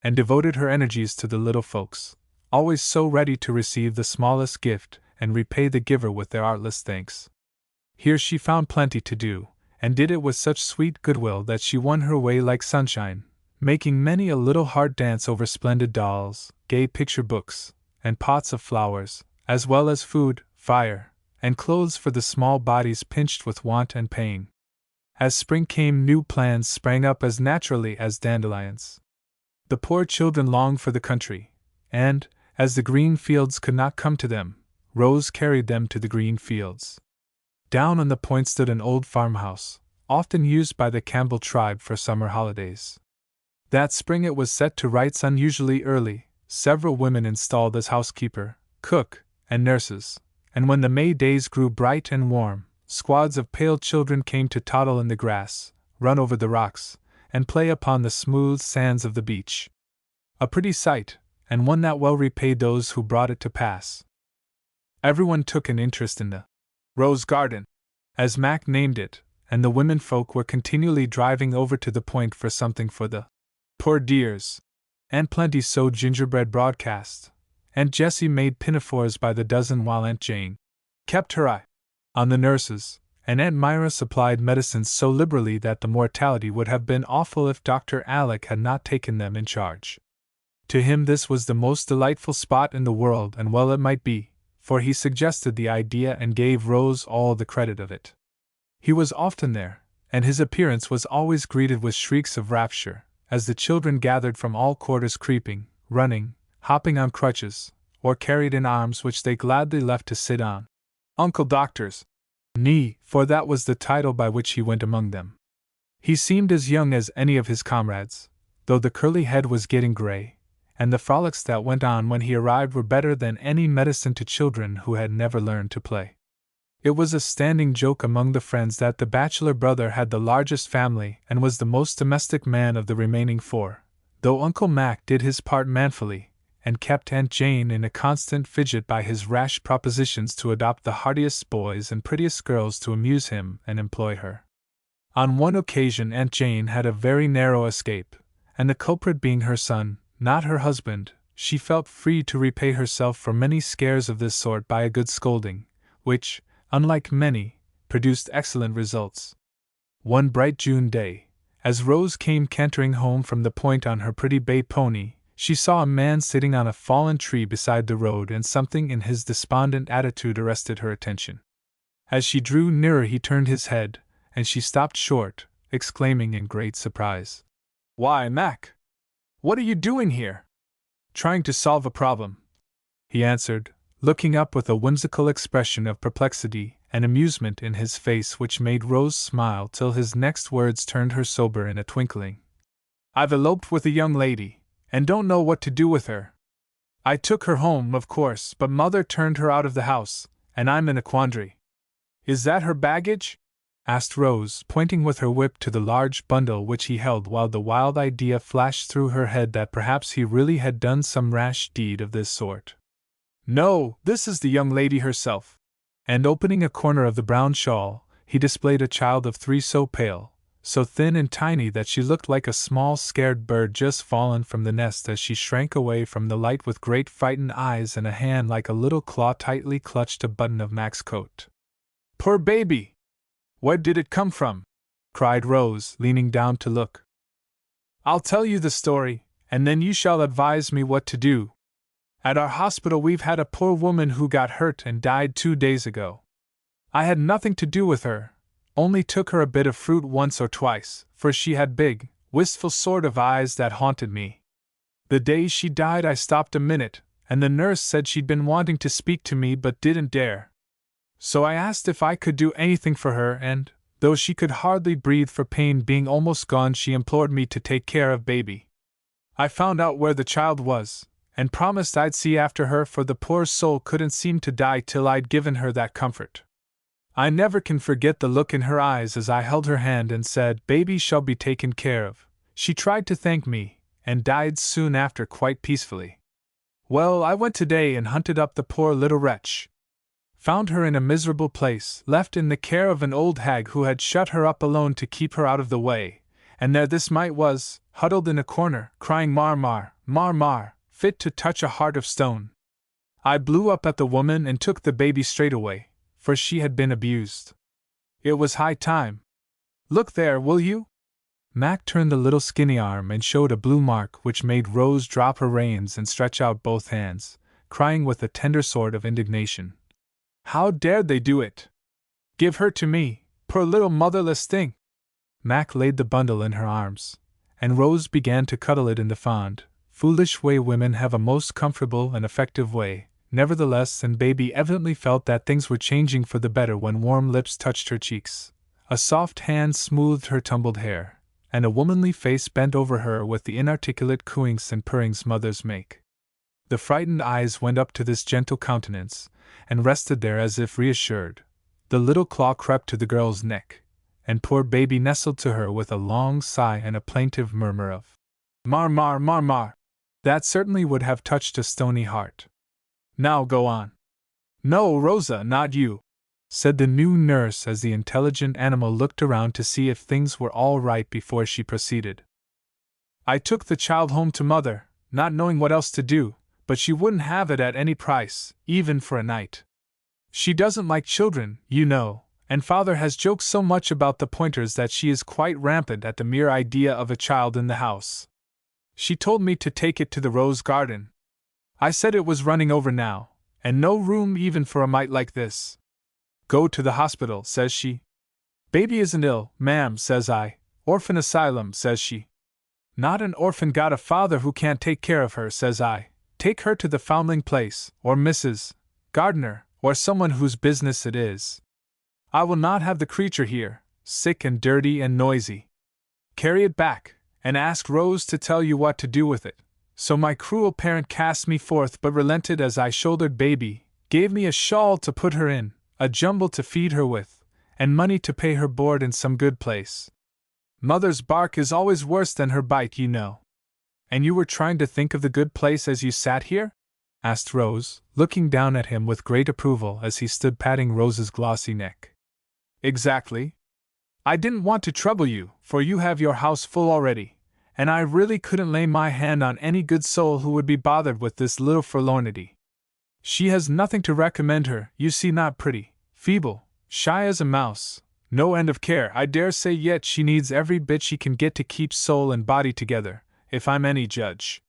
and devoted her energies to the little folks, always so ready to receive the smallest gift and repay the giver with their artless thanks. Here she found plenty to do, and did it with such sweet goodwill that she won her way like sunshine, making many a little heart dance over splendid dolls, gay picture books, and pots of flowers, as well as food, fire, and clothes for the small bodies pinched with want and pain. As spring came, new plans sprang up as naturally as dandelions. The poor children longed for the country, and, as the green fields could not come to them, Rose carried them to the green fields. Down on the point stood an old farmhouse, often used by the Campbell tribe for summer holidays. That spring it was set to rights unusually early, several women installed as housekeeper, cook, and nurses, and when the May days grew bright and warm, squads of pale children came to toddle in the grass, run over the rocks, and play upon the smooth sands of the beach. A pretty sight, and one that well repaid those who brought it to pass. Everyone took an interest in the Rose Garden, as Mac named it, and the women folk were continually driving over to the Point for something for the poor dears. Aunt Plenty sewed gingerbread broadcast, Aunt Jessie made pinafores by the dozen, while Aunt Jane kept her eye on the nurses, and Aunt Myra supplied medicines so liberally that the mortality would have been awful if Dr. Alec had not taken them in charge. To him this was the most delightful spot in the world, and well it might be, for he suggested the idea and gave Rose all the credit of it. He was often there, and his appearance was always greeted with shrieks of rapture, as the children gathered from all quarters, creeping, running, hopping on crutches, or carried in arms which they gladly left to sit on Uncle Doctor's knee, for that was the title by which he went among them. He seemed as young as any of his comrades, though the curly head was getting gray, and the frolics that went on when he arrived were better than any medicine to children who had never learned to play. It was a standing joke among the friends that the bachelor brother had the largest family and was the most domestic man of the remaining four, though Uncle Mac did his part manfully, and kept Aunt Jane in a constant fidget by his rash propositions to adopt the heartiest boys and prettiest girls to amuse him and employ her. On one occasion Aunt Jane had a very narrow escape, and the culprit being her son, not her husband, she felt free to repay herself for many scares of this sort by a good scolding, which, unlike many, produced excellent results. One bright June day, as Rose came cantering home from the Point on her pretty bay pony, she saw a man sitting on a fallen tree beside the road, and something in his despondent attitude arrested her attention. As she drew nearer he turned his head, and she stopped short, exclaiming in great surprise, "Why, Mac! What are you doing here?" "Trying to solve a problem," he answered, looking up with a whimsical expression of perplexity and amusement in his face which made Rose smile till his next words turned her sober in a twinkling. "I've eloped with a young lady, and don't know what to do with her. I took her home, of course, but Mother turned her out of the house, and I'm in a quandary." "Is that her baggage?" asked Rose, pointing with her whip to the large bundle which he held, while the wild idea flashed through her head that perhaps he really had done some rash deed of this sort. "No, this is the young lady herself." And opening a corner of the brown shawl, he displayed a child of 3 so pale, so thin and tiny that she looked like a small scared bird just fallen from the nest as she shrank away from the light with great frightened eyes, and a hand like a little claw tightly clutched a button of Mac's coat. "Poor baby! Where did it come from?" cried Rose, leaning down to look. "I'll tell you the story, and then you shall advise me what to do. At our hospital we've had a poor woman who got hurt and died 2 days ago. I had nothing to do with her, only took her a bit of fruit once or twice, for she had big, wistful sort of eyes that haunted me. The day she died I stopped a minute, and the nurse said she'd been wanting to speak to me but didn't dare. So I asked if I could do anything for her, and, though she could hardly breathe for pain being almost gone, she implored me to take care of baby. I found out where the child was, and promised I'd see after her, for the poor soul couldn't seem to die till I'd given her that comfort. I never can forget the look in her eyes as I held her hand and said, 'Baby shall be taken care of.' She tried to thank me, and died soon after quite peacefully. Well, I went today and hunted up the poor little wretch. Found her in a miserable place, left in the care of an old hag who had shut her up alone to keep her out of the way, and there this mite was, huddled in a corner, crying mar mar, mar mar, fit to touch a heart of stone. I blew up at the woman and took the baby straight away, for she had been abused. It was high time. Look there, will you?" Mac turned the little skinny arm and showed a blue mark which made Rose drop her reins and stretch out both hands, crying with a tender sort of indignation, "How dared they do it? Give her to me, poor little motherless thing!" Mac laid the bundle in her arms, and Rose began to cuddle it in the fond, foolish way women have, a most comfortable and effective way, nevertheless, and baby evidently felt that things were changing for the better when warm lips touched her cheeks, a soft hand smoothed her tumbled hair, and a womanly face bent over her with the inarticulate cooings and purrings mothers make. The frightened eyes went up to this gentle countenance, and rested there as if reassured. The little claw crept to the girl's neck, and poor baby nestled to her with a long sigh and a plaintive murmur of "Mar mar mar mar." That certainly would have touched a stony heart. Now go on. No, Rosa, not you, said the new nurse as the intelligent animal looked around to see if things were all right before she proceeded. I took the child home to mother, not knowing what else to do, but she wouldn't have it at any price, even for a night. She doesn't like children, you know, and father has joked so much about the pointers that she is quite rampant at the mere idea of a child in the house. She told me to take it to the rose garden. I said it was running over now, and no room even for a mite like this. Go to the hospital, says she. Baby isn't ill, ma'am, says I. Orphan asylum, says she. Not an orphan got a father who can't take care of her, says I. Take her to the foundling place, or Mrs. Gardner, or someone whose business it is. I will not have the creature here, sick and dirty and noisy. Carry it back, and ask Rose to tell you what to do with it. So my cruel parent cast me forth but relented as I shouldered baby, gave me a shawl to put her in, a jumble to feed her with, and money to pay her board in some good place. Mother's bark is always worse than her bite, you know. And you were trying to think of the good place as you sat here? Asked Rose, looking down at him with great approval as he stood patting Rose's glossy neck. Exactly. I didn't want to trouble you, for you have your house full already, and I really couldn't lay my hand on any good soul who would be bothered with this little forlornity. She has nothing to recommend her, you see, not pretty, feeble, shy as a mouse, no end of care, I dare say, yet she needs every bit she can get to keep soul and body together, if I'm any judge.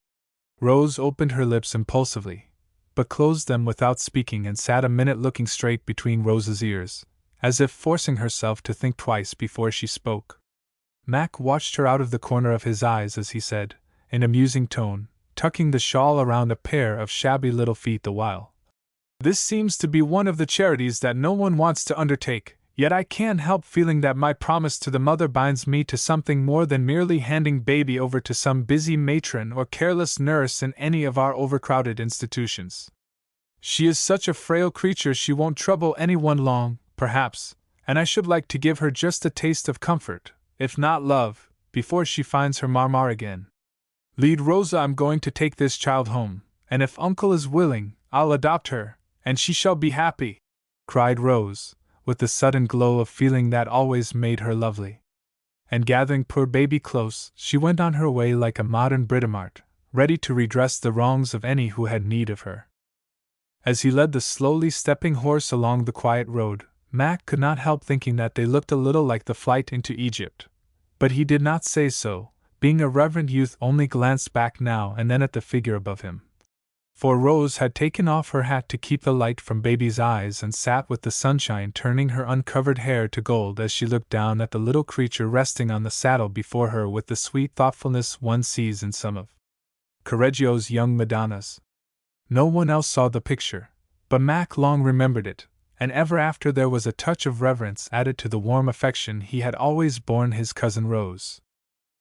Rose opened her lips impulsively, but closed them without speaking and sat a minute looking straight between Rose's ears, as if forcing herself to think twice before she spoke. Mac watched her out of the corner of his eyes as he said, in a musing tone, tucking the shawl around a pair of shabby little feet the while. This seems to be one of the charities that no one wants to undertake, yet I can't help feeling that my promise to the mother binds me to something more than merely handing baby over to some busy matron or careless nurse in any of our overcrowded institutions. She is such a frail creature she won't trouble anyone long, perhaps, and I should like to give her just a taste of comfort, if not love, before she finds her mamma again. Lead Rosa, I'm going to take this child home, and if Uncle is willing, I'll adopt her, and she shall be happy, cried Rose, with the sudden glow of feeling that always made her lovely. And gathering poor baby close, she went on her way like a modern Britomart, ready to redress the wrongs of any who had need of her. As he led the slowly stepping horse along the quiet road, Mac could not help thinking that they looked a little like the flight into Egypt. But he did not say so, being a reverent youth, only glanced back now and then at the figure above him. For Rose had taken off her hat to keep the light from baby's eyes and sat with the sunshine turning her uncovered hair to gold as she looked down at the little creature resting on the saddle before her with the sweet thoughtfulness one sees in some of Correggio's young Madonnas. No one else saw the picture, but Mac long remembered it, and ever after there was a touch of reverence added to the warm affection he had always borne his cousin Rose.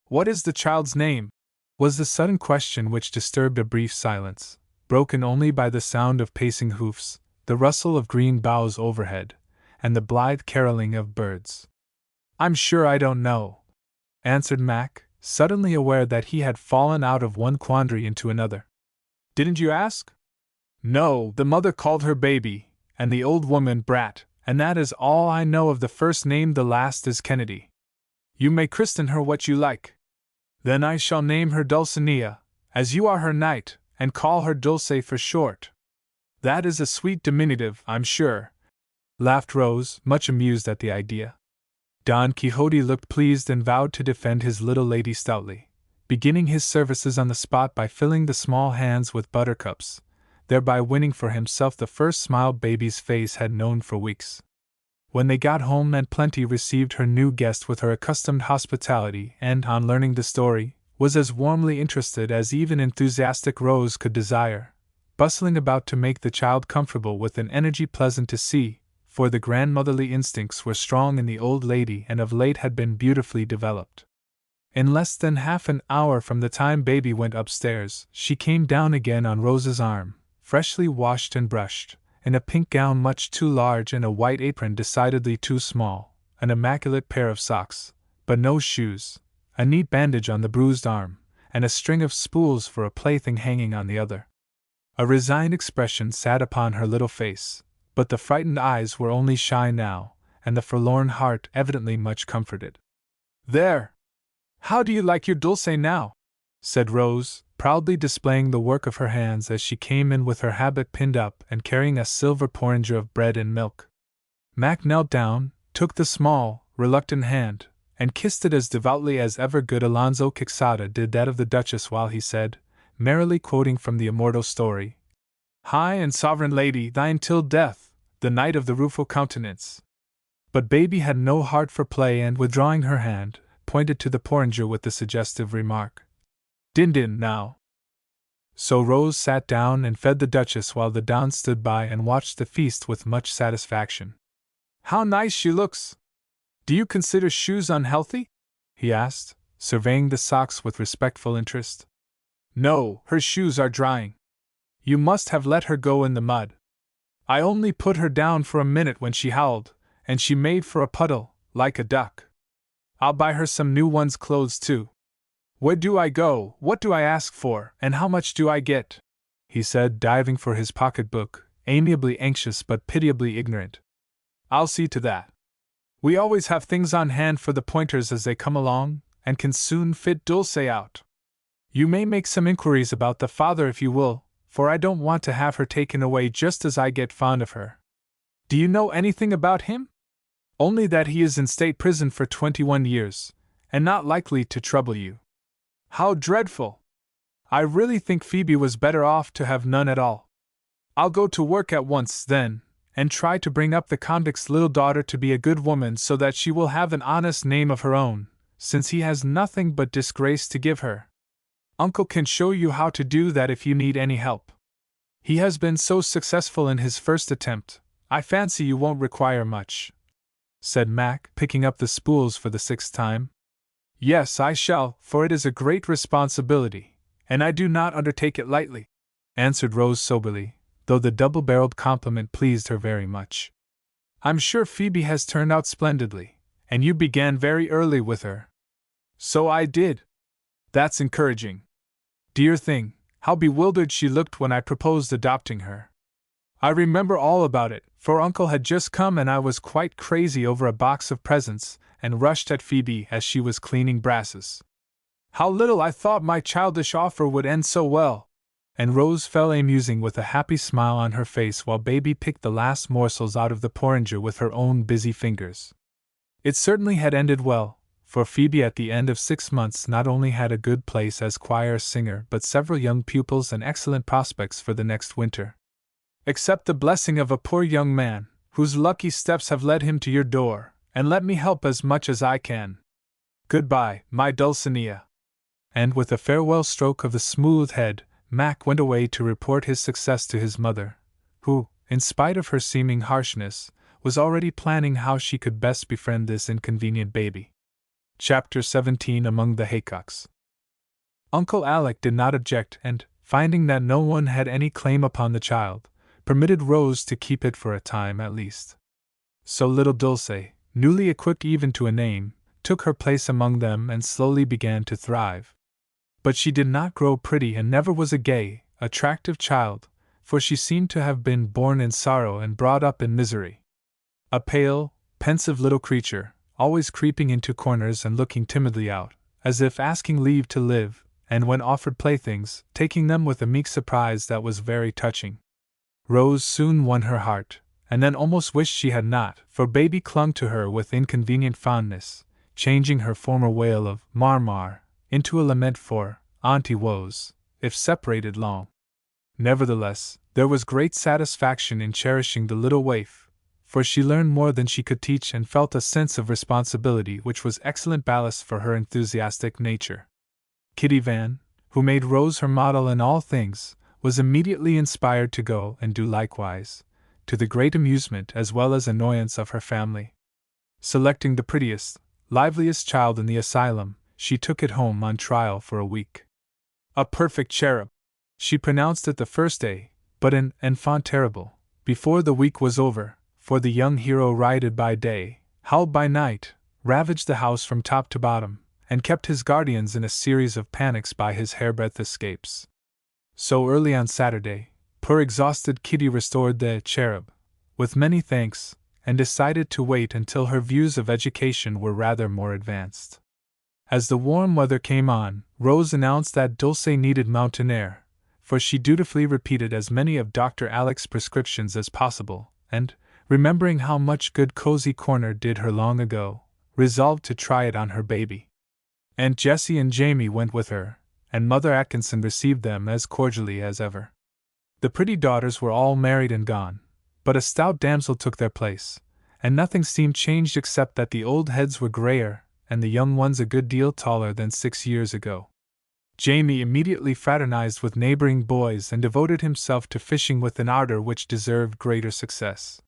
"What is the child's name?" was the sudden question which disturbed a brief silence, broken only by the sound of pacing hoofs, the rustle of green boughs overhead, and the blithe caroling of birds. "I'm sure I don't know," answered Mac, suddenly aware that he had fallen out of one quandary into another. "Didn't you ask?" "No, the mother called her Baby, and the old woman Brat, and that is all I know of the first name. The last is Kennedy. You may christen her what you like." "Then I shall name her Dulcinea, as you are her knight, and call her Dulce for short." "That is a sweet diminutive, I'm sure," laughed Rose, much amused at the idea. Don Quixote looked pleased and vowed to defend his little lady stoutly, beginning his services on the spot by filling the small hands with buttercups, thereby winning for himself the first smile baby's face had known for weeks. When they got home, Aunt Plenty received her new guest with her accustomed hospitality and, on learning the story, was as warmly interested as even enthusiastic Rose could desire, bustling about to make the child comfortable with an energy pleasant to see, for the grandmotherly instincts were strong in the old lady and of late had been beautifully developed. In less than half an hour from the time baby went upstairs, she came down again on Rose's arm, freshly washed and brushed, in a pink gown much too large and a white apron decidedly too small, an immaculate pair of socks, but no shoes, a neat bandage on the bruised arm, and a string of spools for a plaything hanging on the other. A resigned expression sat upon her little face, but the frightened eyes were only shy now, and the forlorn heart evidently much comforted. "There! How do you like your dulce now?" said Rose, proudly displaying the work of her hands as she came in with her habit pinned up and carrying a silver porringer of bread and milk. Mac knelt down, took the small, reluctant hand, and kissed it as devoutly as ever good Alonso Quixada did that of the Duchess, while he said, merrily quoting from the immortal story, "High and sovereign lady, thine till death, the knight of the rueful countenance." But baby had no heart for play, and withdrawing her hand, pointed to the porringer with the suggestive remark, "Din now." So Rose sat down and fed the Duchess while the Don stood by and watched the feast with much satisfaction. "How nice she looks! Do you consider shoes unhealthy?" he asked, surveying the socks with respectful interest. "No, her shoes are drying. You must have let her go in the mud. I only put her down for a minute when she howled, and she made for a puddle, like a duck. I'll buy her some new one's clothes too. Where do I go, what do I ask for, and how much do I get?" he said, diving for his pocketbook, amiably anxious but pitiably ignorant. "I'll see to that. We always have things on hand for the pointers as they come along, and can soon fit Dulce out. You may make some inquiries about the father if you will, for I don't want to have her taken away just as I get fond of her. Do you know anything about him?" "Only that he is in state prison for 21 years, and not likely to trouble you." "How dreadful! I really think Phoebe was better off to have none at all. I'll go to work at once, then, and try to bring up the convict's little daughter to be a good woman so that she will have an honest name of her own, since he has nothing but disgrace to give her. Uncle can show you how to do that if you need any help. He has been so successful in his first attempt, I fancy you won't require much," said Mac, picking up the spools for the 6th time. "Yes, I shall, for it is a great responsibility, and I do not undertake it lightly," answered Rose soberly, though the double-barreled compliment pleased her very much. "I'm sure Phoebe has turned out splendidly, and you began very early with her." "So I did." "That's encouraging. Dear thing, how bewildered she looked when I proposed adopting her. I remember all about it, for Uncle had just come and I was quite crazy over a box of presents, and rushed at Phoebe as she was cleaning brasses. How little I thought my childish offer would end so well!" And Rose fell a musing with a happy smile on her face while baby picked the last morsels out of the porringer with her own busy fingers. It certainly had ended well, for Phoebe at the end of 6 months not only had a good place as choir singer but several young pupils and excellent prospects for the next winter. "Accept the blessing of a poor young man, whose lucky steps have led him to your door, and let me help as much as I can. Goodbye, my Dulcinea." And with a farewell stroke of the smooth head, Mac went away to report his success to his mother, who, in spite of her seeming harshness, was already planning how she could best befriend this inconvenient baby. Chapter 17 Among the Haycocks. Uncle Alec did not object, and, finding that no one had any claim upon the child, permitted Rose to keep it for a time at least. So little Dulce, newly equipped even to a name, took her place among them and slowly began to thrive. But she did not grow pretty and never was a gay, attractive child, for she seemed to have been born in sorrow and brought up in misery. A pale, pensive little creature, always creeping into corners and looking timidly out, as if asking leave to live, and when offered playthings, taking them with a meek surprise that was very touching. Rose soon won her heart, and then almost wished she had not, for baby clung to her with inconvenient fondness, changing her former wail of "mar-mar" into a lament for "auntie woes," if separated long. Nevertheless, there was great satisfaction in cherishing the little waif, for she learned more than she could teach and felt a sense of responsibility which was excellent ballast for her enthusiastic nature. Kitty Van, who made Rose her model in all things, was immediately inspired to go and do likewise, to the great amusement as well as annoyance of her family. Selecting the prettiest, liveliest child in the asylum, she took it home on trial for a week. "A perfect cherub," she pronounced it the first day, but an enfant terrible before the week was over, for the young hero rioted by day, howled by night, ravaged the house from top to bottom, and kept his guardians in a series of panics by his hairbreadth escapes. So early on Saturday, poor exhausted Kitty restored the cherub, with many thanks, and decided to wait until her views of education were rather more advanced. As the warm weather came on, Rose announced that Dulce needed mountain air, for she dutifully repeated as many of Dr. Alec's prescriptions as possible, and, remembering how much good Cozy Corner did her long ago, resolved to try it on her baby. Aunt Jessie and Jamie went with her, and Mother Atkinson received them as cordially as ever. The pretty daughters were all married and gone, but a stout damsel took their place, and nothing seemed changed except that the old heads were grayer, and the young ones a good deal taller than 6 years ago. Jamie immediately fraternized with neighboring boys and devoted himself to fishing with an ardor which deserved greater success.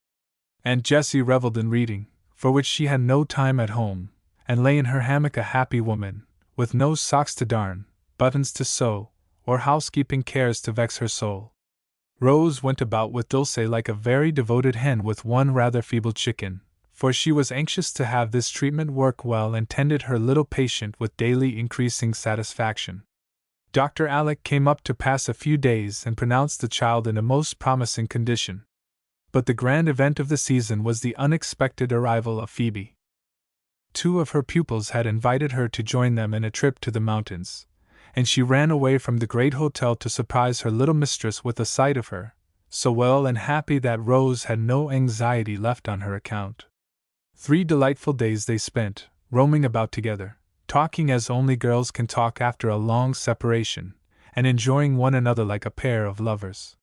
Aunt Jessie reveled in reading, for which she had no time at home, and lay in her hammock a happy woman, with no socks to darn, buttons to sew, or housekeeping cares to vex her soul. Rose went about with Dulce like a very devoted hen with one rather feeble chicken, for she was anxious to have this treatment work well and tended her little patient with daily increasing satisfaction. Dr. Alec came up to pass a few days and pronounced the child in a most promising condition. But the grand event of the season was the unexpected arrival of Phoebe. 2 of her pupils had invited her to join them in a trip to the mountains, and she ran away from the great hotel to surprise her little mistress with a sight of her, so well and happy that Rose had no anxiety left on her account. 3 delightful days they spent, roaming about together, talking as only girls can talk after a long separation, and enjoying one another like a pair of lovers.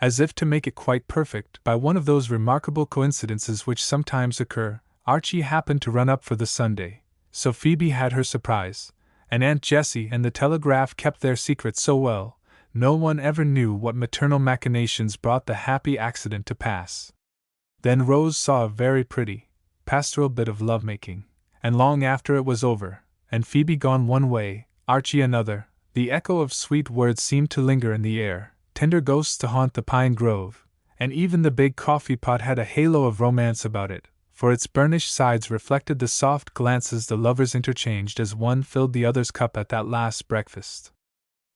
As if to make it quite perfect, by one of those remarkable coincidences which sometimes occur, Archie happened to run up for the Sunday, so Phoebe had her surprise, and Aunt Jessie and the telegraph kept their secret so well, no one ever knew what maternal machinations brought the happy accident to pass. Then Rose saw a very pretty, pastoral bit of lovemaking, and long after it was over, and Phoebe gone one way, Archie another, the echo of sweet words seemed to linger in the air, tender ghosts to haunt the pine grove, and even the big coffee pot had a halo of romance about it, for its burnished sides reflected the soft glances the lovers interchanged as one filled the other's cup at that last breakfast.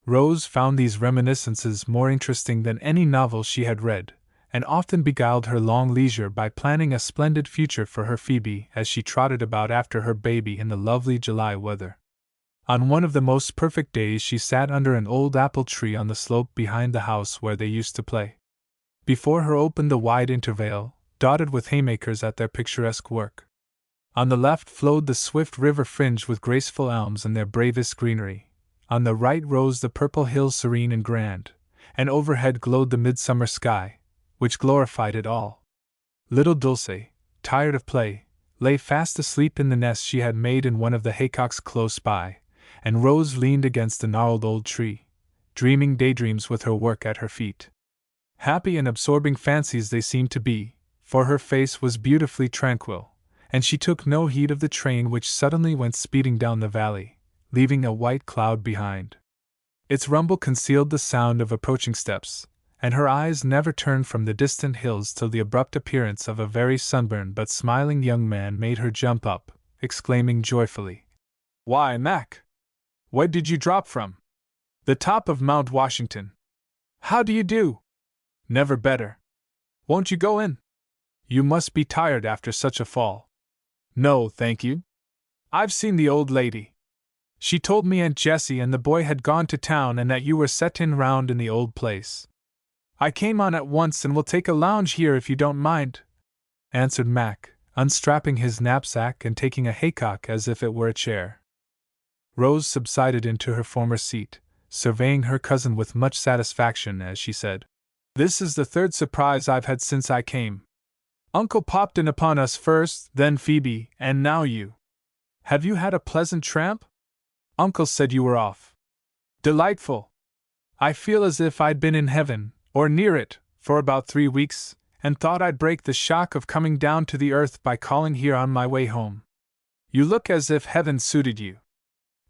Rose found these reminiscences more interesting than any novel she had read, and often beguiled her long leisure by planning a splendid future for her Phoebe as she trotted about after her baby in the lovely July weather. On one of the most perfect days she sat under an old apple tree on the slope behind the house where they used to play. Before her opened the wide intervale, dotted with haymakers at their picturesque work. On the left flowed the swift river fringed with graceful elms and their bravest greenery. On the right rose the purple hills serene and grand, and overhead glowed the midsummer sky, which glorified it all. Little Dulce, tired of play, lay fast asleep in the nest she had made in one of the haycocks close by, and Rose leaned against the gnarled old tree, dreaming daydreams with her work at her feet. Happy and absorbing fancies they seemed to be, for her face was beautifully tranquil, and she took no heed of the train which suddenly went speeding down the valley, leaving a white cloud behind. Its rumble concealed the sound of approaching steps, and her eyes never turned from the distant hills till the abrupt appearance of a very sunburned but smiling young man made her jump up, exclaiming joyfully, "Why, Mac! Where did you drop from?" "The top of Mount Washington." "How do you do?" "Never better. Won't you go in? You must be tired after such a fall." "No, thank you. I've seen the old lady. She told me Aunt Jessie and the boy had gone to town and that you were settin' round in the old place. I came on at once and will take a lounge here if you don't mind," answered Mac, unstrapping his knapsack and taking a haycock as if it were a chair. Rose subsided into her former seat, surveying her cousin with much satisfaction as she said, "This is the 3rd surprise I've had since I came. Uncle popped in upon us first, then Phoebe, and now you. Have you had a pleasant tramp? Uncle said you were off." "Delightful. I feel as if I'd been in heaven, or near it, for about 3 weeks, and thought I'd break the shock of coming down to the earth by calling here on my way home. You look as if heaven suited you.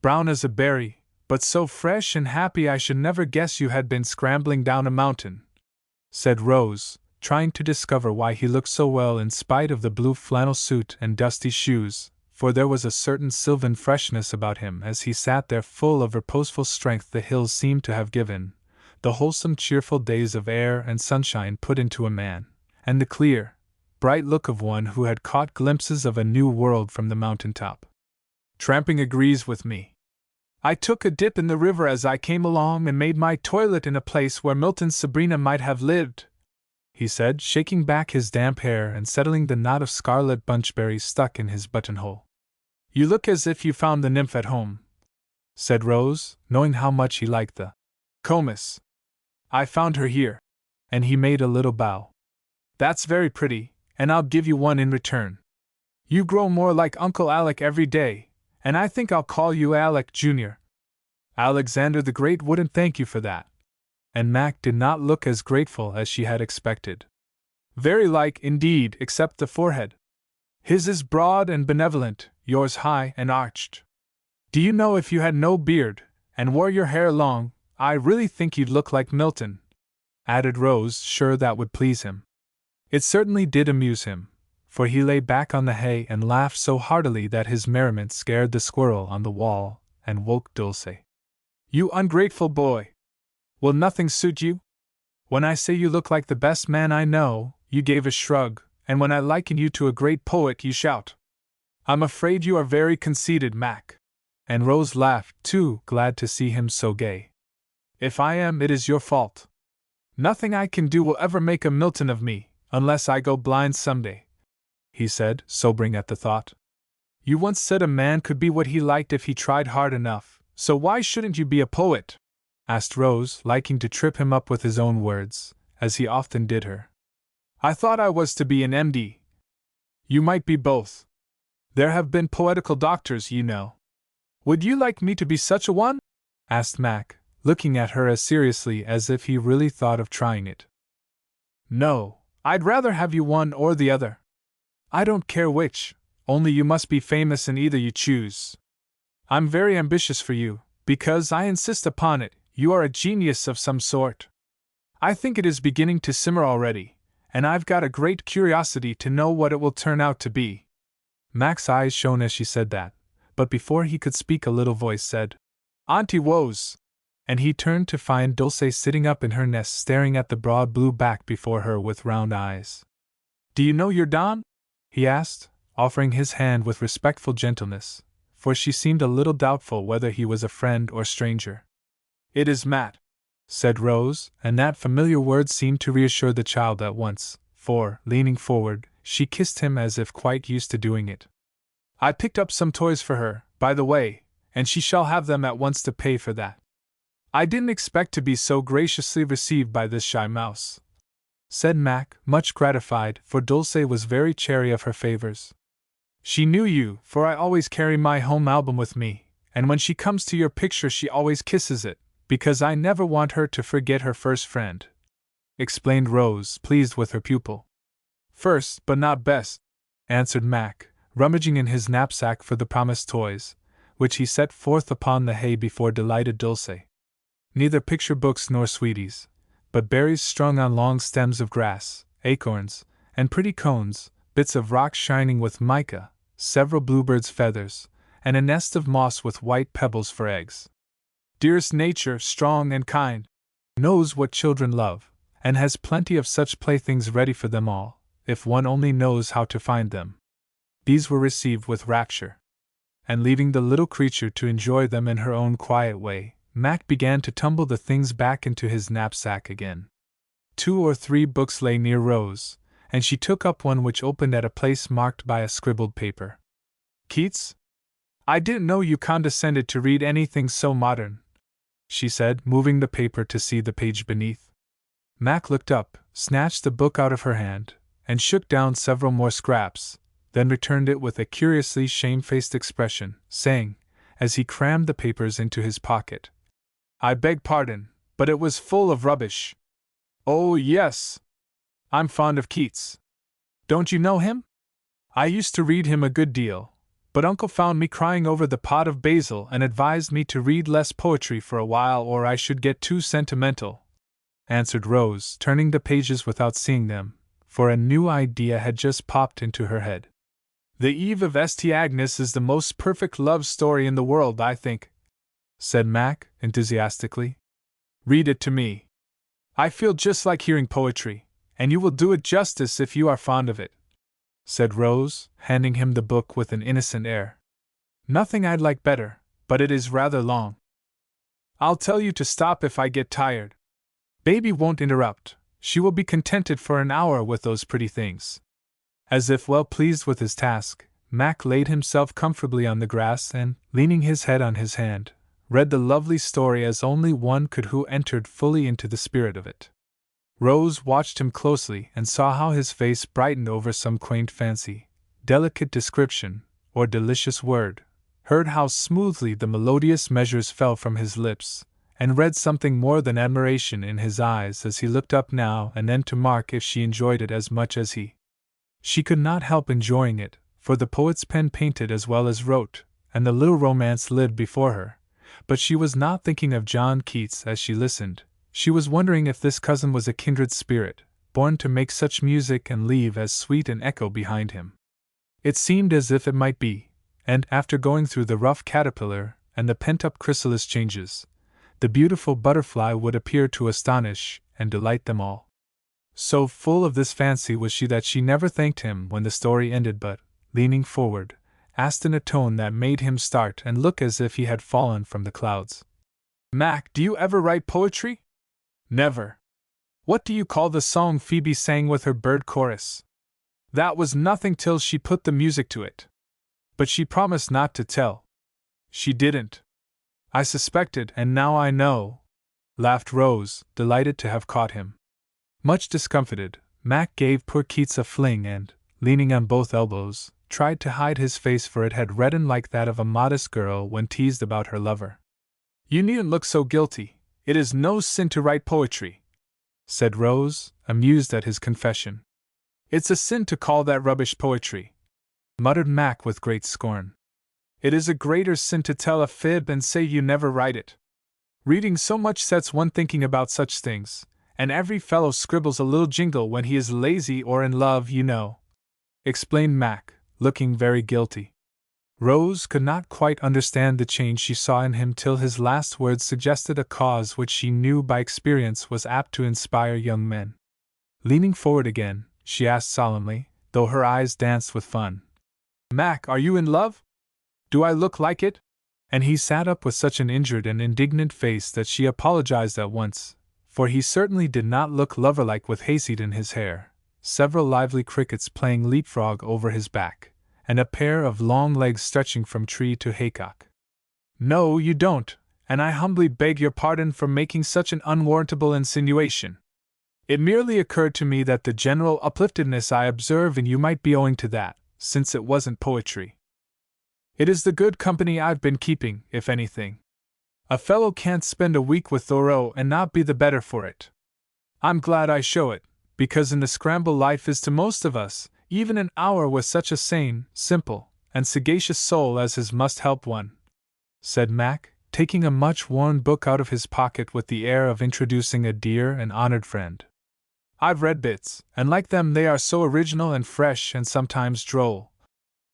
Brown as a berry, but so fresh and happy I should never guess you had been scrambling down a mountain," said Rose, trying to discover why he looked so well in spite of the blue flannel suit and dusty shoes, for there was a certain sylvan freshness about him as he sat there full of reposeful strength the hills seemed to have given, the wholesome cheerful days of air and sunshine put into a man, and the clear, bright look of one who had caught glimpses of a new world from the mountain top. Tramping agrees with me. I took a dip in the river as I came along and made my toilet in a place where Milton's Sabrina might have lived, he said, shaking back his damp hair and settling the knot of scarlet bunchberries stuck in his buttonhole. You look as if you found the nymph at home, said Rose, knowing how much he liked the Comus. I found her here. And he made a little bow. That's very pretty, and I'll give you one in return. You grow more like Uncle Alec every day, and I think I'll call you Alec Jr. Alexander the Great wouldn't thank you for that. And Mac did not look as grateful as she had expected. Very like, indeed, except the forehead. His is broad and benevolent, yours high and arched. Do you know, if you had no beard, and wore your hair long, I really think you'd look like Milton, added Rose, sure that would please him. It certainly did amuse him, for he lay back on the hay and laughed so heartily that his merriment scared the squirrel on the wall and woke Dulce. You ungrateful boy! Will nothing suit you? When I say you look like the best man I know, you gave a shrug, and when I liken you to a great poet, you shout. I'm afraid you are very conceited, Mac. And Rose laughed, too, glad to see him so gay. If I am, it is your fault. Nothing I can do will ever make a Milton of me, unless I go blind someday, he said, sobering at the thought. You once said a man could be what he liked if he tried hard enough, so why shouldn't you be a poet? Asked Rose, liking to trip him up with his own words, as he often did her. I thought I was to be an MD. You might be both. There have been poetical doctors, you know. Would you like me to be such a one? Asked Mac, looking at her as seriously as if he really thought of trying it. No, I'd rather have you one or the other. I don't care which, only you must be famous in either you choose. I'm very ambitious for you, because I insist upon it, you are a genius of some sort. I think it is beginning to simmer already, and I've got a great curiosity to know what it will turn out to be. Mac's eyes shone as she said that, but before he could speak a little voice said, Auntie Rose! And he turned to find Dulce sitting up in her nest staring at the broad blue back before her with round eyes. Do you know your Don? He asked, offering his hand with respectful gentleness, for she seemed a little doubtful whether he was a friend or stranger. It is Matt, said Rose, and that familiar word seemed to reassure the child at once, for, leaning forward, she kissed him as if quite used to doing it. I picked up some toys for her, by the way, and she shall have them at once to pay for that. I didn't expect to be so graciously received by this shy mouse, said Mac, much gratified, for Dulce was very chary of her favors. She knew you, for I always carry my home album with me, and when she comes to your picture she always kisses it, because I never want her to forget her first friend, explained Rose, pleased with her pupil. First, but not best, answered Mac, rummaging in his knapsack for the promised toys, which he set forth upon the hay before delighted Dulce. Neither picture books nor sweeties, but berries strung on long stems of grass, acorns, and pretty cones, bits of rock shining with mica, several bluebirds' feathers, and a nest of moss with white pebbles for eggs. Dearest Nature, strong and kind, knows what children love, and has plenty of such playthings ready for them all, if one only knows how to find them. These were received with rapture. And leaving the little creature to enjoy them in her own quiet way, Mac began to tumble the things back into his knapsack again. 2 or 3 books lay near Rose, and she took up one which opened at a place marked by a scribbled paper. Keats? I didn't know you condescended to read anything so modern, she said, moving the paper to see the page beneath. Mac looked up, snatched the book out of her hand, and shook down several more scraps, then returned it with a curiously shamefaced expression, saying, as he crammed the papers into his pocket, I beg pardon, but it was full of rubbish. Oh, yes. I'm fond of Keats. Don't you know him? I used to read him a good deal, but Uncle found me crying over the pot of basil and advised me to read less poetry for a while or I should get too sentimental, answered Rose, turning the pages without seeing them, for a new idea had just popped into her head. The Eve of St. Agnes is the most perfect love story in the world, I think, said Mac, enthusiastically. Read it to me. I feel just like hearing poetry, and you will do it justice if you are fond of it, said Rose, handing him the book with an innocent air. Nothing I'd like better, but it is rather long. I'll tell you to stop if I get tired. Baby won't interrupt, she will be contented for an hour with those pretty things. As if well pleased with his task, Mac laid himself comfortably on the grass and, leaning his head on his hand, read the lovely story as only one could who entered fully into the spirit of it. Rose watched him closely and saw how his face brightened over some quaint fancy, delicate description, or delicious word, heard how smoothly the melodious measures fell from his lips, and read something more than admiration in his eyes as he looked up now and then to mark if she enjoyed it as much as he. She could not help enjoying it, for the poet's pen painted as well as wrote, and the little romance lived before her. But she was not thinking of John Keats as she listened. She was wondering if this cousin was a kindred spirit, born to make such music and leave as sweet an echo behind him. It seemed as if it might be, and after going through the rough caterpillar and the pent-up chrysalis changes, the beautiful butterfly would appear to astonish and delight them all. So full of this fancy was she that she never thanked him when the story ended but, leaning forward, asked in a tone that made him start and look as if he had fallen from the clouds. Mac, do you ever write poetry? Never. What do you call the song Phoebe sang with her bird chorus? That was nothing till she put the music to it. But she promised not to tell. She didn't. I suspected, and now I know, laughed Rose, delighted to have caught him. Much discomfited, Mac gave poor Keats a fling and, leaning on both elbows, tried to hide his face, for it had reddened like that of a modest girl when teased about her lover. You needn't look so guilty. It is no sin to write poetry, said Rose, amused at his confession. It's a sin to call that rubbish poetry, muttered Mac with great scorn. It is a greater sin to tell a fib and say you never write it. Reading so much sets one thinking about such things, and every fellow scribbles a little jingle when he is lazy or in love, you know, explained Mac, looking very guilty. Rose could not quite understand the change she saw in him till his last words suggested a cause which she knew by experience was apt to inspire young men. Leaning forward again, she asked solemnly, though her eyes danced with fun, Mac, are you in love? Do I look like it? And he sat up with such an injured and indignant face that she apologized at once, for he certainly did not look lover-like with hayseed in his hair, several lively crickets playing leapfrog over his back, and a pair of long legs stretching from tree to haycock. No, you don't, and I humbly beg your pardon for making such an unwarrantable insinuation. It merely occurred to me that the general upliftedness I observe in you might be owing to that, since it wasn't poetry. It is the good company I've been keeping, if anything. A fellow can't spend a week with Thoreau and not be the better for it. I'm glad I show it, because in the scramble life is to most of us, even an hour with such a sane, simple, and sagacious soul as his must help one, said Mac, taking a much-worn book out of his pocket with the air of introducing a dear and honored friend. I've read bits, and like them they are so original and fresh and sometimes droll,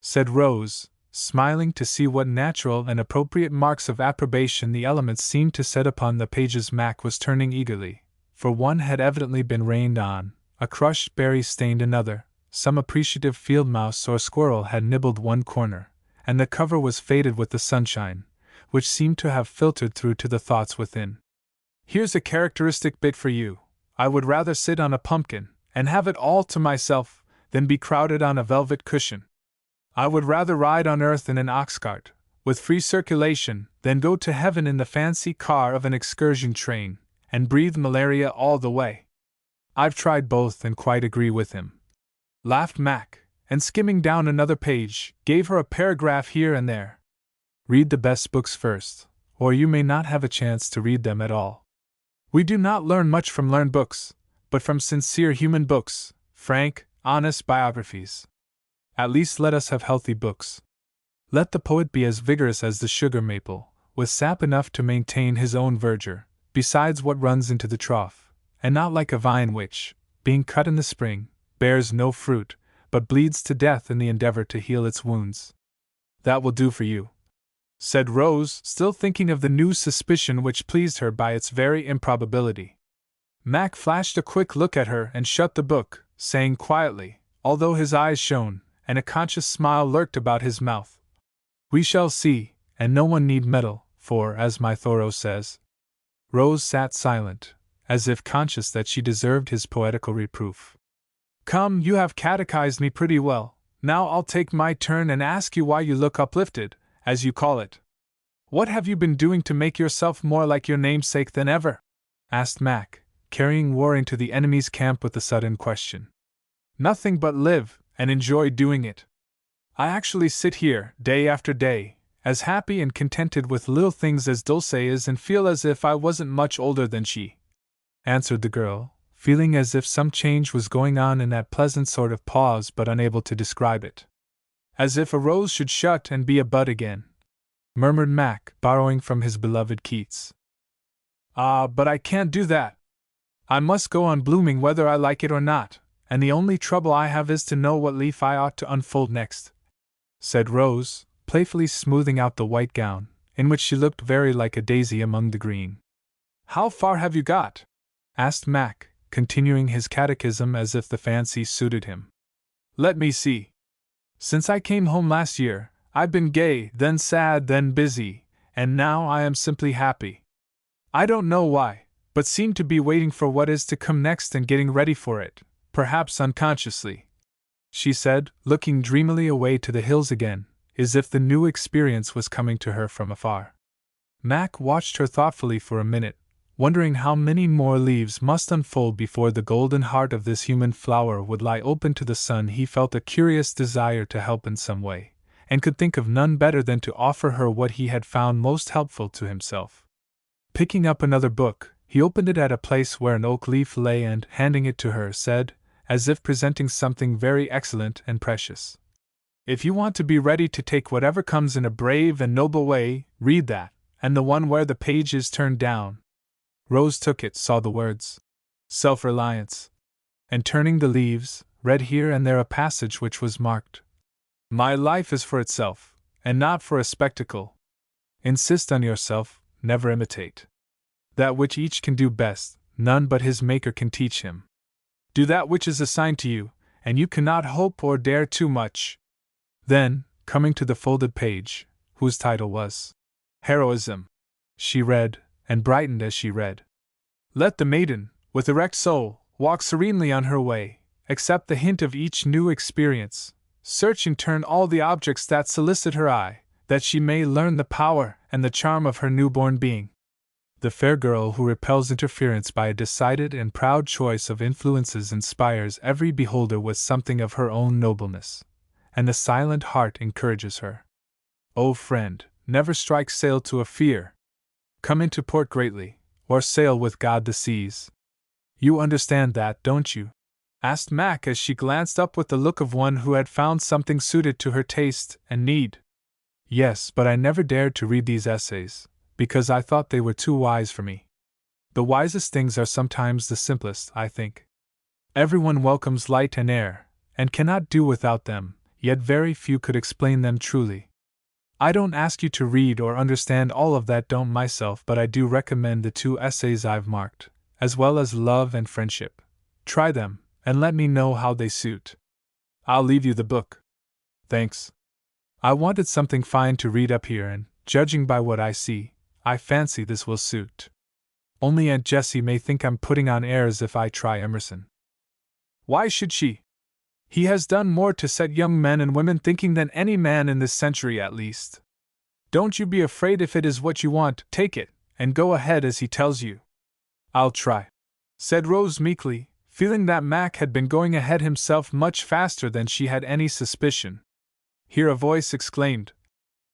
said Rose, smiling to see what natural and appropriate marks of approbation the elements seemed to set upon the pages. Mac was turning eagerly, for one had evidently been rained on, a crushed berry stained another, some appreciative field mouse or squirrel had nibbled one corner, and the cover was faded with the sunshine, which seemed to have filtered through to the thoughts within. Here's a characteristic bit for you. I would rather sit on a pumpkin, and have it all to myself, than be crowded on a velvet cushion. I would rather ride on earth in an ox cart, with free circulation, than go to heaven in the fancy car of an excursion train, and breathe malaria all the way. I've tried both and quite agree with him, laughed Mac, and skimming down another page, gave her a paragraph here and there. Read the best books first, or you may not have a chance to read them at all. We do not learn much from learned books, but from sincere human books, frank, honest biographies. At least let us have healthy books. Let the poet be as vigorous as the sugar maple, with sap enough to maintain his own verdure, besides what runs into the trough, and not like a vine which, being cut in the spring, bears no fruit, but bleeds to death in the endeavor to heal its wounds. That will do for you, said Rose, still thinking of the new suspicion which pleased her by its very improbability. Mac flashed a quick look at her and shut the book, saying quietly, although his eyes shone, and a conscious smile lurked about his mouth, "We shall see, and no one need meddle, for, as my Thoreau says." Rose sat silent, as if conscious that she deserved his poetical reproof. "Come, you have catechized me pretty well. Now I'll take my turn and ask you why you look uplifted, as you call it. What have you been doing to make yourself more like your namesake than ever?" asked Mac, carrying war into the enemy's camp with a sudden question. "Nothing but live, and enjoy doing it. I actually sit here, day after day, as happy and contented with little things as Dulce is, and feel as if I wasn't much older than she," answered the girl, feeling as if some change was going on in that pleasant sort of pause but unable to describe it. "As if a rose should shut and be a bud again," murmured Mac, borrowing from his beloved Keats. "Ah, but I can't do that. I must go on blooming whether I like it or not, and the only trouble I have is to know what leaf I ought to unfold next," said Rose, playfully smoothing out the white gown, in which she looked very like a daisy among the green. "How far have you got?" asked Mac, continuing his catechism as if the fancy suited him. "Let me see. Since I came home last year, I've been gay, then sad, then busy, and now I am simply happy. I don't know why, but seem to be waiting for what is to come next and getting ready for it, perhaps unconsciously," she said, looking dreamily away to the hills again, as if the new experience was coming to her from afar. Mac watched her thoughtfully for a minute, wondering how many more leaves must unfold before the golden heart of this human flower would lie open to the sun. He felt a curious desire to help in some way, and could think of none better than to offer her what he had found most helpful to himself. Picking up another book, he opened it at a place where an oak leaf lay and, handing it to her, said, as if presenting something very excellent and precious, "If you want to be ready to take whatever comes in a brave and noble way, read that, and the one where the page is turned down." Rose took it, saw the words, "Self-reliance," and turning the leaves, read here and there a passage which was marked, "My life is for itself, and not for a spectacle. Insist on yourself, never imitate. That which each can do best, none but his Maker can teach him. Do that which is assigned to you, and you cannot hope or dare too much." Then, coming to the folded page, whose title was Heroism, she read, and brightened as she read, "Let the maiden, with erect soul, walk serenely on her way, accept the hint of each new experience, search in turn all the objects that solicit her eye, that she may learn the power and the charm of her newborn being. The fair girl who repels interference by a decided and proud choice of influences inspires every beholder with something of her own nobleness, and the silent heart encourages her. O friend, never strike sail to a fear. Come into port greatly, or sail with God the seas. You understand that, don't you?" asked Mac as she glanced up with the look of one who had found something suited to her taste and need. "Yes, but I never dared to read these essays, because I thought they were too wise for me. The wisest things are sometimes the simplest, I think. Everyone welcomes light and air, and cannot do without them, yet very few could explain them truly. I don't ask you to read or understand all of that, don't myself, but I do recommend the 2 essays I've marked, as well as Love and Friendship. Try them, and let me know how they suit. I'll leave you the book. Thanks. I wanted something fine to read up here, and, judging by what I see, I fancy this will suit. Only Aunt Jessie may think I'm putting on airs if I try Emerson." "Why should she? He has done more to set young men and women thinking than any man in this century, at least. Don't you be afraid. If it is what you want, take it, and go ahead as he tells you." "I'll try," said Rose meekly, feeling that Mac had been going ahead himself much faster than she had any suspicion. Here a voice exclaimed,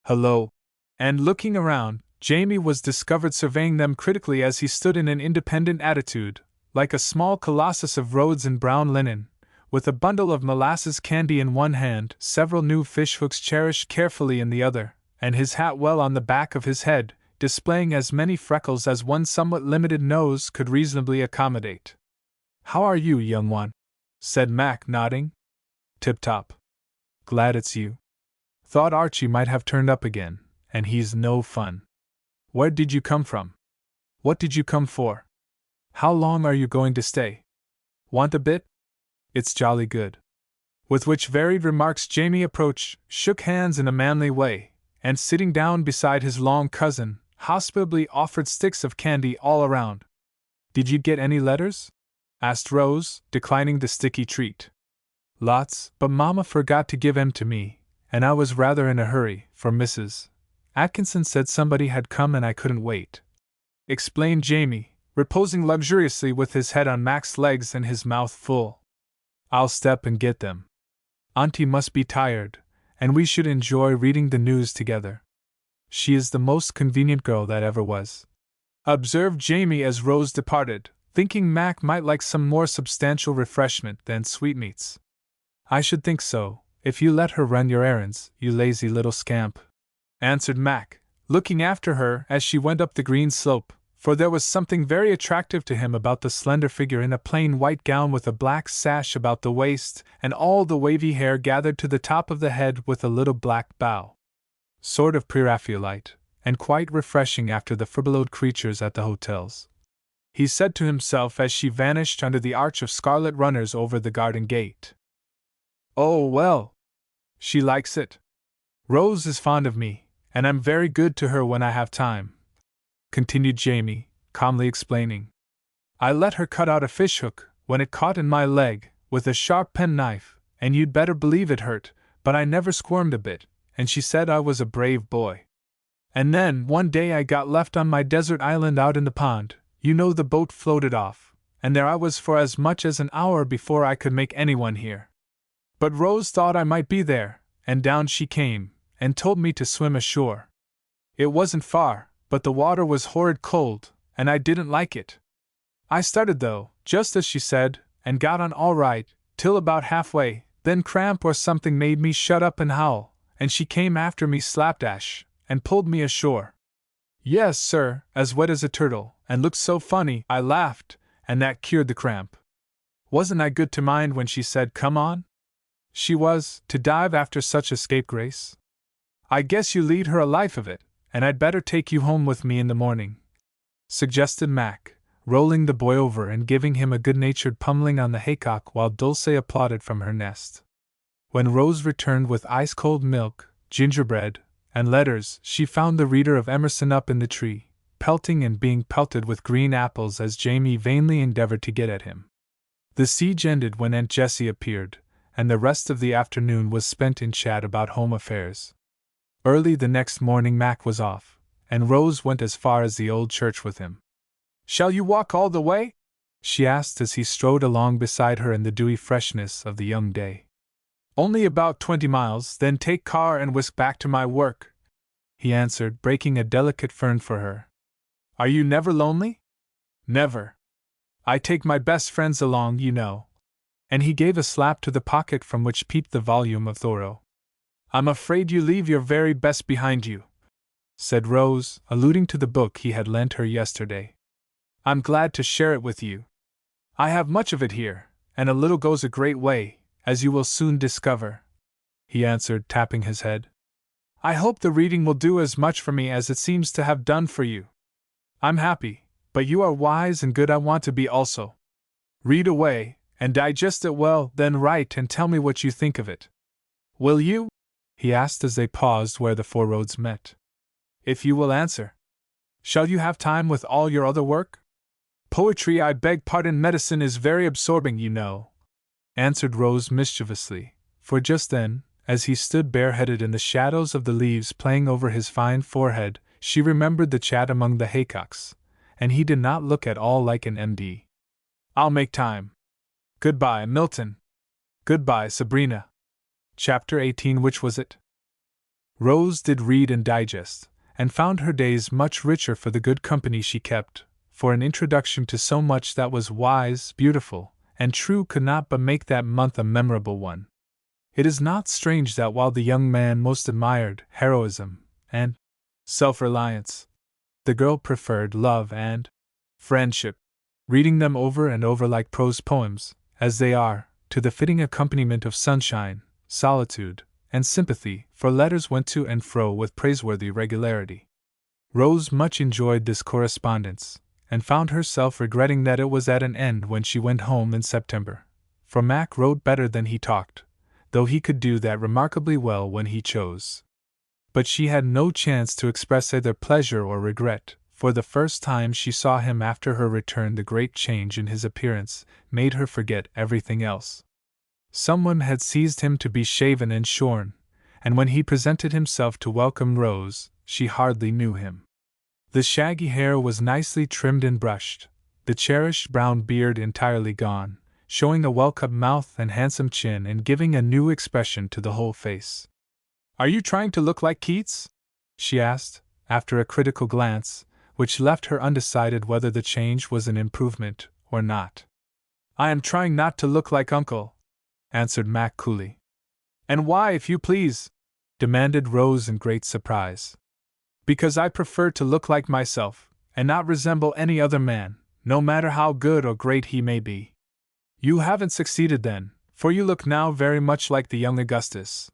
"Hello!" and looking around, Jamie was discovered surveying them critically as he stood in an independent attitude, like a small colossus of Rhodes in brown linen, with a bundle of molasses candy in one hand, several new fish hooks cherished carefully in the other, and his hat well on the back of his head, displaying as many freckles as one somewhat limited nose could reasonably accommodate. "How are you, young one?" said Mac, nodding. Tip-top. Glad it's you. Thought Archie might have turned up again, and he's no fun. Where did you come from? What did you come for? How long are you going to stay? Want a bit? It's jolly good. With which varied remarks Jamie approached, shook hands in a manly way, and sitting down beside his long cousin, hospitably offered sticks of candy all around. Did you get any letters? Asked Rose, declining the sticky treat. Lots, but Mama forgot to give 'em to me, and I was rather in a hurry, for Mrs. Atkinson said somebody had come and I couldn't wait, explained Jamie, reposing luxuriously with his head on Mac's legs and his mouth full. I'll step and get them. Auntie must be tired, and we should enjoy reading the news together. She is the most convenient girl that ever was, observed Jamie as Rose departed, thinking Mac might like some more substantial refreshment than sweetmeats. I should think so, if you let her run your errands, you lazy little scamp, answered Mac, looking after her as she went up the green slope, for there was something very attractive to him about the slender figure in a plain white gown with a black sash about the waist and all the wavy hair gathered to the top of the head with a little black bow. Sort of pre-Raphaelite, and quite refreshing after the furbelowed creatures at the hotels, he said to himself as she vanished under the arch of scarlet runners over the garden gate. Oh well! She likes it. Rose is fond of me, and I'm very good to her when I have time, continued Jamie, calmly explaining. I let her cut out a fishhook, when it caught in my leg, with a sharp penknife, and you'd better believe it hurt, but I never squirmed a bit, and she said I was a brave boy. And then, one day I got left on my desert island out in the pond, you know the boat floated off, and there I was for as much as an hour before I could make anyone hear. But Rose thought I might be there, and down she came, and told me to swim ashore. It wasn't far, but the water was horrid cold, and I didn't like it. I started though, just as she said, and got on all right, till about halfway, then cramp or something made me shut up and howl, and she came after me slapdash, and pulled me ashore. Yes, sir, as wet as a turtle, and looked so funny, I laughed, and that cured the cramp. Wasn't I good to mind when she said come on? She was, to dive after such a scapegrace. I guess you lead her a life of it, and I'd better take you home with me in the morning, suggested Mac, rolling the boy over and giving him a good-natured pummeling on the haycock while Dulce applauded from her nest. When Rose returned with ice-cold milk, gingerbread, and letters, she found the reader of Emerson up in the tree, pelting and being pelted with green apples as Jamie vainly endeavored to get at him. The siege ended when Aunt Jessie appeared, and the rest of the afternoon was spent in chat about home affairs. Early the next morning Mac was off, and Rose went as far as the old church with him. Shall you walk all the way? She asked as he strode along beside her in the dewy freshness of the young day. Only about 20 miles, then take car and whisk back to my work, he answered, breaking a delicate fern for her. Are you never lonely? Never. I take my best friends along, you know. And he gave a slap to the pocket from which peeped the volume of Thoreau. I'm afraid you leave your very best behind you, said Rose, alluding to the book he had lent her yesterday. I'm glad to share it with you. I have much of it here, and a little goes a great way, as you will soon discover, he answered, tapping his head. I hope the reading will do as much for me as it seems to have done for you. I'm happy, but you are wise and good. I want to be also. Read away, and digest it well, then write and tell me what you think of it. Will you? He asked as they paused where the four roads met. If you will answer. Shall you have time with all your other work? Poetry, I beg pardon, medicine is very absorbing, you know, answered Rose mischievously, for just then, as he stood bareheaded in the shadows of the leaves playing over his fine forehead, she remembered the chat among the haycocks, and he did not look at all like an MD. I'll make time. Goodbye, Milton. Goodbye, Sabrina. Chapter 18. Which was it? Rose did read and digest, and found her days much richer for the good company she kept, for an introduction to so much that was wise, beautiful, and true could not but make that month a memorable one. It is not strange that while the young man most admired heroism and self-reliance, the girl preferred love and friendship, reading them over and over like prose poems, as they are, to the fitting accompaniment of sunshine, solitude, and sympathy, for letters went to and fro with praiseworthy regularity. Rose much enjoyed this correspondence, and found herself regretting that it was at an end when she went home in September, for Mac wrote better than he talked, though he could do that remarkably well when he chose. But she had no chance to express either pleasure or regret. For the first time she saw him after her return, the great change in his appearance made her forget everything else. Someone had seized him to be shaven and shorn, and when he presented himself to welcome Rose, she hardly knew him. The shaggy hair was nicely trimmed and brushed, the cherished brown beard entirely gone, showing a well-cut mouth and handsome chin and giving a new expression to the whole face. "Are you trying to look like Keats?" she asked, after a critical glance, which left her undecided whether the change was an improvement or not. "I am trying not to look like Uncle," answered Mac coolly. "And why, if you please?" demanded Rose in great surprise. "Because I prefer to look like myself, and not resemble any other man, no matter how good or great he may be." "You haven't succeeded then, for you look now very much like the young Augustus,"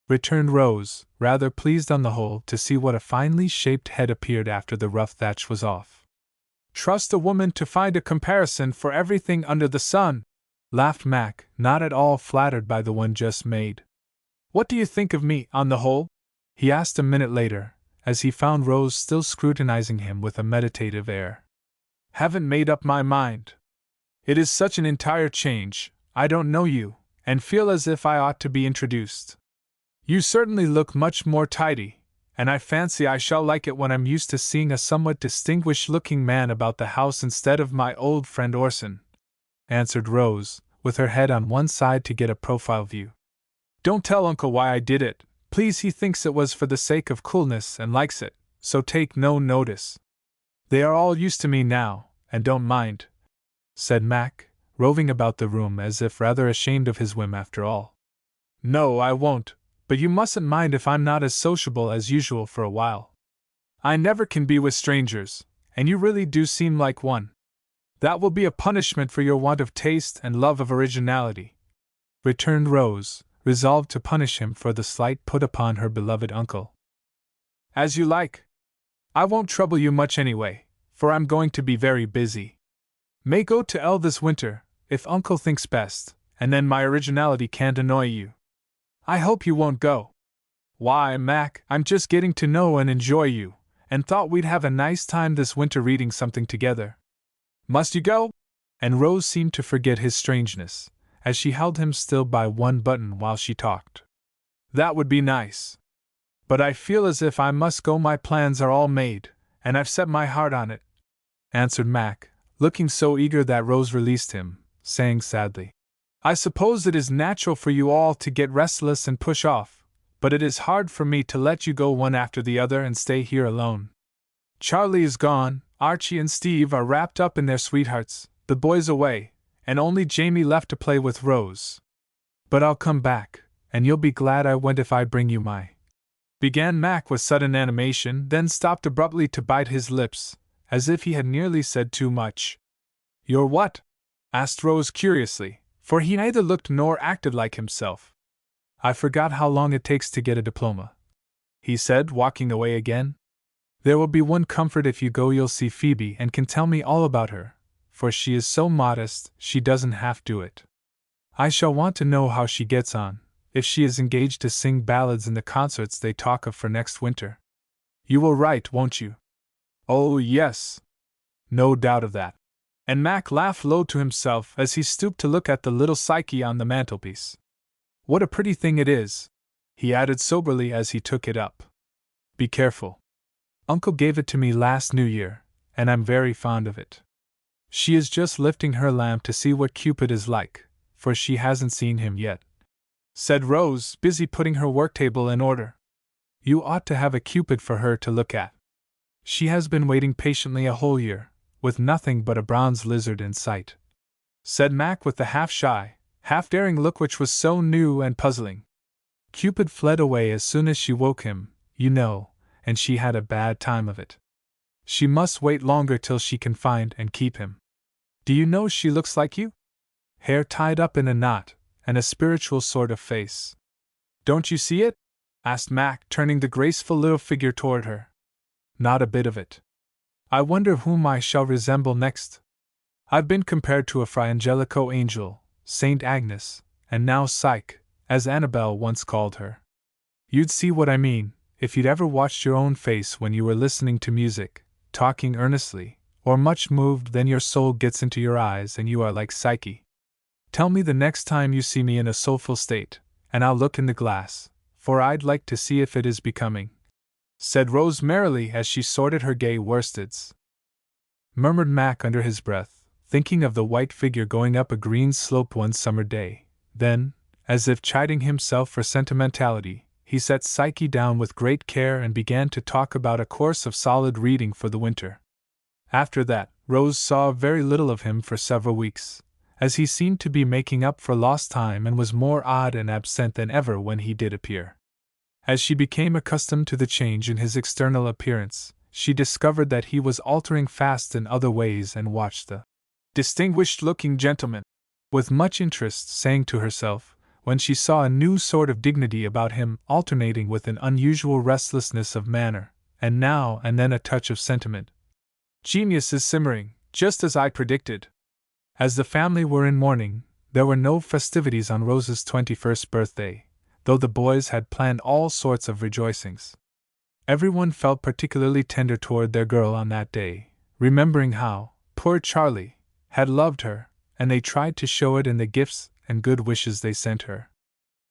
returned Rose, rather pleased on the whole to see what a finely shaped head appeared after the rough thatch was off. "Trust a woman to find a comparison for everything under the sun," laughed Mac, not at all flattered by the one just made. "What do you think of me, on the whole?" he asked a minute later, as he found Rose still scrutinizing him with a meditative air. "Haven't made up my mind. It is such an entire change. I don't know you, and feel as if I ought to be introduced. You certainly look much more tidy, and I fancy I shall like it when I'm used to seeing a somewhat distinguished-looking man about the house instead of my old friend Orson," answered Rose, with her head on one side to get a profile view. "Don't tell Uncle why I did it, please. He thinks it was for the sake of coolness and likes it, so take no notice. They are all used to me now, and don't mind," said Mac, roving about the room as if rather ashamed of his whim after all. "No, I won't. But you mustn't mind if I'm not as sociable as usual for a while. I never can be with strangers, and you really do seem like one. That will be a punishment for your want of taste and love of originality," returned Rose, resolved to punish him for the slight put upon her beloved uncle. "As you like. I won't trouble you much anyway, for I'm going to be very busy. May go to L this winter, if Uncle thinks best, and then my originality can't annoy you. I hope you won't go." "Why, Mac, I'm just getting to know and enjoy you, and thought we'd have a nice time this winter reading something together." "Must you go?" And Rose seemed to forget his strangeness, as she held him still by one button while she talked. "That would be nice. But I feel as if I must go. My plans are all made, and I've set my heart on it," answered Mac, looking so eager that Rose released him, saying sadly, "I suppose it is natural for you all to get restless and push off, but it is hard for me to let you go one after the other and stay here alone. Charlie is gone, Archie and Steve are wrapped up in their sweethearts, the boys away, and only Jamie left to play with Rose. But I'll come back, and you'll be glad I went if I bring you my—" began Mac with sudden animation, then stopped abruptly to bite his lips, as if he had nearly said too much. "Your what?" asked Rose curiously, for he neither looked nor acted like himself. "I forgot how long it takes to get a diploma," he said, walking away again. "There will be one comfort if you go. You'll see Phoebe and can tell me all about her, for she is so modest she doesn't have to it. I shall want to know how she gets on, if she is engaged to sing ballads in the concerts they talk of for next winter. You will write, won't you?" "Oh, yes. No doubt of that." And Mac laughed low to himself as he stooped to look at the little Psyche on the mantelpiece. "What a pretty thing it is," he added soberly as he took it up. "Be careful. Uncle gave it to me last New Year, and I'm very fond of it. She is just lifting her lamp to see what Cupid is like, for she hasn't seen him yet," said Rose, busy putting her worktable in order. "You ought to have a Cupid for her to look at. She has been waiting patiently a whole year, with nothing but a bronze lizard in sight," said Mac with the half-shy, half-daring look which was so new and puzzling. "Cupid fled away as soon as she woke him, you know, and she had a bad time of it. She must wait longer till she can find and keep him. Do you know she looks like you?" hair tied up in a knot, and a spiritual sort of face. "Don't you see it?" asked Mac, turning the graceful little figure toward her. "Not a bit of it. I wonder whom I shall resemble next. I've been compared to a Fra Angelico angel, Saint Agnes, and now Psyche, as Annabel once called her. You'd see what I mean, if you'd ever watched your own face when you were listening to music, talking earnestly, or much moved, then your soul gets into your eyes and you are like Psyche. Tell me the next time you see me in a soulful state, and I'll look in the glass, for I'd like to see if it is becoming," said Rose merrily as she sorted her gay worsteds. Murmured Mac under his breath, thinking of the white figure going up a green slope one summer day. Then, as if chiding himself for sentimentality, he set Psyche down with great care and began to talk about a course of solid reading for the winter. After that, Rose saw very little of him for several weeks, as he seemed to be making up for lost time and was more odd and absent than ever when he did appear. As she became accustomed to the change in his external appearance, she discovered that he was altering fast in other ways and watched the distinguished-looking gentleman with much interest, saying to herself, when she saw a new sort of dignity about him alternating with an unusual restlessness of manner, and now and then a touch of sentiment, "Genius is simmering, just as I predicted." As the family were in mourning, there were no festivities on Rose's 21st birthday, though the boys had planned all sorts of rejoicings. Everyone felt particularly tender toward their girl on that day, remembering how poor Charlie had loved her, and they tried to show it in the gifts and good wishes they sent her.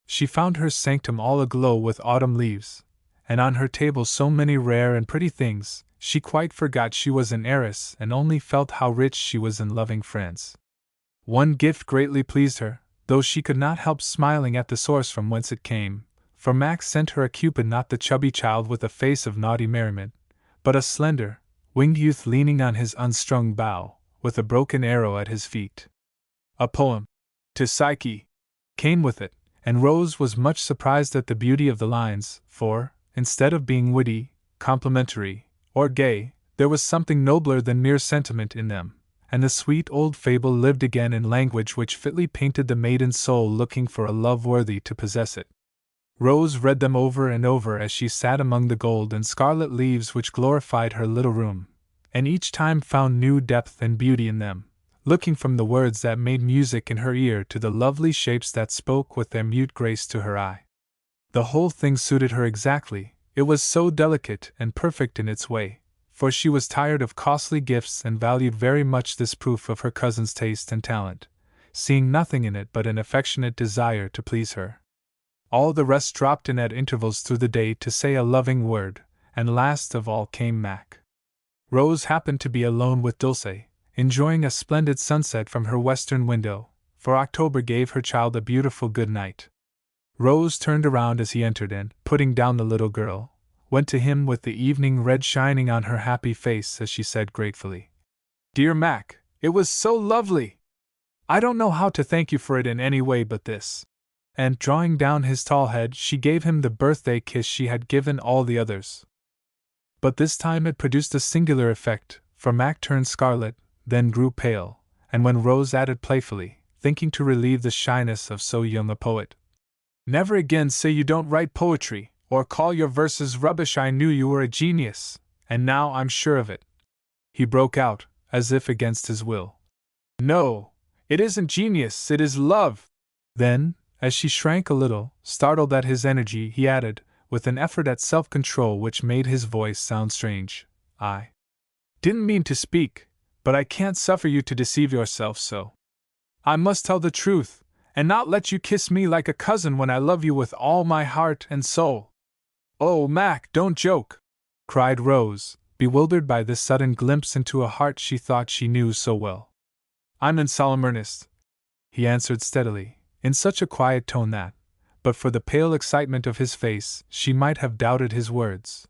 She found her sanctum all aglow with autumn leaves, and on her table so many rare and pretty things, she quite forgot she was an heiress and only felt how rich she was in loving friends. One gift greatly pleased her, though she could not help smiling at the source from whence it came, for Max sent her a Cupid, not the chubby child with a face of naughty merriment, but a slender, winged youth leaning on his unstrung bow, with a broken arrow at his feet. A poem, "To Psyche," came with it, and Rose was much surprised at the beauty of the lines, for, instead of being witty, complimentary, or gay, there was something nobler than mere sentiment in them, and the sweet old fable lived again in language which fitly painted the maiden's soul looking for a love worthy to possess it. Rose read them over and over as she sat among the gold and scarlet leaves which glorified her little room, and each time found new depth and beauty in them, looking from the words that made music in her ear to the lovely shapes that spoke with their mute grace to her eye. The whole thing suited her exactly, it was so delicate and perfect in its way, for she was tired of costly gifts and valued very much this proof of her cousin's taste and talent, seeing nothing in it but an affectionate desire to please her. All the rest dropped in at intervals through the day to say a loving word, and last of all came Mac. Rose happened to be alone with Dulce, enjoying a splendid sunset from her western window, for October gave her child a beautiful good night. Rose turned around as he entered and, putting down the little girl, went to him with the evening red shining on her happy face as she said gratefully, "Dear Mac, it was so lovely! I don't know how to thank you for it in any way but this." And drawing down his tall head, she gave him the birthday kiss she had given all the others. But this time it produced a singular effect, for Mac turned scarlet, then grew pale, and when Rose added playfully, thinking to relieve the shyness of so young a poet, "Never again say you don't write poetry, or call your verses rubbish. I knew you were a genius, and now I'm sure of it," he broke out, as if against his will. "No, it isn't genius, it is love." Then, as she shrank a little, startled at his energy, he added, with an effort at self-control which made his voice sound strange, "I didn't mean to speak, but I can't suffer you to deceive yourself so. I must tell the truth, and not let you kiss me like a cousin when I love you with all my heart and soul." "Oh, Mac, don't joke!" cried Rose, bewildered by this sudden glimpse into a heart she thought she knew so well. "I'm in solemn earnest," he answered steadily, in such a quiet tone that, but for the pale excitement of his face, she might have doubted his words.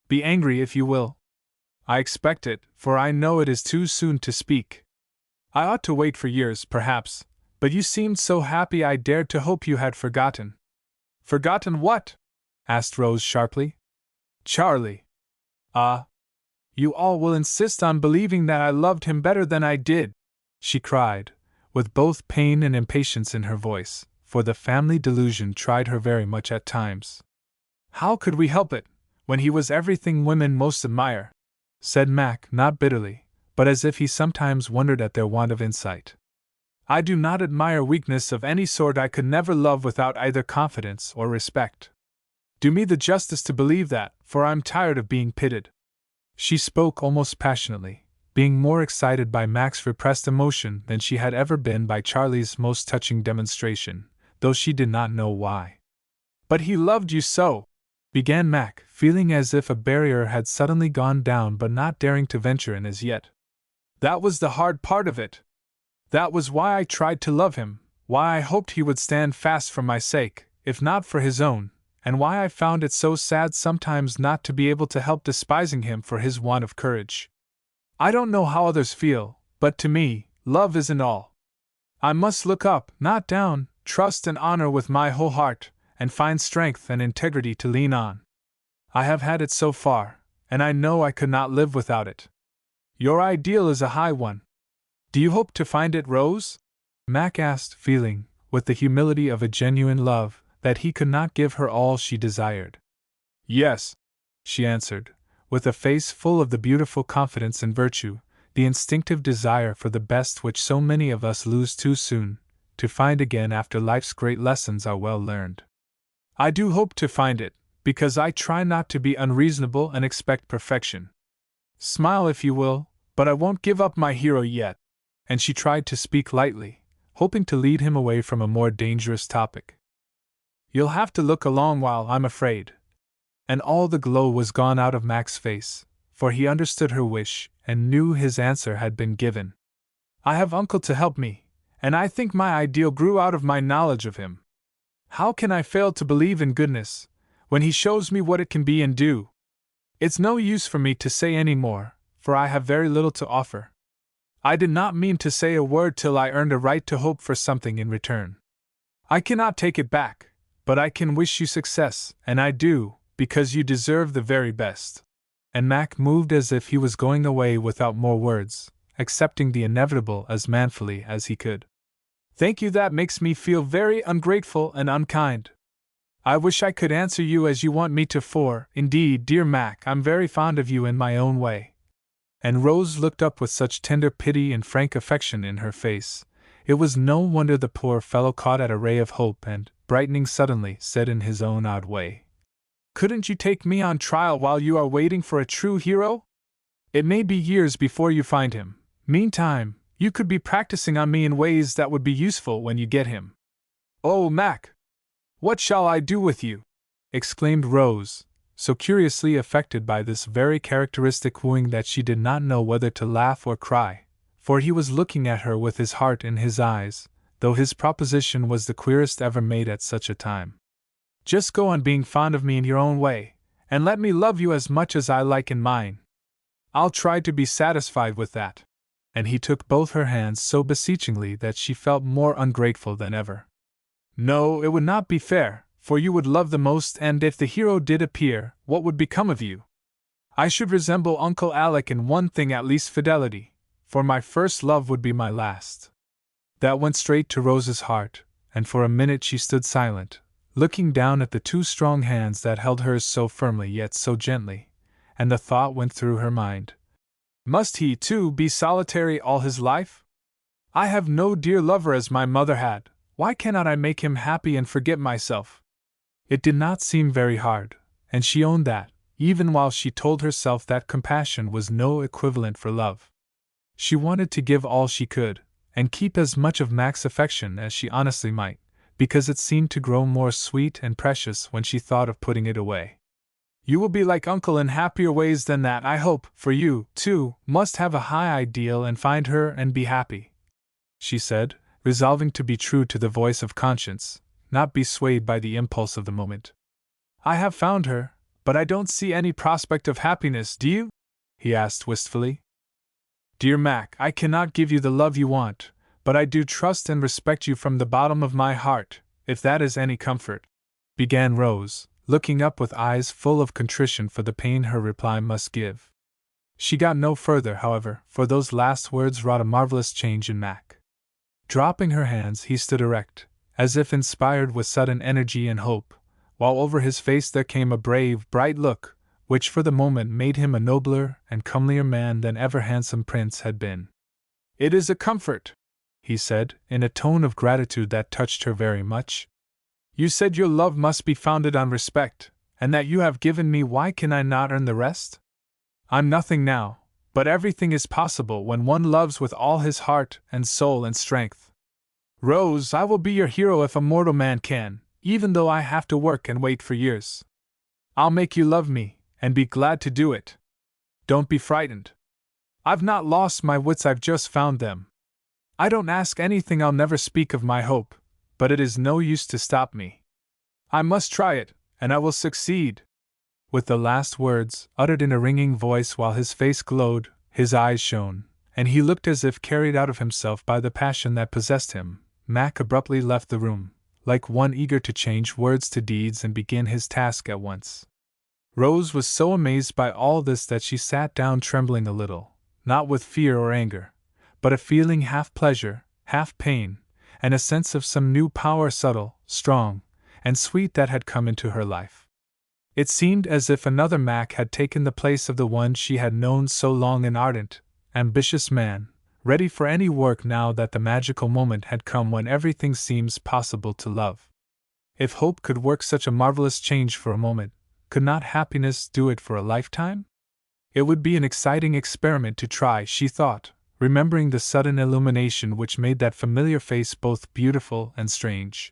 "Be angry if you will. I expect it, for I know it is too soon to speak. I ought to wait for years, perhaps, but you seemed so happy I dared to hope you had forgotten." "Forgotten what?" asked Rose sharply. "Charlie." "Ah! You all will insist on believing that I loved him better than I did," she cried, with both pain and impatience in her voice, for the family delusion tried her very much at times. "How could we help it, when he was everything women most admire?" said Mac, not bitterly, but as if he sometimes wondered at their want of insight. "I do not admire weakness of any sort. I could never love without either confidence or respect. Do me the justice to believe that, for I'm tired of being pitied." She spoke almost passionately, being more excited by Mac's repressed emotion than she had ever been by Charlie's most touching demonstration, though she did not know why. "But he loved you so," began Mac, feeling as if a barrier had suddenly gone down but not daring to venture in as yet. "That was the hard part of it. That was why I tried to love him, why I hoped he would stand fast for my sake, if not for his own, and why I found it so sad sometimes not to be able to help despising him for his want of courage. I don't know how others feel, but to me, love isn't all. I must look up, not down, trust and honor with my whole heart, and find strength and integrity to lean on. I have had it so far, and I know I could not live without it. Your ideal is a high one. Do you hope to find it, Rose?" Mac asked, feeling, with the humility of a genuine love, that he could not give her all she desired. "Yes," she answered, with a face full of the beautiful confidence in virtue, the instinctive desire for the best which so many of us lose too soon, to find again after life's great lessons are well learned. "I do hope to find it, because I try not to be unreasonable and expect perfection. Smile if you will, but I won't give up my hero yet." And she tried to speak lightly, hoping to lead him away from a more dangerous topic. "You'll have to look a long while, I'm afraid." And all the glow was gone out of Mac's face, for he understood her wish and knew his answer had been given. "I have Uncle to help me, and I think my ideal grew out of my knowledge of him. How can I fail to believe in goodness, when he shows me what it can be and do? It's no use for me to say any more, for I have very little to offer. I did not mean to say a word till I earned a right to hope for something in return. I cannot take it back, but I can wish you success, and I do, because you deserve the very best." And Mac moved as if he was going away without more words, accepting the inevitable as manfully as he could. "Thank you, that makes me feel very ungrateful and unkind. I wish I could answer you as you want me to, for, indeed, dear Mac, I'm very fond of you in my own way." And Rose looked up with such tender pity and frank affection in her face, it was no wonder the poor fellow caught at a ray of hope and, brightening suddenly, said in his own odd way, "Couldn't you take me on trial while you are waiting for a true hero? It may be years before you find him. Meantime, you could be practicing on me in ways that would be useful when you get him." "Oh, Mac! What shall I do with you?" exclaimed Rose, so curiously affected by this very characteristic wooing that she did not know whether to laugh or cry, for he was looking at her with his heart in his eyes, though his proposition was the queerest ever made at such a time. "Just go on being fond of me in your own way, and let me love you as much as I like in mine. I'll try to be satisfied with that." And he took both her hands so beseechingly that she felt more ungrateful than ever. "No, it would not be fair, for you would love the most, and if the hero did appear, what would become of you? I should resemble Uncle Alec in one thing at least, fidelity, for my first love would be my last." That went straight to Rose's heart, and for a minute she stood silent, looking down at the two strong hands that held hers so firmly yet so gently, and the thought went through her mind, "Must he, too, be solitary all his life? I have no dear lover as my mother had, why cannot I make him happy and forget myself?" It did not seem very hard, and she owned that, even while she told herself that compassion was no equivalent for love. She wanted to give all she could, and keep as much of Mac's affection as she honestly might, because it seemed to grow more sweet and precious when she thought of putting it away. "You will be like Uncle in happier ways than that, I hope, for you, too, must have a high ideal and find her and be happy," she said, resolving to be true to the voice of conscience, not be swayed by the impulse of the moment. "I have found her, but I don't see any prospect of happiness, do you?" he asked wistfully. "Dear Mac, I cannot give you the love you want, but I do trust and respect you from the bottom of my heart, if that is any comfort," began Rose, looking up with eyes full of contrition for the pain her reply must give. She got no further, however, for those last words wrought a marvelous change in Mac. Dropping her hands, he stood erect, as if inspired with sudden energy and hope, while over his face there came a brave, bright look, which for the moment made him a nobler and comelier man than ever handsome prince had been. "It is a comfort," he said, in a tone of gratitude that touched her very much. "You said your love must be founded on respect, and that you have given me. Why can I not earn the rest? I'm nothing now, but everything is possible when one loves with all his heart and soul and strength. Rose, I will be your hero if a mortal man can, even though I have to work and wait for years. I'll make you love me, and be glad to do it. Don't be frightened. I've not lost my wits, I've just found them. I don't ask anything, I'll never speak of my hope, but it is no use to stop me. I must try it, and I will succeed." With the last words, uttered in a ringing voice while his face glowed, his eyes shone, and he looked as if carried out of himself by the passion that possessed him, Mac abruptly left the room, like one eager to change words to deeds and begin his task at once. Rose was so amazed by all this that she sat down trembling a little, not with fear or anger, but a feeling half pleasure, half pain, and a sense of some new power, subtle, strong, and sweet, that had come into her life. It seemed as if another Mac had taken the place of the one she had known so long, an ardent, ambitious man, ready for any work now that the magical moment had come when everything seems possible to love. If hope could work such a marvelous change for a moment, could not happiness do it for a lifetime? It would be an exciting experiment to try, she thought, remembering the sudden illumination which made that familiar face both beautiful and strange.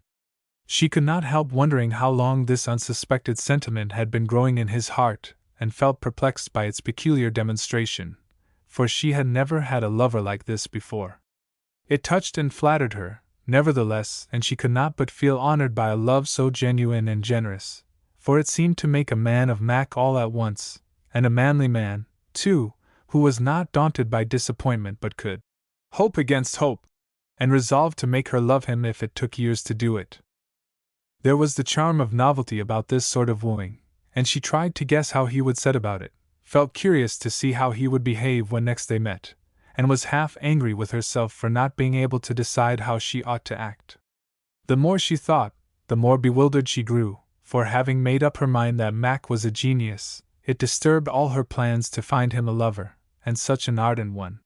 She could not help wondering how long this unsuspected sentiment had been growing in his heart, and felt perplexed by its peculiar demonstration, for she had never had a lover like this before. It touched and flattered her, nevertheless, and she could not but feel honored by a love so genuine and generous, for it seemed to make a man of Mac all at once, and a manly man, too, who was not daunted by disappointment but could hope against hope, and resolved to make her love him if it took years to do it. There was the charm of novelty about this sort of wooing, and she tried to guess how he would set about it, felt curious to see how he would behave when next they met, and was half angry with herself for not being able to decide how she ought to act. The more she thought, the more bewildered she grew, for having made up her mind that Mac was a genius, it disturbed all her plans to find him a lover, and such an ardent one.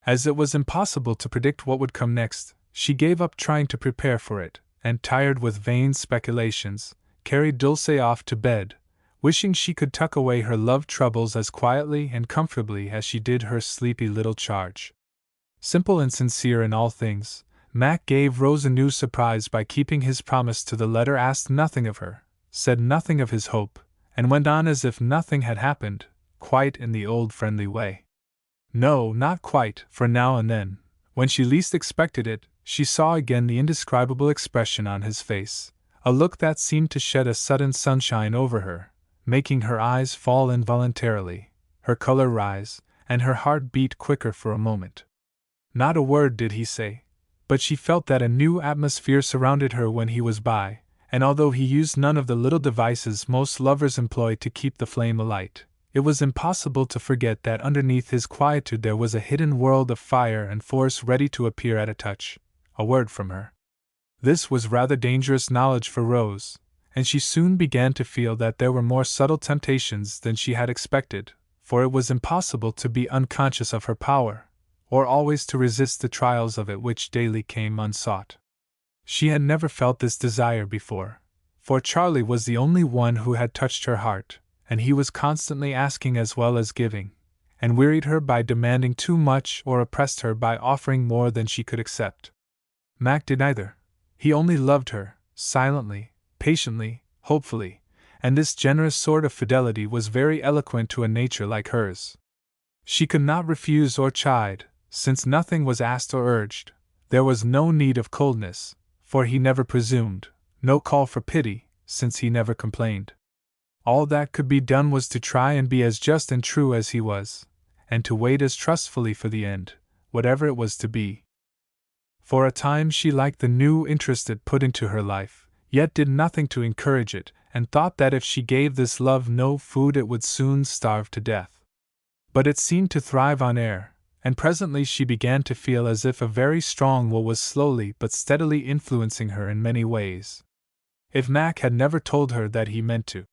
As it was impossible to predict what would come next, she gave up trying to prepare for it, and, tired with vain speculations, carried Dulce off to bed, wishing she could tuck away her love troubles as quietly and comfortably as she did her sleepy little charge. Simple and sincere in all things, Mac gave Rose a new surprise by keeping his promise to the letter, asked nothing of her, said nothing of his hope, and went on as if nothing had happened, quite in the old friendly way. No, not quite, for now and then, when she least expected it, she saw again the indescribable expression on his face, a look that seemed to shed a sudden sunshine over her, making her eyes fall involuntarily, her color rise, and her heart beat quicker for a moment. Not a word did he say, but she felt that a new atmosphere surrounded her when he was by, and although he used none of the little devices most lovers employ to keep the flame alight, it was impossible to forget that underneath his quietude there was a hidden world of fire and force ready to appear at a touch, a word from her. This was rather dangerous knowledge for Rose, and she soon began to feel that there were more subtle temptations than she had expected, for it was impossible to be unconscious of her power, or always to resist the trials of it which daily came unsought. She had never felt this desire before, for Charlie was the only one who had touched her heart, and he was constantly asking as well as giving, and wearied her by demanding too much or oppressed her by offering more than she could accept. Mac did neither. He only loved her, silently, patiently, hopefully, and this generous sort of fidelity was very eloquent to a nature like hers. She could not refuse or chide, since nothing was asked or urged. There was no need of coldness, for he never presumed, no call for pity, since he never complained. All that could be done was to try and be as just and true as he was, and to wait as trustfully for the end, whatever it was to be. For a time she liked the new interest it put into her life, yet did nothing to encourage it, and thought that if she gave this love no food it would soon starve to death. But it seemed to thrive on air, and presently she began to feel as if a very strong will was slowly but steadily influencing her in many ways. If Mac had never told her that he meant to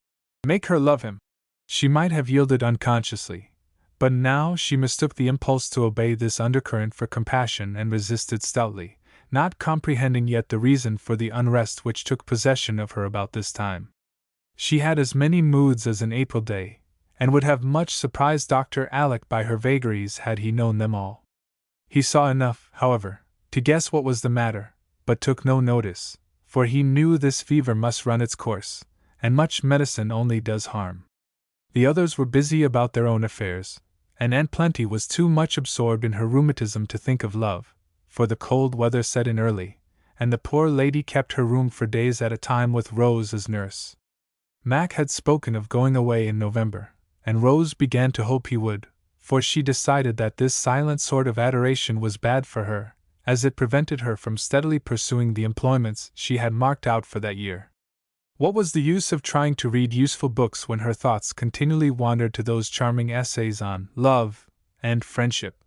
make her love him, she might have yielded unconsciously, but now she mistook the impulse to obey this undercurrent for compassion and resisted stoutly, not comprehending yet the reason for the unrest which took possession of her about this time. She had as many moods as an April day, and would have much surprised Dr. Alec by her vagaries had he known them all. He saw enough, however, to guess what was the matter, but took no notice, for he knew this fever must run its course, and much medicine only does harm. The others were busy about their own affairs, and Aunt Plenty was too much absorbed in her rheumatism to think of love, for the cold weather set in early, and the poor lady kept her room for days at a time with Rose as nurse. Mac had spoken of going away in November, and Rose began to hope he would, for she decided that this silent sort of adoration was bad for her, as it prevented her from steadily pursuing the employments she had marked out for that year. What was the use of trying to read useful books when her thoughts continually wandered to those charming essays on love and friendship?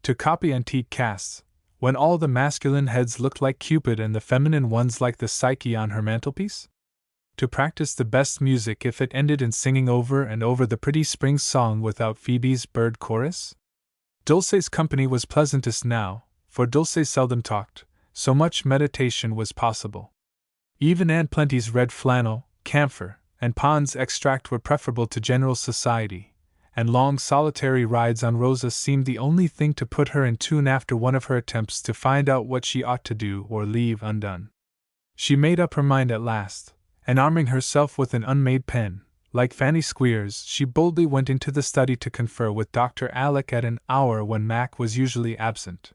To copy antique casts, when all the masculine heads looked like Cupid and the feminine ones like the Psyche on her mantelpiece? To practice the best music if it ended in singing over and over the pretty spring song without Phoebe's bird chorus? Dulce's company was pleasantest now, for Dulce seldom talked, so much meditation was possible. Even Aunt Plenty's red flannel, camphor, and Pond's extract were preferable to general society, and long solitary rides on Rosa seemed the only thing to put her in tune after one of her attempts to find out what she ought to do or leave undone. She made up her mind at last, and arming herself with an unmade pen, like Fanny Squeers, she boldly went into the study to confer with Dr. Alec at an hour when Mac was usually absent.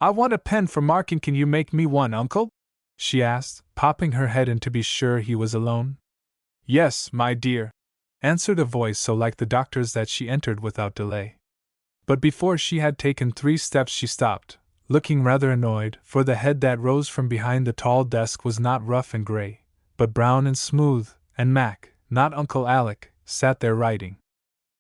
"I want a pen for marking. Can you make me one, Uncle?" she asked, popping her head in to be sure he was alone. "Yes, my dear," answered a voice so like the doctor's that she entered without delay. But before she had taken 3 steps she stopped, looking rather annoyed, for the head that rose from behind the tall desk was not rough and gray, but brown and smooth, and Mac, not Uncle Alec, sat there writing.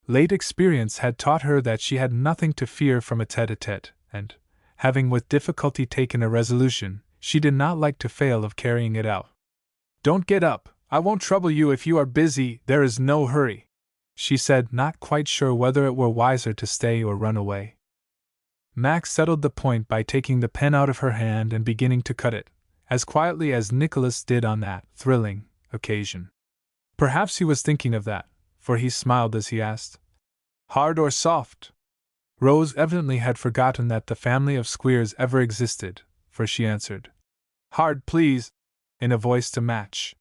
Late experience had taught her that she had nothing to fear from a tete-a-tete, and, having with difficulty taken a resolution, she did not like to fail of carrying it out. "Don't get up, I won't trouble you if you are busy, there is no hurry," she said, not quite sure whether it were wiser to stay or run away. Mac settled the point by taking the pen out of her hand and beginning to cut it, as quietly as Nicholas did on that thrilling occasion. Perhaps he was thinking of that, for he smiled as he asked, "Hard or soft?" Rose evidently had forgotten that the family of Squeers ever existed, for she answered, "Hard, please," in a voice to match.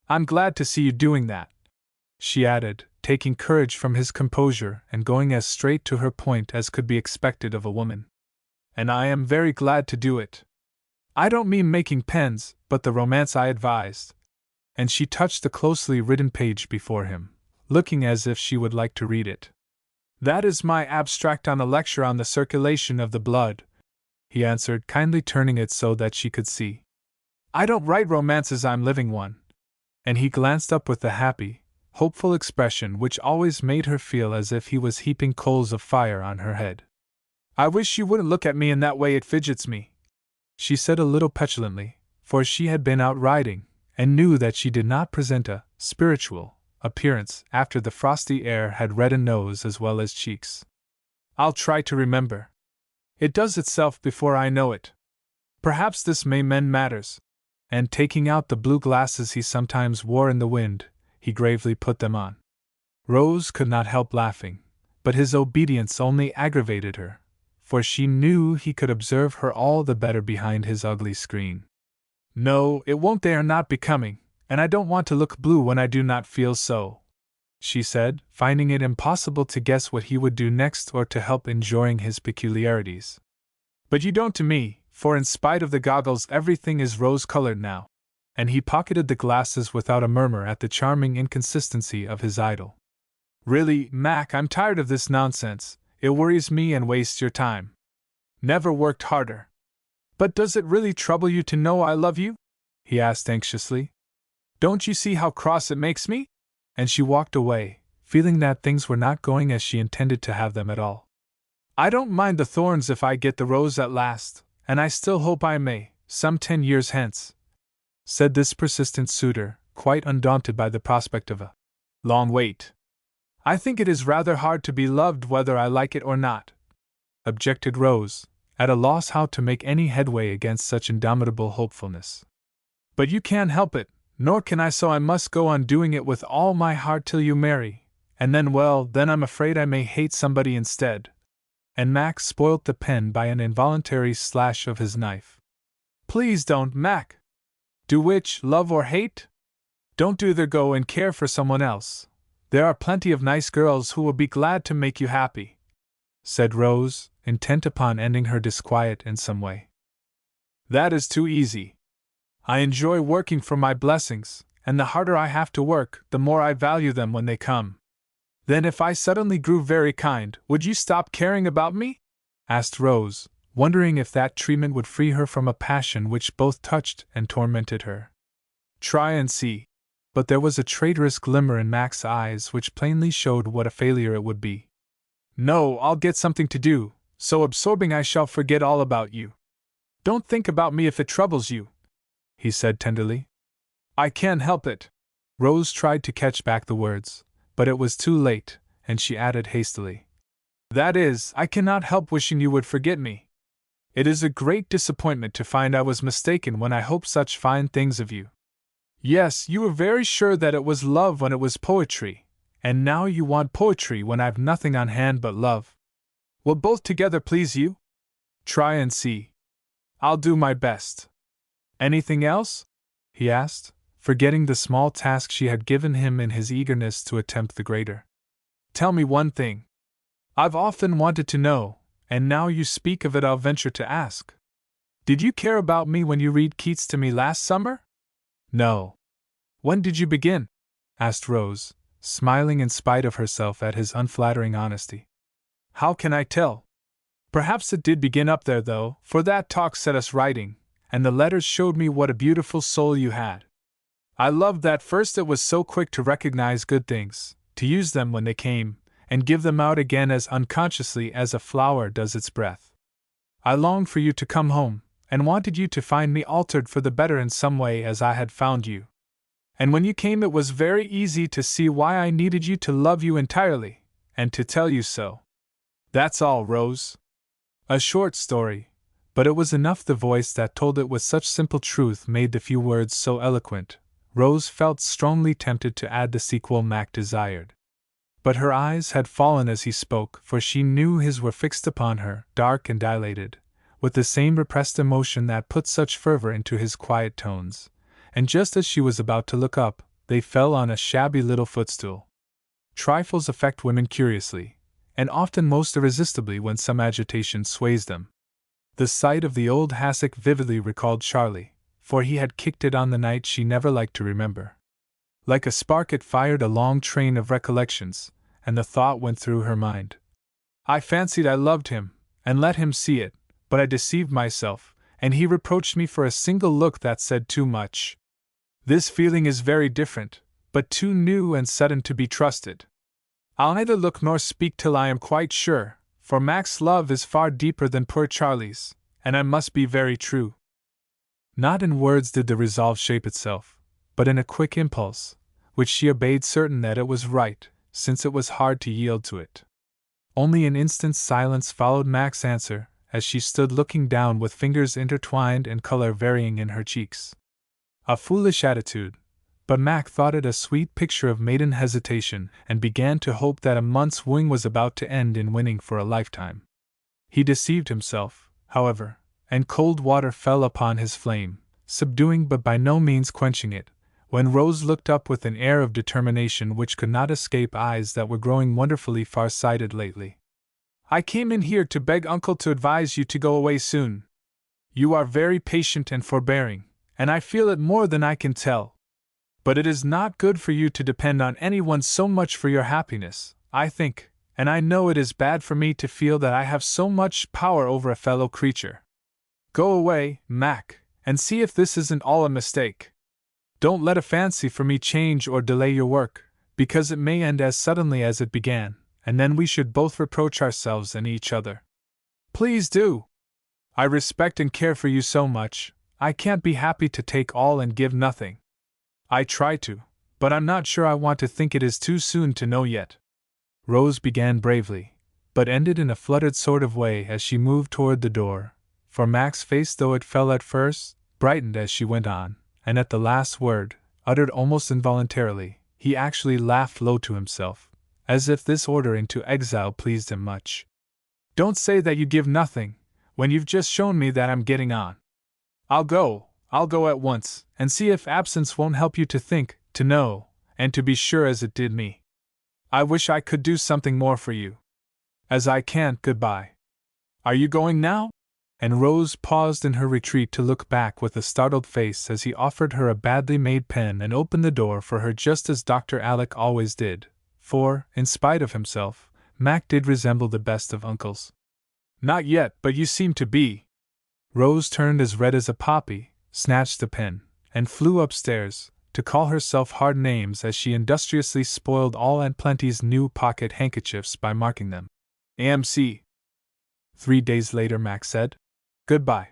"I'm glad to see you doing that," she added, taking courage from his composure and going as straight to her point as could be expected of a woman. "And I am very glad to do it. I don't mean making pens, but the romance I advised." And she touched the closely written page before him, looking as if she would like to read it. "That is my abstract on a lecture on the circulation of the blood," he answered, kindly turning it so that she could see. "I don't write romances, I'm living one." And he glanced up with the happy, hopeful expression which always made her feel as if he was heaping coals of fire on her head. "I wish you wouldn't look at me in that way, it fidgets me," she said a little petulantly, for she had been out riding, and knew that she did not present a spiritual appearance after the frosty air had reddened nose as well as cheeks. "I'll try to remember. It does itself before I know it. Perhaps this may mend matters." And taking out the blue glasses he sometimes wore in the wind, he gravely put them on. Rose could not help laughing, but his obedience only aggravated her, for she knew he could observe her all the better behind his ugly screen. "No, it won't, they are not becoming, and I don't want to look blue when I do not feel so," she said, finding it impossible to guess what he would do next or to help enjoying his peculiarities. "But you don't to me, for in spite of the goggles everything is rose-colored now." And he pocketed the glasses without a murmur at the charming inconsistency of his idol. "Really, Mac, I'm tired of this nonsense, it worries me and wastes your time. Never worked harder." "But does it really trouble you to know I love you?" he asked anxiously. "Don't you see how cross it makes me?" And she walked away, feeling that things were not going as she intended to have them at all. I don't mind the thorns if I get the rose at last, and I still hope I may, some 10 years hence," said this persistent suitor, quite undaunted by the prospect of a long wait. "I think it is rather hard to be loved whether I like it or not," objected Rose, at a loss how to make any headway against such indomitable hopefulness. "But you can't help it, nor can I, so I must go on doing it with all my heart till you marry, and then, well, then I'm afraid I may hate somebody instead." And Max spoilt the pen by an involuntary slash of his knife. "Please don't, Mac!" "Do which, love or hate?" "Don't either. Go and care for someone else. There are plenty of nice girls who will be glad to make you happy," said Rose, intent upon ending her disquiet in some way. "That is too easy. I enjoy working for my blessings, and the harder I have to work, the more I value them when they come." "Then if I suddenly grew very kind, would you stop caring about me?" asked Rose, wondering if that treatment would free her from a passion which both touched and tormented her. "Try and see." But there was a traitorous glimmer in Mac's eyes which plainly showed what a failure it would be. "No, I'll get something to do, so absorbing I shall forget all about you. Don't think about me if it troubles you," he said tenderly. "I can't help it." Rose tried to catch back the words, but it was too late, and she added hastily, "That is, I cannot help wishing you would forget me. It is a great disappointment to find I was mistaken when I hoped such fine things of you. Yes, you were very sure that it was love when it was poetry, and now you want poetry when I've nothing on hand but love. Will both together please you? Try and see. I'll do my best." "Anything else?" he asked, forgetting the small task she had given him in his eagerness to attempt the greater. "Tell me one thing. I've often wanted to know, and now you speak of it I'll venture to ask. Did you care about me when you read Keats to me last summer?" "No." "When did you begin?" asked Rose, smiling in spite of herself at his unflattering honesty. "How can I tell? Perhaps it did begin up there, though, for that talk set us writing, and the letters showed me what a beautiful soul you had. I loved that first, it was so quick to recognize good things, to use them when they came, and give them out again as unconsciously as a flower does its breath. I longed for you to come home, and wanted you to find me altered for the better in some way as I had found you. And when you came it was very easy to see why I needed you to love you entirely, and to tell you so. That's all, Rose." A short story, but it was enough. The voice that told it with such simple truth made the few words so eloquent. Rose felt strongly tempted to add the sequel Mac desired. But her eyes had fallen as he spoke, for she knew his were fixed upon her, dark and dilated, with the same repressed emotion that put such fervor into his quiet tones, and just as she was about to look up, they fell on a shabby little footstool. Trifles affect women curiously, and often most irresistibly when some agitation sways them. The sight of the old hassock vividly recalled Charlie, for he had kicked it on the night she never liked to remember. Like a spark it fired a long train of recollections, and the thought went through her mind. "I fancied I loved him, and let him see it, but I deceived myself, and he reproached me for a single look that said too much. This feeling is very different, but too new and sudden to be trusted. I'll neither look nor speak till I am quite sure, for Mac's love is far deeper than poor Charlie's, and I must be very true." Not in words did the resolve shape itself, but in a quick impulse, which she obeyed, certain that it was right, since it was hard to yield to it. Only an instant's silence followed Mac's answer, as she stood looking down with fingers intertwined and color varying in her cheeks. A foolish attitude, but Mac thought it a sweet picture of maiden hesitation, and began to hope that a month's wooing was about to end in winning for a lifetime. He deceived himself, however, and cold water fell upon his flame, subduing but by no means quenching it, when Rose looked up with an air of determination which could not escape eyes that were growing wonderfully far-sighted lately. "I came in here to beg Uncle to advise you to go away soon. You are very patient and forbearing, and I feel it more than I can tell. But it is not good for you to depend on anyone so much for your happiness, I think, and I know it is bad for me to feel that I have so much power over a fellow creature. Go away, Mac, and see if this isn't all a mistake. Don't let a fancy for me change or delay your work, because it may end as suddenly as it began, and then we should both reproach ourselves and each other. Please do! I respect and care for you so much, I can't be happy to take all and give nothing. I try to, but I'm not sure I want to think it is too soon to know yet. Rose began bravely, but ended in a fluttered sort of way as she moved toward the door, for Mac's face, though it fell at first, brightened as she went on, and at the last word, uttered almost involuntarily, he actually laughed low to himself, as if this order into exile pleased him much. Don't say that you give nothing, when you've just shown me that I'm getting on. I'll go at once, and see if absence won't help you to think, to know, and to be sure as it did me. I wish I could do something more for you. As I can't, goodbye. Are you going now? And Rose paused in her retreat to look back with a startled face as he offered her a badly made pen and opened the door for her just as Dr. Alec always did, for, in spite of himself, Mac did resemble the best of uncles. Not yet, but you seem to be. Rose turned as red as a poppy, snatched the pen, and flew upstairs, to call herself hard names as she industriously spoiled all Aunt Plenty's new pocket handkerchiefs by marking them AMC. 3 days later Mac said, "Goodbye,"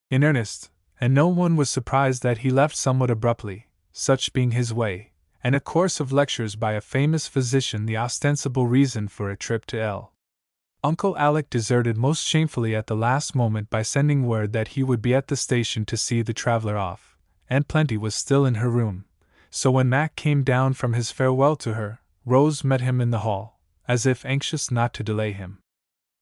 in earnest, and no one was surprised that he left somewhat abruptly, such being his way, and a course of lectures by a famous physician the ostensible reason for a trip to L. Uncle Alec deserted most shamefully at the last moment by sending word that he would be at the station to see the traveler off. Aunt Plenty was still in her room, so when Mac came down from his farewell to her, Rose met him in the hall, as if anxious not to delay him.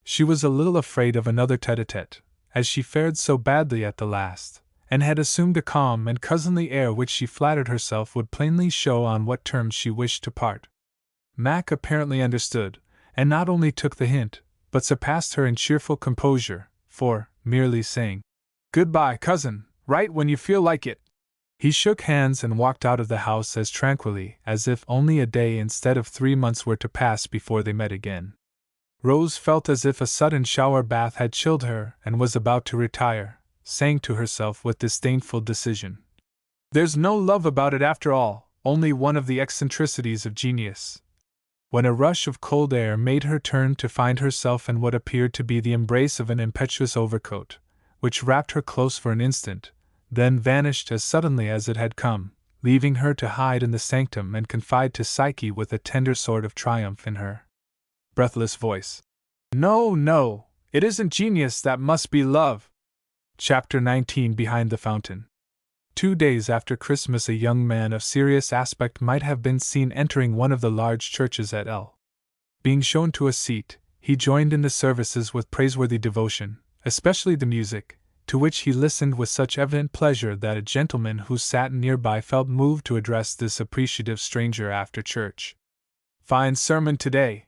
She was a little afraid of another tete-a-tete, as she fared so badly at the last, and had assumed a calm and cousinly air which she flattered herself would plainly show on what terms she wished to part. Mac apparently understood, and not only took the hint, but surpassed her in cheerful composure, for, merely saying, "Goodbye, cousin, write when you feel like it," he shook hands and walked out of the house as tranquilly as if only a day instead of 3 months were to pass before they met again. Rose felt as if a sudden shower bath had chilled her and was about to retire, saying to herself with disdainful decision, "There's no love about it after all, only one of the eccentricities of genius," when a rush of cold air made her turn to find herself in what appeared to be the embrace of an impetuous overcoat, which wrapped her close for an instant, then vanished as suddenly as it had come, leaving her to hide in the sanctum and confide to Psyche with a tender sort of triumph in her breathless voice, "No, no, it isn't genius that must be love." Chapter 19 Behind the Fountain. 2 days after Christmas a young man of serious aspect might have been seen entering one of the large churches at L. Being shown to a seat, he joined in the services with praiseworthy devotion, especially the music, to which he listened with such evident pleasure that a gentleman who sat nearby felt moved to address this appreciative stranger after church. "Fine sermon today.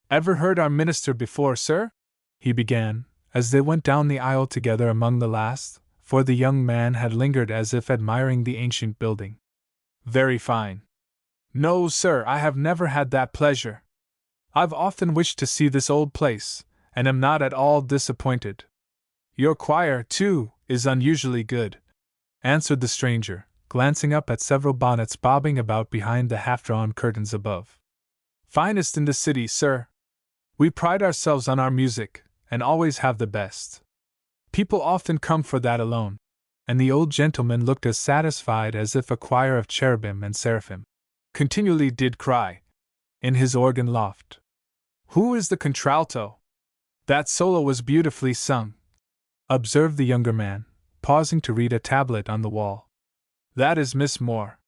Ever heard our minister before, sir?" he began, as they went down the aisle together among the last, for the young man had lingered as if admiring the ancient building. "Very fine." "No, sir, I have never had that pleasure. I've often wished to see this old place, and am not at all disappointed. Your choir, too, is unusually good," answered the stranger, glancing up at several bonnets bobbing about behind the half-drawn curtains above. "Finest in the city, sir. We pride ourselves on our music, and always have the best. People often come for that alone." And the old gentleman looked as satisfied as if a choir of cherubim and seraphim continually did cry in his organ loft, "Who is the contralto? That solo was beautifully sung," observed the younger man, pausing to read a tablet on the wall. "That is Miss Moore.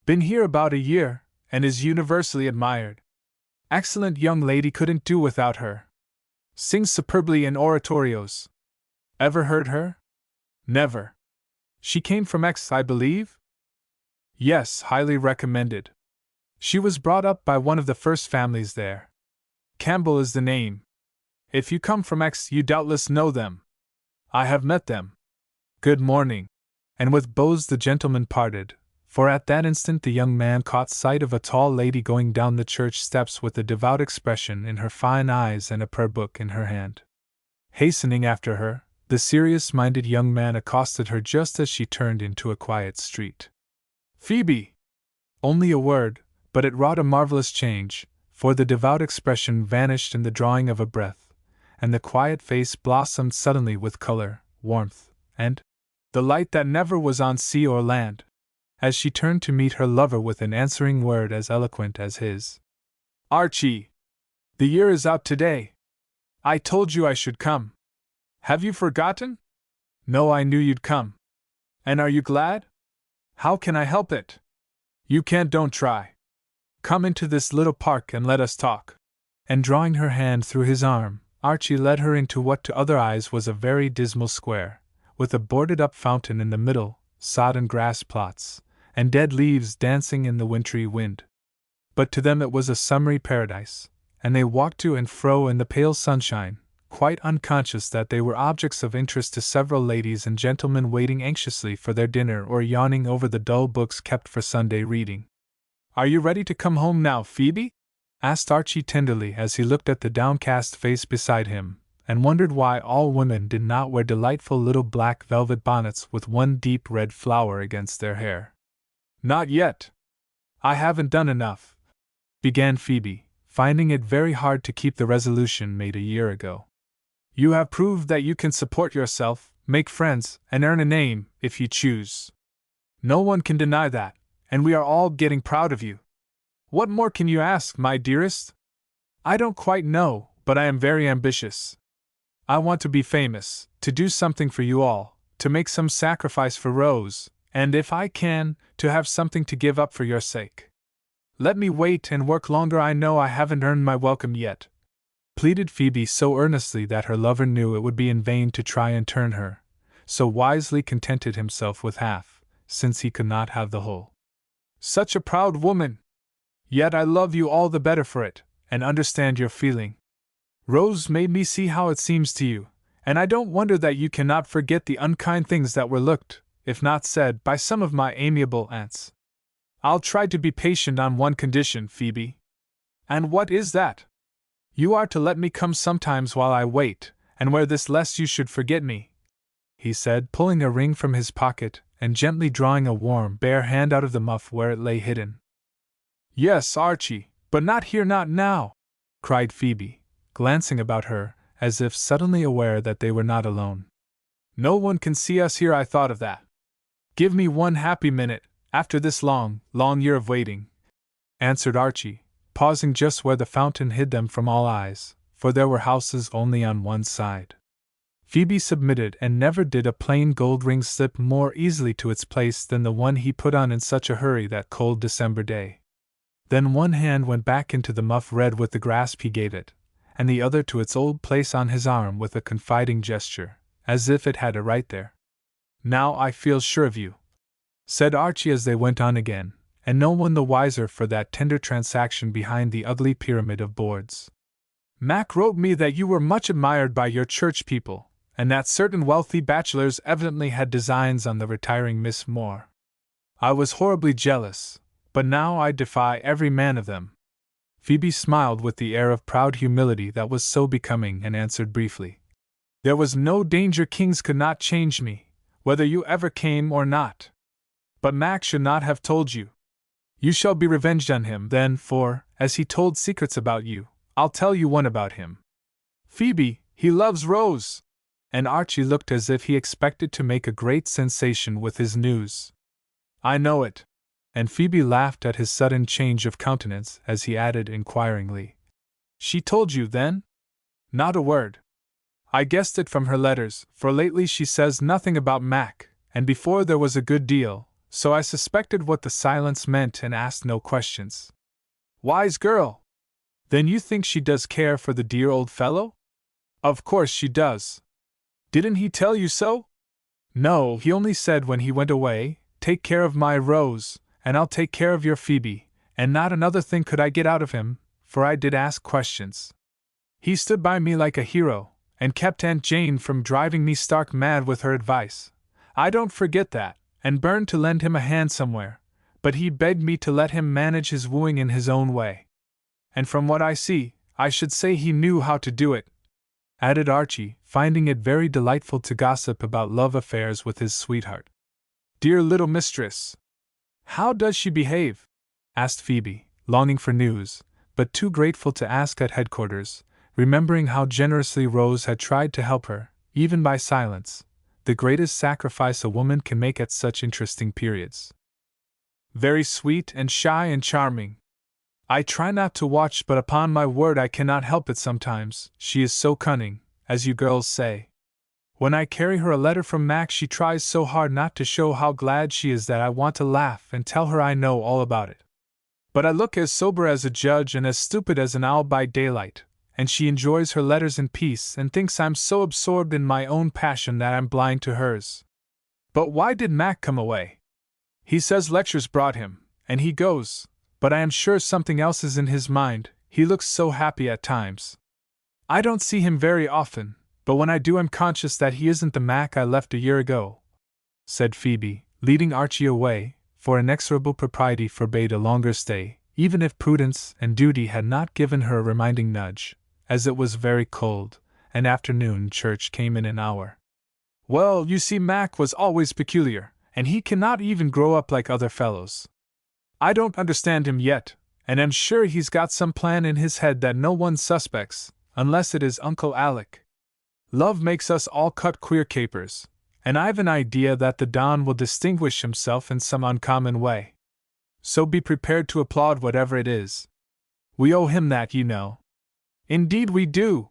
Been here about a year, and is universally admired. Excellent young lady, couldn't do without her. Sings superbly in oratorios. Ever heard her?" "Never. She came from X, I believe?" "Yes, highly recommended. She was brought up by one of the first families there. Campbell is the name. If you come from X, you doubtless know them." "I have met them." "Good morning." And with bows the gentleman parted, for at that instant the young man caught sight of a tall lady going down the church steps with a devout expression in her fine eyes and a prayer book in her hand. Hastening after her, the serious-minded young man accosted her just as she turned into a quiet street. "Phoebe!" Only a word, but it wrought a marvelous change, for the devout expression vanished in the drawing of a breath, and the quiet face blossomed suddenly with color, warmth, and the light that never was on sea or land, as she turned to meet her lover with an answering word as eloquent as his. "Archie! The year is out today. I told you I should come. Have you forgotten?" "No, I knew you'd come." "And are you glad?" "How can I help it?" "You can't, don't try. Come into this little park and let us talk." And drawing her hand through his arm, Archie led her into what to other eyes was a very dismal square, with a boarded-up fountain in the middle, sodden grass plots, and dead leaves dancing in the wintry wind. But to them it was a summery paradise, and they walked to and fro in the pale sunshine, quite unconscious that they were objects of interest to several ladies and gentlemen waiting anxiously for their dinner or yawning over the dull books kept for Sunday reading. "Are you ready to come home now, Phoebe?" asked Archie tenderly as he looked at the downcast face beside him, and wondered why all women did not wear delightful little black velvet bonnets with one deep red flower against their hair. "Not yet. I haven't done enough," began Phoebe, finding it very hard to keep the resolution made a year ago. "You have proved that you can support yourself, make friends, and earn a name, if you choose. No one can deny that, and we are all getting proud of you. What more can you ask, my dearest?" "I don't quite know, but I am very ambitious. I want to be famous, to do something for you all, to make some sacrifice for Rose, and if I can, to have something to give up for your sake. Let me wait and work longer. I know I haven't earned my welcome yet," pleaded Phoebe so earnestly that her lover knew it would be in vain to try and turn her, so wisely contented himself with half, since he could not have the whole. "Such a proud woman! Yet I love you all the better for it, and understand your feeling. Rose made me see how it seems to you, and I don't wonder that you cannot forget the unkind things that were looked, if not said, by some of my amiable aunts. I'll try to be patient on one condition, Phoebe." "And what is that?" "You are to let me come sometimes while I wait, and wear this lest you should forget me," he said, pulling a ring from his pocket and gently drawing a warm, bare hand out of the muff where it lay hidden. "Yes, Archie, but not here, not now," cried Phoebe, glancing about her, as if suddenly aware that they were not alone. "No one can see us here. I thought of that. Give me one happy minute, after this long, long year of waiting," answered Archie, pausing just where the fountain hid them from all eyes, for there were houses only on one side. Phoebe submitted, and never did a plain gold ring slip more easily to its place than the one he put on in such a hurry that cold December day. Then one hand went back into the muff red with the grasp he gave it, and the other to its old place on his arm with a confiding gesture, as if it had a right there. "Now I feel sure of you," said Archie as they went on again, and no one the wiser for that tender transaction behind the ugly pyramid of boards. "Mac wrote me that you were much admired by your church people, and that certain wealthy bachelors evidently had designs on the retiring Miss Moore. I was horribly jealous, but now I defy every man of them." Phoebe smiled with the air of proud humility that was so becoming and answered briefly. "There was no danger. Kings could not change me, whether you ever came or not. But Mac should not have told you. You shall be revenged on him then, for, as he told secrets about you, I'll tell you one about him. Phoebe, he loves Rose!" And Archie looked as if he expected to make a great sensation with his news. "I know it." And Phoebe laughed at his sudden change of countenance as he added inquiringly, "She told you, then?" "Not a word. I guessed it from her letters, for lately she says nothing about Mac, and before there was a good deal, so I suspected what the silence meant and asked no questions." "Wise girl! Then you think she does care for the dear old fellow?" "Of course she does. Didn't he tell you so?" "No, he only said when he went away, 'Take care of my Rose, and I'll take care of your Phoebe,' and not another thing could I get out of him, for I did ask questions. He stood by me like a hero, and kept Aunt Jane from driving me stark mad with her advice. I don't forget that, and burned to lend him a hand somewhere, but he begged me to let him manage his wooing in his own way. And from what I see, I should say he knew how to do it," added Archie, finding it very delightful to gossip about love affairs with his sweetheart. "Dear little mistress! How does she behave?" asked Phoebe, longing for news, but too grateful to ask at headquarters, remembering how generously Rose had tried to help her, even by silence, the greatest sacrifice a woman can make at such interesting periods. Very sweet and shy and charming. I try not to watch, but upon my word I cannot help it sometimes. She is so cunning, as you girls say. When I carry her a letter from Mac, she tries so hard not to show how glad she is that I want to laugh and tell her I know all about it. But I look as sober as a judge and as stupid as an owl by daylight, and she enjoys her letters in peace and thinks I'm so absorbed in my own passion that I'm blind to hers. But why did Mac come away? He says lectures brought him, and he goes, but I am sure something else is in his mind. He looks so happy at times. I don't see him very often, but when I do I'm conscious that he isn't the Mac I left a year ago," said Phoebe, leading Archie away, for inexorable propriety forbade a longer stay, even if prudence and duty had not given her a reminding nudge, as it was very cold, and afternoon church came in an hour. "Well, you see, Mac was always peculiar, and he cannot even grow up like other fellows. I don't understand him yet, and am sure he's got some plan in his head that no one suspects, unless it is Uncle Alec. Love makes us all cut queer capers, and I've an idea that the Don will distinguish himself in some uncommon way. So be prepared to applaud whatever it is. We owe him that, you know." "Indeed we do.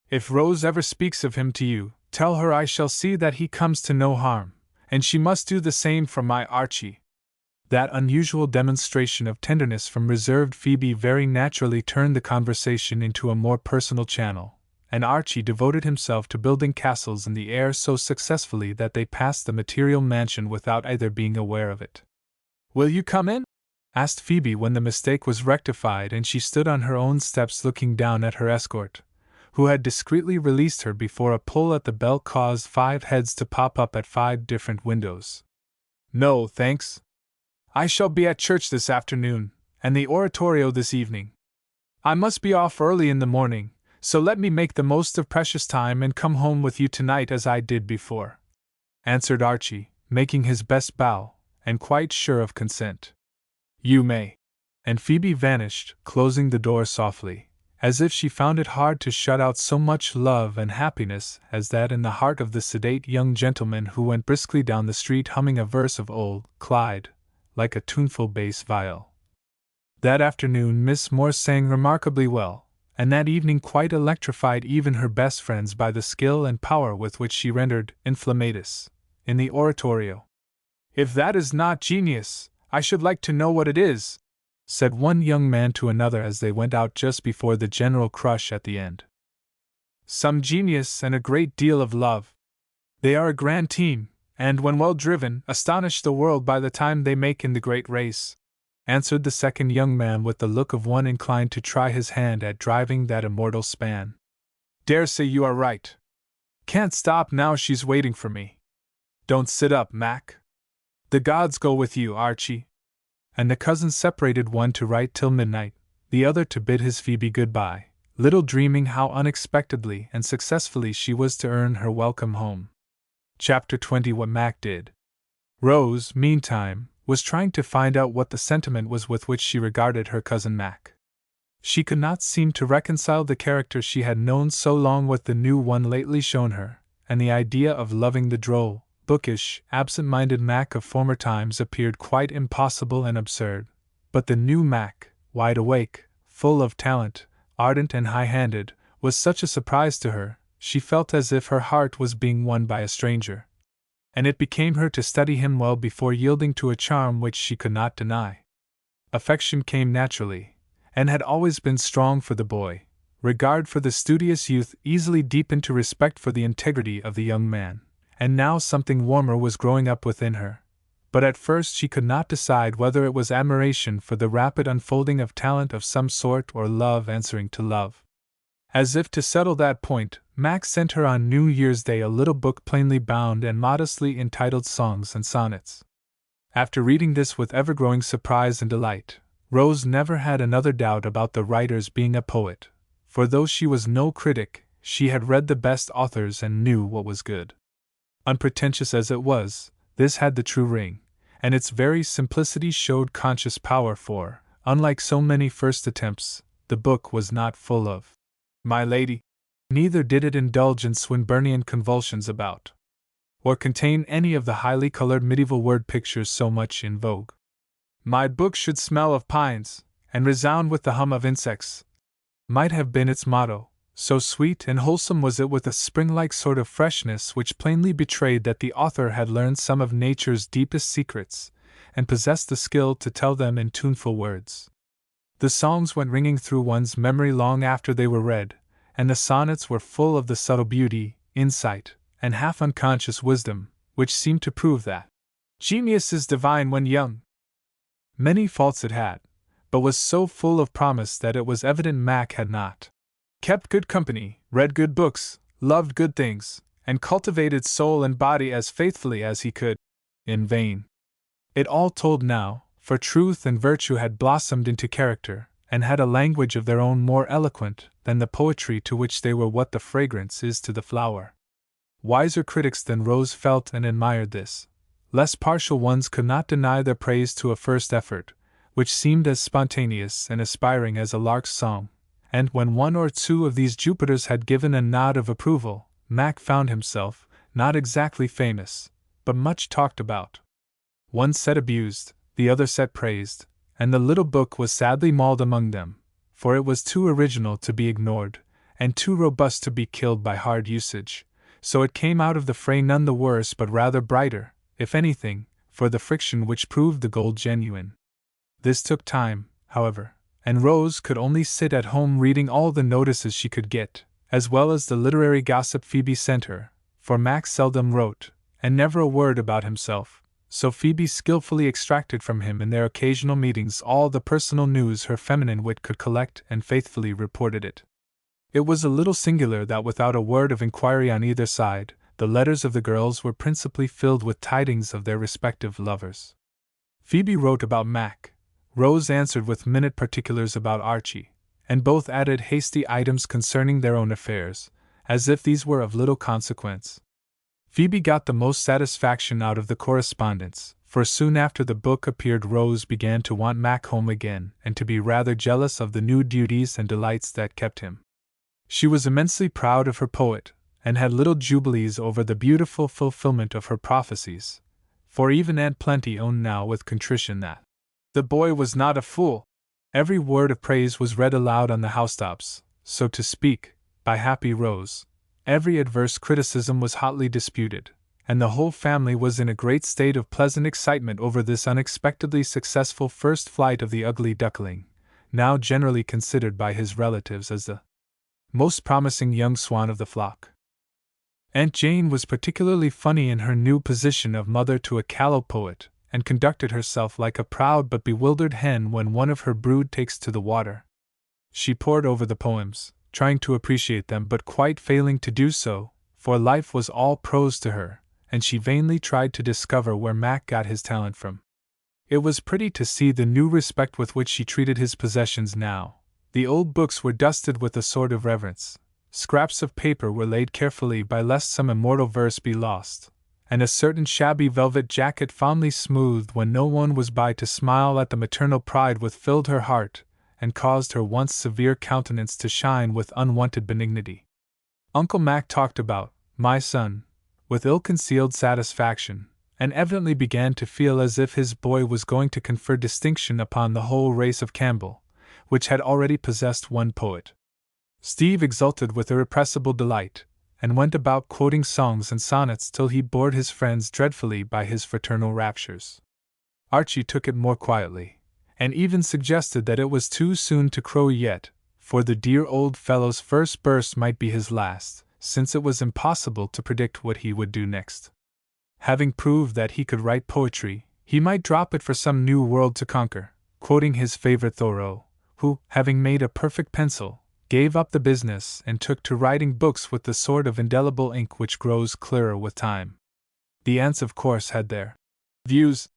If Rose ever speaks of him to you, tell her I shall see that he comes to no harm, and she must do the same for my Archie." That unusual demonstration of tenderness from reserved Phoebe very naturally turned the conversation into a more personal channel, and Archie devoted himself to building castles in the air so successfully that they passed the material mansion without either being aware of it. "Will you come in?" asked Phoebe when the mistake was rectified and she stood on her own steps looking down at her escort, who had discreetly released her before a pull at the bell caused 5 heads to pop up at 5 different windows. "No, thanks. I shall be at church this afternoon, and the oratorio this evening. I must be off early in the morning, so let me make the most of precious time and come home with you tonight as I did before," answered Archie, making his best bow, and quite sure of consent. "You may." And Phoebe vanished, closing the door softly, as if she found it hard to shut out so much love and happiness as that in the heart of the sedate young gentleman who went briskly down the street humming a verse of Old Clyde, like a tuneful bass viol. That afternoon Miss Moore sang remarkably well, and that evening quite electrified even her best friends by the skill and power with which she rendered Inflammatus in the oratorio. "If that is not genius, I should like to know what it is," said one young man to another as they went out just before the general crush at the end. "Some genius and a great deal of love. They are a grand team, and when well driven, astonish the world by the time they make in the great race," answered the second young man with the look of one inclined to try his hand at driving that immortal span. "Dare say you are right. Can't stop now, she's waiting for me. Don't sit up, Mac. The gods go with you, Archie." And the cousins separated, one to write till midnight, the other to bid his Phoebe goodbye, little dreaming how unexpectedly and successfully she was to earn her welcome home. Chapter 20. What Mac Did. Rose, meantime, was trying to find out what the sentiment was with which she regarded her cousin Mac. She could not seem to reconcile the character she had known so long with the new one lately shown her, and the idea of loving the droll, bookish, absent-minded Mac of former times appeared quite impossible and absurd. But the new Mac, wide awake, full of talent, ardent and high-handed, was such a surprise to her. She felt as if her heart was being won by a stranger, and it became her to study him well before yielding to a charm which she could not deny. Affection came naturally, and had always been strong for the boy. Regard for the studious youth easily deepened to respect for the integrity of the young man, and now something warmer was growing up within her. But at first she could not decide whether it was admiration for the rapid unfolding of talent of some sort or love answering to love. As if to settle that point, Mac sent her on New Year's Day a little book plainly bound and modestly entitled Songs and Sonnets. After reading this with ever-growing surprise and delight, Rose never had another doubt about the writer's being a poet, for though she was no critic, she had read the best authors and knew what was good. Unpretentious as it was, this had the true ring, and its very simplicity showed conscious power for, unlike so many first attempts, the book was not full of "my lady." Neither did it indulge in Swinburnian convulsions about, or contain any of the highly colored medieval word pictures so much in vogue. "My book should smell of pines, and resound with the hum of insects," might have been its motto, so sweet and wholesome was it, with a spring-like sort of freshness which plainly betrayed that the author had learned some of nature's deepest secrets, and possessed the skill to tell them in tuneful words. The songs went ringing through one's memory long after they were read, and the sonnets were full of the subtle beauty, insight, and half-unconscious wisdom, which seemed to prove that genius is divine when young. Many faults it had, but was so full of promise that it was evident Mac had not kept good company, read good books, loved good things, and cultivated soul and body as faithfully as he could. In vain. It all told now, for truth and virtue had blossomed into character, and had a language of their own more eloquent than the poetry to which they were what the fragrance is to the flower. Wiser critics than Rose felt and admired this. Less partial ones could not deny their praise to a first effort, which seemed as spontaneous and aspiring as a lark's song, and when one or two of these Jupiters had given a nod of approval, Mac found himself, not exactly famous, but much talked about. One set abused, the other set praised, and the little book was sadly mauled among them, for it was too original to be ignored, and too robust to be killed by hard usage, so it came out of the fray none the worse but rather brighter, if anything, for the friction which proved the gold genuine. This took time, however, and Rose could only sit at home reading all the notices she could get, as well as the literary gossip Phoebe sent her, for Max seldom wrote, and never a word about himself, so Phoebe skillfully extracted from him in their occasional meetings all the personal news her feminine wit could collect and faithfully reported it. It was a little singular that without a word of inquiry on either side, the letters of the girls were principally filled with tidings of their respective lovers. Phoebe wrote about Mac, Rose answered with minute particulars about Archie, and both added hasty items concerning their own affairs, as if these were of little consequence. Phoebe got the most satisfaction out of the correspondence, for soon after the book appeared Rose began to want Mac home again and to be rather jealous of the new duties and delights that kept him. She was immensely proud of her poet, and had little jubilees over the beautiful fulfillment of her prophecies, for even Aunt Plenty owned now with contrition that the boy was not a fool. Every word of praise was read aloud on the housetops, so to speak, by happy Rose. Every adverse criticism was hotly disputed, and the whole family was in a great state of pleasant excitement over this unexpectedly successful first flight of the ugly duckling, now generally considered by his relatives as the most promising young swan of the flock. Aunt Jane was particularly funny in her new position of mother to a callow poet, and conducted herself like a proud but bewildered hen when one of her brood takes to the water. She pored over the poems, trying to appreciate them but quite failing to do so, for life was all prose to her, and she vainly tried to discover where Mac got his talent from. It was pretty to see the new respect with which she treated his possessions now. The old books were dusted with a sort of reverence, scraps of paper were laid carefully by lest some immortal verse be lost, and a certain shabby velvet jacket fondly smoothed when no one was by to smile at the maternal pride which filled her heart, and caused her once severe countenance to shine with unwonted benignity. Uncle Mac talked about "my son" with ill-concealed satisfaction, and evidently began to feel as if his boy was going to confer distinction upon the whole race of Campbell, which had already possessed one poet. Steve exulted with irrepressible delight, and went about quoting songs and sonnets till he bored his friends dreadfully by his fraternal raptures. Archie took it more quietly, and even suggested that it was too soon to crow yet, for the dear old fellow's first burst might be his last, since it was impossible to predict what he would do next. Having proved that he could write poetry, he might drop it for some new world to conquer, quoting his favorite Thoreau, who, having made a perfect pencil, gave up the business and took to writing books with the sort of indelible ink which grows clearer with time. The aunts, of course, had their views,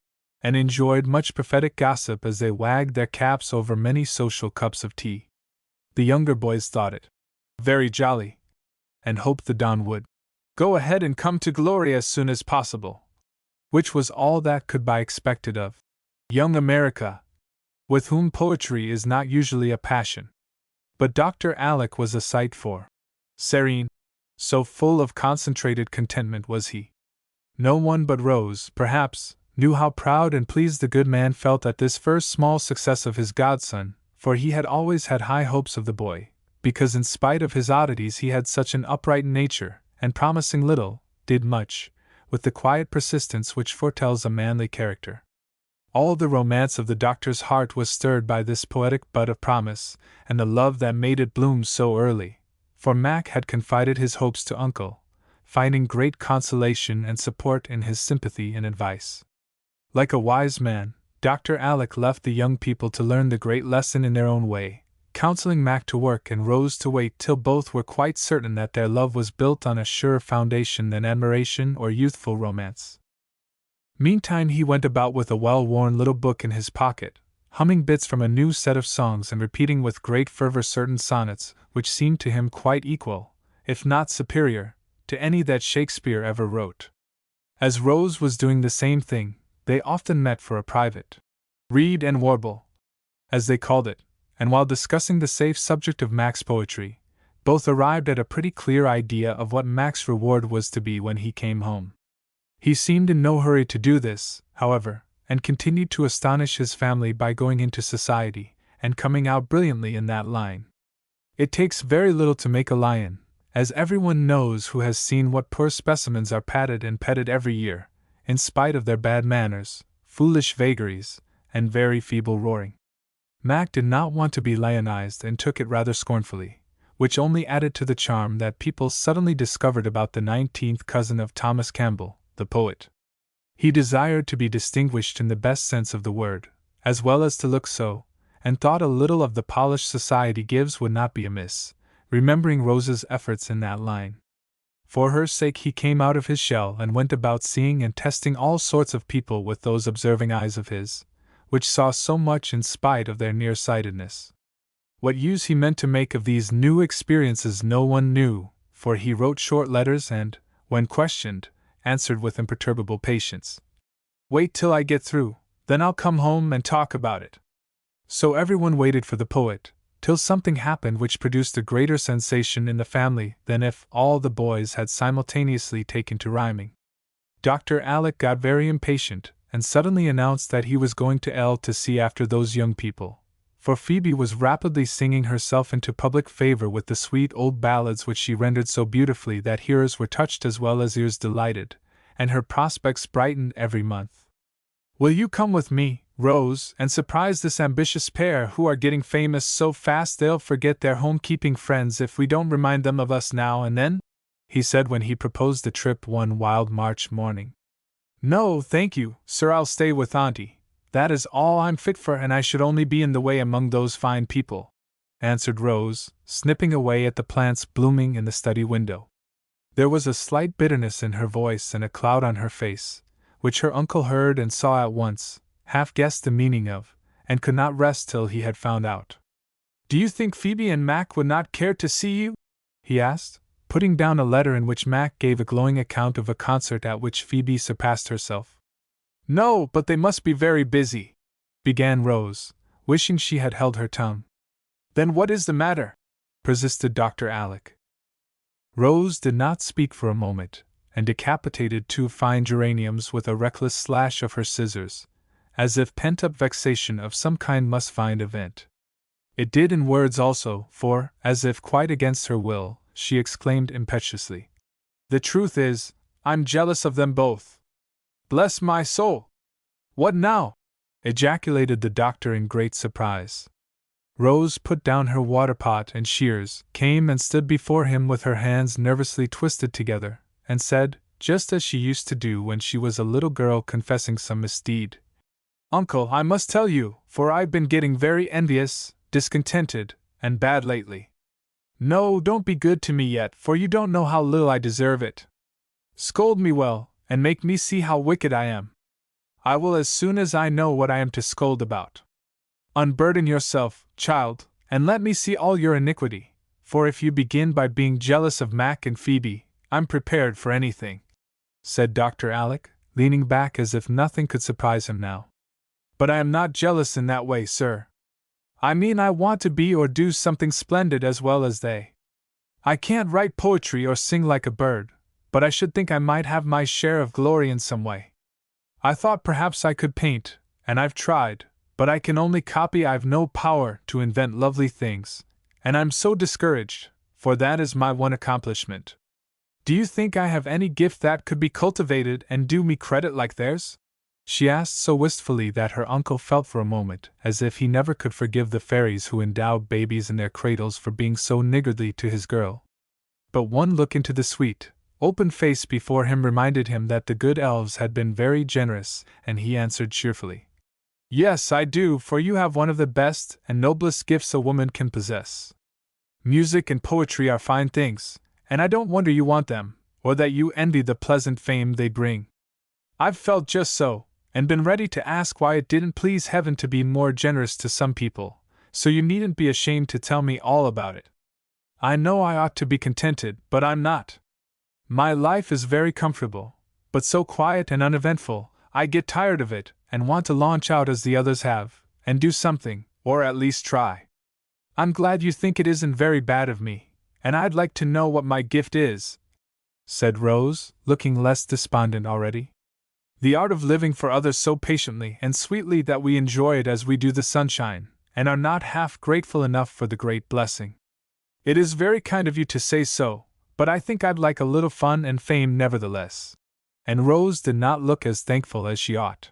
and enjoyed much prophetic gossip as they wagged their caps over many social cups of tea. The younger boys thought it very jolly, and hoped the Don would go ahead and come to glory as soon as possible, which was all that could be expected of young America, with whom poetry is not usually a passion. But Dr. Alec was a sight for serene, so full of concentrated contentment was he. No one but Rose, perhaps, knew how proud and pleased the good man felt at this first small success of his godson, for he had always had high hopes of the boy, because in spite of his oddities he had such an upright nature, and promising little, did much, with the quiet persistence which foretells a manly character. All the romance of the doctor's heart was stirred by this poetic bud of promise, and the love that made it bloom so early, for Mac had confided his hopes to Uncle, finding great consolation and support in his sympathy and advice. Like a wise man, Dr. Alec left the young people to learn the great lesson in their own way, counseling Mac to work and Rose to wait till both were quite certain that their love was built on a surer foundation than admiration or youthful romance. Meantime he went about with a well-worn little book in his pocket, humming bits from a new set of songs and repeating with great fervor certain sonnets which seemed to him quite equal, if not superior, to any that Shakespeare ever wrote. As Rose was doing the same thing, they often met for a private read and warble, as they called it, and while discussing the safe subject of Mac's poetry, both arrived at a pretty clear idea of what Mac's reward was to be when he came home. He seemed in no hurry to do this, however, and continued to astonish his family by going into society, and coming out brilliantly in that line. It takes very little to make a lion, as everyone knows who has seen what poor specimens are patted and petted every year, in spite of their bad manners, foolish vagaries, and very feeble roaring. Mac did not want to be lionized and took it rather scornfully, which only added to the charm that people suddenly discovered about the 19th cousin of Thomas Campbell, the poet. He desired to be distinguished in the best sense of the word, as well as to look so, and thought a little of the polish society gives would not be amiss, remembering Rose's efforts in that line. For her sake he came out of his shell and went about seeing and testing all sorts of people with those observing eyes of his, which saw so much in spite of their nearsightedness. What use he meant to make of these new experiences no one knew, for he wrote short letters and, when questioned, answered with imperturbable patience. "Wait till I get through, then I'll come home and talk about it." So everyone waited for the poet, till something happened which produced a greater sensation in the family than if all the boys had simultaneously taken to rhyming. Dr. Alec got very impatient, and suddenly announced that he was going to L to see after those young people, for Phoebe was rapidly singing herself into public favor with the sweet old ballads which she rendered so beautifully that hearers were touched as well as ears delighted, and her prospects brightened every month. "Will you come with me, Rose, and surprise this ambitious pair who are getting famous so fast they'll forget their home-keeping friends if we don't remind them of us now and then?" he said when he proposed the trip one wild March morning. "No, thank you, sir, I'll stay with Auntie. That is all I'm fit for, and I should only be in the way among those fine people," answered Rose, snipping away at the plants blooming in the study window. There was a slight bitterness in her voice and a cloud on her face, which her uncle heard and saw at once, half guessed the meaning of, and could not rest till he had found out. "Do you think Phoebe and Mac would not care to see you?" he asked, putting down a letter in which Mac gave a glowing account of a concert at which Phoebe surpassed herself. "No, but they must be very busy," began Rose, wishing she had held her tongue. "Then what is the matter?" persisted Dr. Alec. Rose did not speak for a moment, and decapitated 2 fine geraniums with a reckless slash of her scissors, as if pent-up vexation of some kind must find a vent. It did in words also, for, as if quite against her will, she exclaimed impetuously, "The truth is, I'm jealous of them both. Bless my soul!" "What now?" ejaculated the doctor in great surprise. Rose put down her water-pot and shears, came and stood before him with her hands nervously twisted together, and said, just as she used to do when she was a little girl confessing some misdeed, "Uncle, I must tell you, for I've been getting very envious, discontented, and bad lately. No, don't be good to me yet, for you don't know how little I deserve it. Scold me well, and make me see how wicked I am. I will as soon as I know what I am to scold about. Unburden yourself, child, and let me see all your iniquity, for if you begin by being jealous of Mac and Phoebe, I'm prepared for anything," said Dr. Alec, leaning back as if nothing could surprise him now. "But I am not jealous in that way, sir. I mean, I want to be or do something splendid as well as they. I can't write poetry or sing like a bird, but I should think I might have my share of glory in some way. I thought perhaps I could paint, and I've tried, but I can only copy. I've no power to invent lovely things, and I'm so discouraged, for that is my one accomplishment. Do you think I have any gift that could be cultivated and do me credit like theirs? She asked so wistfully that her uncle felt for a moment as if he never could forgive the fairies who endowed babies in their cradles for being so niggardly to his girl. But one look into the sweet, open face before him reminded him that the good elves had been very generous, and he answered cheerfully, "Yes, I do, for you have one of the best and noblest gifts a woman can possess. Music and poetry are fine things, and I don't wonder you want them, or that you envy the pleasant fame they bring. I've felt just so, and been ready to ask why it didn't please heaven to be more generous to some people, so you needn't be ashamed to tell me all about it. I know I ought to be contented, but I'm not. My life is very comfortable, but so quiet and uneventful, I get tired of it, and want to launch out as the others have, and do something, or at least try. I'm glad you think it isn't very bad of me, and I'd like to know what my gift is," said Rose, looking less despondent already. "The art of living for others so patiently and sweetly that we enjoy it as we do the sunshine, and are not half grateful enough for the great blessing. It is very kind of you to say so, but I think I'd like a little fun and fame nevertheless." And Rose did not look as thankful as she ought.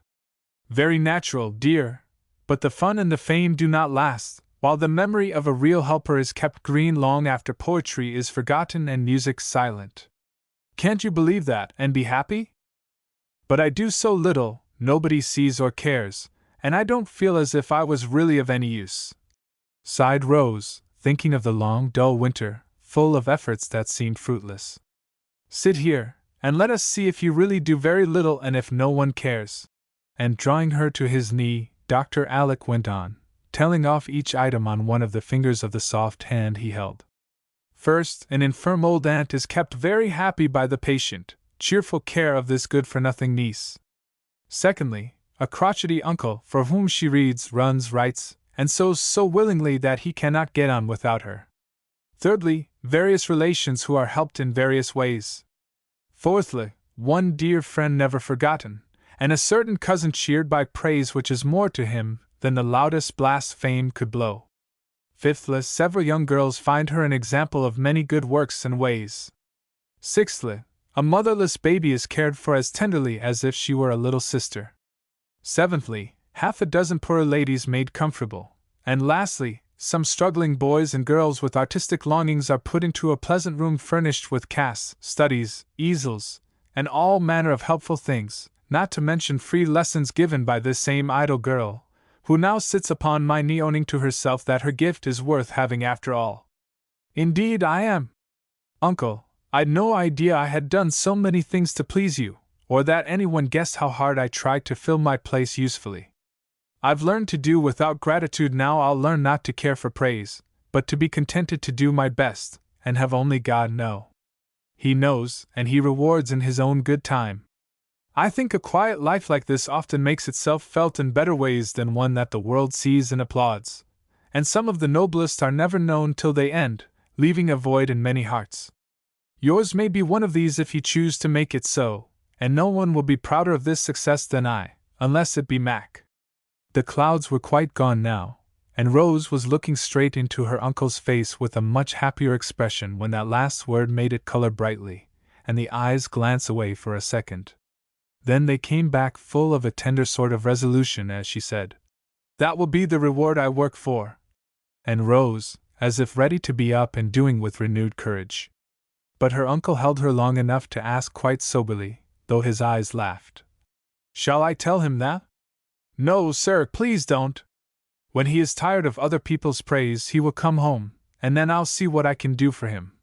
"Very natural, dear, but the fun and the fame do not last, while the memory of a real helper is kept green long after poetry is forgotten and music silent. Can't you believe that and be happy? But I do so little, nobody sees or cares, and I don't feel as if I was really of any use," sighed Rose, thinking of the long, dull winter, full of efforts that seemed fruitless. "Sit here, and let us see if you really do very little and if no one cares." And drawing her to his knee, Dr. Alec went on, telling off each item on one of the fingers of the soft hand he held. "First, an infirm old aunt is kept very happy by the patient, cheerful care of this good-for-nothing niece. Secondly, a crotchety uncle for whom she reads, runs, writes, and sews so willingly that he cannot get on without her. Thirdly, various relations who are helped in various ways. Fourthly, one dear friend never forgotten, and a certain cousin cheered by praise which is more to him than the loudest blast fame could blow. Fifthly, several young girls find her an example of many good works and ways. Sixthly, a motherless baby is cared for as tenderly as if she were a little sister. Seventhly, half a dozen poor ladies made comfortable. And lastly, some struggling boys and girls with artistic longings are put into a pleasant room furnished with casts, studies, easels, and all manner of helpful things, not to mention free lessons given by this same idle girl, who now sits upon my knee owning to herself that her gift is worth having after all. Indeed I am. Uncle, I'd no idea I had done so many things to please you, or that anyone guessed how hard I tried to fill my place usefully. I've learned to do without gratitude now. I'll learn not to care for praise, but to be contented to do my best, and have only God know. He knows, and He rewards in His own good time. I think a quiet life like this often makes itself felt in better ways than one that the world sees and applauds, and some of the noblest are never known till they end, leaving a void in many hearts. Yours may be one of these if you choose to make it so, and no one will be prouder of this success than I, unless it be Mac." The clouds were quite gone now, and Rose was looking straight into her uncle's face with a much happier expression when that last word made it color brightly, and the eyes glance away for a second. Then they came back full of a tender sort of resolution as she said, "That will be the reward I work for," and rose, as if ready to be up and doing with renewed courage. But her uncle held her long enough to ask quite soberly, though his eyes laughed, "Shall I tell him that?" "No, sir, please don't. When he is tired of other people's praise he will come home, and then I'll see what I can do for him,"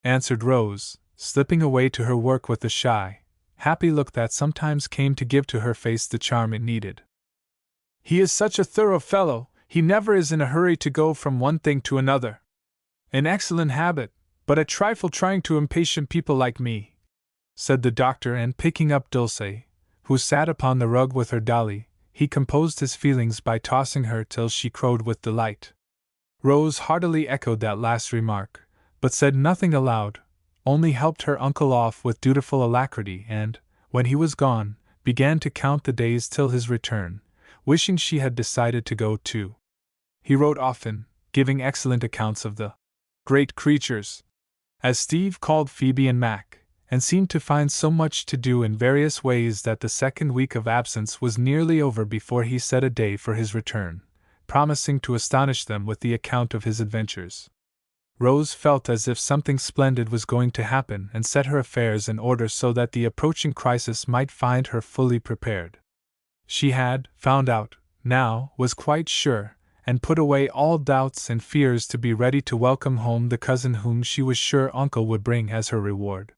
answered Rose, slipping away to her work with the shy, happy look that sometimes came to give to her face the charm it needed. "He is such a thorough fellow, he never is in a hurry to go from one thing to another. An excellent habit, but a trifle trying to impatient people like me," said the doctor, and picking up Dulce, who sat upon the rug with her dolly, he composed his feelings by tossing her till she crowed with delight. Rose heartily echoed that last remark, but said nothing aloud, only helped her uncle off with dutiful alacrity and, when he was gone, began to count the days till his return, wishing she had decided to go too. He wrote often, giving excellent accounts of the great creatures, as Steve called Phoebe and Mac, and seemed to find so much to do in various ways that the second week of absence was nearly over before he set a day for his return, promising to astonish them with the account of his adventures. Rose felt as if something splendid was going to happen and set her affairs in order so that the approaching crisis might find her fully prepared. She had found out, now, was quite sure, and put away all doubts and fears to be ready to welcome home the cousin whom she was sure Uncle would bring as her reward.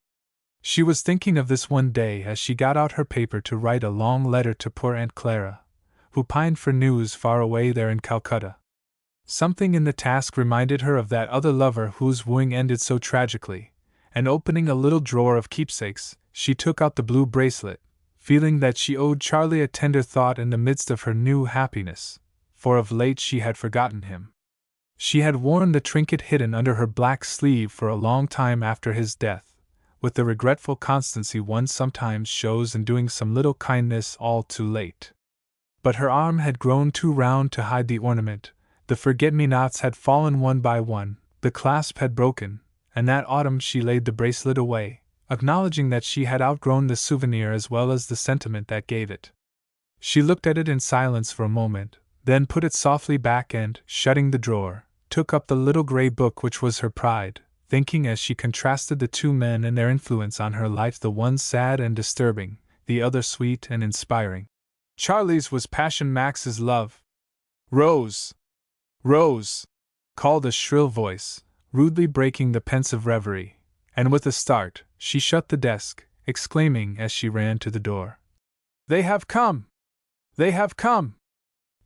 She was thinking of this one day as she got out her paper to write a long letter to poor Aunt Clara, who pined for news far away there in Calcutta. Something in the task reminded her of that other lover whose wooing ended so tragically, and opening a little drawer of keepsakes, she took out the blue bracelet, feeling that she owed Charlie a tender thought in the midst of her new happiness, for of late she had forgotten him. She had worn the trinket hidden under her black sleeve for a long time after his death, with the regretful constancy one sometimes shows in doing some little kindness all too late. But her arm had grown too round to hide the ornament, the forget-me-nots had fallen one by one, the clasp had broken, and that autumn she laid the bracelet away, acknowledging that she had outgrown the souvenir as well as the sentiment that gave it. She looked at it in silence for a moment, then put it softly back and, shutting the drawer, took up the little gray book which was her pride, thinking as she contrasted the two men and their influence on her life, the one sad and disturbing, the other sweet and inspiring. Charlie's was passion, Max's love. "Rose! Rose!" called a shrill voice, rudely breaking the pensive reverie, and with a start, she shut the desk, exclaiming as she ran to the door, "They have come! They have come!"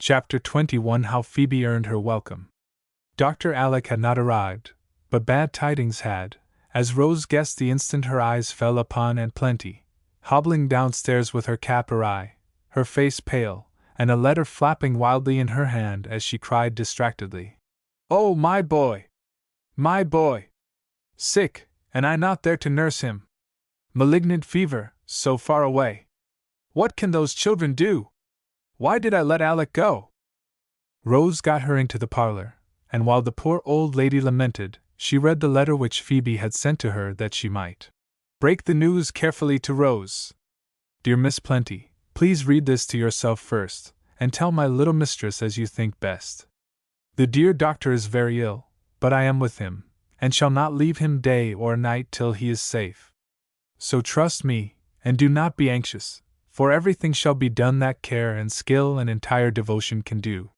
Chapter 21 How Phoebe Earned Her Welcome. Dr. Alec had not arrived, but bad tidings had, as Rose guessed the instant her eyes fell upon Aunt Plenty, hobbling downstairs with her cap awry, her face pale, and a letter flapping wildly in her hand as she cried distractedly, "Oh, my boy! My boy! Sick, and I not there to nurse him! Malignant fever, so far away! What can those children do? Why did I let Alec go?" Rose got her into the parlor, and while the poor old lady lamented, she read the letter which Phoebe had sent to her that she might break the news carefully to Rose. "Dear Miss Plenty, please read this to yourself first, and tell my little mistress as you think best. The dear doctor is very ill, but I am with him, and shall not leave him day or night till he is safe. So trust me, and do not be anxious, for everything shall be done that care and skill and entire devotion can do.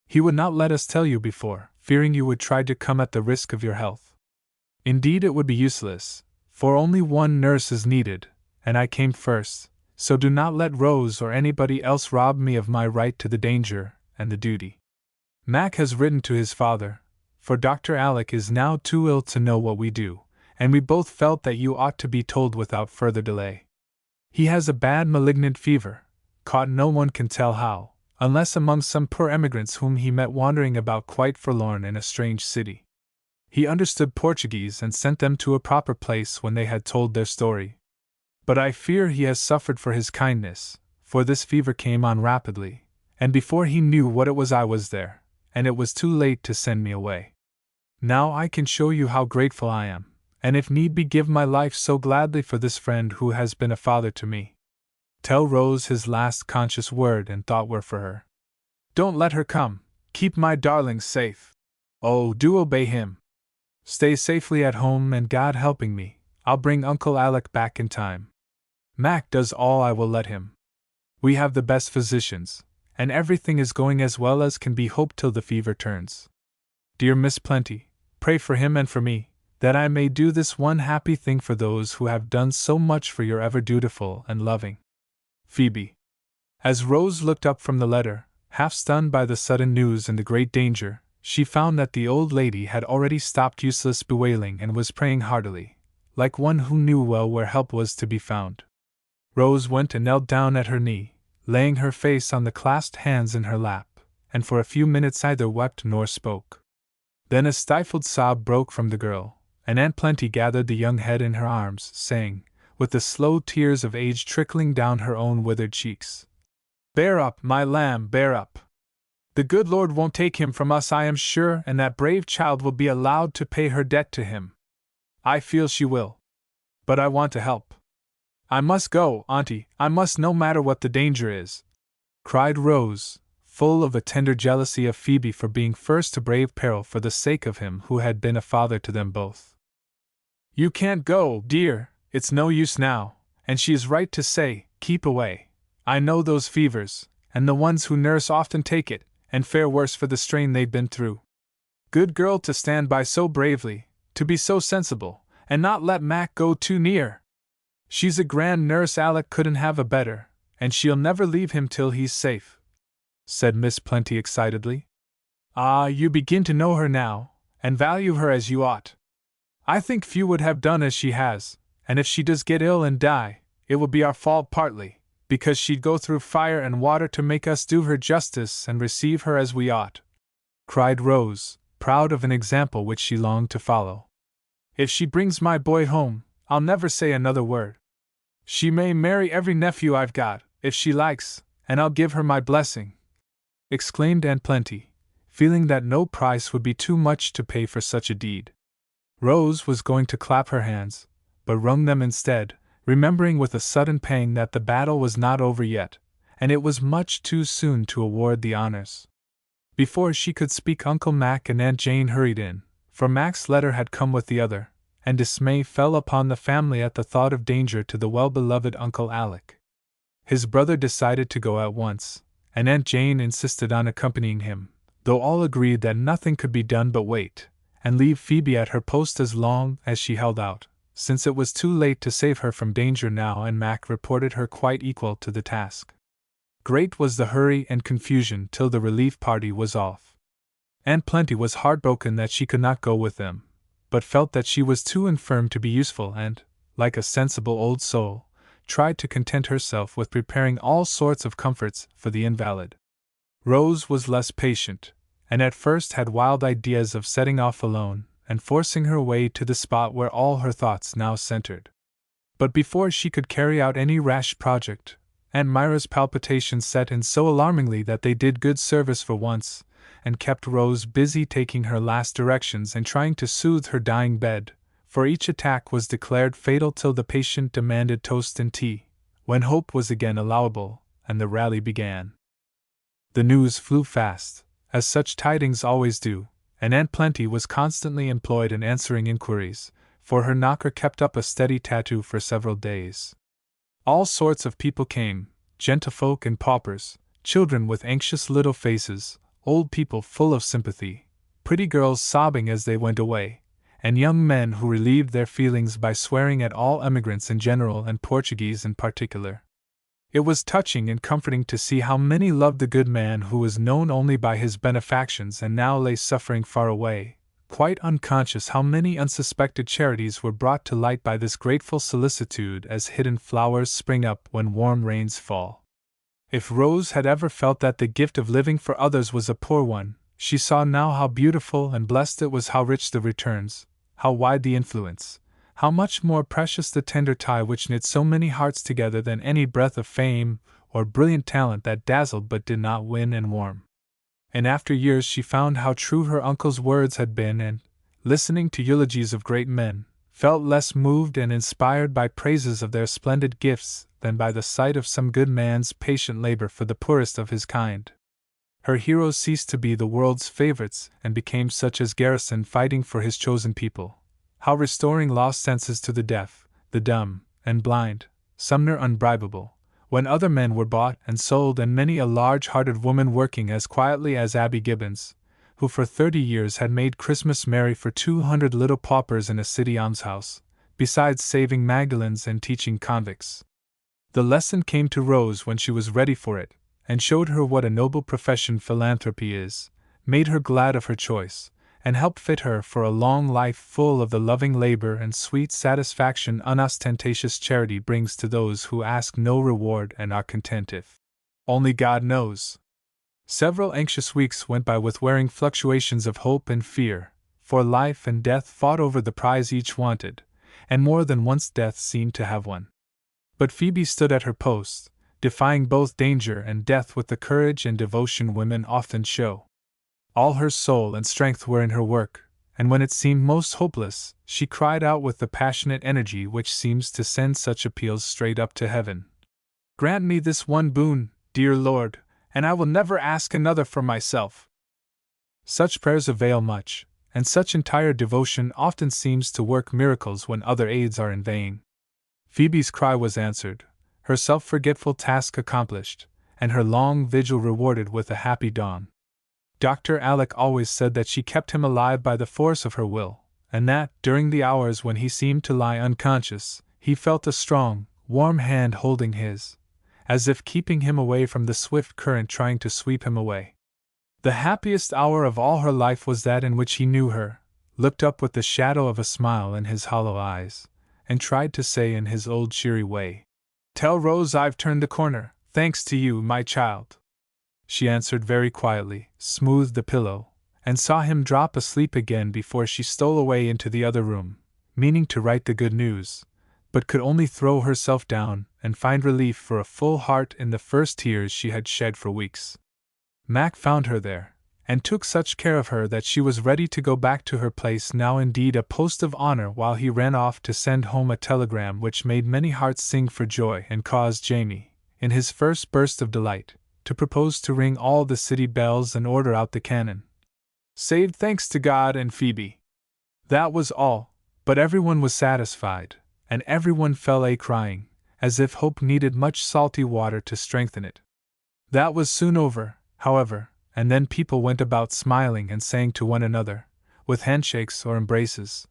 He would not let us tell you before, fearing you would try to come at the risk of your health. Indeed, it would be useless, for only one nurse is needed, and I came first, so do not let Rose or anybody else rob me of my right to the danger and the duty. Mac has written to his father, for Dr. Alec is now too ill to know what we do, and we both felt that you ought to be told without further delay. He has a bad malignant fever, caught no one can tell how, unless among some poor emigrants whom he met wandering about quite forlorn in a strange city. He understood Portuguese and sent them to a proper place when they had told their story. But I fear he has suffered for his kindness, for this fever came on rapidly, and before he knew what it was I was there, and it was too late to send me away. Now I can show you how grateful I am, and if need be give my life so gladly for this friend who has been a father to me. Tell Rose his last conscious word and thought were for her. Don't let her come, keep my darling safe. Oh, do obey him. Stay safely at home, and God helping me, I'll bring Uncle Alec back in time. Mac does all I will let him. We have the best physicians, and everything is going as well as can be hoped till the fever turns. Dear Miss Plenty, pray for him and for me, that I may do this one happy thing for those who have done so much for your ever dutiful and loving Phoebe." As Rose looked up from the letter, half stunned by the sudden news and the great danger, she found that the old lady had already stopped useless bewailing and was praying heartily, like one who knew well where help was to be found. Rose went and knelt down at her knee, laying her face on the clasped hands in her lap, and for a few minutes neither wept nor spoke. Then a stifled sob broke from the girl, and Aunt Plenty gathered the young head in her arms, saying, with the slow tears of age trickling down her own withered cheeks, "Bear up, my lamb, bear up. The good Lord won't take him from us, I am sure, and that brave child will be allowed to pay her debt to him. I feel she will. But I want to help. I must go, Auntie, I must, no matter what the danger is," cried Rose, full of a tender jealousy of Phoebe for being first to brave peril for the sake of him who had been a father to them both. "You can't go, dear, it's no use now, and she is right to say, keep away. I know those fevers, and the ones who nurse often take it, and fare worse for the strain they've been through. Good girl to stand by so bravely, to be so sensible, and not let Mac go too near. She's a grand nurse, Alec couldn't have a better, and she'll never leave him till he's safe," said Miss Plenty excitedly. "Ah, you begin to know her now, and value her as you ought. I think few would have done as she has, and if she does get ill and die, it will be our fault partly, because she'd go through fire and water to make us do her justice and receive her as we ought," cried Rose, proud of an example which she longed to follow. "If she brings my boy home, I'll never say another word. She may marry every nephew I've got, if she likes, and I'll give her my blessing," exclaimed Aunt Plenty, feeling that no price would be too much to pay for such a deed. Rose was going to clap her hands, but wrung them instead, remembering with a sudden pang that the battle was not over yet, and it was much too soon to award the honors. Before she could speak, Uncle Mac and Aunt Jane hurried in, for Mac's letter had come with the other, and dismay fell upon the family at the thought of danger to the well-beloved Uncle Alec. His brother decided to go at once, and Aunt Jane insisted on accompanying him, though all agreed that nothing could be done but wait, and leave Phoebe at her post as long as she held out, since it was too late to save her from danger now, and Mac reported her quite equal to the task. Great was the hurry and confusion till the relief party was off. Aunt Plenty was heartbroken that she could not go with them, but felt that she was too infirm to be useful and, like a sensible old soul, tried to content herself with preparing all sorts of comforts for the invalid. Rose was less patient, and at first had wild ideas of setting off alone and forcing her way to the spot where all her thoughts now centered. But before she could carry out any rash project, Aunt Myra's palpitations set in so alarmingly that they did good service for once, and kept Rose busy taking her last directions and trying to soothe her dying bed, for each attack was declared fatal till the patient demanded toast and tea, when hope was again allowable, and the rally began. The news flew fast, as such tidings always do, and Aunt Plenty was constantly employed in answering inquiries, for her knocker kept up a steady tattoo for several days. All sorts of people came, gentlefolk and paupers, children with anxious little faces, old people full of sympathy, pretty girls sobbing as they went away, and young men who relieved their feelings by swearing at all emigrants in general and Portuguese in particular. It was touching and comforting to see how many loved the good man who was known only by his benefactions and now lay suffering far away, quite unconscious how many unsuspected charities were brought to light by this grateful solicitude as hidden flowers spring up when warm rains fall. If Rose had ever felt that the gift of living for others was a poor one, she saw now how beautiful and blessed it was, how rich the returns, how wide the influence, how much more precious the tender tie which knit so many hearts together than any breath of fame or brilliant talent that dazzled but did not win and warm. In after years she found how true her uncle's words had been, and, listening to eulogies of great men, felt less moved and inspired by praises of their splendid gifts than by the sight of some good man's patient labor for the poorest of his kind. Her heroes ceased to be the world's favorites and became such as Garrison fighting for his chosen people, how restoring lost senses to the deaf, the dumb, and blind, Sumner unbribable, when other men were bought and sold, and many a large-hearted woman working as quietly as Abby Gibbons, who for 30 years had made Christmas merry for 200 little paupers in a city almshouse, besides saving Magdalens and teaching convicts. The lesson came to Rose when she was ready for it, and showed her what a noble profession philanthropy is, made her glad of her choice, and helped fit her for a long life full of the loving labor and sweet satisfaction unostentatious charity brings to those who ask no reward and are content if Only God knows. Several anxious weeks went by with wearing fluctuations of hope and fear, for life and death fought over the prize each wanted, and more than once death seemed to have won. But Phoebe stood at her post, defying both danger and death with the courage and devotion women often show. All her soul and strength were in her work, and when it seemed most hopeless, she cried out with the passionate energy which seems to send such appeals straight up to heaven. "Grant me this one boon, dear Lord, and I will never ask another for myself." Such prayers avail much, and such entire devotion often seems to work miracles when other aids are in vain. Phoebe's cry was answered, her self-forgetful task accomplished, and her long vigil rewarded with a happy dawn. Dr. Alec always said that she kept him alive by the force of her will, and that, during the hours when he seemed to lie unconscious, he felt a strong, warm hand holding his, as if keeping him away from the swift current trying to sweep him away. The happiest hour of all her life was that in which he knew her, looked up with the shadow of a smile in his hollow eyes, and tried to say in his old cheery way, "Tell Rose I've turned the corner, thanks to you, my child." She answered very quietly, smoothed the pillow, and saw him drop asleep again before she stole away into the other room, meaning to write the good news, but could only throw herself down and find relief for a full heart in the first tears she had shed for weeks. Mac found her there, and took such care of her that she was ready to go back to her place, now indeed a post of honor, while he ran off to send home a telegram which made many hearts sing for joy and caused Jamie, in his first burst of delight, to propose to ring all the city bells and order out the cannon. Saved thanks to God and Phoebe. That was all, but everyone was satisfied, and everyone fell a-crying, as if hope needed much salty water to strengthen it. That was soon over, however, and then people went about smiling and saying to one another, with handshakes or embraces,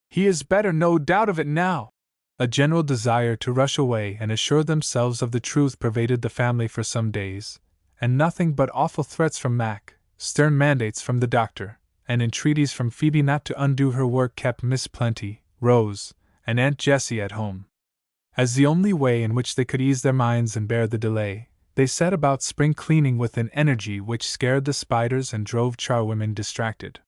"He is better, no doubt of it now." A general desire to rush away and assure themselves of the truth pervaded the family for some days, and nothing but awful threats from Mac, stern mandates from the doctor, and entreaties from Phoebe not to undo her work kept Miss Plenty, Rose, and Aunt Jessie at home. As the only way in which they could ease their minds and bear the delay, they set about spring cleaning with an energy which scared the spiders and drove charwomen distracted.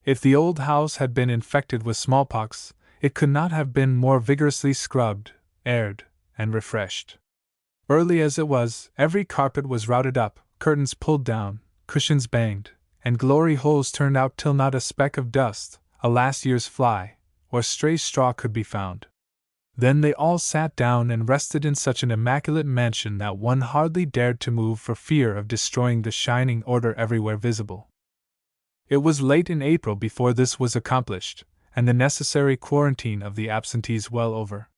If the old house had been infected with smallpox, it could not have been more vigorously scrubbed, aired, and refreshed. Early as it was, every carpet was routed up, curtains pulled down, cushions banged, and glory holes turned out till not a speck of dust, a last year's fly, or stray straw could be found. Then they all sat down and rested in such an immaculate mansion that one hardly dared to move for fear of destroying the shining order everywhere visible. It was late in April before this was accomplished, and the necessary quarantine of the absentees well over.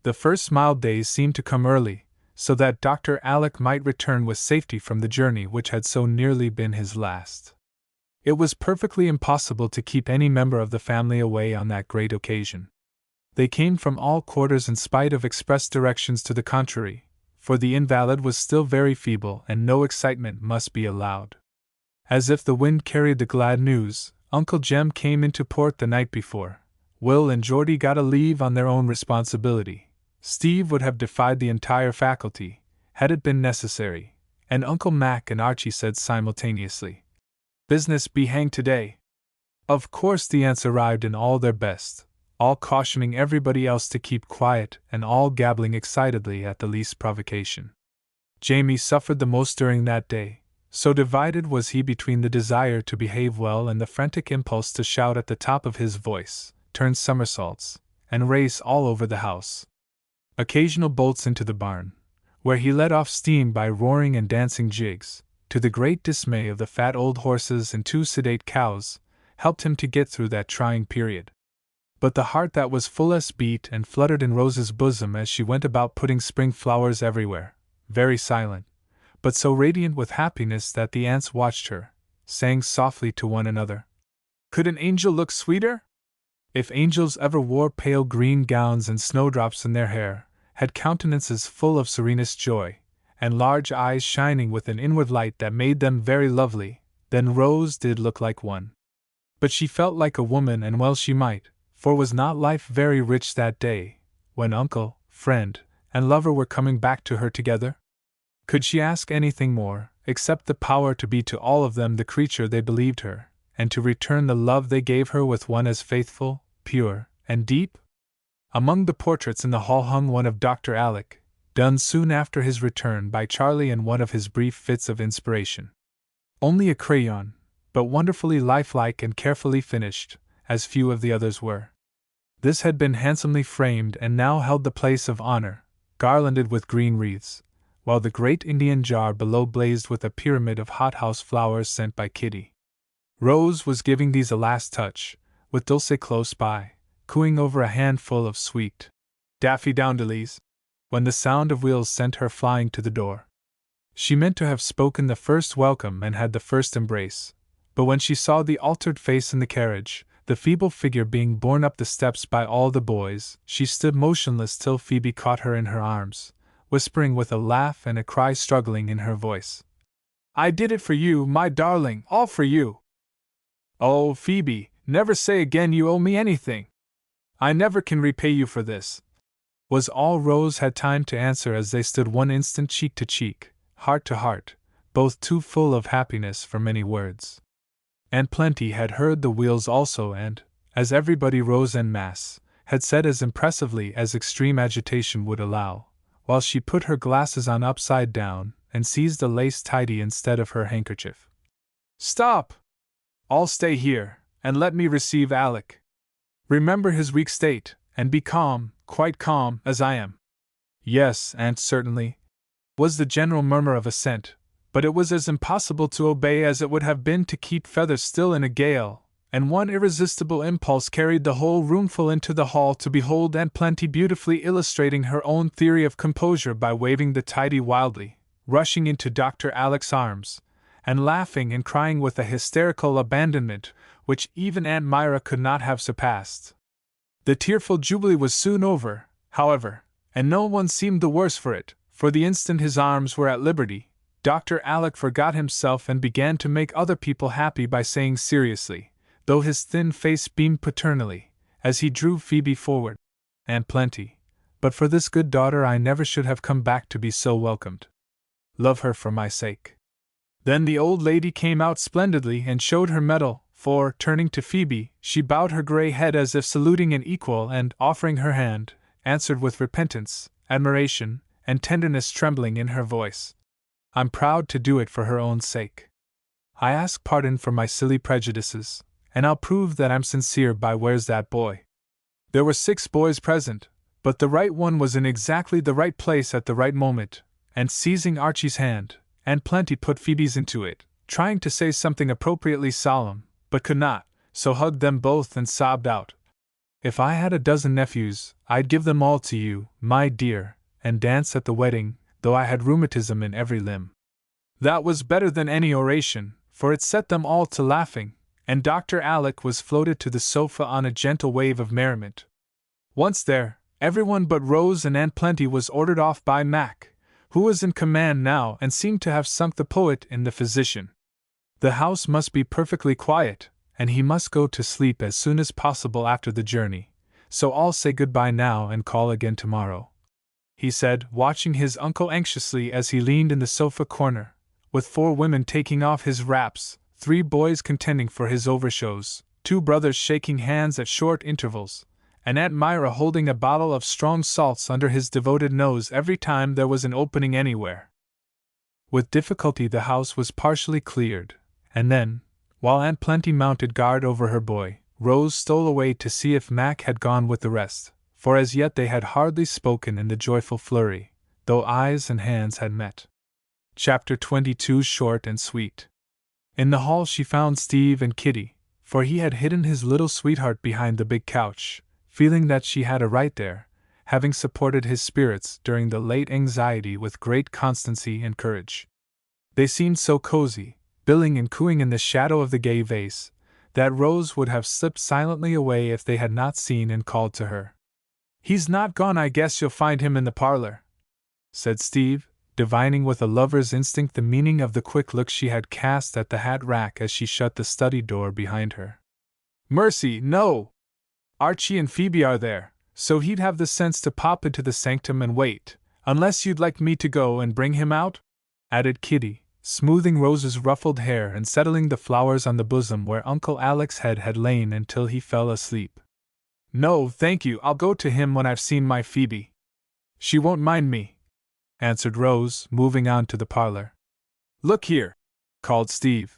The first mild days seemed to come early, so that Dr. Alec might return with safety from the journey which had so nearly been his last. It was perfectly impossible to keep any member of the family away on that great occasion. They came from all quarters in spite of express directions to the contrary, for the invalid was still very feeble and no excitement must be allowed. As if the wind carried the glad news, Uncle Jem came into port the night before. Will and Geordie got a leave on their own responsibility. Steve would have defied the entire faculty, had it been necessary, and Uncle Mac and Archie said simultaneously, "Business be hanged today." Of course the aunts arrived in all their best, all cautioning everybody else to keep quiet and all gabbling excitedly at the least provocation. Jamie suffered the most during that day, so divided was he between the desire to behave well and the frantic impulse to shout at the top of his voice, turn somersaults, and race all over the house. Occasional bolts into the barn, where he let off steam by roaring and dancing jigs, to the great dismay of the fat old horses and 2 sedate cows, helped him to get through that trying period. But the heart that was fullest beat and fluttered in Rose's bosom as she went about putting spring flowers everywhere, very silent, but so radiant with happiness that the aunts watched her, saying softly to one another, "Could an angel look sweeter?" If angels ever wore pale green gowns and snowdrops in their hair, had countenances full of serenest joy, and large eyes shining with an inward light that made them very lovely, then Rose did look like one. But she felt like a woman, and well she might, for was not life very rich that day, when uncle, friend, and lover were coming back to her together? Could she ask anything more, except the power to be to all of them the creature they believed her, and to return the love they gave her with one as faithful, pure, and deep? Among the portraits in the hall hung one of Dr. Alec, done soon after his return by Charlie in one of his brief fits of inspiration. Only a crayon, but wonderfully lifelike and carefully finished, as few of the others were. This had been handsomely framed and now held the place of honor, garlanded with green wreaths, while the great Indian jar below blazed with a pyramid of hothouse flowers sent by Kitty. Rose was giving these a last touch, with Dulce close by, cooing over a handful of sweet daffodils, when the sound of wheels sent her flying to the door. She meant to have spoken the first welcome and had the first embrace, but when she saw the altered face in the carriage, the feeble figure being borne up the steps by all the boys, she stood motionless till Phoebe caught her in her arms, whispering with a laugh and a cry struggling in her voice. "I did it for you, my darling, all for you." "Oh, Phoebe, never say again you owe me anything. I never can repay you for this," was all Rose had time to answer as they stood one instant cheek to cheek, heart to heart, both too full of happiness for many words. Aunt Plenty had heard the wheels also and, as everybody rose en masse, had said as impressively as extreme agitation would allow, while she put her glasses on upside down and seized a lace tidy instead of her handkerchief. "Stop! All stay here, and let me receive Alec. Remember his weak state, and be calm, quite calm, as I am." "Yes, Aunt, certainly," was the general murmur of assent, but it was as impossible to obey as it would have been to keep feathers still in a gale, and one irresistible impulse carried the whole roomful into the hall to behold Aunt Plenty beautifully illustrating her own theory of composure by waving the tidy wildly, rushing into Dr. Alec's arms, and laughing and crying with a hysterical abandonment which even Aunt Myra could not have surpassed. The tearful jubilee was soon over, however, and no one seemed the worse for it, for the instant his arms were at liberty, Dr. Alec forgot himself and began to make other people happy by saying seriously, though his thin face beamed paternally, as he drew Phoebe forward, "Aunt Plenty, but for this good daughter I never should have come back to be so welcomed. Love her for my sake." Then the old lady came out splendidly and showed her mettle, for, turning to Phoebe, she bowed her grey head as if saluting an equal and, offering her hand, answered with repentance, admiration, and tenderness trembling in her voice, "I'm proud to do it for her own sake. I ask pardon for my silly prejudices, and I'll prove that I'm sincere by where's that boy." There were 6 boys present, but the right one was in exactly the right place at the right moment, and seizing Archie's hand, Aunt Plenty put Phoebe's into it, trying to say something appropriately solemn, but could not, so hugged them both and sobbed out, "If I had a dozen nephews, I'd give them all to you, my dear, and dance at the wedding, though I had rheumatism in every limb." That was better than any oration, for it set them all to laughing, and Dr. Alec was floated to the sofa on a gentle wave of merriment. Once there, everyone but Rose and Aunt Plenty was ordered off by Mac, who was in command now and seemed to have sunk the poet in the physician. The house must be perfectly quiet, and he must go to sleep as soon as possible after the journey, so all say goodbye now and call again tomorrow, he said, watching his uncle anxiously as he leaned in the sofa corner, with 4 women taking off his wraps, 3 boys contending for his overshoes, 2 brothers shaking hands at short intervals, and Aunt Myra holding a bottle of strong salts under his devoted nose every time there was an opening anywhere. With difficulty the house was partially cleared, and then, while Aunt Plenty mounted guard over her boy, Rose stole away to see if Mac had gone with the rest, for as yet they had hardly spoken in the joyful flurry, though eyes and hands had met. Chapter 22, short and sweet. In the hall she found Steve and Kitty, for he had hidden his little sweetheart behind the big couch, feeling that she had a right there, having supported his spirits during the late anxiety with great constancy and courage. They seemed so cozy, billing and cooing in the shadow of the gay vase, that Rose would have slipped silently away if they had not seen and called to her. "He's not gone, I guess you'll find him in the parlor," said Steve, divining with a lover's instinct the meaning of the quick look she had cast at the hat rack as she shut the study door behind her. "Mercy, no! Archie and Phoebe are there, so he'd have the sense to pop into the sanctum and wait, unless you'd like me to go and bring him out?" added Kitty, smoothing Rose's ruffled hair and settling the flowers on the bosom where Uncle Alec's head had lain until he fell asleep. No, thank you, I'll go to him when I've seen my Phoebe. She won't mind me, answered Rose, moving on to the parlor. Look here, called Steve.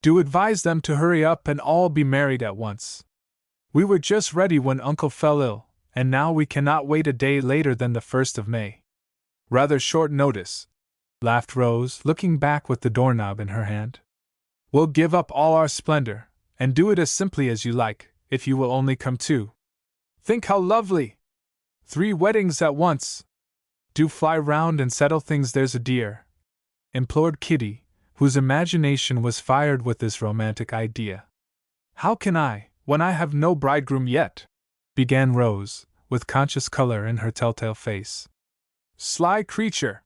Do advise them to hurry up and all be married at once. We were just ready when Uncle fell ill, and now we cannot wait a day later than the 1st of May. Rather short notice, laughed Rose, looking back with the doorknob in her hand. We'll give up all our splendor, and do it as simply as you like, if you will only come too. Think how lovely! 3 weddings at once! Do fly round and settle things, there's a dear, implored Kitty, whose imagination was fired with this romantic idea. How can I, when I have no bridegroom yet? Began Rose, with conscious color in her telltale face. Sly creature!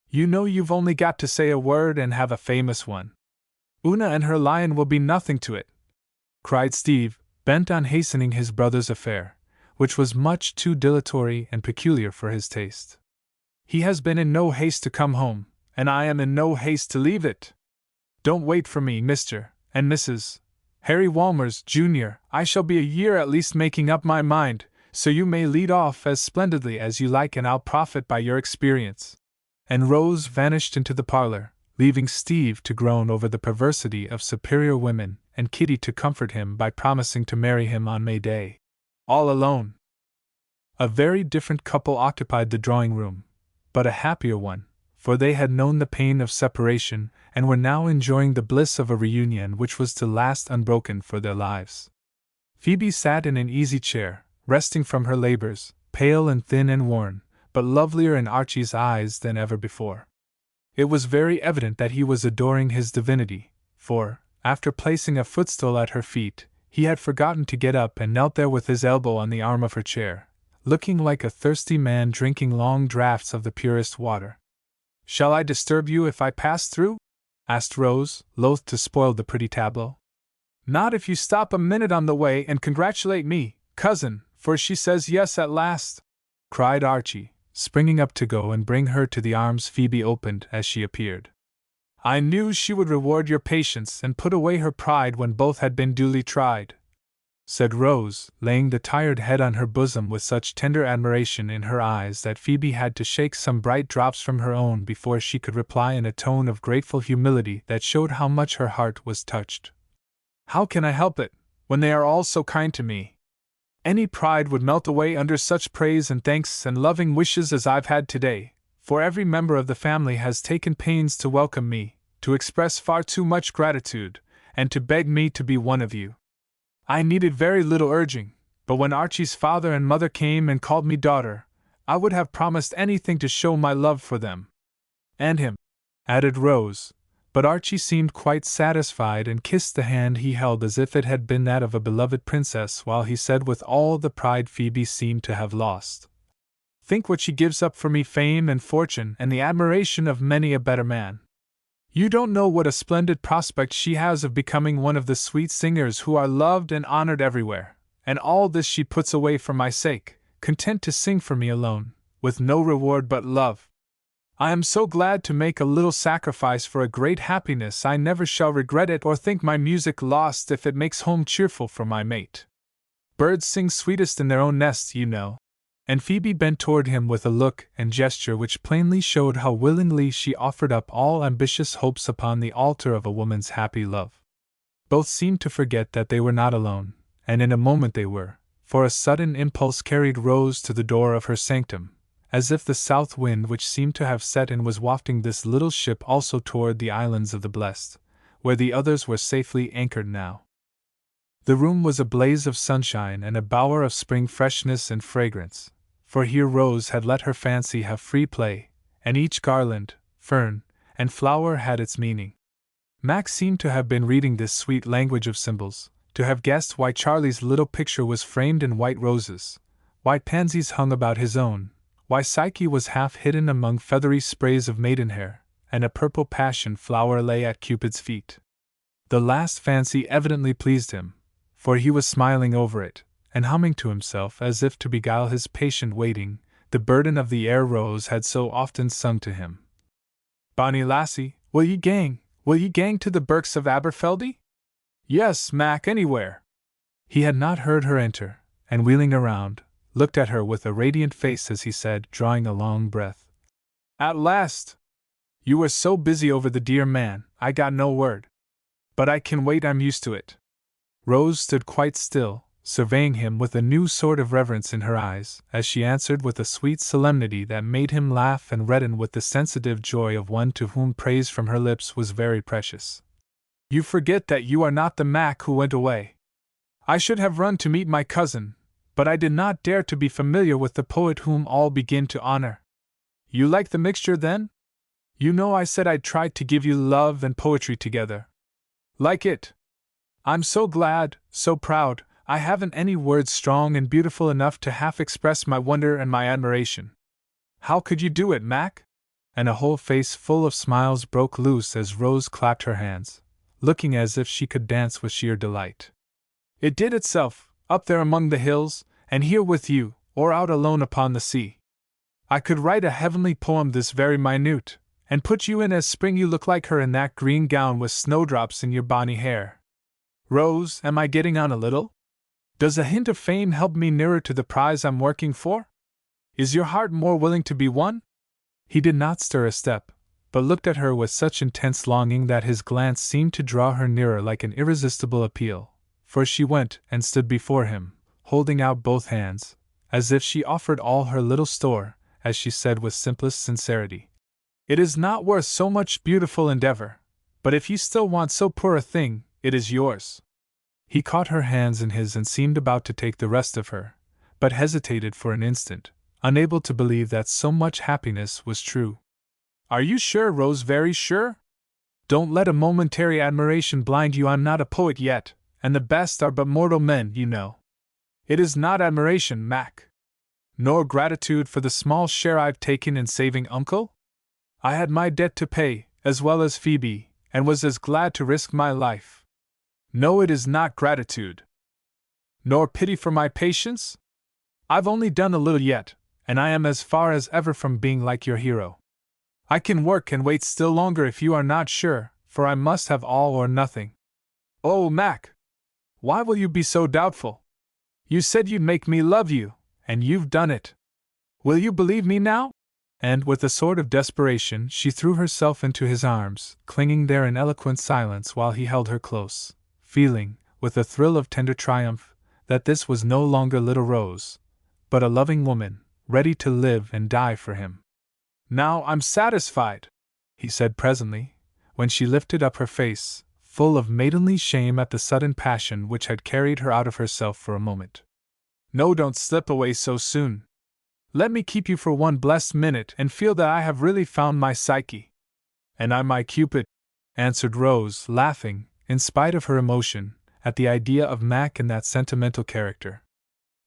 You know you've only got to say a word and have a famous one. Una and her lion will be nothing to it, cried Steve, bent on hastening his brother's affair, which was much too dilatory and peculiar for his taste. He has been in no haste to come home, and I am in no haste to leave it. Don't wait for me, Mr. and Mrs. Harry Walmers, Jr. I shall be a year at least making up my mind, so you may lead off as splendidly as you like and I'll profit by your experience. And Rose vanished into the parlor, leaving Steve to groan over the perversity of superior women and Kitty to comfort him by promising to marry him on May Day. All alone. A very different couple occupied the drawing room, but a happier one, for they had known the pain of separation and were now enjoying the bliss of a reunion which was to last unbroken for their lives. Phoebe sat in an easy chair, resting from her labors, pale and thin and worn, but lovelier in Archie's eyes than ever before. It was very evident that he was adoring his divinity, for, after placing a footstool at her feet, he had forgotten to get up and knelt there with his elbow on the arm of her chair, looking like a thirsty man drinking long draughts of the purest water. Shall I disturb you if I pass through? Asked Rose, loath to spoil the pretty tableau. Not if you stop a minute on the way and congratulate me, cousin, for she says yes at last, cried Archie, springing up to go and bring her to the arms Phoebe opened as she appeared. I knew she would reward your patience and put away her pride when both had been duly tried, said Rose, laying the tired head on her bosom with such tender admiration in her eyes that Phoebe had to shake some bright drops from her own before she could reply in a tone of grateful humility that showed how much her heart was touched. How can I help it, when they are all so kind to me? Any pride would melt away under such praise and thanks and loving wishes as I've had today, for every member of the family has taken pains to welcome me, to express far too much gratitude, and to beg me to be one of you. I needed very little urging, but when Archie's father and mother came and called me daughter, I would have promised anything to show my love for them. And him, added Rose, but Archie seemed quite satisfied and kissed the hand he held as if it had been that of a beloved princess, while he said with all the pride Phoebe seemed to have lost, Think what she gives up for me, fame and fortune and the admiration of many a better man. You don't know what a splendid prospect she has of becoming one of the sweet singers who are loved and honored everywhere, and all this she puts away for my sake, content to sing for me alone, with no reward but love. I am so glad to make a little sacrifice for a great happiness I never shall regret it or think my music lost if it makes home cheerful for my mate. Birds sing sweetest in their own nests, you know. And Phoebe bent toward him with a look and gesture which plainly showed how willingly she offered up all ambitious hopes upon the altar of a woman's happy love. Both seemed to forget that they were not alone, and in a moment they were, for a sudden impulse carried Rose to the door of her sanctum, as if the south wind which seemed to have set in was wafting this little ship also toward the islands of the blessed, where the others were safely anchored now. The room was a blaze of sunshine and a bower of spring freshness and fragrance, for here Rose had let her fancy have free play, and each garland, fern, and flower had its meaning. Max seemed to have been reading this sweet language of symbols, to have guessed why Charlie's little picture was framed in white roses, why pansies hung about his own, why Psyche was half hidden among feathery sprays of maidenhair, and a purple passion flower lay at Cupid's feet. The last fancy evidently pleased him, for he was smiling over it, and humming to himself as if to beguile his patient waiting, the burden of the air Rose had so often sung to him. Bonnie lassie, will ye gang to the Burks of Aberfeldy? Yes, Mac, anywhere. He had not heard her enter, and wheeling around, looked at her with a radiant face as he said, drawing a long breath. At last! You were so busy over the dear man, I got no word. But I can wait, I'm used to it. Rose stood quite still, surveying him with a new sort of reverence in her eyes, as she answered with a sweet solemnity that made him laugh and redden with the sensitive joy of one to whom praise from her lips was very precious. You forget that you are not the Mac who went away. I should have run to meet my cousin, but I did not dare to be familiar with the poet whom all begin to honor. You like the mixture, then? You know I said I'd try to give you love and poetry together. Like it? I'm so glad, so proud, I haven't any words strong and beautiful enough to half express my wonder and my admiration. How could you do it, Mac? And a whole face full of smiles broke loose as Rose clapped her hands, looking as if she could dance with sheer delight. It did itself, up there among the hills, and here with you, or out alone upon the sea. I could write a heavenly poem this very minute, and put you in as spring you look like her in that green gown with snowdrops in your bonny hair. Rose, am I getting on a little? Does a hint of fame help me nearer to the prize I'm working for? Is your heart more willing to be won? He did not stir a step, but looked at her with such intense longing that his glance seemed to draw her nearer like an irresistible appeal, for she went and stood before him, holding out both hands, as if she offered all her little store, as she said with simplest sincerity, It is not worth so much beautiful endeavor, but if you still want so poor a thing, it is yours. He caught her hands in his and seemed about to take the rest of her, but hesitated for an instant, unable to believe that so much happiness was true. Are you sure, Rose, very sure? Don't let a momentary admiration blind you. I'm not a poet yet, and the best are but mortal men, you know. It is not admiration, Mac. Nor gratitude for the small share I've taken in saving Uncle? I had my debt to pay, as well as Phoebe, and was as glad to risk my life. No, it is not gratitude. Nor pity for my patience? I've only done a little yet, and I am as far as ever from being like your hero. I can work and wait still longer if you are not sure, for I must have all or nothing. Oh, Mac! Why will you be so doubtful? You said you'd make me love you, and you've done it. Will you believe me now? And with a sort of desperation she threw herself into his arms, clinging there in eloquent silence while he held her close, feeling, with a thrill of tender triumph, that this was no longer little Rose, but a loving woman, ready to live and die for him. Now I'm satisfied, he said presently, when she lifted up her face, full of maidenly shame at the sudden passion which had carried her out of herself for a moment. No, don't slip away so soon. Let me keep you for one blessed minute and feel that I have really found my Psyche. And I'm my Cupid, answered Rose, laughing, in spite of her emotion, at the idea of Mac in that sentimental character.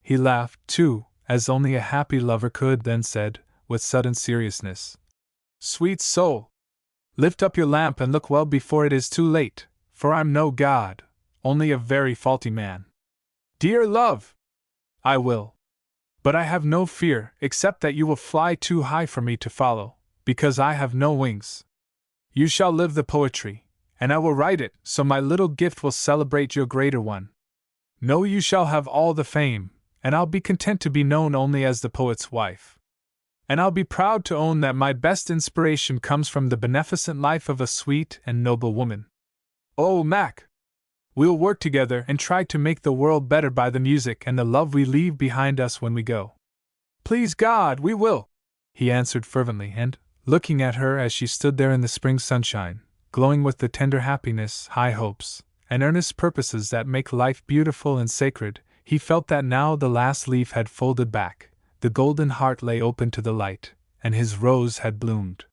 He laughed, too, as only a happy lover could, then said, with sudden seriousness, Sweet soul! Lift up your lamp and look well before it is too late, for I'm no god, only a very faulty man. Dear love! I will. But I have no fear, except that you will fly too high for me to follow, because I have no wings. You shall live the poetry, and I will write it, so my little gift will celebrate your greater one. No, you shall have all the fame, and I'll be content to be known only as the poet's wife. And I'll be proud to own that my best inspiration comes from the beneficent life of a sweet and noble woman. Oh, Mac! We'll work together and try to make the world better by the music and the love we leave behind us when we go. Please God, we will, he answered fervently, and, looking at her as she stood there in the spring sunshine, glowing with the tender happiness, high hopes, and earnest purposes that make life beautiful and sacred, he felt that now the last leaf had folded back, the golden heart lay open to the light, and his rose had bloomed.